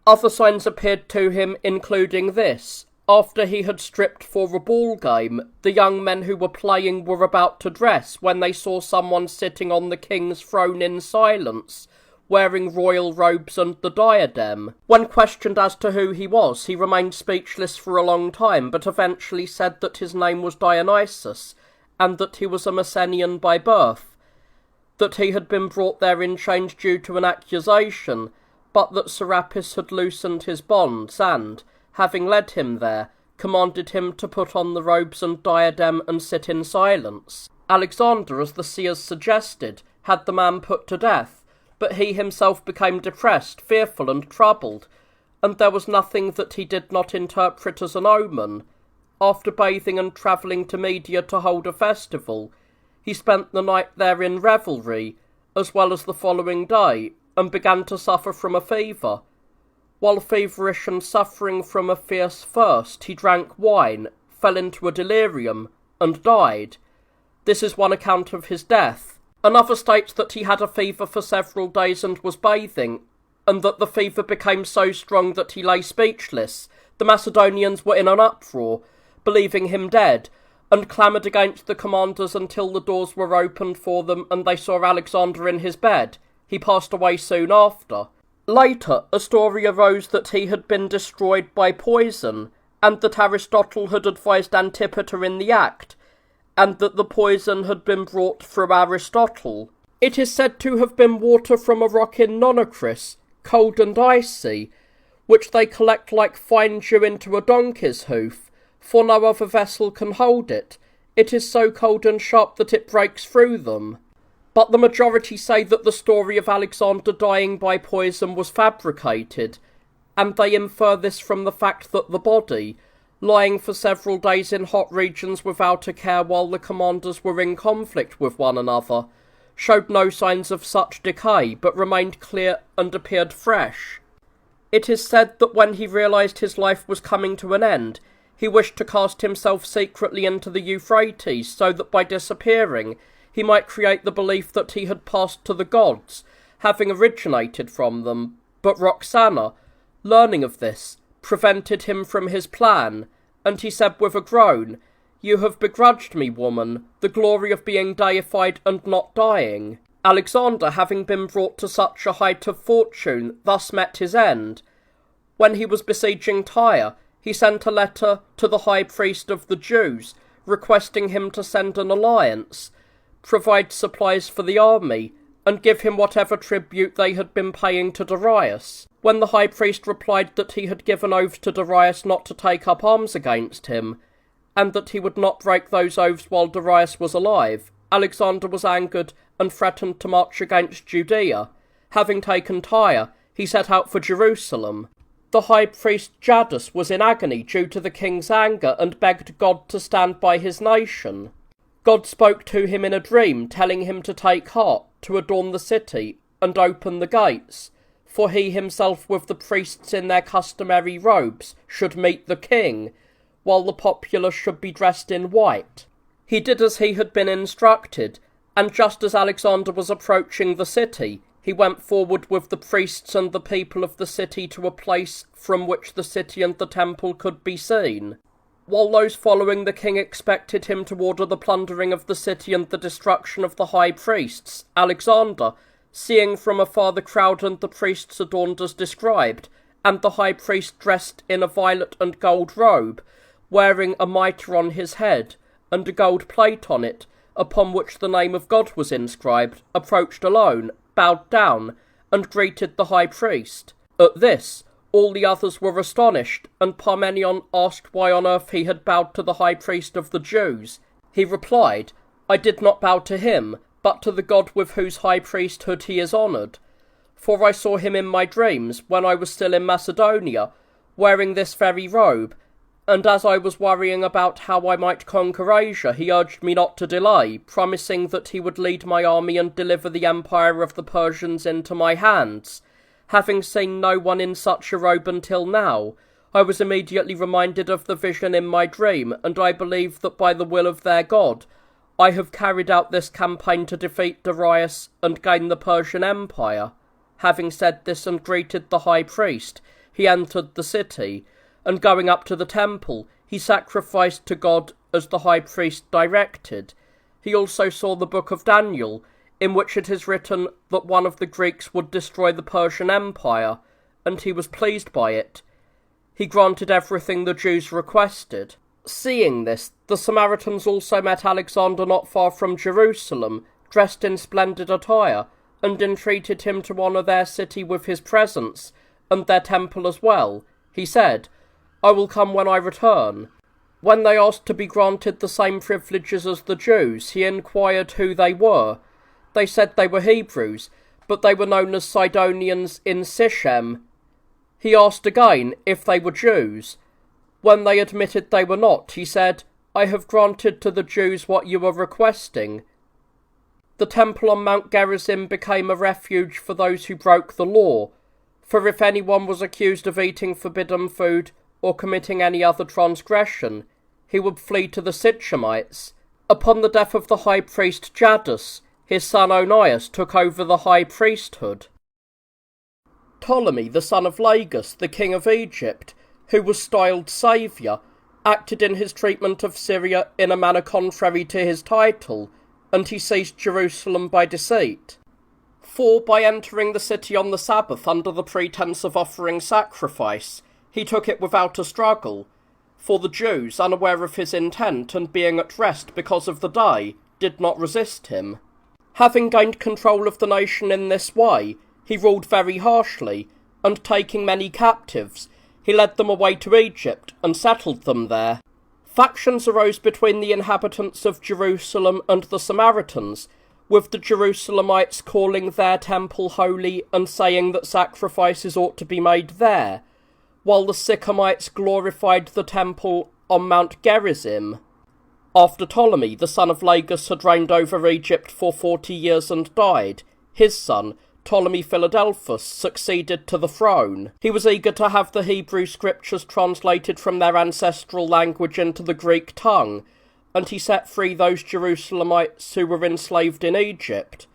Other signs appeared to him, including this. After he had stripped for a ball game, the young men who were playing were about to dress when they saw someone sitting on the king's throne in silence, wearing royal robes and the diadem. When questioned as to who he was, he remained speechless for a long time, but eventually said that his name was Dionysus, and that he was a Messenian by birth, that he had been brought there in chains due to an accusation, but that Serapis had loosened his bonds and, having led him there, commanded him to put on the robes and diadem and sit in silence. Alexander, as the seers suggested, had the man put to death, but he himself became depressed, fearful, and troubled, and there was nothing that he did not interpret as an omen. After bathing and travelling to Media to hold a festival, he spent the night there in revelry, as well as the following day, and began to suffer from a fever. While feverish and suffering from a fierce thirst, he drank wine, fell into a delirium, and died. This is one account of his death. Another states that he had a fever for several days and was bathing, and that the fever became so strong that he lay speechless. The Macedonians were in an uproar, believing him dead, and clamoured against the commanders until the doors were opened for them and they saw Alexander in his bed. He passed away soon after. Later, a story arose that he had been destroyed by poison, and that Aristotle had advised Antipater in the act, and that the poison had been brought from Aristotle. It is said to have been water from a rock in Nonacris, cold and icy, which they collect like fine dew into a donkey's hoof, for no other vessel can hold it. It is so cold and sharp that it breaks through them. But the majority say that the story of Alexander dying by poison was fabricated, and they infer this from the fact that the body, lying for several days in hot regions without a care while the commanders were in conflict with one another, showed no signs of such decay, but remained clear and appeared fresh. It is said that when he realised his life was coming to an end, he wished to cast himself secretly into the Euphrates, so that by disappearing, he might create the belief that he had passed to the gods, having originated from them, but Roxana, learning of this, prevented him from his plan, and he said with a groan, "You have begrudged me, woman, the glory of being deified and not dying." Alexander, having been brought to such a height of fortune, thus met his end. When he was besieging Tyre, he sent a letter to the high priest of the Jews, requesting him to send an alliance, provide supplies for the army, and give him whatever tribute they had been paying to Darius. When the high priest replied that he had given oaths to Darius not to take up arms against him, and that he would not break those oaths while Darius was alive, Alexander was angered and threatened to march against Judea. Having taken Tyre, he set out for Jerusalem. The high priest Jadus was in agony due to the king's anger and begged God to stand by his nation. God spoke to him in a dream, telling him to take heart, to adorn the city, and open the gates, for he himself with the priests in their customary robes should meet the king, while the populace should be dressed in white. He did as he had been instructed, and just as Alexander was approaching the city, he went forward with the priests and the people of the city to a place from which the city and the temple could be seen. While those following the king expected him to order the plundering of the city and the destruction of the high priests, Alexander, seeing from afar the crowd and the priests adorned as described, and the high priest dressed in a violet and gold robe, wearing a mitre on his head, and a gold plate on it, upon which the name of God was inscribed, approached alone, bowed down, and greeted the high priest. At this, All the others were astonished, and Parmenion asked why on earth he had bowed to the high priest of the Jews. He replied, "I did not bow to him, but to the God with whose high priesthood he is honoured. For I saw him in my dreams, when I was still in Macedonia, wearing this very robe, and as I was worrying about how I might conquer Asia, he urged me not to delay, promising that he would lead my army and deliver the empire of the Persians into my hands. Having seen no one in such a robe until now, I was immediately reminded of the vision in my dream, and I believe that by the will of their God, I have carried out this campaign to defeat Darius and gain the Persian Empire." Having said this and greeted the high priest, he entered the city, and going up to the temple, he sacrificed to God as the high priest directed. He also saw the book of Daniel, in which it is written that one of the Greeks would destroy the Persian Empire, and he was pleased by it. He granted everything the Jews requested. Seeing this, the Samaritans also met Alexander not far from Jerusalem, dressed in splendid attire, and entreated him to honour their city with his presence, and their temple as well. He said, "I will come when I return." When they asked to be granted the same privileges as the Jews, he inquired who they were. They said they were Hebrews, but they were known as Sidonians in Sichem. He asked again if they were Jews. When they admitted they were not, he said, "I have granted to the Jews what you are requesting." The temple on Mount Gerizim became a refuge for those who broke the law, for if anyone was accused of eating forbidden food or committing any other transgression, he would flee to the Sichemites. Upon the death of the high priest Jaddus, his son Onias took over the high priesthood. Ptolemy, the son of Lagus, the king of Egypt, who was styled Saviour, acted in his treatment of Syria in a manner contrary to his title, and he seized Jerusalem by deceit. For by entering the city on the Sabbath under the pretence of offering sacrifice, he took it without a struggle. For the Jews, unaware of his intent and being at rest because of the day, did not resist him. Having gained control of the nation in this way, he ruled very harshly, and taking many captives, he led them away to Egypt and settled them there. Factions arose between the inhabitants of Jerusalem and the Samaritans, with the Jerusalemites calling their temple holy and saying that sacrifices ought to be made there, while the Sichemites glorified the temple on Mount Gerizim. After Ptolemy, the son of Lagus, had reigned over Egypt for 40 years and died, his son, Ptolemy Philadelphus, succeeded to the throne. He was eager to have the Hebrew scriptures translated from their ancestral language into the Greek tongue, and he set free those Jerusalemites who were enslaved in Egypt.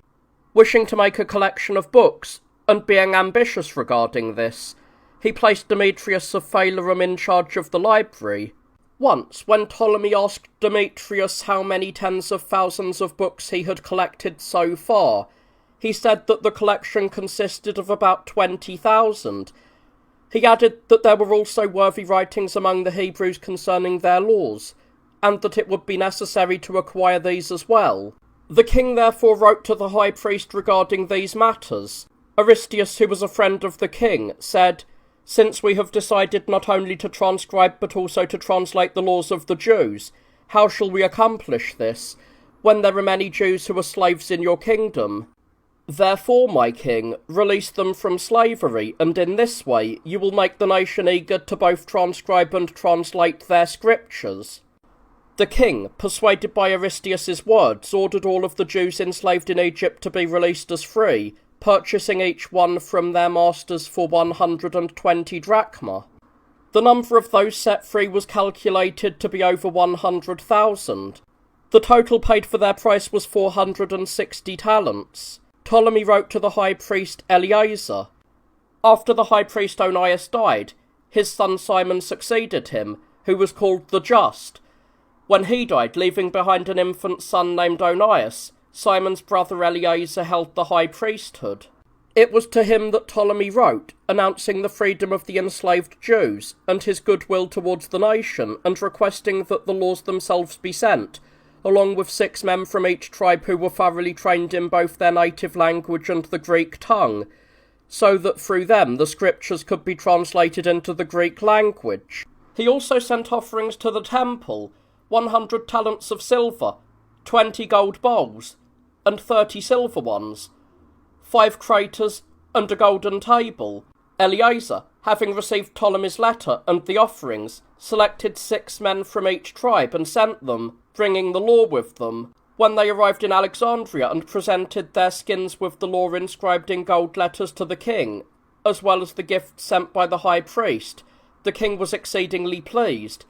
Wishing to make a collection of books, and being ambitious regarding this, he placed Demetrius of Phalerum in charge of the library. Once, when Ptolemy asked Demetrius how many tens of thousands of books he had collected so far, he said that the collection consisted of about 20,000. He added that there were also worthy writings among the Hebrews concerning their laws, and that it would be necessary to acquire these as well. The king therefore wrote to the high priest regarding these matters. Aristeus, who was a friend of the king, said, "Since we have decided not only to transcribe but also to translate the laws of the Jews, how shall we accomplish this, when there are many Jews who are slaves in your kingdom? Therefore, my king, release them from slavery, and in this way you will make the nation eager to both transcribe and translate their scriptures." The king, persuaded by Aristeus's words, ordered all of the Jews enslaved in Egypt to be released as free, purchasing each one from their masters for 120 drachma. The number of those set free was calculated to be over 100,000. The total paid for their price was 460 talents. Ptolemy wrote to the high priest Eleazar. After the high priest Onias died, his son Simon succeeded him, who was called the Just. When he died, leaving behind an infant son named Onias, Simon's brother Eleazar held the high priesthood. It was to him that Ptolemy wrote, announcing the freedom of the enslaved Jews, and his goodwill towards the nation, and requesting that the laws themselves be sent, along with 6 men from each tribe who were thoroughly trained in both their native language and the Greek tongue, so that through them the scriptures could be translated into the Greek language. He also sent offerings to the temple, 100 talents of silver, 20 gold bowls, and 30 silver ones, 5 craters, and a golden table. Eleazar, having received Ptolemy's letter and the offerings, selected 6 men from each tribe and sent them, bringing the law with them. When they arrived in Alexandria and presented their skins with the law inscribed in gold letters to the king, as well as the gifts sent by the high priest, the king was exceedingly pleased.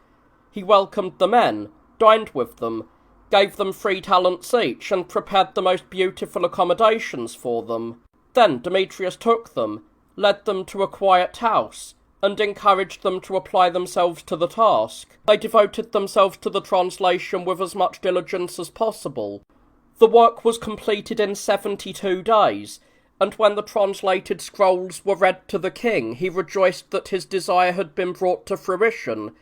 He welcomed the men, dined with them, gave them 3 talents each, and prepared the most beautiful accommodations for them. Then Demetrius took them, led them to a quiet house, and encouraged them to apply themselves to the task. They devoted themselves to the translation with as much diligence as possible. The work was completed in 72 days, and when the translated scrolls were read to the king, he rejoiced that his desire had been brought to fruition,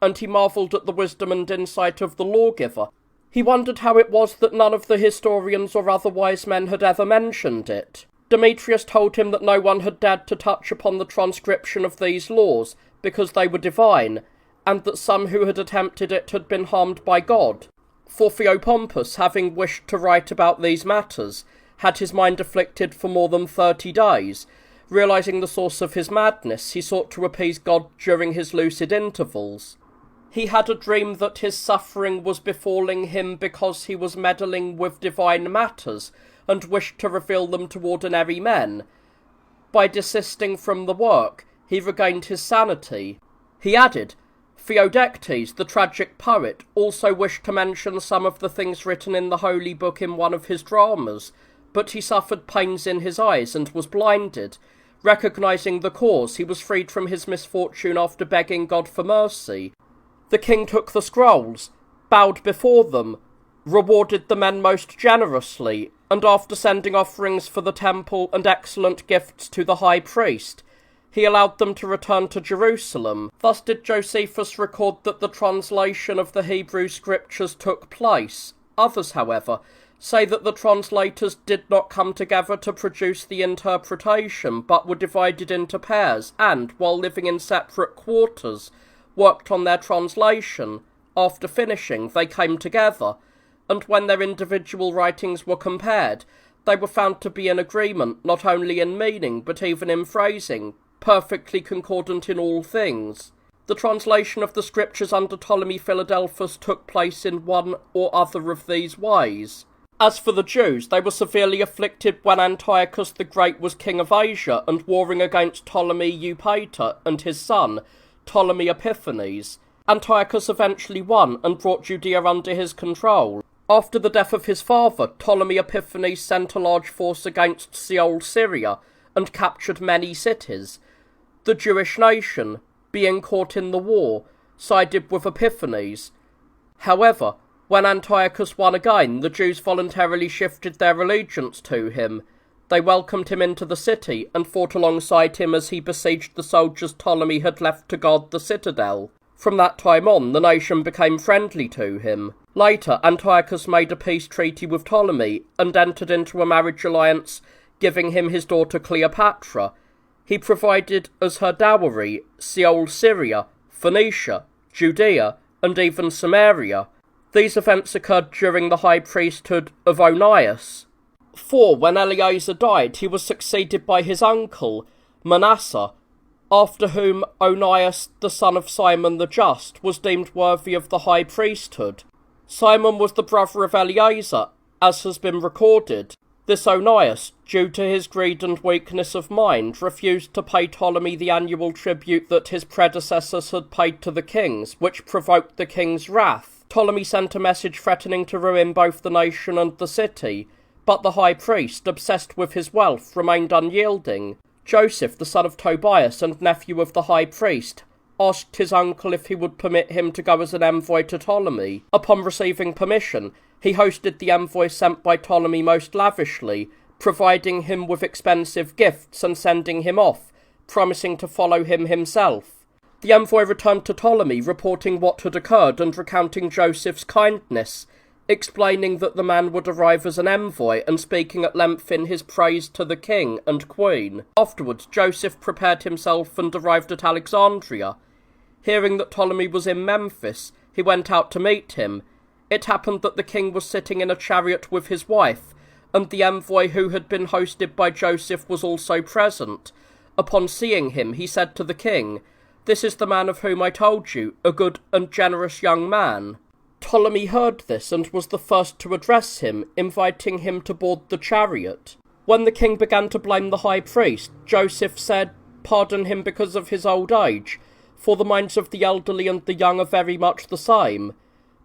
and he marvelled at the wisdom and insight of the lawgiver. He wondered how it was that none of the historians or other wise men had ever mentioned it. Demetrius told him that no one had dared to touch upon the transcription of these laws, because they were divine, and that some who had attempted it had been harmed by God. For Theopompus, having wished to write about these matters, had his mind afflicted for more than 30 days. Realizing the source of his madness, he sought to appease God during his lucid intervals. He had a dream that his suffering was befalling him because he was meddling with divine matters, and wished to reveal them to ordinary men. By desisting from the work, he regained his sanity. He added, Theodectes, the tragic poet, also wished to mention some of the things written in the holy book in one of his dramas, but he suffered pains in his eyes and was blinded. Recognizing the cause, he was freed from his misfortune after begging God for mercy. The king took the scrolls, bowed before them, rewarded the men most generously, and after sending offerings for the temple and excellent gifts to the high priest, he allowed them to return to Jerusalem. Thus did Josephus record that the translation of the Hebrew scriptures took place. Others, however, say that the translators did not come together to produce the interpretation, but were divided into pairs, and, while living in separate quarters, worked on their translation. After finishing, they came together, and when their individual writings were compared, they were found to be in agreement not only in meaning, but even in phrasing, perfectly concordant in all things. The translation of the scriptures under Ptolemy Philadelphus took place in one or other of these ways. As for the Jews, they were severely afflicted when Antiochus the Great was king of Asia and warring against Ptolemy Eupator and his son, Ptolemy Epiphanes. Antiochus eventually won and brought Judea under his control. After the death of his father, Ptolemy Epiphanes sent a large force against Seoul, Syria, and captured many cities. The Jewish nation, being caught in the war, sided with Epiphanes. However, when Antiochus won again, the Jews voluntarily shifted their allegiance to him. They welcomed him into the city and fought alongside him as he besieged the soldiers Ptolemy had left to guard the citadel. From that time on, the nation became friendly to him. Later, Antiochus made a peace treaty with Ptolemy and entered into a marriage alliance, giving him his daughter Cleopatra. He provided as her dowry Seoul, Syria, Phoenicia, Judea, and even Samaria. These events occurred during the high priesthood of Onias. For when Eleazar died, he was succeeded by his uncle, Manasseh, after whom Onias, the son of Simon the Just, was deemed worthy of the high priesthood. Simon was the brother of Eleazar, as has been recorded. This Onias, due to his greed and weakness of mind, refused to pay Ptolemy the annual tribute that his predecessors had paid to the kings, which provoked the king's wrath. Ptolemy sent a message threatening to ruin both the nation and the city, but the high priest, obsessed with his wealth, remained unyielding. Joseph, the son of Tobias and nephew of the high priest, asked his uncle if he would permit him to go as an envoy to Ptolemy. Upon receiving permission, he hosted the envoy sent by Ptolemy most lavishly, providing him with expensive gifts and sending him off, promising to follow him himself. The envoy returned to Ptolemy, reporting what had occurred and recounting Joseph's kindness. explaining that the man would arrive as an envoy and speaking at length in his praise to the king and queen. Afterwards, Joseph prepared himself and arrived at Alexandria. Hearing that Ptolemy was in Memphis, he went out to meet him. It happened that the king was sitting in a chariot with his wife, and the envoy who had been hosted by Joseph was also present. Upon seeing him, he said to the king, "This is the man of whom I told you, a good and generous young man." Ptolemy heard this and was the first to address him, inviting him to board the chariot. When the king began to blame the high priest, Joseph said, "Pardon him because of his old age, for the minds of the elderly and the young are very much the same.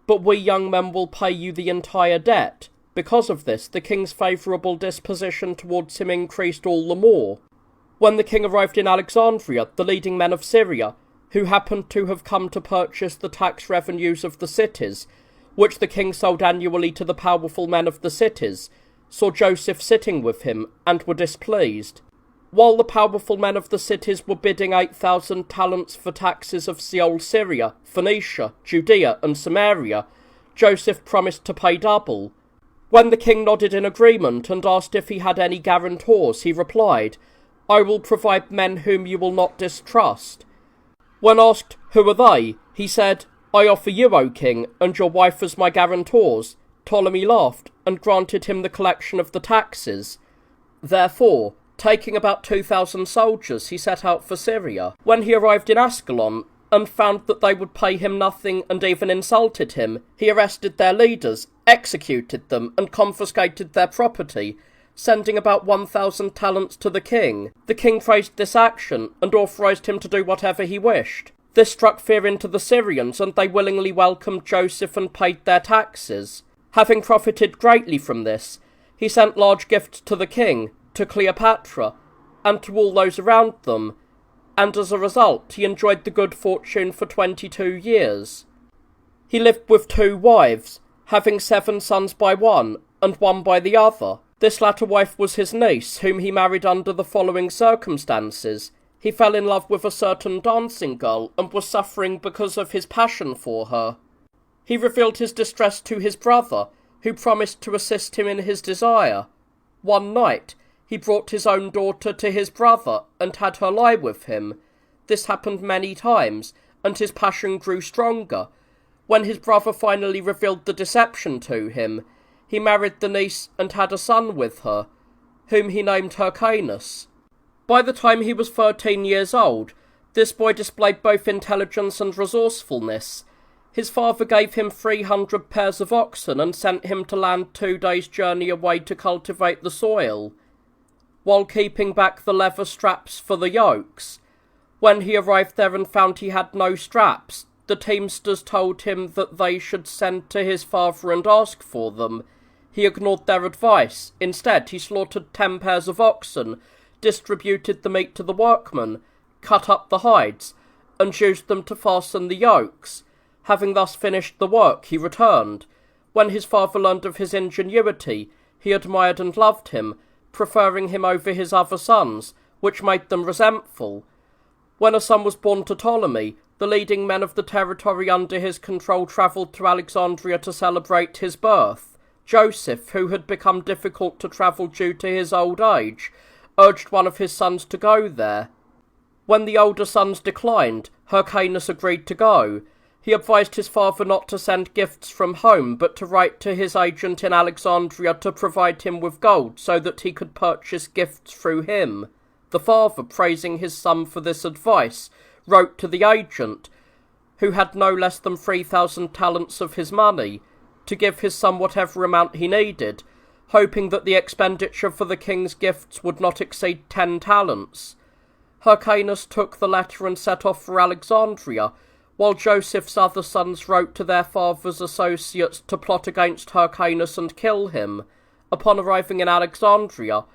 But we young men will pay you the entire debt." Because of this, the king's favourable disposition towards him increased all the more. When the king arrived in Alexandria, the leading men of Syria, who happened to have come to purchase the tax revenues of the cities, which the king sold annually to the powerful men of the cities, saw Joseph sitting with him, and were displeased. While the powerful men of the cities were bidding 8,000 talents for taxes of Seol Syria, Phoenicia, Judea, and Samaria, Joseph promised to pay double. When the king nodded in agreement and asked if he had any guarantors, he replied, "I will provide men whom you will not distrust." When asked, "Who are they?" he said, "I offer you, O king, and your wife as my guarantors." Ptolemy laughed and granted him the collection of the taxes. Therefore, taking about 2,000 soldiers, he set out for Syria. When he arrived in Ascalon, and found that they would pay him nothing and even insulted him, he arrested their leaders, executed them, and confiscated their property, sending about 1,000 talents to the king. The king praised this action, and authorized him to do whatever he wished. This struck fear into the Syrians, and they willingly welcomed Joseph and paid their taxes. Having profited greatly from this, he sent large gifts to the king, to Cleopatra, and to all those around them, and as a result he enjoyed the good fortune for 22 years. He lived with 2 wives, having 7 sons by one, and 1 by the other. This latter wife was his niece, whom he married under the following circumstances. He fell in love with a certain dancing girl, and was suffering because of his passion for her. He revealed his distress to his brother, who promised to assist him in his desire. One night, he brought his own daughter to his brother, and had her lie with him. This happened many times, and his passion grew stronger. When his brother finally revealed the deception to him, he married the niece and had a son with her, whom he named Hyrcanus. By the time he was 13 years old, this boy displayed both intelligence and resourcefulness. His father gave him 300 pairs of oxen and sent him to land 2 days' journey away to cultivate the soil, while keeping back the leather straps for the yokes. When he arrived there and found he had no straps, the teamsters told him that they should send to his father and ask for them. He ignored their advice. Instead, he slaughtered 10 pairs of oxen, distributed the meat to the workmen, cut up the hides, and used them to fasten the yokes. Having thus finished the work, he returned. When his father learned of his ingenuity, he admired and loved him, preferring him over his other sons, which made them resentful. When a son was born to Ptolemy, the leading men of the territory under his control travelled to Alexandria to celebrate his birth. Joseph, who had become difficult to travel due to his old age, urged one of his sons to go there. When the older sons declined, Hyrcanus agreed to go. He advised his father not to send gifts from home, but to write to his agent in Alexandria to provide him with gold so that he could purchase gifts through him. The father, praising his son for this advice, wrote to the agent, who had no less than 3,000 talents of his money, to give his son whatever amount he needed, hoping that the expenditure for the king's gifts would not exceed 10 talents. Hyrcanus took the letter and set off for Alexandria, while Joseph's other sons wrote to their father's associates to plot against Hyrcanus and kill him. Upon arriving in Alexandria,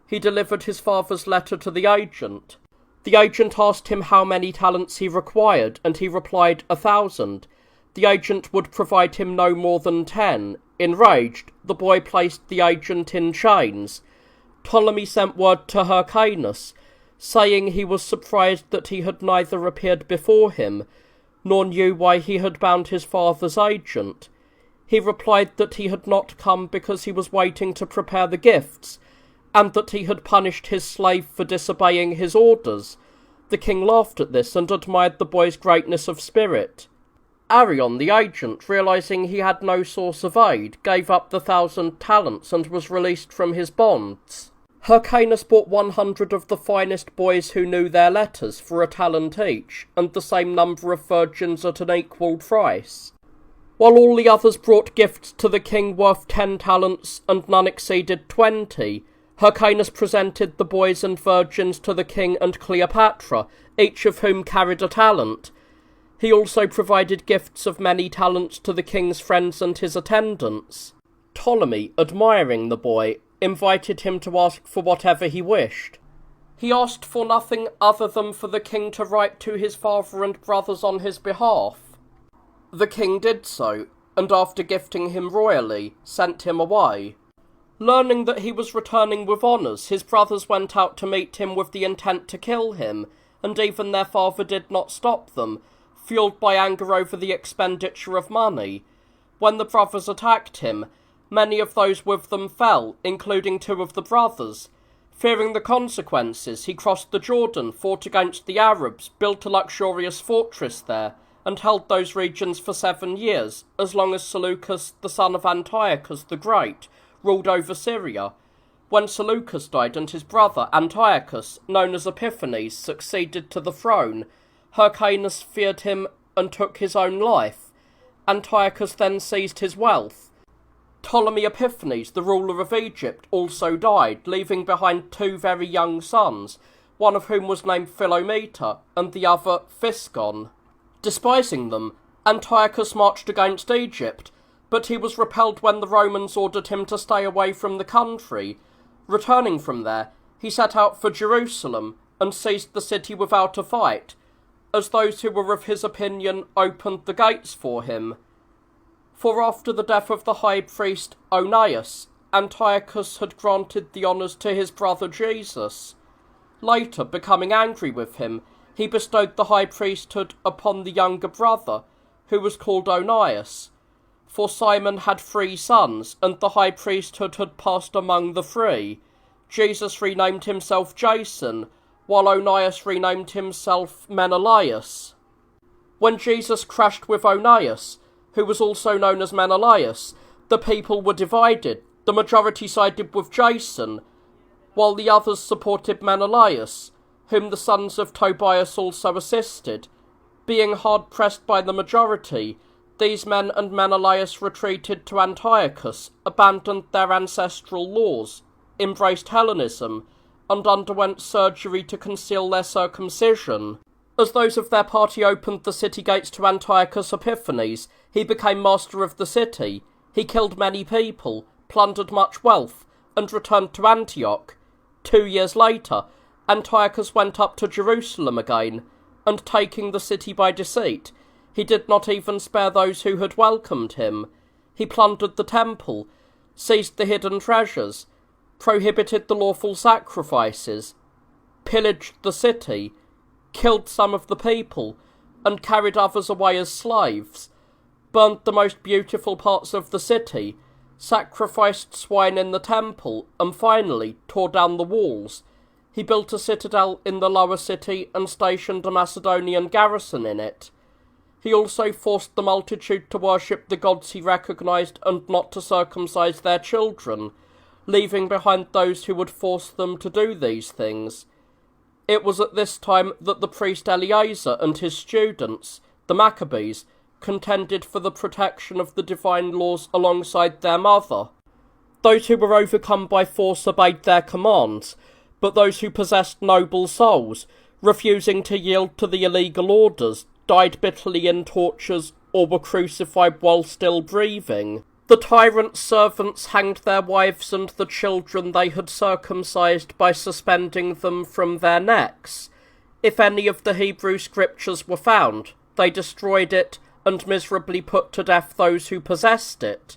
he delivered his father's letter to the agent. The agent asked him how many talents he required, and he replied 1,000. The agent would provide him no more than 10. Enraged, the boy placed the agent in chains. Ptolemy sent word to Hyrcanus, saying he was surprised that he had neither appeared before him, nor knew why he had bound his father's agent. he replied that he had not come because he was waiting to prepare the gifts, and that he had punished his slave for disobeying his orders. The king laughed at this and admired the boy's greatness of spirit. Arion, the agent, realizing he had no source of aid, gave up the 1,000 talents and was released from his bonds. Hyrcanus bought 100 of the finest boys who knew their letters for a talent each, and the same number of virgins at an equal price. While all the others brought gifts to the king worth 10 talents, and none exceeded 20, Hyrcanus presented the boys and virgins to the king and Cleopatra, each of whom carried a talent. He also provided gifts of many talents to the king's friends and his attendants. Ptolemy, admiring the boy, invited him to ask for whatever he wished. He asked for nothing other than for the king to write to his father and brothers on his behalf. The king did so, and after gifting him royally, sent him away. Learning that he was returning with honours, his brothers went out to meet him with the intent to kill him, and even their father did not stop them, fueled by anger over the expenditure of money. When the brothers attacked him, many of those with them fell, including 2 of the brothers. Fearing the consequences, he crossed the Jordan, fought against the Arabs, built a luxurious fortress there, and held those regions for 7 years, as long as Seleucus, the son of Antiochus the Great, ruled over Syria. When Seleucus died and his brother Antiochus, known as Epiphanes, succeeded to the throne, Hyrcanus feared him and took his own life. Antiochus then seized his wealth. Ptolemy Epiphanes, the ruler of Egypt, also died, leaving behind 2 very young sons, one of whom was named Philometor, and the other Physcon. Despising them, Antiochus marched against Egypt, but he was repelled when the Romans ordered him to stay away from the country. Returning from there, he set out for Jerusalem, and seized the city without a fight, as those who were of his opinion opened the gates for him. For after the death of the high priest Onias, Antiochus had granted the honours to his brother Jesus. Later, becoming angry with him, he bestowed the high priesthood upon the younger brother, who was called Onias. For Simon had 3 sons, and the high priesthood had passed among the 3. Jesus renamed himself Jason, while Onias renamed himself Menelaus. When Jesus crashed with Onias, who was also known as Menelaus, the people were divided. The majority sided with Jason, while the others supported Menelaus, whom the sons of Tobias also assisted. Being hard-pressed by the majority, these men and Menelaus retreated to Antiochus, abandoned their ancestral laws, embraced Hellenism, and underwent surgery to conceal their circumcision. As those of their party opened the city gates to Antiochus Epiphanes, he became master of the city. He killed many people, plundered much wealth, and returned to Antioch. 2 years later, Antiochus went up to Jerusalem again, and taking the city by deceit, he did not even spare those who had welcomed him. He plundered the temple, seized the hidden treasures, prohibited the lawful sacrifices, pillaged the city, killed some of the people, and carried others away as slaves, burnt the most beautiful parts of the city, sacrificed swine in the temple, and finally tore down the walls. He built a citadel in the lower city and stationed a Macedonian garrison in it. He also forced the multitude to worship the gods he recognized and not to circumcise their children, leaving behind those who would force them to do these things. It was at this time that the priest Eleazar and his students, the Maccabees, contended for the protection of the divine laws alongside their mother. Those who were overcome by force obeyed their commands, but those who possessed noble souls, refusing to yield to the illegal orders, died bitterly in tortures or were crucified while still breathing. The tyrant's servants hanged their wives and the children they had circumcised by suspending them from their necks. If any of the Hebrew scriptures were found, they destroyed it and miserably put to death those who possessed it.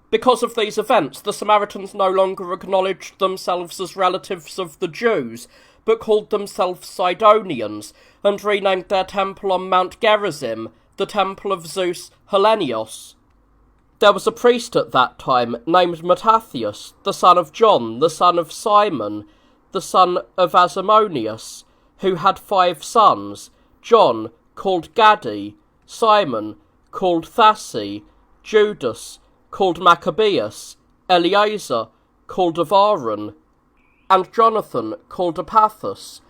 Because of these events, the Samaritans no longer acknowledged themselves as relatives of the Jews, but called themselves Sidonians, and renamed their temple on Mount Gerizim the Temple of Zeus Hellenios. There was a priest at that time named Mattathias, the son of John, the son of Simon, the son of Asamoneus, who had 5 sons, John, called Gaddi, Simon, called Thassi, Judas, called Maccabeus, Eleazar, called of Aaron, and Jonathan, called of Pathus.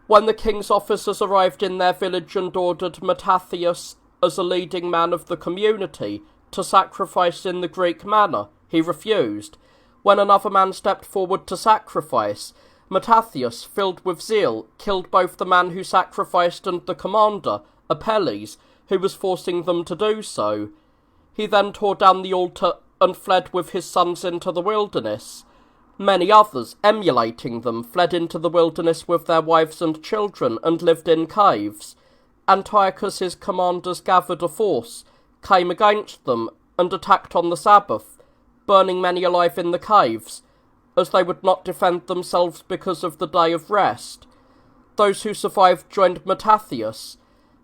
When the king's officers arrived in their village and ordered Mattathias, as a leading man of the community, to sacrifice in the Greek manner, he refused. When another man stepped forward to sacrifice, Mattathias, filled with zeal, killed both the man who sacrificed and the commander, Apelles, who was forcing them to do so. He then tore down the altar and fled with his sons into the wilderness. Many others, emulating them, fled into the wilderness with their wives and children and lived in caves. Antiochus's commanders gathered a force, came against them, and attacked on the Sabbath, burning many alive in the caves, as they would not defend themselves because of the day of rest. Those who survived joined Mattathias.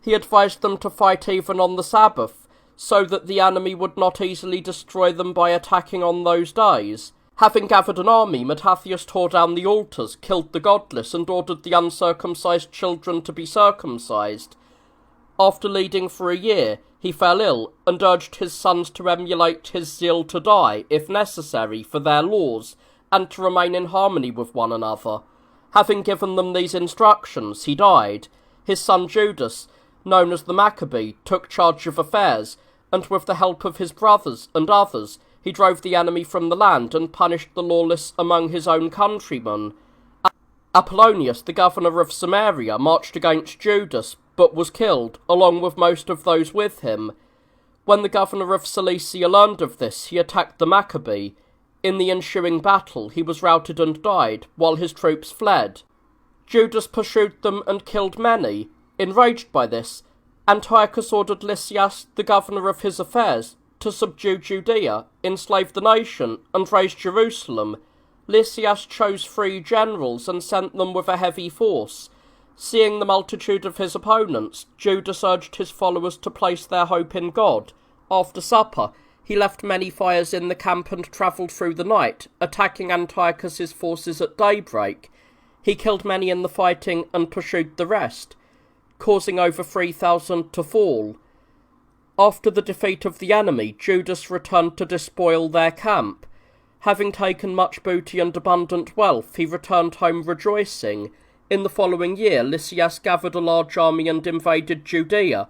He advised them to fight even on the Sabbath, so that the enemy would not easily destroy them by attacking on those days. Having gathered an army, Mattathias tore down the altars, killed the godless, and ordered the uncircumcised children to be circumcised. After leading for a year, he fell ill, and urged his sons to emulate his zeal to die, if necessary, for their laws, and to remain in harmony with one another. Having given them these instructions, he died. His son Judas, known as the Maccabee, took charge of affairs, and with the help of his brothers and others, he drove the enemy from the land and punished the lawless among his own countrymen. Apollonius, the governor of Samaria, marched against Judas, but was killed, along with most of those with him. When the governor of Cilicia learned of this, he attacked the Maccabee. In the ensuing battle, he was routed and died, while his troops fled. Judas pursued them and killed many. Enraged by this, Antiochus ordered Lysias, the governor of his affairs, to subdue Judea, enslave the nation, and raise Jerusalem. Lysias chose 3 generals and sent them with a heavy force. Seeing the multitude of his opponents, Judas urged his followers to place their hope in God. After supper, he left many fires in the camp and travelled through the night, attacking Antiochus's forces at daybreak. He killed many in the fighting and pursued the rest, causing over 3,000 to fall. After the defeat of the enemy, Judas returned to despoil their camp. Having taken much booty and abundant wealth, he returned home rejoicing. In the following year, Lysias gathered a large army and invaded Judea.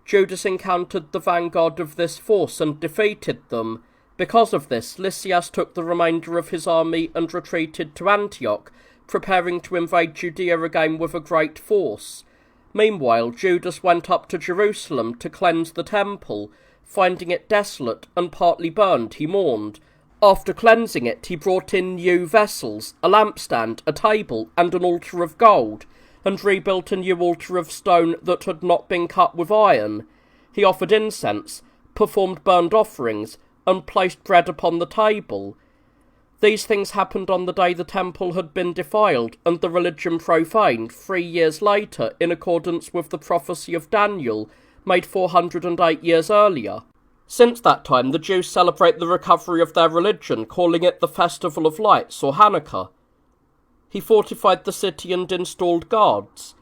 Judas encountered the vanguard of this force and defeated them. Because of this, Lysias took the remainder of his army and retreated to Antioch, preparing to invade Judea again with a great force. Meanwhile, Judas went up to Jerusalem to cleanse the temple. Finding it desolate and partly burned, he mourned. After cleansing it, he brought in new vessels, a lampstand, a table, and an altar of gold, and rebuilt a new altar of stone that had not been cut with iron. He offered incense, performed burnt offerings, and placed bread upon the table. These things happened on the day the temple had been defiled and the religion profaned 3 years later, in accordance with the prophecy of Daniel, made 408 years earlier. Since that time, the Jews celebrate the recovery of their religion, calling it the Festival of Lights, or Hanukkah. He fortified the city and installed guards.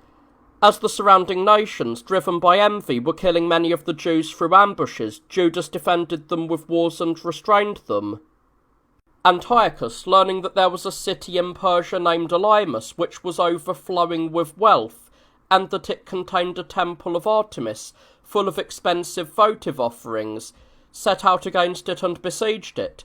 As the surrounding nations, driven by envy, were killing many of the Jews through ambushes, Judas defended them with wars and restrained them. Antiochus, learning that there was a city in Persia named Elymas, which was overflowing with wealth, and that it contained a temple of Artemis, full of expensive votive offerings, set out against it and besieged it.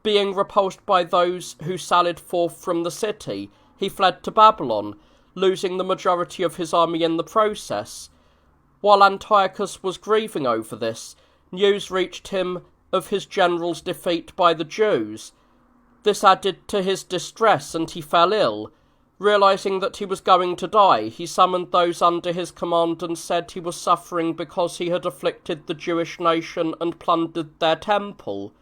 Being repulsed by those who sallied forth from the city, he fled to Babylon, losing the majority of his army in the process. While Antiochus was grieving over this, news reached him of his general's defeat by the Jews. This added to his distress, and he fell ill. Realizing that he was going to die, he summoned those under his command and said he was suffering because he had afflicted the Jewish nation and plundered their temple.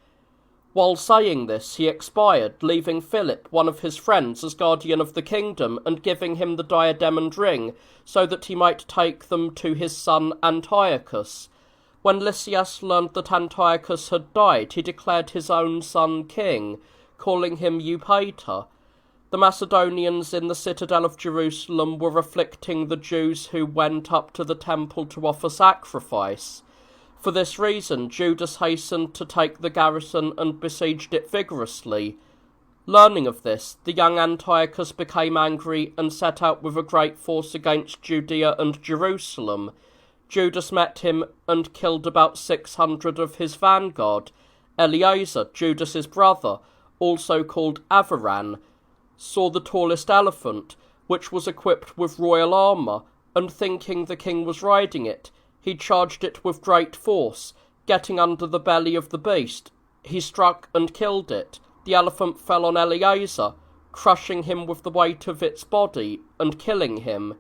While saying this, he expired, leaving Philip, one of his friends, as guardian of the kingdom, and giving him the diadem and ring, so that he might take them to his son Antiochus. When Lysias learned that Antiochus had died, he declared his own son king, calling him Eupator. The Macedonians in the citadel of Jerusalem were afflicting the Jews who went up to the temple to offer sacrifice. For this reason, Judas hastened to take the garrison and besieged it vigorously. Learning of this, the young Antiochus became angry and set out with a great force against Judea and Jerusalem. Judas met him and killed about 600 of his vanguard. Eleazar, Judas's brother, also called Avaran, saw the tallest elephant, which was equipped with royal armour, and thinking the king was riding it, he charged it with great force. Getting under the belly of the beast, he struck and killed it. The elephant fell on Eleazar, crushing him with the weight of its body, and killing him.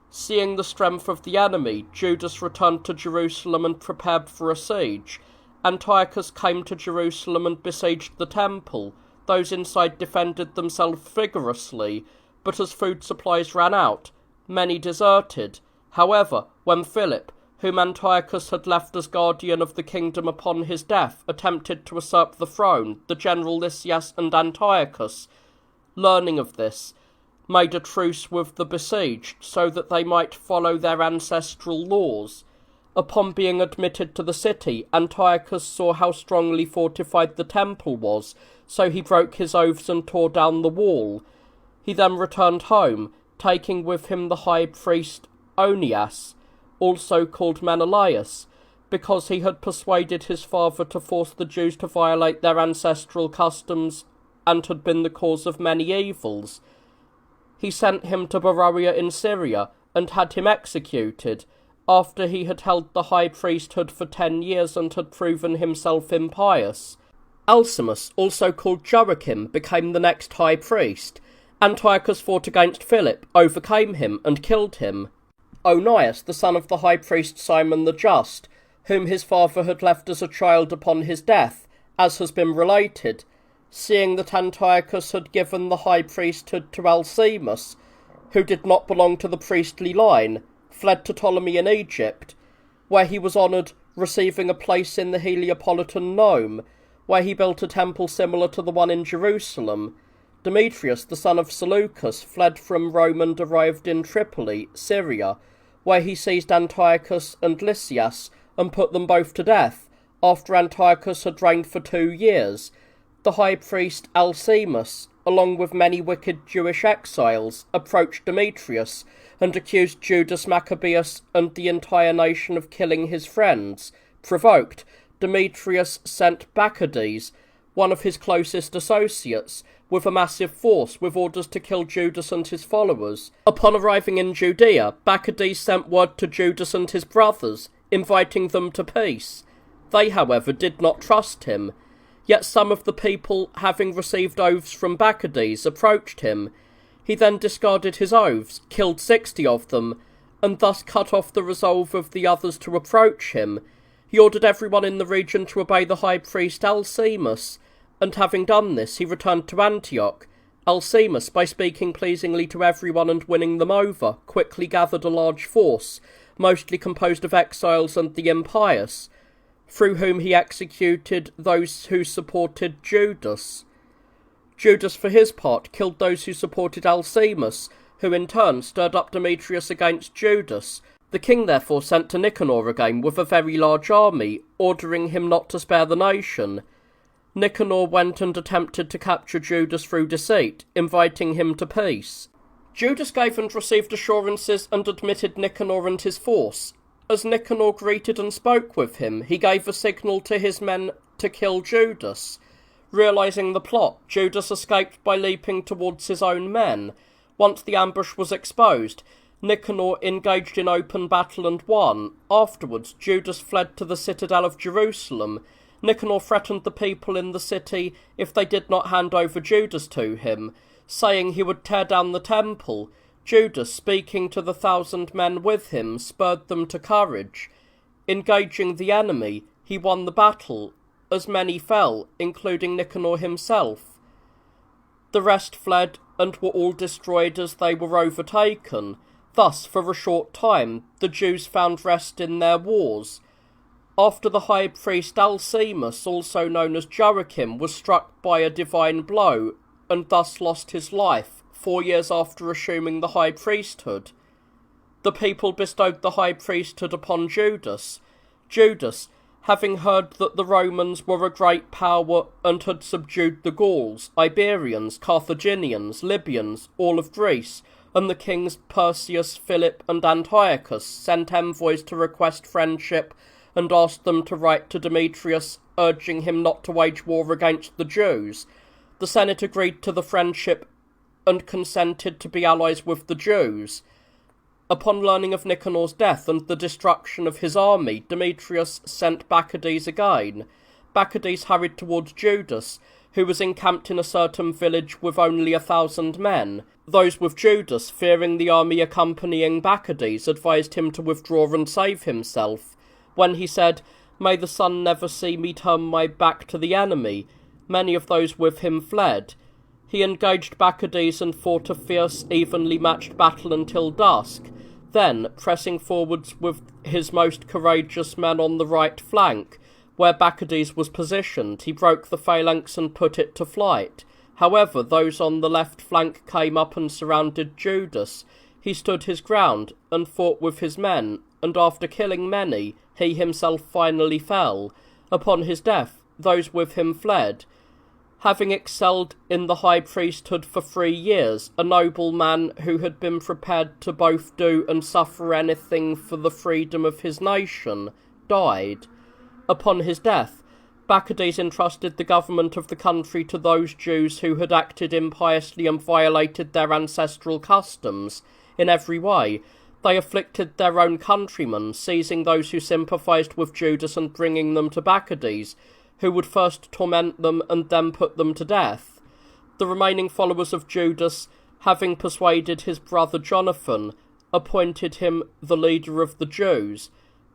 Seeing the strength of the enemy, Judas returned to Jerusalem and prepared for a siege. Antiochus came to Jerusalem and besieged the temple. Those inside defended themselves vigorously, but as food supplies ran out, many deserted. However, when Philip, whom Antiochus had left as guardian of the kingdom upon his death, attempted to usurp the throne, the general Lysias and Antiochus, learning of this, made a truce with the besieged, so that they might follow their ancestral laws. Upon being admitted to the city, Antiochus saw how strongly fortified the temple was, so he broke his oaths and tore down the wall. He then returned home, taking with him the high priest Onias, also called Menelaus, because he had persuaded his father to force the Jews to violate their ancestral customs and had been the cause of many evils. He sent him to Beroea in Syria and had him executed, after he had held the high priesthood for 10 years and had proven himself impious. Alcimus, also called Joachim, became the next high priest. Antiochus fought against Philip, overcame him, and killed him. Onias, the son of the high priest Simon the Just, whom his father had left as a child upon his death, as has been related, seeing that Antiochus had given the high priesthood to Alcimus, who did not belong to the priestly line, fled to Ptolemy in Egypt, where he was honoured, receiving a place in the Heliopolitan Nome, where he built a temple similar to the one in Jerusalem. Demetrius, the son of Seleucus, fled from Rome and arrived in Tripoli, Syria, where he seized Antiochus and Lysias and put them both to death, after Antiochus had reigned for 2 years. The high priest Alcimus, along with many wicked Jewish exiles, approached Demetrius and accused Judas Maccabeus and the entire nation of killing his friends. Provoked, Demetrius sent Bacchides, one of his closest associates, with a massive force with orders to kill Judas and his followers. Upon arriving in Judea, Bacchides sent word to Judas and his brothers, inviting them to peace. They, however, did not trust him. Yet some of the people, having received oaths from Bacchides, approached him. He then discarded his oaths, killed 60 of them, and thus cut off the resolve of the others to approach him. He ordered everyone in the region to obey the high priest Alcimus, and having done this, he returned to Antioch. Alcimus, by speaking pleasingly to everyone and winning them over, quickly gathered a large force, mostly composed of exiles and the impious, through whom he executed those who supported Judas. Judas, for his part, killed those who supported Alcimus, who in turn stirred up Demetrius against Judas. The king therefore sent to Nicanor again with a very large army, ordering him not to spare the nation. Nicanor went and attempted to capture Judas through deceit, inviting him to peace. Judas gave and received assurances and admitted Nicanor and his force. As Nicanor greeted and spoke with him, he gave a signal to his men to kill Judas. Realizing the plot, Judas escaped by leaping towards his own men. Once the ambush was exposed, Nicanor engaged in open battle and won. Afterwards, Judas fled to the citadel of Jerusalem. Nicanor threatened the people in the city if they did not hand over Judas to him, saying he would tear down the temple. Judas, speaking to the 1,000 men with him, spurred them to courage. Engaging the enemy, he won the battle, as many fell, including Nicanor himself. The rest fled and were all destroyed as they were overtaken. Thus, for a short time, the Jews found rest in their wars. After the high priest Alcimus, also known as Joachim, was struck by a divine blow and thus lost his life 4 years after assuming the high priesthood, the people bestowed the high priesthood upon Judas. Judas, having heard that the Romans were a great power and had subdued the Gauls, Iberians, Carthaginians, Libyans, all of Greece, and the kings Perseus, Philip, and Antiochus sent envoys to request friendship and asked them to write to Demetrius, urging him not to wage war against the Jews. The Senate agreed to the friendship and consented to be allies with the Jews. Upon learning of Nicanor's death and the destruction of his army, Demetrius sent Bacchides again. Bacchides hurried towards Judas, who was encamped in a certain village with only 1,000 men. Those with Judas, fearing the army accompanying Bacchides, advised him to withdraw and save himself. When he said, "May the sun never see me turn my back to the enemy," many of those with him fled. He engaged Bacchides and fought a fierce, evenly matched battle until dusk. Then, pressing forwards with his most courageous men on the right flank, where Bacchides was positioned, he broke the phalanx and put it to flight. However, those on the left flank came up and surrounded Judas. He stood his ground and fought with his men, and after killing many, he himself finally fell. Upon his death, those with him fled. Having excelled in the high priesthood for 3 years, a noble man who had been prepared to both do and suffer anything for the freedom of his nation, died. Upon his death, Bacchides entrusted the government of the country to those Jews who had acted impiously and violated their ancestral customs. In every way, they afflicted their own countrymen, seizing those who sympathized with Judas and bringing them to Bacchides, who would first torment them and then put them to death. The remaining followers of Judas, having persuaded his brother Jonathan, appointed him the leader of the Jews.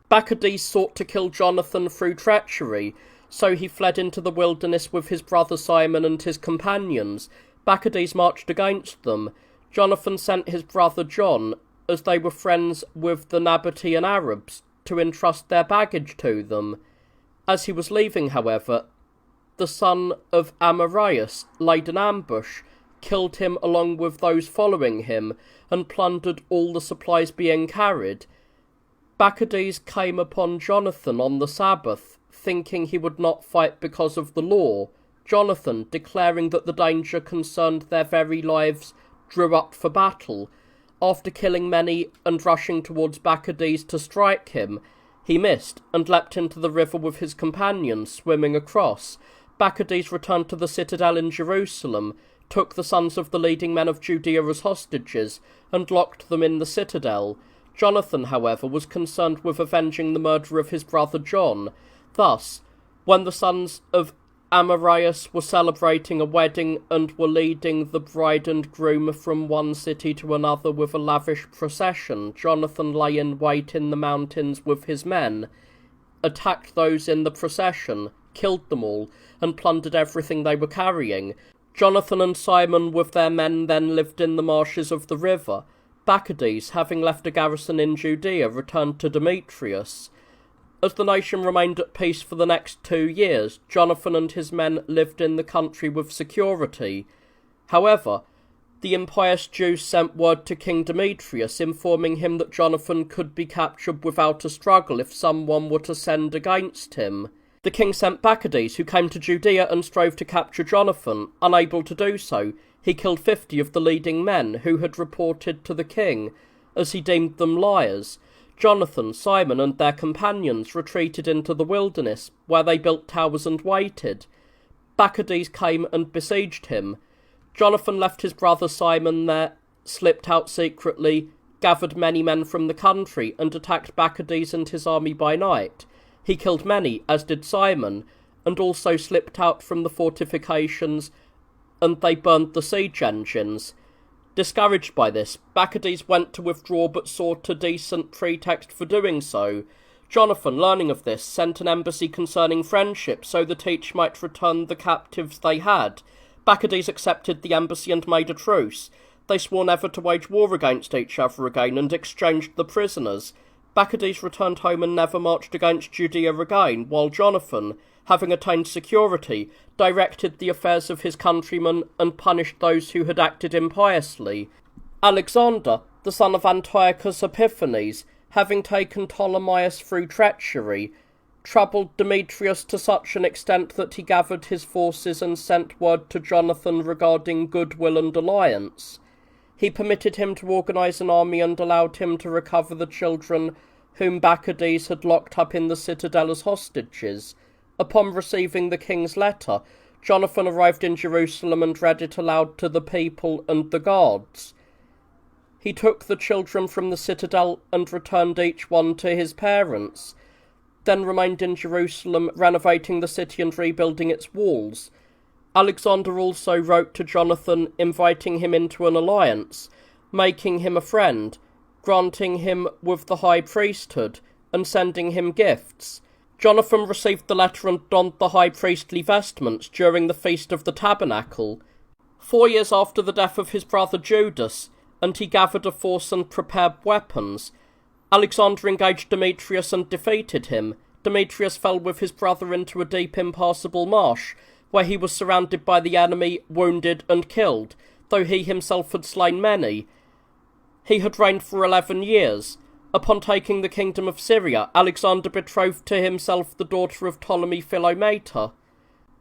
Bacchides sought to kill Jonathan through treachery, so he fled into the wilderness with his brother Simon and his companions. Bacchides marched against them. Jonathan sent his brother John, as they were friends with the Nabatean Arabs, to entrust their baggage to them. As he was leaving, however, the son of Amarius laid an ambush, killed him along with those following him, and plundered all the supplies being carried. Bacchides came upon Jonathan on the Sabbath, thinking he would not fight because of the law. Jonathan, declaring that the danger concerned their very lives, drew up for battle. After killing many and rushing towards Bacchides to strike him, he missed and leapt into the river with his companions, swimming across. Bacchides returned to the citadel in Jerusalem, took the sons of the leading men of Judea as hostages, and locked them in the citadel. Jonathan, however, was concerned with avenging the murder of his brother John. Thus, when the sons of Amarius were celebrating a wedding and were leading the bride and groom from one city to another with a lavish procession, Jonathan lay in wait in the mountains with his men, attacked those in the procession, killed them all, and plundered everything they were carrying. Jonathan and Simon with their men then lived in the marshes of the river. Bacchides, having left a garrison in Judea, returned to Demetrius. As the nation remained at peace for the next 2 years, Jonathan and his men lived in the country with security. However, the impious Jews sent word to King Demetrius, informing him that Jonathan could be captured without a struggle if someone were to send against him. The king sent Bacchides, who came to Judea and strove to capture Jonathan. Unable to do so, he killed 50 of the leading men who had reported to the king, as he deemed them liars. Jonathan, Simon, and their companions retreated into the wilderness, where they built towers and waited. Bacchides came and besieged him. Jonathan left his brother Simon there, slipped out secretly, gathered many men from the country, and attacked Bacchides and his army by night. He killed many, as did Simon, and also slipped out from the fortifications, and they burned the siege engines. Discouraged by this, Bacchides went to withdraw but sought a decent pretext for doing so. Jonathan, learning of this, sent an embassy concerning friendship so that each might return the captives they had. Bacchides accepted the embassy and made a truce. They swore never to wage war against each other again and exchanged the prisoners. Bacchides returned home and never marched against Judea again, while Jonathan, having attained security, directed the affairs of his countrymen and punished those who had acted impiously. Alexander, the son of Antiochus Epiphanes, having taken Ptolemaeus through treachery, troubled Demetrius to such an extent that he gathered his forces and sent word to Jonathan regarding goodwill and alliance. He permitted him to organise an army and allowed him to recover the children whom Bacchides had locked up in the citadel as hostages. Upon receiving the king's letter, Jonathan arrived in Jerusalem and read it aloud to the people and the guards. He took the children from the citadel and returned each one to his parents, then remained in Jerusalem, renovating the city and rebuilding its walls. Alexander also wrote to Jonathan, inviting him into an alliance, making him a friend, granting him with the high priesthood, and sending him gifts. Jonathan received the letter and donned the high priestly vestments during the Feast of the Tabernacle. 4 years after the death of his brother Judas, and he gathered a force and prepared weapons. Alexander engaged Demetrius and defeated him. Demetrius fell with his brother into a deep impassable marsh, where he was surrounded by the enemy, wounded and killed, though he himself had slain many. He had reigned for 11 years. Upon taking the kingdom of Syria, Alexander betrothed to himself the daughter of Ptolemy Philometor.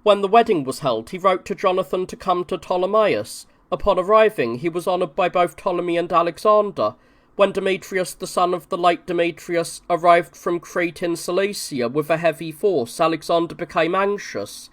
When the wedding was held, he wrote to Jonathan to come to Ptolemais. Upon arriving, he was honoured by both Ptolemy and Alexander. When Demetrius, the son of the late Demetrius, arrived from Crete in Cilicia with a heavy force, Alexander became anxious.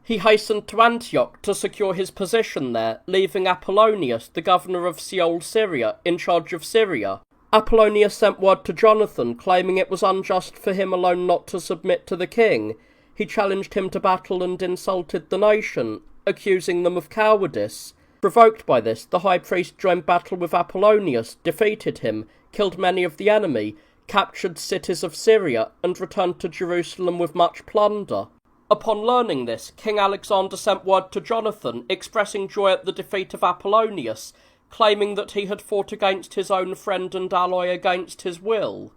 He hastened to Antioch to secure his position there, leaving Apollonius, the governor of Seol, Syria, in charge of Syria. Apollonius sent word to Jonathan, claiming it was unjust for him alone not to submit to the king. He challenged him to battle and insulted the nation, accusing them of cowardice. Provoked by this, the high priest joined battle with Apollonius, defeated him, killed many of the enemy, captured cities of Syria, and returned to Jerusalem with much plunder. Upon learning this, King Alexander sent word to Jonathan, expressing joy at the defeat of Apollonius, claiming that he had fought against his own friend and ally against his will.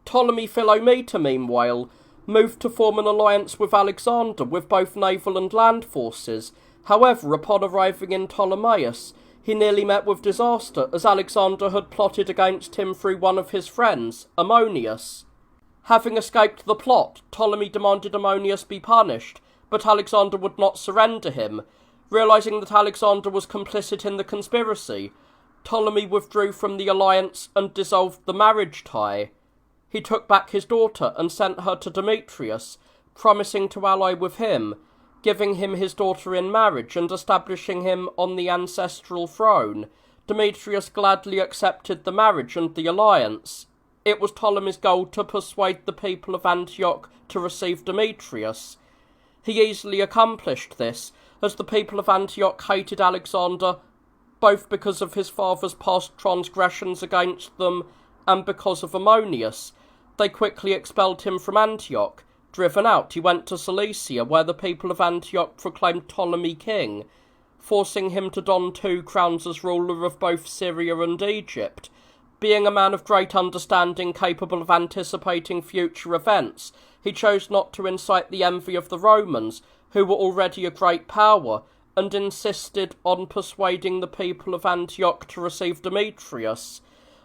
Ptolemy Philometor, meanwhile, moved to form an alliance with Alexander with both naval and land forces. However, upon arriving in Ptolemais, he nearly met with disaster, as Alexander had plotted against him through one of his friends, Ammonius. Having escaped the plot, Ptolemy demanded Ammonius be punished, but Alexander would not surrender him. Realising that Alexander was complicit in the conspiracy, Ptolemy withdrew from the alliance and dissolved the marriage tie. He took back his daughter and sent her to Demetrius, promising to ally with him, giving him his daughter in marriage and establishing him on the ancestral throne. Demetrius gladly accepted the marriage and the alliance. It was Ptolemy's goal to persuade the people of Antioch to receive Demetrius. He easily accomplished this, as the people of Antioch hated Alexander, both because of his father's past transgressions against them and because of Ammonius. They quickly expelled him from Antioch. Driven out, he went to Cilicia, where the people of Antioch proclaimed Ptolemy king, forcing him to don 2 crowns as ruler of both Syria and Egypt. Being a man of great understanding, capable of anticipating future events, he chose not to incite the envy of the Romans, who were already a great power, and insisted on persuading the people of Antioch to receive Demetrius.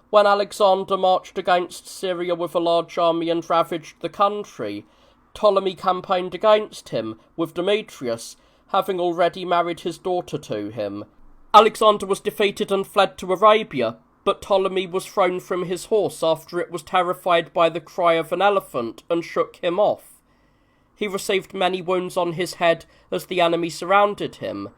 When Alexander marched against Syria with a large army and ravaged the country, Ptolemy campaigned against him, with Demetrius, having already married his daughter to him. Alexander was defeated and fled to Arabia, but Ptolemy was thrown from his horse after it was terrified by the cry of an elephant and shook him off. He received many wounds on his head as the enemy surrounded him.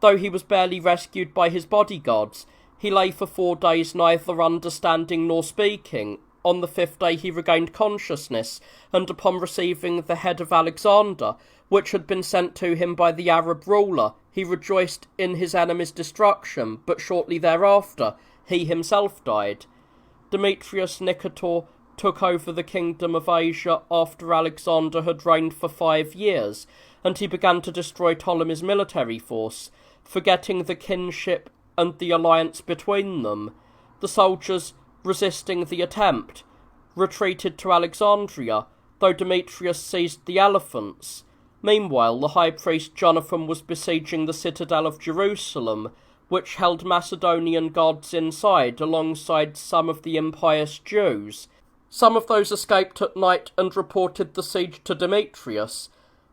Though he was barely rescued by his bodyguards, he lay for 4 days neither understanding nor speaking. On the 5th day he regained consciousness, and upon receiving the head of Alexander, which had been sent to him by the Arab ruler, he rejoiced in his enemy's destruction, but shortly thereafter he himself died. Demetrius Nicator took over the kingdom of Asia after Alexander had reigned for 5 years, and he began to destroy Ptolemy's military force, forgetting the kinship and the alliance between them. The soldiers, resisting the attempt, retreated to Alexandria, though Demetrius seized the elephants. Meanwhile, the high priest Jonathan was besieging the citadel of Jerusalem, which held Macedonian guards inside alongside some of the impious Jews. Some of those escaped at night and reported the siege to Demetrius.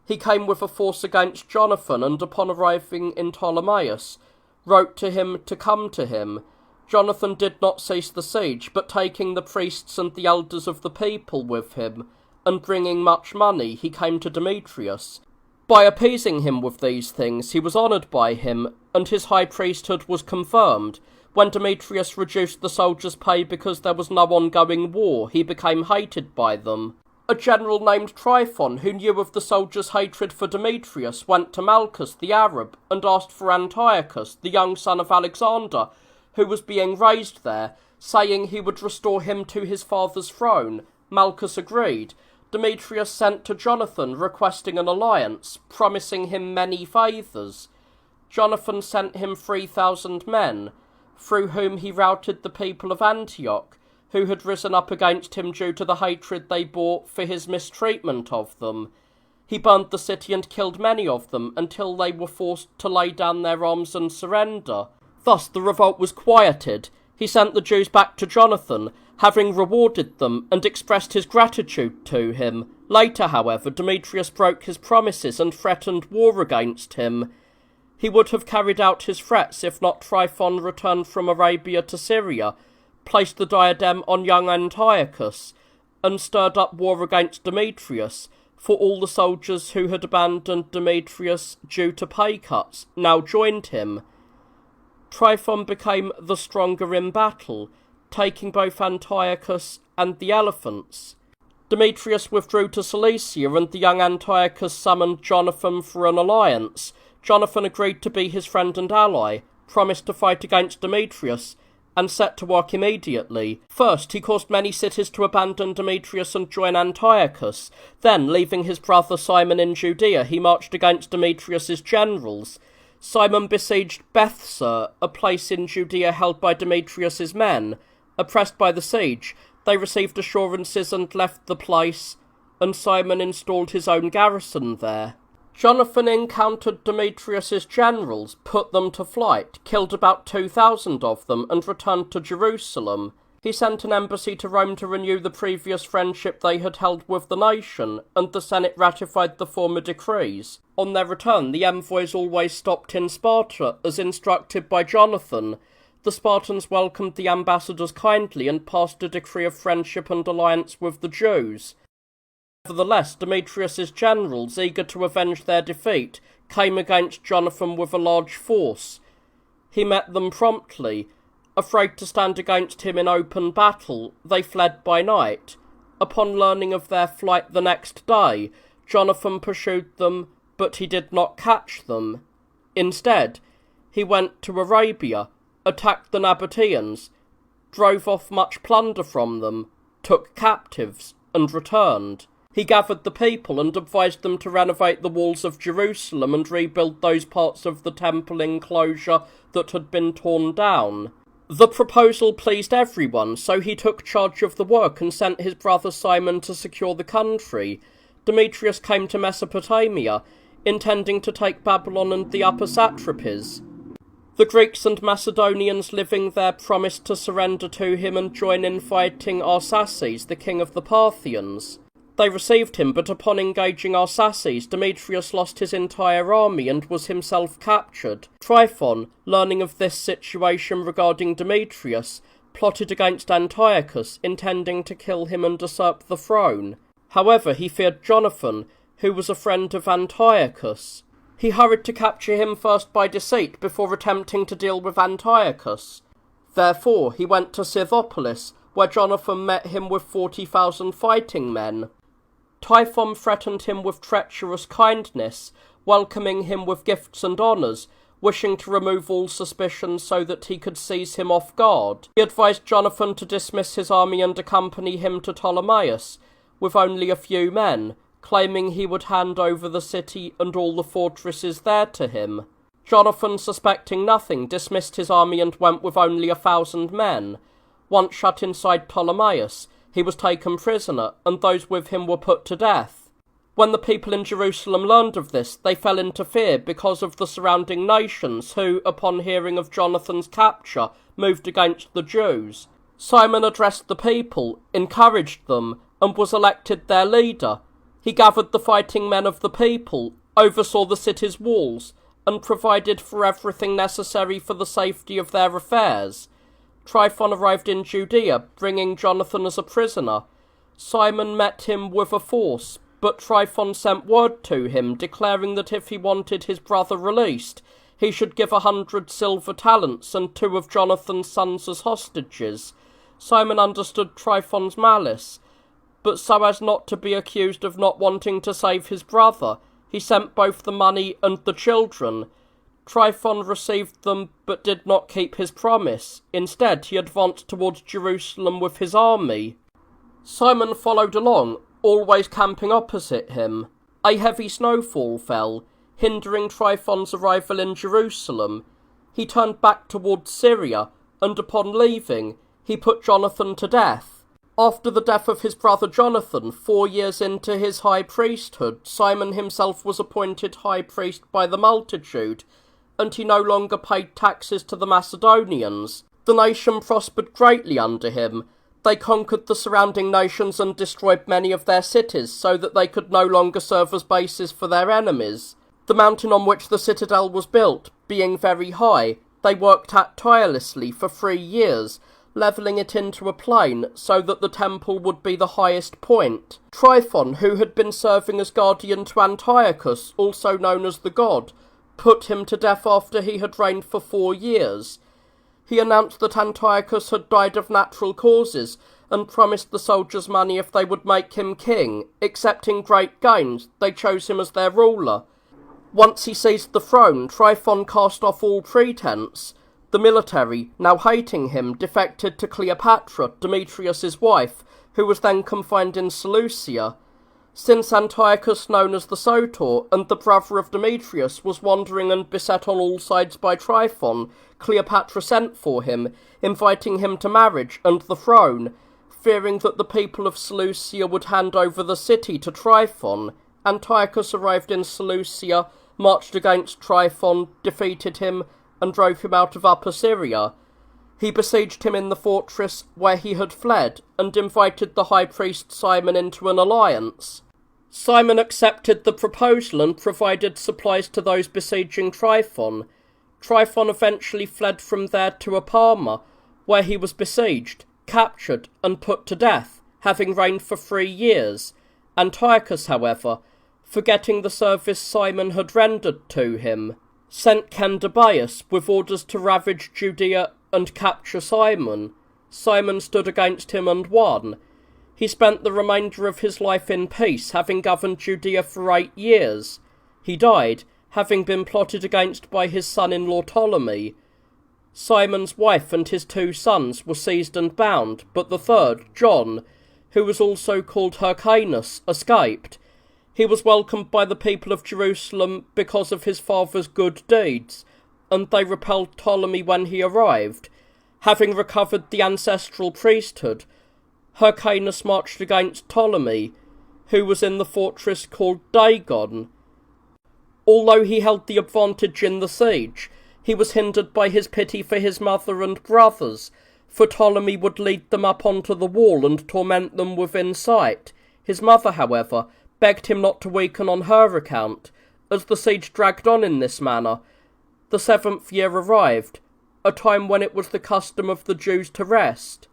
He came with a force against Jonathan, and upon arriving in Ptolemais, wrote to him to come to him. Jonathan did not cease the siege, but taking the priests and the elders of the people with him, and bringing much money, he came to Demetrius. By appeasing him with these things, he was honoured by him, and his high priesthood was confirmed. When Demetrius reduced the soldiers' pay because there was no ongoing war, he became hated by them. A general named Tryphon, who knew of the soldiers' hatred for Demetrius, went to Malchus the Arab and asked for Antiochus, the young son of Alexander, who was being raised there, saying he would restore him to his father's throne. Malchus agreed. Demetrius sent to Jonathan requesting an alliance, promising him many favours. Jonathan sent him 3,000 men, through whom he routed the people of Antioch, who had risen up against him due to the hatred they bore for his mistreatment of them. He burned the city and killed many of them, until they were forced to lay down their arms and surrender. Thus the revolt was quieted. He sent the Jews back to Jonathan, having rewarded them and expressed his gratitude to him. Later, however, Demetrius broke his promises and threatened war against him. He would have carried out his threats if not Tryphon returned from Arabia to Syria, placed the diadem on young Antiochus, and stirred up war against Demetrius, for all the soldiers who had abandoned Demetrius due to pay cuts now joined him. Tryphon became the stronger in battle, taking both Antiochus and the elephants. Demetrius withdrew to Cilicia, and the young Antiochus summoned Jonathan for an alliance. Jonathan agreed to be his friend and ally, promised to fight against Demetrius, and set to work immediately. First, he caused many cities to abandon Demetrius and join Antiochus. Then, leaving his brother Simon in Judea, he marched against Demetrius's generals. Simon besieged Bethsur, a place in Judea held by Demetrius's men. Oppressed by the siege, they received assurances and left the place, and Simon installed his own garrison there. Jonathan encountered Demetrius's generals, put them to flight, killed about 2,000 of them, and returned to Jerusalem. He sent an embassy to Rome to renew the previous friendship they had held with the nation, and the Senate ratified the former decrees. On their return, the envoys always stopped in Sparta, as instructed by Jonathan. The Spartans welcomed the ambassadors kindly and passed a decree of friendship and alliance with the Jews. Nevertheless, Demetrius's generals, eager to avenge their defeat, came against Jonathan with a large force. He met them promptly. Afraid to stand against him in open battle, they fled by night. Upon learning of their flight the next day, Jonathan pursued them, but he did not catch them. Instead, he went to Arabia, attacked the Nabateans, drove off much plunder from them, took captives, and returned. He gathered the people and advised them to renovate the walls of Jerusalem and rebuild those parts of the temple enclosure that had been torn down. The proposal pleased everyone, so he took charge of the work and sent his brother Simon to secure the country. Demetrius came to Mesopotamia, intending to take Babylon and the upper satrapies. The Greeks and Macedonians living there promised to surrender to him and join in fighting Arsaces, the king of the Parthians. They received him, but upon engaging Arsaces, Demetrius lost his entire army and was himself captured. Tryphon, learning of this situation regarding Demetrius, plotted against Antiochus, intending to kill him and usurp the throne. However, he feared Jonathan, who was a friend of Antiochus. He hurried to capture him first by deceit before attempting to deal with Antiochus. Therefore, he went to Scythopolis, where Jonathan met him with 40,000 fighting men. Tryphon threatened him with treacherous kindness, welcoming him with gifts and honours, wishing to remove all suspicion so that he could seize him off guard. He advised Jonathan to dismiss his army and accompany him to Ptolemais, with only a few men, claiming he would hand over the city and all the fortresses there to him. Jonathan, suspecting nothing, dismissed his army and went with only 1,000 men. Once shut inside Ptolemais, he was taken prisoner, and those with him were put to death. When the people in Jerusalem learned of this, they fell into fear because of the surrounding nations, who, upon hearing of Jonathan's capture, moved against the Jews. Simon addressed the people, encouraged them, and was elected their leader. He gathered the fighting men of the people, oversaw the city's walls, and provided for everything necessary for the safety of their affairs. Tryphon arrived in Judea, bringing Jonathan as a prisoner. Simon met him with a force, but Tryphon sent word to him, declaring that if he wanted his brother released, he should give 100 silver talents and 2 of Jonathan's sons as hostages. Simon understood Tryphon's malice, but so as not to be accused of not wanting to save his brother, he sent both the money and the children. Tryphon received them, but did not keep his promise. Instead, he advanced towards Jerusalem with his army. Simon followed along, always camping opposite him. A heavy snowfall fell, hindering Tryphon's arrival in Jerusalem. He turned back towards Syria, and upon leaving, he put Jonathan to death. After the death of his brother Jonathan, 4 years into his high priesthood, Simon himself was appointed high priest by the multitude, and he no longer paid taxes to the Macedonians. The nation prospered greatly under him. They conquered the surrounding nations and destroyed many of their cities, so that they could no longer serve as bases for their enemies. The mountain on which the citadel was built, being very high, they worked at tirelessly for 3 years, levelling it into a plain so that the temple would be the highest point. Tryphon, who had been serving as guardian to Antiochus, also known as the God, put him to death after he had reigned for 4 years. He announced that Antiochus had died of natural causes, and promised the soldiers money if they would make him king. Accepting great gains, they chose him as their ruler. Once he seized the throne, Tryphon cast off all pretense. The military, now hating him, defected to Cleopatra, Demetrius's wife, who was then confined in Seleucia. Since Antiochus, known as the Sotor, and the brother of Demetrius, was wandering and beset on all sides by Tryphon, Cleopatra sent for him, inviting him to marriage and the throne. Fearing that the people of Seleucia would hand over the city to Tryphon, Antiochus arrived in Seleucia, marched against Tryphon, defeated him, and drove him out of Upper Syria. He besieged him in the fortress where he had fled, and invited the high priest Simon into an alliance. Simon accepted the proposal and provided supplies to those besieging Tryphon. Tryphon eventually fled from there to Aparma, where he was besieged, captured, and put to death, having reigned for 3 years. Antiochus, however, forgetting the service Simon had rendered to him, sent Candabius with orders to ravage Judea and capture Simon. Simon stood against him and won. He spent the remainder of his life in peace, having governed Judea for 8 years. He died, having been plotted against by his son-in-law Ptolemy. Simon's wife and his 2 sons were seized and bound, but the third, John, who was also called Hyrcanus, escaped. He was welcomed by the people of Jerusalem because of his father's good deeds, and they repelled Ptolemy when he arrived. Having recovered the ancestral priesthood, Hyrcanus marched against Ptolemy, who was in the fortress called Dagon. Although he held the advantage in the siege, he was hindered by his pity for his mother and brothers, for Ptolemy would lead them up onto the wall and torment them within sight. His mother, however, begged him not to weaken on her account. As the siege dragged on in this manner, the 7th year arrived, a time when it was the custom of the Jews to rest.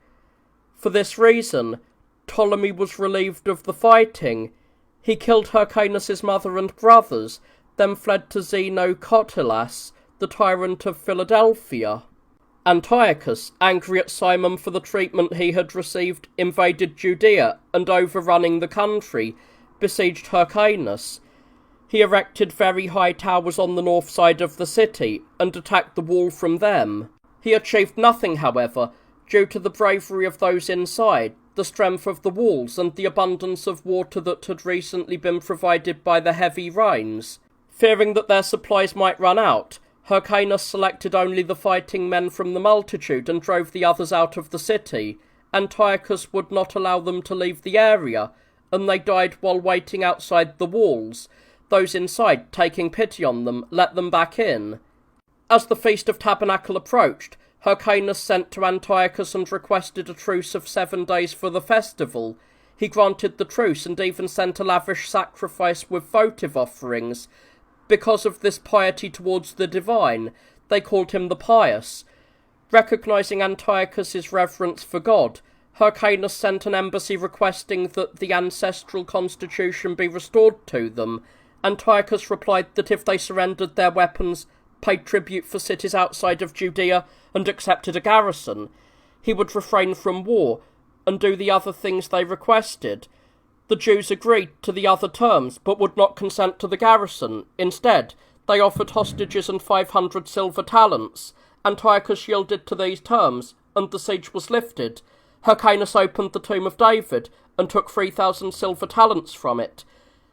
For this reason, Ptolemy was relieved of the fighting. He killed Hyrcanus's mother and brothers, then fled to Xenocotylas, the tyrant of Philadelphia. Antiochus, angry at Simon for the treatment he had received, invaded Judea, and overrunning the country, besieged Hyrcanus. He erected very high towers on the north side of the city, and attacked the wall from them. He achieved nothing, however, due to the bravery of those inside, the strength of the walls, and the abundance of water that had recently been provided by the heavy rains. Fearing that their supplies might run out, Hyrcanus selected only the fighting men from the multitude and drove the others out of the city. Antiochus would not allow them to leave the area, and they died while waiting outside the walls. Those inside, taking pity on them, let them back in. As the Feast of Tabernacle approached, Hyrcanus sent to Antiochus and requested a truce of 7 days for the festival. He granted the truce and even sent a lavish sacrifice with votive offerings. Because of this piety towards the divine, they called him the Pious. Recognising Antiochus's reverence for God, Hyrcanus sent an embassy requesting that the ancestral constitution be restored to them. Antiochus replied that if they surrendered their weapons, paid tribute for cities outside of Judea, and accepted a garrison, he would refrain from war and do the other things they requested. The Jews agreed to the other terms, but would not consent to the garrison. Instead, they offered hostages and 500 silver talents. Antiochus yielded to these terms, and the siege was lifted. Hyrcanus opened the tomb of David, and took 3,000 silver talents from it.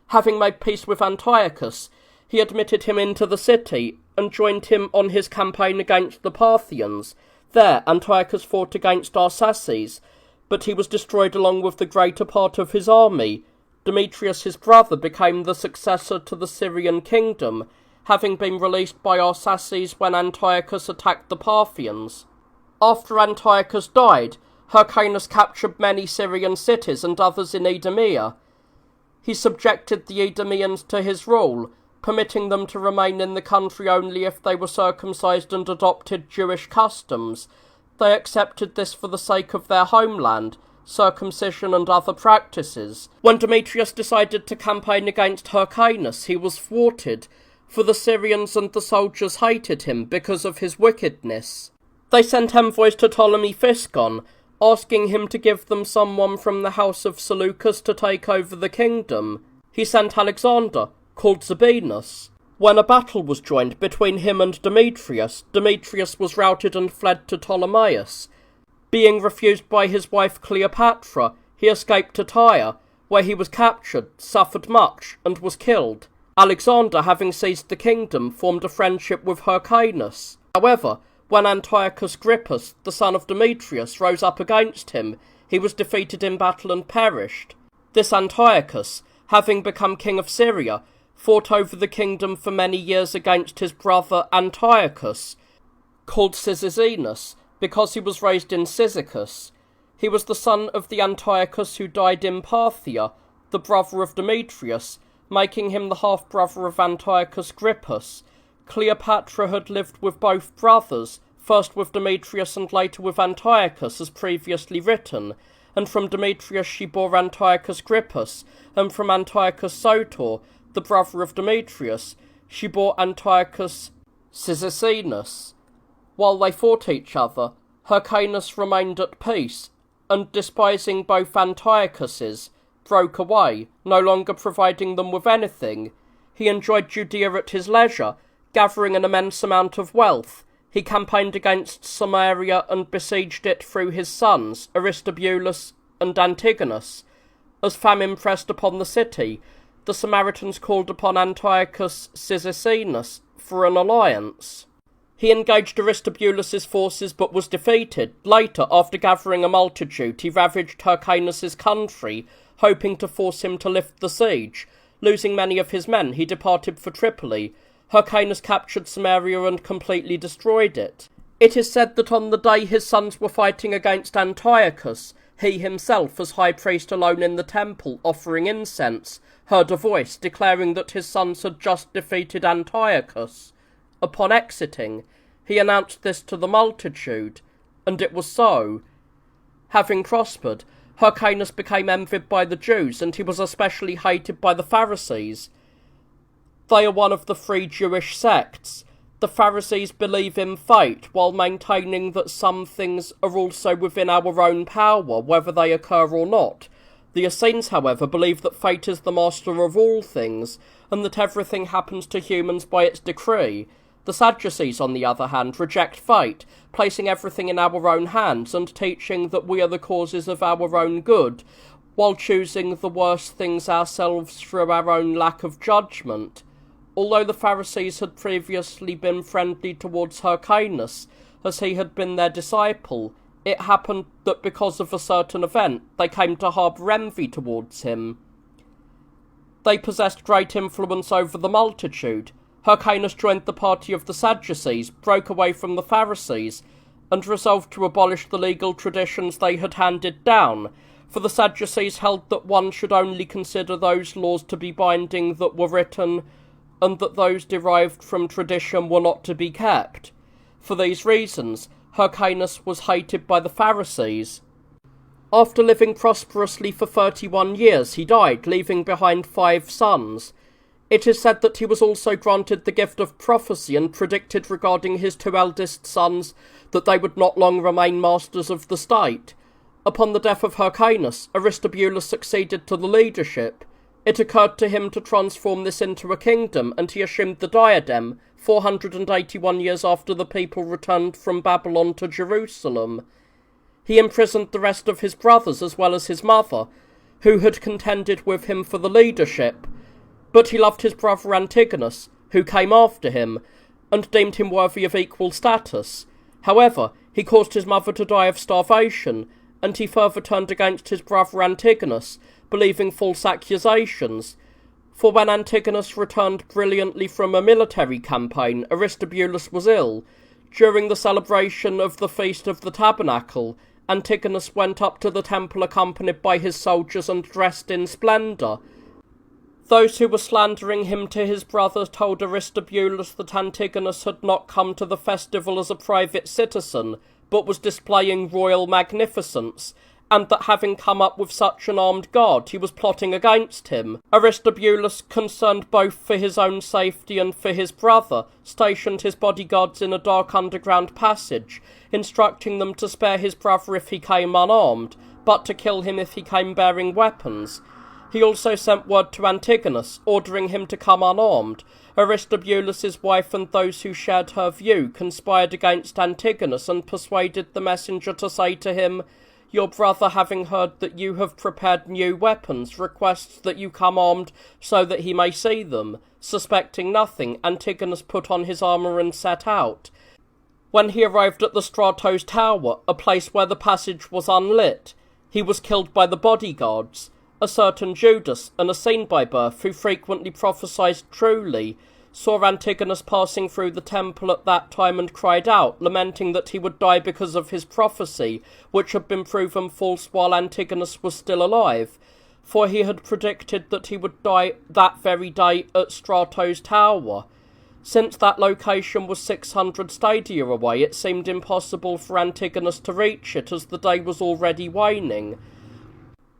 Having made peace with Antiochus, he admitted him into the city, and joined him on his campaign against the Parthians. There Antiochus fought against Arsaces, but he was destroyed along with the greater part of his army. Demetrius, his brother, became the successor to the Syrian kingdom, having been released by Arsaces when Antiochus attacked the Parthians. After Antiochus died, Hyrcanus captured many Syrian cities and others in Idumea. He subjected the Idumeans to his rule, permitting them to remain in the country only if they were circumcised and adopted Jewish customs. They accepted this for the sake of their homeland, circumcision and other practices. When Demetrius decided to campaign against Hyrcanus, he was thwarted, for the Syrians and the soldiers hated him because of his wickedness. They sent envoys to Ptolemy Physcon, asking him to give them someone from the house of Seleucus to take over the kingdom. He sent Alexander, called Sabinus. When a battle was joined between him and Demetrius, Demetrius was routed and fled to Ptolemais. Being refused by his wife Cleopatra, he escaped to Tyre, where he was captured, suffered much, and was killed. Alexander, having seized the kingdom, formed a friendship with Hyrcanus. However, when Antiochus Grypus, the son of Demetrius, rose up against him, he was defeated in battle and perished. This Antiochus, having become king of Syria, fought over the kingdom for many years against his brother Antiochus, called Cyzicenus, because he was raised in Cyzicus. He was the son of the Antiochus who died in Parthia, the brother of Demetrius, making him the half-brother of Antiochus Grypus. Cleopatra had lived with both brothers, first with Demetrius and later with Antiochus, as previously written, and from Demetrius she bore Antiochus Grypus, and from Antiochus Sotor, the brother of Demetrius, she bore Antiochus Cyzicenus. While they fought each other, Hyrcanus remained at peace, and despising both Antiochuses, broke away, no longer providing them with anything. He enjoyed Judea at his leisure, gathering an immense amount of wealth. He campaigned against Samaria and besieged it through his sons, Aristobulus and Antigonus. As famine pressed upon the city, the Samaritans called upon Antiochus Cyzicenus for an alliance. He engaged Aristobulus's forces but was defeated. Later, after gathering a multitude, he ravaged Hyrcanus's country, hoping to force him to lift the siege. Losing many of his men, he departed for Tripoli. Hyrcanus captured Samaria and completely destroyed it. It is said that on the day his sons were fighting against Antiochus, he himself, as high priest alone in the temple, offering incense, heard a voice declaring that his sons had just defeated Antiochus. Upon exiting, he announced this to the multitude, and it was so. Having prospered, Hyrcanus became envied by the Jews, and he was especially hated by the Pharisees. They are one of the 3 Jewish sects. The Pharisees believe in fate, while maintaining that some things are also within our own power, whether they occur or not. The Essenes, however, believe that fate is the master of all things, and that everything happens to humans by its decree. The Sadducees, on the other hand, reject fate, placing everything in our own hands and teaching that we are the causes of our own good, while choosing the worst things ourselves through our own lack of judgment. Although the Pharisees had previously been friendly towards Hyrcanus, as he had been their disciple, it happened that because of a certain event, they came to harbour envy towards him. They possessed great influence over the multitude. Hyrcanus joined the party of the Sadducees, broke away from the Pharisees, and resolved to abolish the legal traditions they had handed down, for the Sadducees held that one should only consider those laws to be binding that were written, and that those derived from tradition were not to be kept. For these reasons, Hyrcanus was hated by the Pharisees. After living prosperously for 31 years, he died, leaving behind 5 sons. It is said that he was also granted the gift of prophecy and predicted regarding his 2 eldest sons that they would not long remain masters of the state. Upon the death of Hyrcanus, Aristobulus succeeded to the leadership. It occurred to him to transform this into a kingdom, and he assumed the diadem 481 years after the people returned from Babylon to Jerusalem. He imprisoned the rest of his brothers as well as his mother, who had contended with him for the leadership, but he loved his brother Antigonus, who came after him, and deemed him worthy of equal status. However, he caused his mother to die of starvation, and he further turned against his brother Antigonus, believing false accusations. For when Antigonus returned brilliantly from a military campaign, Aristobulus was ill. During the celebration of the Feast of the Tabernacle, Antigonus went up to the temple accompanied by his soldiers and dressed in splendour. Those who were slandering him to his brother told Aristobulus that Antigonus had not come to the festival as a private citizen, but was displaying royal magnificence, and that having come up with such an armed guard, he was plotting against him. Aristobulus, concerned both for his own safety and for his brother, stationed his bodyguards in a dark underground passage, instructing them to spare his brother if he came unarmed, but to kill him if he came bearing weapons. He also sent word to Antigonus, ordering him to come unarmed. Aristobulus's wife and those who shared her view conspired against Antigonus and persuaded the messenger to say to him, "Your brother, having heard that you have prepared new weapons, requests that you come armed so that he may see them." Suspecting nothing, Antigonus put on his armour and set out. When he arrived at the Stratos Tower, a place where the passage was unlit, he was killed by the bodyguards. A certain Judas, an Essene by birth, who frequently prophesied truly, saw Antigonus passing through the temple at that time and cried out, lamenting that he would die because of his prophecy, which had been proven false while Antigonus was still alive, for he had predicted that he would die that very day at Stratos Tower. Since that location was 600 stadia away, it seemed impossible for Antigonus to reach it, as the day was already waning.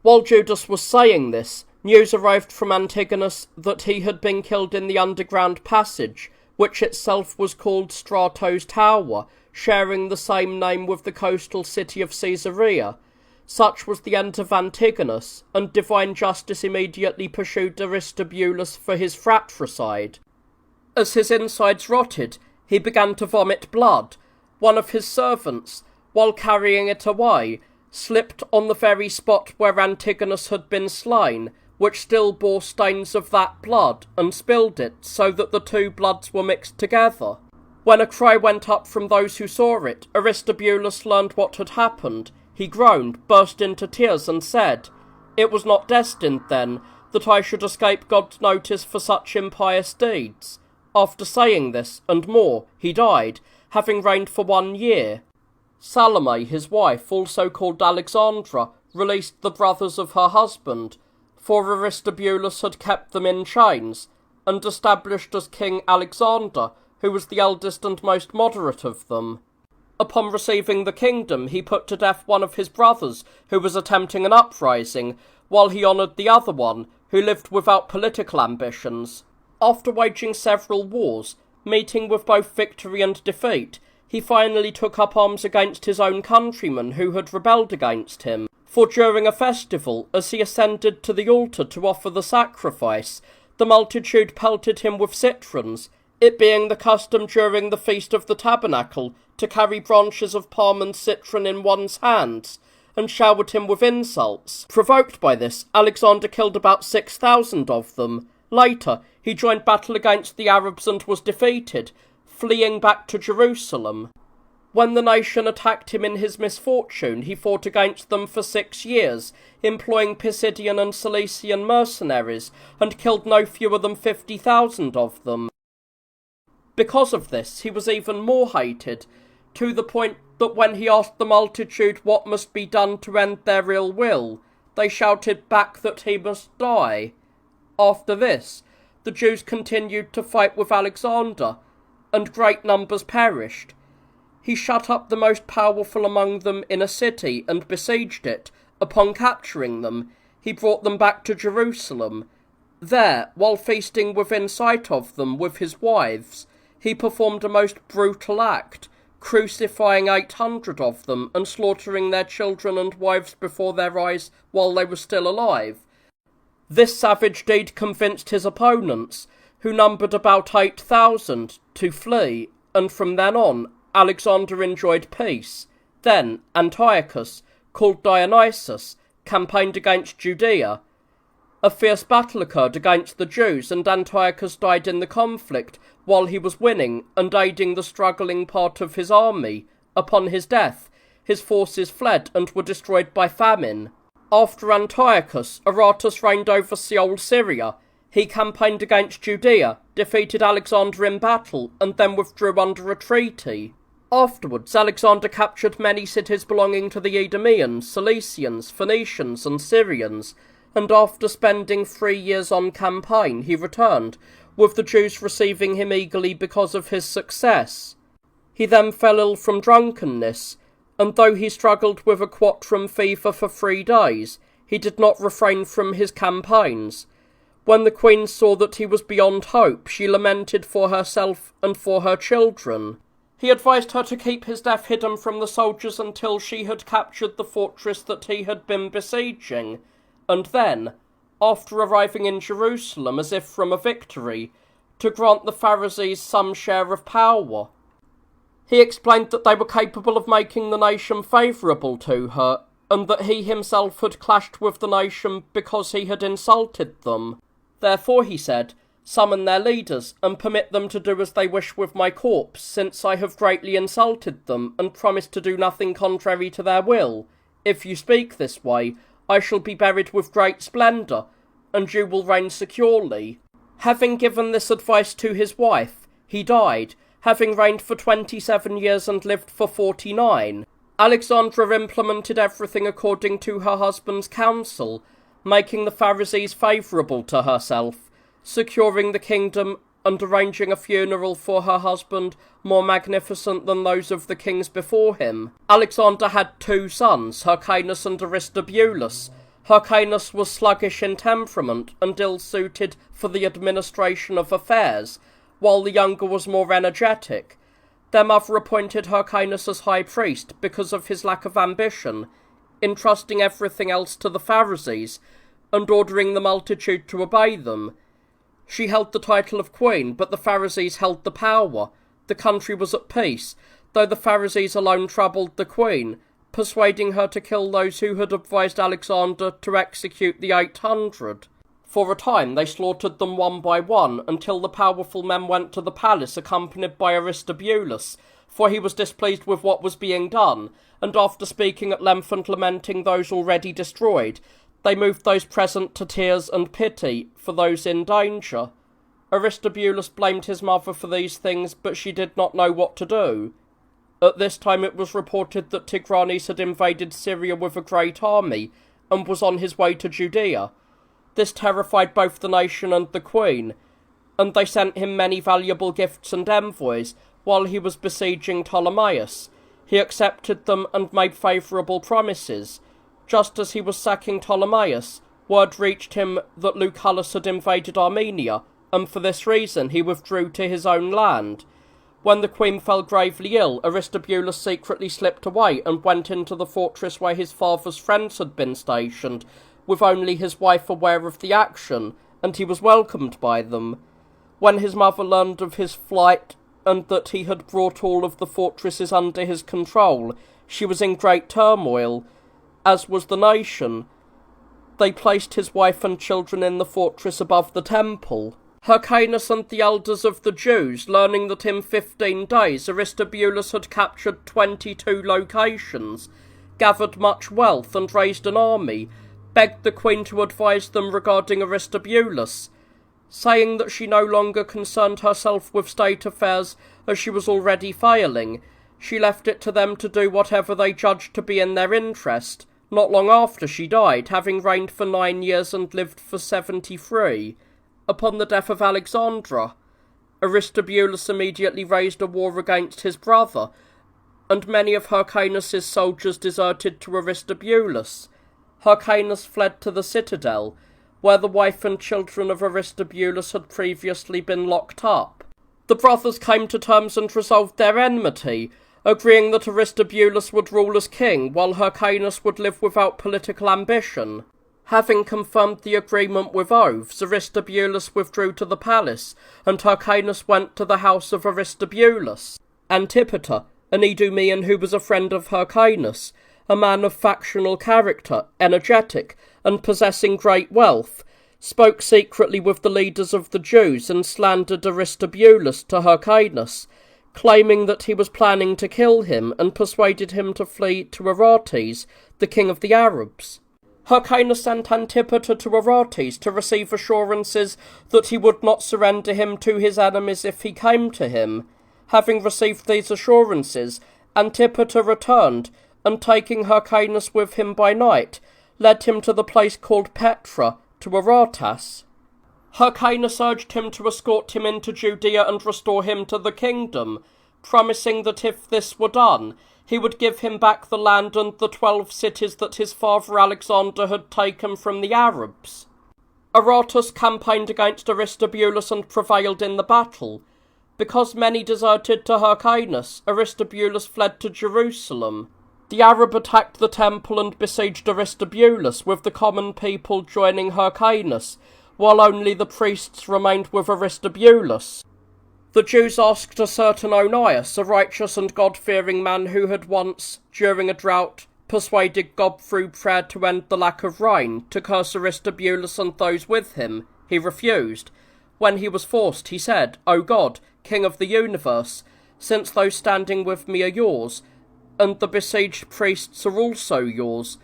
While Judas was saying this, news arrived from Antigonus that he had been killed in the underground passage, which itself was called Stratos Tower, sharing the same name with the coastal city of Caesarea. Such was the end of Antigonus, and divine justice immediately pursued Aristobulus for his fratricide. As his insides rotted, he began to vomit blood. One of his servants, while carrying it away, slipped on the very spot where Antigonus had been slain, which still bore stains of that blood, and spilled it, so that the 2 bloods were mixed together. When a cry went up from those who saw it, Aristobulus learned what had happened. He groaned, burst into tears, and said, "It was not destined, then, that I should escape God's notice for such impious deeds." After saying this, and more, he died, having reigned for 1 year. Salome, his wife, also called Alexandra, released the brothers of her husband, for Aristobulus had kept them in chains, and established as King Alexander, who was the eldest and most moderate of them. Upon receiving the kingdom, he put to death one of his brothers, who was attempting an uprising, while he honoured the other one, who lived without political ambitions. After waging several wars, meeting with both victory and defeat, he finally took up arms against his own countrymen who had rebelled against him. For during a festival, as he ascended to the altar to offer the sacrifice, the multitude pelted him with citrons, it being the custom during the Feast of the Tabernacle to carry branches of palm and citron in one's hands, and showered him with insults. Provoked by this, Alexander killed about 6,000 of them. Later, he joined battle against the Arabs and was defeated, fleeing back to Jerusalem. When the nation attacked him in his misfortune, he fought against them for 6 years, employing Pisidian and Cilician mercenaries, and killed no fewer than 50,000 of them. Because of this, he was even more hated, to the point that when he asked the multitude what must be done to end their ill will, they shouted back that he must die. After this, the Jews continued to fight with Alexander, and great numbers perished. He shut up the most powerful among them in a city and besieged it. Upon capturing them, he brought them back to Jerusalem. There, while feasting within sight of them with his wives, he performed a most brutal act, crucifying 800 of them and slaughtering their children and wives before their eyes while they were still alive. This savage deed convinced his opponents, who numbered about 8,000, to flee, and from then on, Alexander enjoyed peace. Then Antiochus, called Dionysus, campaigned against Judea. A fierce battle occurred against the Jews, and Antiochus died in the conflict while he was winning and aiding the struggling part of his army. Upon his death, his forces fled and were destroyed by famine. After Antiochus, Aratus reigned over Seol, Syria. He campaigned against Judea, defeated Alexander in battle, and then withdrew under a treaty. Afterwards, Alexander captured many cities belonging to the Edomians, Cilicians, Phoenicians, and Syrians, and after spending 3 years on campaign, he returned, with the Jews receiving him eagerly because of his success. He then fell ill from drunkenness, and though he struggled with a quartrum fever for 3 days, he did not refrain from his campaigns. When the queen saw that he was beyond hope, she lamented for herself and for her children. He advised her to keep his death hidden from the soldiers until she had captured the fortress that he had been besieging, and then, after arriving in Jerusalem as if from a victory, to grant the Pharisees some share of power. He explained that they were capable of making the nation favourable to her, and that he himself had clashed with the nation because he had insulted them. Therefore, he said, summon their leaders, and permit them to do as they wish with my corpse, since I have greatly insulted them, and promised to do nothing contrary to their will. If you speak this way, I shall be buried with great splendour, and you will reign securely. Having given this advice to his wife, he died, having reigned for 27 years and lived for 49. Alexandra implemented everything according to her husband's counsel, making the Pharisees favourable to herself, securing the kingdom and arranging a funeral for her husband more magnificent than those of the kings before him. Alexander had 2 sons, Hyrcanus and Aristobulus. Hyrcanus was sluggish in temperament and ill-suited for the administration of affairs, while the younger was more energetic. Their mother appointed Hyrcanus as high priest because of his lack of ambition, entrusting everything else to the Pharisees, and ordering the multitude to obey them. She held the title of queen, but the Pharisees held the power. The country was at peace, though the Pharisees alone troubled the queen, persuading her to kill those who had advised Alexander to execute the 800. For a time they slaughtered them one by one, until the powerful men went to the palace accompanied by Aristobulus, for he was displeased with what was being done, and after speaking at length and lamenting those already destroyed, they moved those present to tears and pity for those in danger. Aristobulus blamed his mother for these things, but she did not know what to do. At this time it was reported that Tigranes had invaded Syria with a great army, and was on his way to Judea. This terrified both the nation and the queen, and they sent him many valuable gifts and envoys, while he was besieging Ptolemais. He accepted them and made favourable promises. Just as he was sacking Ptolemais, word reached him that Lucullus had invaded Armenia, and for this reason he withdrew to his own land. When the queen fell gravely ill, Aristobulus secretly slipped away and went into the fortress where his father's friends had been stationed, with only his wife aware of the action, and he was welcomed by them. When his mother learned of his flight, and that he had brought all of the fortresses under his control, she was in great turmoil, as was the nation. They placed his wife and children in the fortress above the temple. Hyrcanus and the elders of the Jews, learning that in 15 days Aristobulus had captured 22 locations, gathered much wealth and raised an army, begged the queen to advise them regarding Aristobulus, saying that she no longer concerned herself with state affairs as she was already failing. She left it to them to do whatever they judged to be in their interest. Not long after she died, having reigned for 9 years and lived for 73. Upon the death of Alexandra, Aristobulus immediately raised a war against his brother, and many of Hyrcanus's soldiers deserted to Aristobulus. Hyrcanus fled to the citadel, where the wife and children of Aristobulus had previously been locked up. The brothers came to terms and resolved their enmity, agreeing that Aristobulus would rule as king, while Hyrcanus would live without political ambition. Having confirmed the agreement with oaths, Aristobulus withdrew to the palace, and Hyrcanus went to the house of Aristobulus. Antipater, an Idumean who was a friend of Hyrcanus, a man of factional character, energetic, and possessing great wealth, spoke secretly with the leaders of the Jews and slandered Aristobulus to Hyrcanus, claiming that he was planning to kill him, and persuaded him to flee to Arates, the king of the Arabs. Hyrcanus sent Antipater to Arates to receive assurances that he would not surrender him to his enemies if he came to him. Having received these assurances, Antipater returned, and taking Hyrcanus with him by night, led him to the place called Petra, to Aratus. Hyrcanus urged him to escort him into Judea and restore him to the kingdom, promising that if this were done, he would give him back the land and the 12 cities that his father Alexander had taken from the Arabs. Aratus campaigned against Aristobulus and prevailed in the battle. Because many deserted to Hyrcanus, Aristobulus fled to Jerusalem. The Arab attacked the temple and besieged Aristobulus, with the common people joining Hyrcanus, while only the priests remained with Aristobulus. The Jews asked a certain Onias, a righteous and God-fearing man who had once, during a drought, persuaded God through prayer to end the lack of rain, to curse Aristobulus and those with him. He refused. When he was forced, he said, "O God, King of the universe, since those standing with me are yours, and the besieged priests are also yours,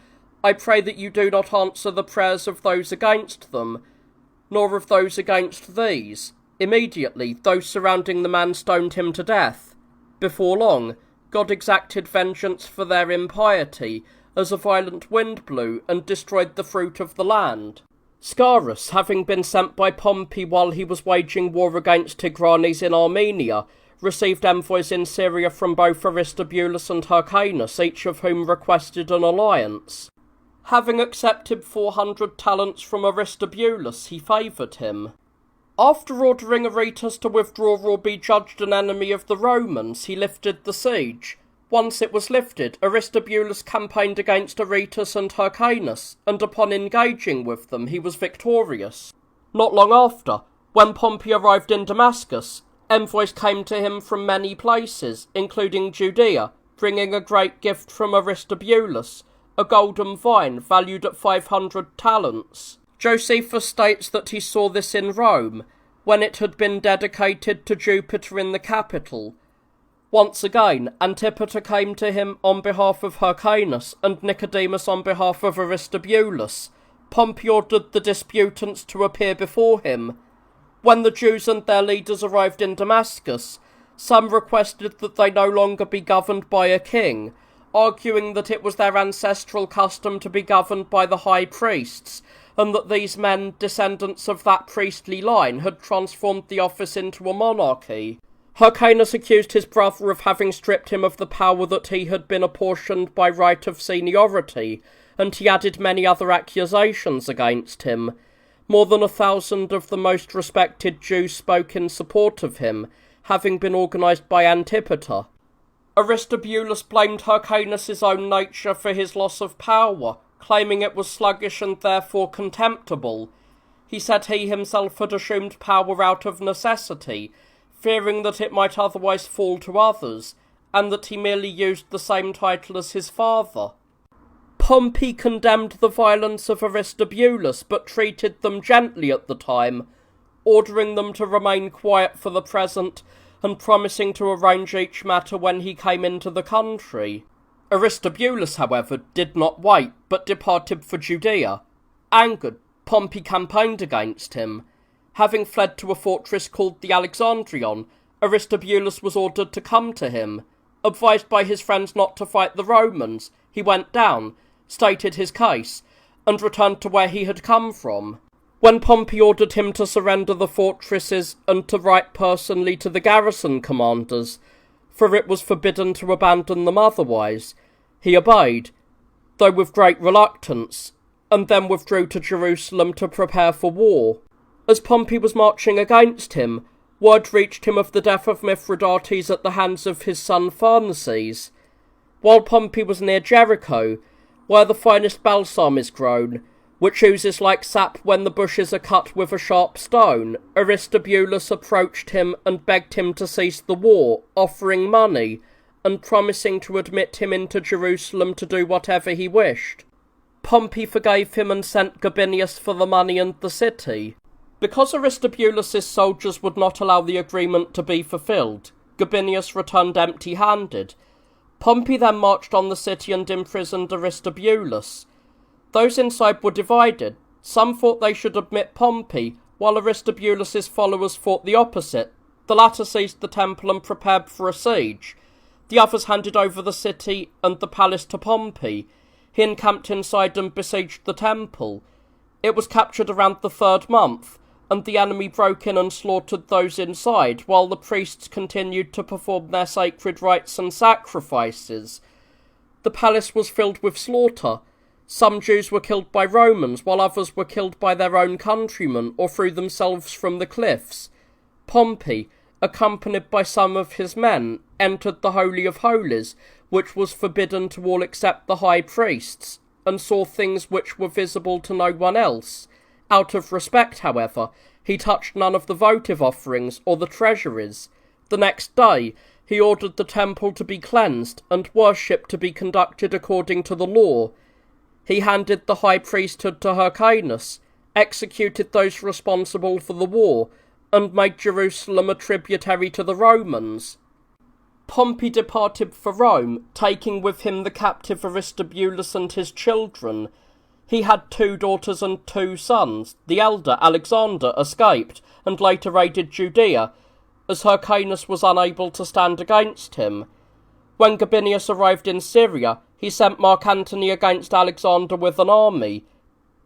I pray that you do not answer the prayers of those against them, nor of those against these." Immediately, those surrounding the man stoned him to death. Before long, God exacted vengeance for their impiety, as a violent wind blew and destroyed the fruit of the land. Scaurus, having been sent by Pompey while he was waging war against Tigranes in Armenia, received envoys in Syria from both Aristobulus and Hyrcanus, each of whom requested an alliance. Having accepted 400 talents from Aristobulus, he favoured him. After ordering Aretas to withdraw or be judged an enemy of the Romans, he lifted the siege. Once it was lifted, Aristobulus campaigned against Aretas and Hyrcanus, and upon engaging with them he was victorious. Not long after, when Pompey arrived in Damascus, envoys came to him from many places, including Judea, bringing a great gift from Aristobulus, a golden vine valued at 500 talents. Josephus states that he saw this in Rome, when it had been dedicated to Jupiter in the capital. Once again, Antipater came to him on behalf of Hyrcanus, and Nicodemus on behalf of Aristobulus. Pompey ordered the disputants to appear before him. When the Jews and their leaders arrived in Damascus, some requested that they no longer be governed by a king, arguing that it was their ancestral custom to be governed by the high priests, and that these men, descendants of that priestly line, had transformed the office into a monarchy. Hyrcanus accused his brother of having stripped him of the power that he had been apportioned by right of seniority, and he added many other accusations against him. More than 1,000 of the most respected Jews spoke in support of him, having been organised by Antipater. Aristobulus blamed Hyrcanus's own nature for his loss of power, claiming it was sluggish and therefore contemptible. He said he himself had assumed power out of necessity, fearing that it might otherwise fall to others, and that he merely used the same title as his father. Pompey condemned the violence of Aristobulus, but treated them gently at the time, ordering them to remain quiet for the present and promising to arrange each matter when he came into the country. Aristobulus, however, did not wait, but departed for Judea. Angered, Pompey campaigned against him. Having fled to a fortress called the Alexandrion, Aristobulus was ordered to come to him. Advised by his friends not to fight the Romans, he went down, stated his case, and returned to where he had come from. When Pompey ordered him to surrender the fortresses and to write personally to the garrison commanders, for it was forbidden to abandon them otherwise, he obeyed, though with great reluctance, and then withdrew to Jerusalem to prepare for war. As Pompey was marching against him, word reached him of the death of Mithridates at the hands of his son Pharnaces. While Pompey was near Jericho, where the finest balsam is grown, which oozes like sap when the bushes are cut with a sharp stone, Aristobulus approached him and begged him to cease the war, offering money, and promising to admit him into Jerusalem to do whatever he wished. Pompey forgave him and sent Gabinius for the money and the city. Because Aristobulus's soldiers would not allow the agreement to be fulfilled, Gabinius returned empty-handed. Pompey then marched on the city and imprisoned Aristobulus. Those inside were divided. Some thought they should admit Pompey, while Aristobulus's followers thought the opposite. The latter seized the temple and prepared for a siege. The others handed over the city and the palace to Pompey. He encamped inside and besieged the temple. It was captured around the 3rd month, and the enemy broke in and slaughtered those inside, while the priests continued to perform their sacred rites and sacrifices. The palace was filled with slaughter. Some Jews were killed by Romans, while others were killed by their own countrymen or threw themselves from the cliffs. Pompey, accompanied by some of his men, entered the Holy of Holies, which was forbidden to all except the high priests, and saw things which were visible to no one else. Out of respect, however, he touched none of the votive offerings or the treasuries. The next day, he ordered the temple to be cleansed and worship to be conducted according to the law. He handed the high priesthood to Hyrcanus, executed those responsible for the war, and made Jerusalem a tributary to the Romans. Pompey departed for Rome, taking with him the captive Aristobulus and his children. He had 2 daughters and 2 sons. The elder, Alexander, escaped, and later raided Judea, as Hyrcanus was unable to stand against him. When Gabinius arrived in Syria, he sent Mark Antony against Alexander with an army.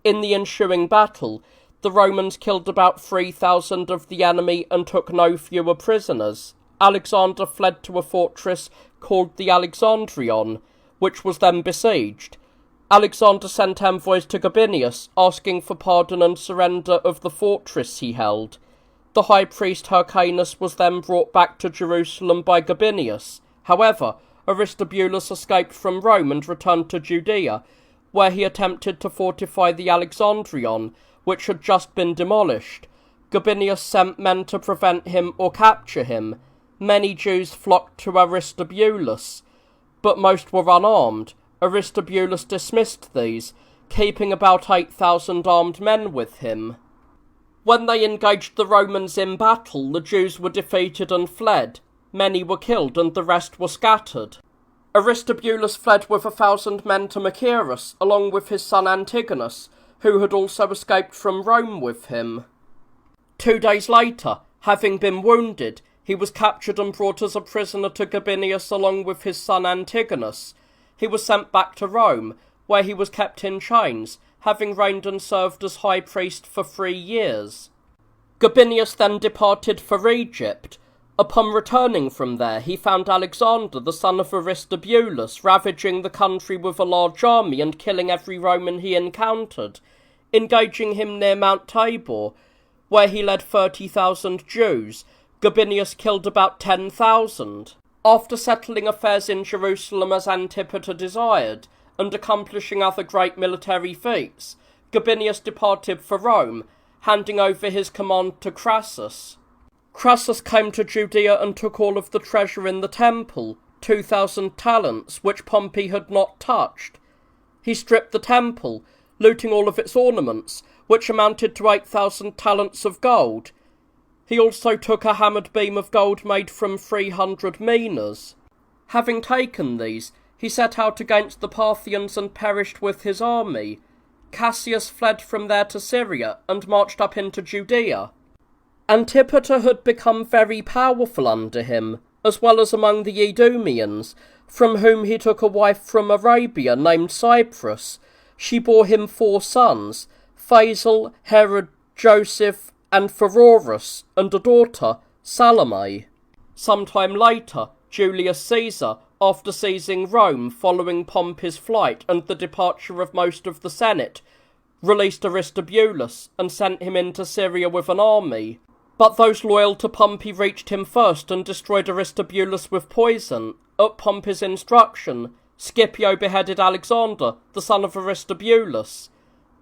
In the ensuing battle, the Romans killed about 3,000 of the enemy and took no fewer prisoners. Alexander fled to a fortress called the Alexandrion, which was then besieged. Alexander sent envoys to Gabinius, asking for pardon and surrender of the fortress he held. The high priest Hyrcanus was then brought back to Jerusalem by Gabinius. However, Aristobulus escaped from Rome and returned to Judea, where he attempted to fortify the Alexandrion, which had just been demolished. Gabinius sent men to prevent him or capture him. Many Jews flocked to Aristobulus, but most were unarmed. Aristobulus dismissed these, keeping about 8,000 armed men with him. When they engaged the Romans in battle, the Jews were defeated and fled. Many were killed and the rest were scattered. Aristobulus fled with 1,000 men to Machaerus, along with his son Antigonus, who had also escaped from Rome with him. 2 days later, having been wounded, he was captured and brought as a prisoner to Gabinius along with his son Antigonus. He was sent back to Rome, where he was kept in chains, having reigned and served as high priest for 3 years. Gabinius then departed for Egypt. Upon returning from there, he found Alexander, the son of Aristobulus, ravaging the country with a large army and killing every Roman he encountered, engaging him near Mount Tabor, where he led 30,000 Jews. Gabinius killed about 10,000. After settling affairs in Jerusalem as Antipater desired, and accomplishing other great military feats, Gabinius departed for Rome, handing over his command to Crassus. Crassus came to Judea and took all of the treasure in the temple, 2,000 talents, which Pompey had not touched. He stripped the temple, looting all of its ornaments, which amounted to 8,000 talents of gold. He also took a hammered beam of gold made from 300 minas. Having taken these, he set out against the Parthians and perished with his army. Cassius fled from there to Syria and marched up into Judea. Antipater had become very powerful under him, as well as among the Edomians, from whom he took a wife from Arabia named Cyprus. She bore him 4 sons, Phasael, Herod, Joseph, and Pheroras, and a daughter, Salome. Sometime later, Julius Caesar, after seizing Rome following Pompey's flight and the departure of most of the Senate, released Aristobulus and sent him into Syria with an army. But those loyal to Pompey reached him first and destroyed Aristobulus with poison. At Pompey's instruction, Scipio beheaded Alexander, the son of Aristobulus.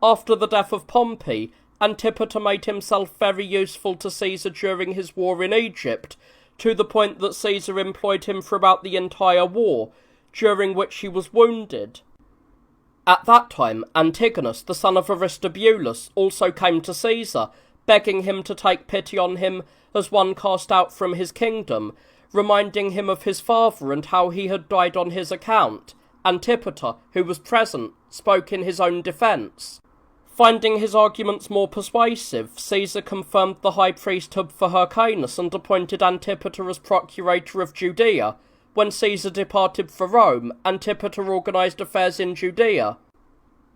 After the death of Pompey, Antipater made himself very useful to Caesar during his war in Egypt, to the point that Caesar employed him throughout the entire war, during which he was wounded. At that time, Antigonus, the son of Aristobulus, also came to Caesar, begging him to take pity on him as one cast out from his kingdom, reminding him of his father and how he had died on his account. Antipater, who was present, spoke in his own defence. Finding his arguments more persuasive, Caesar confirmed the high priesthood for Hyrcanus and appointed Antipater as procurator of Judea. When Caesar departed for Rome, Antipater organised affairs in Judea.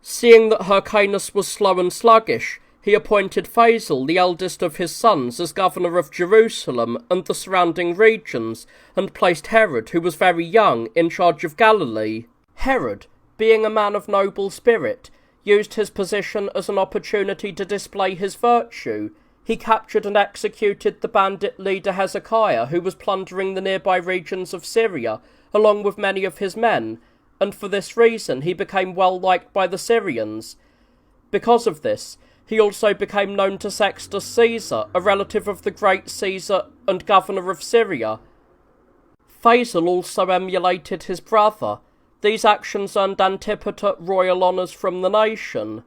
Seeing that Hyrcanus was slow and sluggish, he appointed Phasael, the eldest of his sons, as governor of Jerusalem and the surrounding regions, and placed Herod, who was very young, in charge of Galilee. Herod, being a man of noble spirit, used his position as an opportunity to display his virtue. He captured and executed the bandit leader Hezekiah, who was plundering the nearby regions of Syria, along with many of his men, and for this reason he became well liked by the Syrians. Because of this, he also became known to Sextus Caesar, a relative of the great Caesar and governor of Syria. Phasael also emulated his brother. These actions earned Antipater royal honours from the nation.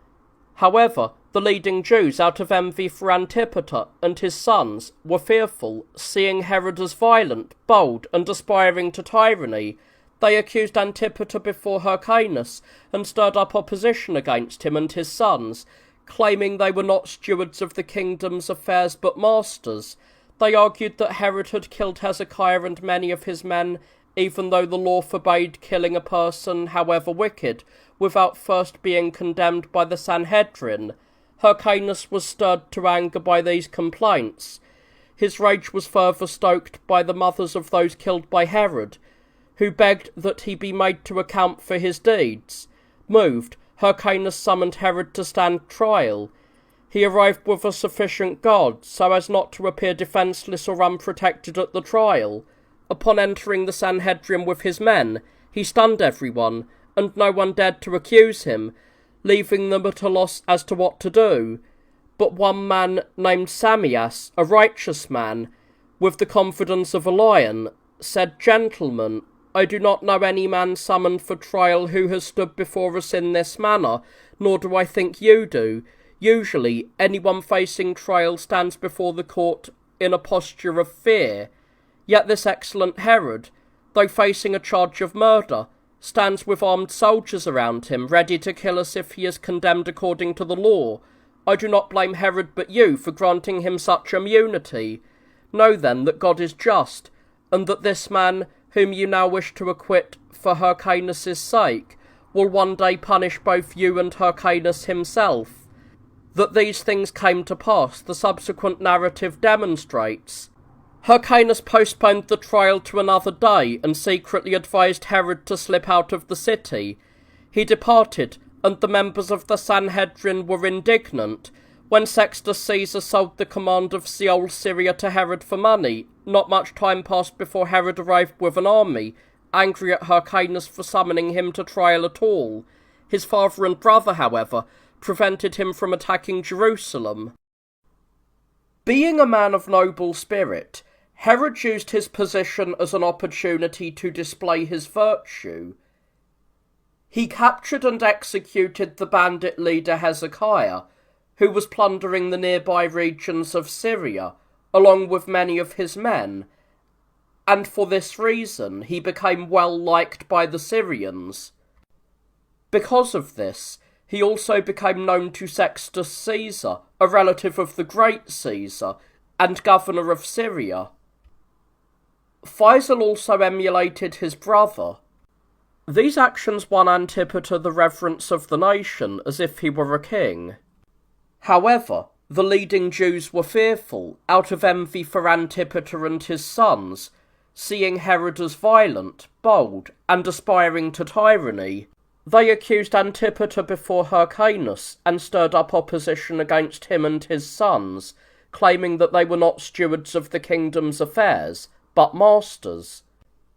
However, the leading Jews, out of envy for Antipater and his sons, were fearful, seeing Herod as violent, bold, and aspiring to tyranny. They accused Antipater before Hyrcanus and stirred up opposition against him and his sons, claiming they were not stewards of the kingdom's affairs but masters. They argued that Herod had killed Hezekiah and many of his men, even though the law forbade killing a person, however wicked, without first being condemned by the Sanhedrin. Hyrcanus was stirred to anger by these complaints. His rage was further stoked by the mothers of those killed by Herod, who begged that he be made to account for his deeds. Moved, Hyrcanus summoned Herod to stand trial. He arrived with a sufficient guard, so as not to appear defenceless or unprotected at the trial. Upon entering the Sanhedrin with his men, he stunned everyone, and no one dared to accuse him, leaving them at a loss as to what to do. But one man named Samias, a righteous man, with the confidence of a lion, said, "Gentlemen, I do not know any man summoned for trial who has stood before us in this manner, nor do I think you do. Usually, anyone facing trial stands before the court in a posture of fear. Yet this excellent Herod, though facing a charge of murder, stands with armed soldiers around him, ready to kill us if he is condemned according to the law. I do not blame Herod but you for granting him such immunity. Know then that God is just, and that this man, whom you now wish to acquit for Hyrcanus' sake, will one day punish both you and Hyrcanus himself. That these things came to pass, the subsequent narrative demonstrates. Hyrcanus postponed the trial to another day and secretly advised Herod to slip out of the city. He departed, and the members of the Sanhedrin were indignant. When Sextus Caesar sold the command of Seol, Syria to Herod for money, not much time passed before Herod arrived with an army, angry at Hyrcanus for summoning him to trial at all. His father and brother, however, prevented him from attacking Jerusalem. Being a man of noble spirit, Herod used his position as an opportunity to display his virtue. He captured and executed the bandit leader Hezekiah, who was plundering the nearby regions of Syria, along with many of his men, and for this reason he became well liked by the Syrians. Because of this, he also became known to Sextus Caesar, a relative of the great Caesar, and governor of Syria. Faisal also emulated his brother. These actions won Antipater the reverence of the nation, as if he were a king. However, the leading Jews were fearful, out of envy for Antipater and his sons, seeing Herod as violent, bold, and aspiring to tyranny. They accused Antipater before Hyrcanus, and stirred up opposition against him and his sons, claiming that they were not stewards of the kingdom's affairs, but masters.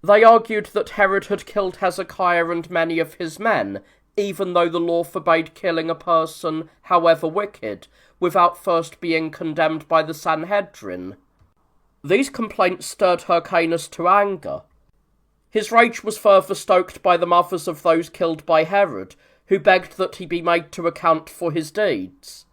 They argued that Herod had killed Hezekiah and many of his men, even though the law forbade killing a person, however wicked, without first being condemned by the Sanhedrin. These complaints stirred Hyrcanus to anger. His rage was further stoked by the mothers of those killed by Herod, who begged that he be made to account for his deeds.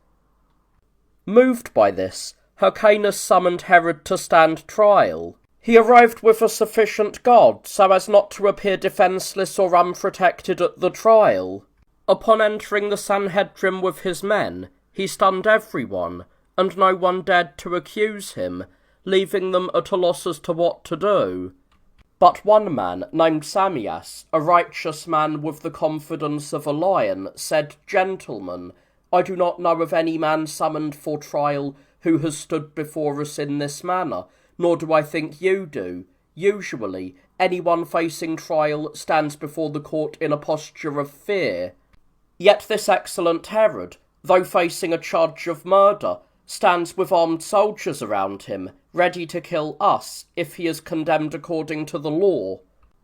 Moved by this, Hyrcanus summoned Herod to stand trial. He arrived with a sufficient guard so as not to appear defenceless or unprotected at the trial. Upon entering the Sanhedrin with his men, he stunned everyone, and no one dared to accuse him, leaving them at a loss as to what to do. But one man, named Samias, a righteous man with the confidence of a lion, said, "Gentlemen, I do not know of any man summoned for trial who has stood before us in this manner, nor do I think you do. Usually, anyone facing trial stands before the court in a posture of fear. Yet this excellent Herod, though facing a charge of murder, stands with armed soldiers around him, ready to kill us if he is condemned according to the law.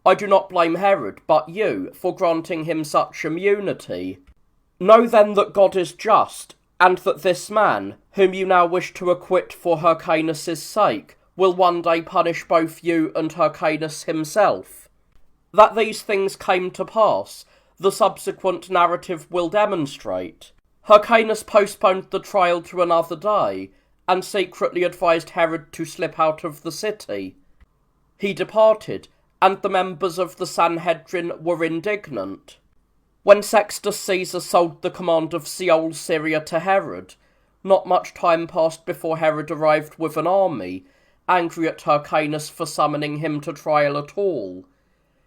I do not blame Herod, but you, for granting him such immunity. Know then that God is just, and that this man, whom you now wish to acquit for Hyrcanus' sake, will one day punish both you and Hyrcanus himself. That these things came to pass, the subsequent narrative will demonstrate. Hyrcanus postponed the trial to another day, and secretly advised Herod to slip out of the city. He departed, and the members of the Sanhedrin were indignant. When Sextus Caesar sold the command of Seol, Syria to Herod, not much time passed before Herod arrived with an army, angry at Hyrcanus for summoning him to trial at all.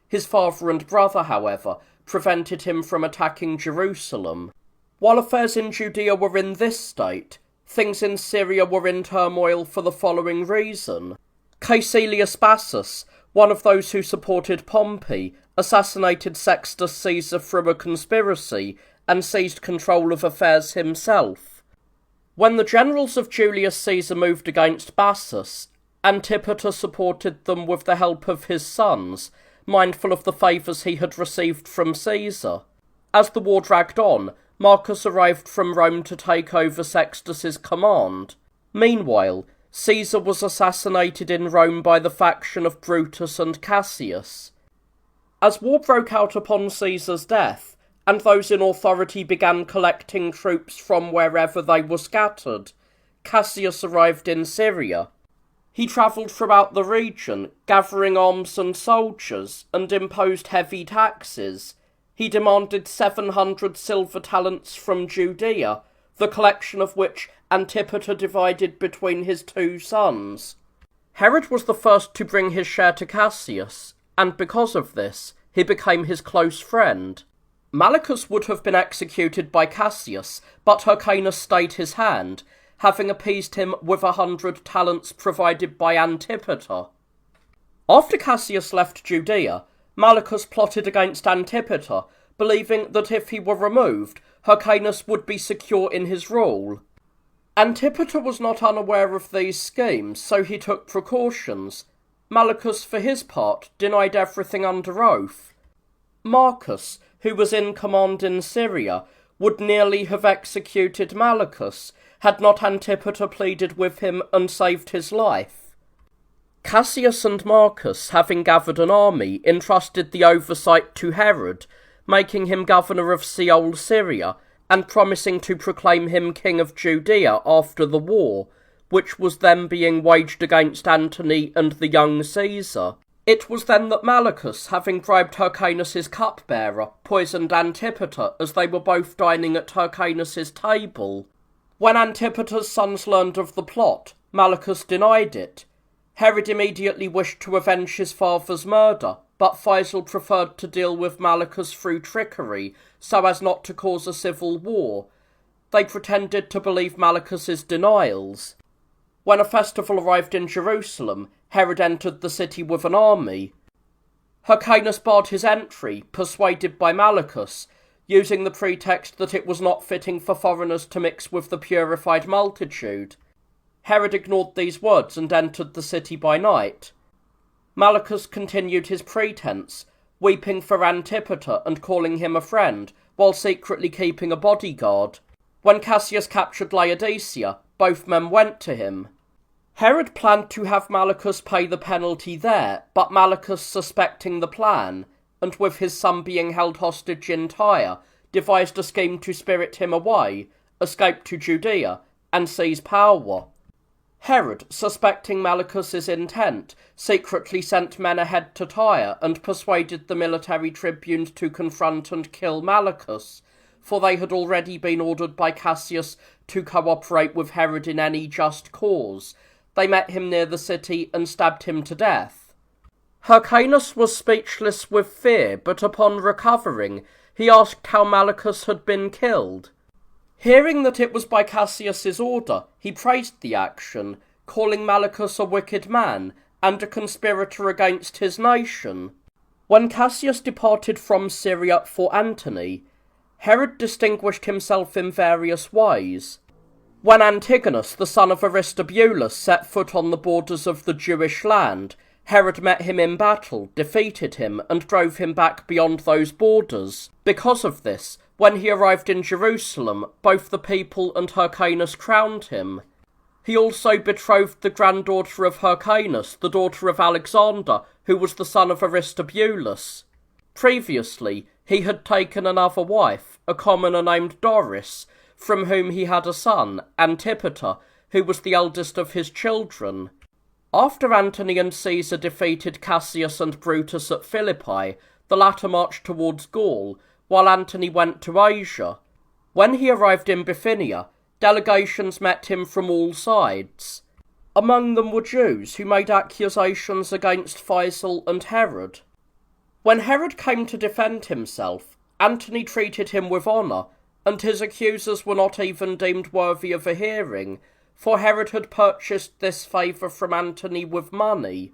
His father and brother, however, prevented him from attacking Jerusalem. While affairs in Judea were in this state, things in Syria were in turmoil for the following reason. Caecilius Bassus, one of those who supported Pompey, assassinated Sextus Caesar through a conspiracy and seized control of affairs himself. When the generals of Julius Caesar moved against Bassus, Antipater supported them with the help of his sons, mindful of the favours he had received from Caesar. As the war dragged on, Marcus arrived from Rome to take over Sextus's command. Meanwhile, Caesar was assassinated in Rome by the faction of Brutus and Cassius. As war broke out upon Caesar's death, and those in authority began collecting troops from wherever they were scattered, Cassius arrived in Syria. He travelled throughout the region, gathering arms and soldiers, and imposed heavy taxes. He demanded 700 silver talents from Judea, the collection of which Antipater divided between his two sons. Herod was the first to bring his share to Cassius, and because of this, he became his close friend. Malichus would have been executed by Cassius, but Hyrcanus stayed his hand, having appeased him with 100 talents provided by Antipater. After Cassius left Judea, Malichus plotted against Antipater, believing that if he were removed, Hyrcanus would be secure in his rule. Antipater was not unaware of these schemes, so he took precautions. Malichus, for his part, denied everything under oath. Marcus, who was in command in Syria, would nearly have executed Malichus, had not Antipater pleaded with him and saved his life. Cassius and Marcus, having gathered an army, entrusted the oversight to Herod, making him governor of Seol, Syria, and promising to proclaim him king of Judea after the war, which was then being waged against Antony and the young Caesar. It was then that Malichus, having bribed Hyrcanus's cupbearer, poisoned Antipater as they were both dining at Hyrcanus's table. When Antipater's sons learned of the plot, Malichus denied it. Herod immediately wished to avenge his father's murder, but Faisal preferred to deal with Malichus through trickery, so as not to cause a civil war. They pretended to believe Malichus's denials. When a festival arrived in Jerusalem, Herod entered the city with an army. Hyrcanus barred his entry, persuaded by Malichus, using the pretext that it was not fitting for foreigners to mix with the purified multitude. Herod ignored these words and entered the city by night. Malichus continued his pretense, weeping for Antipater and calling him a friend, while secretly keeping a bodyguard. When Cassius captured Laodicea, both men went to him. Herod planned to have Malichus pay the penalty there, but Malichus, suspecting the plan, and with his son being held hostage in Tyre, devised a scheme to spirit him away, escape to Judea, and seize power. Herod, suspecting Malichus's intent, secretly sent men ahead to Tyre and persuaded the military tribunes to confront and kill Malichus, for they had already been ordered by Cassius to cooperate with Herod in any just cause. They met him near the city and stabbed him to death. Hyrcanus was speechless with fear, but upon recovering, he asked how Malichus had been killed. Hearing that it was by Cassius's order, he praised the action, calling Malichus a wicked man and a conspirator against his nation. When Cassius departed from Syria for Antony, Herod distinguished himself in various ways. When Antigonus, the son of Aristobulus, set foot on the borders of the Jewish land, Herod met him in battle, defeated him, and drove him back beyond those borders. Because of this, when he arrived in Jerusalem, both the people and Hyrcanus crowned him. He also betrothed the granddaughter of Hyrcanus, the daughter of Alexander, who was the son of Aristobulus. Previously, he had taken another wife, a commoner named Doris, from whom he had a son, Antipater, who was the eldest of his children. After Antony and Caesar defeated Cassius and Brutus at Philippi, the latter marched towards Gaul, while Antony went to Asia. When he arrived in Bithynia, delegations met him from all sides. Among them were Jews who made accusations against Faisal and Herod. When Herod came to defend himself, Antony treated him with honour, and his accusers were not even deemed worthy of a hearing, for Herod had purchased this favour from Antony with money.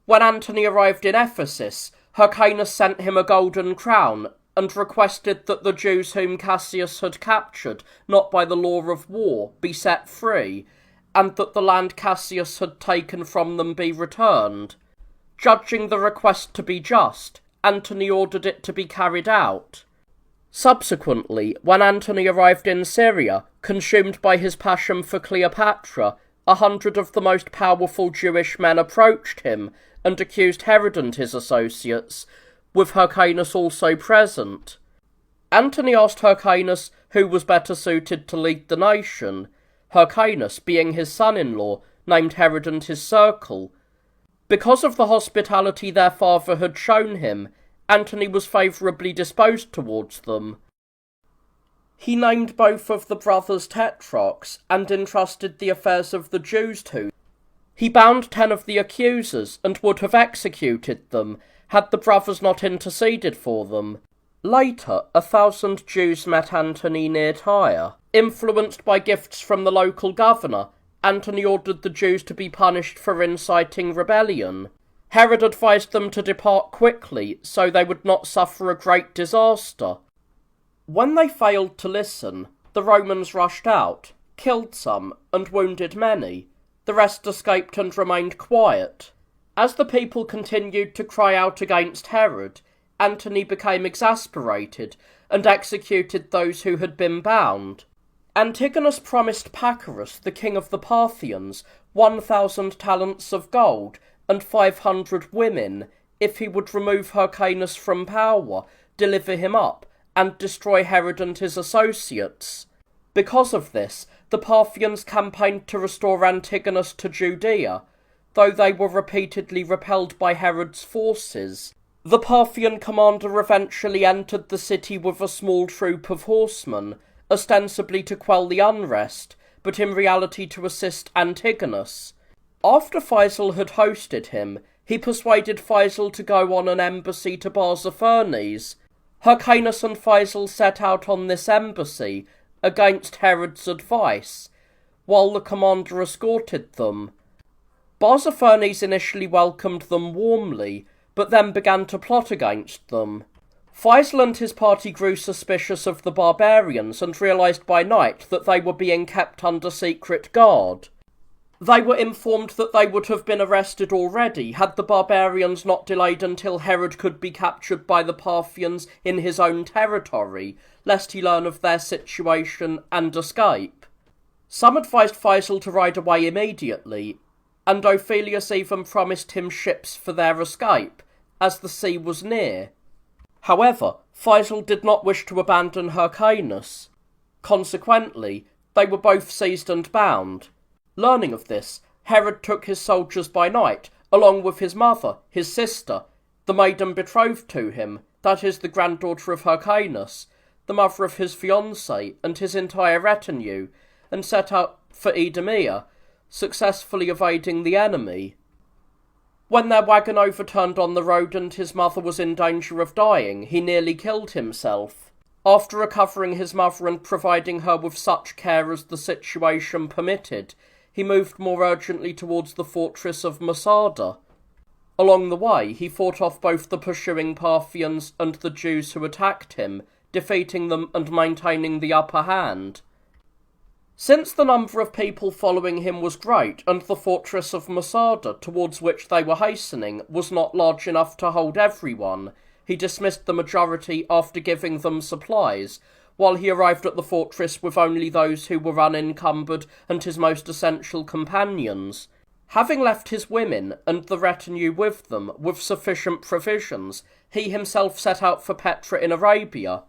When Antony arrived in Ephesus, Hyrcanus sent him a golden crown, and requested that the Jews whom Cassius had captured, not by the law of war, be set free, and that the land Cassius had taken from them be returned. Judging the request to be just, Antony ordered it to be carried out. Subsequently, when Antony arrived in Syria, consumed by his passion for Cleopatra, 100 of the most powerful Jewish men approached him and accused Herod and his associates, with Hyrcanus also present. Antony asked Hyrcanus who was better suited to lead the nation, Hyrcanus being his son-in-law, named Herod and his circle. Because of the hospitality their father had shown him, Antony was favourably disposed towards them. He named both of the brothers tetrarchs and entrusted the affairs of the Jews to them. He bound 10 of the accusers and would have executed them, had the brothers not interceded for them. Later, 1,000 Jews met Antony near Tyre. Influenced by gifts from the local governor, Antony ordered the Jews to be punished for inciting rebellion. Herod advised them to depart quickly, so they would not suffer a great disaster. When they failed to listen, the Romans rushed out, killed some, and wounded many. The rest escaped and remained quiet. As the people continued to cry out against Herod, Antony became exasperated and executed those who had been bound. Antigonus promised Pacorus, the king of the Parthians, 1,000 talents of gold and 500 women, if he would remove Hyrcanus from power, deliver him up, and destroy Herod and his associates. Because of this, the Parthians campaigned to restore Antigonus to Judea, though they were repeatedly repelled by Herod's forces. The Parthian commander eventually entered the city with a small troop of horsemen, ostensibly to quell the unrest, but in reality to assist Antigonus. After Faisal had hosted him, he persuaded Faisal to go on an embassy to Barzaphernes. Hyrcanus and Faisal set out on this embassy, against Herod's advice, while the commander escorted them. Barzaphernes initially welcomed them warmly, but then began to plot against them. Faisal and his party grew suspicious of the barbarians and realised by night that they were being kept under secret guard. They were informed that they would have been arrested already had the barbarians not delayed until Herod could be captured by the Parthians in his own territory, lest he learn of their situation and escape. Some advised Faisal to ride away immediately, and Ophelius even promised him ships for their escape, as the sea was near. However, Faisal did not wish to abandon Hyrcanus. Consequently, they were both seized and bound. Learning of this, Herod took his soldiers by night, along with his mother, his sister, the maiden betrothed to him, that is the granddaughter of Hyrcanus, the mother of his fiancée, and his entire retinue, and set out for Idumea, successfully evading the enemy. When their wagon overturned on the road and his mother was in danger of dying, he nearly killed himself. After recovering his mother and providing her with such care as the situation permitted, he moved more urgently towards the fortress of Masada. Along the way, he fought off both the pursuing Parthians and the Jews who attacked him, defeating them and maintaining the upper hand. Since the number of people following him was great, and the fortress of Masada, towards which they were hastening, was not large enough to hold everyone, he dismissed the majority after giving them supplies, while he arrived at the fortress with only those who were unencumbered and his most essential companions. Having left his women and the retinue with them with sufficient provisions, he himself set out for Petra in Arabia.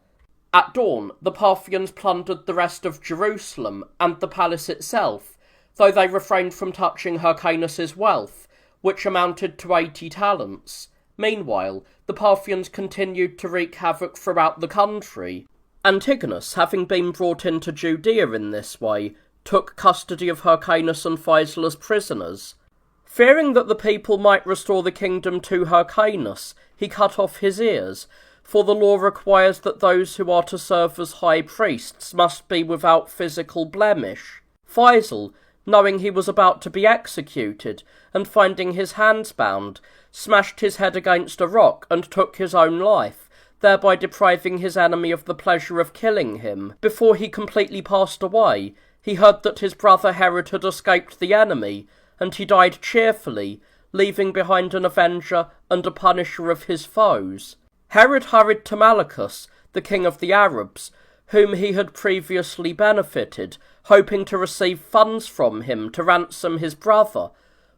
At dawn, the Parthians plundered the rest of Jerusalem and the palace itself, though they refrained from touching Hyrcanus's wealth, which amounted to 80 talents. Meanwhile, the Parthians continued to wreak havoc throughout the country. Antigonus, having been brought into Judea in this way, took custody of Hyrcanus and Faisal as prisoners. Fearing that the people might restore the kingdom to Hyrcanus, he cut off his ears, for the law requires that those who are to serve as high priests must be without physical blemish. Faisal, knowing he was about to be executed, and finding his hands bound, smashed his head against a rock and took his own life, thereby depriving his enemy of the pleasure of killing him. Before he completely passed away, he heard that his brother Herod had escaped the enemy, and he died cheerfully, leaving behind an avenger and a punisher of his foes. Herod hurried to Malichus, the king of the Arabs, whom he had previously benefited, hoping to receive funds from him to ransom his brother,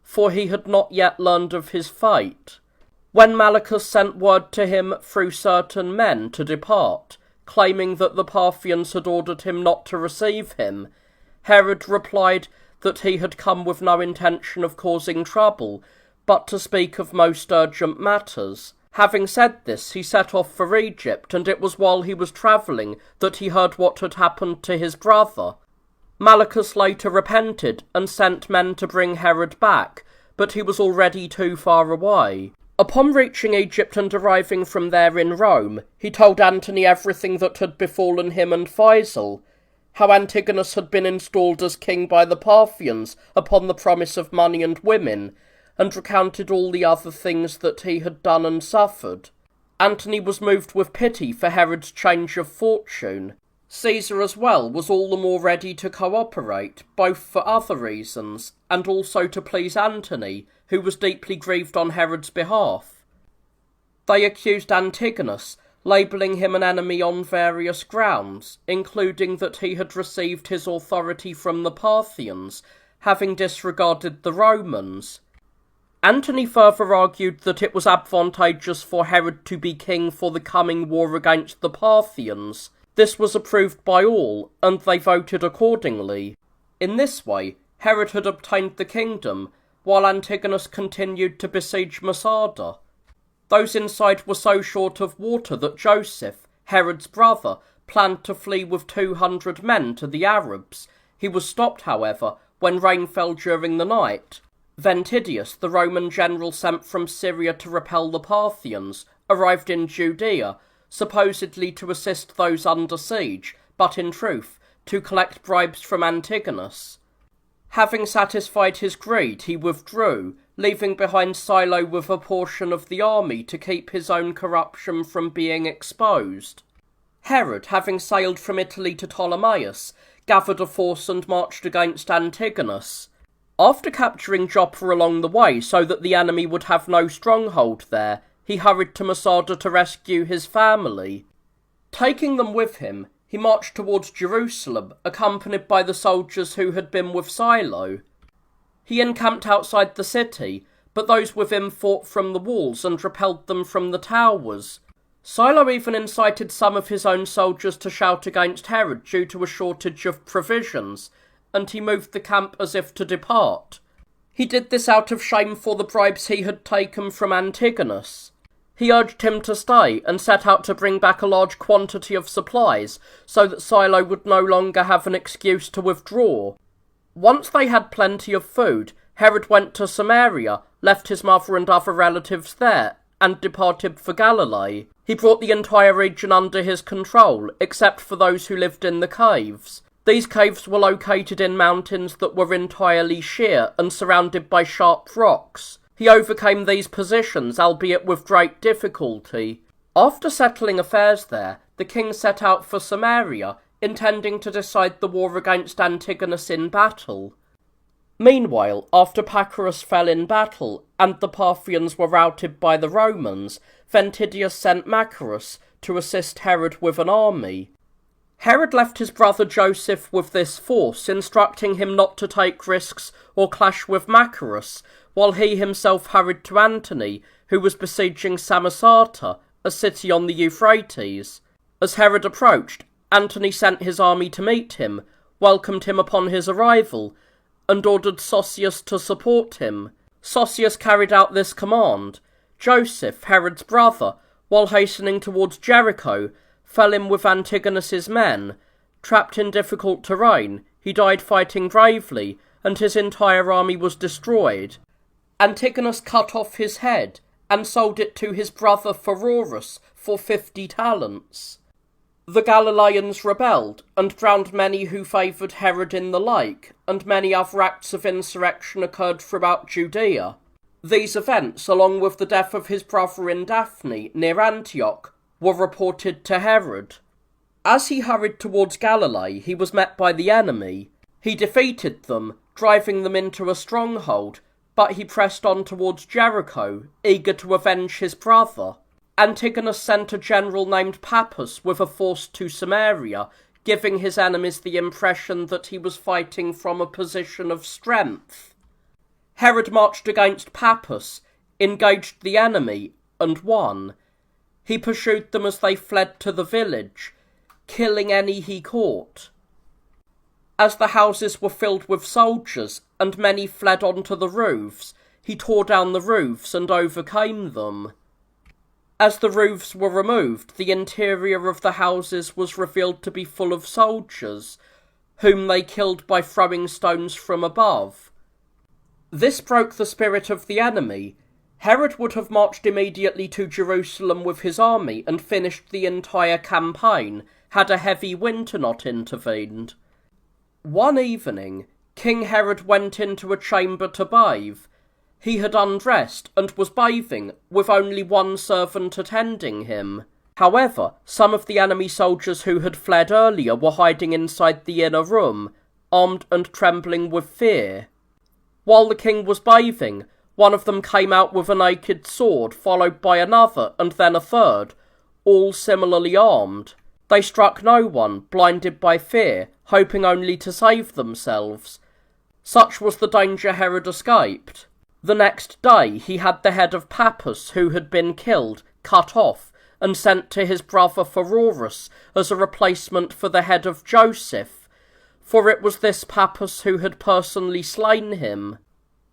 for he had not yet learned of his fate. When Malichus sent word to him through certain men to depart, claiming that the Parthians had ordered him not to receive him, Herod replied that he had come with no intention of causing trouble, but to speak of most urgent matters. Having said this, he set off for Egypt, and it was while he was travelling that he heard what had happened to his brother. Malichus later repented and sent men to bring Herod back, but he was already too far away. Upon reaching Egypt and arriving from there in Rome, he told Antony everything that had befallen him and Faisal, how Antigonus had been installed as king by the Parthians upon the promise of money and women, and recounted all the other things that he had done and suffered. Antony was moved with pity for Herod's change of fortune. Caesar as well was all the more ready to cooperate, both for other reasons, and also to please Antony, who was deeply grieved on Herod's behalf. They accused Antigonus, labelling him an enemy on various grounds, including that he had received his authority from the Parthians, having disregarded the Romans. Antony further argued that it was advantageous for Herod to be king for the coming war against the Parthians. This was approved by all, and they voted accordingly. In this way, Herod had obtained the kingdom, while Antigonus continued to besiege Masada. Those inside were so short of water that Joseph, Herod's brother, planned to flee with 200 men to the Arabs. He was stopped, however, when rain fell during the night. Ventidius, the Roman general sent from Syria to repel the Parthians, arrived in Judea, supposedly to assist those under siege, but in truth, to collect bribes from Antigonus. Having satisfied his greed, he withdrew, leaving behind Silo with a portion of the army to keep his own corruption from being exposed. Herod, having sailed from Italy to Ptolemais, gathered a force and marched against Antigonus. After capturing Joppa along the way so that the enemy would have no stronghold there, he hurried to Masada to rescue his family. Taking them with him, he marched towards Jerusalem, accompanied by the soldiers who had been with Silo. He encamped outside the city, but those with him fought from the walls and repelled them from the towers. Silo even incited some of his own soldiers to shout against Herod due to a shortage of provisions, and he moved the camp as if to depart. He did this out of shame for the bribes he had taken from Antigonus. He urged him to stay and set out to bring back a large quantity of supplies so that Silo would no longer have an excuse to withdraw. Once they had plenty of food, Herod went to Samaria, left his mother and other relatives there, and departed for Galilee. He brought the entire region under his control, except for those who lived in the caves. These caves were located in mountains that were entirely sheer and surrounded by sharp rocks. He overcame these positions, albeit with great difficulty. After settling affairs there, the king set out for Samaria, intending to decide the war against Antigonus in battle. Meanwhile, after Pacorus fell in battle, and the Parthians were routed by the Romans, Ventidius sent Machaerus to assist Herod with an army. Herod left his brother Joseph with this force, instructing him not to take risks or clash with Machaerus, while he himself hurried to Antony, who was besieging Samosata, a city on the Euphrates. As Herod approached, Antony sent his army to meet him, welcomed him upon his arrival, and ordered Sosius to support him. Sosius carried out this command. Joseph, Herod's brother, while hastening towards Jericho, fell in with Antigonus's men. Trapped in difficult terrain, he died fighting bravely, and his entire army was destroyed. Antigonus cut off his head, and sold it to his brother Pheroras for 50 talents. The Galileans rebelled, and drowned many who favoured Herod in the lake, and many other acts of insurrection occurred throughout Judea. These events, along with the death of his brother in Daphne, near Antioch, were reported to Herod. As he hurried towards Galilee, he was met by the enemy. He defeated them, driving them into a stronghold, but he pressed on towards Jericho, eager to avenge his brother. Antigonus sent a general named Pappus with a force to Samaria, giving his enemies the impression that he was fighting from a position of strength. Herod marched against Pappus, engaged the enemy, and won. He pursued them as they fled to the village, killing any he caught. As the houses were filled with soldiers, and many fled onto the roofs, he tore down the roofs and overcame them. As the roofs were removed, the interior of the houses was revealed to be full of soldiers, whom they killed by throwing stones from above. This broke the spirit of the enemy. Herod would have marched immediately to Jerusalem with his army and finished the entire campaign, had a heavy winter not intervened. One evening, King Herod went into a chamber to bathe. He had undressed and was bathing, with only one servant attending him. However, some of the enemy soldiers who had fled earlier were hiding inside the inner room, armed and trembling with fear. While the king was bathing, one of them came out with a naked sword, followed by another and then a third, all similarly armed. They struck no one, blinded by fear, hoping only to save themselves. Such was the danger Herod escaped. The next day he had the head of Pappus, who had been killed, cut off, and sent to his brother Pheroras as a replacement for the head of Joseph. for it was this Pappus who had personally slain him.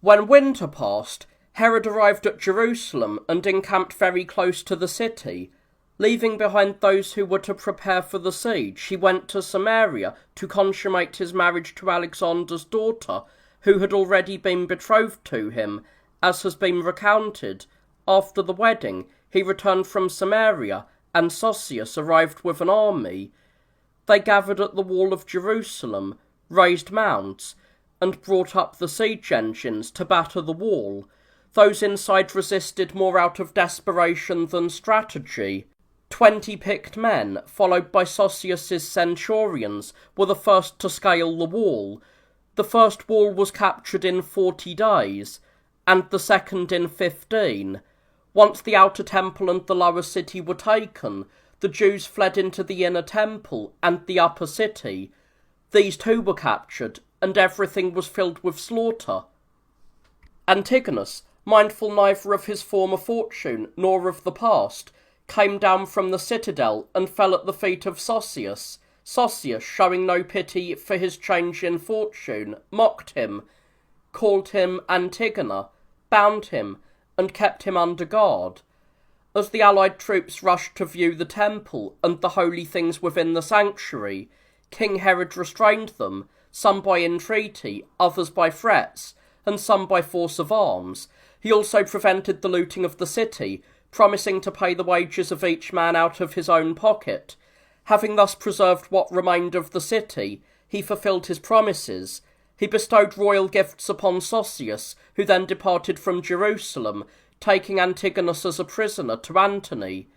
When winter passed, Herod arrived at Jerusalem and encamped very close to the city. Leaving behind those who were to prepare for the siege, he went to Samaria to consummate his marriage to Alexander's daughter, who had already been betrothed to him, as has been recounted. After the wedding, he returned from Samaria, and Sosius arrived with an army. They gathered at the wall of Jerusalem, raised mounds, and brought up the siege engines to batter the wall. Those inside resisted more out of desperation than strategy. 20 picked men, followed by Sosius's centurions, were the first to scale the wall. The first wall was captured in 40 days, and the second in 15. Once the outer temple and the lower city were taken, the Jews fled into the inner temple and the upper city. These too were captured, and everything was filled with slaughter. Antigonus, mindful neither of his former fortune nor of the past, came down from the citadel and fell at the feet of Sosius. Sosius, showing no pity for his change in fortune, mocked him, called him Antigona, bound him, and kept him under guard. As the allied troops rushed to view the temple and the holy things within the sanctuary, King Herod restrained them, some by entreaty, others by threats, and some by force of arms. He also prevented the looting of the city, promising to pay the wages of each man out of his own pocket. Having thus preserved what remained of the city, he fulfilled his promises. He bestowed royal gifts upon Sosius, who then departed from Jerusalem, taking Antigonus as a prisoner to Antony.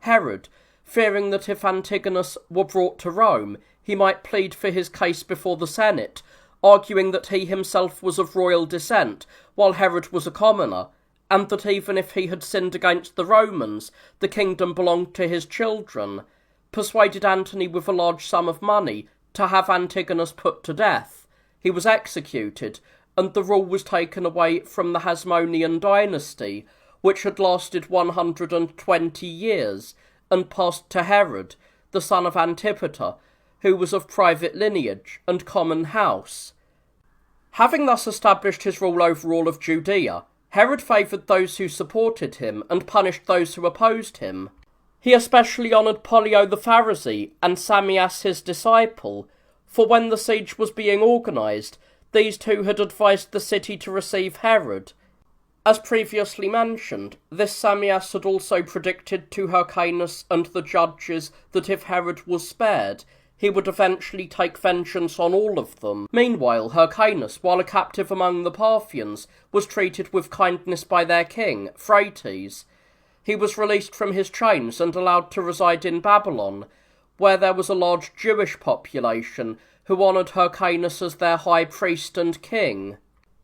Herod, fearing that if Antigonus were brought to Rome, he might plead for his case before the Senate, arguing that he himself was of royal descent, while Herod was a commoner, and that even if he had sinned against the Romans, the kingdom belonged to his children, persuaded Antony with a large sum of money to have Antigonus put to death. He was executed, and the rule was taken away from the Hasmonean dynasty, which had lasted 120 years, and passed to Herod, the son of Antipater, who was of private lineage and common house. Having thus established his rule over all of Judea, Herod favoured those who supported him and punished those who opposed him. He especially honoured Pollio the Pharisee and Samias his disciple, for when the siege was being organised, these two had advised the city to receive Herod. As previously mentioned, this Samias had also predicted to Hyrcanus and the judges that if Herod was spared, he would eventually take vengeance on all of them. Meanwhile, Hyrcanus, while a captive among the Parthians, was treated with kindness by their king, Phraates. He was released from his chains and allowed to reside in Babylon, where there was a large Jewish population who honoured Hyrcanus as their high priest and king.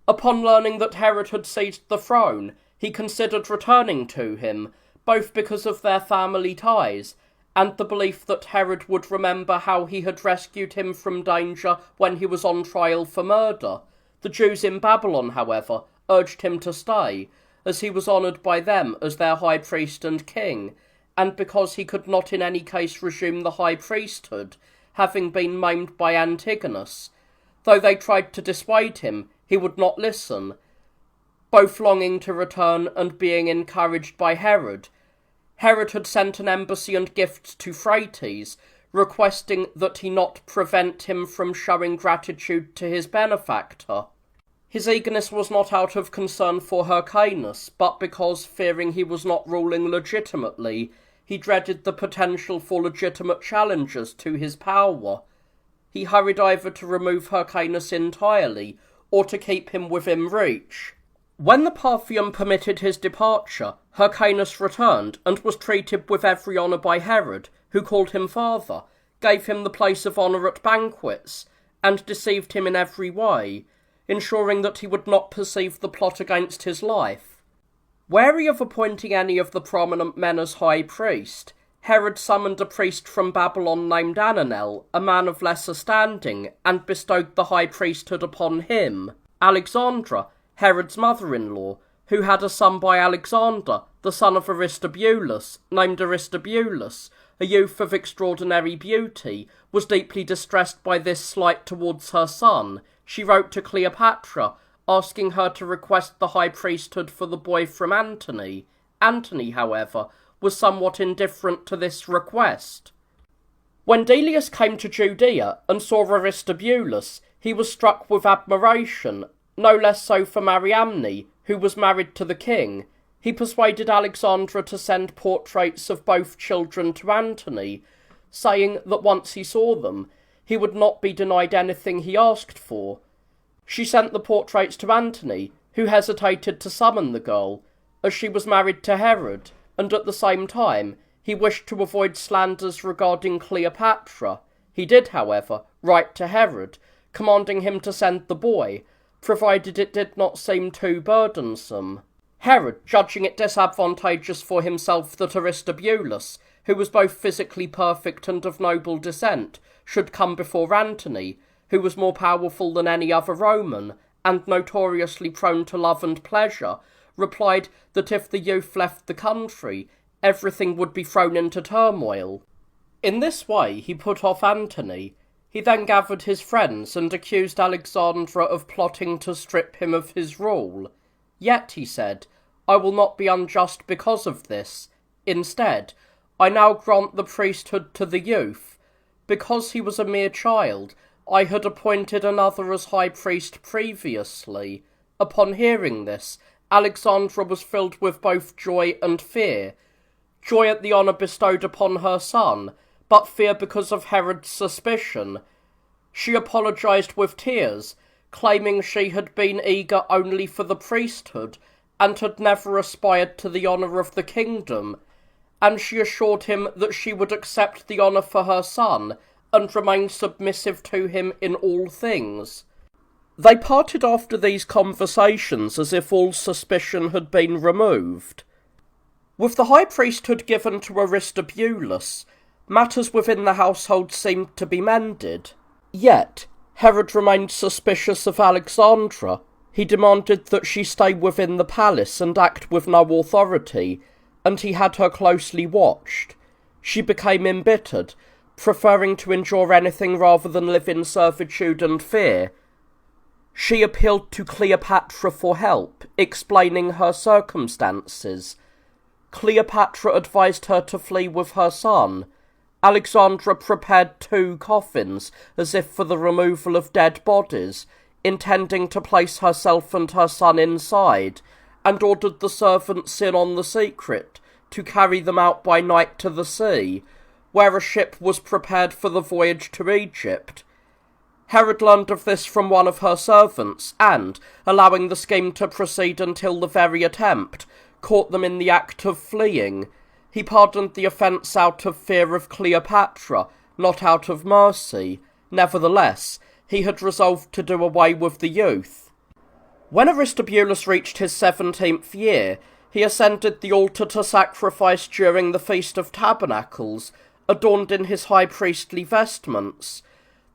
Upon learning that Herod had seized the throne, he considered returning to him, both because of their family ties, and the belief that Herod would remember how he had rescued him from danger when he was on trial for murder. The Jews in Babylon, however, urged him to stay, as he was honoured by them as their high priest and king, and because he could not in any case resume the high priesthood, having been maimed by Antigonus. Though they tried to dissuade him, he would not listen. Both longing to return and being encouraged by Herod, Herod had sent an embassy and gifts to Phraates, requesting that he not prevent him from showing gratitude to his benefactor. His eagerness was not out of concern for Hyrcanus, but because, fearing he was not ruling legitimately, he dreaded the potential for legitimate challenges to his power. He hurried either to remove Hyrcanus entirely, or to keep him within reach. When the Parthian permitted his departure, Hyrcanus returned, and was treated with every honour by Herod, who called him father, gave him the place of honour at banquets, and deceived him in every way, ensuring that he would not perceive the plot against his life. Wary of appointing any of the prominent men as high priest, Herod summoned a priest from Babylon named Ananel, a man of lesser standing, and bestowed the high priesthood upon him. Alexandra, Herod's mother-in-law, who had a son by Alexander, the son of Aristobulus, named Aristobulus, a youth of extraordinary beauty, was deeply distressed by this slight towards her son. She wrote to Cleopatra, asking her to request the high priesthood for the boy from Antony. Antony, however, was somewhat indifferent to this request. When Delius came to Judea and saw Aristobulus, he was struck with admiration, no less so for Mariamne, who was married to the king. He persuaded Alexandra to send portraits of both children to Antony, saying that once he saw them, he would not be denied anything he asked for. She sent the portraits to Antony, who hesitated to summon the girl, as she was married to Herod, and at the same time he wished to avoid slanders regarding Cleopatra. He did, however, write to Herod, commanding him to send the boy, provided it did not seem too burdensome. Herod, judging it disadvantageous for himself that Aristobulus, who was both physically perfect and of noble descent, should come before Antony, who was more powerful than any other Roman, and notoriously prone to love and pleasure, replied that if the youth left the country, everything would be thrown into turmoil. In this way he put off Antony. He then gathered his friends and accused Alexandra of plotting to strip him of his rule. Yet, he said, I will not be unjust because of this. Instead, I now grant the priesthood to the youth. Because he was a mere child, I had appointed another as high priest previously. Upon hearing this, Alexandra was filled with both joy and fear. Joy at the honour bestowed upon her son, but fear because of Herod's suspicion. She apologised with tears, claiming she had been eager only for the priesthood, and had never aspired to the honour of the kingdom, and she assured him that she would accept the honour for her son, and remain submissive to him in all things. They parted after these conversations as if all suspicion had been removed. With the high priesthood given to Aristobulus, matters within the household seemed to be mended. Yet, Herod remained suspicious of Alexandra. He demanded that she stay within the palace and act with no authority, and he had her closely watched. She became embittered, preferring to endure anything rather than live in servitude and fear. She appealed to Cleopatra for help, explaining her circumstances. Cleopatra advised her to flee with her son. Alexandra prepared 2 coffins, as if for the removal of dead bodies, intending to place herself and her son inside, and ordered the servants in on the secret to carry them out by night to the sea, where a ship was prepared for the voyage to Egypt. Herod learned of this from one of her servants, and, allowing the scheme to proceed until the very attempt, caught them in the act of fleeing. He pardoned the offence out of fear of Cleopatra, not out of mercy. Nevertheless, he had resolved to do away with the youth. When Aristobulus reached his 17th year, he ascended the altar to sacrifice during the Feast of Tabernacles, adorned in his high priestly vestments.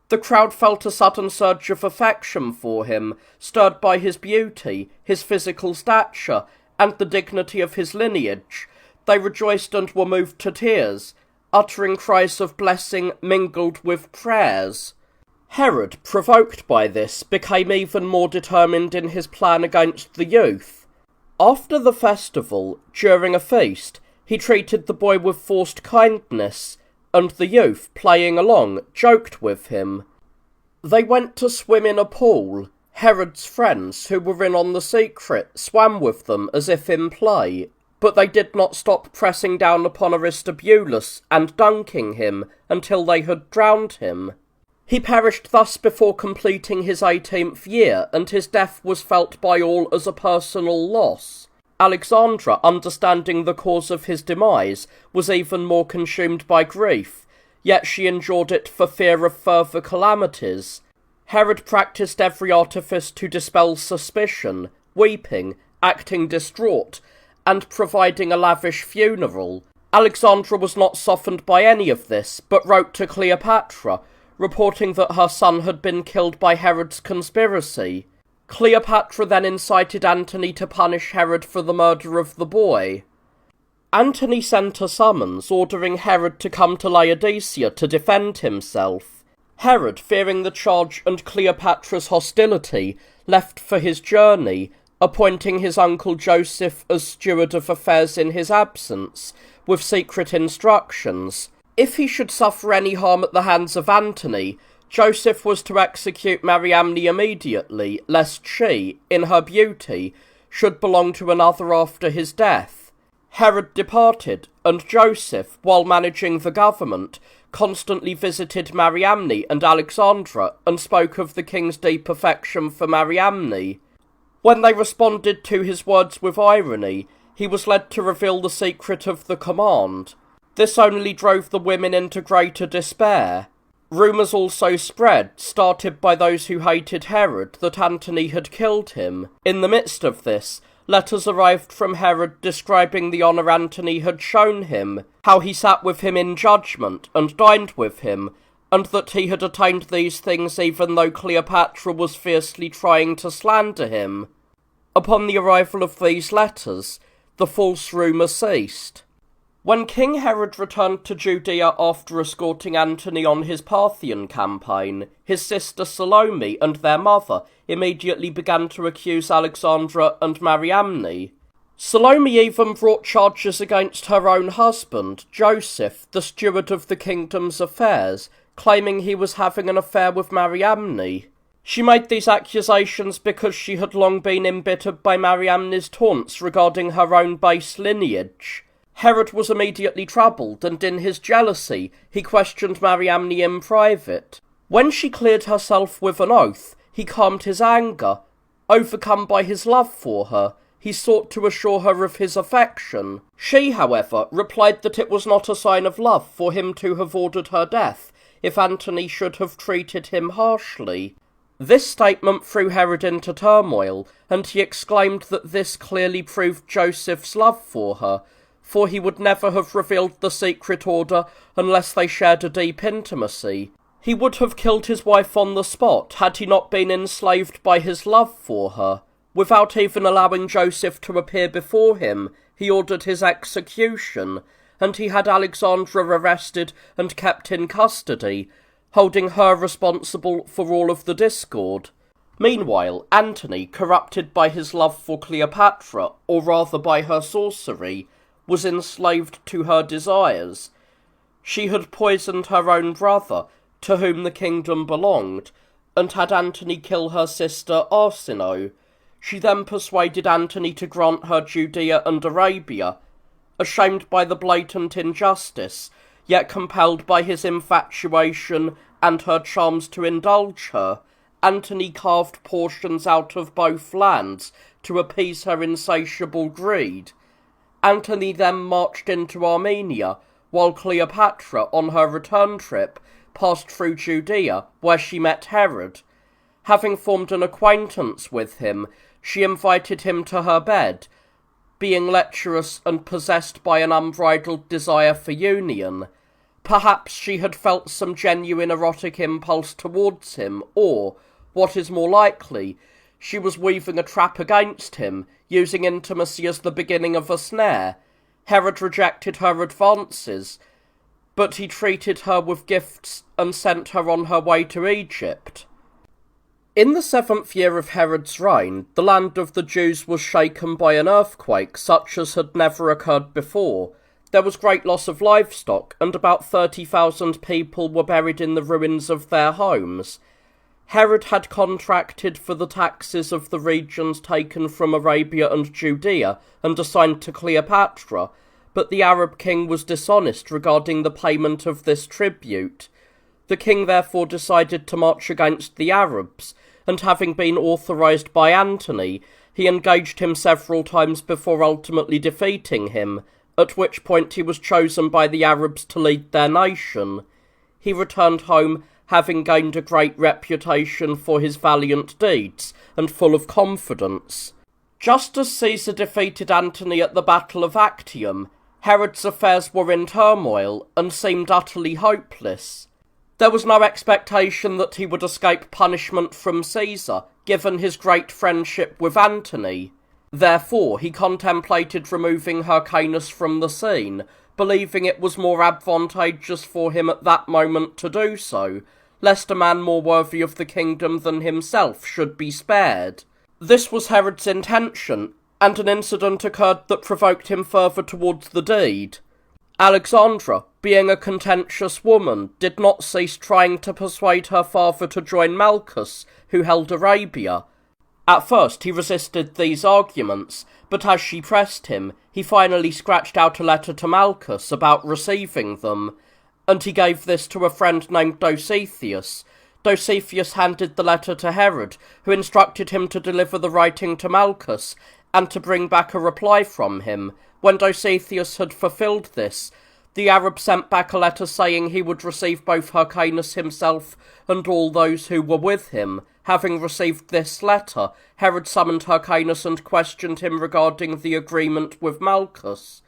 The crowd felt a sudden surge of affection for him, stirred by his beauty, his physical stature, and the dignity of his lineage. They rejoiced and were moved to tears, uttering cries of blessing mingled with prayers. Herod, provoked by this, became even more determined in his plan against the youth. After the festival, during a feast, he treated the boy with forced kindness, and the youth, playing along, joked with him. They went to swim in a pool. Herod's friends, who were in on the secret, swam with them as if in play, but they did not stop pressing down upon Aristobulus and dunking him until they had drowned him. He perished thus before completing his 18th year, and his death was felt by all as a personal loss. Alexandra, understanding the cause of his demise, was even more consumed by grief, yet she endured it for fear of further calamities. Herod practised every artifice to dispel suspicion, weeping, acting distraught, and providing a lavish funeral. Alexandra was not softened by any of this, but wrote to Cleopatra, reporting that her son had been killed by Herod's conspiracy. Cleopatra then incited Antony to punish Herod for the murder of the boy. Antony sent a summons ordering Herod to come to Laodicea to defend himself. Herod, fearing the charge and Cleopatra's hostility, left for his journey, appointing his uncle Joseph as steward of affairs in his absence, with secret instructions. If he should suffer any harm at the hands of Antony, Joseph was to execute Mariamne immediately, lest she, in her beauty, should belong to another after his death. Herod departed, and Joseph, while managing the government, constantly visited Mariamne and Alexandra and spoke of the king's deep affection for Mariamne. When they responded to his words with irony, he was led to reveal the secret of the command. This only drove the women into greater despair. Rumours also spread, started by those who hated Herod, that Antony had killed him. In the midst of this, letters arrived from Herod describing the honour Antony had shown him, how he sat with him in judgment and dined with him, and that he had attained these things even though Cleopatra was fiercely trying to slander him. Upon the arrival of these letters, the false rumour ceased. When King Herod returned to Judea after escorting Antony on his Parthian campaign, his sister Salome and their mother immediately began to accuse Alexandra and Mariamne. Salome even brought charges against her own husband, Joseph, the steward of the kingdom's affairs, claiming he was having an affair with Mariamne. She made these accusations because she had long been embittered by Mariamne's taunts regarding her own base lineage. Herod was immediately troubled, and in his jealousy he questioned Mariamne in private. When she cleared herself with an oath, he calmed his anger. Overcome by his love for her, he sought to assure her of his affection. She, however, replied that it was not a sign of love for him to have ordered her death, if Antony should have treated him harshly. This statement threw Herod into turmoil, and he exclaimed that this clearly proved Joseph's love for her, for he would never have revealed the secret order unless they shared a deep intimacy. He would have killed his wife on the spot had he not been enslaved by his love for her. Without even allowing Joseph to appear before him, he ordered his execution, and he had Alexandra arrested and kept in custody, holding her responsible for all of the discord. Meanwhile, Antony, corrupted by his love for Cleopatra, or rather by her sorcery, was enslaved to her desires. She had poisoned her own brother, to whom the kingdom belonged, and had Antony kill her sister Arsinoe. She then persuaded Antony to grant her Judea and Arabia. Ashamed by the blatant injustice, yet compelled by his infatuation and her charms to indulge her, Antony carved portions out of both lands to appease her insatiable greed. Antony then marched into Armenia, while Cleopatra, on her return trip, passed through Judea, where she met Herod. Having formed an acquaintance with him, she invited him to her bed, being lecherous and possessed by an unbridled desire for union. Perhaps she had felt some genuine erotic impulse towards him, or, what is more likely, she was weaving a trap against him, using intimacy as the beginning of a snare. Herod rejected her advances, but he treated her with gifts and sent her on her way to Egypt. In the 7th year of Herod's reign, the land of the Jews was shaken by an earthquake such as had never occurred before. There was great loss of livestock, and about 30,000 people were buried in the ruins of their homes. Herod had contracted for the taxes of the regions taken from Arabia and Judea and assigned to Cleopatra, but the Arab king was dishonest regarding the payment of this tribute. The king therefore decided to march against the Arabs, and having been authorized by Antony, he engaged him several times before ultimately defeating him, at which point he was chosen by the Arabs to lead their nation. He returned home, having gained a great reputation for his valiant deeds, and full of confidence. Just as Caesar defeated Antony at the Battle of Actium, Herod's affairs were in turmoil, and seemed utterly hopeless. There was no expectation that he would escape punishment from Caesar, given his great friendship with Antony. Therefore he contemplated removing Hyrcanus from the scene, believing it was more advantageous for him at that moment to do so, lest a man more worthy of the kingdom than himself should be spared. This was Herod's intention, and an incident occurred that provoked him further towards the deed. Alexandra, being a contentious woman, did not cease trying to persuade her father to join Malchus, who held Arabia. At first he resisted these arguments, but as she pressed him, he finally scratched out a letter to Malchus about receiving them, and he gave this to a friend named Dositheus. Dositheus handed the letter to Herod, who instructed him to deliver the writing to Malchus, and to bring back a reply from him. When Dositheus had fulfilled this, the Arab sent back a letter saying he would receive both Hyrcanus himself and all those who were with him. Having received this letter, Herod summoned Hyrcanus and questioned him regarding the agreement with Malchus.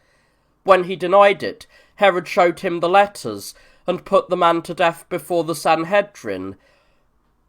When he denied it, Herod showed him the letters, and put the man to death before the Sanhedrin.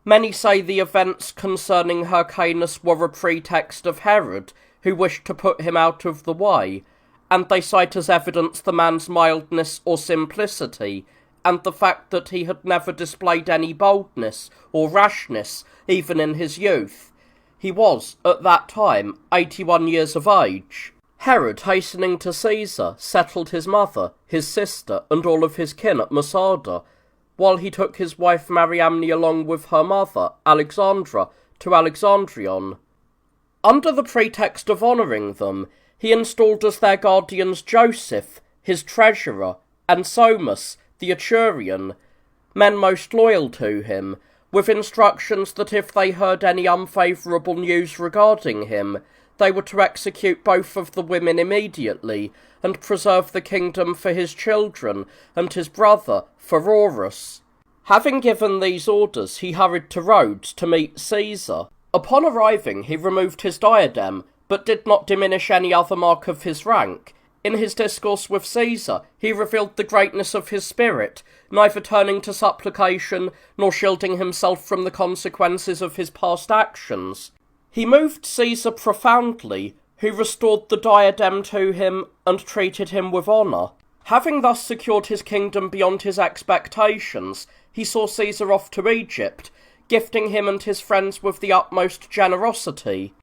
Many say the events concerning Hyrcanus were a pretext of Herod, who wished to put him out of the way, and they cite as evidence the man's mildness or simplicity, and the fact that he had never displayed any boldness or rashness, even in his youth. He was, at that time, 81 years of age. Herod, hastening to Caesar, settled his mother, his sister, and all of his kin at Masada, while he took his wife Mariamne along with her mother, Alexandra, to Alexandrion. Under the pretext of honouring them, he installed as their guardians Joseph, his treasurer, and Somus, the Etrurian, men most loyal to him, with instructions that if they heard any unfavourable news regarding him, they were to execute both of the women immediately, and preserve the kingdom for his children, and his brother, Pheroras. Having given these orders, he hurried to Rhodes to meet Caesar. Upon arriving, he removed his diadem, but did not diminish any other mark of his rank. In his discourse with Caesar, he revealed the greatness of his spirit, neither turning to supplication, nor shielding himself from the consequences of his past actions. He moved Caesar profoundly, who restored the diadem to him and treated him with honour. Having thus secured his kingdom beyond his expectations, he saw Caesar off to Egypt, gifting him and his friends with the utmost generosity.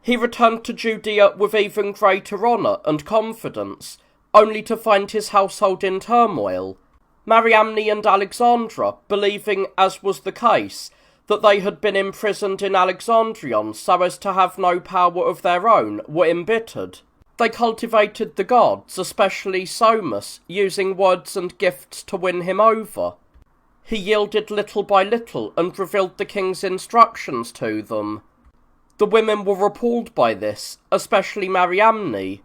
He returned to Judea with even greater honour and confidence, only to find his household in turmoil. Mariamne and Alexandra, believing, as was the case, that they had been imprisoned in Alexandrion so as to have no power of their own, were embittered. They cultivated the gods, especially Somus, using words and gifts to win him over. He yielded little by little and revealed the king's instructions to them. The women were appalled by this, especially Mariamne.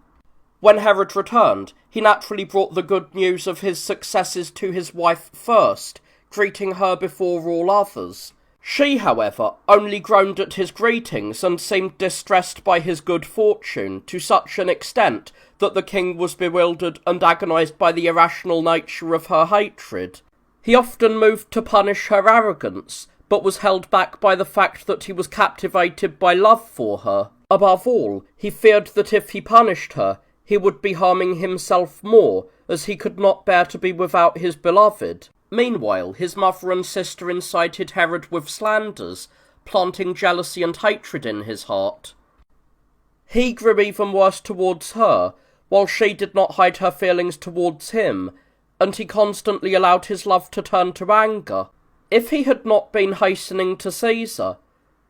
When Herod returned, he naturally brought the good news of his successes to his wife first, greeting her before all others. She, however, only groaned at his greetings and seemed distressed by his good fortune to such an extent that the king was bewildered and agonized by the irrational nature of her hatred. He often moved to punish her arrogance, but was held back by the fact that he was captivated by love for her. Above all, he feared that if he punished her, he would be harming himself more, as he could not bear to be without his beloved. Meanwhile, his mother and sister incited Herod with slanders, planting jealousy and hatred in his heart. He grew even worse towards her, while she did not hide her feelings towards him, and he constantly allowed his love to turn to anger. If he had not been hastening to Caesar,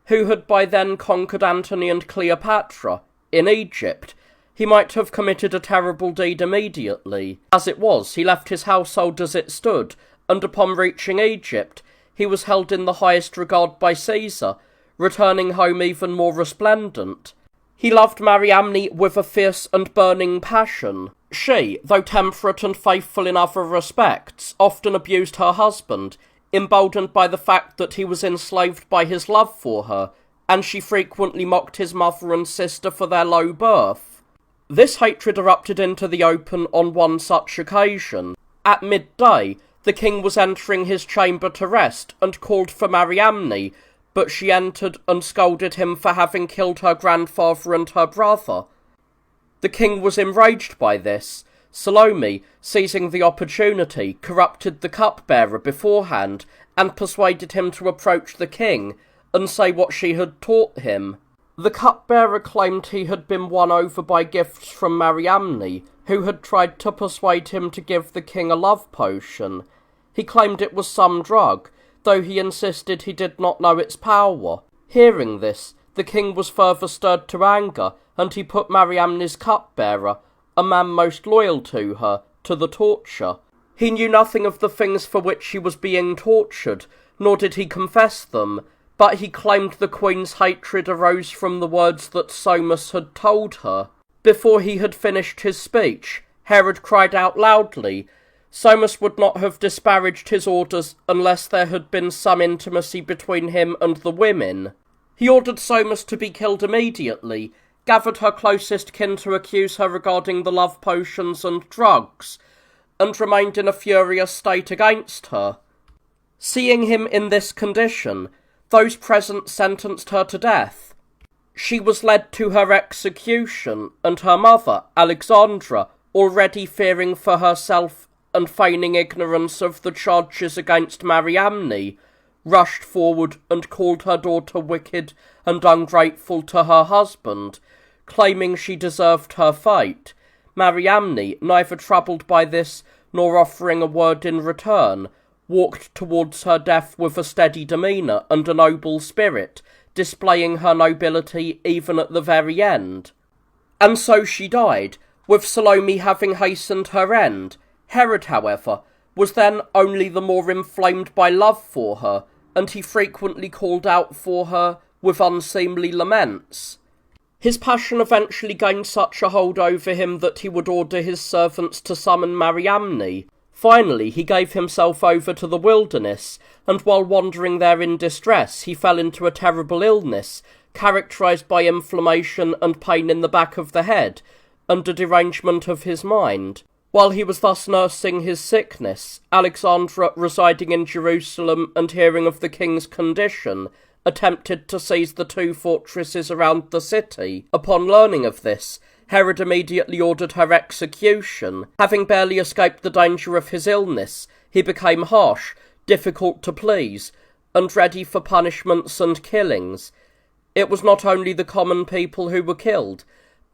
who had by then conquered Antony and Cleopatra, in Egypt, he might have committed a terrible deed immediately. As it was, he left his household as it stood, and upon reaching Egypt, he was held in the highest regard by Caesar, returning home even more resplendent. He loved Mariamne with a fierce and burning passion. She, though temperate and faithful in other respects, often abused her husband, emboldened by the fact that he was enslaved by his love for her, and she frequently mocked his mother and sister for their low birth. This hatred erupted into the open on one such occasion. At midday, the king was entering his chamber to rest, and called for Mariamne, but she entered and scolded him for having killed her grandfather and her brother. The king was enraged by this. Salome, seizing the opportunity, corrupted the cupbearer beforehand and persuaded him to approach the king and say what she had taught him. The cupbearer claimed he had been won over by gifts from Mariamne, who had tried to persuade him to give the king a love potion. He claimed it was some drug, though he insisted he did not know its power. Hearing this, the king was further stirred to anger, and he put Mariamne's cupbearer, a man most loyal to her, to the torture. He knew nothing of the things for which he was being tortured, nor did he confess them, but he claimed the queen's hatred arose from the words that Somus had told her. Before he had finished his speech, Herod cried out loudly. Somus would not have disparaged his orders unless there had been some intimacy between him and the women. He ordered Somus to be killed immediately, gathered her closest kin to accuse her regarding the love potions and drugs, and remained in a furious state against her. Seeing him in this condition, those present sentenced her to death. She was led to her execution, and her mother, Alexandra, already fearing for herself and feigning ignorance of the charges against Mariamne, rushed forward and called her daughter wicked and ungrateful to her husband, claiming she deserved her fate. Mariamne, neither troubled by this nor offering a word in return, walked towards her death with a steady demeanour and a noble spirit, displaying her nobility even at the very end. And so she died, with Salome having hastened her end. Herod, however, was then only the more inflamed by love for her, and he frequently called out for her with unseemly laments. His passion eventually gained such a hold over him that he would order his servants to summon Mariamne. Finally, he gave himself over to the wilderness, and while wandering there in distress, he fell into a terrible illness, characterized by inflammation and pain in the back of the head, and a derangement of his mind. While he was thus nursing his sickness, Alexandra, residing in Jerusalem and hearing of the king's condition, attempted to seize the 2 fortresses around the city. Upon learning of this, Herod immediately ordered her execution. Having barely escaped the danger of his illness, he became harsh, difficult to please, and ready for punishments and killings. It was not only the common people who were killed,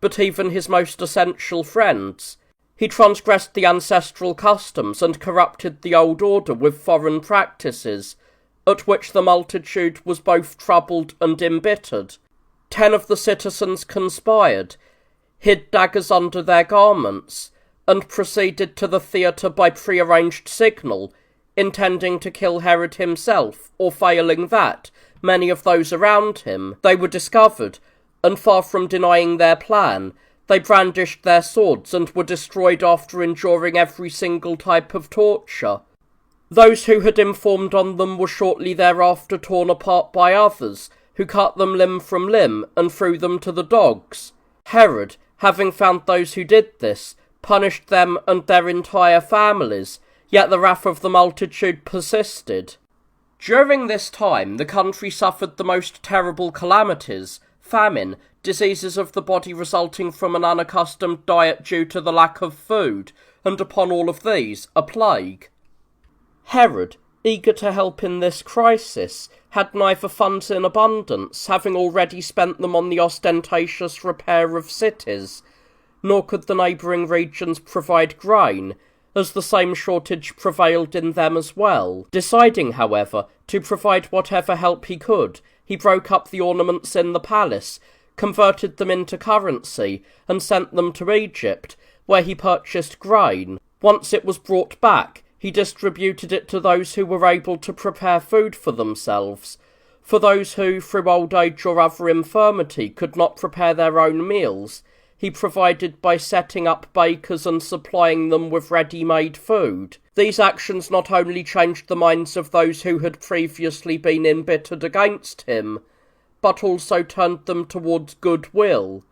but even his most essential friends. He transgressed the ancestral customs and corrupted the old order with foreign practices, at which the multitude was both troubled and embittered. 10 of the citizens conspired, hid daggers under their garments, and proceeded to the theatre by prearranged signal, intending to kill Herod himself, or failing that, many of those around him. They were discovered, and far from denying their plan, they brandished their swords and were destroyed after enduring every single type of torture. Those who had informed on them were shortly thereafter torn apart by others, who cut them limb from limb and threw them to the dogs. Herod, having found those who did this, punished them and their entire families, yet the wrath of the multitude persisted. During this time, the country suffered the most terrible calamities: famine, diseases of the body resulting from an unaccustomed diet due to the lack of food, and upon all of these, a plague. Herod, eager to help in this crisis, had neither funds in abundance, having already spent them on the ostentatious repair of cities, nor could the neighbouring regions provide grain, as the same shortage prevailed in them as well. Deciding, however, to provide whatever help he could, he broke up the ornaments in the palace, converted them into currency, and sent them to Egypt, where he purchased grain. Once it was brought back, he distributed it to those who were able to prepare food for themselves. For those who, through old age or other infirmity, could not prepare their own meals, he provided by setting up bakers and supplying them with ready-made food. These actions not only changed the minds of those who had previously been embittered against him, but also turned them towards goodwill.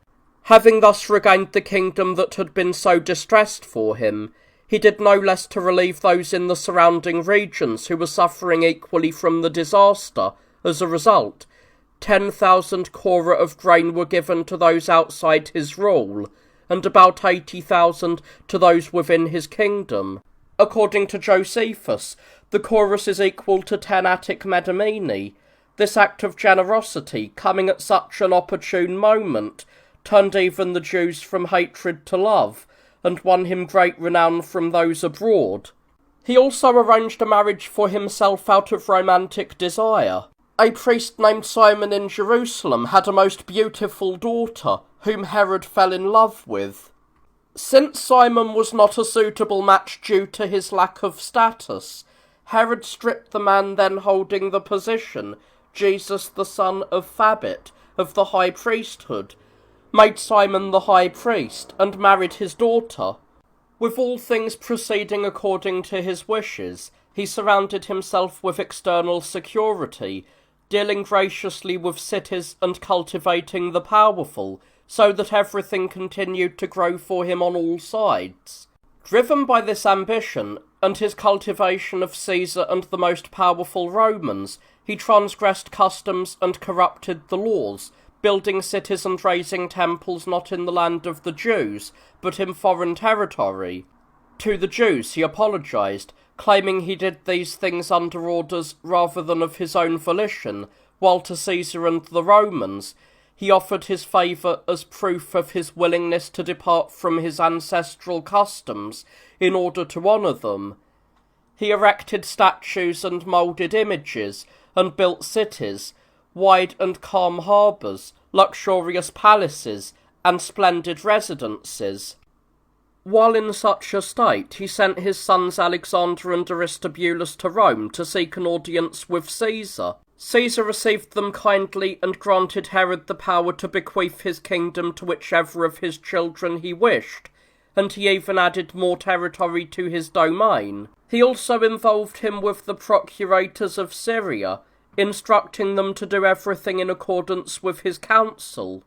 Having thus regained the kingdom that had been so distressed for him, he did no less to relieve those in the surrounding regions who were suffering equally from the disaster, As a result, 10,000 cora of grain were given to those outside his rule, and about 80,000 to those within his kingdom. According to Josephus, the chorus is equal to 10 Attic medimini. This act of generosity, coming at such an opportune moment, turned even the Jews from hatred to love, and won him great renown from those abroad. He also arranged a marriage for himself out of romantic desire. A priest named Simon in Jerusalem had a most beautiful daughter, whom Herod fell in love with. Since Simon was not a suitable match due to his lack of status, Herod stripped the man then holding the position, Jesus the son of Thabit, of the high priesthood, made Simon the high priest, and married his daughter. With all things proceeding according to his wishes, he surrounded himself with external security, dealing graciously with cities and cultivating the powerful, so that everything continued to grow for him on all sides. Driven by this ambition, and his cultivation of Caesar and the most powerful Romans, he transgressed customs and corrupted the laws, building cities and raising temples not in the land of the Jews, but in foreign territory. To the Jews he apologized, claiming he did these things under orders rather than of his own volition, while to Caesar and the Romans he offered his favour as proof of his willingness to depart from his ancestral customs in order to honour them. He erected statues and moulded images, and built cities, wide and calm harbours, luxurious palaces, and splendid residences. While in such a state, he sent his sons Alexander and Aristobulus to Rome to seek an audience with Caesar. Caesar received them kindly and granted Herod the power to bequeath his kingdom to whichever of his children he wished, and he even added more territory to his domain. He also involved him with the procurators of Syria, instructing them to do everything in accordance with his counsel.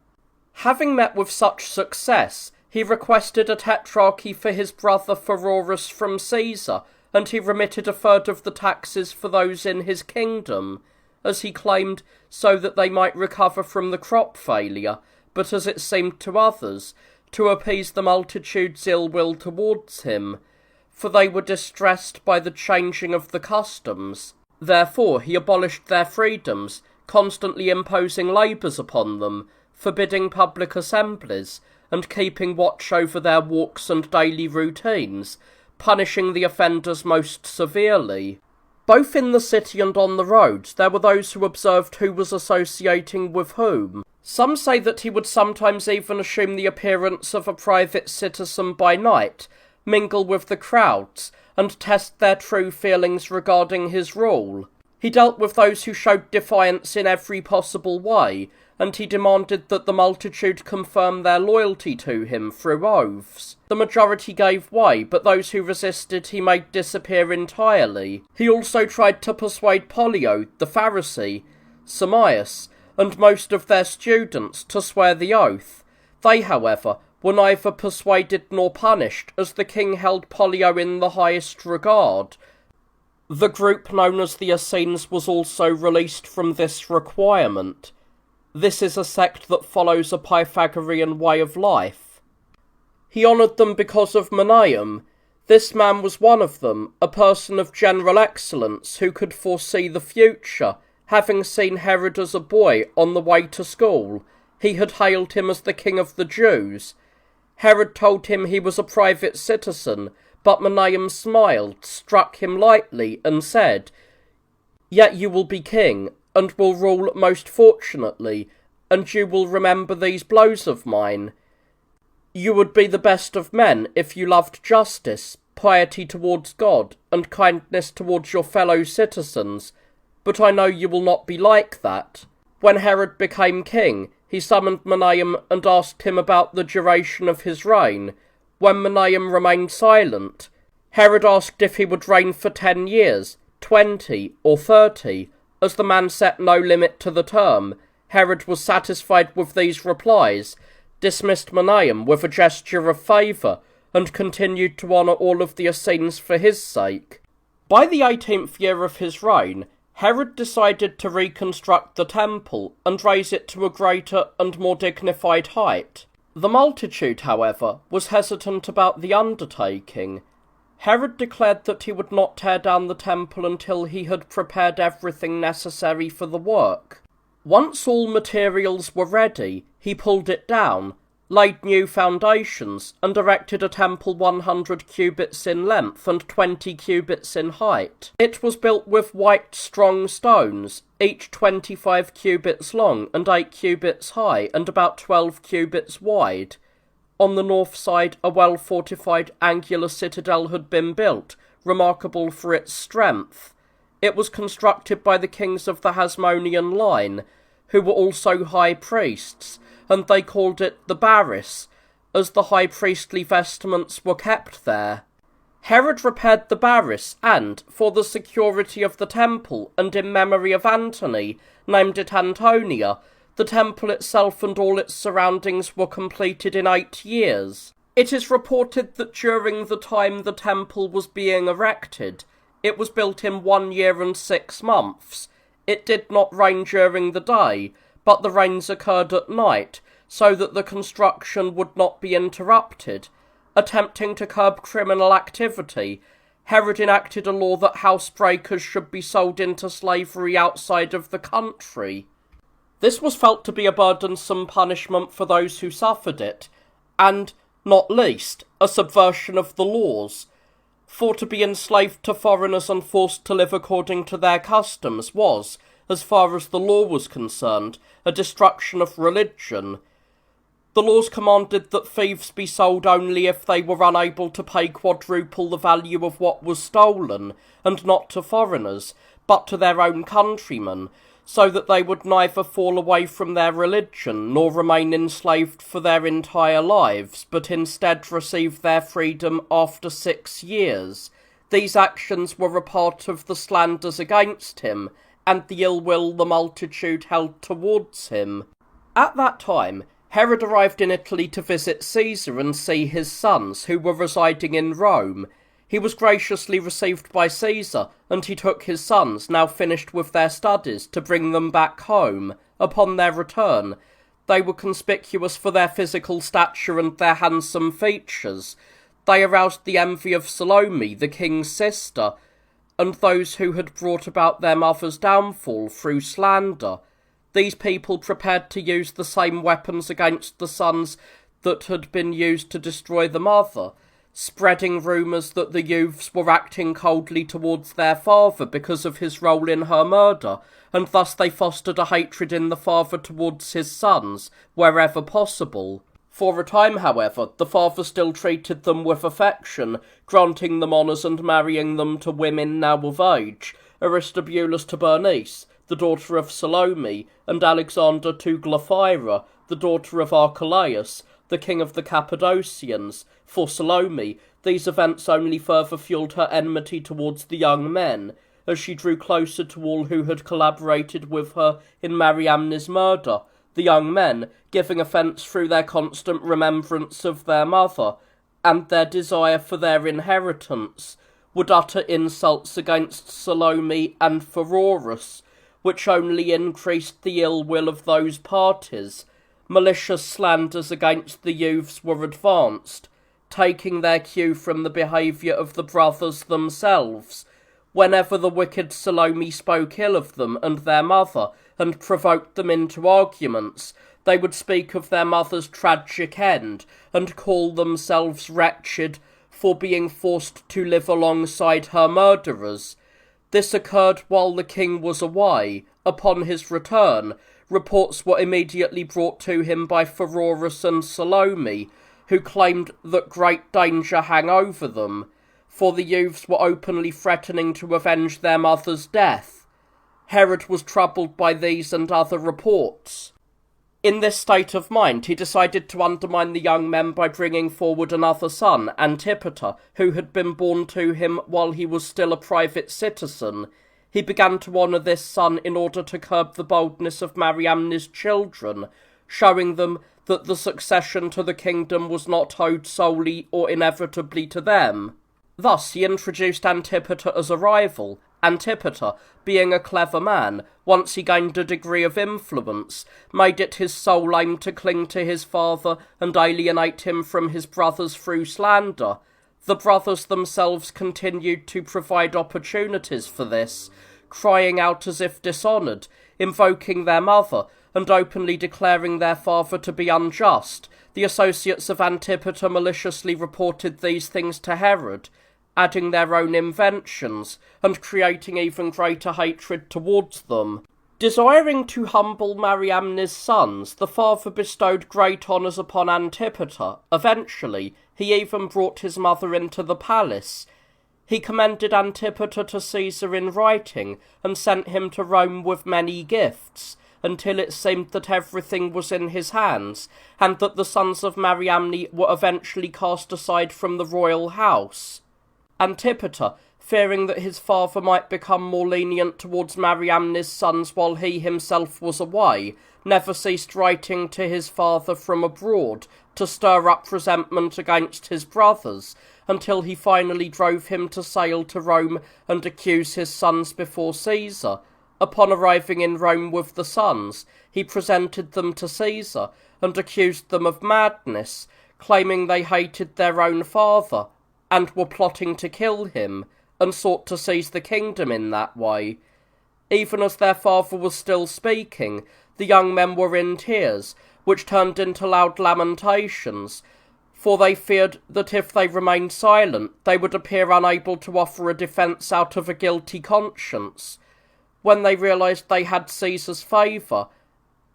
Having met with such success, he requested a tetrarchy for his brother Pheroras from Caesar, and he remitted a third of the taxes for those in his kingdom, as he claimed, so that they might recover from the crop failure, but as it seemed to others, to appease the multitude's ill will towards him, for they were distressed by the changing of the customs. Therefore he abolished their freedoms, constantly imposing labours upon them, forbidding public assemblies, and keeping watch over their walks and daily routines, punishing the offenders most severely. Both in the city and on the roads there were those who observed who was associating with whom. Some say that he would sometimes even assume the appearance of a private citizen by night, mingle with the crowds, and test their true feelings regarding his rule. He dealt with those who showed defiance in every possible way, and he demanded that the multitude confirm their loyalty to him through oaths. The majority gave way, but those who resisted he made disappear entirely. He also tried to persuade Pollio, the Pharisee, Samias, and most of their students to swear the oath. They, however, were neither persuaded nor punished, as the king held Pollio in the highest regard. The group known as the Essenes was also released from this requirement. This is a sect that follows a Pythagorean way of life. He honoured them because of Manaeum. This man was one of them, a person of general excellence who could foresee the future. Having seen Herod as a boy on the way to school, he had hailed him as the king of the Jews. Herod told him he was a private citizen, but Manaeum smiled, struck him lightly, and said, "Yet you will be king, and will rule most fortunately, and you will remember these blows of mine. You would be the best of men if you loved justice, piety towards God, and kindness towards your fellow citizens, but I know you will not be like that." When Herod became king, he summoned Manaeum and asked him about the duration of his reign. When Manaeum remained silent, Herod asked if he would reign for 10 years, 20, or 30. As the man set no limit to the term, Herod was satisfied with these replies, dismissed Manaeum with a gesture of favour, and continued to honour all of the Essenes for his sake. By the 18th year of his reign, Herod decided to reconstruct the temple and raise it to a greater and more dignified height. The multitude, however, was hesitant about the undertaking. Herod declared that he would not tear down the temple until he had prepared everything necessary for the work. Once all materials were ready, he pulled it down, laid new foundations, and erected a temple 100 cubits in length and 20 cubits in height. It was built with white strong stones, each 25 cubits long and 8 cubits high and about 12 cubits wide. On the north side, a well-fortified angular citadel had been built, remarkable for its strength. It was constructed by the kings of the Hasmonean line, who were also high priests, and they called it the Baris, as the high priestly vestments were kept there. Herod repaired the Baris and, for the security of the temple and in memory of Antony, named it Antonia. The temple itself and all its surroundings were completed in 8 years. It is reported that during the time the temple was being erected, it was built in 1 year and 6 months. It did not rain during the day, but the rains occurred at night, so that the construction would not be interrupted. Attempting to curb criminal activity, Herod enacted a law that housebreakers should be sold into slavery outside of the country. This was felt to be a burdensome punishment for those who suffered it, and, not least, a subversion of the laws. For to be enslaved to foreigners and forced to live according to their customs was, as far as the law was concerned, a destruction of religion. The laws commanded that thieves be sold only if they were unable to pay quadruple the value of what was stolen, and not to foreigners, but to their own countrymen, so that they would neither fall away from their religion nor remain enslaved for their entire lives, but instead receive their freedom after 6 years. These actions were a part of the slanders against him, and the ill will the multitude held towards him. At that time, Herod arrived in Italy to visit Caesar and see his sons, who were residing in Rome. He was graciously received by Caesar, and he took his sons, now finished with their studies, to bring them back home. Upon their return, they were conspicuous for their physical stature and their handsome features. They aroused the envy of Salome, the king's sister, and those who had brought about their mother's downfall through slander. These people prepared to use the same weapons against the sons that had been used to destroy the mother, spreading rumours that the youths were acting coldly towards their father because of his role in her murder, and thus they fostered a hatred in the father towards his sons, wherever possible. For a time, however, the father still treated them with affection, granting them honours and marrying them to women now of age, Aristobulus to Bernice, the daughter of Salome, and Alexander to Glaphyra, the daughter of Archelaus, the king of the Cappadocians. For Salome, these events only further fueled her enmity towards the young men, as she drew closer to all who had collaborated with her in Mariamne's murder. The young men, giving offence through their constant remembrance of their mother, and their desire for their inheritance, would utter insults against Salome and Pheroras, which only increased the ill will of those parties. Malicious slanders against the youths were advanced, taking their cue from the behaviour of the brothers themselves. Whenever the wicked Salome spoke ill of them and their mother, and provoked them into arguments, they would speak of their mother's tragic end, and call themselves wretched for being forced to live alongside her murderers. This occurred while the king was away. Upon his return, reports were immediately brought to him by Pheroras and Salome, who claimed that great danger hung over them, for the youths were openly threatening to avenge their mother's death. Herod was troubled by these and other reports. In this state of mind, he decided to undermine the young men by bringing forward another son, Antipater, who had been born to him while he was still a private citizen. He began to honour this son in order to curb the boldness of Mariamne's children, showing them that the succession to the kingdom was not owed solely or inevitably to them. Thus he introduced Antipater as a rival, Antipater, being a clever man, once he gained a degree of influence, made it his sole aim to cling to his father and alienate him from his brothers through slander. The brothers themselves continued to provide opportunities for this, crying out as if dishonoured, invoking their mother, and openly declaring their father to be unjust. The associates of Antipater maliciously reported these things to Herod, adding their own inventions, and creating even greater hatred towards them. Desiring to humble Mariamne's sons, the father bestowed great honours upon Antipater. Eventually, he even brought his mother into the palace. He commended Antipater to Caesar in writing, and sent him to Rome with many gifts, until it seemed that everything was in his hands, and that the sons of Mariamne were eventually cast aside from the royal house. Antipater, fearing that his father might become more lenient towards Mariamne's sons while he himself was away, never ceased writing to his father from abroad to stir up resentment against his brothers, until he finally drove him to sail to Rome and accuse his sons before Caesar. Upon arriving in Rome with the sons, he presented them to Caesar and accused them of madness, claiming they hated their own father and were plotting to kill him, and sought to seize the kingdom in that way. Even as their father was still speaking, the young men were in tears, which turned into loud lamentations, for they feared that if they remained silent, they would appear unable to offer a defence out of a guilty conscience. When they realised they had Caesar's favour,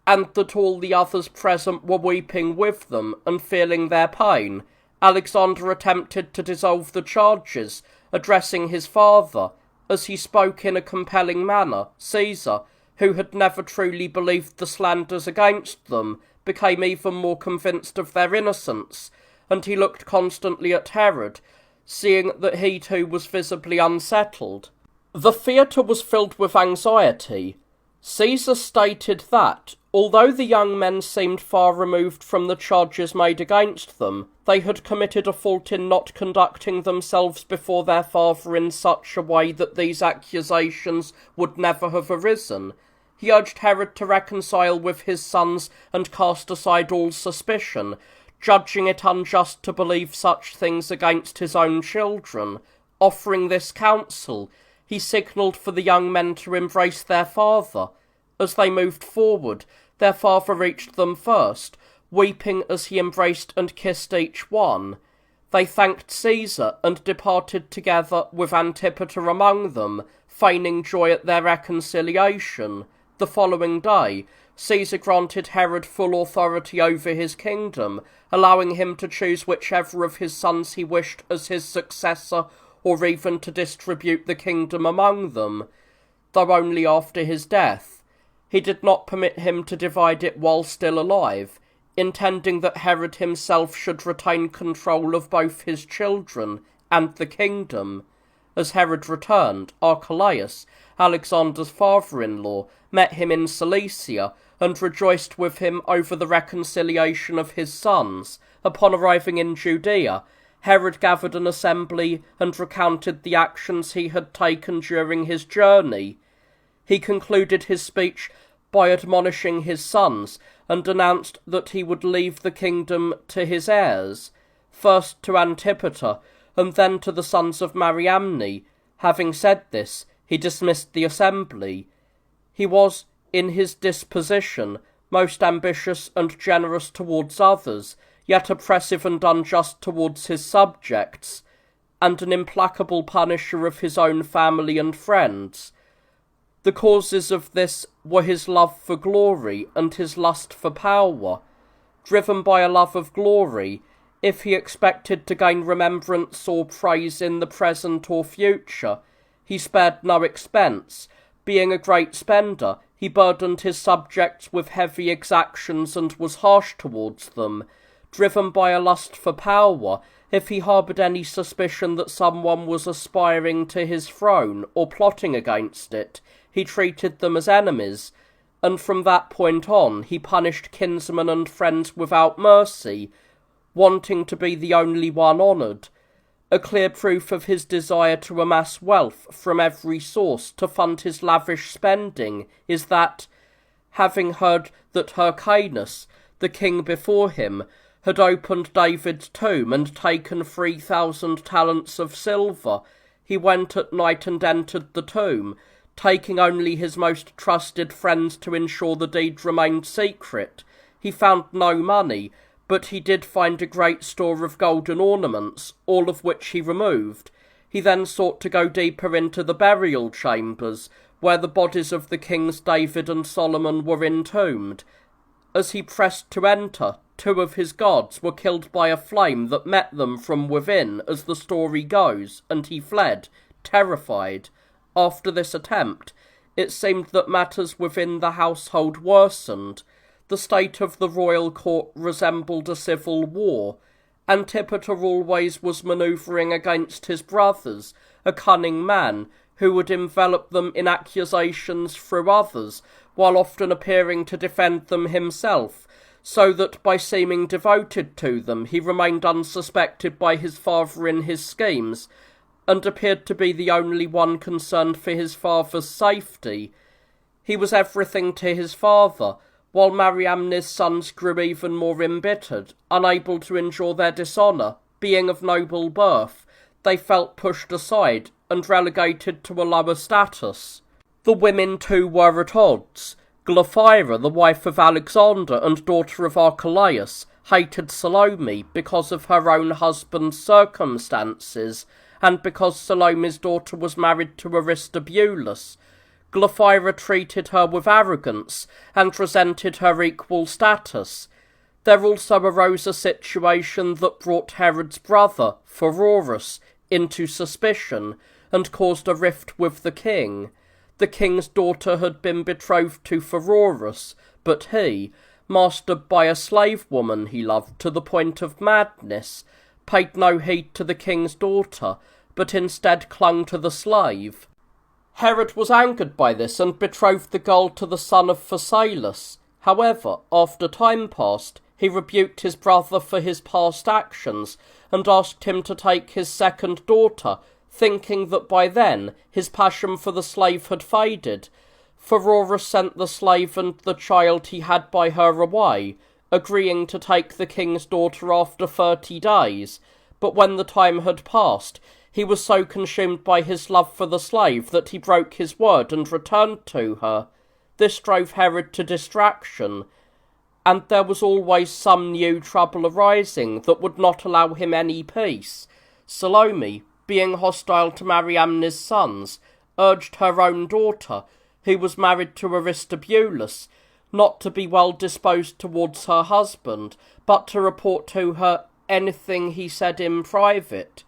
and that all the others present were weeping with them and feeling their pain, Alexander attempted to dissolve the charges, addressing his father. As he spoke in a compelling manner, Caesar, who had never truly believed the slanders against them, became even more convinced of their innocence, and he looked constantly at Herod, seeing that he too was visibly unsettled. The theatre was filled with anxiety. Caesar stated that, although the young men seemed far removed from the charges made against them, they had committed a fault in not conducting themselves before their father in such a way that these accusations would never have arisen. He urged Herod to reconcile with his sons and cast aside all suspicion, judging it unjust to believe such things against his own children. Offering this counsel, he signalled for the young men to embrace their father. As they moved forward, their father reached them first, weeping as he embraced and kissed each one. They thanked Caesar and departed together, with Antipater among them, feigning joy at their reconciliation. The following day, Caesar granted Herod full authority over his kingdom, allowing him to choose whichever of his sons he wished as his successor, or even to distribute the kingdom among them, though only after his death. He did not permit him to divide it while still alive, intending that Herod himself should retain control of both his children and the kingdom. As Herod returned, Archelaus, Alexander's father-in-law, met him in Cilicia, and rejoiced with him over the reconciliation of his sons. Upon arriving in Judea, Herod gathered an assembly and recounted the actions he had taken during his journey. He concluded his speech by admonishing his sons, and announced that he would leave the kingdom to his heirs, first to Antipater, and then to the sons of Mariamne. Having said this, he dismissed the assembly. He was, in his disposition, most ambitious and generous towards others, yet oppressive and unjust towards his subjects, and an implacable punisher of his own family and friends. The causes of this were his love for glory and his lust for power. Driven by a love of glory, if he expected to gain remembrance or praise in the present or future, he spared no expense. Being a great spender, he burdened his subjects with heavy exactions and was harsh towards them. Driven by a lust for power, if he harboured any suspicion that someone was aspiring to his throne or plotting against it, he treated them as enemies, and from that point on he punished kinsmen and friends without mercy, wanting to be the only one honoured. A clear proof of his desire to amass wealth from every source to fund his lavish spending is that, having heard that Hyrcanus, the king before him, had opened David's tomb and taken 3,000 talents of silver, he went at night and entered the tomb, taking only his most trusted friends to ensure the deed remained secret. He found no money, but he did find a great store of golden ornaments, all of which he removed. He then sought to go deeper into the burial chambers, where the bodies of the kings David and Solomon were entombed. As he pressed to enter, 2 of his guards were killed by a flame that met them from within, as the story goes, and he fled, terrified. After this attempt, it seemed that matters within the household worsened. The state of the royal court resembled a civil war. Antipater always was manoeuvring against his brothers, a cunning man, who would envelop them in accusations through others, while often appearing to defend them himself, so that by seeming devoted to them he remained unsuspected by his father in his schemes, and appeared to be the only one concerned for his father's safety. He was everything to his father, while Mariamne's sons grew even more embittered, unable to endure their dishonour. Being of noble birth, they felt pushed aside and relegated to a lower status. The women too were at odds. Glaphyra, the wife of Alexander and daughter of Archelaus, hated Salome because of her own husband's circumstances, and because Salome's daughter was married to Aristobulus. Glaphyra treated her with arrogance, and resented her equal status. There also arose a situation that brought Herod's brother, Pheroras, into suspicion, and caused a rift with the king. The king's daughter had been betrothed to Pheroras, but he, mastered by a slave woman he loved to the point of madness, paid no heed to the king's daughter, but instead clung to the slave. Herod was angered by this and betrothed the girl to the son of Phasaelus. However, after time passed, he rebuked his brother for his past actions and asked him to take his second daughter, thinking that by then his passion for the slave had faded. Pheroras sent the slave and the child he had by her away, agreeing to take the king's daughter after 30 days. But when the time had passed, he was so consumed by his love for the slave that he broke his word and returned to her. This drove Herod to distraction, and there was always some new trouble arising that would not allow him any peace. Salome, being hostile to Mariamne's sons, urged her own daughter, who was married to Aristobulus, not to be well disposed towards her husband, but to report to her anything he said in private.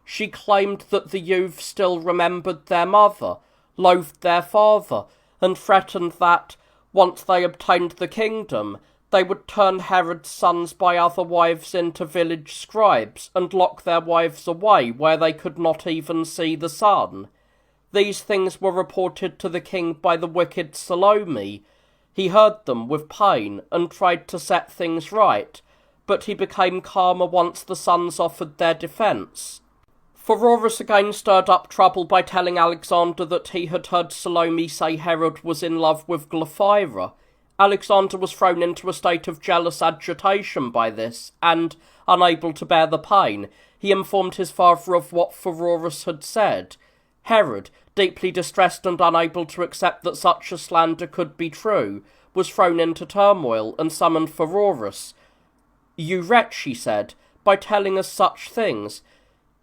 She claimed that the youth still remembered their mother, loathed their father, and threatened that, once they obtained the kingdom, they would turn Herod's sons by other wives into village scribes, and lock their wives away where they could not even see the sun. These things were reported to the king by the wicked Salome. He heard them with pain, and tried to set things right, but he became calmer once the sons offered their defence. Pheroras again stirred up trouble by telling Alexander that he had heard Salome say Herod was in love with Glaphyra. Alexander was thrown into a state of jealous agitation by this, and, unable to bear the pain, he informed his father of what Pheroras had said. Herod, deeply distressed and unable to accept that such a slander could be true, was thrown into turmoil and summoned Pheroras. "You wretch," he said, "by telling us such things.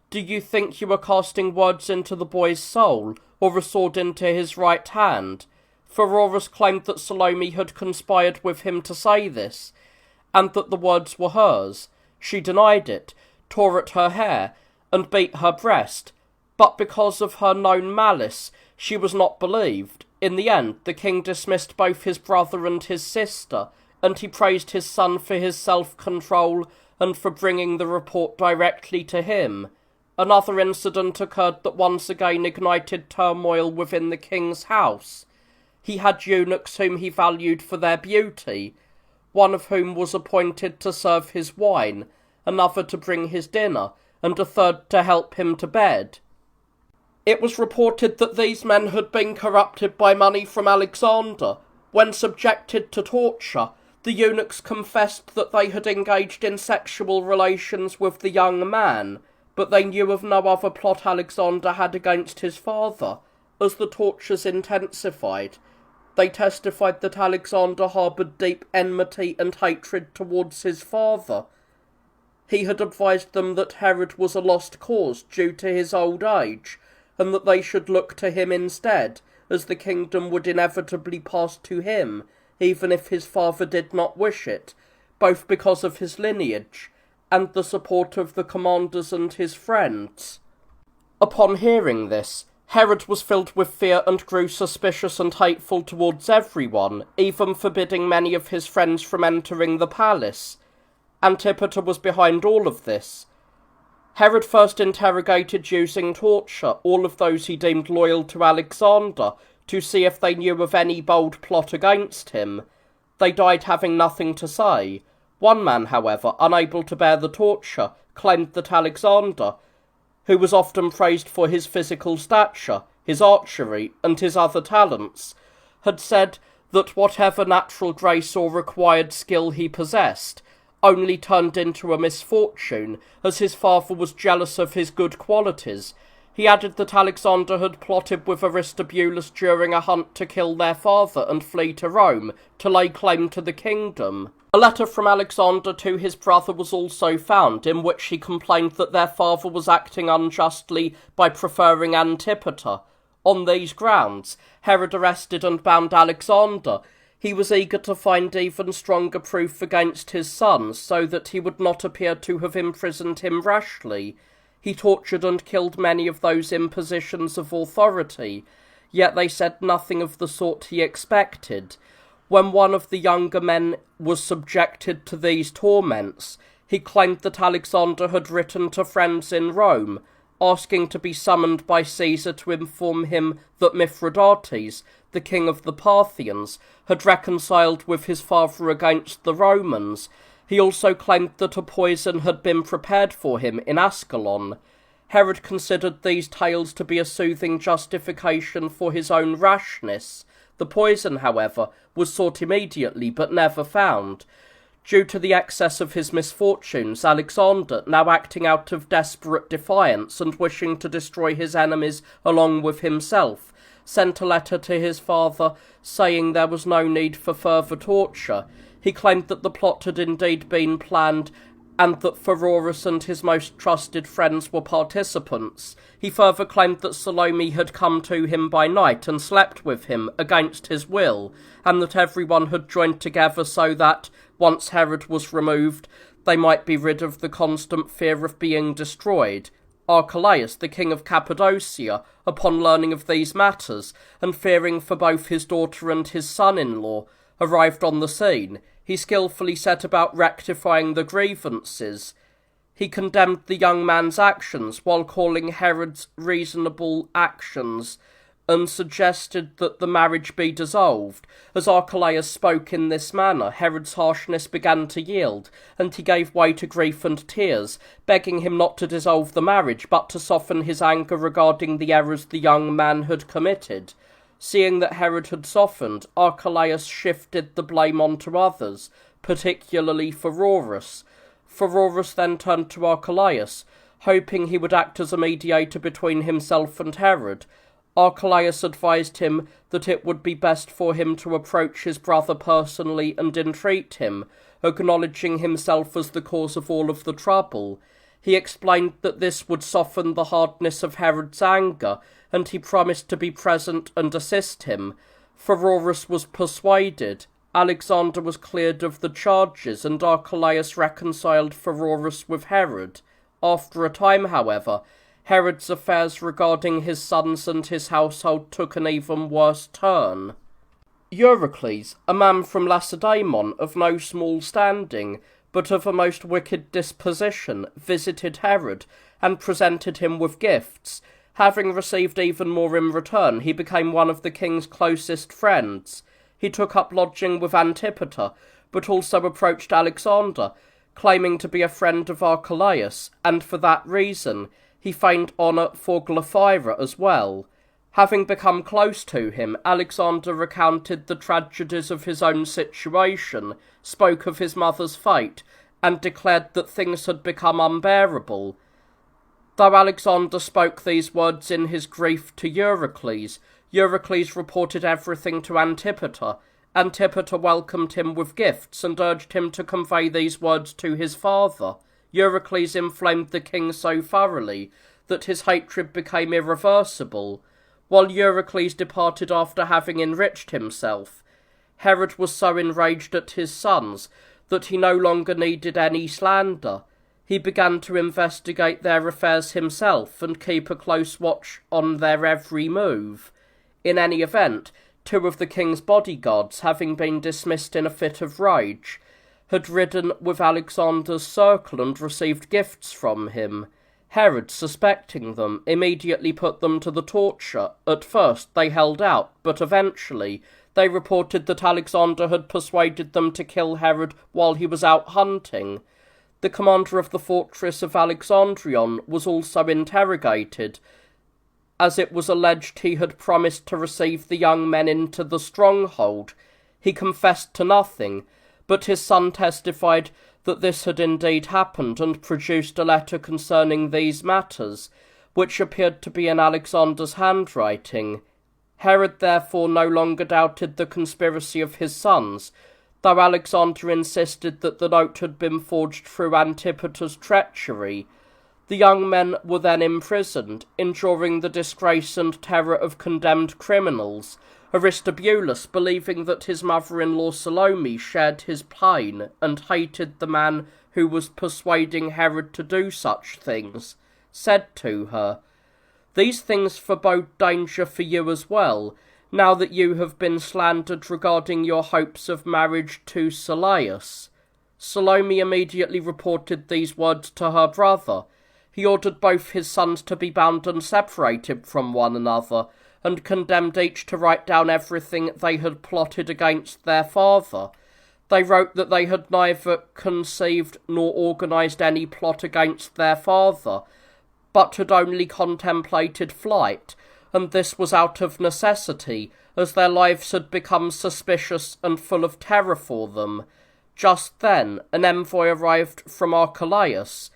Do you think you are casting words into the boy's soul, or a sword into his right hand?" Pheroras claimed that Salome had conspired with him to say this, and that the words were hers. She denied it, tore at her hair, and beat her breast, but because of her known malice, she was not believed. In the end, the king dismissed both his brother and his sister, and he praised his son for his self-control and for bringing the report directly to him. Another incident occurred that once again ignited turmoil within the king's house. He had eunuchs whom he valued for their beauty, one of whom was appointed to serve his wine, another to bring his dinner, and a third to help him to bed. It was reported that these men had been corrupted by money from Alexander. When subjected to torture, the eunuchs confessed that they had engaged in sexual relations with the young man, but they knew of no other plot Alexander had against his father. As the tortures intensified, they testified that Alexander harboured deep enmity and hatred towards his father. He had advised them that Herod was a lost cause due to his old age, and that they should look to him instead, as the kingdom would inevitably pass to him, even if his father did not wish it, both because of his lineage and the support of the commanders and his friends. Upon hearing this, Herod was filled with fear and grew suspicious and hateful towards everyone, even forbidding many of his friends from entering the palace. Antipater was behind all of this. Herod first interrogated using torture all of those he deemed loyal to Alexander to see if they knew of any bold plot against him. They died having nothing to say. One man, however, unable to bear the torture, claimed that Alexander, who was often praised for his physical stature, his archery, and his other talents, had said that whatever natural grace or required skill he possessed only turned into a misfortune, as his father was jealous of his good qualities. He added that Alexander had plotted with Aristobulus during a hunt to kill their father and flee to Rome, to lay claim to the kingdom. A letter from Alexander to his brother was also found, in which he complained that their father was acting unjustly by preferring Antipater. On these grounds, Herod arrested and bound Alexander. He was eager to find even stronger proof against his son, so that he would not appear to have imprisoned him rashly. He tortured and killed many of those in positions of authority, yet they said nothing of the sort he expected. When one of the younger men was subjected to these torments, he claimed that Alexander had written to friends in Rome, asking to be summoned by Caesar to inform him that Mithridates, the king of the Parthians, had reconciled with his father against the Romans. He also claimed that a poison had been prepared for him in Ascalon. Herod considered these tales to be a soothing justification for his own rashness. The poison, however, was sought immediately, but never found. Due to the excess of his misfortunes, Alexander, now acting out of desperate defiance and wishing to destroy his enemies along with himself, sent a letter to his father saying there was no need for further torture. He claimed that the plot had indeed been planned, and that Pheroras and his most trusted friends were participants. He further claimed that Salome had come to him by night and slept with him against his will, and that everyone had joined together so that, once Herod was removed, they might be rid of the constant fear of being destroyed. Archelaus, the king of Cappadocia, upon learning of these matters, and fearing for both his daughter and his son-in-law, arrived on the scene. He skillfully set about rectifying the grievances. He condemned the young man's actions while calling Herod's reasonable actions, and suggested that the marriage be dissolved. As Archelaus spoke in this manner, Herod's harshness began to yield, and he gave way to grief and tears, begging him not to dissolve the marriage, but to soften his anger regarding the errors the young man had committed. Seeing that Herod had softened, Archelaus shifted the blame onto others, particularly Pheroras. Pheroras then turned to Archelaus, hoping he would act as a mediator between himself and Herod. Archelaus advised him that it would be best for him to approach his brother personally and entreat him, acknowledging himself as the cause of all of the trouble. He explained that this would soften the hardness of Herod's anger, and he promised to be present and assist him. Pheroras was persuaded. Alexander was cleared of the charges, and Archelaus reconciled Pheroras with Herod. After a time, however, Herod's affairs regarding his sons and his household took an even worse turn. Eurycles, a man from Lacedaemon of no small standing, but of a most wicked disposition, visited Herod, and presented him with gifts. Having received even more in return, he became one of the king's closest friends. He took up lodging with Antipater, but also approached Alexander, claiming to be a friend of Archelaus, and for that reason he feigned honour for Glaphyra as well. Having become close to him, Alexander recounted the tragedies of his own situation, spoke of his mother's fate, and declared that things had become unbearable. Though Alexander spoke these words in his grief to Eurycles, Eurycles reported everything to Antipater. Antipater welcomed him with gifts and urged him to convey these words to his father. Eurycles inflamed the king so thoroughly that his hatred became irreversible. While Eurycles departed after having enriched himself, Herod was so enraged at his sons that he no longer needed any slander. He began to investigate their affairs himself and keep a close watch on their every move. In any event, 2 of the king's bodyguards, having been dismissed in a fit of rage, had ridden with Alexander's circle and received gifts from him. Herod, suspecting them, immediately put them to the torture. At first they held out, but eventually they reported that Alexander had persuaded them to kill Herod while he was out hunting. The commander of the fortress of Alexandrion was also interrogated, as it was alleged he had promised to receive the young men into the stronghold. He confessed to nothing, but his son testified that this had indeed happened, and produced a letter concerning these matters, which appeared to be in Alexander's handwriting. Herod therefore no longer doubted the conspiracy of his sons, though Alexander insisted that the note had been forged through Antipater's treachery. The young men were then imprisoned, enduring the disgrace and terror of condemned criminals. Aristobulus, believing that his mother-in-law Salome shared his pain and hated the man who was persuading Herod to do such things, said to her, "These things forebode danger for you as well, now that you have been slandered regarding your hopes of marriage to Sylleus." Salome immediately reported these words to her brother. He ordered both his sons to be bound and separated from one another, and condemned each to write down everything they had plotted against their father. They wrote that they had neither conceived nor organised any plot against their father, but had only contemplated flight, and this was out of necessity, as their lives had become suspicious and full of terror for them. Just then an envoy arrived from Archelaus.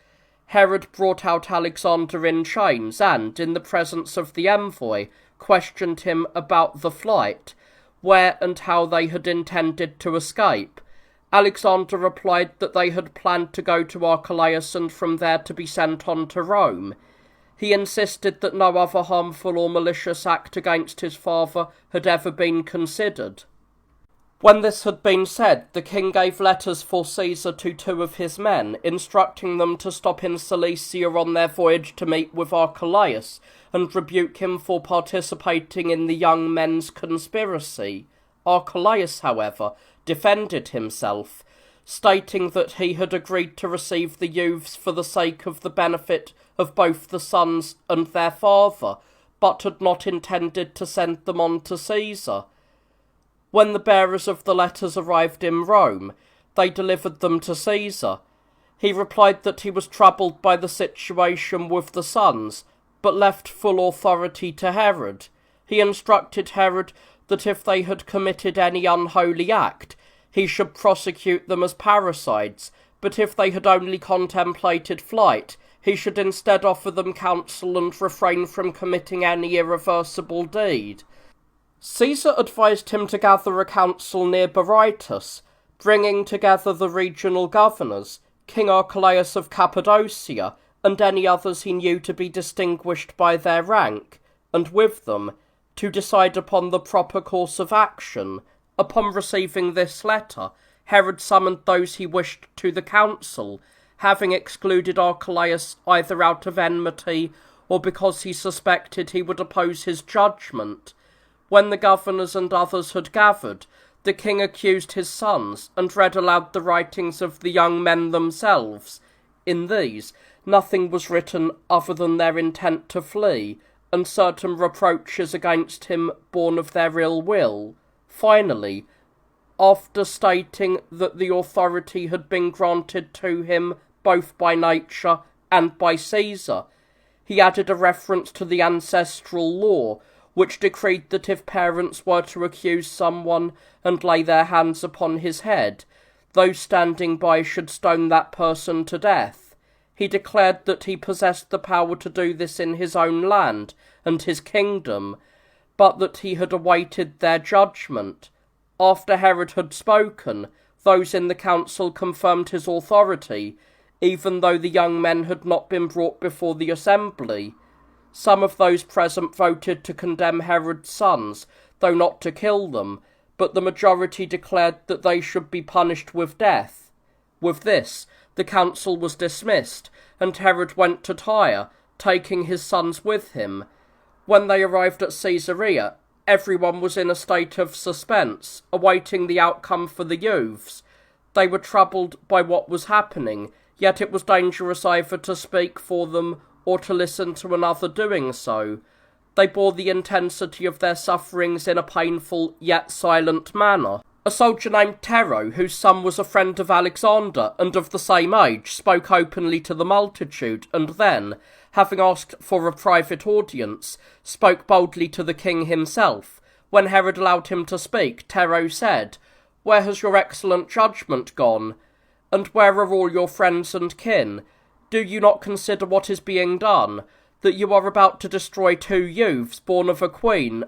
Herod brought out Alexander in chains, and, in the presence of the envoy, questioned him about the flight, where and how they had intended to escape. Alexander replied that they had planned to go to Archelaus and from there to be sent on to Rome. He insisted that no other harmful or malicious act against his father had ever been considered. When this had been said, the king gave letters for Caesar to 2 of his men, instructing them to stop in Cilicia on their voyage to meet with Archelaus, and rebuke him for participating in the young men's conspiracy. Archelaus, however, defended himself, stating that he had agreed to receive the youths for the sake of the benefit of both the sons and their father, but had not intended to send them on to Caesar. When the bearers of the letters arrived in Rome, they delivered them to Caesar. He replied that he was troubled by the situation with the sons, but left full authority to Herod. He instructed Herod that if they had committed any unholy act, he should prosecute them as parricides, but if they had only contemplated flight, he should instead offer them counsel and refrain from committing any irreversible deed. Caesar advised him to gather a council near Berytus, bringing together the regional governors, King Archelaus of Cappadocia, and any others he knew to be distinguished by their rank, and with them to decide upon the proper course of action. Upon receiving this letter, Herod summoned those he wished to the council, having excluded Archelaus either out of enmity or because he suspected he would oppose his judgment. When the governors and others had gathered, the king accused his sons, and read aloud the writings of the young men themselves. In these, nothing was written other than their intent to flee, and certain reproaches against him born of their ill will. Finally, after stating that the authority had been granted to him both by nature and by Caesar. He added a reference to the ancestral law, which decreed that if parents were to accuse someone and lay their hands upon his head, those standing by should stone that person to death. He declared that he possessed the power to do this in his own land and his kingdom, but that he had awaited their judgment. After Herod had spoken, those in the council confirmed his authority, even though the young men had not been brought before the assembly. Some of those present voted to condemn Herod's sons, though not to kill them, but the majority declared that they should be punished with death. With this, the council was dismissed, and Herod went to Tyre, taking his sons with him. When they arrived at Caesarea, everyone was in a state of suspense, awaiting the outcome for the youths. They were troubled by what was happening, yet it was dangerous either to speak for them or to listen to another doing so. They bore the intensity of their sufferings in a painful yet silent manner. A soldier named Tero, whose son was a friend of Alexander and of the same age, spoke openly to the multitude, and then, having asked for a private audience, spoke boldly to the king himself. When Herod allowed him to speak, Tero said, "Where has your excellent judgment gone? And where are all your friends and kin? Do you not consider what is being done, that you are about to destroy 2 youths born of a queen,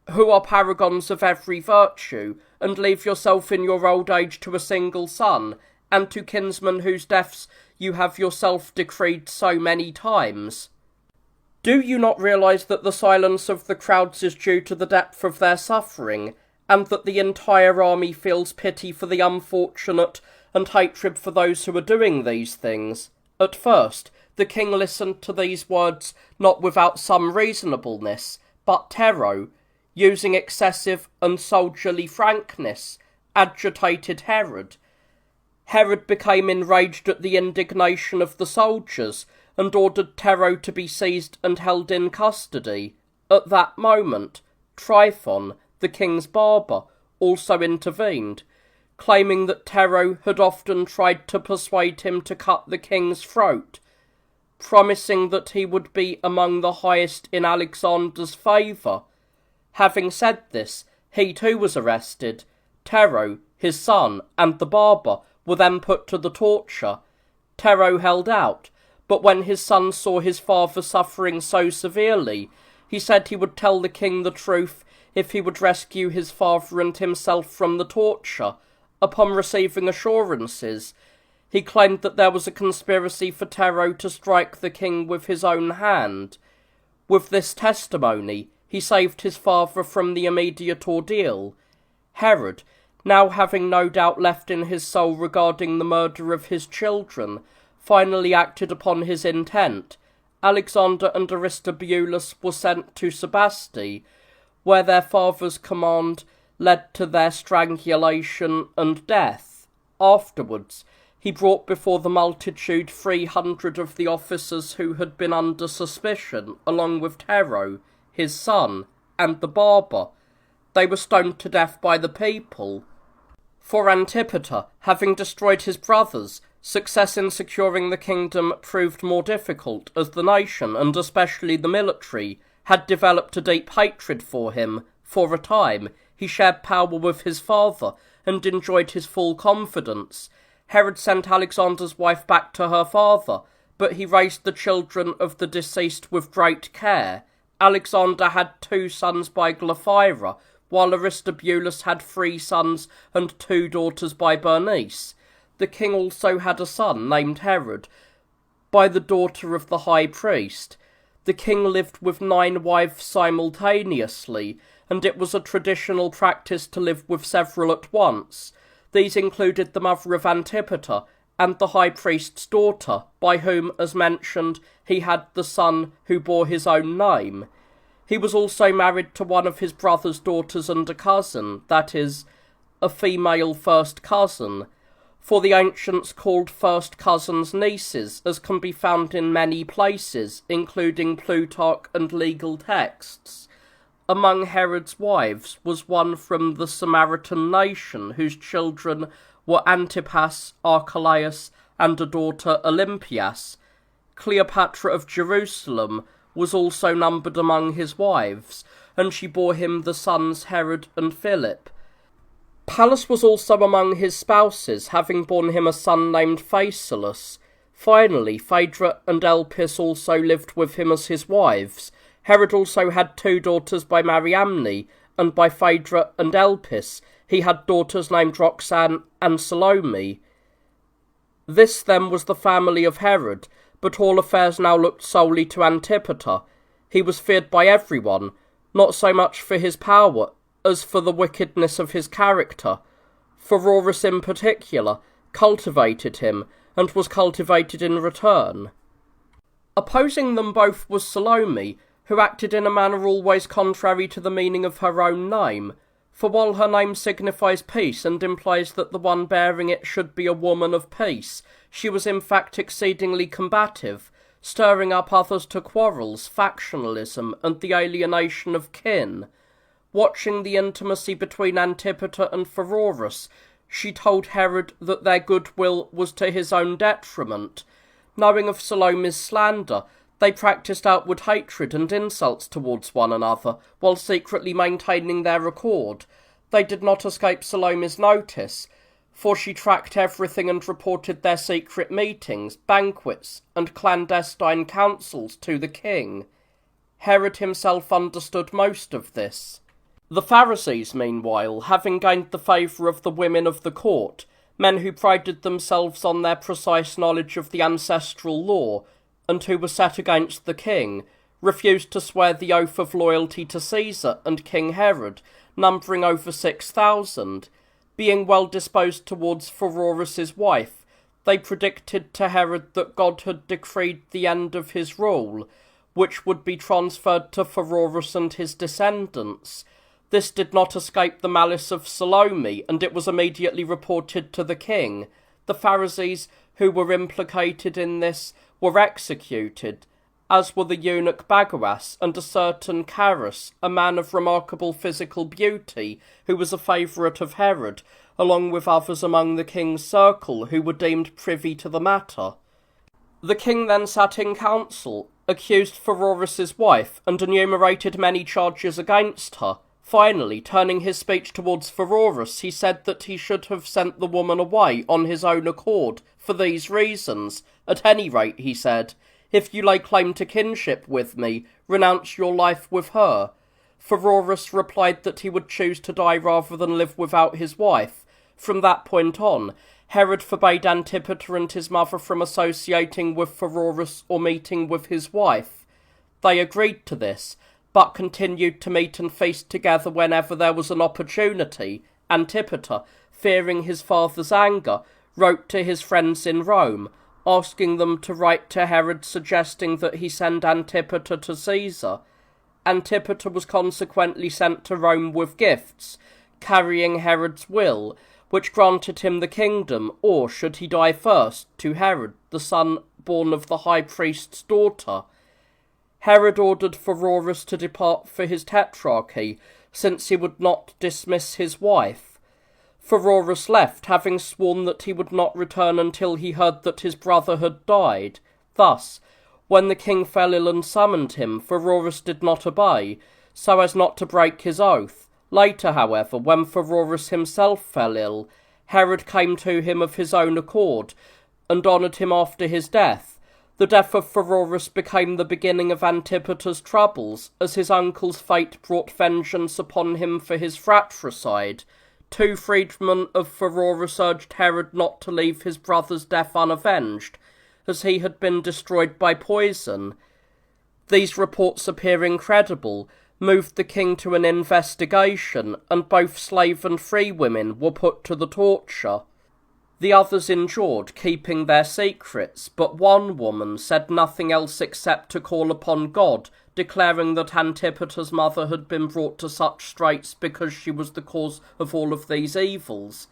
who are paragons of every virtue, and leave yourself in your old age to a single son, and to kinsmen whose deaths you have yourself decreed so many times? Do you not realize that the silence of the crowds is due to the depth of their suffering, and that the entire army feels pity for the unfortunate and hatred for those who are doing these things?" At first, the king listened to these words not without some reasonableness, but Tero, using excessive and soldierly frankness, agitated Herod. Herod became enraged at the indignation of the soldiers, and ordered Tero to be seized and held in custody. At that moment, Tryphon, the king's barber, also intervened, claiming that Tero had often tried to persuade him to cut the king's throat, promising that he would be among the highest in Alexander's favour. Having said this, he too was arrested. Tero, his son, and the barber were then put to the torture. Tero held out, but when his son saw his father suffering so severely, he said he would tell the king the truth if he would rescue his father and himself from the torture. Upon receiving assurances, he claimed that there was a conspiracy for Tero to strike the king with his own hand. With this testimony, he saved his father from the immediate ordeal. Herod, now having no doubt left in his soul regarding the murder of his children, finally acted upon his intent. Alexander and Aristobulus were sent to Sebaste, where their father's command led to their strangulation and death. Afterwards, he brought before the multitude 300 of the officers who had been under suspicion, along with Tero, his son, and the barber. They were stoned to death by the people. For Antipater, having destroyed his brothers, success in securing the kingdom proved more difficult, as the nation, and especially the military, had developed a deep hatred for him. For a time, he shared power with his father, and enjoyed his full confidence. Herod sent Alexander's wife back to her father, but he raised the children of the deceased with great care. Alexander had 2 sons by Glaphyra, while Aristobulus had 3 sons and 2 daughters by Bernice. The king also had a son named Herod, by the daughter of the high priest. The king lived with 9 wives simultaneously, and it was a traditional practice to live with several at once. These included the mother of Antipater and the high priest's daughter, by whom, as mentioned, he had the son who bore his own name. He was also married to one of his brother's daughters and a cousin, that is, a female first cousin, for the ancients called first cousins nieces, as can be found in many places, including Plutarch and legal texts. Among Herod's wives was one from the Samaritan nation, whose children were Antipas, Archelaus, and a daughter Olympias. Cleopatra of Jerusalem was also numbered among his wives, and she bore him the sons Herod and Philip. Pallas was also among his spouses, having borne him a son named Phasaelus. Finally, Phaedra and Elpis also lived with him as his wives. Herod also had 2 daughters by Mariamne, and by Phaedra and Elpis he had daughters named Roxanne and Salome. This then was the family of Herod, but all affairs now looked solely to Antipater. He was feared by everyone, not so much for his power as for the wickedness of his character. Pheroras in particular cultivated him, and was cultivated in return. Opposing them both was Salome, who acted in a manner always contrary to the meaning of her own name, for while her name signifies peace and implies that the one bearing it should be a woman of peace, she was in fact exceedingly combative, stirring up others to quarrels, factionalism, and the alienation of kin. Watching the intimacy between Antipater and Pheroras, she told Herod that their goodwill was to his own detriment. Knowing of Salome's slander, they practised outward hatred and insults towards one another, while secretly maintaining their accord. They did not escape Salome's notice, for she tracked everything and reported their secret meetings, banquets, and clandestine councils to the king. Herod himself understood most of this. The Pharisees, meanwhile, having gained the favour of the women of the court, men who prided themselves on their precise knowledge of the ancestral law, and who were set against the king, refused to swear the oath of loyalty to Caesar and King Herod, numbering over 6,000. Being well disposed towards Pheroras's wife, they predicted to Herod that God had decreed the end of his rule, which would be transferred to Pheroras and his descendants. This did not escape the malice of Salome, and it was immediately reported to the king. The Pharisees who were implicated in this were executed, as were the eunuch Bagaras and a certain Carus, a man of remarkable physical beauty, who was a favourite of Herod, along with others among the king's circle who were deemed privy to the matter. The king then sat in council, accused Pheroras's wife, and enumerated many charges against her. Finally, turning his speech towards Pheroras, he said that he should have sent the woman away on his own accord for these reasons. At any rate, he said, if you lay claim to kinship with me, renounce your life with her. Pheroras replied that he would choose to die rather than live without his wife. From that point on, Herod forbade Antipater and his mother from associating with Pheroras or meeting with his wife. They agreed to this, but continued to meet and feast together whenever there was an opportunity. Antipater, fearing his father's anger, wrote to his friends in Rome, asking them to write to Herod suggesting that he send Antipater to Caesar. Antipater was consequently sent to Rome with gifts, carrying Herod's will, which granted him the kingdom, or, should he die first, to Herod, the son born of the high priest's daughter. Herod ordered Pheroras to depart for his tetrarchy, since he would not dismiss his wife. Pheroras left, having sworn that he would not return until he heard that his brother had died. Thus, when the king fell ill and summoned him, Pheroras did not obey, so as not to break his oath. Later, however, when Pheroras himself fell ill, Herod came to him of his own accord, and honoured him after his death. The death of Pheroras became the beginning of Antipater's troubles, as his uncle's fate brought vengeance upon him for his fratricide. 2 freedmen of Pheroras urged Herod not to leave his brother's death unavenged, as he had been destroyed by poison. These reports, appearing credible, moved the king to an investigation, and both slave and free women were put to the torture. The others endured, keeping their secrets, but one woman said nothing else except to call upon God, declaring that Antipater's mother had been brought to such straits because she was the cause of all of these evils.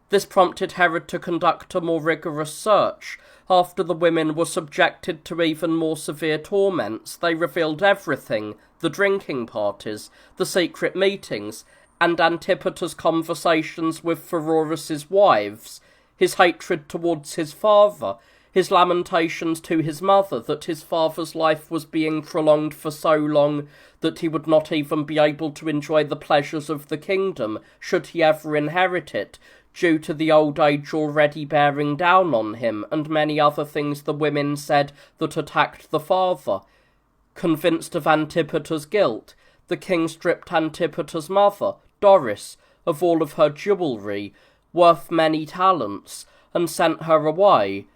This prompted Herod to conduct a more rigorous search, After the women were subjected to even more severe torments, they revealed everything: the drinking parties, the secret meetings, and Antipater's conversations with Pheroras's wives, his hatred towards his father, his lamentations to his mother that his father's life was being prolonged for so long that he would not even be able to enjoy the pleasures of the kingdom, should he ever inherit it, due to the old age already bearing down on him, and many other things the women said that attacked the father. Convinced of Antipater's guilt, the king stripped Antipater's mother, Doris, of all of her jewellery, worth many talents, and sent her away.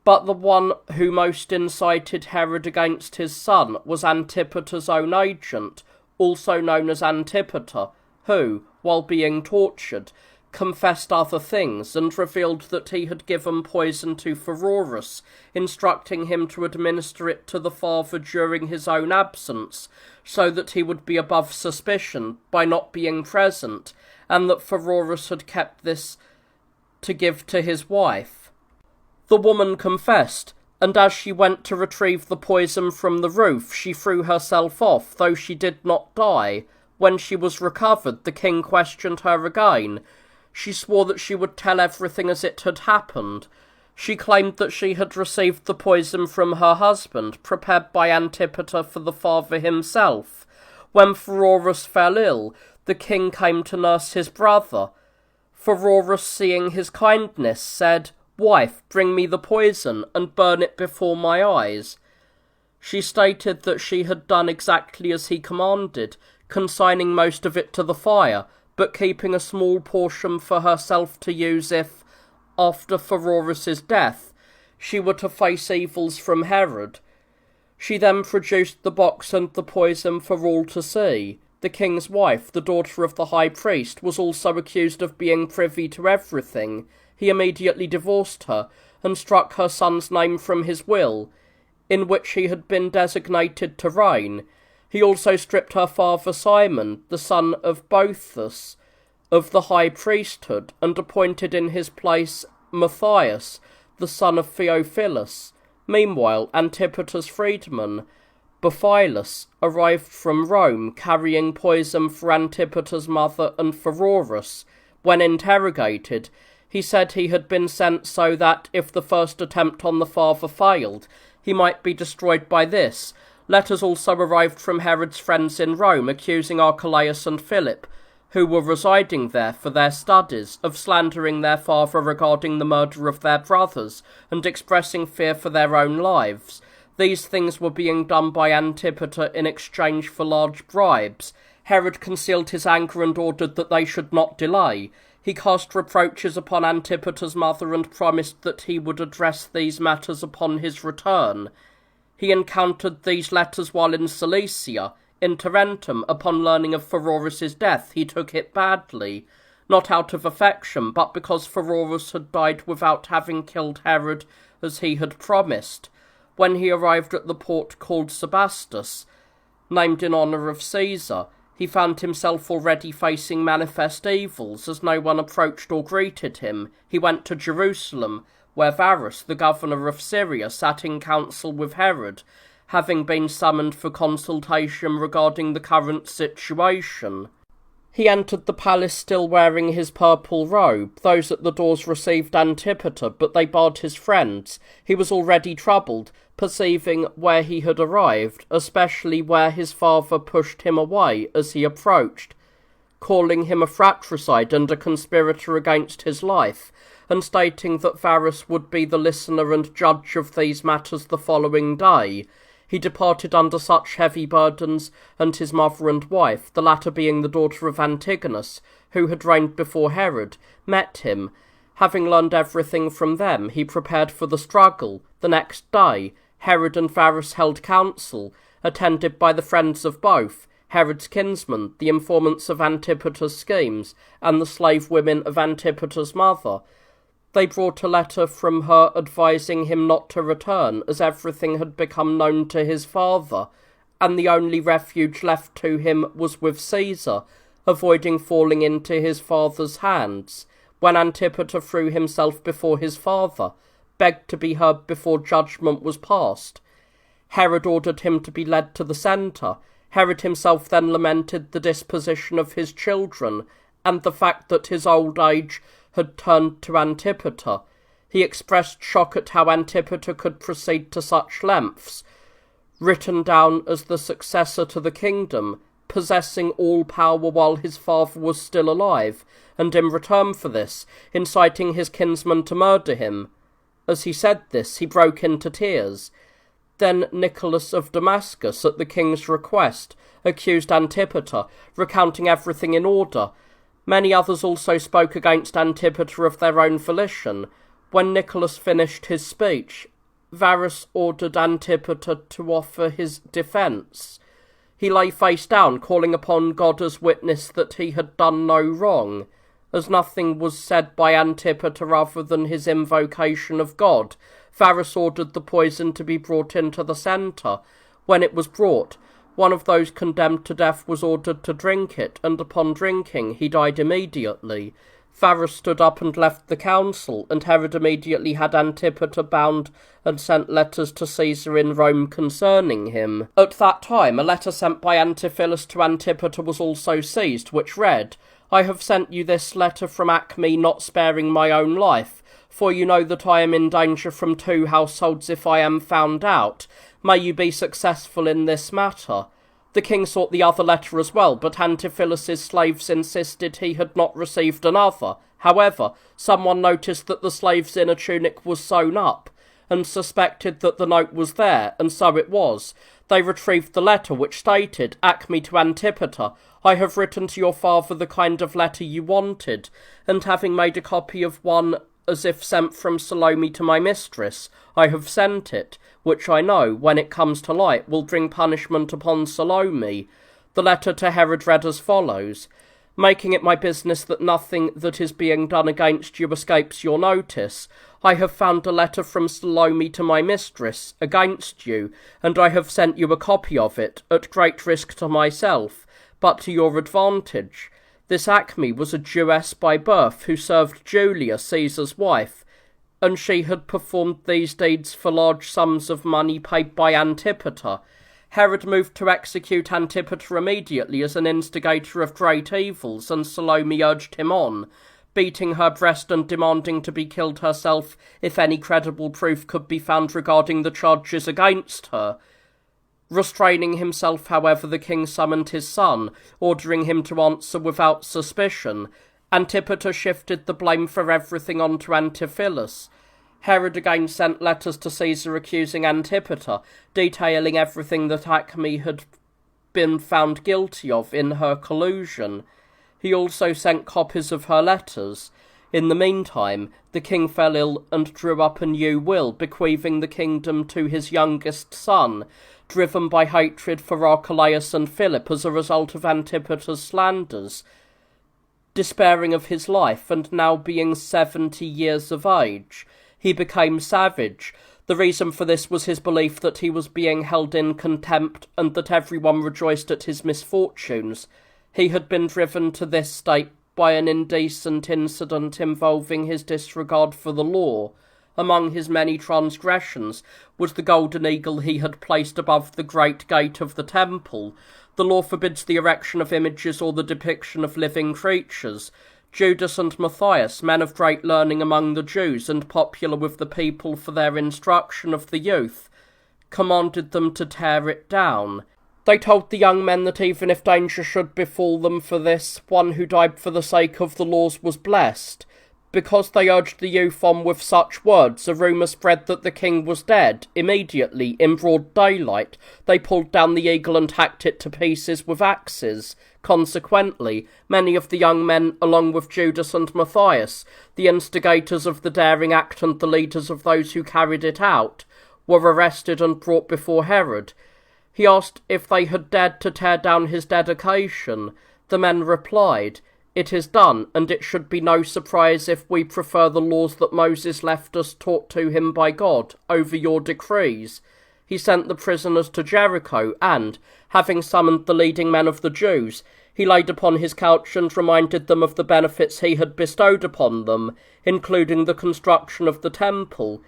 But the one who most incited Herod against his son was Antipater's own agent, also known as Antipater, who, while being tortured, confessed other things, and revealed that he had given poison to Pheroras, instructing him to administer it to the father during his own absence, so that he would be above suspicion by not being present, and that Pheroras had kept this to give to his wife. The woman confessed, and as she went to retrieve the poison from the roof, she threw herself off, though she did not die. When she was recovered, the king questioned her again. She swore that she would tell everything as it had happened. She claimed that she had received the poison from her husband, prepared by Antipater for the father himself. When Pheroras fell ill, the king came to nurse his brother. Pheroras, seeing his kindness, said, "Wife, bring me the poison, and burn it before my eyes." She stated that she had done exactly as he commanded, consigning most of it to the fire, but keeping a small portion for herself to use if, after Pheroras's death, she were to face evils from Herod. She then produced the box and the poison for all to see. The king's wife, the daughter of the high priest, was also accused of being privy to everything. He immediately divorced her, and struck her son's name from his will, in which he had been designated to reign. He also stripped her father Simon, the son of Boethus, of the high priesthood, and appointed in his place Matthias, the son of Theophilus. Meanwhile, Antipater's freedman, Baphilus, arrived from Rome, carrying poison for Antipater's mother and Pheroras. When interrogated, he said he had been sent so that, if the first attempt on the father failed, he might be destroyed by this. Letters also arrived from Herod's friends in Rome, accusing Archelaus and Philip, who were residing there for their studies, of slandering their father regarding the murder of their brothers, and expressing fear for their own lives. These things were being done by Antipater in exchange for large bribes. Herod concealed his anger and ordered that they should not delay. He cast reproaches upon Antipater's mother and promised that he would address these matters upon his return. He encountered these letters while in Cilicia. In Tarentum, upon learning of Pheroras's death, he took it badly, not out of affection, but because Pheroras had died without having killed Herod as he had promised. When he arrived at the port called Sebastus, named in honour of Caesar, he found himself already facing manifest evils, as no one approached or greeted him. He went to Jerusalem, where Varus, the governor of Syria, sat in council with Herod, having been summoned for consultation regarding the current situation. He entered the palace still wearing his purple robe. Those at the doors received Antipater, but they barred his friends. He was already troubled, perceiving where he had arrived, especially where his father pushed him away as he approached, calling him a fratricide and a conspirator against his life, and stating that Varus would be the listener and judge of these matters the following day. He departed under such heavy burdens, and his mother and wife, the latter being the daughter of Antigonus, who had reigned before Herod, met him. Having learned everything from them, he prepared for the struggle. The next day, Herod and Varus held council, attended by the friends of both, Herod's kinsmen, the informants of Antipater's schemes, and the slave women of Antipater's mother. They brought a letter from her advising him not to return, as everything had become known to his father, and the only refuge left to him was with Caesar, avoiding falling into his father's hands. When Antipater threw himself before his father, begged to be heard before judgment was passed. Herod ordered him to be led to the centre. Herod himself then lamented the disposition of his children, and the fact that his old age had turned to Antipater. He expressed shock at how Antipater could proceed to such lengths, written down as the successor to the kingdom, possessing all power while his father was still alive, and in return for this, inciting his kinsman to murder him. As he said this, he broke into tears. Then Nicholas of Damascus, at the king's request, accused Antipater, recounting everything in order. Many others also spoke against Antipater of their own volition. When Nicholas finished his speech, Varus ordered Antipater to offer his defence. He lay face down, calling upon God as witness that he had done no wrong. As nothing was said by Antipater other than his invocation of God, Varus ordered the poison to be brought into the centre. When it was brought, one of those condemned to death was ordered to drink it, and upon drinking he died immediately. Varus stood up and left the council, and Herod immediately had Antipater bound and sent letters to Caesar in Rome concerning him. At that time, a letter sent by Antiphilus to Antipater was also seized, which read, "I have sent you this letter from Acme, not sparing my own life, for you know that I am in danger from 2 households if I am found out. May you be successful in this matter." The king sought the other letter as well, but Antiphilus's slaves insisted he had not received another. However, someone noticed that the slave's inner tunic was sewn up, and suspected that the note was there, and so it was. They retrieved the letter, which stated, "Acme to Antipater, I have written to your father the kind of letter you wanted, and having made a copy of one as if sent from Salome to my mistress, I have sent it, which I know, when it comes to light, will bring punishment upon Salome." The letter to Herod read as follows: "Making it my business that nothing that is being done against you escapes your notice, I have found a letter from Salome to my mistress against you, and I have sent you a copy of it, at great risk to myself, but to your advantage. This Acme was a Jewess by birth, who served Julia, Caesar's wife, and she had performed these deeds for large sums of money paid by Antipater. Herod moved to execute Antipater immediately as an instigator of great evils, and Salome urged him on, beating her breast and demanding to be killed herself if any credible proof could be found regarding the charges against her. Restraining himself, however, the king summoned his son, ordering him to answer without suspicion. Antipater shifted the blame for everything onto Antiphilus. Herod again sent letters to Caesar accusing Antipater, detailing everything that Acme had been found guilty of in her collusion. He also sent copies of her letters. In the meantime, the king fell ill and drew up a new will, bequeathing the kingdom to his youngest son, driven by hatred for Archelaus and Philip as a result of Antipater's slanders. Despairing of his life, and now being 70 years of age, he became savage. The reason for this was his belief that he was being held in contempt, and that everyone rejoiced at his misfortunes. He had been driven to this state by an indecent incident involving his disregard for the law. Among his many transgressions was the golden eagle he had placed above the great gate of the temple. The law forbids the erection of images or the depiction of living creatures. Judas and Matthias, men of great learning among the Jews and popular with the people for their instruction of the youth, commanded them to tear it down. They told the young men that even if danger should befall them for this, one who died for the sake of the laws was blessed. Because they urged the youth on with such words, a rumour spread that the king was dead. Immediately, in broad daylight, they pulled down the eagle and hacked it to pieces with axes. Consequently, many of the young men, along with Judas and Matthias, the instigators of the daring act and the leaders of those who carried it out, were arrested and brought before Herod. He asked if they had dared to tear down his dedication. The men replied, "It is done, and it should be no surprise if we prefer the laws that Moses left us taught to him by God over your decrees." He sent the prisoners to Jericho, and, having summoned the leading men of the Jews, he laid upon his couch and reminded them of the benefits he had bestowed upon them, including the construction of the temple.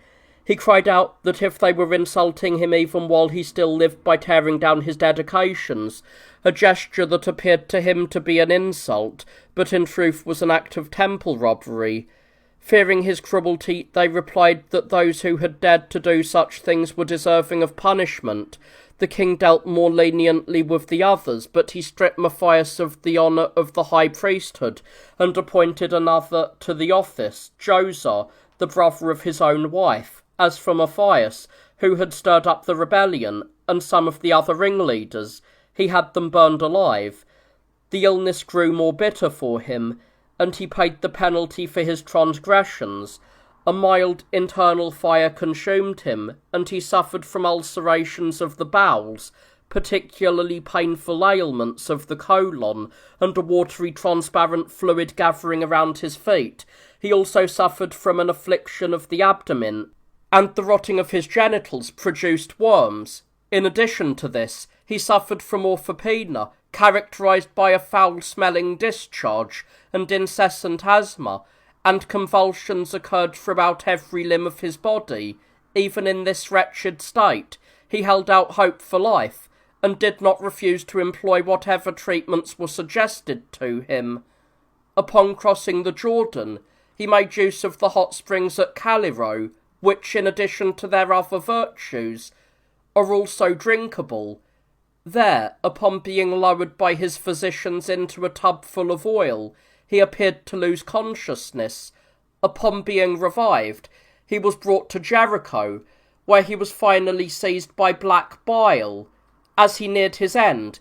He cried out that if they were insulting him even while he still lived by tearing down his dedications, a gesture that appeared to him to be an insult, but in truth was an act of temple robbery. Fearing his cruelty, they replied that those who had dared to do such things were deserving of punishment. The king dealt more leniently with the others, but he stripped Matthias of the honour of the high priesthood, and appointed another to the office, Josar, the brother of his own wife. As for Matthias, who had stirred up the rebellion, and some of the other ringleaders, he had them burned alive. The illness grew more bitter for him, and he paid the penalty for his transgressions. A mild internal fire consumed him, and he suffered from ulcerations of the bowels, particularly painful ailments of the colon, and a watery transparent fluid gathering around his feet. He also suffered from an affliction of the abdomen, and the rotting of his genitals produced worms. In addition to this, he suffered from orthopenia, characterized by a foul-smelling discharge and incessant asthma, and convulsions occurred throughout every limb of his body. Even in this wretched state, he held out hope for life, and did not refuse to employ whatever treatments were suggested to him. Upon crossing the Jordan, he made use of the hot springs at Caliro, which, in addition to their other virtues, are also drinkable. There, upon being lowered by his physicians into a tub full of oil, he appeared to lose consciousness. Upon being revived, he was brought to Jericho, where he was finally seized by black bile. As he neared his end,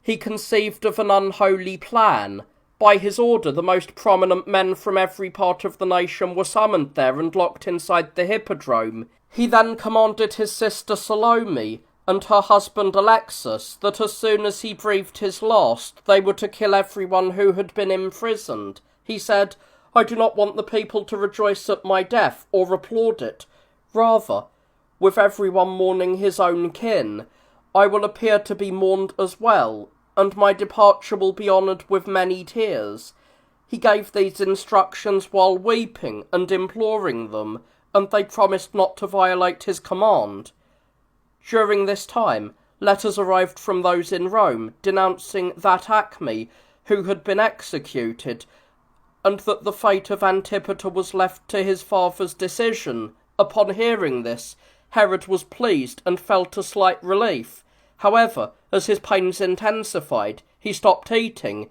he conceived of an unholy plan. By his order, the most prominent men from every part of the nation were summoned there and locked inside the hippodrome. He then commanded his sister Salome and her husband Alexis that as soon as he breathed his last, they were to kill everyone who had been imprisoned. He said, "I do not want the people to rejoice at my death or applaud it. Rather, with everyone mourning his own kin, I will appear to be mourned as well, and my departure will be honoured with many tears." He gave these instructions while weeping and imploring them, and they promised not to violate his command. During this time, letters arrived from those in Rome denouncing that Acme who had been executed, and that the fate of Antipater was left to his father's decision. Upon hearing this, Herod was pleased and felt a slight relief. However, as his pains intensified, he stopped eating.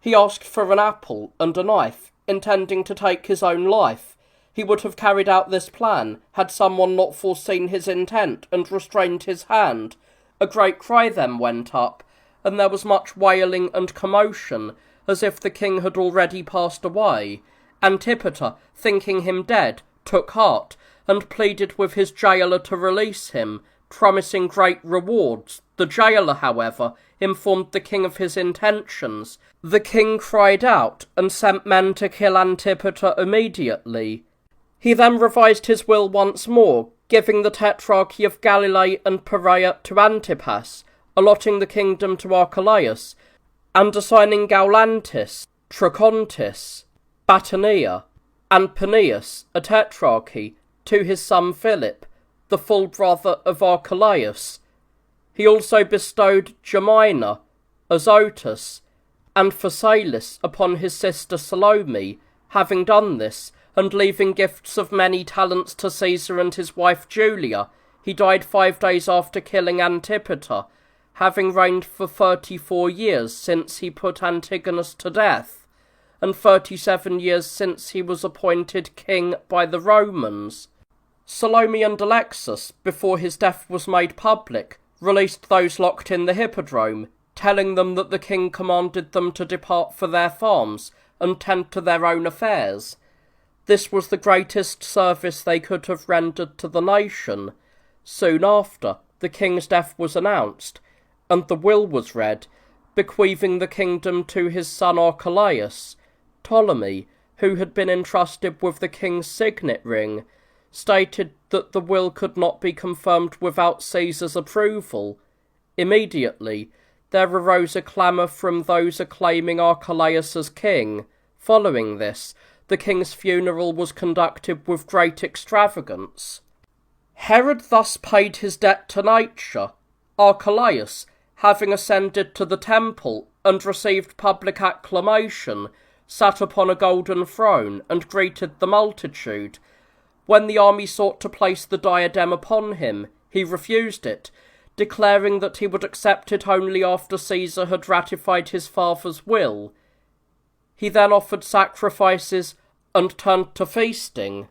He asked for an apple and a knife, intending to take his own life. He would have carried out this plan had someone not foreseen his intent and restrained his hand. A great cry then went up, and there was much wailing and commotion, as if the king had already passed away. Antipater, thinking him dead, took heart, and pleaded with his jailer to release him, promising great rewards. The jailer, however, informed the king of his intentions. The king cried out, and sent men to kill Antipater immediately. He then revised his will once more, giving the tetrarchy of Galilee and Perea to Antipas, allotting the kingdom to Archelaus, and assigning Gaulantis, Trachontis, Batanea, and Paneas, a tetrarchy, to his son Philip, the full brother of Archelaus. He also bestowed Gemina, Azotus, and Phasaelis upon his sister Salome. Having done this, and leaving gifts of many talents to Caesar and his wife Julia, he died 5 days after killing Antipater, having reigned for 34 years since he put Antigonus to death, and 37 years since he was appointed king by the Romans. Salome and Alexis, before his death was made public, released those locked in the hippodrome, telling them that the king commanded them to depart for their farms and tend to their own affairs. This was the greatest service they could have rendered to the nation. Soon after, the king's death was announced, and the will was read, bequeathing the kingdom to his son Archelaus. Ptolemy, who had been entrusted with the king's signet ring, stated that the will could not be confirmed without Caesar's approval. Immediately, there arose a clamour from those acclaiming Archelaus as king. Following this, the king's funeral was conducted with great extravagance. Herod thus paid his debt to nature. Archelaus, having ascended to the temple and received public acclamation, sat upon a golden throne and greeted the multitude. When the army sought to place the diadem upon him, he refused it, declaring that he would accept it only after Caesar had ratified his father's will. He then offered sacrifices and turned to feasting.